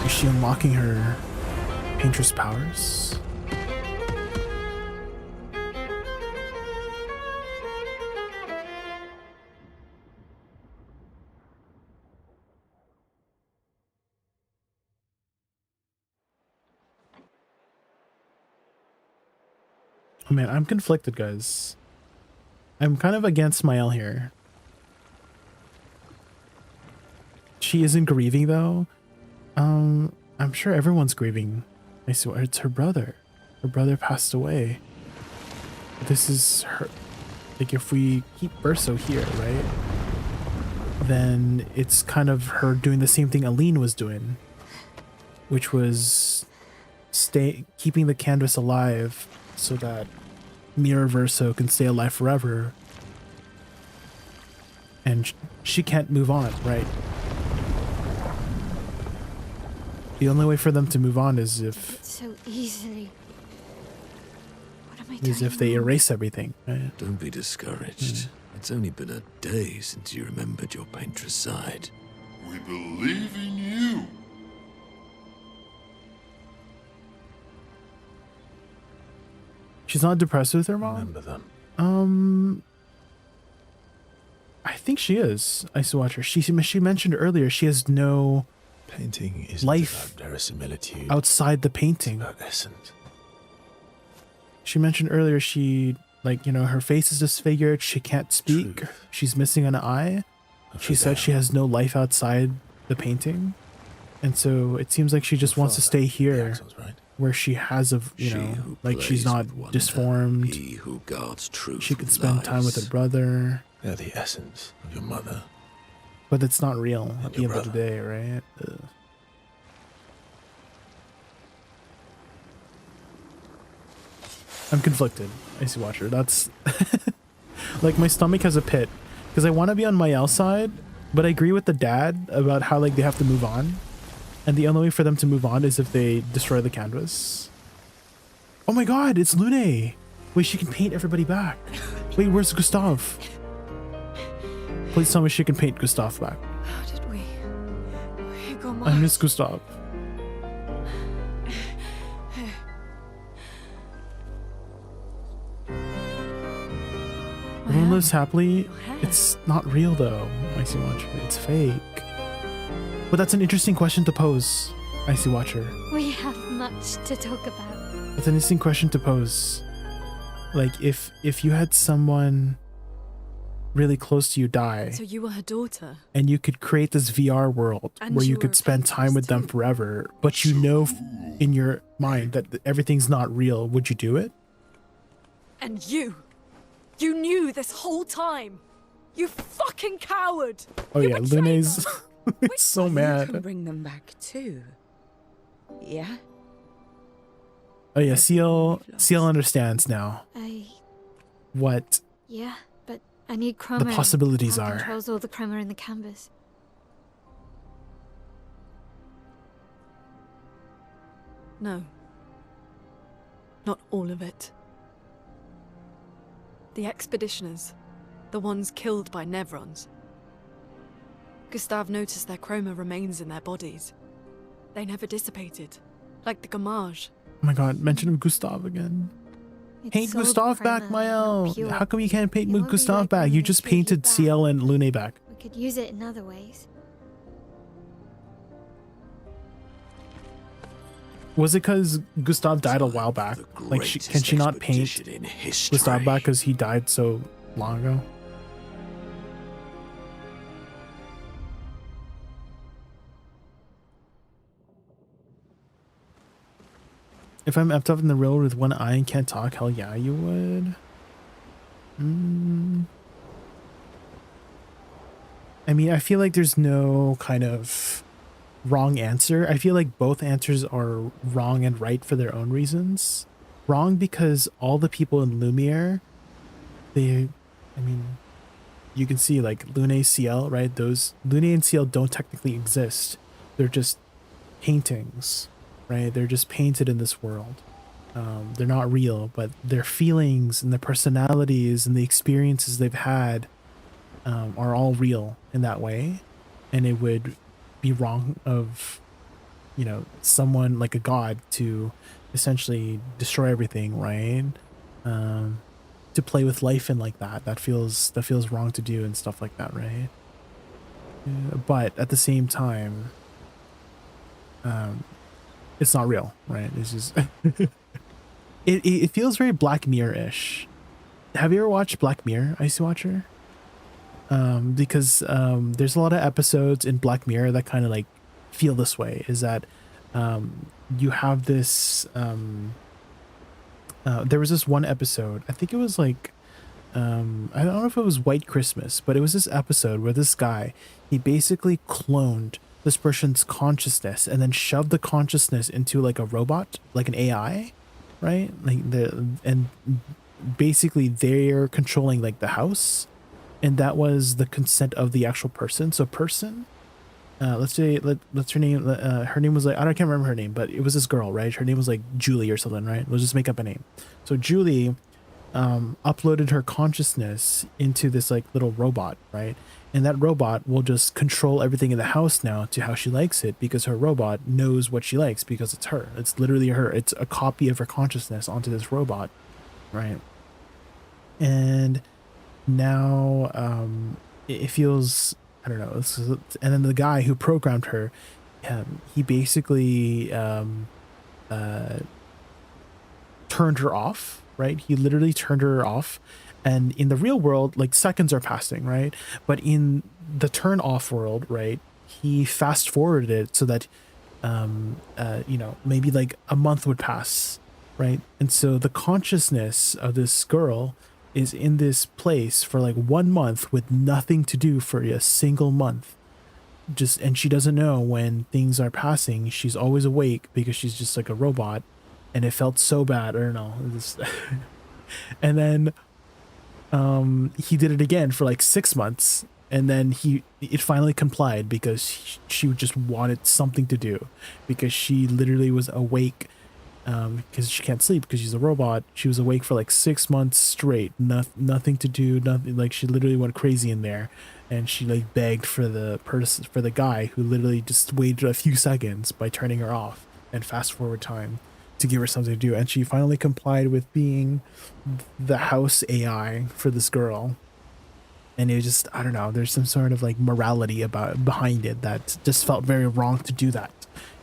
Is she unlocking her painter's powers? Oh man, I'm conflicted, guys. I'm kind of against Mael here. She isn't grieving though. I'm sure everyone's grieving. I swear, it's her brother. Her brother passed away. This is her. Like, if we keep Burso here, right? Then it's kind of her doing the same thing Aline was doing, which was keeping the canvas alive so that Mirror Verso can stay alive forever. And she can't move on, right? The only way for them to move on is if So easily. What am I is doing if they wrong? erase everything, right? Don't be discouraged. It's only been a day since you remembered your painter's side. We believe in you. She's not depressed with her mom? Remember them. I think she is. I used to watch her. She mentioned earlier she has no Painting is life about verisimilitude. outside the painting. About essence. She mentioned earlier she, like, you know, her face is disfigured. She can't speak. Truth. She's missing an eye. She said she has no life outside the painting. And so it seems like she just wants to stay here where she has you know, like she's not disformed. He who guards truth She could spend time with her brother. They're the essence of your mother. But it's not real at the end of the day, right? I'm conflicted. I see Watcher. That's like my stomach has a pit because I want to be on Mael's side, but I agree with the dad about how like they have to move on, and the only way for them to move on is if they destroy the canvas. Oh my God! It's Lune. Wait, she can paint everybody back. Wait, where's Gustav? Please tell me she can paint Gustav back. How did we go I mad? miss Gustav. Everyone lives happily. It's not real though. Icy Watcher. It's fake. But that's an interesting question to pose, Icy Watcher. We have much to talk about. That's an interesting question to pose. Like if you had someone really close to you die, So you were her daughter? and you could create this VR world And where you you were could a spend time with them forever, but you know in your mind that everything's not real, would you do it? And you knew this whole time. You fucking coward. Oh yeah, Lune's so You can mad. bring them back too. Yeah? Oh yeah, Seal understands now what Yeah, but I need chroma. the possibilities How are. controls all the chroma in the canvas. No. Not all of it. The expeditioners, the ones killed by Nevrons. Gustav noticed their chroma remains in their bodies. They never dissipated, like the Gamage. Oh my god, mention of Gustav again. Paint Gustav back, Mael. How come you can't paint Gustav back? You just painted CL and Lune back. We could use it in other ways. Was it because Gustav died a while back? Like, can she not paint Gustav back because he died so long ago? If I'm effed up in the real world with one eye and can't talk, hell yeah, you would. I mean, I feel like there's no kind of wrong answer. I feel like both answers are wrong and right for their own reasons. Wrong because all the people in Lumiere, I mean, you can see like Lune, CL, right? Those Lune and CL don't technically exist. They're just paintings, right? They're just painted in this world. They're not real, but their feelings and their personalities and the experiences they've had are all real in that way. And it would be wrong of, you know, someone like a god to essentially destroy everything, right? To play with life and like that feels wrong to do and stuff like that, right? But at the same time, it's not real, right? It's just it feels very Black Mirror-ish. Have you ever watched Black Mirror, Icy Watcher? Because there's a lot of episodes in Black Mirror that kind of like feel this way, is that you have this there was this one episode, I think it was like I don't know if it was White Christmas, but it was this episode where this guy, he basically cloned this person's consciousness and then shoved the consciousness into like a robot, like an AI, right? Like and basically they're controlling like the house. And that was the consent of the actual person. So person, let's say, let's her name was like, I can't remember her name, but it was this girl, right? Her name was like Julie or something, right? Let's just make up a name. So Julie uploaded her consciousness into this like little robot, right? And that robot will just control everything in the house now to how she likes it, because her robot knows what she likes because it's her. It's literally her. It's a copy of her consciousness onto this robot, right? And now it feels, I don't know, and then the guy who programmed her, he basically turned her off, right? He literally turned her off. And in the real world, like seconds are passing, right? But in the turn off world, right, he fast forwarded it so that you know, maybe like a month would pass, right? And so the consciousness of this girl is in this place for like 1 month with nothing to do for a single month. And she doesn't know when things are passing. She's always awake because she's just like a robot, and it felt so bad. I don't know. And then he did it again for like 6 months, and then it finally complied because she just wanted something to do, because she literally was awake. Because she can't sleep because she's a robot. She was awake for like 6 months straight, nothing to do, nothing. Like she literally went crazy in there, and she like begged for the guy who literally just waited a few seconds by turning her off and fast forward time to give her something to do. And she finally complied with being the house AI for this girl. And it was just, I don't know, there's some sort of like morality behind it that just felt very wrong to do that.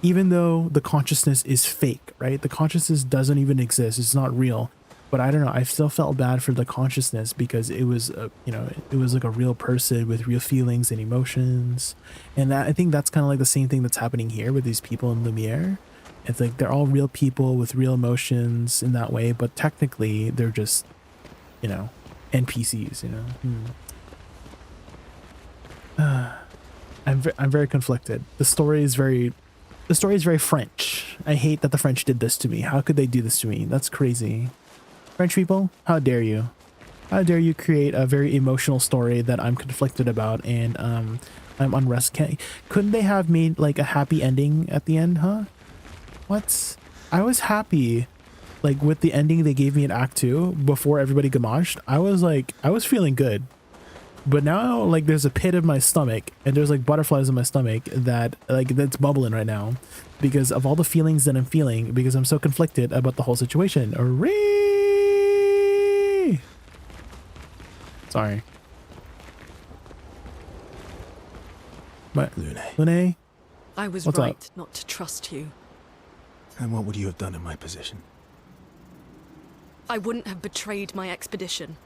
Even though the consciousness is fake, right? The consciousness doesn't even exist. It's not real. But I don't know. I still felt bad for the consciousness because it was, you know, it was like a real person with real feelings and emotions. And I think that's kind of like the same thing that's happening here with these people in Lumiere. It's like they're all real people with real emotions in that way, but technically they're just, you know, NPCs, you know. I'm very conflicted. The story is very French. I hate that the French did this to me. How could they do this to me? That's crazy. French people, how dare you? How dare you create a very emotional story that I'm conflicted about, and I'm unrest. Couldn't they have made like a happy ending at the end, huh? What? I was happy, like with the ending they gave me in Act 2 before everybody gamoshed. I was feeling good. But now, like, there's a pit in my stomach, and there's like butterflies in my stomach that's bubbling right now because of all the feelings that I'm feeling because I'm so conflicted about the whole situation. Hooray! Sorry. What? Lune? I was What's right up? not to trust you. And what would you have done in my position? I wouldn't have betrayed my expedition.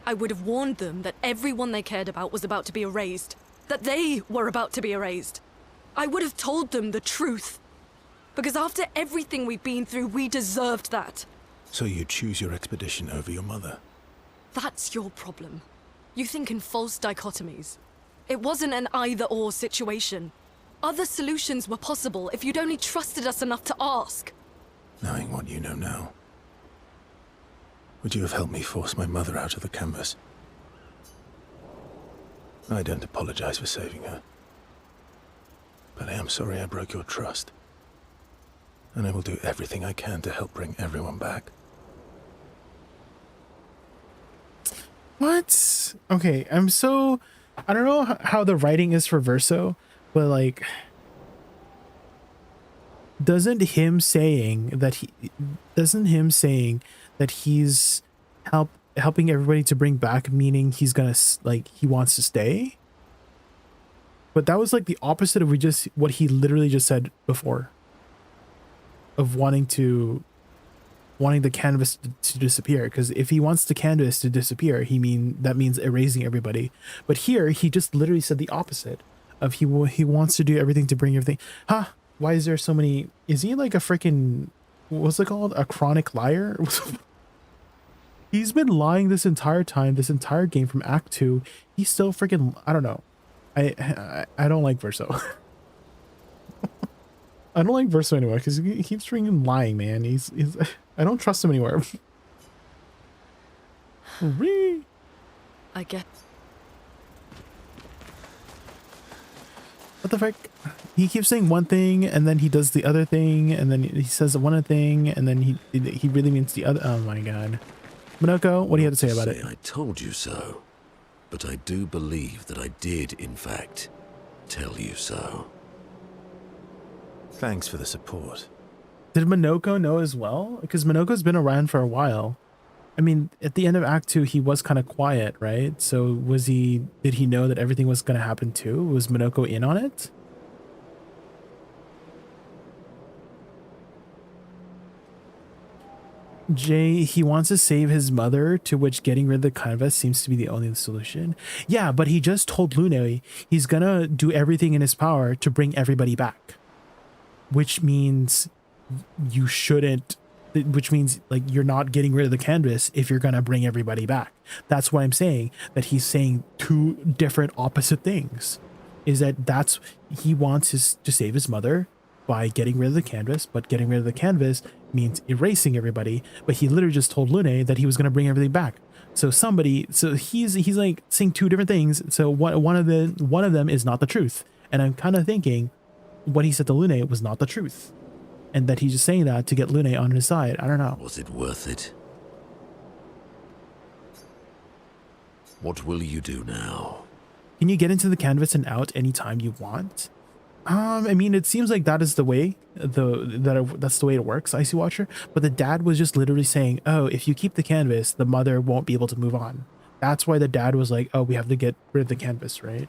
I would have warned them that everyone they cared about was about to be erased. That they were about to be erased. I would have told them the truth. Because after everything we've been through, we deserved that. So you choose your expedition over your mother? That's your problem. You think in false dichotomies. It wasn't an either-or situation. Other solutions were possible if you'd only trusted us enough to ask. Knowing what you know now, would you have helped me force my mother out of the canvas? I don't apologize for saving her. But I am sorry I broke your trust. And I will do everything I can to help bring everyone back. What? Okay, I don't know how the writing is for Verso, but like, doesn't him saying that he's helping everybody to bring back meaning he's gonna he wants to stay? But that was like the opposite of what he literally just said before, of wanting the canvas to disappear. Because if he wants the canvas to disappear, that means erasing everybody. But here he just literally said the opposite of he wants to do everything to bring everything. Huh? Why is there so many? Is he like a freaking, what's it called? A chronic liar? He's been lying this entire time, this entire game from Act 2. He's still freaking, I don't know. I don't like Verso. I don't like Verso anymore because he keeps freaking lying, man. He's I don't trust him anymore. I get. What the frick? He keeps saying one thing and then he does the other thing and then he says one thing and then he really means the other. Oh my god. Minoko, what do you have to say about it? I told you so, but I do believe that I did, in fact, tell you so. Thanks for the support. Did Minoko know as well? Because Minoko's been around for a while. I mean, at the end of Act 2, he was kind of quiet, right? So did he know that everything was going to happen too? Was Minoko in on it? Jay, he wants to save his mother, to which getting rid of the canvas seems to be the only solution. Yeah, but he just told Lune he's gonna do everything in his power to bring everybody back. Which means you shouldn't, which means like you're not getting rid of the canvas if you're gonna bring everybody back. That's why I'm saying that he's saying two different opposite things. Is that he wants to save his mother by getting rid of the canvas, but getting rid of the canvas means erasing everybody. But he literally just told Lune that he was going to bring everything back. So he's like saying two different things. So one of them is not the truth. And I'm kind of thinking what he said to Lune was not the truth, and that he's just saying that to get Lune on his side. I don't know. Was it worth it? What will you do now? Can you get into the canvas and out anytime you want? I mean, it seems like that is the way that's the way it works, Icy Watcher. But the dad was just literally saying, oh, if you keep the canvas, the mother won't be able to move on. That's why the dad was like, oh, we have to get rid of the canvas, right?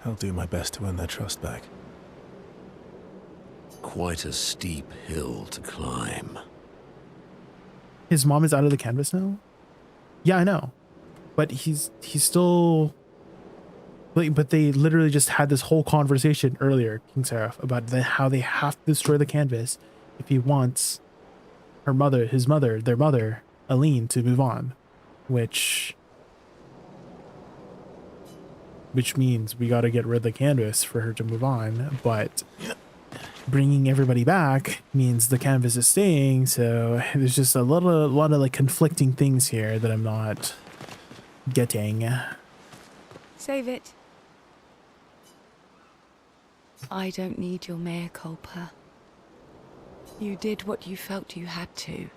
I'll do my best to earn their trust back. Quite a steep hill to climb. His mom is out of the canvas now? Yeah, I know. But he's still... But they literally just had this whole conversation earlier, King Seraph, about how they have to destroy the canvas if he wants their mother, Aline, to move on. Which means we got to get rid of the canvas for her to move on. But bringing everybody back means the canvas is staying. So there's just a lot of like conflicting things here that I'm not getting. Save it. I don't need your mea culpa. You did what you felt you had to.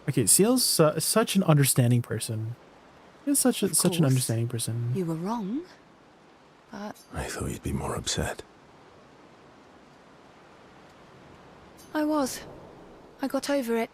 Okay, Seal's such an understanding person. He's such an understanding person. You were wrong, but I thought you'd be more upset. I was. I got over it.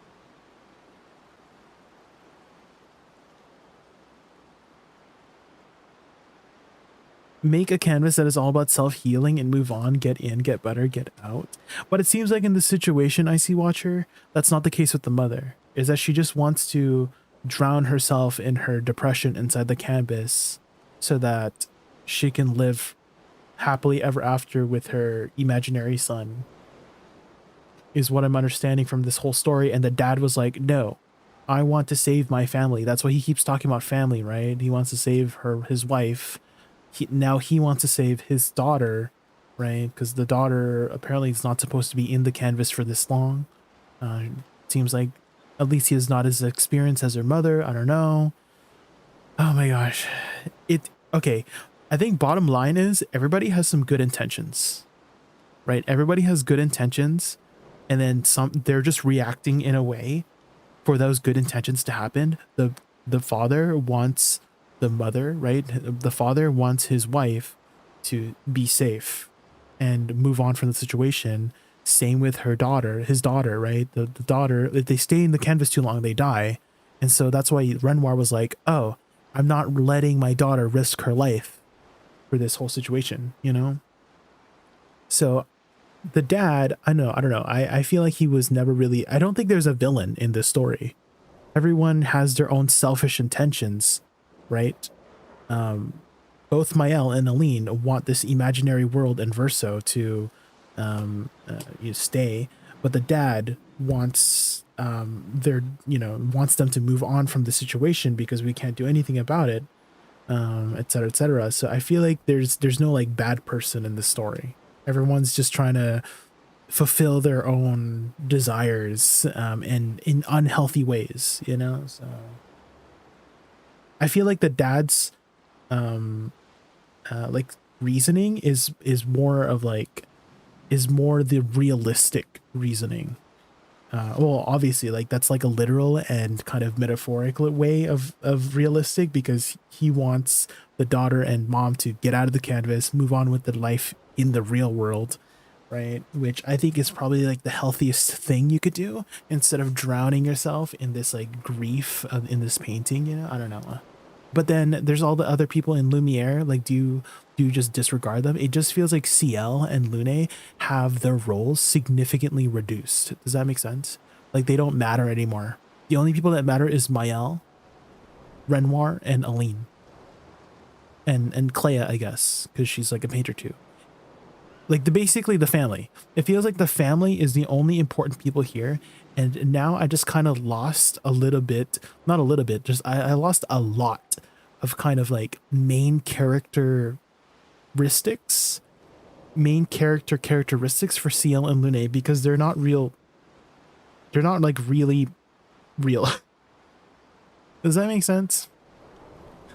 Make a canvas that is all about self-healing and move on, get in, get better, get out. But it seems like in this situation, Icy Watcher, that's not the case with the mother. Is that she just wants to drown herself in her depression inside the canvas so that she can live happily ever after with her imaginary son, is what I'm understanding from this whole story. And the dad was like, no, I want to save my family. That's why he keeps talking about family, right? He wants to save his wife. Now he wants to save his daughter, right? Because the daughter apparently is not supposed to be in the canvas for this long. Seems like at least he is not as experienced as her mother. I don't know. Oh my gosh. Okay. I think bottom line is everybody has some good intentions, right? Everybody has good intentions, and then they're just reacting in a way for those good intentions to happen. The father wants the mother, right? The father wants his wife to be safe and move on from the situation. Same with his daughter, right? The daughter, if they stay in the canvas too long, they die. And so that's why Renoir was like, oh, I'm not letting my daughter risk her life for this whole situation, you know? So the dad, I don't know. I feel like he was never really, I don't think there's a villain in this story. Everyone has their own selfish intentions, right? Both Mael and Aline want this imaginary world and Verso to stay, but the dad wants wants them to move on from the situation because we can't do anything about it, etc., etc. So I feel like there's no like bad person in the story. Everyone's just trying to fulfill their own desires and in unhealthy ways, you know. So I feel like the dad's like reasoning is more the realistic reasoning. Well, obviously, like that's like a literal and kind of metaphorical way of realistic, because he wants the daughter and mom to get out of the canvas, move on with their life in the real world, right? Which I think is probably like the healthiest thing you could do instead of drowning yourself in this like grief in this painting, you know? I don't know. But then there's all the other people in Lumiere. Like, do you just disregard them? It just feels like CL and Lune have their roles significantly reduced. Does that make sense? Like, they don't matter anymore. The only people that matter is Mael, Renoir, and Aline. And Clea, I guess, because she's like a painter too. Like basically the family. It feels like the family is the only important people here. And now I just kind of lost a little bit, not a little bit, just I lost a lot of kind of like main characteristics for CL and Lune, because they're not real. They're not like really real. Does that make sense?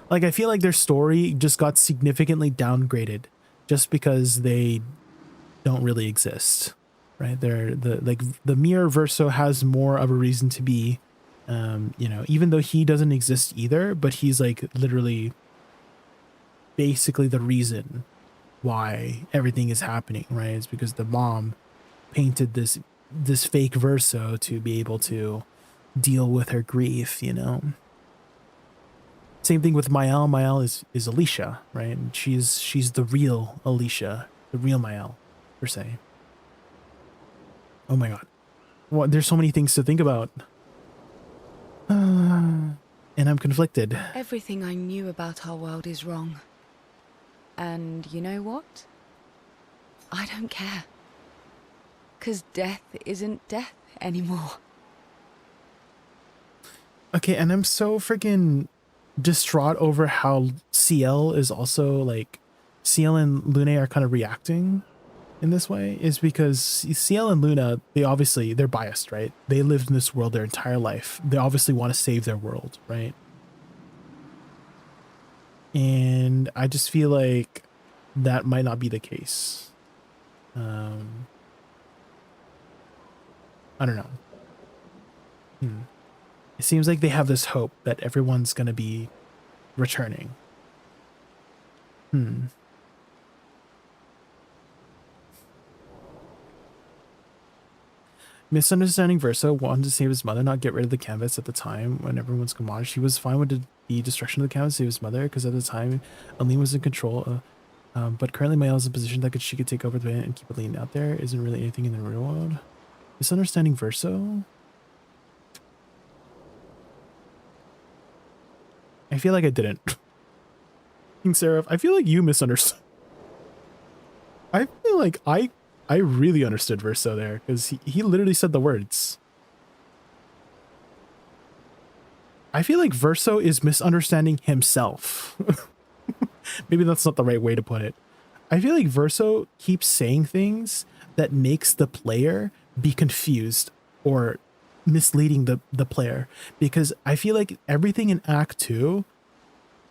Like, I feel like their story just got significantly downgraded just because they don't really exist, right? The Mirror Verso has more of a reason to be, you know, even though he doesn't exist either, but he's like literally basically the reason why everything is happening, right? It's because the mom painted this fake Verso to be able to deal with her grief, you know. Same thing with Mael. Mael is Alicia, right? And she's the real Alicia, the real Mael, per se. Oh my god. Well, there's so many things to think about. And I'm conflicted. Everything I knew about our world is wrong. And you know what? I don't care. 'Cause death isn't death anymore. Okay, and I'm so freaking distraught over how CL is also like, CL and Lune are kind of reacting in this way, is because CL and Luna, they're biased, right? They lived in this world their entire life. They obviously want to save their world, right? And I just feel like that might not be the case. I don't know. It seems like they have this hope that everyone's gonna be returning. Misunderstanding Versa wanted to save his mother, not get rid of the canvas at the time when everyone's gone. She was fine with the destruction of the canvas to save his mother because at the time Aline was in control. But currently Mael is in a position that she could take over the band and keep Aline out there. Isn't really anything in the real world. Misunderstanding Verso? I feel like I didn't. King Seraph, I feel like you misunderstood. I feel like I really understood Verso there because he literally said the words. I feel like Verso is misunderstanding himself. Maybe that's not the right way to put it. I feel like Verso keeps saying things that makes the player be confused or misleading the player, because I feel like everything in Act 2,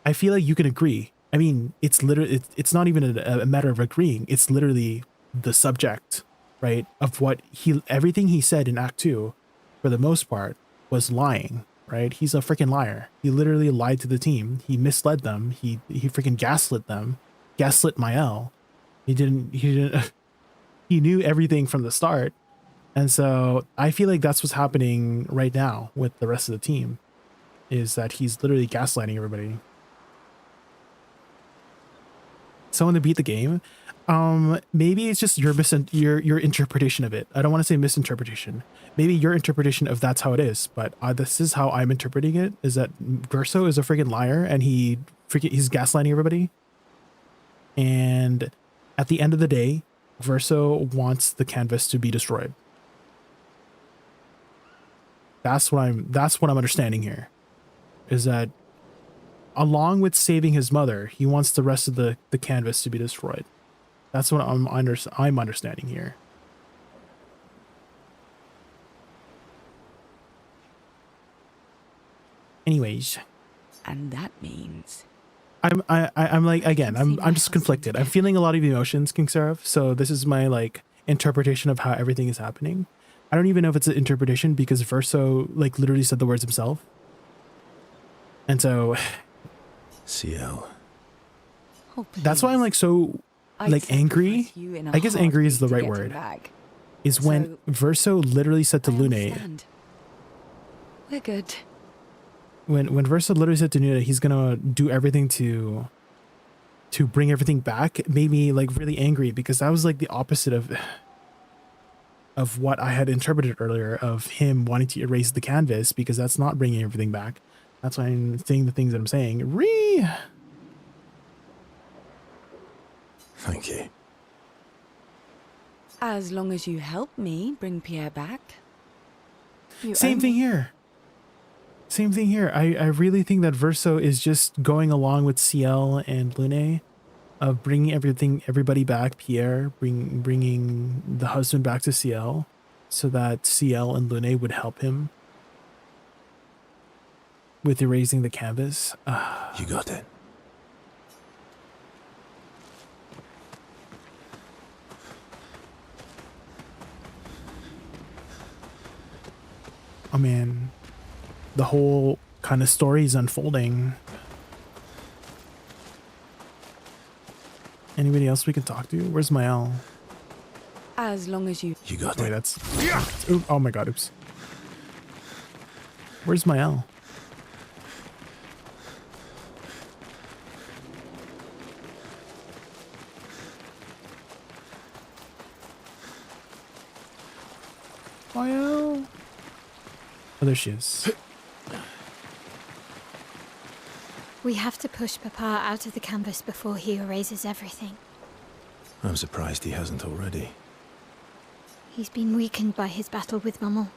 I feel like you can agree. I mean, it's literally, it's not even a matter of agreeing. It's literally the subject, right? Of what everything he said in Act 2, for the most part, was lying, right? He's a freaking liar. He literally lied to the team. He misled them. He freaking gaslit them. Gaslit Mael. He knew everything from the start. And so I feel like that's what's happening right now with the rest of the team, is that he's literally gaslighting everybody. Someone to beat the game. Maybe it's just your interpretation of it. I don't want to say misinterpretation. Maybe your interpretation of that's how it is, but this is how I'm interpreting it, is that Verso is a freaking liar and he's gaslighting everybody. And at the end of the day, Verso wants the canvas to be destroyed. That's what I'm understanding here, is that along with saving his mother, he wants the rest of the canvas to be destroyed. That's what I'm understanding here. Anyways, and that means I'm like, again, I'm just conflicted. I'm feeling a lot of emotions, King Seraph. So this is my like interpretation of how everything is happening. I don't even know if it's an interpretation because Verso like literally said the words himself. And so CL. That's why I'm like so like angry. I guess angry is the right word. Is when Verso literally said to Lune, we're good. When Verso literally said to Lune he's gonna do everything to bring everything back, it made me like really angry, because that was like the opposite of what I had interpreted earlier, of him wanting to erase the canvas, because that's not bringing everything back. That's why I'm saying the things that I'm saying. Thank you. As long as you help me bring Pierre back. Same thing here. Same thing here. I really think that Verso is just going along with CL and Lune, of bringing everybody back. Pierre, bringing the husband back to CL, so that CL and Lune would help him with erasing the canvas. You got it. Oh man, the whole kind of story is unfolding. Anybody else we can talk to? Where's Mael? As long as you got it. That's ooh, oh my god, oops. Where's Mael? Mael. Oh, there she is. We have to push Papa out of the canvas before he erases everything. I'm surprised he hasn't already. He's been weakened by his battle with Maman.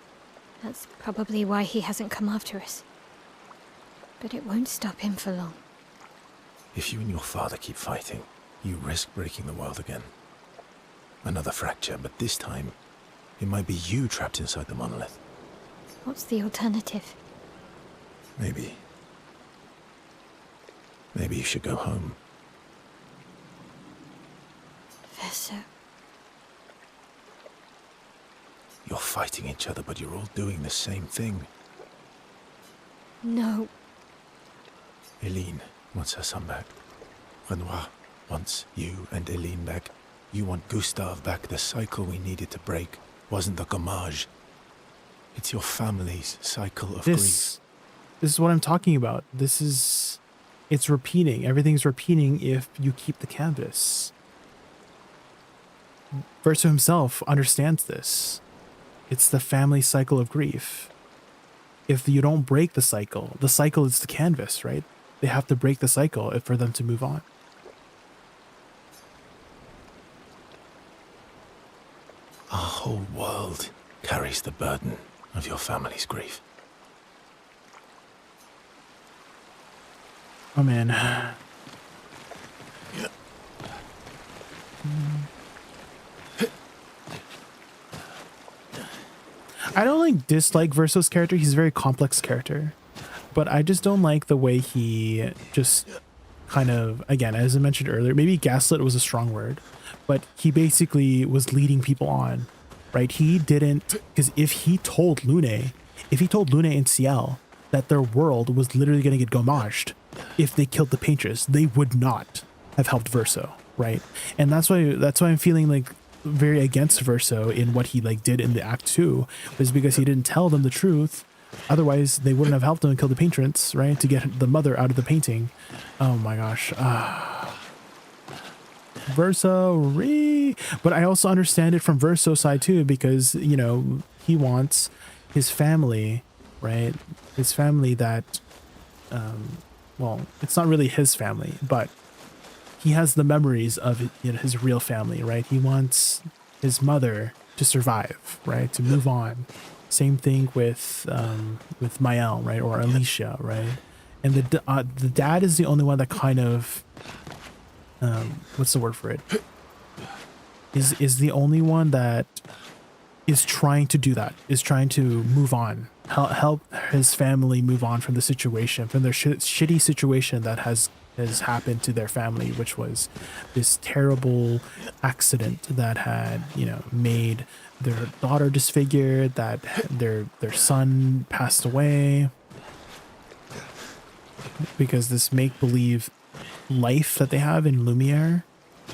That's probably why he hasn't come after us. But it won't stop him for long. If you and your father keep fighting, you risk breaking the world again. Another fracture, but this time, it might be you trapped inside the monolith. What's the alternative? Maybe you should go home. Verso. You're fighting each other, but you're all doing the same thing. No. Eileen wants her son back. Renoir wants you and Eileen back. You want Gustave back. The cycle we needed to break wasn't the gommage. It's your family's cycle of grief. This is what I'm talking about. It's repeating. Everything's repeating if you keep the canvas. Verso himself understands this. It's the family cycle of grief. If you don't break the cycle is the canvas, right? They have to break the cycle for them to move on. Our whole world carries the burden of your family's grief. Oh man. I don't like dislike Verso's character. He's a very complex character, but I just don't like the way he just kind of, again, as I mentioned earlier, maybe gaslit was a strong word, but he basically was leading people on, right? He didn't, because if he told Lune and Ciel that their world was literally going to get gommaged if they killed the paintress, they would not have helped Verso, right? And that's why I'm feeling like very against Verso in what he like did in the Act 2, was because he didn't tell them the truth. Otherwise, they wouldn't have helped him kill the paintress, right? To get the mother out of the painting. Oh my gosh. Verso, but I also understand it from Verso's side too, because, you know, he wants his family, right? His family that, well, it's not really his family, but he has the memories of, you know, his real family, right? He wants his mother to survive, right? To move on. Same thing with Mael, right? Or Alicia, right? And the dad is the only one that kind of, what's the word for it? Is the only one that is trying to do that, is trying to move on, help his family move on from the situation, from their shitty situation that has happened to their family, which was this terrible accident that had, you know, made their daughter disfigured, that their son passed away, because this make-believe life that they have in Lumiere,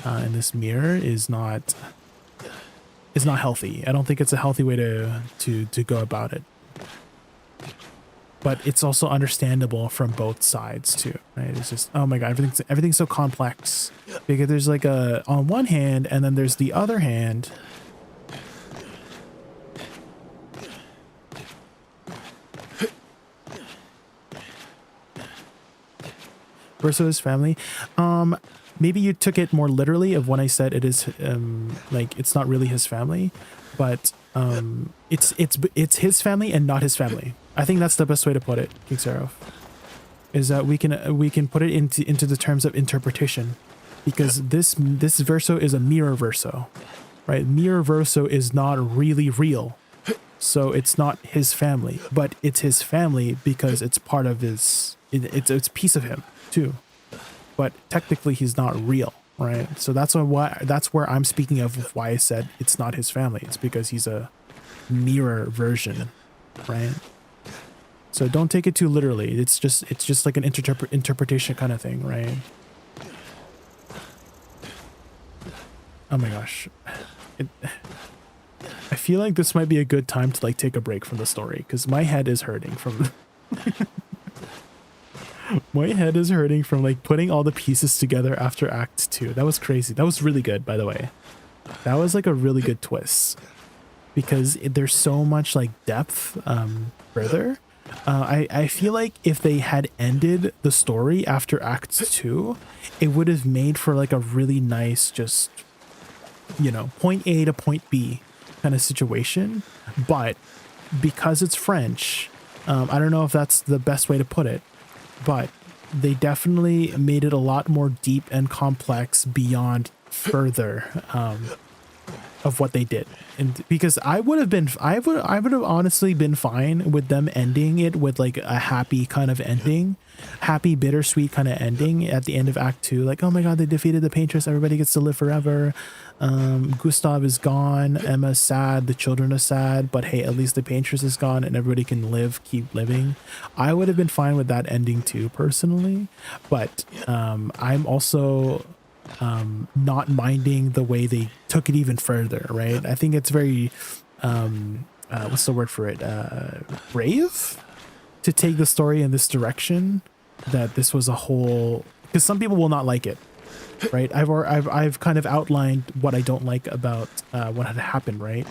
in this mirror, is not healthy. I don't think it's a healthy way to go about it. But it's also understandable from both sides too, right? It's just, oh my god, everything's so complex, because there's like on one hand, and then there's the other hand. Versus family. Maybe you took it more literally of when I said it is like it's not really his family, but it's his family and not his family. I think that's the best way to put it, King Seraph, is that we can put it into the terms of interpretation, because this Verso is a mirror Verso, right? Mirror Verso is not really real, so it's not his family, but it's his family because it's part of his, it's a piece of him too, but technically he's not real, right? So that's where I'm speaking of why I said it's not his family. It's because he's a mirror version, right? So don't take it too literally. It's just like an interpretation kind of thing, right? Oh my gosh. I feel like this might be a good time to like take a break from the story, because my head is hurting from my head is hurting from like putting all the pieces together after Act 2. That was crazy. That was really good, by the way. That was like a really good twist, because there's so much like depth further. I feel like if they had ended the story after Act 2, it would have made for like a really nice, just, you know, point A to point B kind of situation. But because it's French, I don't know if that's the best way to put it, but they definitely made it a lot more deep and complex beyond further. of what they did. And because I would have honestly been fine with them ending it with like a happy kind of ending, happy bittersweet kind of ending at the end of Act 2. Like, oh my god, they defeated the Paintress, everybody gets to live forever. Gustav is gone, Emma's sad, the children are sad, but hey, at least the Paintress is gone and everybody can keep living. I would have been fine with that ending too, personally. But I'm also not minding the way they took it even further, right? I think it's very what's the word for it, brave to take the story in this direction, that this was a whole, because some people will not like it, right? I've kind of outlined what I don't like about what had happened, right?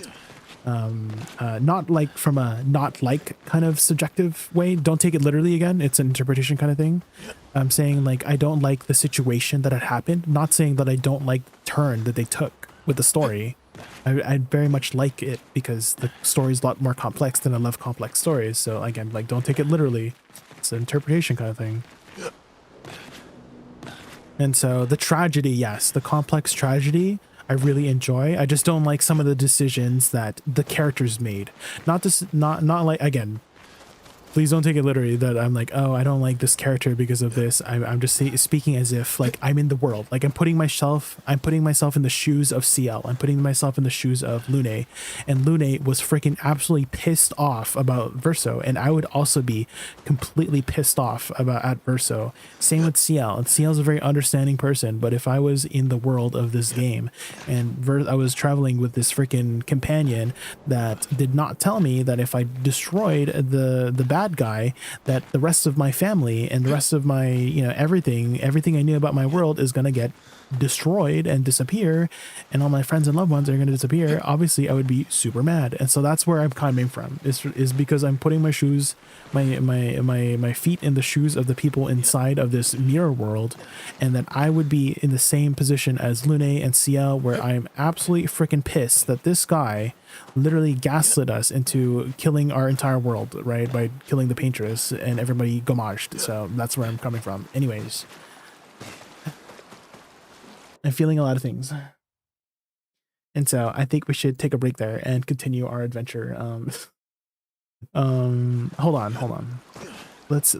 Not like from a not like kind of subjective way. Don't take it literally again. It's an interpretation kind of thing. I'm saying like I don't like the situation that had happened. Not saying that I don't like the turn that they took with the story. I very much like it because the story is a lot more complex than I love complex stories. So again, like don't take it literally. It's an interpretation kind of thing. And so the tragedy, yes, the complex tragedy, I really enjoy. I just don't like some of the decisions that the characters made. Not like, again, please don't take it literally that I'm like, oh, I don't like this character because of this. I'm just speaking as if like I'm in the world. Like I'm putting myself in the shoes of CL. I'm putting myself in the shoes of Lune. And Lune was freaking absolutely pissed off about Verso. And I would also be completely pissed off at Verso. Same with CL. And CL is a very understanding person. But if I was in the world of this game and I was traveling with this freaking companion that did not tell me that if I destroyed the bad guy, that the rest of my family and the rest of my, you know, everything I knew about my world is going to get destroyed and disappear, and all my friends and loved ones are going to disappear, obviously I would be super mad. And so that's where I'm coming from, is because I'm putting my shoes, my feet in the shoes of the people inside of this mirror world, and that I would be in the same position as Lune and CL, where I'm absolutely freaking pissed that this guy literally gaslit us into killing our entire world, right, by killing the Paintress and everybody gommaged. So that's where I'm coming from. Anyways, I'm feeling a lot of things, and so I think we should take a break there and continue our adventure. Hold on. Let's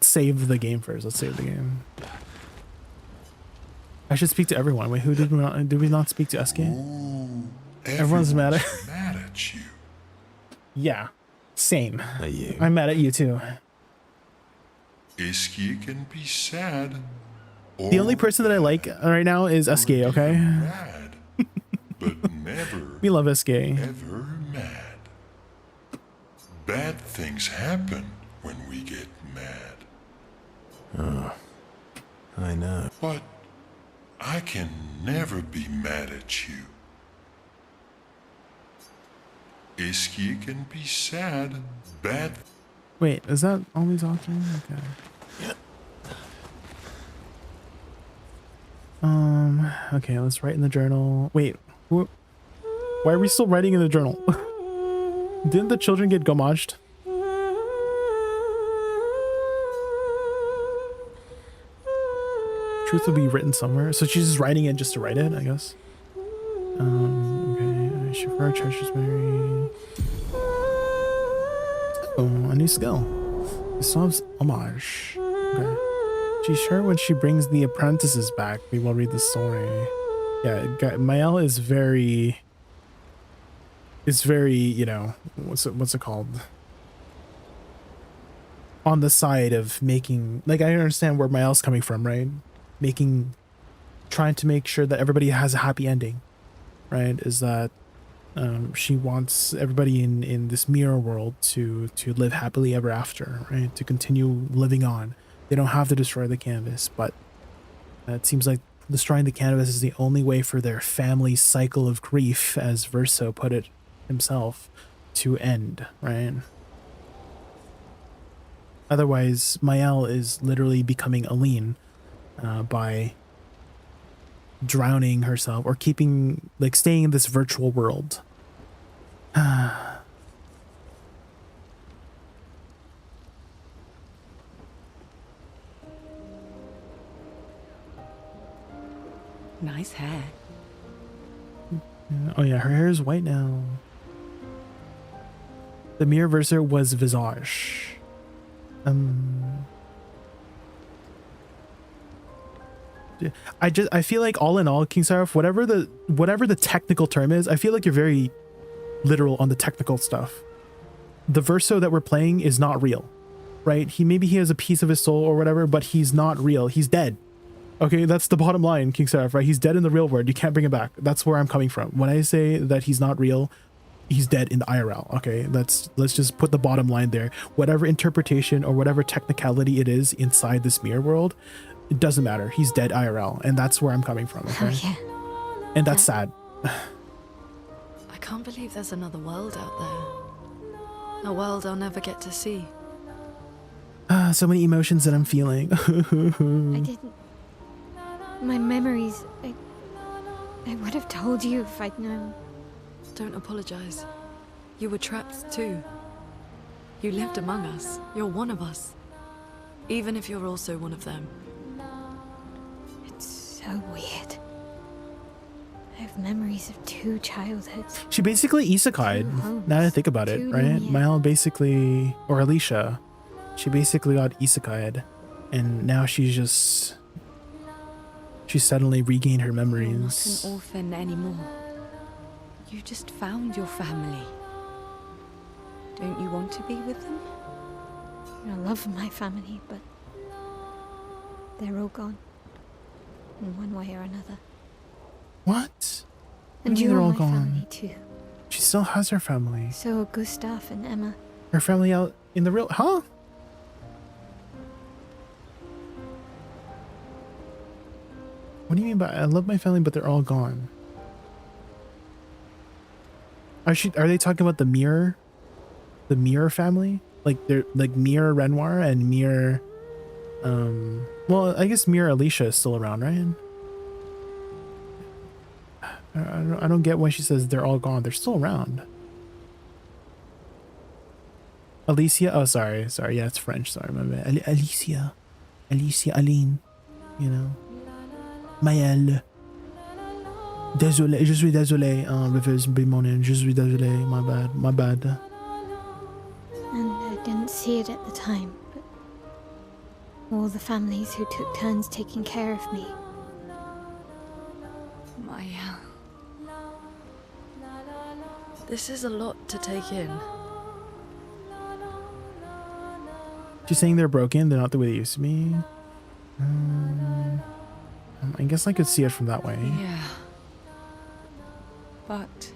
save the game first. Let's save the game. I should speak to everyone. Wait, who did we not speak to SK? Everyone's mad at you. Yeah, same. I'm mad at you too. Iskia can be sad. The only person that I like right now is SK, okay? Mad, but never. We love SK. Ever mad. Bad things happen when we get mad. Oh, I know. But I can never be mad at you. Iskia can be sad, bad. Wait, is that always talking? Okay. Okay, let's write in the journal. Wait, why are we still writing in the journal? Didn't the children get gommaged? Truth will be written somewhere. So she's just writing it just to write it, I guess. Okay, Shafar treasures Mary. Oh, a new skill. Gustav's homage. Okay. She's sure when she brings the apprentices back, we will read the story. Yeah, Mael is very, you know, what's it called? On the side of making, like, I understand where Mael's coming from, right? Trying to make sure that everybody has a happy ending, right? Is that she wants everybody in this mirror world to live happily ever after, right? To continue living on. They don't have to destroy the canvas, but it seems like destroying the canvas is the only way for their family cycle of grief, as Verso put it himself, to end, right? Otherwise, Mael is literally becoming Aline by drowning herself or staying in this virtual world. Nice hair. Oh yeah, her hair is white now. The mirror verser was Visage. I feel like all in all, King Seraph, whatever the technical term is, I feel like you're very literal on the technical stuff. The verso that we're playing is not real, right? Maybe he has a piece of his soul or whatever, but he's not real. He's dead. Okay, that's the bottom line, King Seraph, right? He's dead in the real world. You can't bring him back. That's where I'm coming from. When I say that he's not real, he's dead in the IRL. Okay, let's just put the bottom line there. Whatever interpretation or whatever technicality it is inside this mirror world, it doesn't matter. He's dead IRL, and that's where I'm coming from. Okay, and that's sad. I can't believe there's another world out there. A world I'll never get to see. So many emotions that I'm feeling. I didn't. My memories. I would have told you if I'd known. Don't apologize. You were trapped too. You lived among us. You're one of us. Even if you're also one of them. It's so weird. I have memories of 2 childhoods. She basically isekai'd. Now that I think about it, right? Mile basically, or Alicia, she basically got isekai'd, and now she suddenly regained her memories. You're not an orphan anymore. You just found your family. Don't you want to be with them? I love my family, but they're all gone. In one way or another. What? And they're all my gone. family too. She still has her family. So are Gustav and Emma. Her family out in the real, huh? What do you mean by I love my family, but they're all gone? Are they talking about the mirror family? Like they're like Mirror Renoir and Mirror. Well, I guess Mirror Alicia is still around, right? I don't get why she says they're all gone. They're still around. Alicia. Oh, sorry. Yeah, it's French. Sorry, my bad. Alicia, Aline. You know. Maëlle. Désolé, je suis désolé. Reverse mon name. Je suis désolé. My bad. And I didn't see it at the time, but all the families who took turns taking care of me. Maya. This is a lot to take in. She's saying they're broken. They're not the way they used to be. I guess I could see it from that way. Yeah. But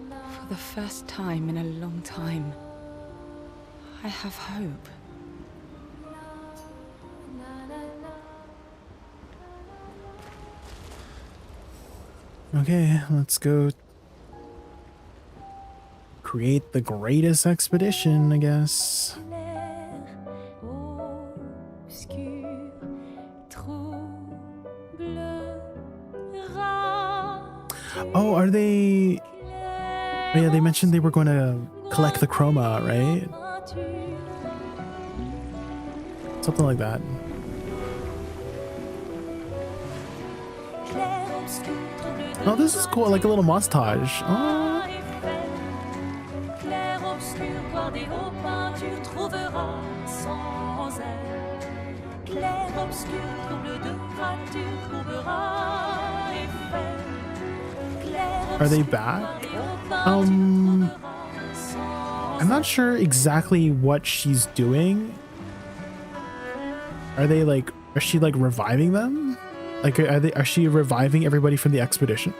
for the first time in a long time, I have hope. Okay, let's go create the greatest expedition, I guess. Oh, are they... Oh yeah, they mentioned they were going to collect the chroma, right? Something like that. Oh, this is cool, like a little montage. Oh. Are they back? I'm not sure exactly what she's doing. Are they like, is she like reviving them? Like, are she reviving everybody from the expedition?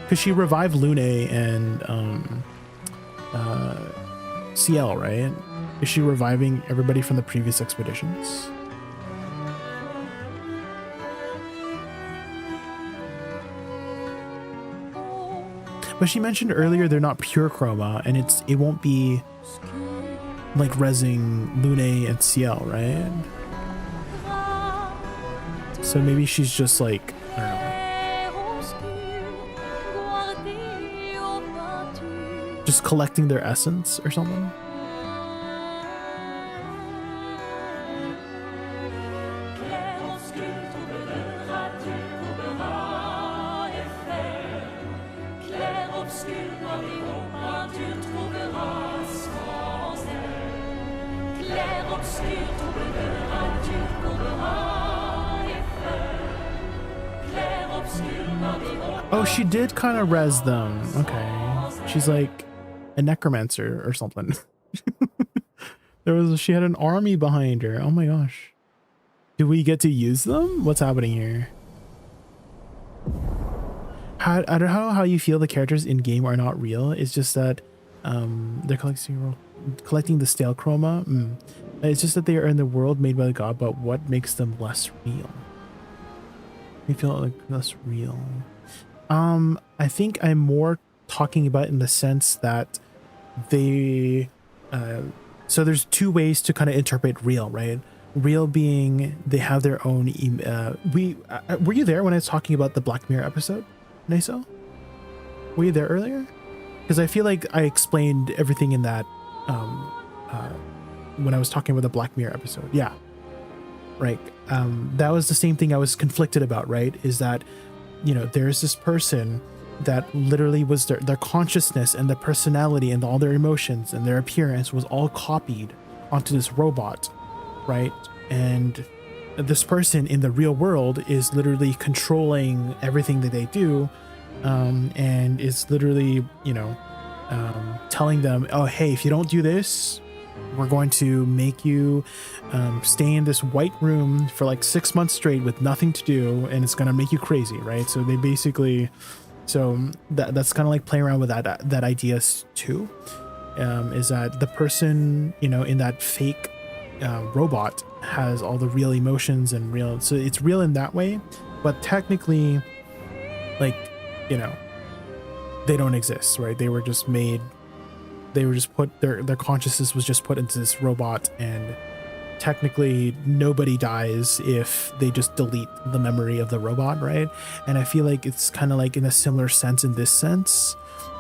Because she revived Lune and CL, right? Is she reviving everybody from the previous expeditions? But she mentioned earlier they're not pure chroma, and it won't be like rezzing Lune and CL, right? So maybe she's just like, I don't know, just collecting their essence or something. Oh, she did kind of res them. Okay. She's like a necromancer or something. She had an army behind her. Oh my gosh. Do we get to use them? What's happening here? I don't know how you feel the characters in game are not real. It's just that they're collecting the stale chroma. It's just that they are in the world made by the god, but what makes them less real? They feel like less real. I think I'm more talking about in the sense that they so there's two ways to kind of interpret real, right? Real being they have their own were you there when I was talking about the Black Mirror episode, Niso? Were you there earlier? Because I feel like I explained everything in that when I was talking about the Black Mirror episode. Yeah, right. That was the same thing I was conflicted about, right? Is that, you know, there's this person that literally was their consciousness and their personality and all their emotions and their appearance was all copied onto this robot, right? And this person in the real world is literally controlling everything that they do, and is literally, you know, telling them, oh, hey, if you don't do this, we're going to make you stay in this white room for like 6 months straight with nothing to do, and it's going to make you crazy, right? So they basically, so that's kind of like playing around with that idea too, is that the person, you know, in that fake robot has all the real emotions and real, so it's real in that way, but technically, like, you know, they don't exist, right? They were just made, they were just put, their consciousness was just put into this robot, and technically nobody dies if they just delete the memory of the robot, right? And I feel like it's kind of like in a similar sense in this sense,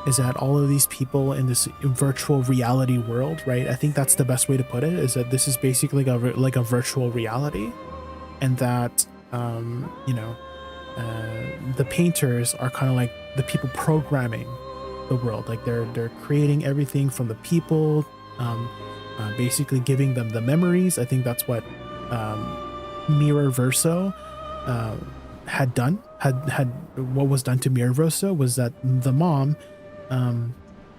is that all of these people in this virtual reality world, right? I think that's the best way to put it, is that this is basically like a virtual reality, and that, you know, the painters are kind of like the people programming the world. Like they're creating everything from the people, basically giving them the memories. I think that's what Mirror Verso had done. Had what was done to Mirror Verso was that the mom,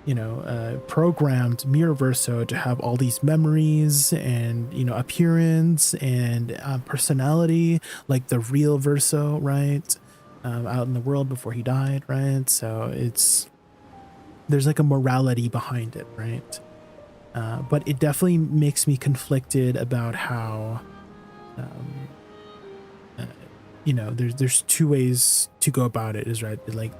you know, programmed Mirror Verso to have all these memories and, you know, appearance and personality like the real Verso, right? Out in the world before he died, right? So there's like a morality behind it, right? But it definitely makes me conflicted about how, you know, there's two ways to go about it, is right? Like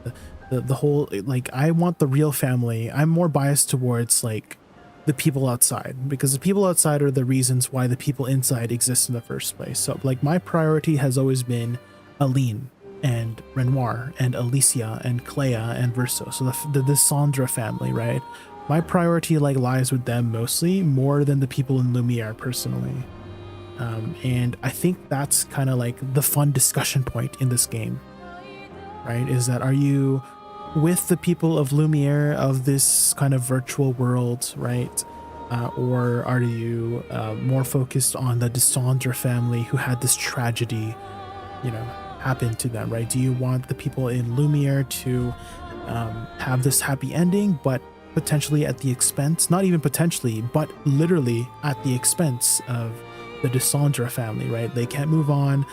the whole, like, I want the real family. I'm more biased towards like the people outside, because the people outside are the reasons why the people inside exist in the first place. So like my priority has always been Aline and Renoir and Alicia and Clea and Verso. So the Sandra family, right? My priority like lies with them mostly, more than the people in Lumiere personally. And I think that's kind of like the fun discussion point in this game, right? Is that, are you with the people of Lumiere, of this kind of virtual world, right? Or are you more focused on the Desandra family who had this tragedy, you know, happen to them, right? Do you want the people in Lumiere to have this happy ending, but potentially at the expense, not even potentially, but literally at the expense of the Desandra family, right? They can't move on.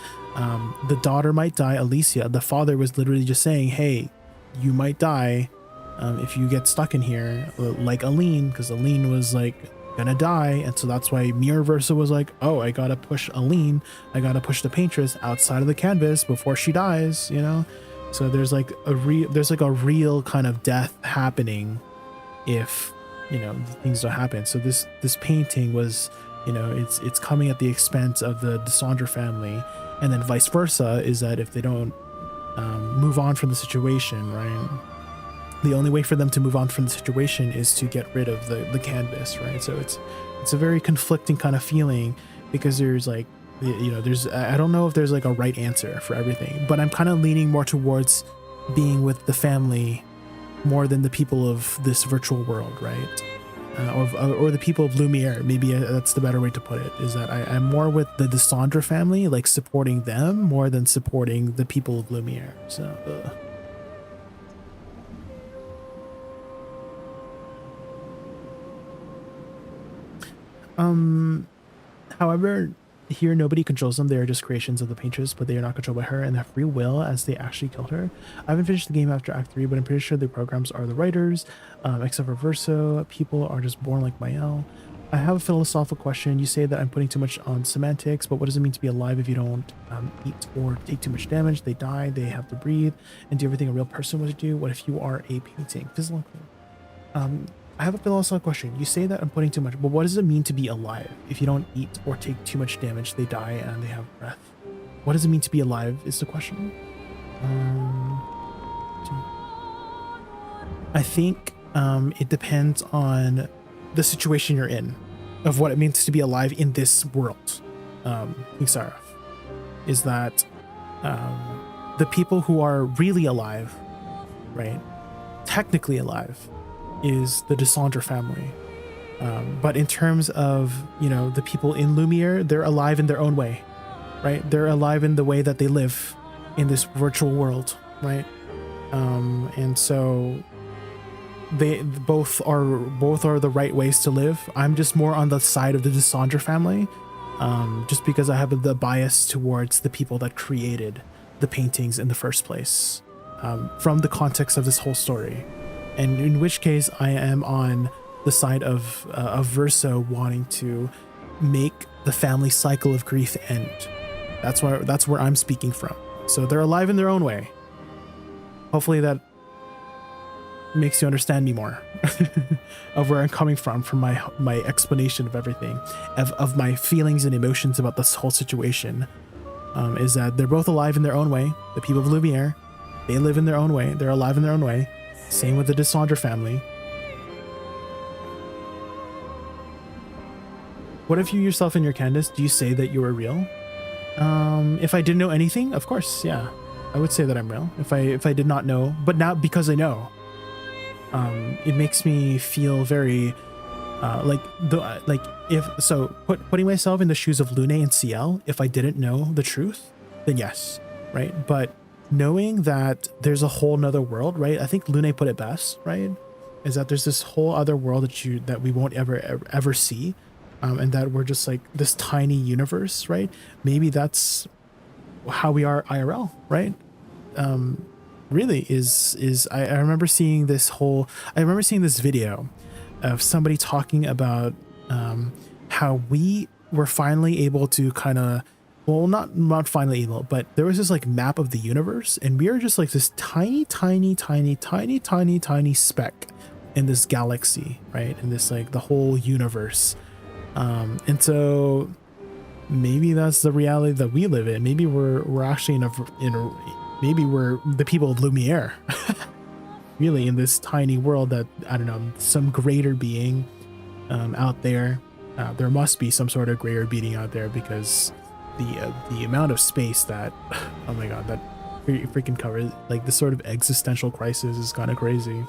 The daughter might die, Alicia. The father was literally just saying, hey, you might die if you get stuck in here, like Aline, because Aline was like gonna die, and so that's why Mirror Versa was like, oh, I gotta push Aline, I gotta push the paintress outside of the canvas before she dies, you know? So there's like a real kind of death happening if, you know, things don't happen. So this painting was, you know, it's coming at the expense of the Desandra family, and then vice versa, is that if they don't move on from the situation, right, the only way for them to move on from the situation is to get rid of the canvas, right? So it's a very conflicting kind of feeling, because there's like, you know, I don't know if there's like a right answer for everything, but I'm kind of leaning more towards being with the family more than the people of this virtual world, right? Or the people of Lumiere. Maybe that's the better way to put it, is that I'm more with the Desandra family, like supporting them more than supporting the people of Lumiere. So however, here nobody controls them. They are just creations of the painters, but they are not controlled by her and have free will as they actually killed her. I haven't finished the game after Act 3, but I'm pretty sure the programs are the writers, except for Verso. People are just born like Mael. I have a philosophical question. You say that I'm putting too much on semantics, but what does it mean to be alive if you don't eat or take too much damage? They die, they have to breathe, and do everything a real person would do. What if you are a painting? Physical. I have a philosophical question. You say that I'm putting too much, but what does it mean to be alive? If you don't eat or take too much damage, they die and they have breath. What does it mean to be alive is the question. I think it depends on the situation you're in, of what it means to be alive in this world. Sarah, is that the people who are really alive, right, technically alive, is the Desandra family. But in terms of, you know, the people in Lumiere, they're alive in their own way, right? They're alive in the way that they live in this virtual world, right? And so they both are the right ways to live. I'm just more on the side of the Desandra family, just because I have the bias towards the people that created the paintings in the first place, from the context of this whole story. And in which case I am on the side of Verso wanting to make the family cycle of grief end. That's where I'm speaking from. So they're alive in their own way. Hopefully that makes you understand me more of where I'm coming from my explanation of everything, of my feelings and emotions about this whole situation. Is that they're both alive in their own way. The people of Lumiere, they live in their own way. They're alive in their own way. Same with the Desandra family. What if you yourself and your Candace, do you say that you are real? If I didn't know anything, of course, yeah. I would say that I'm real. If I did not know, but now because I know, it makes me feel very putting myself in the shoes of Lune and CL, if I didn't know the truth, then yes, right? But knowing that there's a whole nother world, right? I think Lune put it best, right? Is that there's this whole other world that we won't ever see, and that we're just like this tiny universe, right? Maybe that's how we are IRL, right? Really is I remember seeing this video of somebody talking about how we were finally able to kind of, well, not finally able, but there was this like map of the universe, and we are just like this tiny speck in this galaxy, right? In this like the whole universe. And so maybe that's the reality that we live in. Maybe we're actually maybe we're the people of Lumiere, really, in this tiny world that, I don't know, some greater being out there. There must be some sort of greater being out there, because the amount of space that, oh my god, that freaking covers, like, this sort of existential crisis is kind of crazy.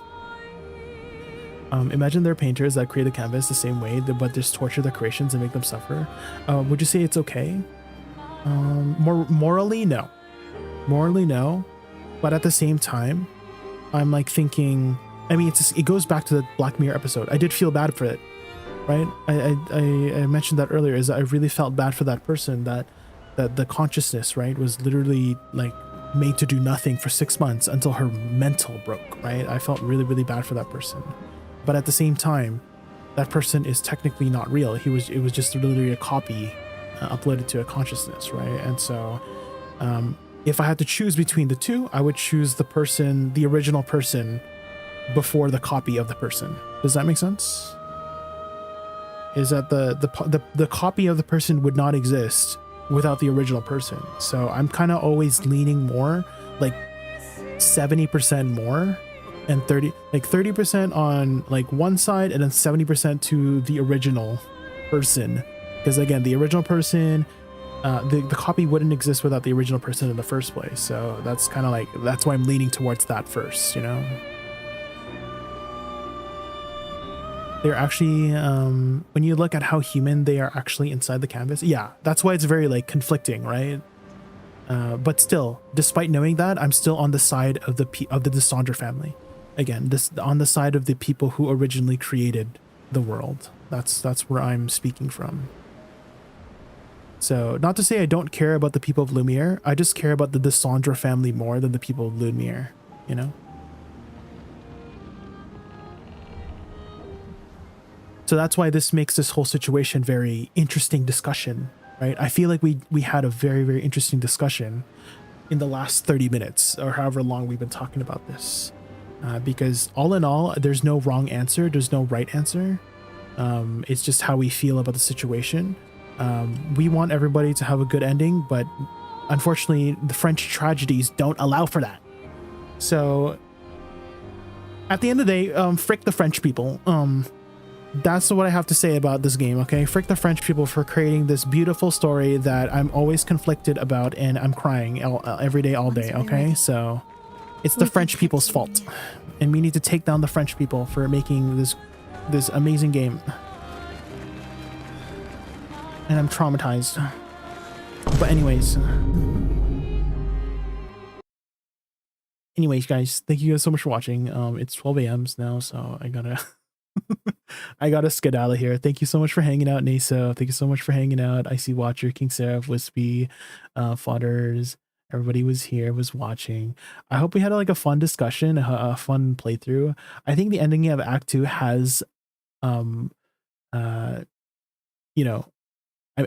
Imagine there are painters that create a canvas the same way, but just torture their creations and make them suffer. Would you say it's okay? Morally, no. Morally, no. But at the same time, I'm like thinking, I mean, it goes back to the Black Mirror episode. I did feel bad for it, right? I mentioned that earlier, is that I really felt bad for that person, that the consciousness, right, was literally like made to do nothing for 6 months until her mental broke, right? I felt really, really bad for that person. But at the same time, that person is technically not real. It was just literally a copy uploaded to a consciousness, right? And so if I had to choose between the two, I would choose the original person before the copy of the person. Does that make sense? Is that the copy of the person would not exist without the original person. So I'm kind of always leaning more like 70% more and 30% on like one side, and then 70% to the original person. Because again, the original person, the copy wouldn't exist without the original person in the first place. So that's kind of like, that's why I'm leaning towards that first, you know? They're actually, when you look at how human they are actually inside the canvas, yeah, that's why it's very like conflicting, right? But still, despite knowing that, I'm still on the side of the Desandra family. Again, on the side of the people who originally created the world. That's where I'm speaking from. So, not to say I don't care about the people of Lumiere, I just care about the Desandra family more than the people of Lumiere, you know? So that's why this makes this whole situation very interesting discussion, right? I feel like we had a very, very interesting discussion in the last 30 minutes or however long we've been talking about this. Because all in all, there's no wrong answer. There's no right answer. It's just how we feel about the situation. We want everybody to have a good ending, but unfortunately, the French tragedies don't allow for that. So at the end of the day, frick the French people. That's what I have to say about this game, okay? Frick the French people for creating this beautiful story that I'm always conflicted about and I'm crying every day, all day, okay? So it's the French people's fault. And we need to take down the French people for making this amazing game. And I'm traumatized. But anyways, guys, thank you guys so much for watching. It's 12 a.m. now, so I gotta I gotta skedaddle here. Thank you so much for hanging out, Naso. Thank you so much for hanging out. I see Watcher, King Seraph, Wispy, Fodders. Everybody was here, was watching. I hope we had like a fun discussion, a fun playthrough. I think the ending of Act 2 has, you know,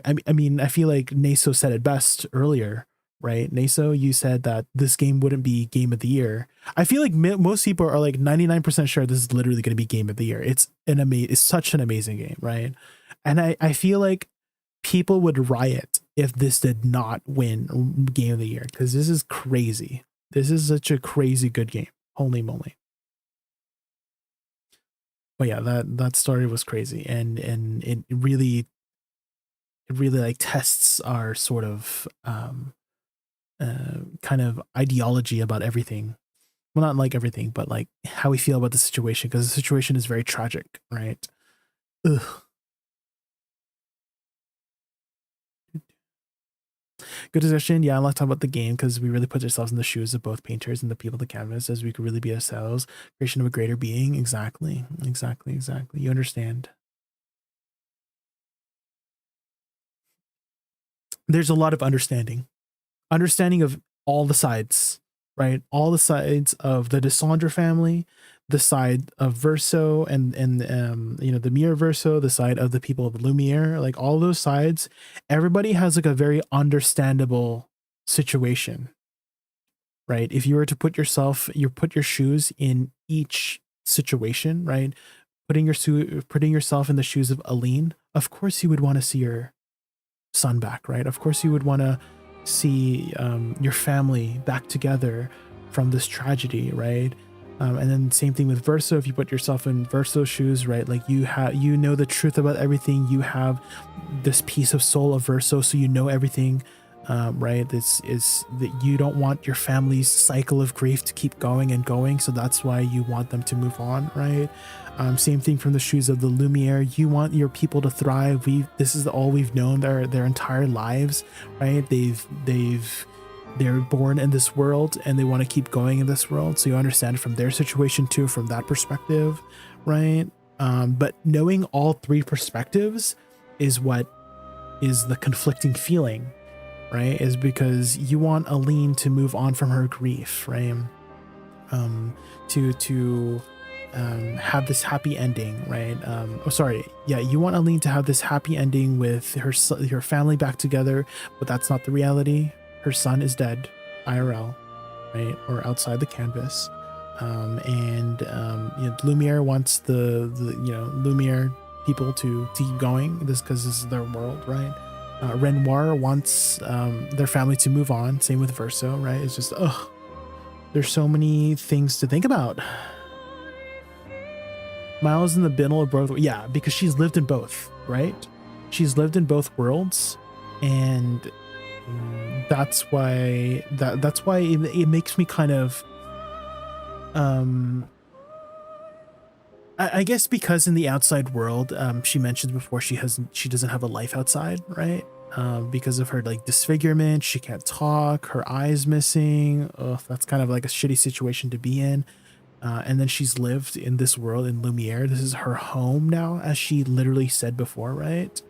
I mean, I feel like Naso said it best earlier, right? Naso, you said that this game wouldn't be Game of the Year. I feel like most people are like 99% sure this is literally going to be Game of the Year. It's such an amazing game, right? And I feel like people would riot if this did not win Game of the Year, because this is crazy. This is such a crazy good game. Holy moly. But yeah, that story was crazy, and it really like tests our sort of kind of ideology about everything. Well, not like everything, but like how we feel about the situation, because the situation is very tragic, right? Ugh. Good discussion. Yeah, I like to talk about the game because we really put ourselves in the shoes of both painters and the people of the canvas, as we could really be ourselves. Creation of a greater being. Exactly. You understand. There's a lot of understanding of all the sides, right? All the sides of the Desandra family, the side of Verso and you know, the Mirror Verso, the side of the people of Lumiere, like all those sides. Everybody has like a very understandable situation, right? If you were to put your shoes in each situation, right? Putting yourself in the shoes of Aline, of course you would want to see your son back, right? Of course you would want to see your family back together from this tragedy, right? And then same thing with Verso. If you put yourself in Verso's shoes, right, like you know the truth about everything. You have this piece of soul of Verso, so you know everything, right? This is that you don't want your family's cycle of grief to keep going and going, so that's why you want them to move on, right? Same thing from the shoes of the Lumiere. You want your people to thrive. This is all we've known their entire lives, right? They're born in this world and they want to keep going in this world. So you understand from their situation too, from that perspective, right? But knowing all three perspectives is what is the conflicting feeling, right? Is because you want Aline to move on from her grief, right? To have this happy ending, right? You want Aline to have this happy ending with her family back together, but that's not the reality. Her son is dead, IRL, right? Or outside the canvas. Lumiere wants the Lumiere people to keep going, because this is their world, right? Renoir wants their family to move on. Same with Verso, right? It's just, there's so many things to think about. Miles in the middle of both, yeah, because she's lived in both, right? She's lived in both worlds, and that's why it makes me kind of I guess because in the outside world, she mentioned before she doesn't have a life outside, right? Because of her like disfigurement, she can't talk, her eye's missing. Oh, that's kind of like a shitty situation to be in. And then she's lived in this world in Lumiere. This is her home now, as she literally said before, right?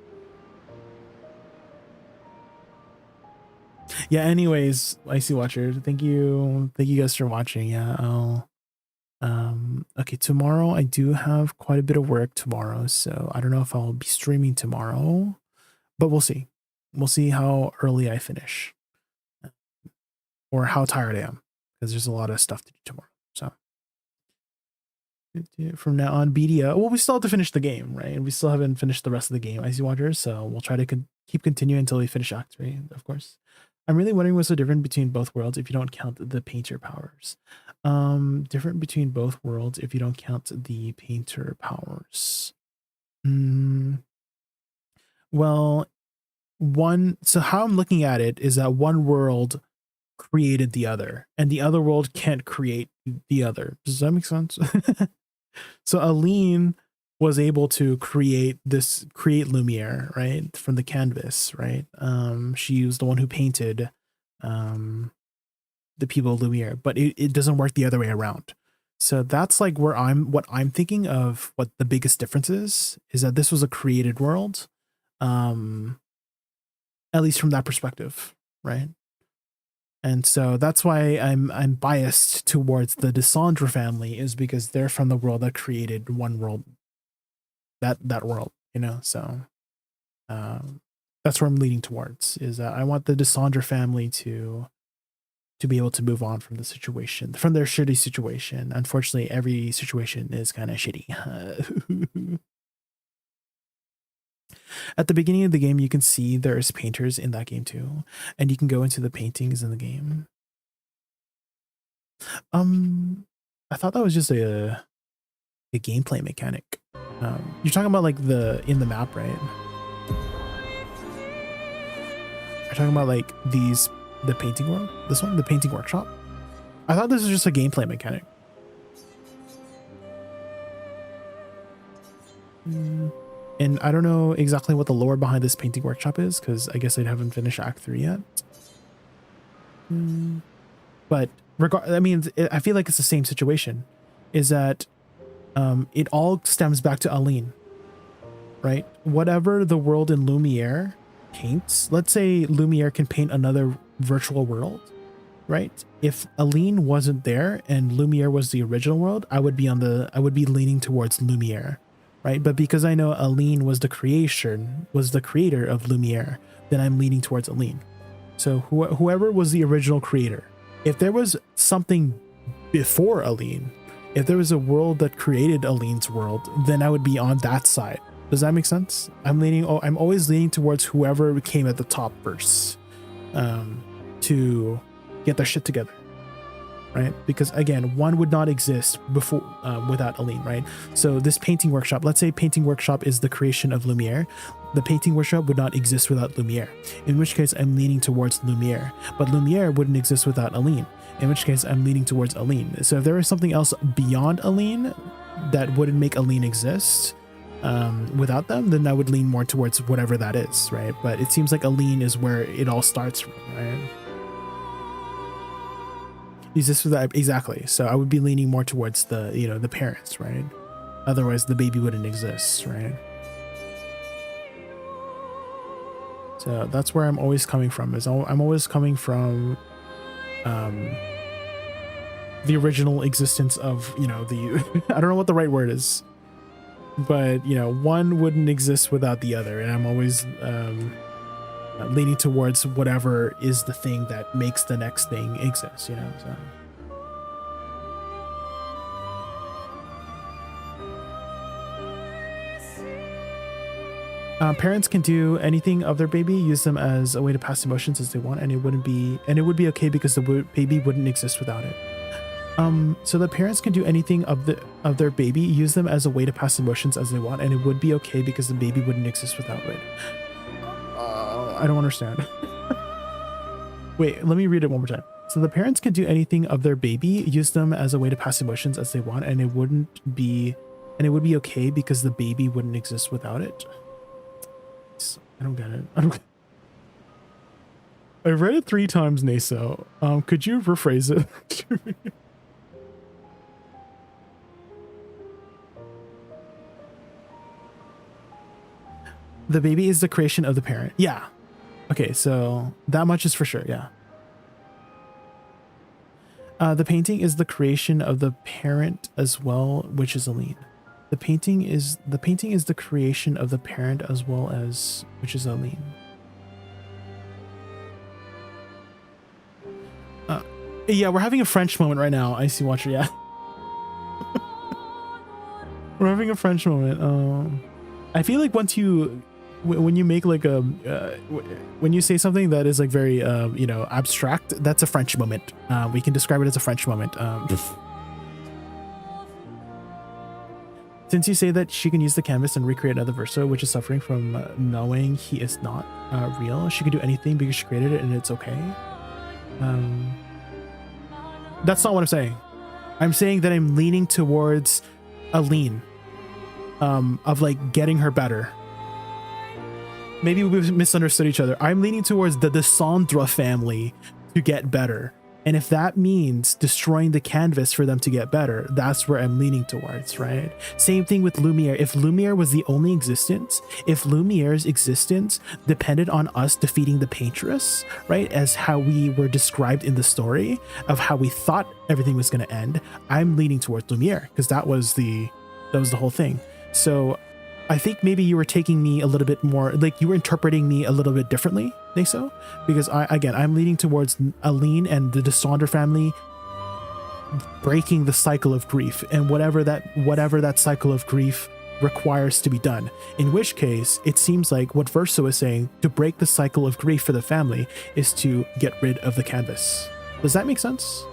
Yeah, anyways, Icy Watcher, thank you guys for watching. Yeah, I'll okay, tomorrow I do have quite a bit of work tomorrow, so I don't know if I'll be streaming tomorrow, but we'll see. We'll see how early I finish or how tired I am, because there's a lot of stuff to do tomorrow. So from now on, BDO, well, we still have to finish the game, right? We still haven't finished the rest of the game, Icy Watchers, so we'll try to keep continuing until we finish Act 3, of course. I'm really wondering what's so different between both worlds if you don't count the painter powers. Different between both worlds if you don't count the painter powers. Well, so how I'm looking at it is that one world created the other, and the other world can't create the other. Does that make sense? So Aline was able to create Lumiere, right, from the canvas, right? She was the one who painted the people of Lumiere, but it doesn't work the other way around. So that's like what I'm thinking of. What the biggest difference is that this was a created world, at least from that perspective, right? And so that's why I'm biased towards the Descendre family, is because they're from the world that created one world, that world, you know. So that's where I'm leaning towards, is that I want the Descendre family to be able to move on from the situation, from their shitty situation. Unfortunately, every situation is kind of shitty. At the beginning of the game, you can see there's painters in that game too, and you can go into the paintings in the game. I thought that was just a gameplay mechanic. You're talking about like in the map, right? You're talking about like the painting world, this one, the painting workshop. I thought this was just a gameplay mechanic. And I don't know exactly what the lore behind this painting workshop is, because I guess I haven't finished Act 3 yet. But I mean, I feel like it's the same situation, is that it all stems back to Aline, right? Whatever the world in Lumiere paints, let's say Lumiere can paint another virtual world, right? If Aline wasn't there and Lumiere was the original world, I would be leaning towards Lumiere, right? But because I know Aline was the creator of Lumiere, then I'm leaning towards Aline. So whoever was the original creator, if there was something before Aline, if there was a world that created Aline's world, then I would be on that side. Does that make sense? I'm always leaning towards whoever came at the top first, to get their shit together, right? Because again, one would not exist before without Aline, right? So this painting workshop, let's say painting workshop is the creation of Lumiere. The painting workshop would not exist without Lumiere, in which case I'm leaning towards Lumiere. But Lumiere wouldn't exist without Aline, in which case I'm leaning towards Aline. So if there is something else beyond Aline that wouldn't make Aline exist without them, then I would lean more towards whatever that is, right? But it seems like Aline is where it all starts from, right? Exist without, exactly. So I would be leaning more towards the parents, right? Otherwise the baby wouldn't exist, right? So that's where I'm always coming from, is I'm always coming from the original existence of, the I don't know what the right word is, but one wouldn't exist without the other, and I'm always leaning towards whatever is the thing that makes the next thing exist, so. Parents can do anything of their baby, use them as a way to pass emotions as they want, and it would be okay because the baby wouldn't exist without it. So the parents can do anything of their baby, use them as a way to pass emotions as they want, and it would be okay because the baby wouldn't exist without it. I don't understand. Wait, let me read it one more time. So the parents can do anything of their baby, use them as a way to pass emotions as they want, and it wouldn't be and it would be okay because the baby wouldn't exist without it. I don't get it. I've read it 3 times, Naso. Could you rephrase it? The baby is the creation of the parent. Yeah. Okay, so that much is for sure, yeah. The painting is the creation of the parent as well, which is Aline. The painting is the creation of the parent as well as which is Aline. Yeah, we're having a French moment right now. I see, Watcher. Yeah, we're having a French moment. I feel like once you, when you make like a, when you say something that is like very, you know, abstract, that's a French moment. We can describe it as a French moment. Since you say that she can use the canvas and recreate another Verso, which is suffering from knowing he is not real, she can do anything because she created it and it's okay. That's not what I'm saying. I'm saying that I'm leaning towards Aline, of like getting her better. Maybe we've misunderstood each other. I'm leaning towards the Desandra family to get better. And if that means destroying the canvas for them to get better, that's where I'm leaning towards, right? Same thing with Lumiere. If Lumiere was the only existence, if Lumiere's existence depended on us defeating the Paintress, right? As how we were described in the story of how we thought everything was going to end, I'm leaning towards Lumiere because that was the whole thing. So I think maybe you were taking me a little bit more, like you were interpreting me a little bit differently, Naso, because I'm leaning towards Aline and the Desandra family breaking the cycle of grief and whatever that cycle of grief requires to be done. In which case, it seems like what Verso is saying to break the cycle of grief for the family is to get rid of the canvas. Does that make sense?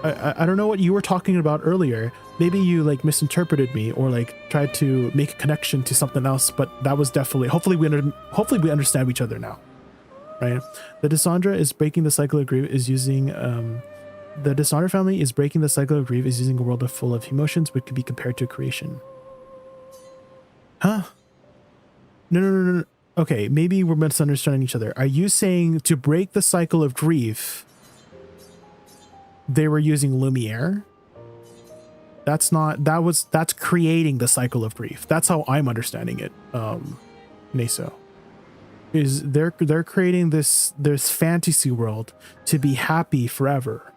I don't know what you were talking about earlier. Maybe you like misinterpreted me or like tried to make a connection to something else, but that was definitely, hopefully we understand each other now, right? The Desandra is breaking the cycle of grief is using, the Desandra family is breaking the cycle of grief is using a world full of emotions, which could be compared to creation. Huh? No. Okay, maybe we're misunderstanding each other. Are you saying to break the cycle of grief, they were using Lumiere? That's creating the cycle of grief. That's how I'm understanding it. Naso is they're creating this fantasy world to be happy forever,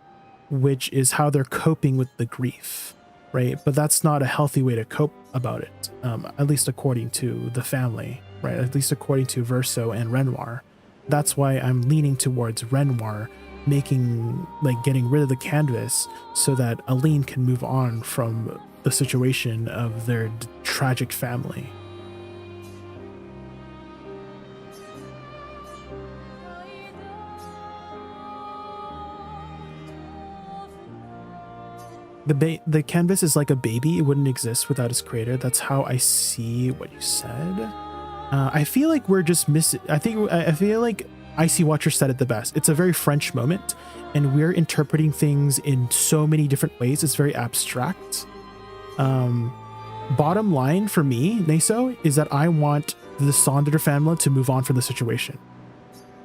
which is how they're coping with the grief, right? But that's not a healthy way to cope about it, at least according to the family, right? At least according to Verso and Renoir. That's why I'm leaning towards Renoir getting rid of the canvas so that Aline can move on from the situation of their tragic family. The canvas is like a baby. It wouldn't exist without its creator. That's how I see what you said. I feel like we're just I feel like Icy Watcher said it the best. It's a very French moment, and we're interpreting things in so many different ways. It's very abstract. Bottom line for me, Naso, is that I want the Desandra family to move on from the situation.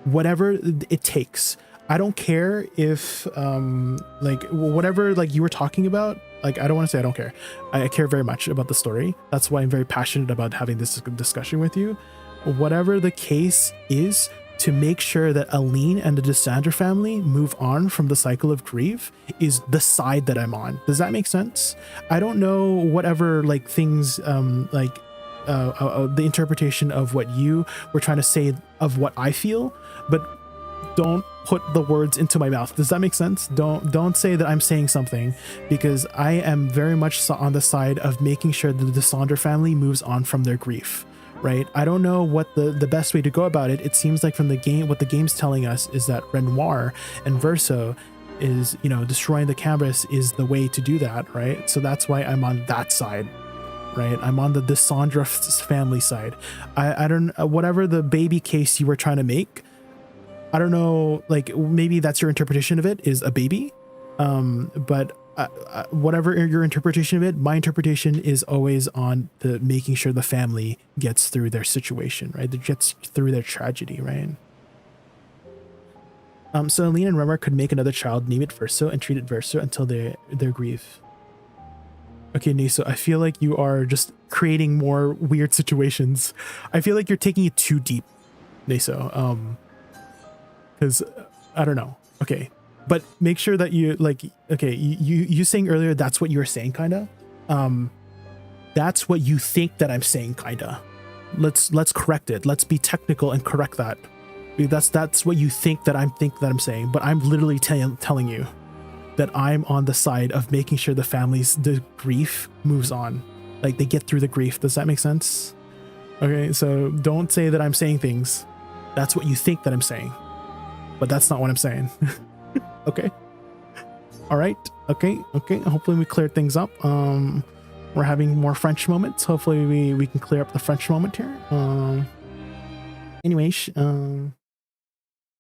Whatever it takes. I don't care if, whatever, you were talking about, I don't want to say I don't care. I care very much about the story. That's why I'm very passionate about having this discussion with you. Whatever the case is, to make sure that Aline and the Desandra family move on from the cycle of grief is the side that I'm on. Does that make sense? I don't know whatever things the interpretation of what you were trying to say of what I feel, but don't put the words into my mouth. Does that make sense? Don't say that I'm saying something, because I am very much on the side of making sure that the Desandra family moves on from their grief. Right? I don't know what the best way to go about it. It seems like from the game, what the game's telling us is that Renoir and Verso is, destroying the canvas is the way to do that, right? So that's why I'm on that side, right? I'm on the Desandra family side. I don't, whatever the baby case you were trying to make, I don't know, maybe that's your interpretation of it, is a baby. But whatever your interpretation of it, my interpretation is always on the making sure the family gets through their situation, right? That gets through their tragedy, right? So Aline and Remar could make another child, name it Verso, and treat it Verso until their grief. Okay, Niso, I feel like you are just creating more weird situations. I feel like you're taking it too deep, Niso. Because I don't know. Okay, but make sure that you like. Okay, you saying earlier that's what you were saying, kinda. That's what you think that I'm saying, kinda. Let's correct it. Let's be technical and correct that. That's what you think that I'm saying, but I'm literally telling you that I'm on the side of making sure the grief moves on, like they get through the grief. Does that make sense? Okay, so don't say that I'm saying things. That's what you think that I'm saying, but that's not what I'm saying. Okay. All right. Okay. Hopefully we cleared things up. We're having more French moments. Hopefully we can clear up the French moment here. Anyways,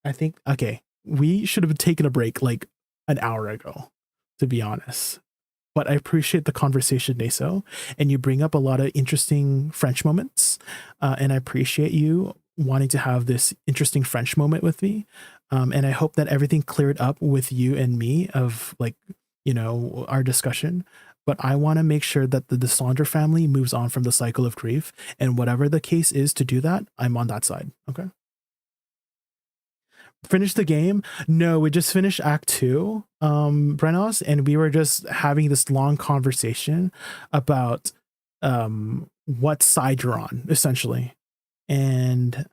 I think, okay, we should have taken a break like an hour ago, to be honest. But I appreciate the conversation, Neso, and you bring up a lot of interesting French moments. And I appreciate you wanting to have this interesting French moment with me. And I hope that everything cleared up with you and me of like, you know, our discussion. But I want to make sure that the Desandre family moves on from the cycle of grief. And whatever the case is to do that, I'm on that side. Okay. Finish the game? No, we just finished Act 2, Brenos, and we were just having this long conversation about what side you're on, essentially. And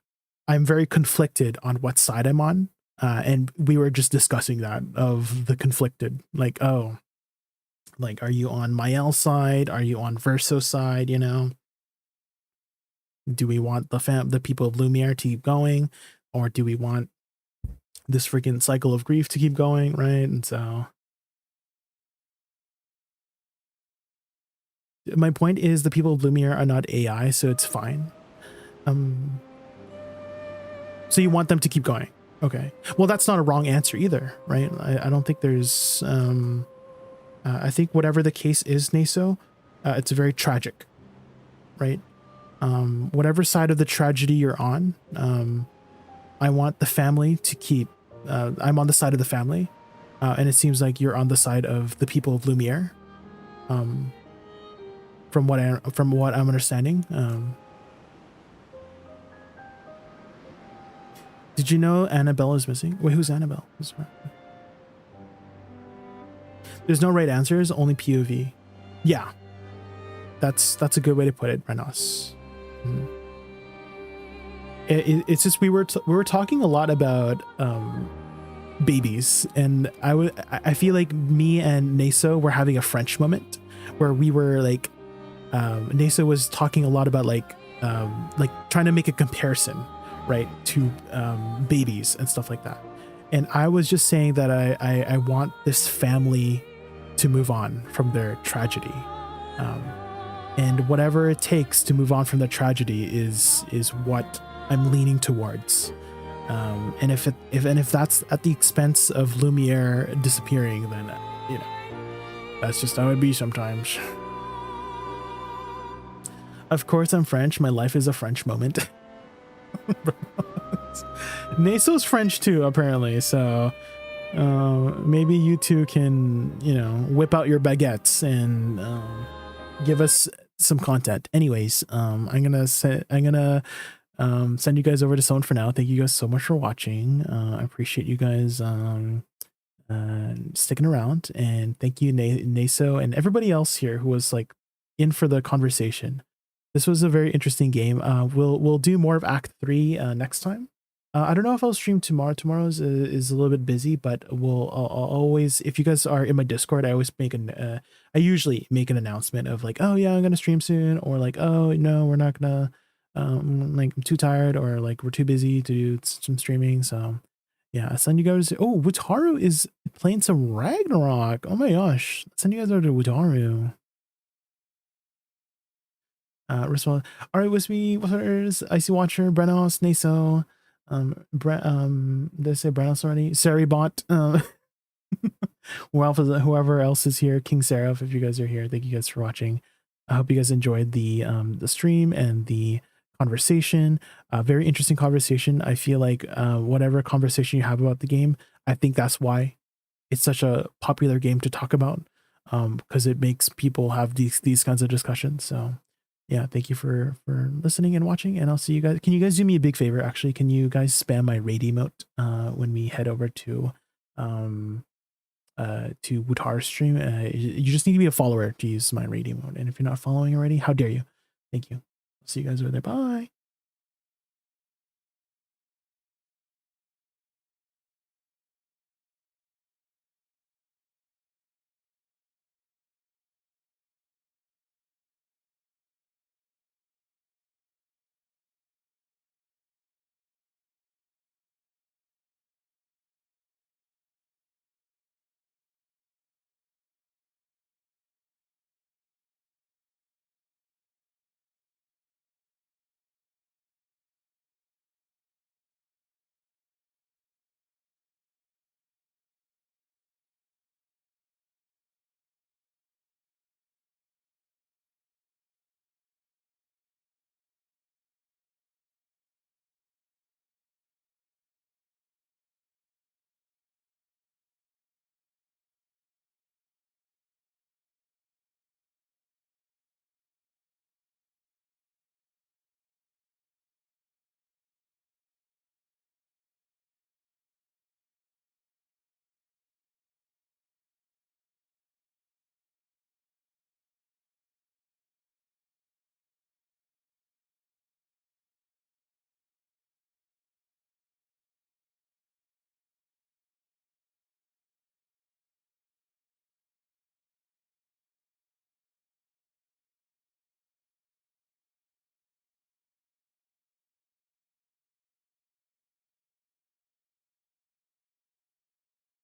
I'm very conflicted on what side I'm on. And we were just discussing that of the conflicted, like, oh, like, are you on Mael's side? Are you on Verso's side? You know, do we want the people of Lumiere to keep going, or do we want this freaking cycle of grief to keep going, right? And so my point is the people of Lumiere are not AI, so it's fine. So you want them to keep going. Okay. Well, that's not a wrong answer either, right? I don't think there's I think whatever the case is, Neso, it's very tragic, right? Whatever side of the tragedy you're on, I want the family to keep, I'm on the side of the family, and it seems like you're on the side of the people of Lumiere, from what I'm understanding. Did you know Annabelle is missing? Wait, who's Annabelle? There's no right answers, only POV. Yeah, that's a good way to put it, Renos. It's just we were talking a lot about babies, and I feel like me and Neso were having a French moment where we were like, Neso was talking a lot about like trying to make a comparison, right, to babies and stuff like that. And I was just saying that I want this family to move on from their tragedy. And whatever it takes to move on from the tragedy is what I'm leaning towards. And if that's at the expense of Lumiere disappearing, then you know, that's just how it be sometimes. Of course I'm French. My life is a French moment. Neso's French too, apparently. So maybe you two can, you know, whip out your baguettes and give us some content. Anyways, I'm gonna send you guys over to someone for now. Thank you guys so much for watching. I appreciate you guys sticking around, and thank you Neso and everybody else here who was like in for the conversation. This was a very interesting game. We'll do more of Act 3 next time. I don't know if I'll stream tomorrow. Tomorrow is a little bit busy, but I'll always, if you guys are in my Discord, I always I usually make an announcement of like, oh yeah, I'm gonna stream soon, or like, oh no, we're not gonna, like I'm too tired, or like we're too busy to do some streaming. So yeah, I send you guys. Oh, Wutaru is playing some Ragnarok. Oh my gosh, send you guys over to Wutaru. Respond. All right, Wispy Waters, Icy Watcher, Brenos, Neso. Did I say Brenos already? Saribot. Well, for whoever else is here, King Seraph, if you guys are here, thank you guys for watching. I hope you guys enjoyed the stream and the conversation. Very interesting conversation. I feel like whatever conversation you have about the game, I think that's why it's such a popular game to talk about, because it makes people have these kinds of discussions. So yeah, thank you for listening and watching, and I'll see you guys. Can you guys do me a big favor? Actually, can you guys spam my raid emote when we head over to Wutar's stream? You just need to be a follower to use my raid emote, and if you're not following already, how dare you? Thank you. See you guys over there. Bye.